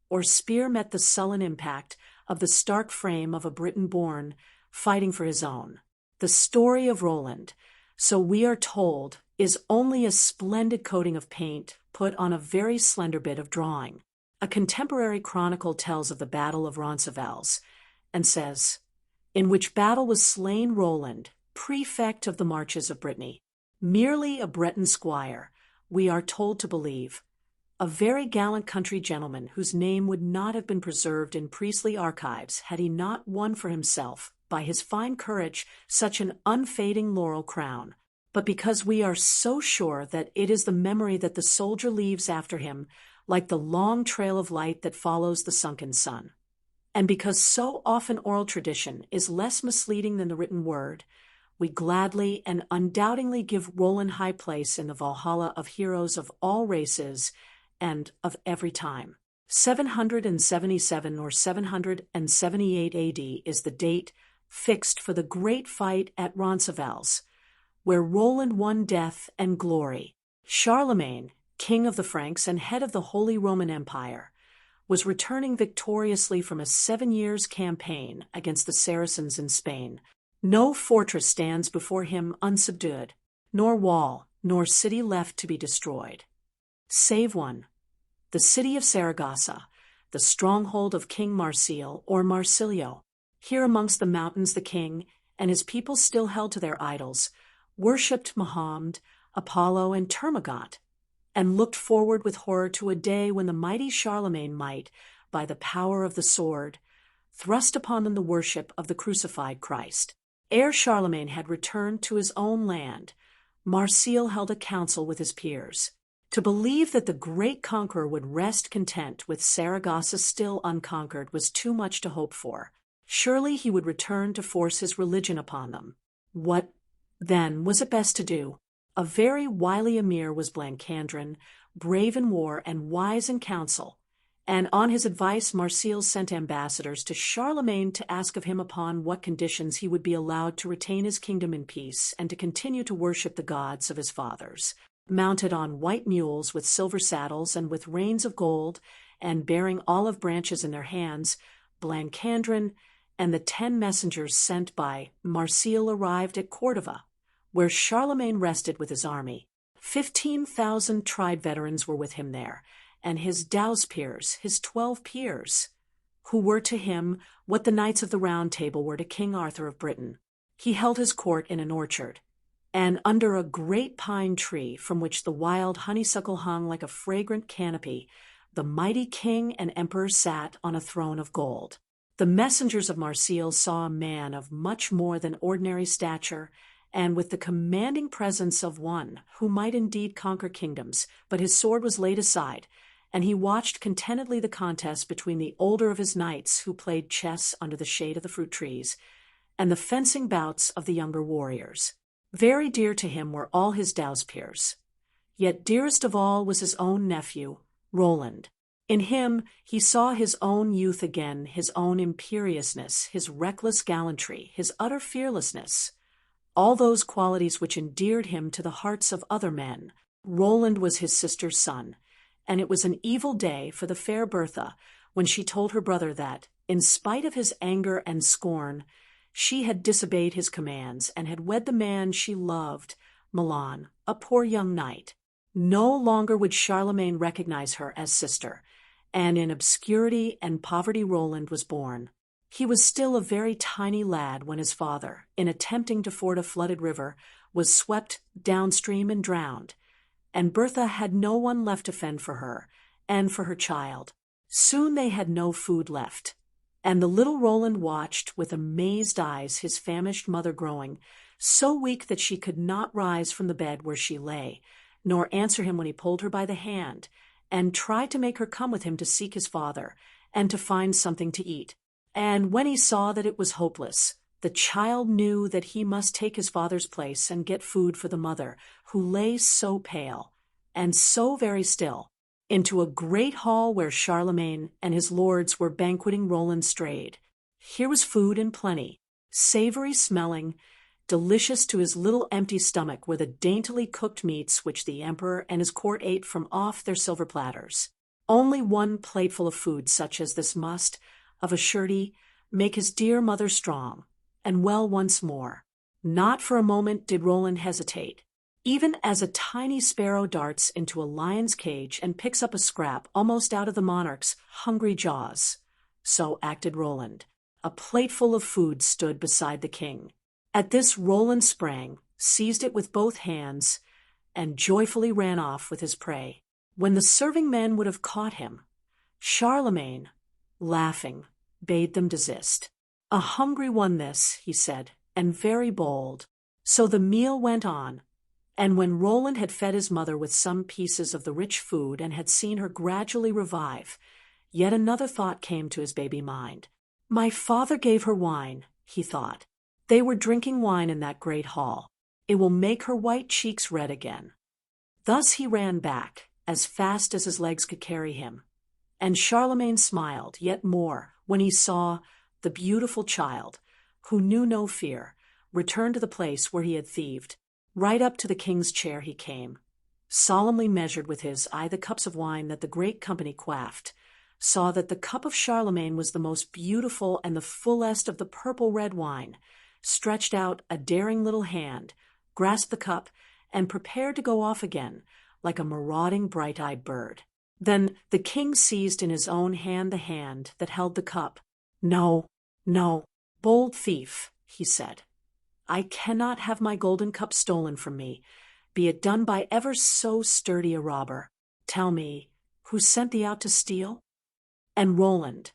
or spear met the sullen impact of the stark frame of a Briton born, fighting for his own. The story of Roland, so we are told, is only a splendid coating of paint put on a very slender bit of drawing. A contemporary chronicle tells of the Battle of Roncesvalles, and says, in which battle was slain Roland, prefect of the marches of Brittany, merely a Breton squire, we are told to believe, a very gallant country gentleman whose name would not have been preserved in priestly archives had he not won for himself, by his fine courage, such an unfading laurel crown. But because we are so sure that it is the memory that the soldier leaves after him, like the long trail of light that follows the sunken sun, and because so often oral tradition is less misleading than the written word, we gladly and undoubtingly give Roland high place in the Valhalla of heroes of all races and of every time. 777 or 778 AD is the date fixed for the great fight at Roncesvalles, where Roland won death and glory. Charlemagne, king of the Franks and head of the Holy Roman Empire, was returning victoriously from a 7 years' campaign against the Saracens in Spain. No fortress stands before him unsubdued, nor wall, nor city left to be destroyed, save one, the city of Saragossa, the stronghold of King Marsil or Marsilio. Here amongst the mountains the king and his people still held to their idols, worshipped Mohammed, Apollo, and Termagant, and looked forward with horror to a day when the mighty Charlemagne might, by the power of the sword, thrust upon them the worship of the crucified Christ. Ere Charlemagne had returned to his own land, Marsil held a council with his peers. To believe that the great conqueror would rest content with Saragossa still unconquered was too much to hope for. Surely he would return to force his religion upon them. What, then, was it best to do? A very wily emir was Blancandrin, brave in war and wise in council, and on his advice Marsil sent ambassadors to Charlemagne to ask of him upon what conditions he would be allowed to retain his kingdom in peace and to continue to worship the gods of his fathers. Mounted on white mules with silver saddles and with reins of gold, and bearing olive branches in their hands, Blancandrin and the 10 messengers sent by Marsil arrived at Cordova, where Charlemagne rested with his army. 15,000 tried veterans were with him there, and his dowspeers, his 12 peers, who were to him what the Knights of the Round Table were to King Arthur of Britain. He held his court in an orchard, and under a great pine tree from which the wild honeysuckle hung like a fragrant canopy, the mighty king and emperor sat on a throne of gold. The messengers of Marsil saw a man of much more than ordinary stature, and with the commanding presence of one who might indeed conquer kingdoms, but his sword was laid aside, and he watched contentedly the contest between the older of his knights who played chess under the shade of the fruit trees, and the fencing bouts of the younger warriors. Very dear to him were all his dowspeers, yet dearest of all was his own nephew, Roland. In him he saw his own youth again, his own imperiousness, his reckless gallantry, his utter fearlessness, all those qualities which endeared him to the hearts of other men. Roland was his sister's son, and it was an evil day for the fair Bertha when she told her brother that, in spite of his anger and scorn, she had disobeyed his commands and had wed the man she loved, Milan, a poor young knight. No longer would Charlemagne recognize her as sister, and in obscurity and poverty Roland was born. He was still a very tiny lad when his father, in attempting to ford a flooded river, was swept downstream and drowned, and Bertha had no one left to fend for her and for her child. Soon they had no food left, and the little Roland watched with amazed eyes his famished mother growing, so weak that she could not rise from the bed where she lay, nor answer him when he pulled her by the hand, and tried to make her come with him to seek his father, and to find something to eat. And when he saw that it was hopeless, the child knew that he must take his father's place and get food for the mother, who lay so pale, and so very still. Into a great hall where Charlemagne and his lords were banqueting Roland strayed. Here was food in plenty, savory smelling, delicious to his little empty stomach were the daintily cooked meats which the emperor and his court ate from off their silver platters. Only one plateful of food such as this must, of a surety, make his dear mother strong, and well once more. Not for a moment did Roland hesitate. Even as a tiny sparrow darts into a lion's cage and picks up a scrap almost out of the monarch's hungry jaws, so acted Roland. A plateful of food stood beside the king. At this Roland sprang, seized it with both hands, and joyfully ran off with his prey. When the serving men would have caught him, Charlemagne, laughing, bade them desist. A hungry one this, he said, and very bold. So the meal went on, and when Roland had fed his mother with some pieces of the rich food and had seen her gradually revive, yet another thought came to his baby mind. My father gave her wine, he thought. They were drinking wine in that great hall. It will make her white cheeks red again. Thus he ran back, as fast as his legs could carry him. And Charlemagne smiled yet more when he saw the beautiful child, who knew no fear, return to the place where he had thieved. Right up to the king's chair he came, solemnly measured with his eye the cups of wine that the great company quaffed, saw that the cup of Charlemagne was the most beautiful and the fullest of the purple-red wine, stretched out a daring little hand, grasped the cup, and prepared to go off again, like a marauding bright-eyed bird. Then the king seized in his own hand the hand that held the cup. No, no, bold thief, he said. I cannot have my golden cup stolen from me, be it done by ever so sturdy a robber. Tell me, who sent thee out to steal? And Roland,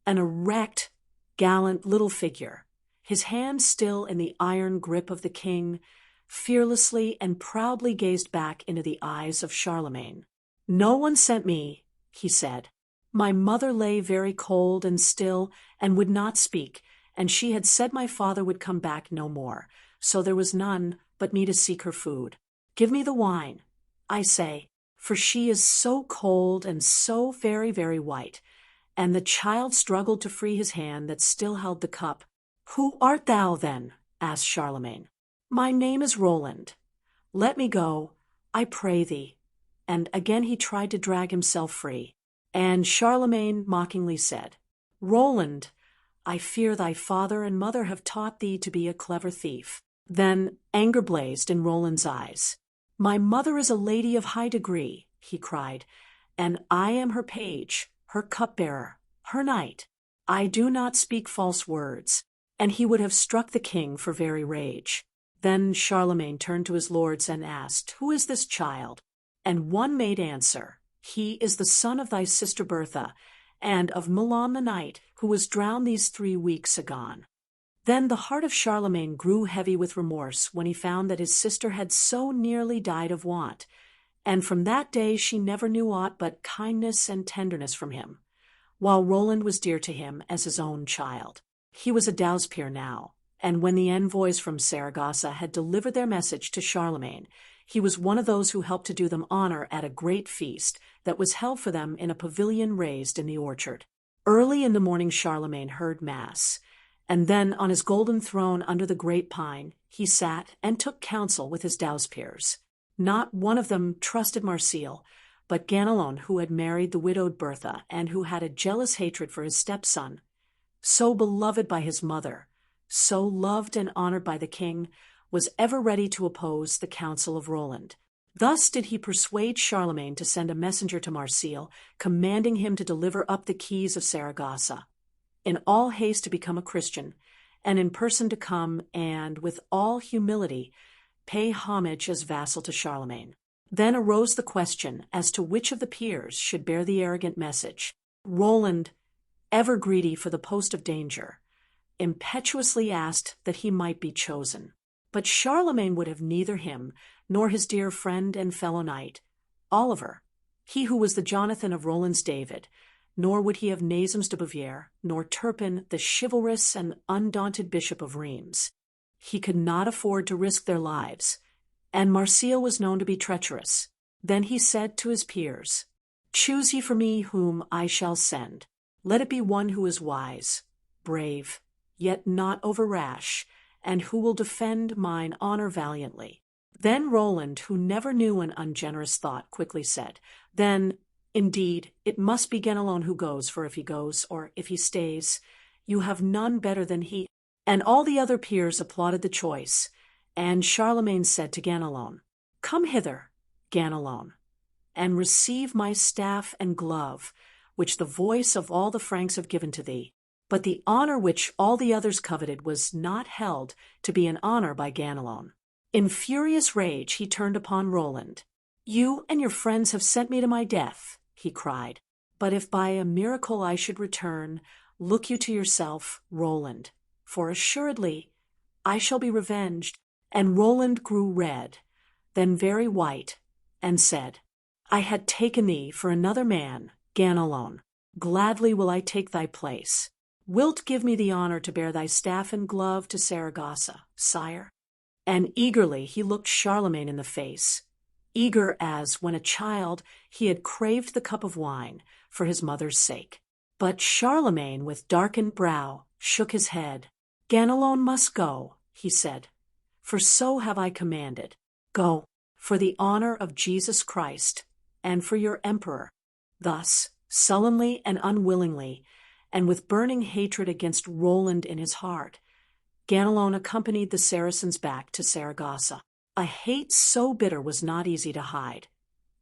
an erect, gallant little figure, his hand still in the iron grip of the king, fearlessly and proudly gazed back into the eyes of Charlemagne. No one sent me, he said. My mother lay very cold and still and would not speak, and she had said my father would come back no more, so there was none but me to seek her food. Give me the wine, I say, for she is so cold and so very, very white. And the child struggled to free his hand that still held the cup. Who art thou, then? Asked Charlemagne. My name is Roland. Let me go, I pray thee. And again he tried to drag himself free. And Charlemagne mockingly said, Roland, I fear thy father and mother have taught thee to be a clever thief. Then anger blazed in Roland's eyes. My mother is a lady of high degree, he cried, and I am her page, her cupbearer, her knight. I do not speak false words. And he would have struck the king for very rage. Then Charlemagne turned to his lords and asked, Who is this child? And one made answer, He is the son of thy sister Bertha, and of Milon the knight, who was drowned these 3 weeks agone. Then the heart of Charlemagne grew heavy with remorse when he found that his sister had so nearly died of want, and from that day she never knew aught but kindness and tenderness from him, while Roland was dear to him as his own child. He was a dowspeer now, and when the envoys from Saragossa had delivered their message to Charlemagne, he was one of those who helped to do them honor at a great feast that was held for them in a pavilion raised in the orchard. Early in the morning Charlemagne heard mass, and then on his golden throne under the great pine he sat and took counsel with his dowspeers. Not one of them trusted Marsile, but Ganelon, who had married the widowed Bertha and who had a jealous hatred for his stepson, so beloved by his mother, so loved and honored by the king, was ever ready to oppose the counsel of Roland. Thus did he persuade Charlemagne to send a messenger to Marsile, commanding him to deliver up the keys of Saragossa, in all haste to become a Christian, and in person to come and, with all humility, pay homage as vassal to Charlemagne. Then arose the question as to which of the peers should bear the arrogant message. Roland, ever greedy for the post of danger, impetuously asked that he might be chosen. But Charlemagne would have neither him nor his dear friend and fellow knight, Oliver, he who was the Jonathan of Roland's David, nor would he have Nazems de Bavière, nor Turpin, the chivalrous and undaunted Bishop of Reims. He could not afford to risk their lives, and Marsile was known to be treacherous. Then he said to his peers, "Choose ye for me whom I shall send. Let it be one who is wise, brave, yet not over rash, and who will defend mine honor valiantly." Then Roland, who never knew an ungenerous thought, quickly said, "Then, indeed, it must be Ganelon who goes, for if he goes, or if he stays, you have none better than he." And all the other peers applauded the choice, and Charlemagne said to Ganelon, "Come hither, Ganelon, and receive my staff and glove, which the voice of all the Franks have given to thee." But the honor which all the others coveted was not held to be an honor by Ganelon. In furious rage he turned upon Roland. "You and your friends have sent me to my death," he cried. "But if by a miracle I should return, look you to yourself, Roland, for assuredly I shall be revenged." And Roland grew red, then very white, and said, "I had taken thee for another man, Ganelon. Gladly will I take thy place. Wilt give me the honor to bear thy staff and glove to Saragossa, sire?" And eagerly he looked Charlemagne in the face, eager as, when a child, he had craved the cup of wine for his mother's sake. But Charlemagne, with darkened brow, shook his head. "Ganelon must go," he said, "for so have I commanded. Go, for the honor of Jesus Christ, and for your emperor." Thus, sullenly and unwillingly, and with burning hatred against Roland in his heart, Ganelon accompanied the Saracens back to Saragossa. A hate so bitter was not easy to hide,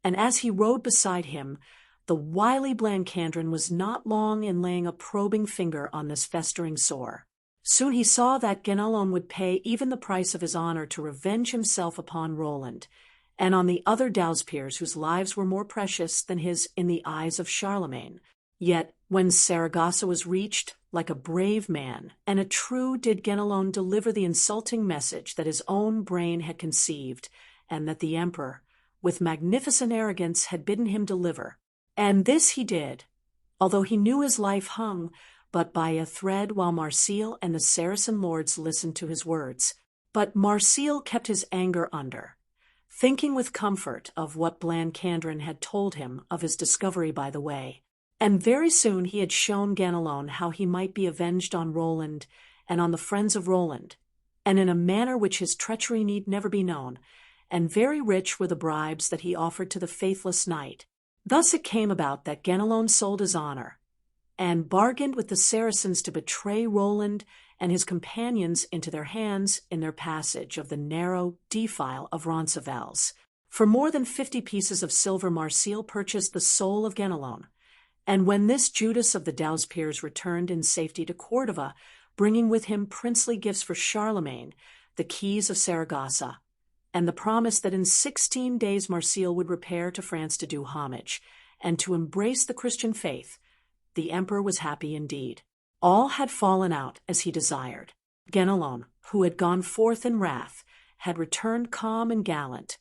and as he rode beside him, the wily Blancandrin was not long in laying a probing finger on this festering sore. Soon he saw that Ganelon would pay even the price of his honor to revenge himself upon Roland, and on the other Dowspears whose lives were more precious than his in the eyes of Charlemagne. Yet, when Saragossa was reached, like a brave man and a true did Ganelon deliver the insulting message that his own brain had conceived, and that the emperor, with magnificent arrogance, had bidden him deliver. And this he did, although he knew his life hung but by a thread, while Marsile and the Saracen lords listened to his words. But Marsile kept his anger under, thinking with comfort of what Blancandrin had told him of his discovery by the way. And very soon he had shown Ganelon how he might be avenged on Roland and on the friends of Roland, and in a manner which his treachery need never be known, and very rich were the bribes that he offered to the faithless knight. Thus it came about that Ganelon sold his honor, and bargained with the Saracens to betray Roland and his companions into their hands in their passage of the narrow defile of Roncesvalles. For more than 50 pieces of silver Marsile purchased the soul of Ganelon. And when this Judas of the Dowspears returned in safety to Cordova, bringing with him princely gifts for Charlemagne, the keys of Saragossa, and the promise that in 16 days Marsile would repair to France to do homage, and to embrace the Christian faith, the emperor was happy indeed. All had fallen out as he desired. Ganelon, who had gone forth in wrath, had returned calm and gallant,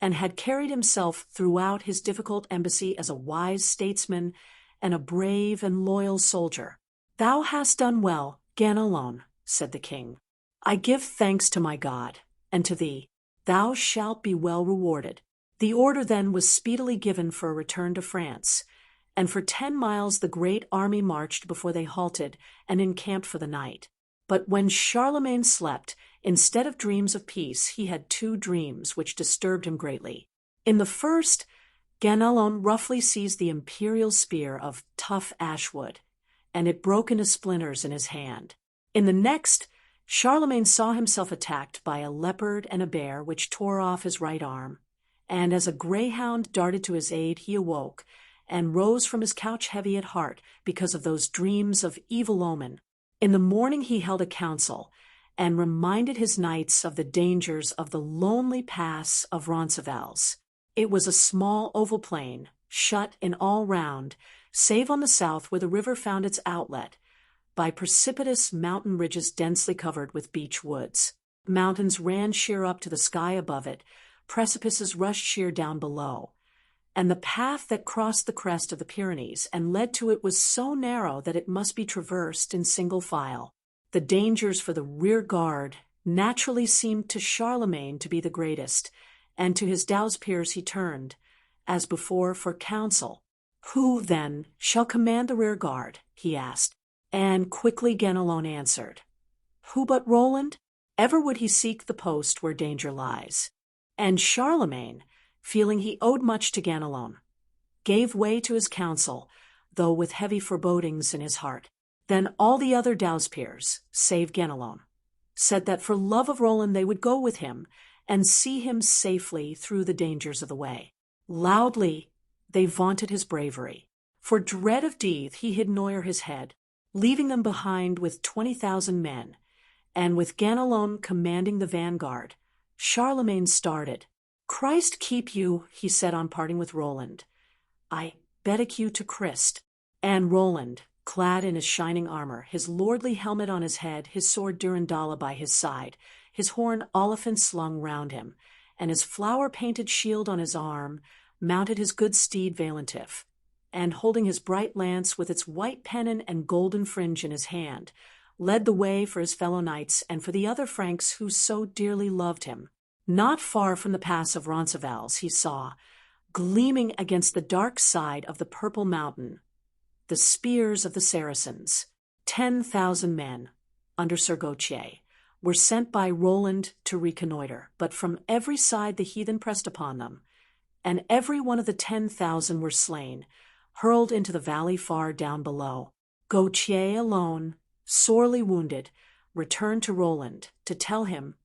and had carried himself throughout his difficult embassy as a wise statesman and a brave and loyal soldier. "Thou hast done well, Ganelon," said the king. "I give thanks to my God, and to thee. Thou shalt be well rewarded." The order then was speedily given for a return to France, and for 10 miles the great army marched before they halted and encamped for the night. But when Charlemagne slept, instead of dreams of peace, he had 2 dreams which disturbed him greatly. In the first, Ganelon roughly seized the imperial spear of tough ashwood, and it broke into splinters in his hand. In the next, Charlemagne saw himself attacked by a leopard and a bear, which tore off his right arm, and as a greyhound darted to his aid, he awoke, and rose from his couch heavy at heart because of those dreams of evil omen. In the morning he held a council, and reminded his knights of the dangers of the lonely pass of Roncesvalles. It was a small oval plain, shut in all round, save on the south where the river found its outlet, by precipitous mountain ridges densely covered with beech woods. Mountains ran sheer up to the sky above it, precipices rushed sheer down below, and the path that crossed the crest of the Pyrenees and led to it was so narrow that it must be traversed in single file. The dangers for the rear guard naturally seemed to Charlemagne to be the greatest, and to his Dowspears he turned, as before, for counsel. "Who, then, shall command the rear guard?" he asked, and quickly Ganelon answered. "Who but Roland? Ever would he seek the post where danger lies." And Charlemagne, feeling he owed much to Ganelon, gave way to his counsel, though with heavy forebodings in his heart. Then all the other Dowspears, save Ganelon, said that for love of Roland they would go with him and see him safely through the dangers of the way. Loudly they vaunted his bravery. For dread of death he hid nowhere his head, leaving them behind with 20,000 men, and with Ganelon commanding the vanguard. Charlemagne started. "Christ keep you," he said on parting with Roland. "I bedeck you to Christ." And Roland, clad in his shining armor, his lordly helmet on his head, his sword Durandala by his side, his horn Oliphant slung round him, and his flower-painted shield on his arm, mounted his good steed Valentif, and holding his bright lance with its white pennon and golden fringe in his hand, led the way for his fellow knights and for the other Franks who so dearly loved him. Not far from the pass of Roncesvalles he saw, gleaming against the dark side of the purple mountain, the spears of the Saracens. 10,000 men, under Sir Gautier, were sent by Roland to reconnoiter, but from every side the heathen pressed upon them, and every one of the 10,000 were slain, hurled into the valley far down below. Gautier alone, sorely wounded, returned to Roland to tell him,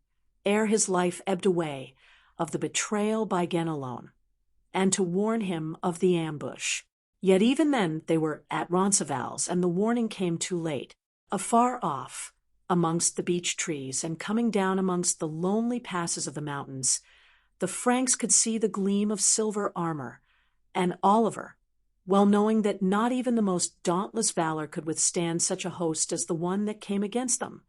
ere his life ebbed away, of the betrayal by Ganelon, and to warn him of the ambush. Yet even then they were at Roncesvalles, and the warning came too late. Afar off, amongst the beech trees and coming down amongst the lonely passes of the mountains, the Franks could see the gleam of silver armor, and Oliver, well knowing that not even the most dauntless valor could withstand such a host as the one that came against them,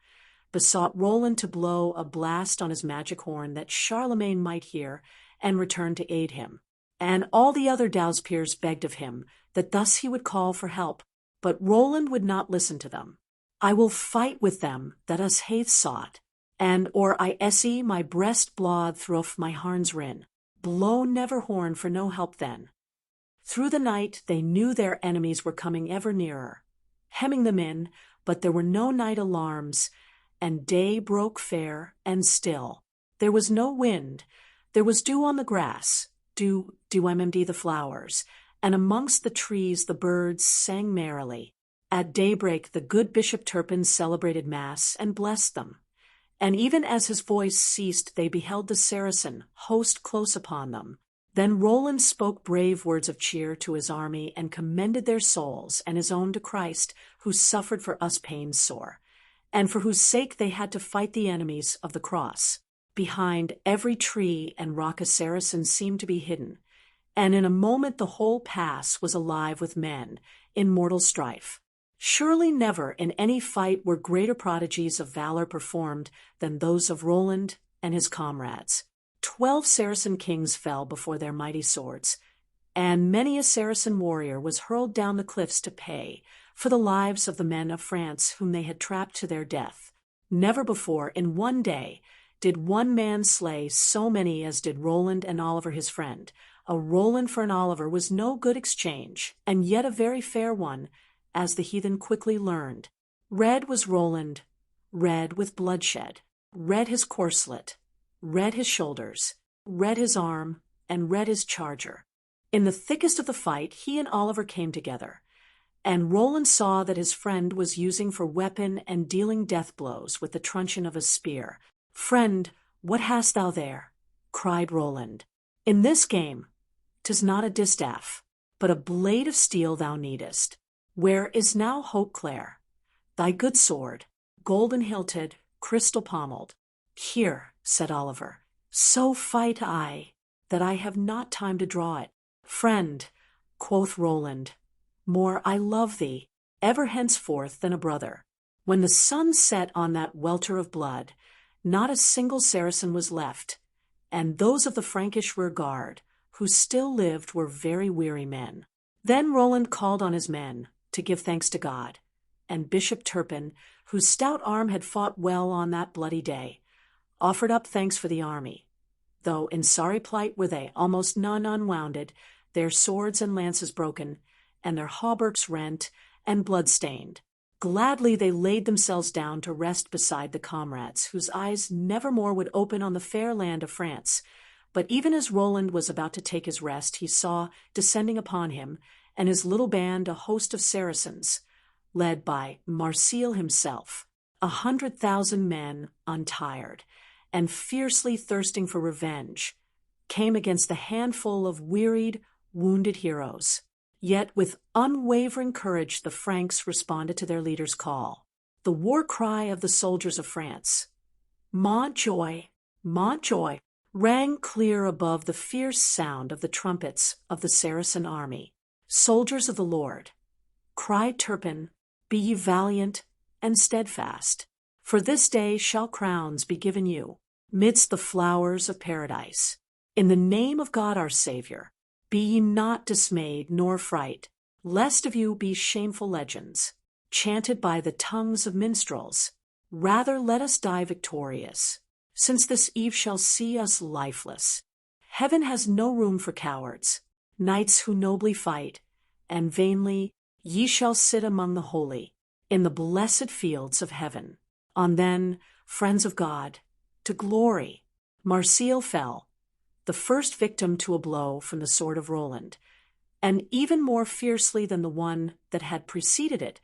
besought Roland to blow a blast on his magic horn that Charlemagne might hear and return to aid him. And all the other Dowspears begged of him that thus he would call for help, but Roland would not listen to them. "I will fight with them that us hath sought, and or I esse my breast blod through my harns rin. Blow never horn for no help then." Through the night they knew their enemies were coming ever nearer, hemming them in, but there were no night alarms, and day broke fair and still. There was no wind, there was dew on the grass, dew MMD the flowers, and amongst the trees the birds sang merrily. At daybreak the good Bishop Turpin celebrated Mass and blessed them, and even as his voice ceased they beheld the Saracen host close upon them. Then Roland spoke brave words of cheer to his army and commended their souls and his own to Christ, who suffered for us pains sore, and for whose sake they had to fight the enemies of the cross. Behind every tree and rock a Saracen seemed to be hidden, and in a moment the whole pass was alive with men in mortal strife. Surely never in any fight were greater prodigies of valor performed than those of Roland and his comrades. 12 Saracen kings fell before their mighty swords, and many a Saracen warrior was hurled down the cliffs to pay for the lives of the men of France whom they had trapped to their death. Never before in one day did one man slay so many as did Roland and Oliver his friend. A Roland for an Oliver was no good exchange, and yet a very fair one, as the heathen quickly learned. Red was Roland, red with bloodshed, red his corslet, red his shoulders, red his arm, and red his charger. In the thickest of the fight he and Oliver came together, and Roland saw that his friend was using for weapon and dealing death blows with the truncheon of a spear. "Friend, what hast thou there?" cried Roland. "In this game 'tis not a distaff, but a blade of steel thou needest. Where is now Hauteclair, thy good sword, golden hilted, crystal pommelled?" "Here," said Oliver. "So fight I, that I have not time to draw it." "Friend," quoth Roland, "more I love thee, ever henceforth than a brother." When the sun set on that welter of blood, Not a single Saracen was left, and those of the Frankish rear guard, who still lived, were very weary men. Then Roland called on his men to give thanks to God, and Bishop Turpin, whose stout arm had fought well on that bloody day, offered up thanks for the army. Though in sorry plight were they, almost none unwounded, their swords and lances broken, and their hauberks rent and blood-stained. Gladly they laid themselves down to rest beside the comrades, whose eyes never more would open on the fair land of France. But even as Roland was about to take his rest, he saw, descending upon him, and his little band, a host of Saracens, led by Marsil himself, 100,000 men, untired, and fiercely thirsting for revenge, came against the handful of wearied, wounded heroes. Yet with unwavering courage the Franks responded to their leader's call. The war cry of the soldiers of France, Montjoy, Montjoy, rang clear above the fierce sound of the trumpets of the Saracen army. Soldiers of the Lord, cried Turpin, be ye valiant and steadfast, for this day shall crowns be given you midst the flowers of paradise. In the name of God our Savior, be ye not dismayed nor fright, lest of you be shameful legends, chanted by the tongues of minstrels. Rather let us die victorious, since this eve shall see us lifeless. Heaven has no room for cowards, knights who nobly fight, and vainly ye shall sit among the holy, in the blessed fields of heaven. On then, friends of God, to glory. Marsil fell, the first victim to a blow from the sword of Roland, and even more fiercely than the one that had preceded it,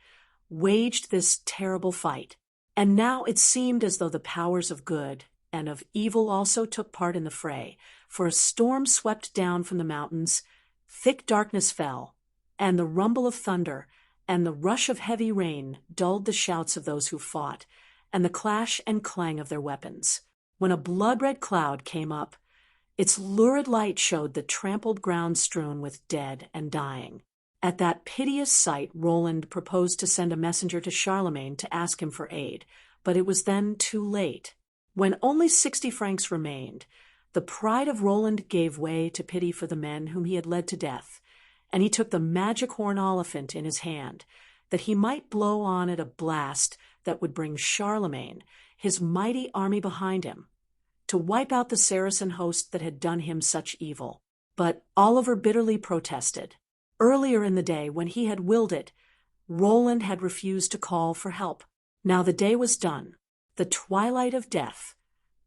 waged this terrible fight. And now it seemed as though the powers of good and of evil also took part in the fray, for a storm swept down from the mountains, thick darkness fell, and the rumble of thunder and the rush of heavy rain dulled the shouts of those who fought, and the clash and clang of their weapons. When a blood-red cloud came up, its lurid light showed the trampled ground strewn with dead and dying. At that piteous sight Roland proposed to send a messenger to Charlemagne to ask him for aid, but it was then too late. When only 60 Franks remained, the pride of Roland gave way to pity for the men whom he had led to death, and he took the magic horn Oliphant in his hand, that he might blow on it a blast that would bring Charlemagne, his mighty army behind him, to wipe out the Saracen host that had done him such evil. But Oliver bitterly protested. Earlier in the day, when he had willed it, Roland had refused to call for help. Now the day was done. The twilight of death,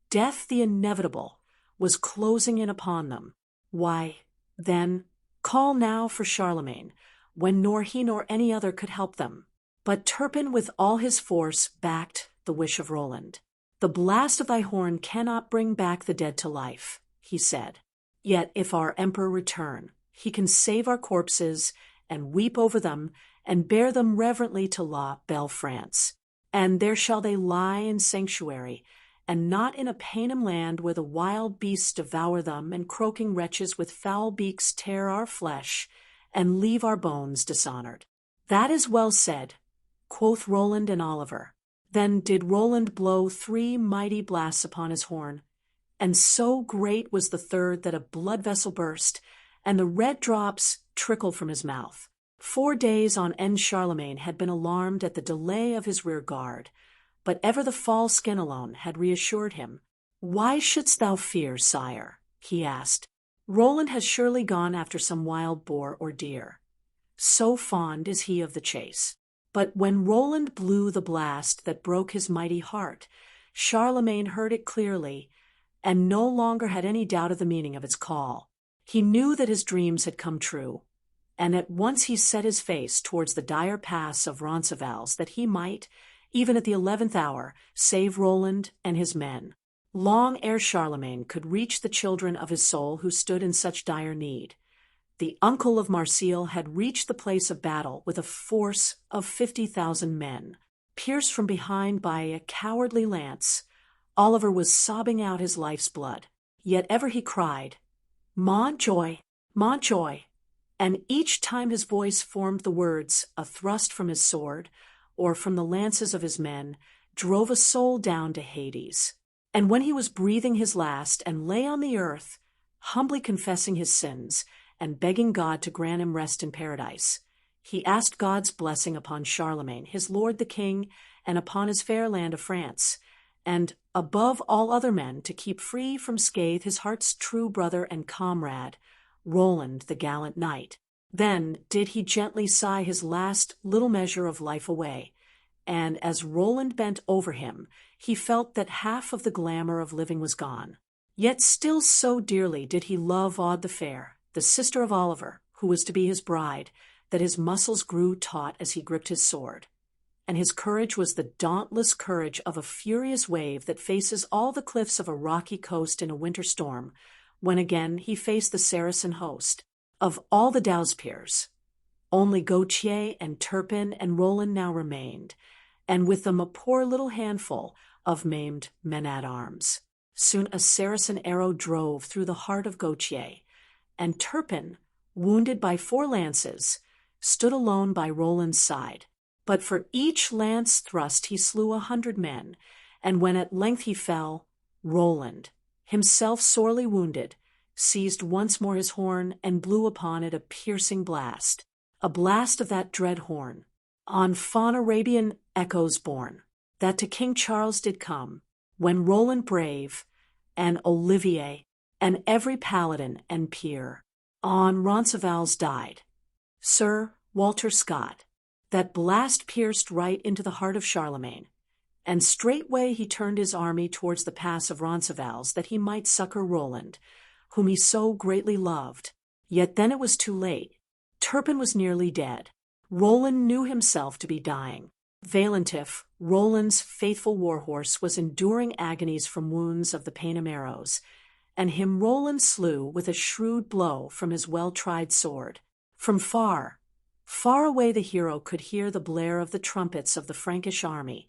death the inevitable, was closing in upon them. Why, then, call now for Charlemagne, when nor he nor any other could help them. But Turpin with all his force backed the wish of Roland. The blast of thy horn cannot bring back the dead to life, he said. Yet if our emperor return, he can save our corpses and weep over them and bear them reverently to La Belle France. And there shall they lie in sanctuary, and not in a Paynim land where the wild beasts devour them and croaking wretches with foul beaks tear our flesh and leave our bones dishonored. That is well said, quoth Roland and Oliver. Then did Roland blow 3 mighty blasts upon his horn, and so great was the third that a blood vessel burst, and the red drops trickled from his mouth. 4 days on end Charlemagne had been alarmed at the delay of his rear guard, but ever the fall skin alone had reassured him. Why shouldst thou fear, sire? He asked. Roland has surely gone after some wild boar or deer. So fond is he of the chase. But when Roland blew the blast that broke his mighty heart, Charlemagne heard it clearly, and no longer had any doubt of the meaning of its call. He knew that his dreams had come true, and at once he set his face towards the dire pass of Roncesvalles, that he might, even at the 11th hour, save Roland and his men. Long ere Charlemagne could reach the children of his soul who stood in such dire need, the uncle of Marsil had reached the place of battle with a force of 50,000 men. Pierced from behind by a cowardly lance, Oliver was sobbing out his life's blood. Yet ever he cried, Montjoy, Montjoy, and each time his voice formed the words, a thrust from his sword, or from the lances of his men, drove a soul down to Hades. And when he was breathing his last and lay on the earth, humbly confessing his sins and begging God to grant him rest in paradise, he asked God's blessing upon Charlemagne, his lord the king, and upon his fair land of France, and above all other men to keep free from scathe his heart's true brother and comrade, Roland the gallant knight. Then did he gently sigh his last little measure of life away, and as Roland bent over him, he felt that half of the glamour of living was gone. Yet still so dearly did he love Aude the Fair, the sister of Oliver, who was to be his bride, that his muscles grew taut as he gripped his sword. And his courage was the dauntless courage of a furious wave that faces all the cliffs of a rocky coast in a winter storm, when again he faced the Saracen host. Of all the Dowspears, only Gautier and Turpin and Roland now remained, and with them a poor little handful of maimed men-at-arms. Soon a Saracen arrow drove through the heart of Gautier, and Turpin, wounded by 4 lances, stood alone by Roland's side. But for each lance thrust he slew 100 men, and when at length he fell, Roland, himself sorely wounded, seized once more his horn and blew upon it a piercing blast, a blast of that dread horn, on fond Arabian echoes borne, that to King Charles did come, when Roland brave, and Olivier, and every paladin and peer, on Roncesvalles died. Sir Walter Scott, that blast pierced right into the heart of Charlemagne, and straightway he turned his army towards the pass of Roncesvalles that he might succor Roland, whom he so greatly loved. Yet then it was too late. Turpin was nearly dead. Roland knew himself to be dying. Valentif, Roland's faithful warhorse, was enduring agonies from wounds of the Paynim arrows, and him Roland slew with a shrewd blow from his well-tried sword. From far, far away the hero could hear the blare of the trumpets of the Frankish army,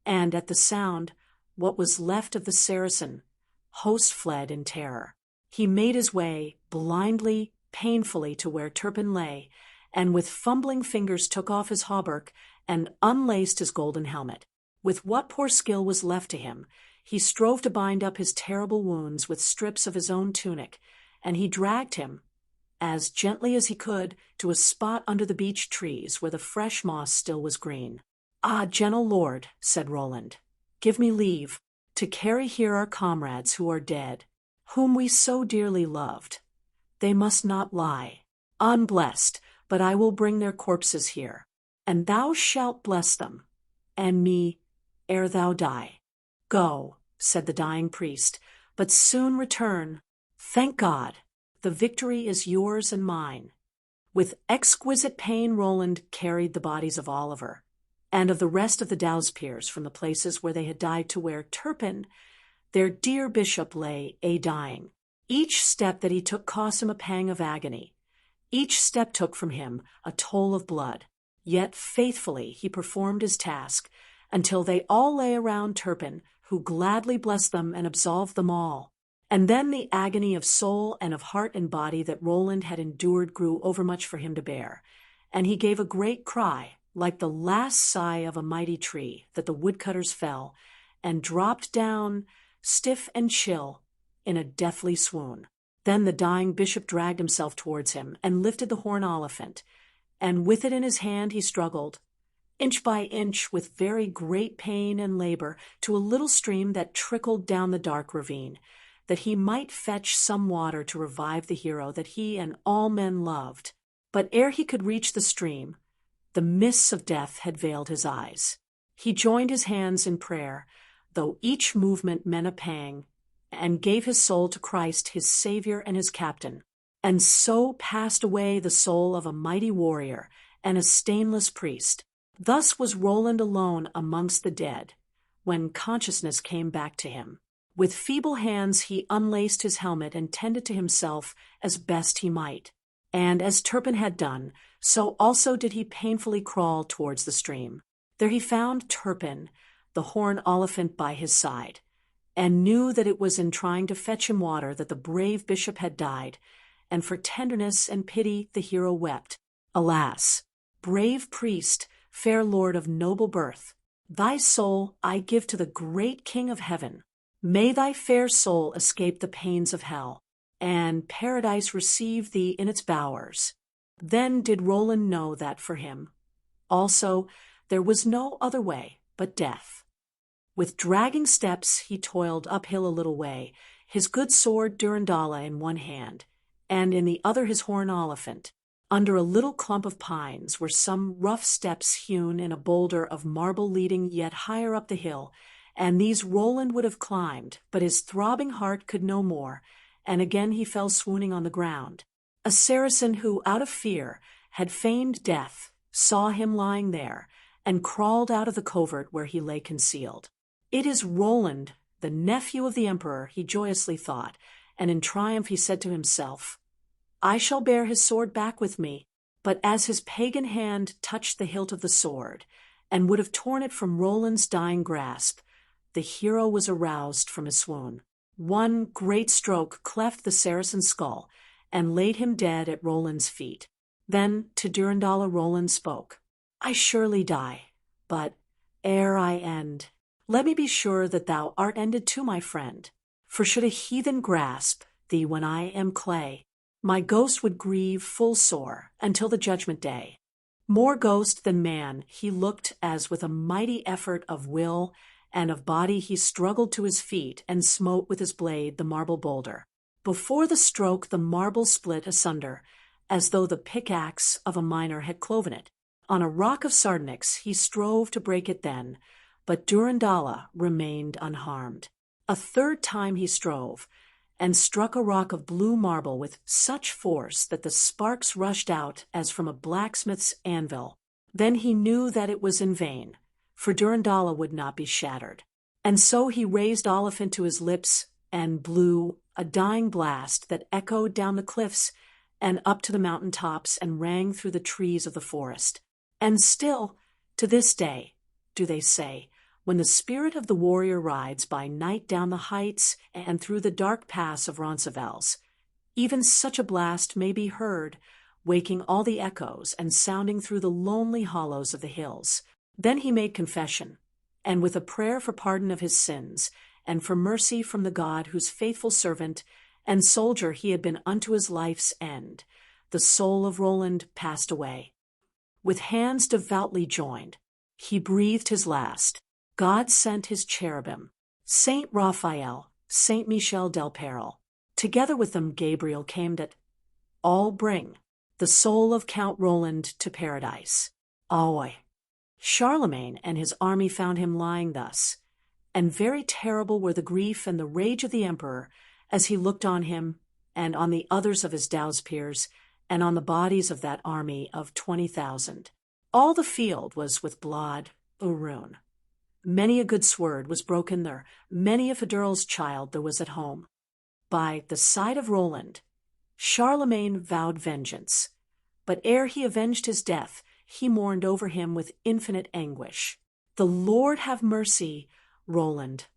and at the sound, what was left of the Saracen host fled in terror. He made his way, blindly, painfully, to where Turpin lay, and with fumbling fingers took off his hauberk and unlaced his golden helmet. With what poor skill was left to him, he strove to bind up his terrible wounds with strips of his own tunic, and he dragged him, as gently as he could, to a spot under the beech trees where the fresh moss still was green. "Ah, gentle lord," said Roland, "give me leave to carry here our comrades who are dead, whom we so dearly loved. They must not lie, unblessed, but I will bring their corpses here, and thou shalt bless them, and me, ere thou die." "Go," said the dying priest, "but soon return. Thank God, the victory is yours and mine." With exquisite pain Roland carried the bodies of Oliver, and of the rest of the Dowspears from the places where they had died to where Turpin, their dear bishop, lay a-dying. Each step that he took cost him a pang of agony. Each step took from him a toll of blood. Yet faithfully he performed his task, until they all lay around Turpin, who gladly blessed them and absolved them all. And then the agony of soul and of heart and body that Roland had endured grew overmuch for him to bear, and he gave a great cry, like the last sigh of a mighty tree, that the woodcutters fell, and dropped down, stiff and chill, in a deathly swoon. Then the dying bishop dragged himself towards him, and lifted the horn oliphant, and with it in his hand he struggled, inch by inch, with very great pain and labor, to a little stream that trickled down the dark ravine, that he might fetch some water to revive the hero that he and all men loved. But ere he could reach the stream, the mists of death had veiled his eyes. He joined his hands in prayer, though each movement meant a pang, and gave his soul to Christ, his Savior and his Captain. And so passed away the soul of a mighty warrior and a stainless priest. Thus was Roland alone amongst the dead, when consciousness came back to him. With feeble hands he unlaced his helmet and tended to himself as best he might. And as Turpin had done, so also did he painfully crawl towards the stream. There he found Turpin, the horn oliphant, by his side, and knew that it was in trying to fetch him water that the brave bishop had died, and for tenderness and pity the hero wept. "Alas, brave priest, fair lord of noble birth, thy soul I give to the great King of heaven. May thy fair soul escape the pains of hell, and paradise receive thee in its bowers. Then did Roland know that for him also there was no other way but death. With dragging steps he toiled uphill a little way, his good sword Durandala in one hand, and in the other his horn Oliphant. Under a little clump of pines were some rough steps hewn in a boulder of marble leading yet higher up the hill, and these Roland would have climbed, but his throbbing heart could no more, and again he fell swooning on the ground. A Saracen who, out of fear, had feigned death, saw him lying there, and crawled out of the covert where he lay concealed. It is Roland, the nephew of the emperor, he joyously thought, and in triumph he said to himself, I shall bear his sword back with me. But as his pagan hand touched the hilt of the sword, and would have torn it from Roland's dying grasp, the hero was aroused from his swoon. One great stroke cleft the Saracen's skull, and laid him dead at Roland's feet. Then to Durandala Roland spoke, I surely die, but ere I end, let me be sure that thou art ended too, my friend. For should a heathen grasp thee when I am clay, my ghost would grieve full sore until the judgment day. More ghost than man, he looked as with a mighty effort of will and of body he struggled to his feet and smote with his blade the marble boulder. Before the stroke the marble split asunder, as though the pickaxe of a miner had cloven it. On a rock of sardonyx he strove to break it then, but Durandala remained unharmed. A third time he strove, and struck a rock of blue marble with such force that the sparks rushed out as from a blacksmith's anvil. Then he knew that it was in vain, for Durandala would not be shattered. And so he raised Oliphant to his lips and blew a dying blast that echoed down the cliffs and up to the mountain tops and rang through the trees of the forest. And still, to this day, do they say, when the spirit of the warrior rides by night down the heights and through the dark pass of Roncesvalles, even such a blast may be heard, waking all the echoes and sounding through the lonely hollows of the hills. Then he made confession, and with a prayer for pardon of his sins, and for mercy from the God whose faithful servant and soldier he had been unto his life's end, the soul of Roland passed away. With hands devoutly joined, he breathed his last. God sent his cherubim, Saint Raphael, Saint Michel del Peril. Together with them Gabriel came that all bring the soul of Count Roland to paradise. Aoi. Charlemagne and his army found him lying thus, and very terrible were the grief and the rage of the emperor as he looked on him and on the others of his dowspeers and on the bodies of that army of 20,000. All the field was with blood, Urun. Many a good sword was broken there, many a Federal's child there was at home. By the side of Roland, Charlemagne vowed vengeance, but ere he avenged his death, he mourned over him with infinite anguish. The Lord have mercy, Roland,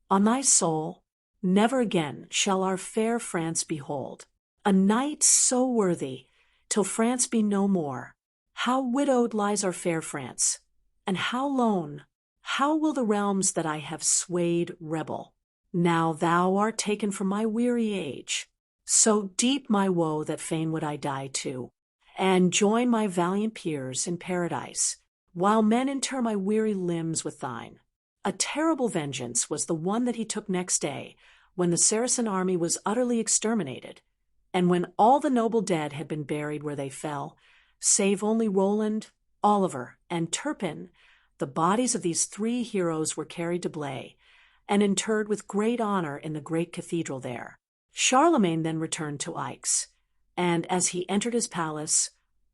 on thy soul. Never again shall our fair France behold a knight so worthy, till France be no more. How widowed lies our fair France, and how lone. How will the realms that I have swayed rebel? Now thou art taken from my weary age. So deep my woe that fain would I die too, and join my valiant peers in paradise, while men inter my weary limbs with thine. A terrible vengeance was the one that he took next day, when the Saracen army was utterly exterminated, and when all the noble dead had been buried where they fell, save only Roland, Oliver, and Turpin. The bodies of these three heroes were carried to Blaye, and interred with great honor in the great cathedral there. Charlemagne then returned to Aix, and as he entered his palace,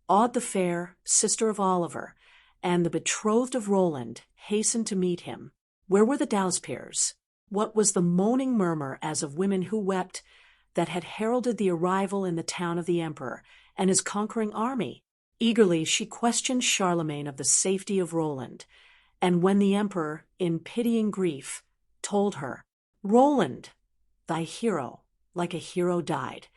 Aude the Fair, sister of Oliver, and the betrothed of Roland, hastened to meet him. Where were the dowspeers? What was the moaning murmur as of women who wept that had heralded the arrival in the town of the emperor and his conquering army? Eagerly she questioned Charlemagne of the safety of Roland, and when the emperor, in pitying grief, told her, Roland, thy hero, like a hero died,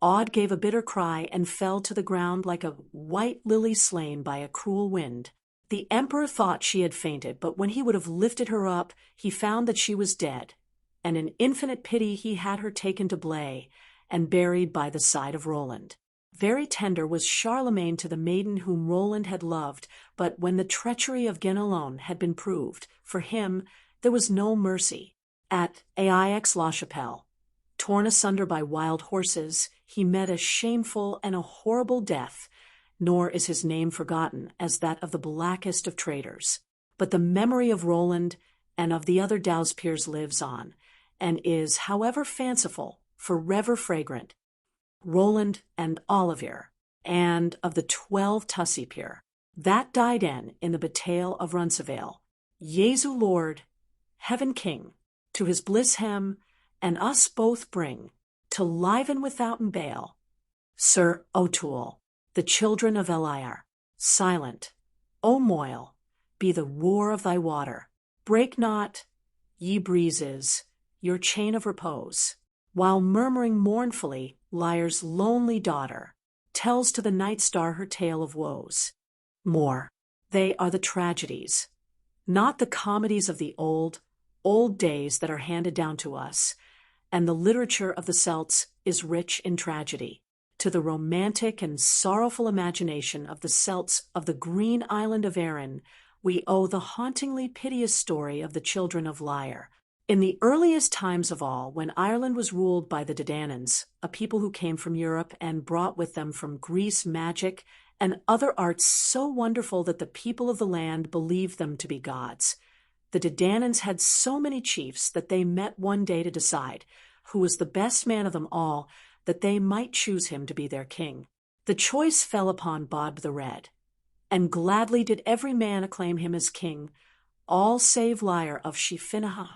Aude gave a bitter cry and fell to the ground like a white lily slain by a cruel wind. The emperor thought she had fainted, but when he would have lifted her up, he found that she was dead, and in infinite pity he had her taken to Blay, and buried by the side of Roland. Very tender was Charlemagne to the maiden whom Roland had loved, but when the treachery of Guenelon had been proved, for him there was no mercy. At Aix-la-Chapelle, torn asunder by wild horses, he met a shameful and a horrible death, nor is his name forgotten as that of the blackest of traitors. But the memory of Roland and of the other Dowspears lives on, and is, however fanciful, forever fragrant. Roland and Olivier, and of the 12 Tussipere, that died in the bataille of Roncesvalles, Jesu Lord, Heaven King, to his bliss hem, and us both bring, to liven withouten bale. Sir O'Toole, the children of Eliar, silent, O Moyle, be the roar of thy water. Break not, ye breezes, your chain of repose, while murmuring mournfully Liar's lonely daughter tells to the night star her tale of woes. More, they are the tragedies, not the comedies of the old days that are handed down to us, and the literature of the Celts is rich in tragedy. To the romantic and sorrowful imagination of the Celts of the green island of Erin, we owe the hauntingly piteous story of the children of Liar. In the earliest times of all, when Ireland was ruled by the Dadanans, a people who came from Europe and brought with them from Greece magic and other arts so wonderful that the people of the land believed them to be gods, the Dadanans had so many chiefs that they met one day to decide who was the best man of them all, that they might choose him to be their king. The choice fell upon Bod the Red, and gladly did every man acclaim him as king, all save Liar of Shifinaha,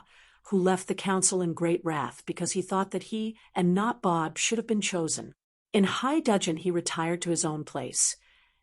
who left the council in great wrath because he thought that he and not Bod should have been chosen. In high dudgeon he retired to his own place,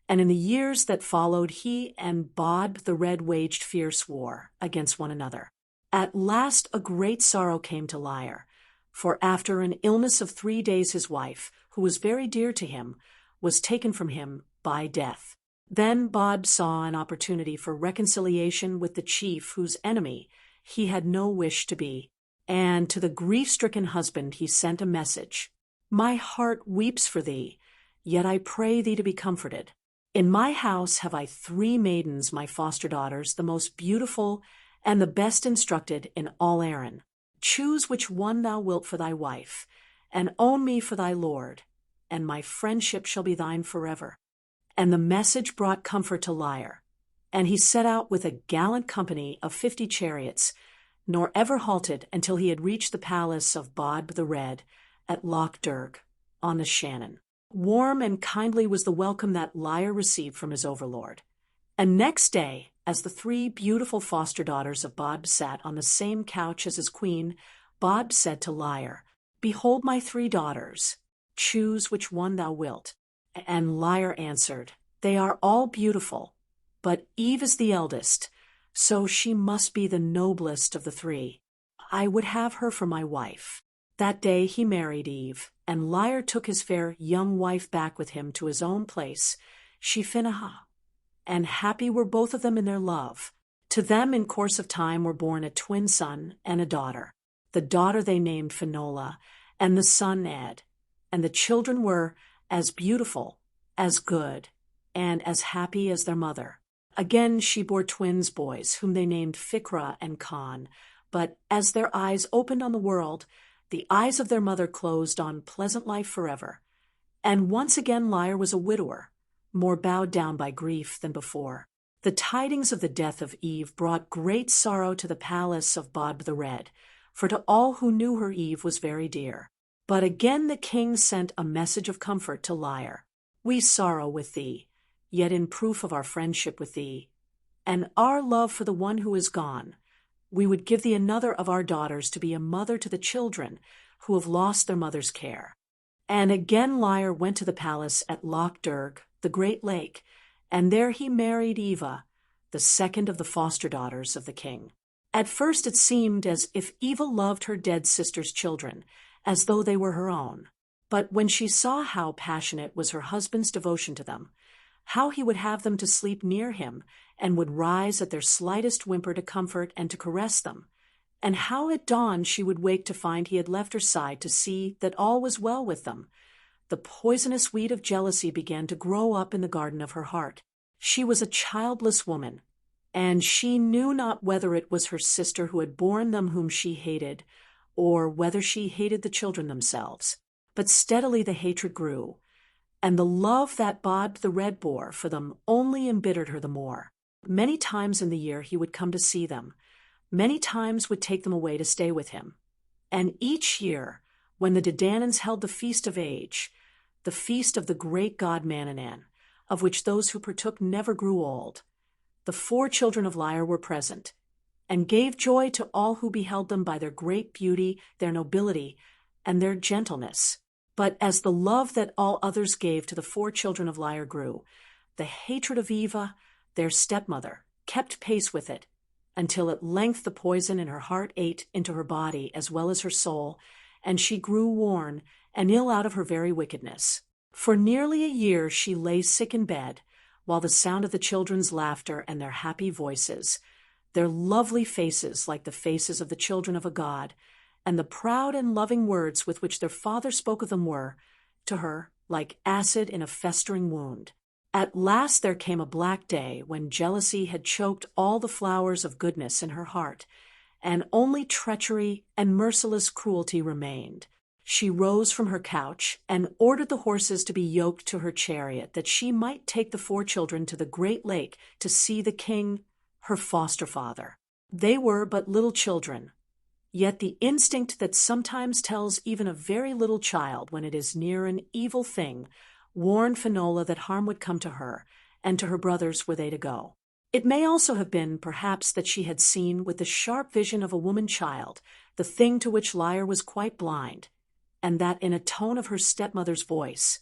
and in the years that followed he and Bod the Red waged fierce war against one another. At last a great sorrow came to Liar, for after an illness of 3 days his wife, who was very dear to him, was taken from him by death. Then Bod saw an opportunity for reconciliation with the chief whose enemy he had no wish to be, and to the grief-stricken husband he sent a message. My heart weeps for thee, yet I pray thee to be comforted. In my house have I 3 maidens, my foster daughters, the most beautiful and the best instructed in all Erin. Choose which one thou wilt for thy wife, and own me for thy lord, and my friendship shall be thine forever. And the message brought comfort to Liar, and he set out with a gallant company of 50 chariots, nor ever halted until he had reached the palace of Bod the Red at Loch Derg on the Shannon. Warm and kindly was the welcome that Liar received from his overlord. And next day, as the 3 beautiful foster daughters of Bod sat on the same couch as his queen, Bod said to Liar, Behold my 3 daughters, choose which one thou wilt. And Liar answered, They are all beautiful, but Eve is the eldest, so she must be the noblest of the 3. I would have her for my wife. That day he married Eve, and Liar took his fair young wife back with him to his own place, Shifinaha, and happy were both of them in their love. To them in course of time were born a twin son and a daughter. The daughter they named Finola, and the son Ed, and the children were as beautiful, as good, and as happy as their mother. Again she bore twins boys, whom they named Ficra and Con, but as their eyes opened on the world, the eyes of their mother closed on pleasant life forever. And once again Liar was a widower, more bowed down by grief than before. The tidings of the death of Eve brought great sorrow to the palace of Bod the Red, for to all who knew her Eve was very dear. But again the king sent a message of comfort to Liar. We sorrow with thee, yet in proof of our friendship with thee, and our love for the one who is gone, we would give thee another of our daughters to be a mother to the children who have lost their mother's care. And again Liar went to the palace at Loch Derg, the great lake, and there he married Eva, the second of the foster daughters of the king. At first it seemed as if Eva loved her dead sister's children, as though they were her own. But when she saw how passionate was her husband's devotion to them, how he would have them to sleep near him, and would rise at their slightest whimper to comfort and to caress them, and how at dawn she would wake to find he had left her side to see that all was well with them. The poisonous weed of jealousy began to grow up in the garden of her heart. She was a childless woman, and she knew not whether it was her sister who had borne them whom she hated, or whether she hated the children themselves. But steadily the hatred grew, and the love that Bod the Red bore for them only embittered her the more. Many times in the year he would come to see them, many times would take them away to stay with him. And each year, when the Dedannans held the Feast of Age, the feast of the great god Mannanan, of which those who partook never grew old, the 4 children of Lyre were present, and gave joy to all who beheld them by their great beauty, their nobility, and their gentleness. But as the love that all others gave to the 4 children of Lyre grew, the hatred of Eva, their stepmother, kept pace with it, until at length the poison in her heart ate into her body as well as her soul, and she grew worn and ill out of her very wickedness. For nearly a year she lay sick in bed, while the sound of the children's laughter and their happy voices, their lovely faces like the faces of the children of a god, and the proud and loving words with which their father spoke of them were, to her, like acid in a festering wound. At last there came a black day when jealousy had choked all the flowers of goodness in her heart, and only treachery and merciless cruelty remained. She rose from her couch and ordered the horses to be yoked to her chariot, that she might take the 4 children to the great lake to see the king, her foster father. They were but little children, yet the instinct that sometimes tells even a very little child when it is near an evil thing warned Finola that harm would come to her, and to her brothers were they to go. It may also have been, perhaps, that she had seen with the sharp vision of a woman-child the thing to which Lyre was quite blind, and that in a tone of her stepmother's voice,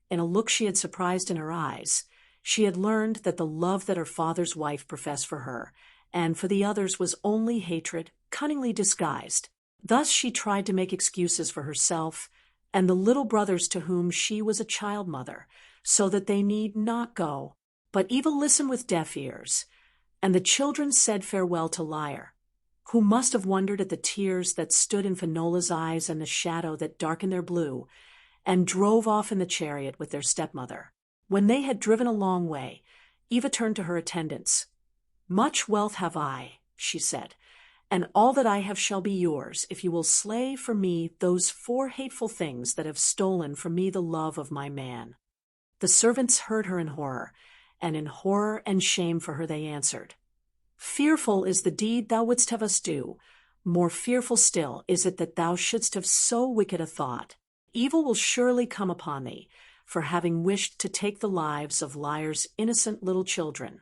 in a look she had surprised in her eyes, she had learned that the love that her father's wife professed for her and for the others was only hatred, cunningly disguised. Thus she tried to make excuses for herself and the little brothers to whom she was a child mother, so that they need not go. But Eva listened with deaf ears, and the children said farewell to Lyre, who must have wondered at the tears that stood in Finola's eyes and the shadow that darkened their blue, and drove off in the chariot with their stepmother. When they had driven a long way, Eva turned to her attendants. "Much wealth have I," she said, "and all that I have shall be yours, if you will slay for me those 4 hateful things that have stolen from me the love of my man." The servants heard her in horror, and in horror and shame for her they answered, "Fearful is the deed thou wouldst have us do. More fearful still is it that thou shouldst have so wicked a thought. Evil will surely come upon thee, for having wished to take the lives of Lyre's innocent little children."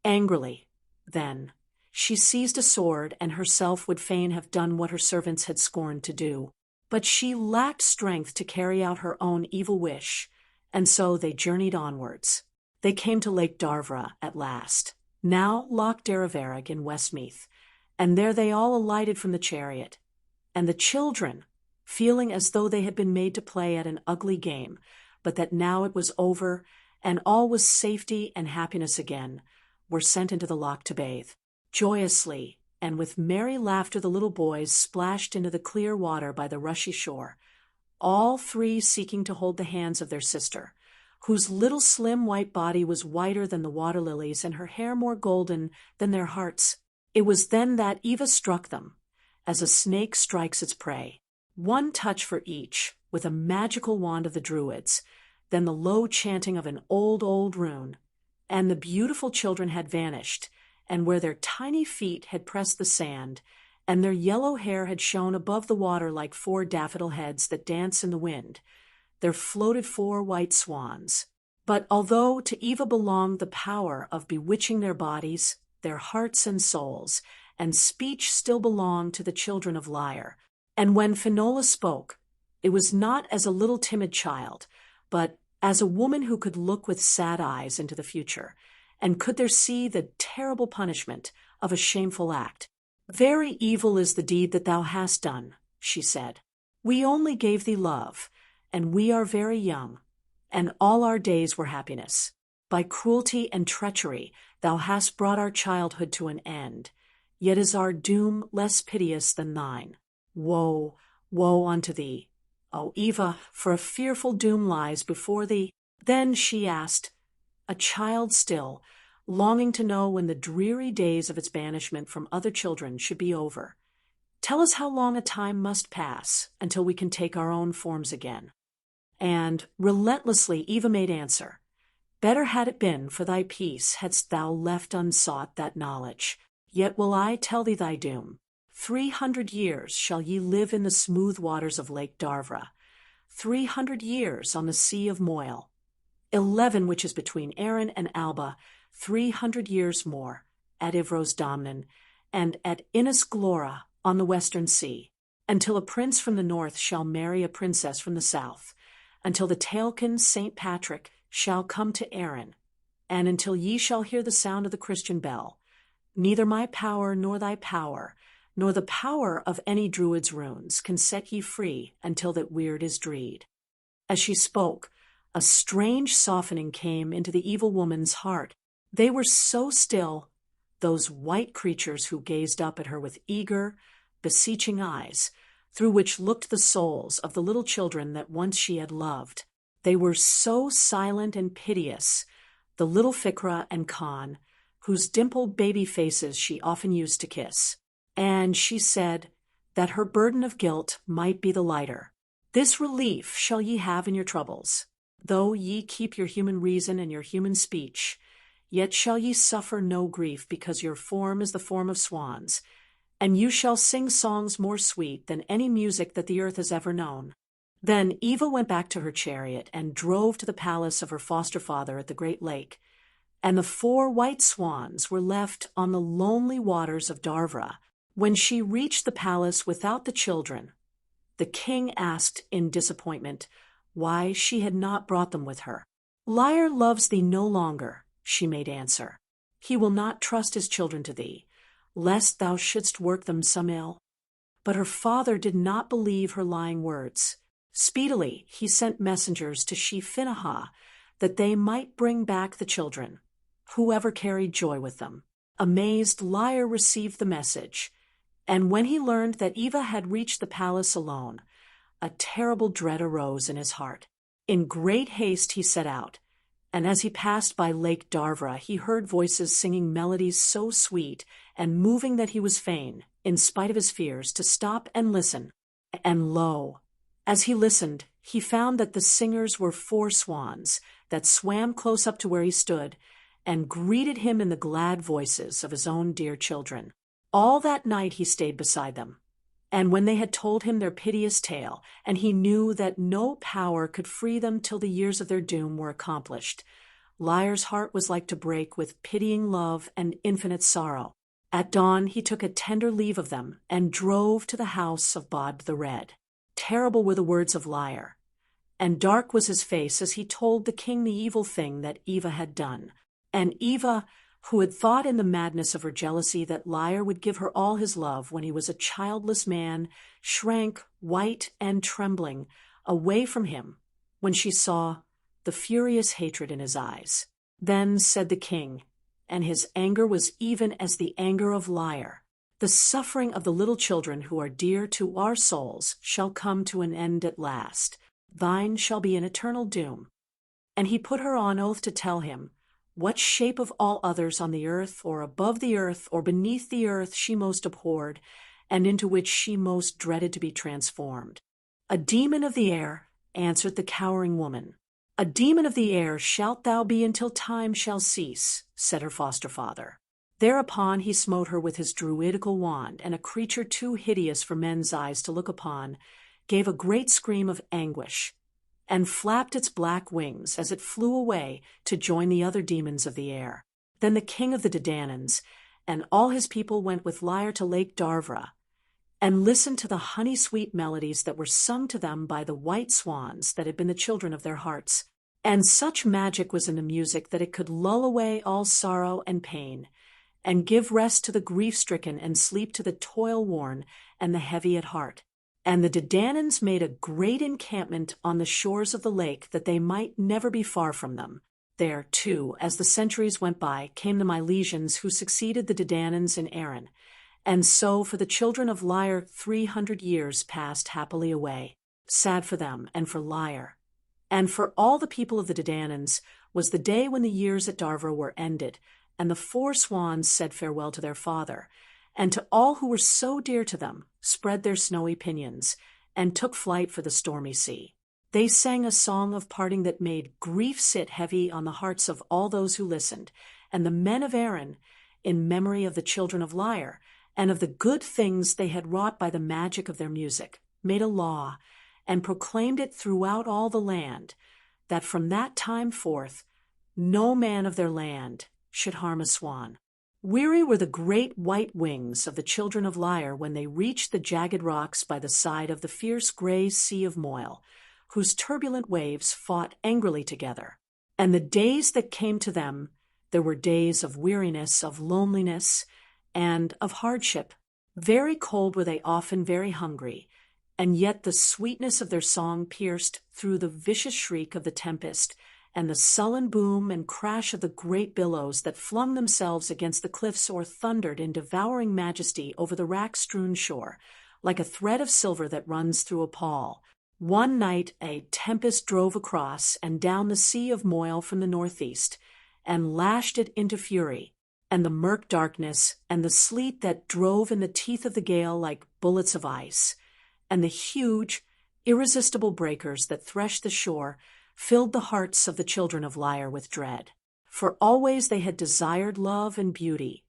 Angrily, then, she seized a sword, and herself would fain have done what her servants had scorned to do. But she lacked strength to carry out her own evil wish, and so they journeyed onwards. They came to Lake Darvra at last, now Loch Deravarag in Westmeath, and there they all alighted from the chariot. And the children, feeling as though they had been made to play at an ugly game, but that now it was over, and all was safety and happiness again, were sent into the loch to bathe. Joyously and with merry laughter the little boys splashed into the clear water by the rushy shore, all 3 seeking to hold the hands of their sister, whose little slim white body was whiter than the water lilies and her hair more golden than their hearts. It was then that Eva struck them, as a snake strikes its prey. 1 touch for each, with a magical wand of the Druids, then the low chanting of an old rune, and the beautiful children had vanished, and where their tiny feet had pressed the sand, and their yellow hair had shone above the water like 4 daffodil heads that dance in the wind, there floated 4 white swans. But although to Eva belonged the power of bewitching their bodies, their hearts and souls, and speech still belonged to the children of Lyre, and when Finola spoke, it was not as a little timid child, but as a woman who could look with sad eyes into the future, and could there see the terrible punishment of a shameful act. "Very evil is the deed that thou hast done," she said. "We only gave thee love, and we are very young, and all our days were happiness. By cruelty and treachery thou hast brought our childhood to an end, yet is our doom less piteous than thine. Woe, woe unto thee, O Eva, for a fearful doom lies before thee. Then she asked, a child still, longing to know when the dreary days of its banishment from other children should be over. Tell us how long a time must pass until we can take our own forms again. And relentlessly Eva made answer, better had it been for thy peace hadst thou left unsought that knowledge. Yet will I tell thee thy doom. 300 years shall ye live in the smooth waters of Lake Darvra, 300 years on the Sea of Moyle, 11 which is between Erin and Alba, 300 years more, at Ivros Domnan, and at Innis Glora on the western sea, until a prince from the north shall marry a princess from the south, until the Tailkin St. Patrick shall come to Erin, and until ye shall hear the sound of the Christian bell. Neither my power nor thy power, nor the power of any druid's runes, can set ye free until that weird is dreed. As she spoke, a strange softening came into the evil woman's heart. They were so still, those white creatures who gazed up at her with eager, beseeching eyes, through which looked the souls of the little children that once she had loved. They were so silent and piteous, the little Fikra and Khan, whose dimpled baby faces she often used to kiss. And she said that her burden of guilt might be the lighter. This relief shall ye have in your troubles. Though ye keep your human reason and your human speech, yet shall ye suffer no grief, because your form is the form of swans, and you shall sing songs more sweet than any music that the earth has ever known. Then Eva went back to her chariot and drove to the palace of her foster father at the great lake, and the 4 white swans were left on the lonely waters of Darvra. When she reached the palace without the children, the king asked in disappointment why she had not brought them with her. Liar loves thee no longer, she made answer. He will not trust his children to thee, lest thou shouldst work them some ill. But her father did not believe her lying words. Speedily he sent messengers to Shephinahah, that they might bring back the children, whoever carried joy with them. Amazed, Liar received the message, and when he learned that Eva had reached the palace alone, a terrible dread arose in his heart. In great haste he set out, and as he passed by Lake Darvra, he heard voices singing melodies so sweet and moving that he was fain, in spite of his fears, to stop and listen. And lo, as he listened, he found that the singers were 4 swans that swam close up to where he stood and greeted him in the glad voices of his own dear children. All that night he stayed beside them, and when they had told him their piteous tale, and he knew that no power could free them till the years of their doom were accomplished, Liar's heart was like to break with pitying love and infinite sorrow. At dawn he took a tender leave of them and drove to the house of Bod the Red. Terrible were the words of Liar, and dark was his face as he told the king the evil thing that Eva had done. And Eva, who had thought in the madness of her jealousy that Liar would give her all his love when he was a childless man, shrank, white and trembling, away from him when she saw the furious hatred in his eyes. Then said the king, and his anger was even as the anger of Liar, the suffering of the little children who are dear to our souls shall come to an end at last. Thine shall be an eternal doom. And he put her on oath to tell him what shape of all others on the earth, or above the earth, or beneath the earth she most abhorred, and into which she most dreaded to be transformed. A demon of the air, answered the cowering woman. A demon of the air shalt thou be until time shall cease, said her foster father. Thereupon he smote her with his druidical wand, and a creature too hideous for men's eyes to look upon gave a great scream of anguish, and flapped its black wings as it flew away to join the other demons of the air. Then the king of the Dadanans and all his people went with Liar to Lake Darvra, and listened to the honey-sweet melodies that were sung to them by the white swans that had been the children of their hearts. And such magic was in the music that it could lull away all sorrow and pain, and give rest to the grief-stricken and sleep to the toil-worn and the heavy at heart. And the Dadanans made a great encampment on the shores of the lake, that they might never be far from them. There, too, as the centuries went by, came the Milesians who succeeded the Dadanans in Erin, And so for the children of Lyre 300 years passed happily away. Sad for them and for Lyre. And for all the people of the Dedannans was the day when the years at Darvra were ended, and the 4 swans said farewell to their father, and to all who were so dear to them spread their snowy pinions, and took flight for the stormy sea. They sang a song of parting that made grief sit heavy on the hearts of all those who listened, and the men of Erin, in memory of the children of Lyre, and of the good things they had wrought by the magic of their music, made a law, and proclaimed it throughout all the land, that from that time forth no man of their land should harm a swan. Weary were the great white wings of the children of Lyre when they reached the jagged rocks by the side of the fierce grey sea of Moyle, whose turbulent waves fought angrily together. And the days that came to them, there were days of weariness, of loneliness, and of hardship. Very cold were they often, very hungry, and yet the sweetness of their song pierced through the vicious shriek of the tempest and the sullen boom and crash of the great billows that flung themselves against the cliffs or thundered in devouring majesty over the wrack-strewn shore, like a thread of silver that runs through a pall. One night a tempest drove across and down the sea of Moyle from the northeast, and lashed it into fury, and the murk darkness and the sleet that drove in the teeth of the gale like bullets of ice, and the huge, irresistible breakers that threshed the shore filled the hearts of the children of Lyre with dread. For always they had desired love and beauty,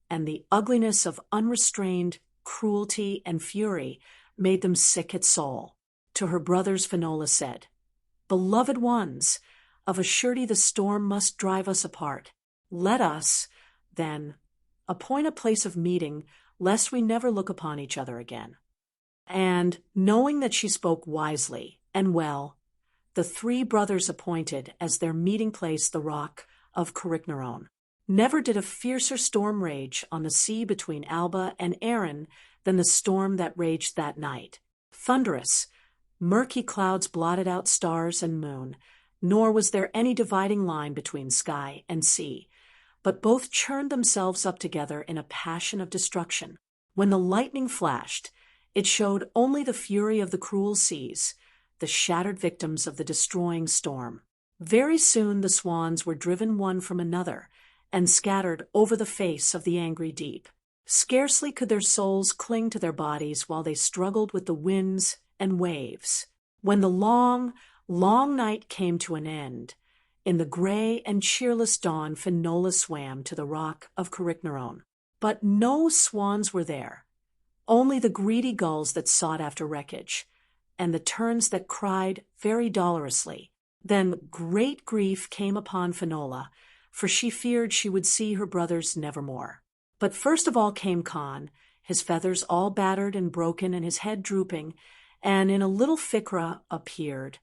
and the ugliness of unrestrained cruelty and fury made them sick at soul. To her brothers Finola said, "Beloved ones, of a surety the storm must drive us apart. Let us, then, appoint a place of meeting, lest we never look upon each other again." And, knowing that she spoke wisely and well, the 3 brothers appointed as their meeting place the rock of Carricknarone. Never did a fiercer storm rage on the sea between Alba and Erin than the storm that raged that night. Thunderous, murky clouds blotted out stars and moon, nor was there any dividing line between sky and sea, but both churned themselves up together in a passion of destruction. When the lightning flashed, it showed only the fury of the cruel seas, the shattered victims of the destroying storm. Very soon the swans were driven one from another and scattered over the face of the angry deep. Scarcely could their souls cling to their bodies while they struggled with the winds and waves. When the long, long night came to an end, in the grey and cheerless dawn Finola swam to the rock of Carricknarone. But no swans were there, only the greedy gulls that sought after wreckage, and the terns that cried very dolorously. Then great grief came upon Finola, for she feared she would see her brothers nevermore. But first of all came Conn, his feathers all battered and broken and his head drooping, and in a little ficra appeared,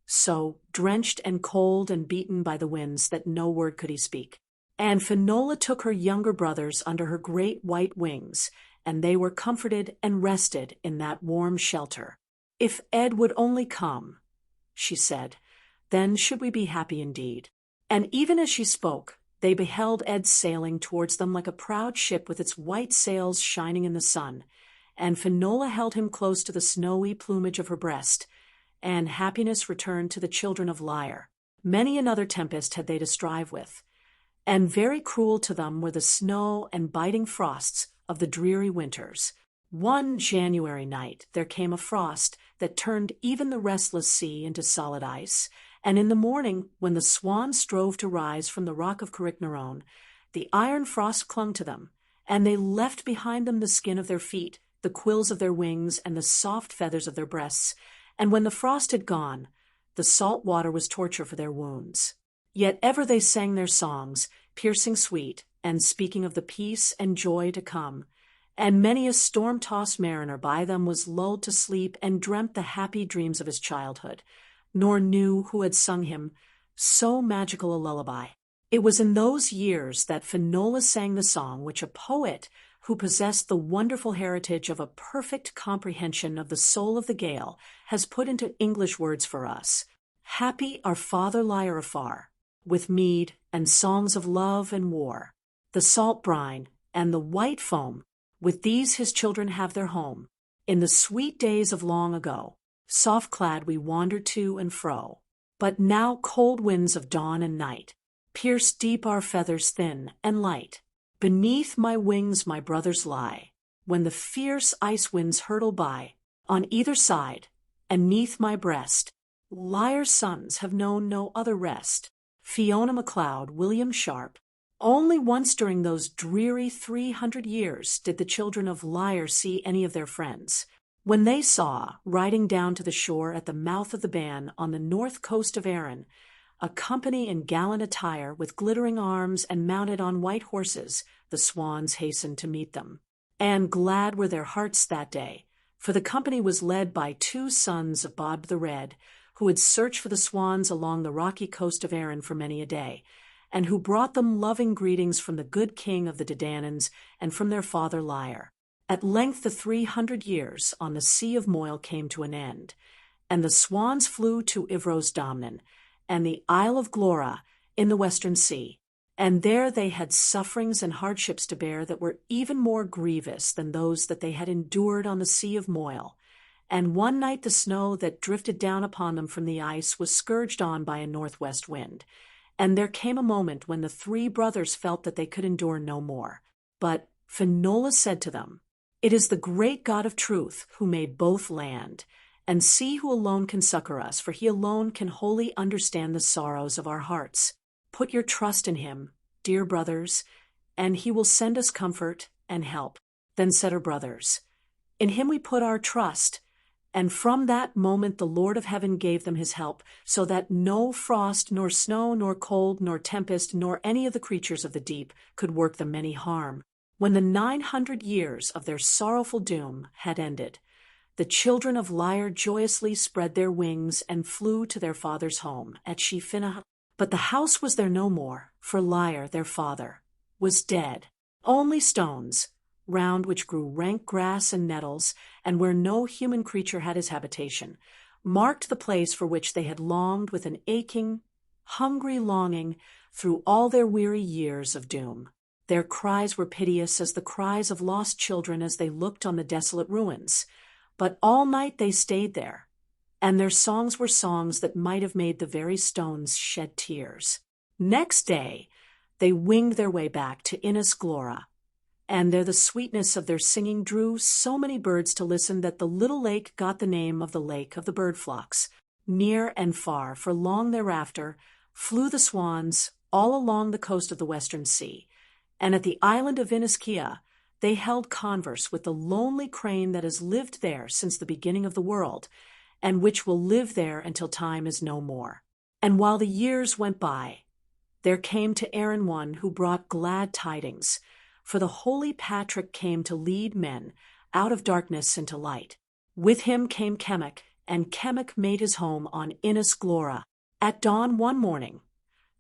so drenched and cold and beaten by the winds that no word could he speak. And Finola took her younger brothers under her great white wings, and they were comforted and rested in that warm shelter. "If Ed would only come," she said, "then should we be happy indeed." And even as she spoke, they beheld Ed sailing towards them like a proud ship with its white sails shining in the sun, and Finola held him close to the snowy plumage of her breast, and happiness returned to the children of Lyre. Many another tempest had they to strive with, and very cruel to them were the snow and biting frosts of the dreary winters. One January night there came a frost that turned even the restless sea into solid ice, and in the morning, when the swans strove to rise from the rock of Carricknarone, the iron frost clung to them, and they left behind them the skin of their feet, the quills of their wings, and the soft feathers of their breasts, and when the frost had gone, the salt water was torture for their wounds. Yet ever they sang their songs, piercing sweet, and speaking of the peace and joy to come, and many a storm-tossed mariner by them was lulled to sleep and dreamt the happy dreams of his childhood, nor knew who had sung him so magical a lullaby. It was in those years that Finola sang the song which a poet who possessed the wonderful heritage of a perfect comprehension of the soul of the gale has put into English words for us. "Happy our father Lyre afar, with mead and songs of love and war, the salt brine and the white foam With these his children have their home. In the sweet days of long ago, soft-clad we wandered to and fro. But now cold winds of dawn and night pierce deep our feathers thin and light. Beneath my wings my brothers lie, when the fierce ice winds hurtle by. On either side, and 'neath my breast, Lyre's sons have known no other rest. Fiona MacLeod, William Sharp. Only once during those dreary 300 years did the children of Lyre see any of their friends. When they saw, riding down to the shore at the mouth of the Bann on the north coast of Erin, a company in gallant attire with glittering arms and mounted on white horses, the swans hastened to meet them. And glad were their hearts that day, for the company was led by 2 sons of Bob the Red, who had searched for the swans along the rocky coast of Erin for many a day, and who brought them loving greetings from the good king of the Dedannans and from their father Lyre. At length the 300 years on the Sea of Moyle came to an end, and the swans flew to Ivros Domnann, and the Isle of Glora in the Western Sea, and there they had sufferings and hardships to bear that were even more grievous than those that they had endured on the Sea of Moyle. And one night the snow that drifted down upon them from the ice was scourged on by a northwest wind, and there came a moment when the 3 brothers felt that they could endure no more. But Finola said to them, "It is the great God of truth who made both land and sea, who alone can succor us, for he alone can wholly understand the sorrows of our hearts. Put your trust in him, dear brothers, and he will send us comfort and help." Then said her brothers, "In him we put our trust." And from that moment the Lord of heaven gave them his help, so that no frost, nor snow, nor cold, nor tempest, nor any of the creatures of the deep could work them any harm. When the 900 years of their sorrowful doom had ended, the children of Lyre joyously spread their wings and flew to their father's home at Shifina. But the house was there no more, for Lyre, their father, was dead. Only stones, round which grew rank grass and nettles, and where no human creature had his habitation, marked the place for which they had longed with an aching, hungry longing through all their weary years of doom. Their cries were piteous as the cries of lost children as they looked on the desolate ruins. But all night they stayed there, and their songs were songs that might have made the very stones shed tears. Next day they winged their way back to Innis Glora, and there the sweetness of their singing drew so many birds to listen that the little lake got the name of the Lake of the Bird Flocks. Near and far, for long thereafter, flew the swans all along the coast of the Western Sea, and at the island of Inniskea they held converse with the lonely crane that has lived there since the beginning of the world, and which will live there until time is no more. And while the years went by, there came to Erin one who brought glad tidings, for the holy Patrick came to lead men out of darkness into light. With him came Kemmick, and Kemmick made his home on Innis Glora. At dawn one morning,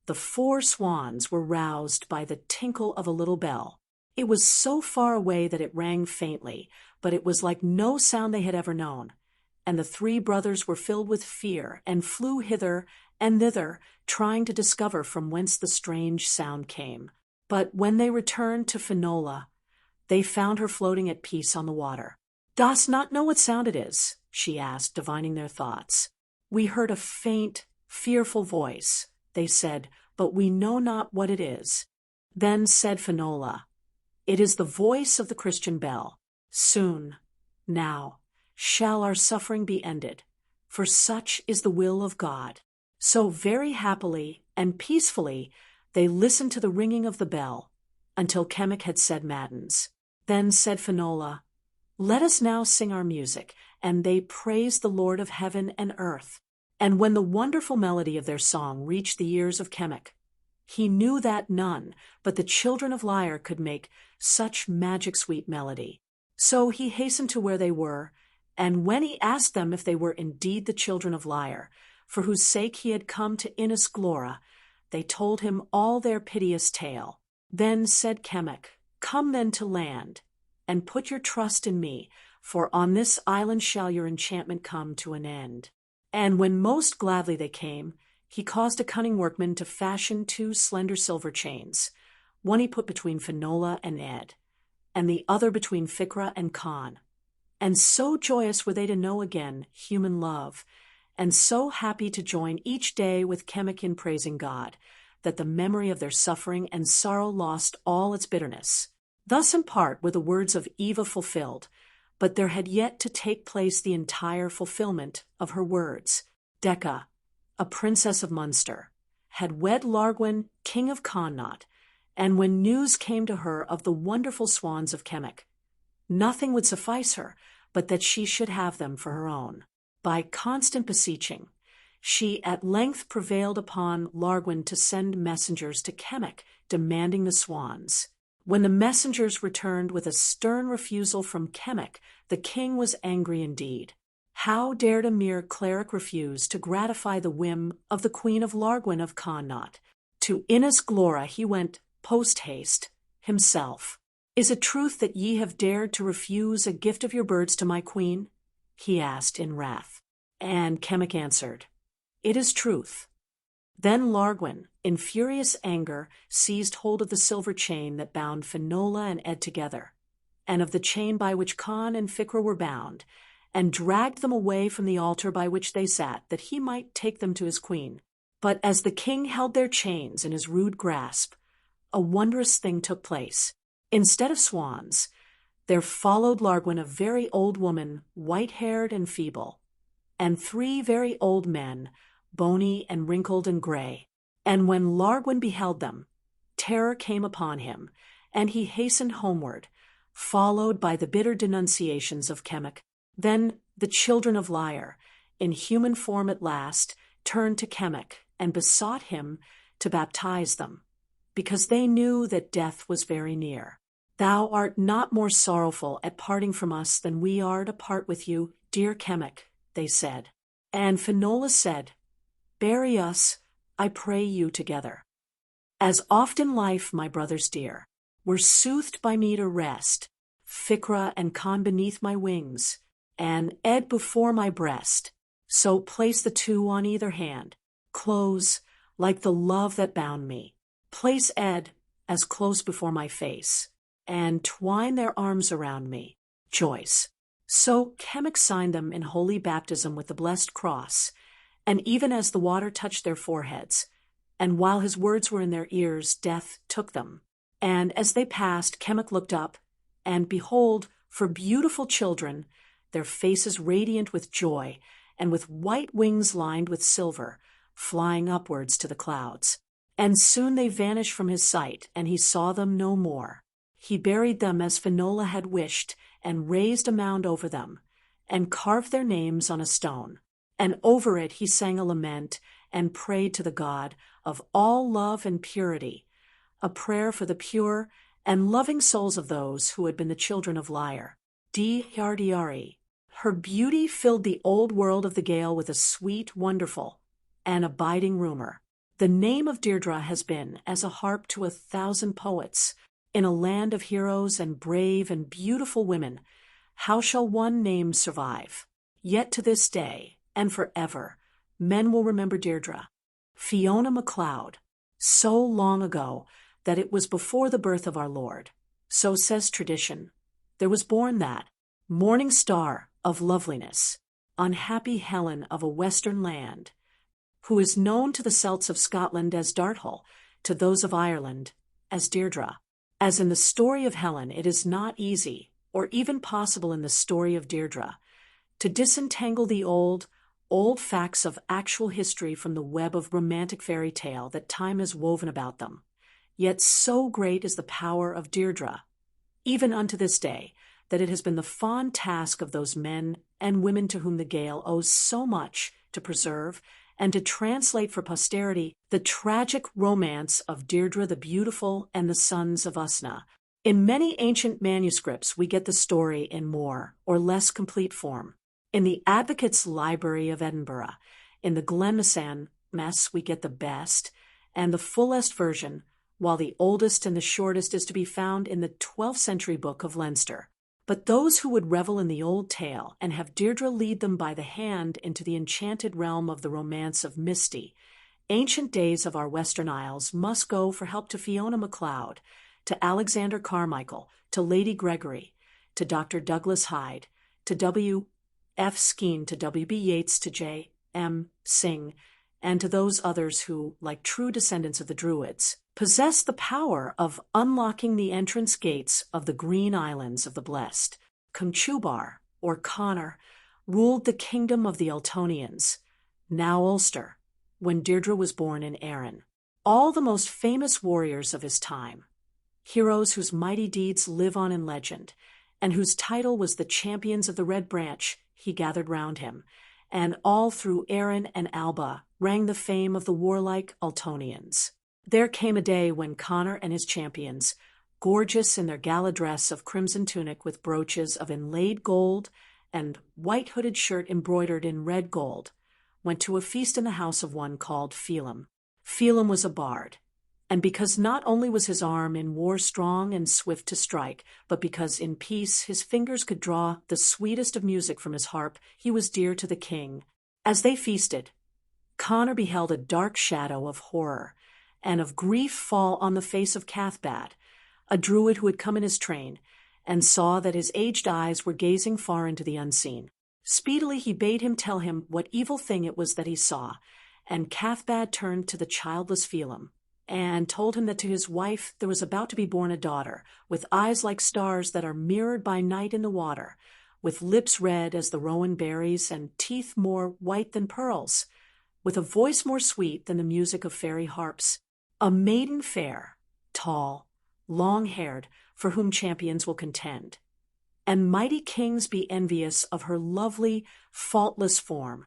the 4 swans were roused by the tinkle of a little bell. It was so far away that it rang faintly, but it was like no sound they had ever known. And the 3 brothers were filled with fear and flew hither and thither, trying to discover from whence the strange sound came. But when they returned to Finola, they found her floating at peace on the water. "Dost not know what sound it is?" she asked, divining their thoughts. "We heard a faint, fearful voice," they said, "but we know not what it is." Then said Finola, "It is the voice of the Christian bell. Soon, now, shall our suffering be ended, for such is the will of God." So very happily and peacefully they listened to the ringing of the bell until Kemmick had said matins. Then said Finola, "Let us now sing our music," and they praised the Lord of heaven and earth. And when the wonderful melody of their song reached the ears of Kemmick, he knew that none but the children of Lyre could make such magic-sweet melody. So he hastened to where they were, and when he asked them if they were indeed the children of Lyre, for whose sake he had come to Innis Glora, they told him all their piteous tale. Then said Kemmick, "Come then to land, and put your trust in me, for on this island shall your enchantment come to an end." And when most gladly they came, he caused a cunning workman to fashion 2 slender silver chains. One he put between Finola and Ed, and the other between Ficra and Khan. And so joyous were they to know again human love, and so happy to join each day with Kemek in praising God, that the memory of their suffering and sorrow lost all its bitterness. Thus in part were the words of Eva fulfilled, but there had yet to take place the entire fulfillment of her words. Decca, a princess of Munster, had wed Largwin, king of Connaught, and when news came to her of the wonderful swans of Kemek, nothing would suffice her but that she should have them for her own. By constant beseeching, she at length prevailed upon Largwin to send messengers to Kemek demanding the swans. When the messengers returned with a stern refusal from Kemek, the king was angry indeed. How dared a mere cleric refuse to gratify the whim of the Queen of Largwin of Connaught? To Innis Glora he went post-haste himself. "Is it truth that ye have dared to refuse a gift of your birds to my queen?" he asked in wrath. And Kemek answered, "It is truth." Then Largwin, in furious anger, seized hold of the silver chain that bound Finola and Ed together, and of the chain by which Khan and Ficra were bound, and dragged them away from the altar by which they sat, that he might take them to his queen. But as the king held their chains in his rude grasp, a wondrous thing took place. Instead of swans, there followed Largwin a very old woman, white-haired and feeble, and 3 very old men, bony and wrinkled and gray. And when Largwin beheld them, terror came upon him, and he hastened homeward, followed by the bitter denunciations of Kemek. Then the children of Lyre, in human form at last, turned to Kemek and besought him to baptize them, because they knew that death was very near. "Thou art not more sorrowful at parting from us than we are to part with you, dear Kemek," they said. And Finola said, "Bury us, I pray you, together. As oft in life, my brothers dear, were soothed by me to rest, Ficra and Khan beneath my wings, and Ed before my breast, so place the 2 on either hand, close, like the love that bound me. Place Ed as close before my face, and twine their arms around me." Joyce. So Kemek signed them in holy baptism with the blessed cross, and even as the water touched their foreheads, and while his words were in their ears, death took them. And as they passed, Kemek looked up, and behold, for beautiful children, their faces radiant with joy, and with white wings lined with silver, flying upwards to the clouds. And soon they vanished from his sight, and he saw them no more. He buried them as Finola had wished, and raised a mound over them, and carved their names on a stone. And over it he sang a lament, and prayed to the God of all love and purity, a prayer for the pure and loving souls of those who had been the children of Lyre. Yardiari. Her beauty filled the old world of the Gale with a sweet, wonderful, and abiding rumor. The name of Deirdre has been as a harp to 1,000 poets. In a land of heroes and brave and beautiful women, how shall one name survive? Yet to this day, and forever, men will remember Deirdre. Fiona MacLeod, so long ago that it was before the birth of our Lord. So says tradition. There was born that morning star of loveliness, unhappy Helen of a western land, who is known to the Celts of Scotland as Darthel, to those of Ireland as Deirdre. As in the story of Helen, it is not easy, or even possible in the story of Deirdre, to disentangle the old facts of actual history from the web of romantic fairy tale that time has woven about them. Yet so great is the power of Deirdre, even unto this day, that it has been the fond task of those men and women to whom the Gael owes so much to preserve and to translate for posterity the tragic romance of Deirdre the Beautiful and the sons of Usna. In many ancient manuscripts, we get the story in more or less complete form. In the Advocate's Library of Edinburgh, in the Glenmasan Mess, we get the best and the fullest version, while the oldest and the shortest is to be found in the 12th century book of Leinster. But those who would revel in the old tale and have Deirdre lead them by the hand into the enchanted realm of the romance of misty, ancient days of our Western Isles must go for help to Fiona MacLeod, to Alexander Carmichael, to Lady Gregory, to Dr. Douglas Hyde, to W. F. Skene, to W. B. Yeats, to J. M. Singh, and to those others who, like true descendants of the Druids, possess the power of unlocking the entrance gates of the Green Islands of the Blessed. Conchubar, or Connor, ruled the kingdom of the Ultonians, now Ulster, when Deirdre was born in Erin. All the most famous warriors of his time, heroes whose mighty deeds live on in legend, and whose title was the Champions of the Red Branch, he gathered round him, and all through Erin and Alba rang the fame of the warlike Ultonians. There came a day when Connor and his champions, gorgeous in their gala dress of crimson tunic with brooches of inlaid gold and white hooded shirt embroidered in red gold, went to a feast in the house of one called Phelim. Phelim was a bard, and because not only was his arm in war strong and swift to strike, but because in peace his fingers could draw the sweetest of music from his harp, he was dear to the king. As they feasted, Connor beheld a dark shadow of horror and of grief fall on the face of Cathbad, a druid who had come in his train, and saw that his aged eyes were gazing far into the unseen. Speedily he bade him tell him what evil thing it was that he saw, and Cathbad turned to the childless Phelim, and told him that to his wife there was about to be born a daughter, with eyes like stars that are mirrored by night in the water, with lips red as the rowan berries, and teeth more white than pearls, with a voice more sweet than the music of fairy harps, a maiden fair, tall, long-haired, for whom champions will contend, and mighty kings be envious of her lovely, faultless form.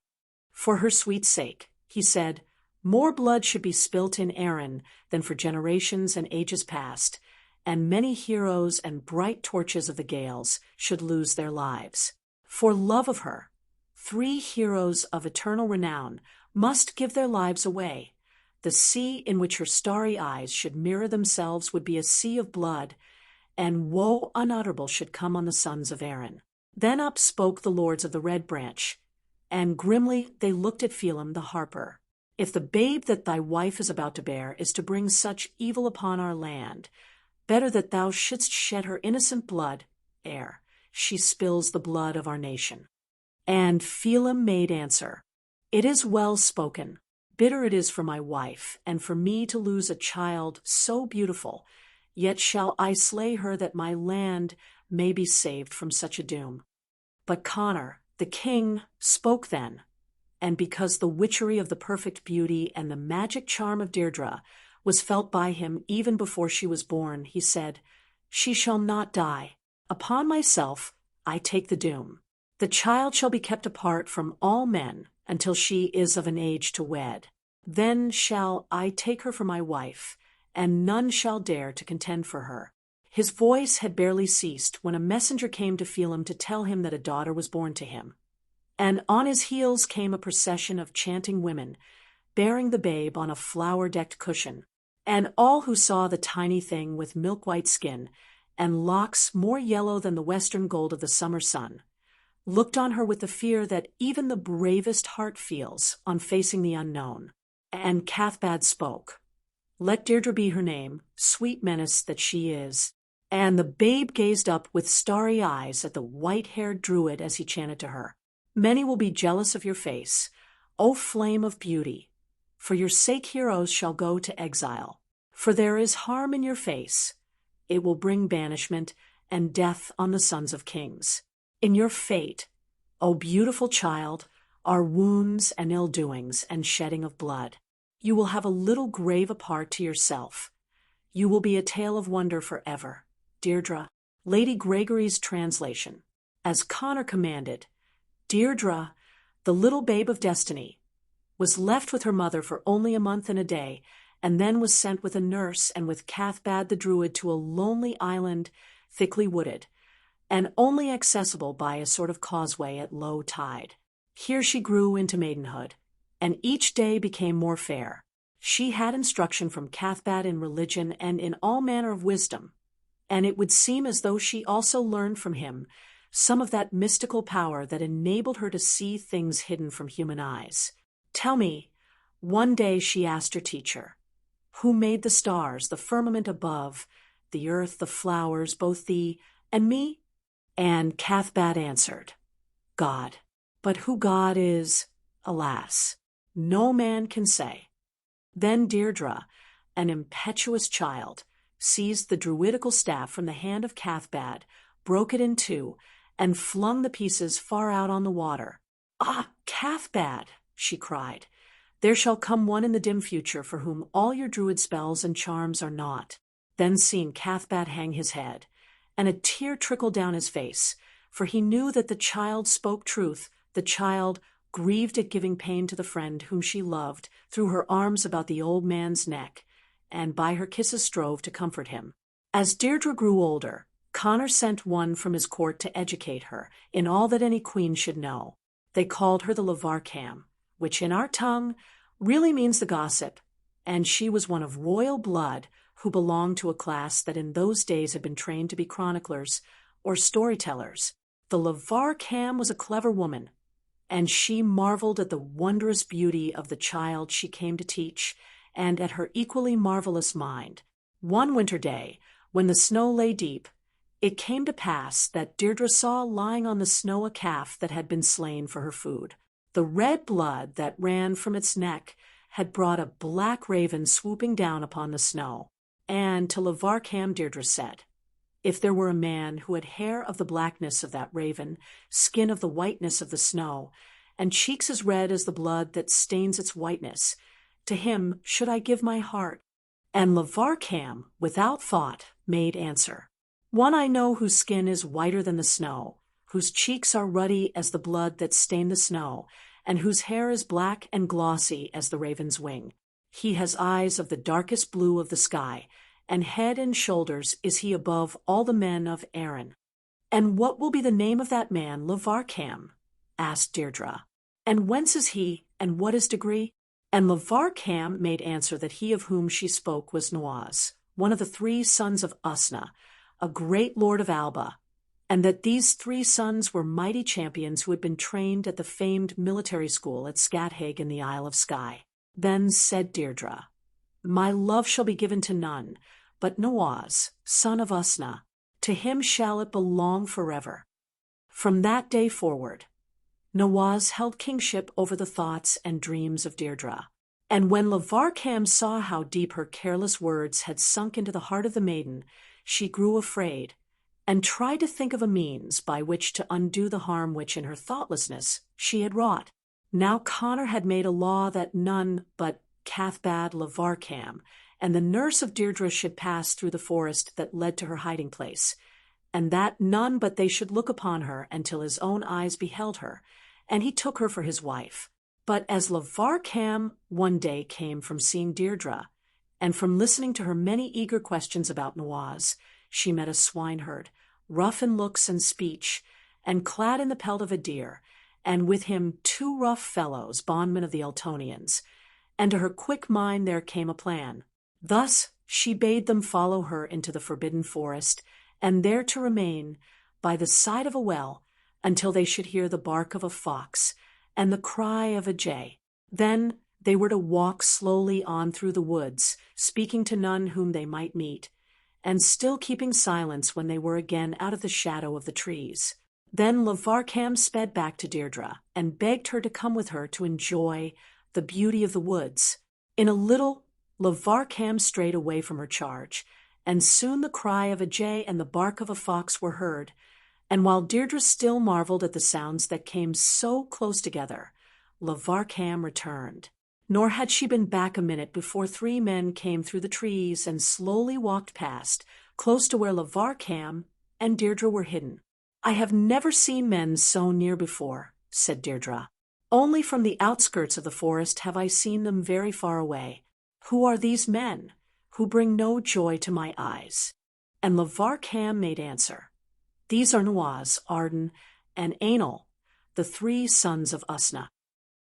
For her sweet sake, he said, more blood should be spilt in Erin than for generations and ages past, and many heroes and bright torches of the Gaels should lose their lives. For love of her, 3 heroes of eternal renown must give their lives away. The sea in which her starry eyes should mirror themselves would be a sea of blood, and woe unutterable should come on the sons of Erin. Then up spoke the lords of the Red Branch, and grimly they looked at Phelim the harper. If the babe that thy wife is about to bear is to bring such evil upon our land, better that thou shouldst shed her innocent blood ere she spills the blood of our nation. And Phelim made answer, it is well spoken. Bitter it is for my wife, and for me to lose a child so beautiful, yet shall I slay her that my land may be saved from such a doom. But Connor, the king, spoke then, and because the witchery of the perfect beauty and the magic charm of Deirdre was felt by him even before she was born, he said, she shall not die. Upon myself I take the doom. The child shall be kept apart from all men until she is of an age to wed. Then shall I take her for my wife, and none shall dare to contend for her. His voice had barely ceased when a messenger came to Phelim to tell him that a daughter was born to him. And on his heels came a procession of chanting women, bearing the babe on a flower-decked cushion, and all who saw the tiny thing with milk-white skin and locks more yellow than the western gold of the summer sun, looked on her with the fear that even the bravest heart feels on facing the unknown. And Cathbad spoke. Let Deirdre be her name, sweet menace that she is. And the babe gazed up with starry eyes at the white-haired druid as he chanted to her. Many will be jealous of your face, O flame of beauty. For your sake heroes shall go to exile. For there is harm in your face. It will bring banishment and death on the sons of kings. In your fate, O beautiful child, are wounds and ill-doings and shedding of blood. You will have a little grave apart to yourself. You will be a tale of wonder forever. Deirdre, Lady Gregory's translation. As Connor commanded, Deirdre, the little babe of destiny, was left with her mother for only a month and a day, and then was sent with a nurse and with Cathbad the druid to a lonely island thickly wooded, and only accessible by a sort of causeway at low tide. Here she grew into maidenhood, and each day became more fair. She had instruction from Cathbad in religion and in all manner of wisdom, and it would seem as though she also learned from him some of that mystical power that enabled her to see things hidden from human eyes. Tell me, one day she asked her teacher, who made the stars, the firmament above, the earth, the flowers, both thee and me? And Cathbad answered, God. But who God is, alas, no man can say. Then Deirdre, an impetuous child, seized the druidical staff from the hand of Cathbad, broke it in two, and flung the pieces far out on the water. Ah, Cathbad, she cried, there shall come one in the dim future for whom all your druid spells and charms are naught. Then seeing Cathbad hang his head, and a tear trickled down his face, for he knew that the child spoke truth, the child, grieved at giving pain to the friend whom she loved, threw her arms about the old man's neck, and by her kisses strove to comfort him. As Deirdre grew older, Connor sent one from his court to educate her in all that any queen should know. They called her the Lavarcam, which in our tongue really means the gossip, and she was one of royal blood who belonged to a class that in those days had been trained to be chroniclers or storytellers. The Lavarcam was a clever woman, and she marveled at the wondrous beauty of the child she came to teach, and at her equally marvelous mind. One winter day, when the snow lay deep, it came to pass that Deirdre saw lying on the snow a calf that had been slain for her food. The red blood that ran from its neck had brought a black raven swooping down upon the snow. And to Lavarcam Deirdre said, if there were a man who had hair of the blackness of that raven, skin of the whiteness of the snow, and cheeks as red as the blood that stains its whiteness, to him should I give my heart. And Lavarcam, without thought, made answer, one I know whose skin is whiter than the snow, whose cheeks are ruddy as the blood that stained the snow, and whose hair is black and glossy as the raven's wing. He has eyes of the darkest blue of the sky, and head and shoulders is he above all the men of Erin. And what will be the name of that man, Lavarcam? Asked Deirdre. And whence is he, and what his degree? And Lavarcam made answer that he of whom she spoke was Noaz, one of the 3 sons of Usna, a great lord of Alba, and that these 3 sons were mighty champions who had been trained at the famed military school at Scatheg in the Isle of Skye. Then said Deirdre, my love shall be given to none, but Noaz, son of Usna, to him shall it belong forever. From that day forward, Noaz held kingship over the thoughts and dreams of Deirdre. And when Lavarcam saw how deep her careless words had sunk into the heart of the maiden, she grew afraid, and tried to think of a means by which to undo the harm which in her thoughtlessness she had wrought. Now Connor had made a law that none but Cathbad Lavarcam and the nurse of Deirdre should pass through the forest that led to her hiding place, and that none but they should look upon her until his own eyes beheld her, and he took her for his wife. But as Lavarcam one day came from seeing Deirdre, and from listening to her many eager questions about Noaz, she met a swineherd, rough in looks and speech, and clad in the pelt of a deer, and with him 2 rough fellows, bondmen of the Eltonians. And to her quick mind there came a plan. Thus she bade them follow her into the forbidden forest, and there to remain by the side of a well until they should hear the bark of a fox and the cry of a jay. Then they were to walk slowly on through the woods, speaking to none whom they might meet, and still keeping silence when they were again out of the shadow of the trees. Then Lavarcam sped back to Deirdre and begged her to come with her to enjoy the beauty of the woods. In a little, Lavarcam strayed away from her charge, and soon the cry of a jay and the bark of a fox were heard, and while Deirdre still marveled at the sounds that came so close together, Lavarcam returned. Nor had she been back a minute before 3 men came through the trees and slowly walked past, close to where Lavarcam and Deirdre were hidden. I have never seen men so near before, said Deirdre. Only from the outskirts of the forest have I seen them very far away. Who are these men, who bring no joy to my eyes? And Lavarcam made answer, these are Noaz, Arden, and Anil, the 3 sons of Usna.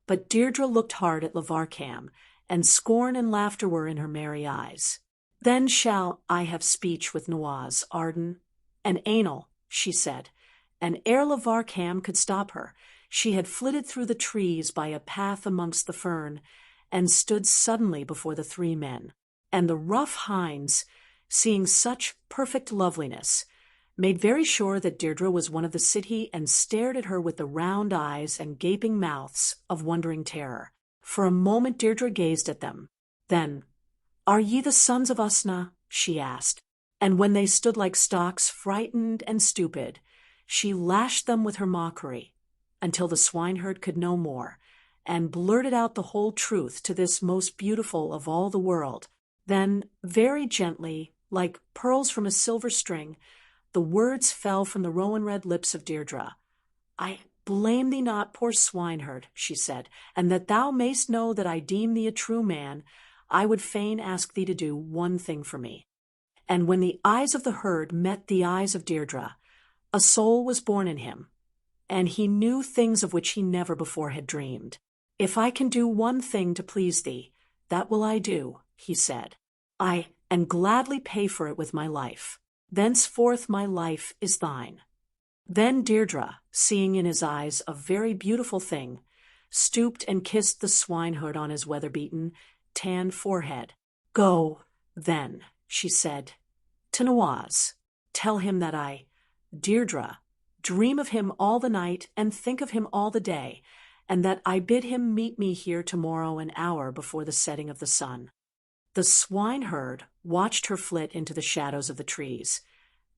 But Deirdre looked hard at Lavarcam, and scorn and laughter were in her merry eyes. Then shall I have speech with Noaz, Arden, and Anil, she said, and ere Lavarcam could stop her, she had flitted through the trees by a path amongst the fern, and stood suddenly before the 3 men. And the rough hinds seeing such perfect loveliness, made very sure that Deirdre was one of the city and stared at her with the round eyes and gaping mouths of wondering terror. For a moment Deirdre gazed at them. Then, "Are ye the sons of Usna?" she asked. And when they stood like stocks, frightened and stupid, she lashed them with her mockery, until the swineherd could no more, and blurted out the whole truth to this most beautiful of all the world. Then, very gently, like pearls from a silver string, the words fell from the rowan-red lips of Deirdre. "I blame thee not, poor swineherd," she said, "and that thou mayst know that I deem thee a true man, I would fain ask thee to do one thing for me." And when the eyes of the herd met the eyes of Deirdre, a soul was born in him, and he knew things of which he never before had dreamed. "If I can do one thing to please thee, that will I do," he said. "I and gladly pay for it with my life. Thenceforth my life is thine." Then Deirdre, seeing in his eyes a very beautiful thing, stooped and kissed the swineherd on his weather-beaten, tanned forehead. "Go, then," she said, "to Nawaz. Tell him that I, Deirdre, dream of him all the night and think of him all the day, and that I bid him meet me here tomorrow an hour before the setting of the sun." The swineherd watched her flit into the shadows of the trees,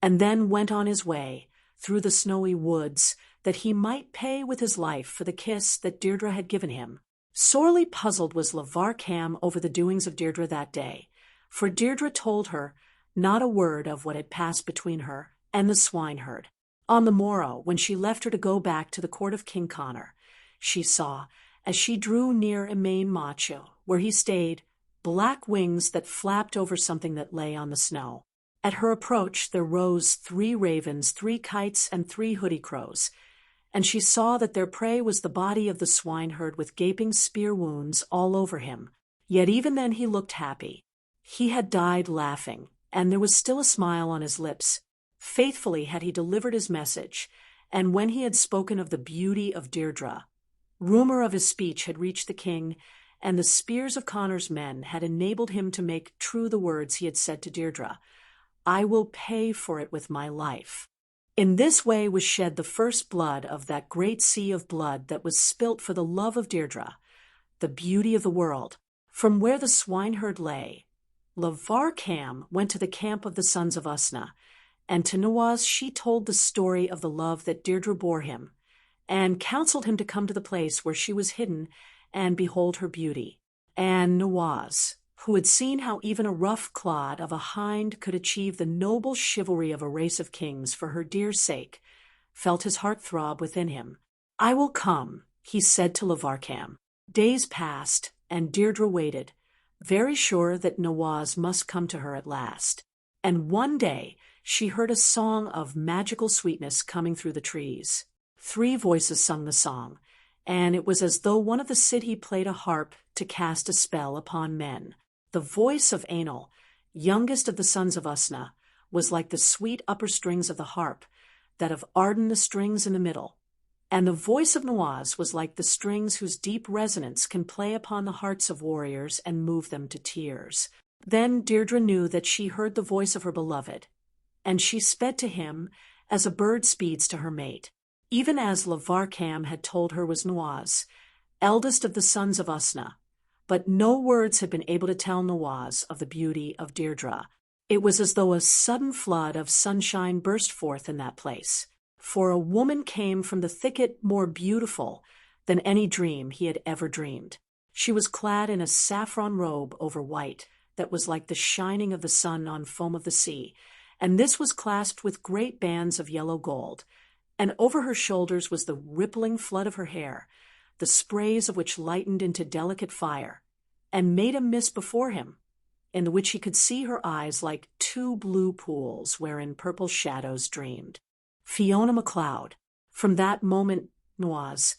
and then went on his way through the snowy woods, that he might pay with his life for the kiss that Deirdre had given him. Sorely puzzled was Lavar Cam over the doings of Deirdre that day, for Deirdre told her not a word of what had passed between her and the swineherd. On the morrow, when she left her to go back to the court of King Connor, she saw, as she drew near Emain Macho, where he stayed, black wings that flapped over something that lay on the snow. At her approach there rose 3 ravens, 3 kites, and 3 hoodie crows, and she saw that their prey was the body of the swineherd with gaping spear wounds all over him. Yet even then he looked happy. He had died laughing, and there was still a smile on his lips. Faithfully had he delivered his message, and when he had spoken of the beauty of Deirdre, rumor of his speech had reached the king, and the spears of Connor's men had enabled him to make true the words he had said to Deirdre, "I will pay for it with my life." In this way was shed the first blood of that great sea of blood that was spilt for the love of Deirdre, the beauty of the world. From where the swineherd lay, Lavar Cam went to the camp of the sons of Usna, and to Nawaz she told the story of the love that Deirdre bore him, and counseled him to come to the place where she was hidden and behold her beauty. And Nawaz, who had seen how even a rough clod of a hind could achieve the noble chivalry of a race of kings for her dear sake, felt his heart throb within him. "I will come," he said to Lavar Cam. Days passed, and Deirdre waited, very sure that Nawaz must come to her at last. And one day she heard a song of magical sweetness coming through the trees. 3 voices sung the song, and it was as though one of the city played a harp to cast a spell upon men. The voice of Anil, youngest of the sons of Usna, was like the sweet upper strings of the harp, that of Arden the strings in the middle, and the voice of Nawaz was like the strings whose deep resonance can play upon the hearts of warriors and move them to tears. Then Deirdre knew that she heard the voice of her beloved, and she sped to him as a bird speeds to her mate. Even as Lavar Cam had told her was Nawaz, eldest of the sons of Usna, but no words had been able to tell Nawaz of the beauty of Deirdre. It was as though a sudden flood of sunshine burst forth in that place, for a woman came from the thicket more beautiful than any dream he had ever dreamed. She was clad in a saffron robe over white that was like the shining of the sun on foam of the sea, and this was clasped with great bands of yellow gold, and over her shoulders was the rippling flood of her hair, the sprays of which lightened into delicate fire, and made a mist before him, in which he could see her eyes like 2 blue pools wherein purple shadows dreamed. Fiona MacLeod, from that moment Nawaz,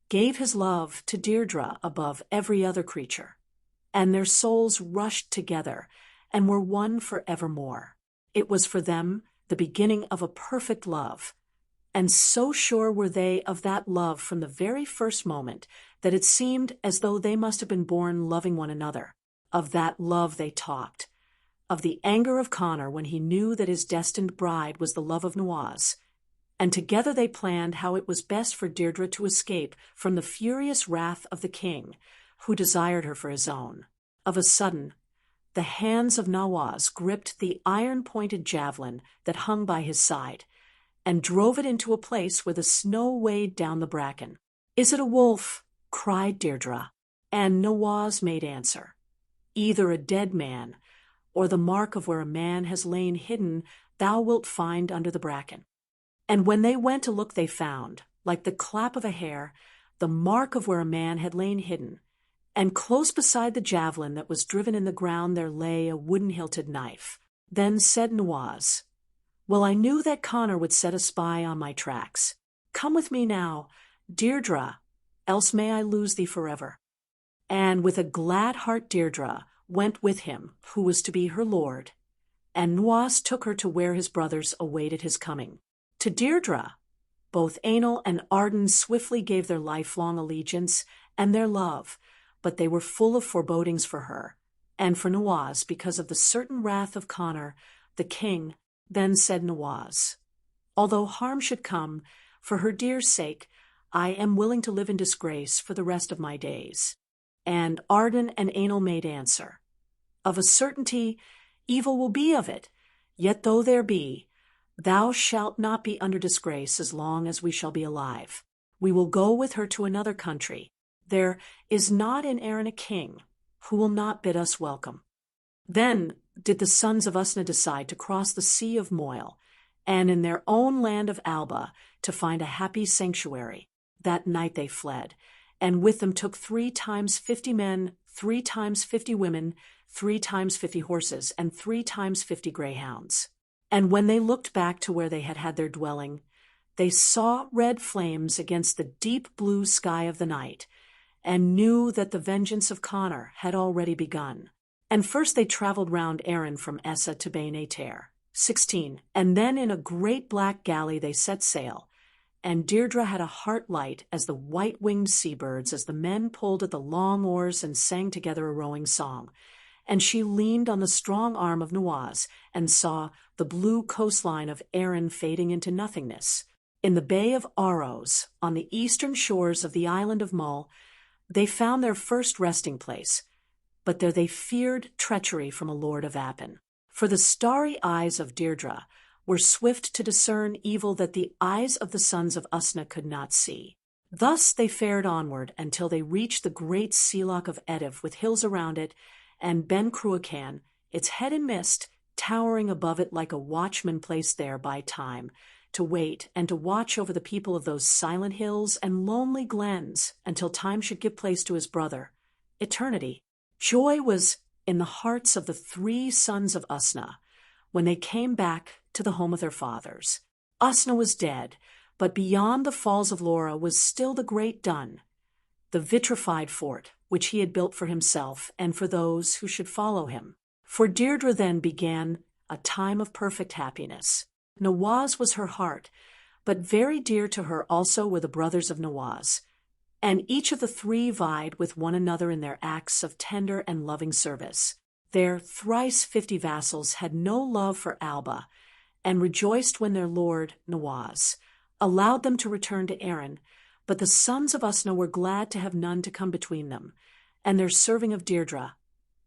gave his love to Deirdre above every other creature, and their souls rushed together and were one for evermore. It was for them the beginning of a perfect love, and so sure were they of that love from the very first moment that it seemed as though they must have been born loving one another. Of that love they talked, of the anger of Connor when he knew that his destined bride was the love of Nawaz, and together they planned how it was best for Deirdre to escape from the furious wrath of the king, who desired her for his own. Of a sudden, the hands of Nawaz gripped the iron-pointed javelin that hung by his side, and drove it into a place where the snow weighed down the bracken. "Is it a wolf?" cried Deirdre, and Nawaz made answer, "Either a dead man, or the mark of where a man has lain hidden thou wilt find under the bracken." And when they went to look they found, like the clap of a hare, the mark of where a man had lain hidden, and close beside the javelin that was driven in the ground there lay a wooden-hilted knife. Then said Nawaz, "Well, I knew that Connor would set a spy on my tracks. Come with me now, Deirdre, else may I lose thee forever." And with a glad heart Deirdre went with him, who was to be her lord, and Nawaz took her to where his brothers awaited his coming. To Deirdre, both Ainul and Arden swiftly gave their lifelong allegiance and their love, but they were full of forebodings for her, and for Nawaz because of the certain wrath of Connor, the king. Then said Nawaz, "Although harm should come, for her dear sake, I am willing to live in disgrace for the rest of my days." And Arden and Ainul made answer, "Of a certainty, evil will be of it, yet though there be, thou shalt not be under disgrace as long as we shall be alive. We will go with her to another country. There is not in Erin a king who will not bid us welcome." Then did the sons of Usna decide to cross the Sea of Moyle, and in their own land of Alba to find a happy sanctuary. That night they fled, and with them took 3 times 50 men, 3 times 50 women, 3 times 50 horses, and 3 times 50 greyhounds. And when they looked back to where they had had their dwelling, they saw red flames against the deep blue sky of the night, and knew that the vengeance of Connor had already begun. And first they traveled round Erin from Essa to Bain Ater. 16. And then in a great black galley they set sail, and Deirdre had a heart light as the white-winged seabirds as the men pulled at the long oars and sang together a rowing song. And she leaned on the strong arm of Nawaz and saw the blue coastline of Erin fading into nothingness. In the Bay of Aros, on the eastern shores of the island of Mull, they found their first resting place, but there they feared treachery from a lord of Appin. For the starry eyes of Deirdre were swift to discern evil that the eyes of the sons of Usna could not see. Thus they fared onward until they reached the great sea loch of Ediv with hills around it, and Ben Cruachan, its head in mist, towering above it like a watchman placed there by time, to wait and to watch over the people of those silent hills and lonely glens until time should give place to his brother, eternity. Joy was in the hearts of the 3 sons of Usna when they came back to the home of their fathers. Usna was dead, but beyond the falls of Laura was still the great Dun, the vitrified fort which he had built for himself and for those who should follow him. For Deirdre then began a time of perfect happiness. Nawaz was her heart, but very dear to her also were the brothers of Nawaz, and each of the 3 vied with one another in their acts of tender and loving service. Their thrice 50 vassals had no love for Alba, and rejoiced when their lord, Nawaz, allowed them to return to Erin, but the sons of Usna were glad to have none to come between them, and their serving of Deirdre,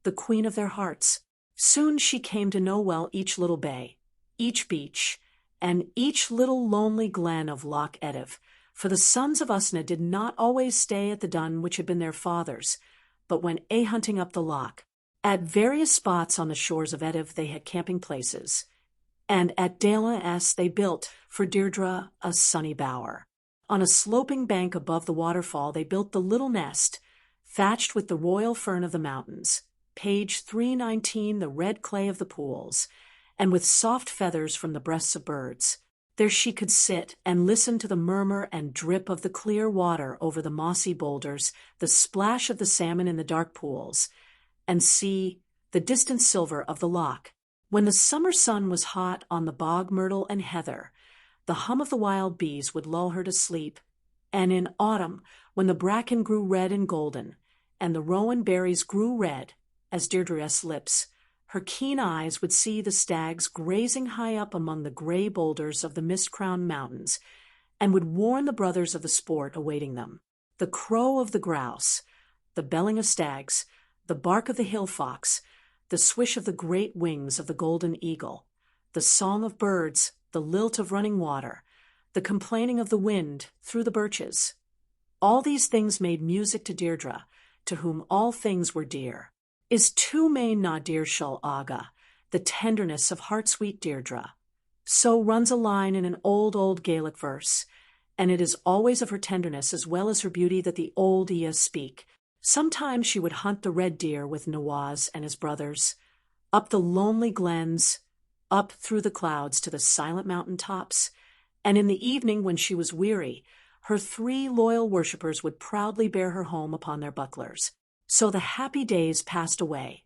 the queen of their hearts. Soon she came to know well each little bay, each beach, and each little lonely glen of Loch Ediv, for the sons of Usna did not always stay at the dun which had been their fathers, but went a-hunting up the loch. At various spots on the shores of Ediv they had camping places, and at Dela they built for Deirdre a sunny bower. On a sloping bank above the waterfall they built the little nest, thatched with the royal fern of the mountains, page 319 the red clay of the pools, and with soft feathers from the breasts of birds. There she could sit and listen to the murmur and drip of the clear water over the mossy boulders, the splash of the salmon in the dark pools, and see the distant silver of the loch. When the summer sun was hot on the bog myrtle and heather, the hum of the wild bees would lull her to sleep, and in autumn, when the bracken grew red and golden, and the rowan berries grew red as Deirdre's lips, her keen eyes would see the stags grazing high up among the gray boulders of the mist-crowned mountains, and would warn the brothers of the sport awaiting them. The crow of the grouse, the belling of stags, the bark of the hill fox, the swish of the great wings of the golden eagle, the song of birds, the lilt of running water, the complaining of the wind through the birches. All these things made music to Deirdre, to whom all things were dear. Is tu main na dear shul aga, the tenderness of heart-sweet Deirdre. So runs a line in an old Gaelic verse, and it is always of her tenderness as well as her beauty that the old Ia speak. Sometimes she would hunt the red deer with Nawaz and his brothers, up the lonely glens, up through the clouds to the silent mountain tops, and in the evening when she was weary, her 3 loyal worshippers would proudly bear her home upon their bucklers. So the happy days passed away,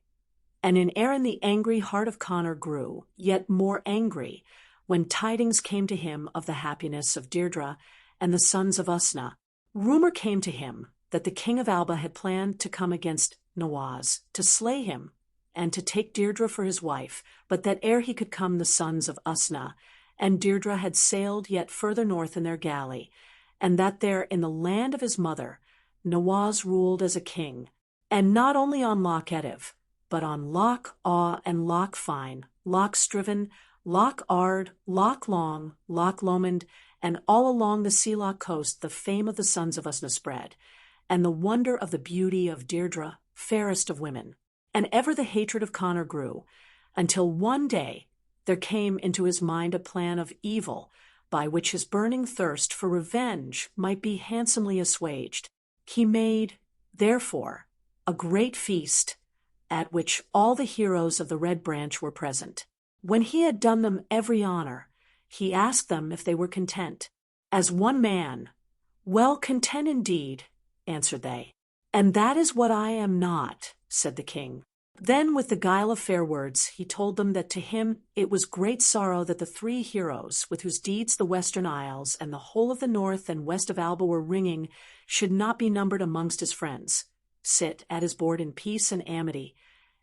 and in Erin the angry heart of Connor grew, yet more angry, when tidings came to him of the happiness of Deirdre and the sons of Usna. Rumor came to him that the king of Alba had planned to come against Nawaz, to slay him, and to take Deirdre for his wife, but that ere he could come the sons of Usna and Deirdre had sailed yet further north in their galley, and that there in the land of his mother Nawaz ruled as a king, and not only on Loch Etive, but on Loch Awe and Loch Fyne, Loch Striven, Loch Ard, Loch Long, Loch Lomond, and all along the Seeloch coast the fame of the sons of Usna spread, and the wonder of the beauty of Deirdre, fairest of women. And ever the hatred of Connor grew, until one day there came into his mind a plan of evil by which his burning thirst for revenge might be handsomely assuaged. He made, therefore, a great feast, at which all the heroes of the Red Branch were present. When he had done them every honor, he asked them if they were content. As one man, "Well, content indeed," answered they. "And that is what I am not," said the king. Then, with the guile of fair words, he told them that to him it was great sorrow that the 3 heroes, with whose deeds the Western Isles and the whole of the north and west of Alba were ringing, should not be numbered amongst his friends, sit at his board in peace and amity,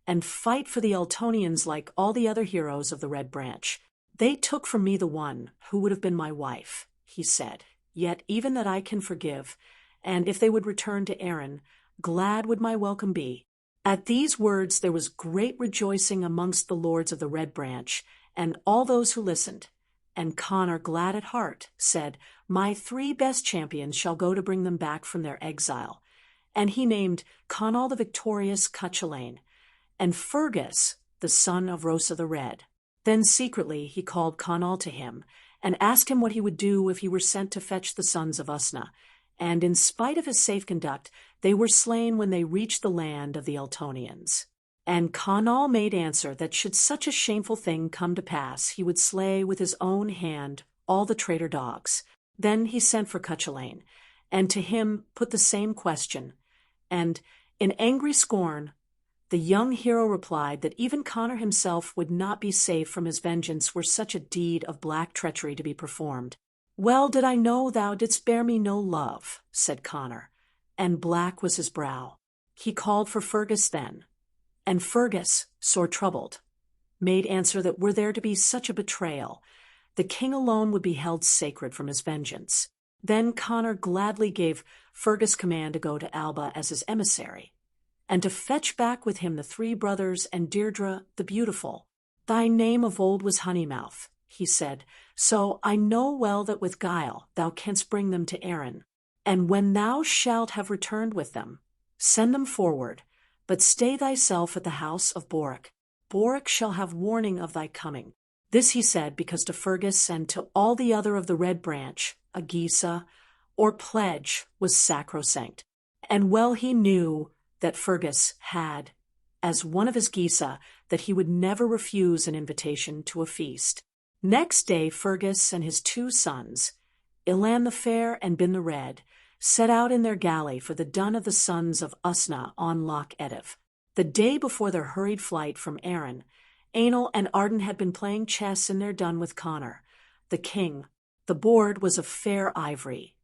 and fight for the Eltonians like all the other heroes of the Red Branch. They took from me the one who would have been my wife, he said, yet even that I can forgive, and if they would return to Erin, glad would my welcome be. At these words there was great rejoicing amongst the lords of the Red Branch, and all those who listened. And Connor, glad at heart, said, "My 3 best champions shall go to bring them back from their exile." And he named Conall the victorious Cuchulainn, and Fergus the son of Rosa the Red. Then secretly he called Conall to him, and asked him what he would do if he were sent to fetch the sons of Usna. And in spite of his safe conduct, they were slain when they reached the land of the Eltonians. And Conall made answer that should such a shameful thing come to pass, he would slay with his own hand all the traitor dogs. Then he sent for Cuchulainn, and to him put the same question. And, in angry scorn, the young hero replied that even Connor himself would not be safe from his vengeance were such a deed of black treachery to be performed. "Well did I know thou didst bear me no love," said Connor, and black was his brow. He called for Fergus then, and Fergus, sore troubled, made answer that were there to be such a betrayal, the king alone would be held sacred from his vengeance. Then Connor gladly gave Fergus command to go to Alba as his emissary, and to fetch back with him the 3 brothers and Deirdre the beautiful. "Thy name of old was Honeymouth," he said, "so I know well that with guile thou canst bring them to Erin. And when thou shalt have returned with them, send them forward, but stay thyself at the house of Boric. Boric shall have warning of thy coming." This he said because to Fergus and to all the other of the Red Branch, a gisa, or pledge, was sacrosanct. And well he knew that Fergus had, as one of his gisa, that he would never refuse an invitation to a feast. Next day Fergus and his 2 sons, Ilan the Fair and Bin the Red, set out in their galley for the dun of the sons of Usna on Loch Etive. The day before their hurried flight from Erin, Aenel and Arden had been playing chess in their dun with Connor, the king. The board was of fair ivory,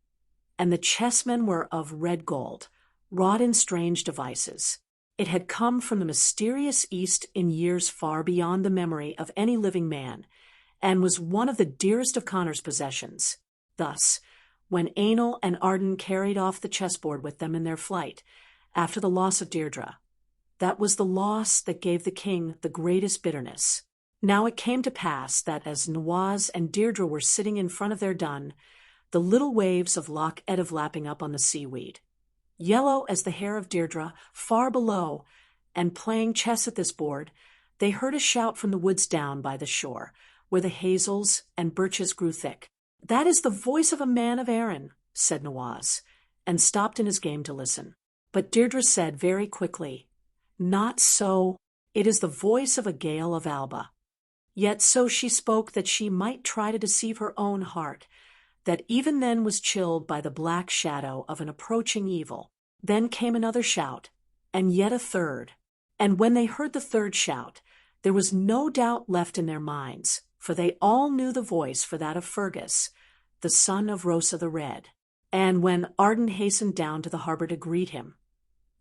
and the chessmen were of red gold, wrought in strange devices. It had come from the mysterious East in years far beyond the memory of any living man, and was one of the dearest of Connor's possessions. Thus, when Aenel and Arden carried off the chessboard with them in their flight, after the loss of Deirdre, that was the loss that gave the king the greatest bitterness. Now it came to pass that as Nawaz and Deirdre were sitting in front of their dun, the little waves of Loch Etive lapping up on the seaweed, yellow as the hair of Deirdre, far below, and playing chess at this board, they heard a shout from the woods down by the shore, where the hazels and birches grew thick. "That is the voice of a man of Erin," said Nawaz, and stopped in his game to listen. But Deirdre said very quickly, "Not so. It is the voice of a Gael of Alba." Yet so she spoke that she might try to deceive her own heart, that even then was chilled by the black shadow of an approaching evil. Then came another shout, and yet a third. And when they heard the third shout, there was no doubt left in their minds, for they all knew the voice for that of Fergus, the son of Rosa the Red. And when Arden hastened down to the harbor to greet him,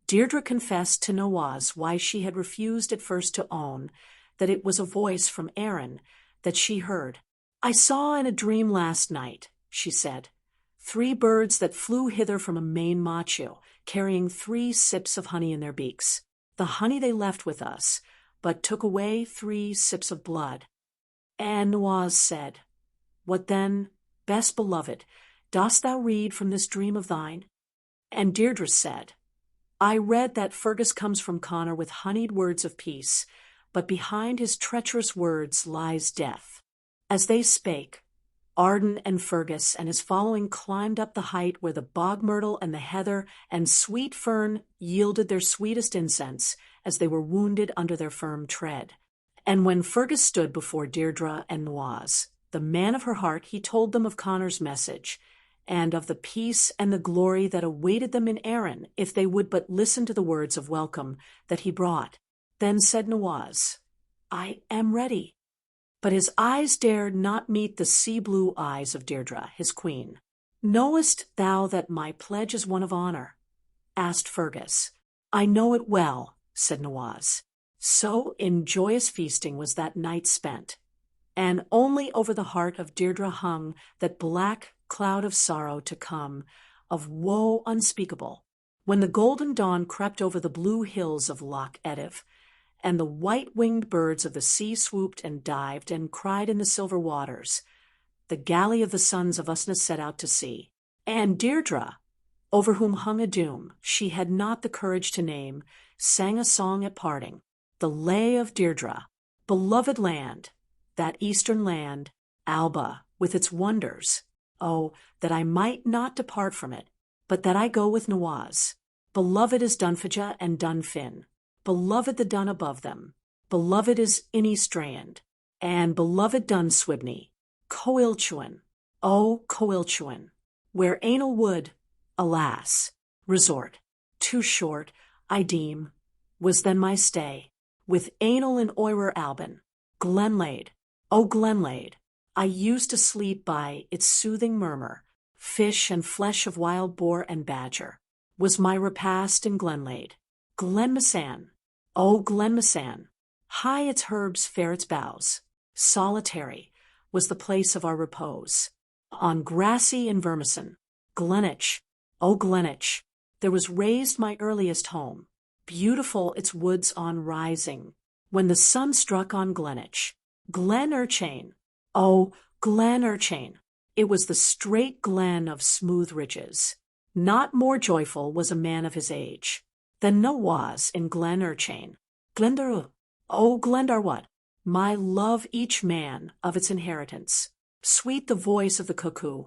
Deirdre confessed to Nawaz why she had refused at first to own that it was a voice from Erin that she heard. "I saw in a dream last night," she said, "3 birds that flew hither from a main machu, carrying 3 sips of honey in their beaks. The honey they left with us, but took away 3 sips of blood." And Nawaz said, "What then, best beloved, dost thou read from this dream of thine?" And Deirdre said, "I read that Fergus comes from Connor with honeyed words of peace, but behind his treacherous words lies death." As they spake, Arden and Fergus and his following climbed up the height where the bog myrtle and the heather and sweet fern yielded their sweetest incense as they were wounded under their firm tread. And when Fergus stood before Deirdre and Nawaz, the man of her heart, he told them of Connor's message, and of the peace and the glory that awaited them in Erin if they would but listen to the words of welcome that he brought. Then said Nawaz, "I am ready." But his eyes dared not meet the sea-blue eyes of Deirdre, his queen. "Knowest thou that my pledge is one of honor?" asked Fergus. "I know it well," said Nawaz. So in joyous feasting was that night spent, and only over the heart of Deirdre hung that black cloud of sorrow to come, of woe unspeakable. When the golden dawn crept over the blue hills of Loch Etive, and the white-winged birds of the sea swooped and dived and cried in the silver waters, the galley of the sons of Usna set out to sea. And Deirdre, over whom hung a doom she had not the courage to name, sang a song at parting, the lay of Deirdre, beloved land, that eastern land, Alba, with its wonders. Oh, that I might not depart from it, but that I go with Nawaz. Beloved is Dunfidgha and Dunfin, beloved the Dun above them, beloved is Innistrand, and beloved Dunswibney, Coilchuan, O Coilchuan, where Aenel would, alas, resort. Too short, I deem, was then my stay, with Aenel in Oirer Alban, Glenlade, O Glenlade, I used to sleep by its soothing murmur, fish and flesh of wild boar and badger, was my repast in Glenlade. Glenmasan, O Glenmasan, high its herbs, fair its boughs, solitary was the place of our repose. On grassy Invermison, Glenitch, O Glenitch, there was raised my earliest home, beautiful its woods on rising, when the sun struck on Glenitch. Glen Urchain, O Glen Urchain, it was the straight glen of smooth ridges. Not more joyful was a man of his age than Nawaz in Glen Urchain. Glendaru, O Glendarwhat, my love each man of its inheritance. Sweet the voice of the cuckoo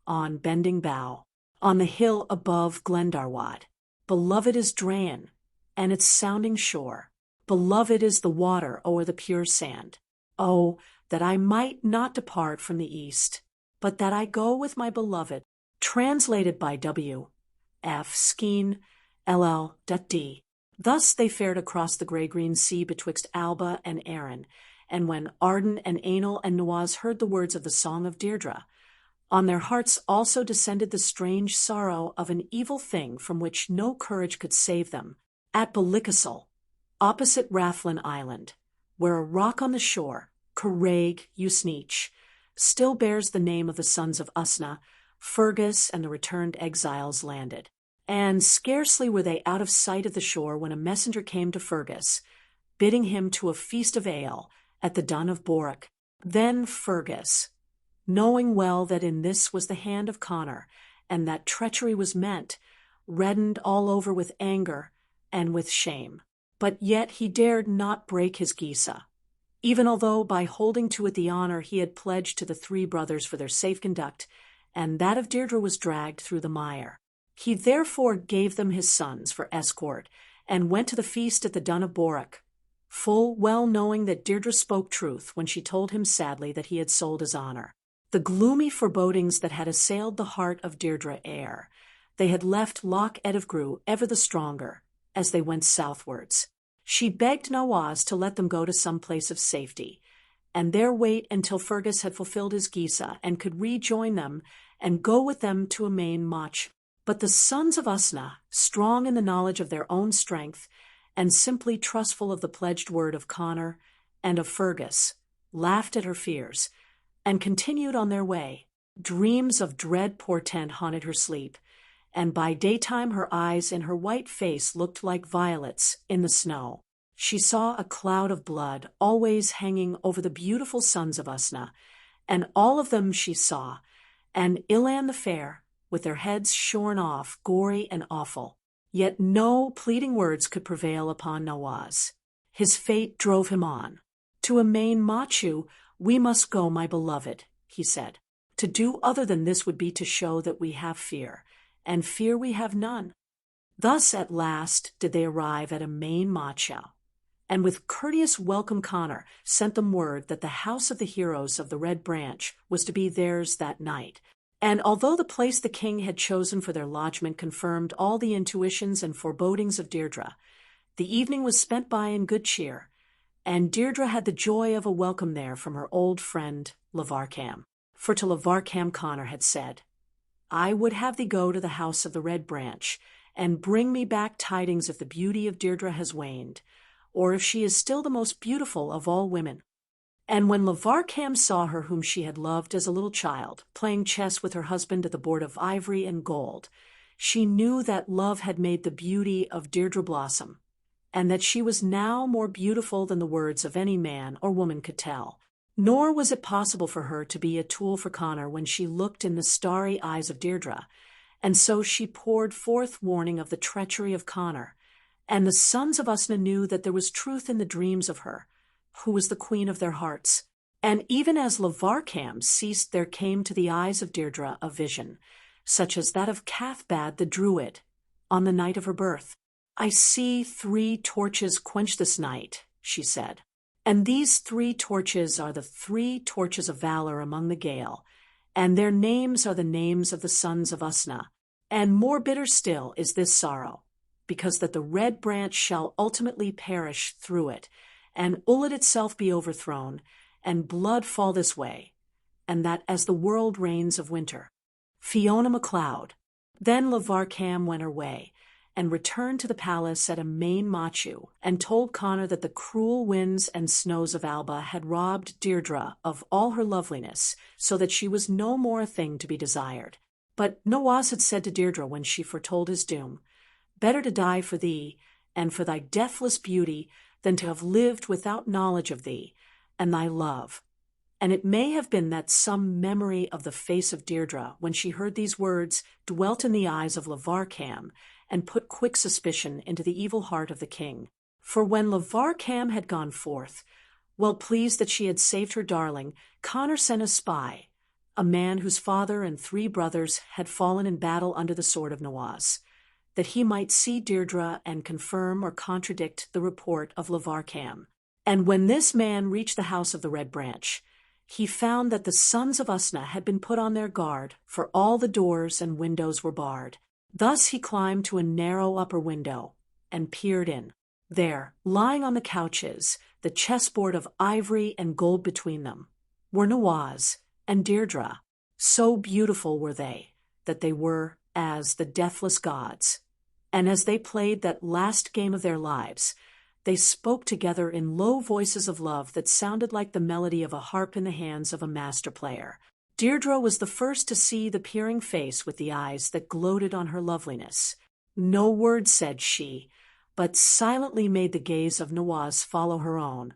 on bending bough, on the hill above Glendarwad. Beloved is Draen and its sounding shore. Beloved is the water o'er the pure sand. Oh, that I might not depart from the east, but that I go with my beloved. Translated by W. F. Skeen, LL.D. Thus they fared across the grey-green sea betwixt Alba and Erin, and when Arden and Aenel and Nawaz heard the words of the song of Deirdre, on their hearts also descended the strange sorrow of an evil thing from which no courage could save them, At Balikasol, opposite Rathlin Island, where a rock on the shore, Caraig Usnich, still bears the name of the sons of Usna, Fergus and the returned exiles landed. And scarcely were they out of sight of the shore when a messenger came to Fergus, bidding him to a feast of ale at the Dun of Borwick. Then Fergus, knowing well that in this was the hand of Connor, and that treachery was meant, reddened all over with anger and with shame. But yet he dared not break his Gisa, even although by holding to it the honor he had pledged to the three brothers for their safe conduct, and that of Deirdre was dragged through the mire. He therefore gave them his sons for escort, and went to the feast at the Dun of Borwick, full well knowing that Deirdre spoke truth when she told him sadly that he had sold his honor. The gloomy forebodings that had assailed the heart of Deirdre ere they had left Loch Edivgru ever the stronger as they went southwards. She begged Nawaz to let them go to some place of safety, and there wait until Fergus had fulfilled his Gisa and could rejoin them and go with them to Emain Mach. But the sons of Usna, strong in the knowledge of their own strength, and simply trustful of the pledged word of Connor and of Fergus, laughed at her fears, and continued on their way. Dreams of dread portent haunted her sleep, and by daytime her eyes and her white face looked like violets in the snow. She saw a cloud of blood always hanging over the beautiful sons of Usna, and all of them she saw, and Ilan the Fair, with their heads shorn off, gory and awful. Yet no pleading words could prevail upon Nawaz. His fate drove him on. To Emain Machu we must go, my beloved, he said. To do other than this would be to show that we have fear, and fear we have none. Thus at last did they arrive at Emain Machu, and with courteous welcome Connor sent them word that the house of the heroes of the Red Branch was to be theirs that night. And although the place the king had chosen for their lodgment confirmed all the intuitions and forebodings of Deirdre, the evening was spent by in good cheer, and Deirdre had the joy of a welcome there from her old friend Lavarcam. For to Lavarcam Connor had said, I would have thee go to the house of the Red Branch, and bring me back tidings if the beauty of Deirdre has waned, or if she is still the most beautiful of all women. And when Lavarcam saw her whom she had loved as a little child, playing chess with her husband at the board of ivory and gold, she knew that love had made the beauty of Deirdre blossom, and that she was now more beautiful than the words of any man or woman could tell. Nor was it possible for her to be a tool for Connor when she looked in the starry eyes of Deirdre, and so she poured forth warning of the treachery of Connor, and the sons of Usna knew that there was truth in the dreams of her, who was the queen of their hearts. And even as Lavarcam ceased, there came to the eyes of Deirdre a vision, such as that of Cathbad the Druid, on the night of her birth. I see 3 torches quench this night, she said, and these 3 torches are the 3 torches of valor among the Gael, and their names are the names of the sons of Usna. And more bitter still is this sorrow, because that the Red Branch shall ultimately perish through it, and Ullid itself be overthrown, and blood fall this way, and that as the world reigns of winter. Fiona MacLeod. Then Lavarcam went her way, and returned to the palace at Emain Machu, and told Connor that the cruel winds and snows of Alba had robbed Deirdre of all her loveliness, so that she was no more a thing to be desired. But Nawaz had said to Deirdre when she foretold his doom, Better to die for thee, and for thy deathless beauty, than to have lived without knowledge of thee, and thy love. And it may have been that some memory of the face of Deirdre, when she heard these words, dwelt in the eyes of Lavarcam, and put quick suspicion into the evil heart of the king. For when Lavarcam had gone forth, well pleased that she had saved her darling, Connor sent a spy, a man whose father and 3 brothers had fallen in battle under the sword of Nawaz, that he might see Deirdre and confirm or contradict the report of Lavarcam. And when this man reached the house of the Red Branch, he found that the sons of Usna had been put on their guard, for all the doors and windows were barred. Thus he climbed to a narrow upper window, and peered in. There, lying on the couches, the chessboard of ivory and gold between them, were Nawaz and Deirdre. So beautiful were they, that they were as the deathless gods, and as they played that last game of their lives, they spoke together in low voices of love that sounded like the melody of a harp in the hands of a master player. Deirdre was the first to see the peering face with the eyes that gloated on her loveliness. No word said she, but silently made the gaze of Nawaz follow her own,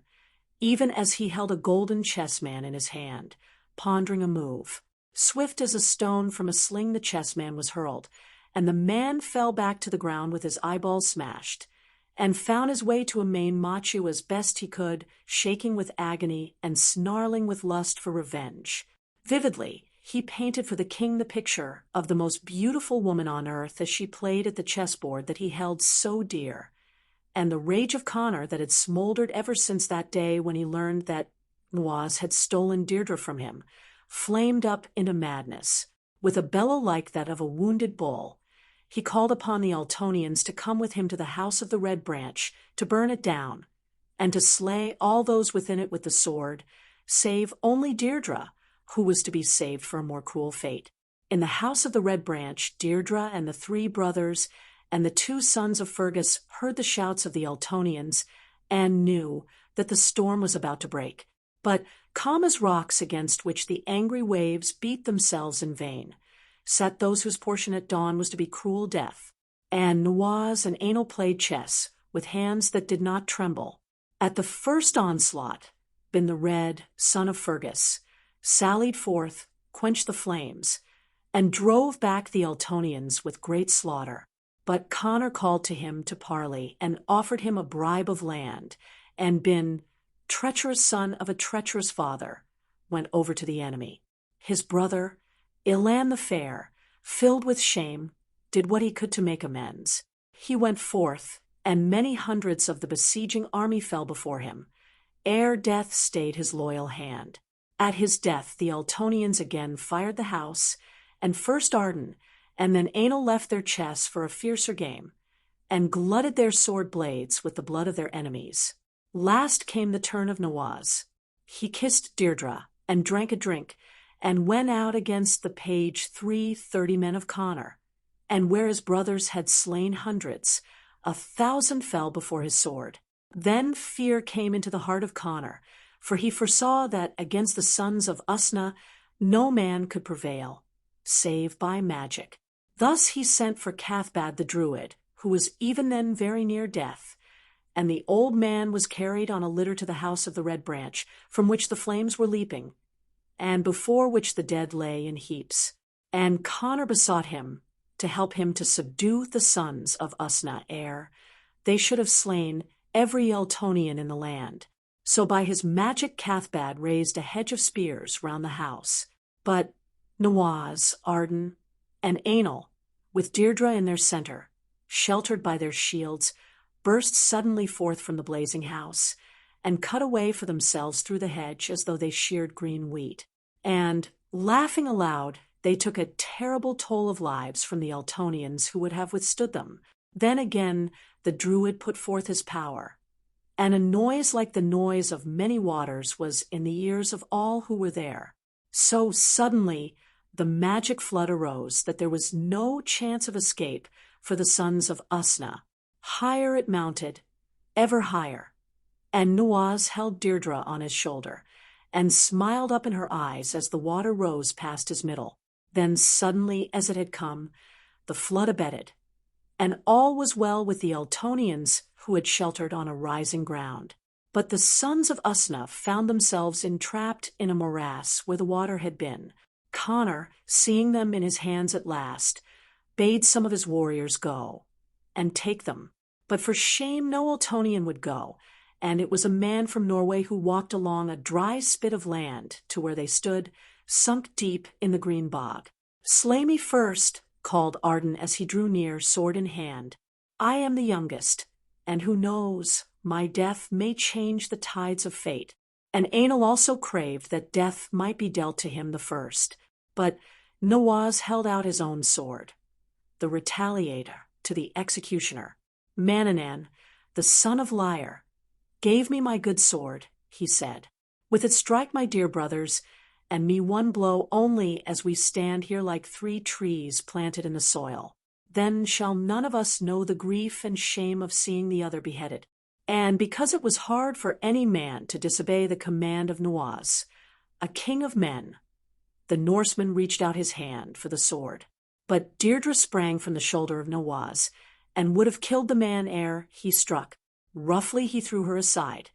even as he held a golden chessman in his hand, pondering a move. Swift as a stone from a sling the chessman was hurled, and the man fell back to the ground with his eyeballs smashed, and found his way to Emain Machu as best he could, shaking with agony and snarling with lust for revenge. Vividly, he painted for the king the picture of the most beautiful woman on earth as she played at the chessboard that he held so dear, and the rage of Connor that had smoldered ever since that day when he learned that Nawaz had stolen Deirdre from him flamed up into madness. With a bellow like that of a wounded bull, he called upon the Altonians to come with him to the house of the Red Branch, to burn it down, and to slay all those within it with the sword, save only Deirdre, who was to be saved for a more cruel fate. In the house of the Red Branch, Deirdre and the 3 brothers and the 2 sons of Fergus heard the shouts of the Altonians and knew that the storm was about to break. But calm as rocks against which the angry waves beat themselves in vain, sat those whose portion at dawn was to be cruel death. And Nawaz and Ainul played chess, with hands that did not tremble. At the first onslaught, Ben the Red, son of Fergus, sallied forth, quenched the flames, and drove back the Altonians with great slaughter. But Connor called to him to parley, and offered him a bribe of land, and Ben, treacherous son of a treacherous father, went over to the enemy. His brother, Ilan the Fair, filled with shame, did what he could to make amends. He went forth, and many hundreds of the besieging army fell before him, ere death stayed his loyal hand. At his death the Altonians again fired the house, and first Arden, and then Ainul left their chess for a fiercer game, and glutted their sword blades with the blood of their enemies. Last came the turn of Nawaz. He kissed Deirdre, and drank a drink, and went out against the page 30 men of Connor, and where his brothers had slain hundreds, 1,000 fell before his sword. Then fear came into the heart of Connor, for he foresaw that against the sons of Usna no man could prevail, save by magic. Thus he sent for Cathbad the Druid, who was even then very near death, and the old man was carried on a litter to the house of the Red Branch, from which the flames were leaping, and before which the dead lay in heaps. And Connor besought him to help him to subdue the sons of Usna ere they should have slain every Eltonian in the land. So by his magic Cathbad raised a hedge of spears round the house. But Nawaz, Arden, and Ainul, with Deirdre in their center, sheltered by their shields, burst suddenly forth from the blazing house, and cut a way for themselves through the hedge as though they sheared green wheat. And, laughing aloud, they took a terrible toll of lives from the Eltonians who would have withstood them. Then again the Druid put forth his power, and a noise like the noise of many waters was in the ears of all who were there. So suddenly the magic flood arose that there was no chance of escape for the sons of Usna. Higher it mounted, ever higher, and Nawaz held Deirdre on his shoulder, and smiled up in her eyes as the water rose past his middle. Then suddenly as it had come, the flood abated, and all was well with the Eltonians who had sheltered on a rising ground. But the sons of Usna found themselves entrapped in a morass where the water had been. Connor, seeing them in his hands at last, bade some of his warriors go and take them. But for shame no Eltonian would go, and it was a man from Norway who walked along a dry spit of land to where they stood, sunk deep in the green bog. "Slay me first," called Arden as he drew near, sword in hand. "I am the youngest, and who knows, my death may change the tides of fate." And Ainul also craved that death might be dealt to him the first. But Nawaz held out his own sword, the retaliator to the executioner. "Mananan, the son of Lyre, gave me my good sword," he said. "With it strike my dear brothers, and me one blow only as we stand here like 3 trees planted in the soil." then shall none of us know the grief and shame of seeing the other beheaded. And because it was hard for any man to disobey the command of Nuaz, a king of men, the Norseman reached out his hand for the sword. But Deirdre sprang from the shoulder of Nuaz and would have killed the man ere he struck. Roughly he threw her aside,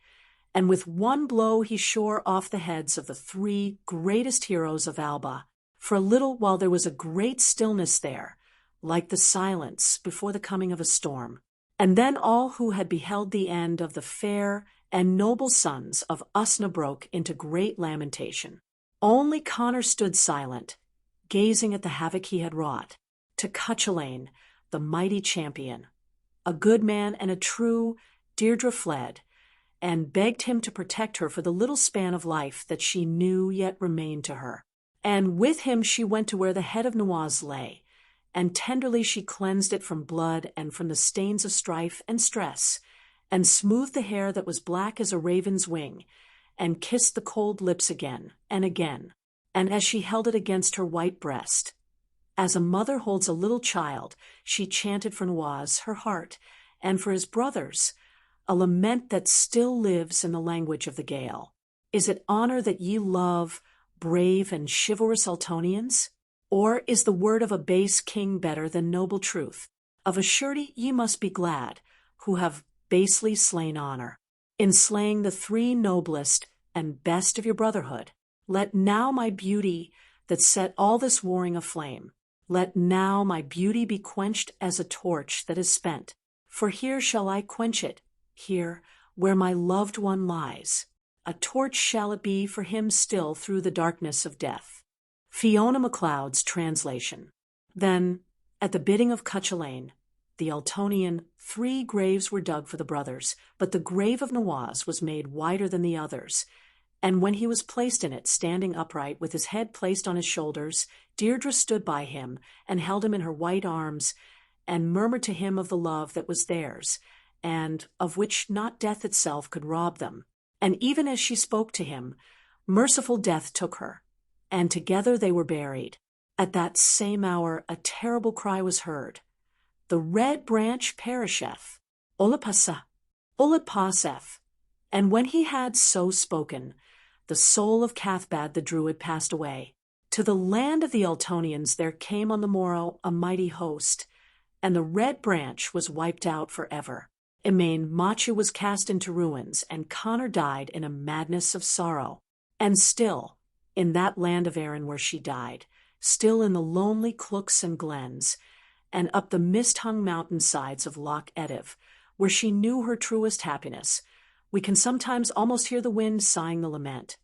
and with one blow he shore off the heads of the 3 greatest heroes of Alba. For a little while there was a great stillness there, like the silence before the coming of a storm. And then all who had beheld the end of the fair and noble sons of Usna broke into great lamentation. Only Connor stood silent, gazing at the havoc he had wrought. To Cuchulainn, the mighty champion, a good man and a true, Deirdre fled, and begged him to protect her for the little span of life that she knew yet remained to her. And with him she went to where the head of Nuaz lay, and tenderly she cleansed it from blood and from the stains of strife and stress, and smoothed the hair that was black as a raven's wing, and kissed the cold lips again and again. And as she held it against her white breast, as a mother holds a little child, she chanted for Nuaz, her heart, and for his brothers, a lament that still lives in the language of the Gael. Is it honor that ye love, brave and chivalrous Ultonians? Or is the word of a base king better than noble truth? Of a surety ye must be glad, who have basely slain honor. In slaying the 3 noblest and best of your brotherhood, let now my beauty that set all this warring aflame, let now my beauty be quenched as a torch that is spent. For here shall I quench it, here, where my loved one lies. A torch shall it be for him still through the darkness of death. Fiona MacLeod's translation. Then, at the bidding of Cuchulainn, the Ultonian, 3 graves were dug for the brothers, but the grave of Nuaz was made wider than the others. And when he was placed in it, standing upright, with his head placed on his shoulders, Deirdre stood by him and held him in her white arms, and murmured to him of the love that was theirs, and of which not death itself could rob them. And even as she spoke to him, merciful death took her, and together they were buried. At that same hour a terrible cry was heard. The red branch perisheth, Olapasa, Olapaseth. And when he had so spoken, the soul of Cathbad the Druid passed away. To the land of the Ultonians there came on the morrow a mighty host, and the red branch was wiped out forever. Emain Machu was cast into ruins, and Connor died in a madness of sorrow. And still, in that land of Erin where she died, still in the lonely clooks and glens, and up the mist-hung mountain-sides of Loch Ediv, where she knew her truest happiness, we can sometimes almost hear the wind sighing the lament.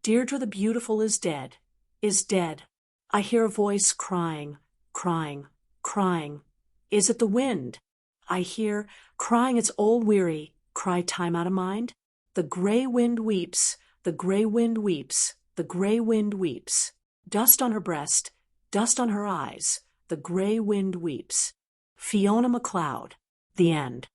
Deirdre the beautiful is dead, is dead. I hear a voice crying, crying, crying. Is it the wind? I hear, crying its old weary cry time out of mind. The grey wind weeps, the grey wind weeps, the grey wind weeps. Dust on her breast, dust on her eyes, the grey wind weeps. Fiona MacLeod. The End.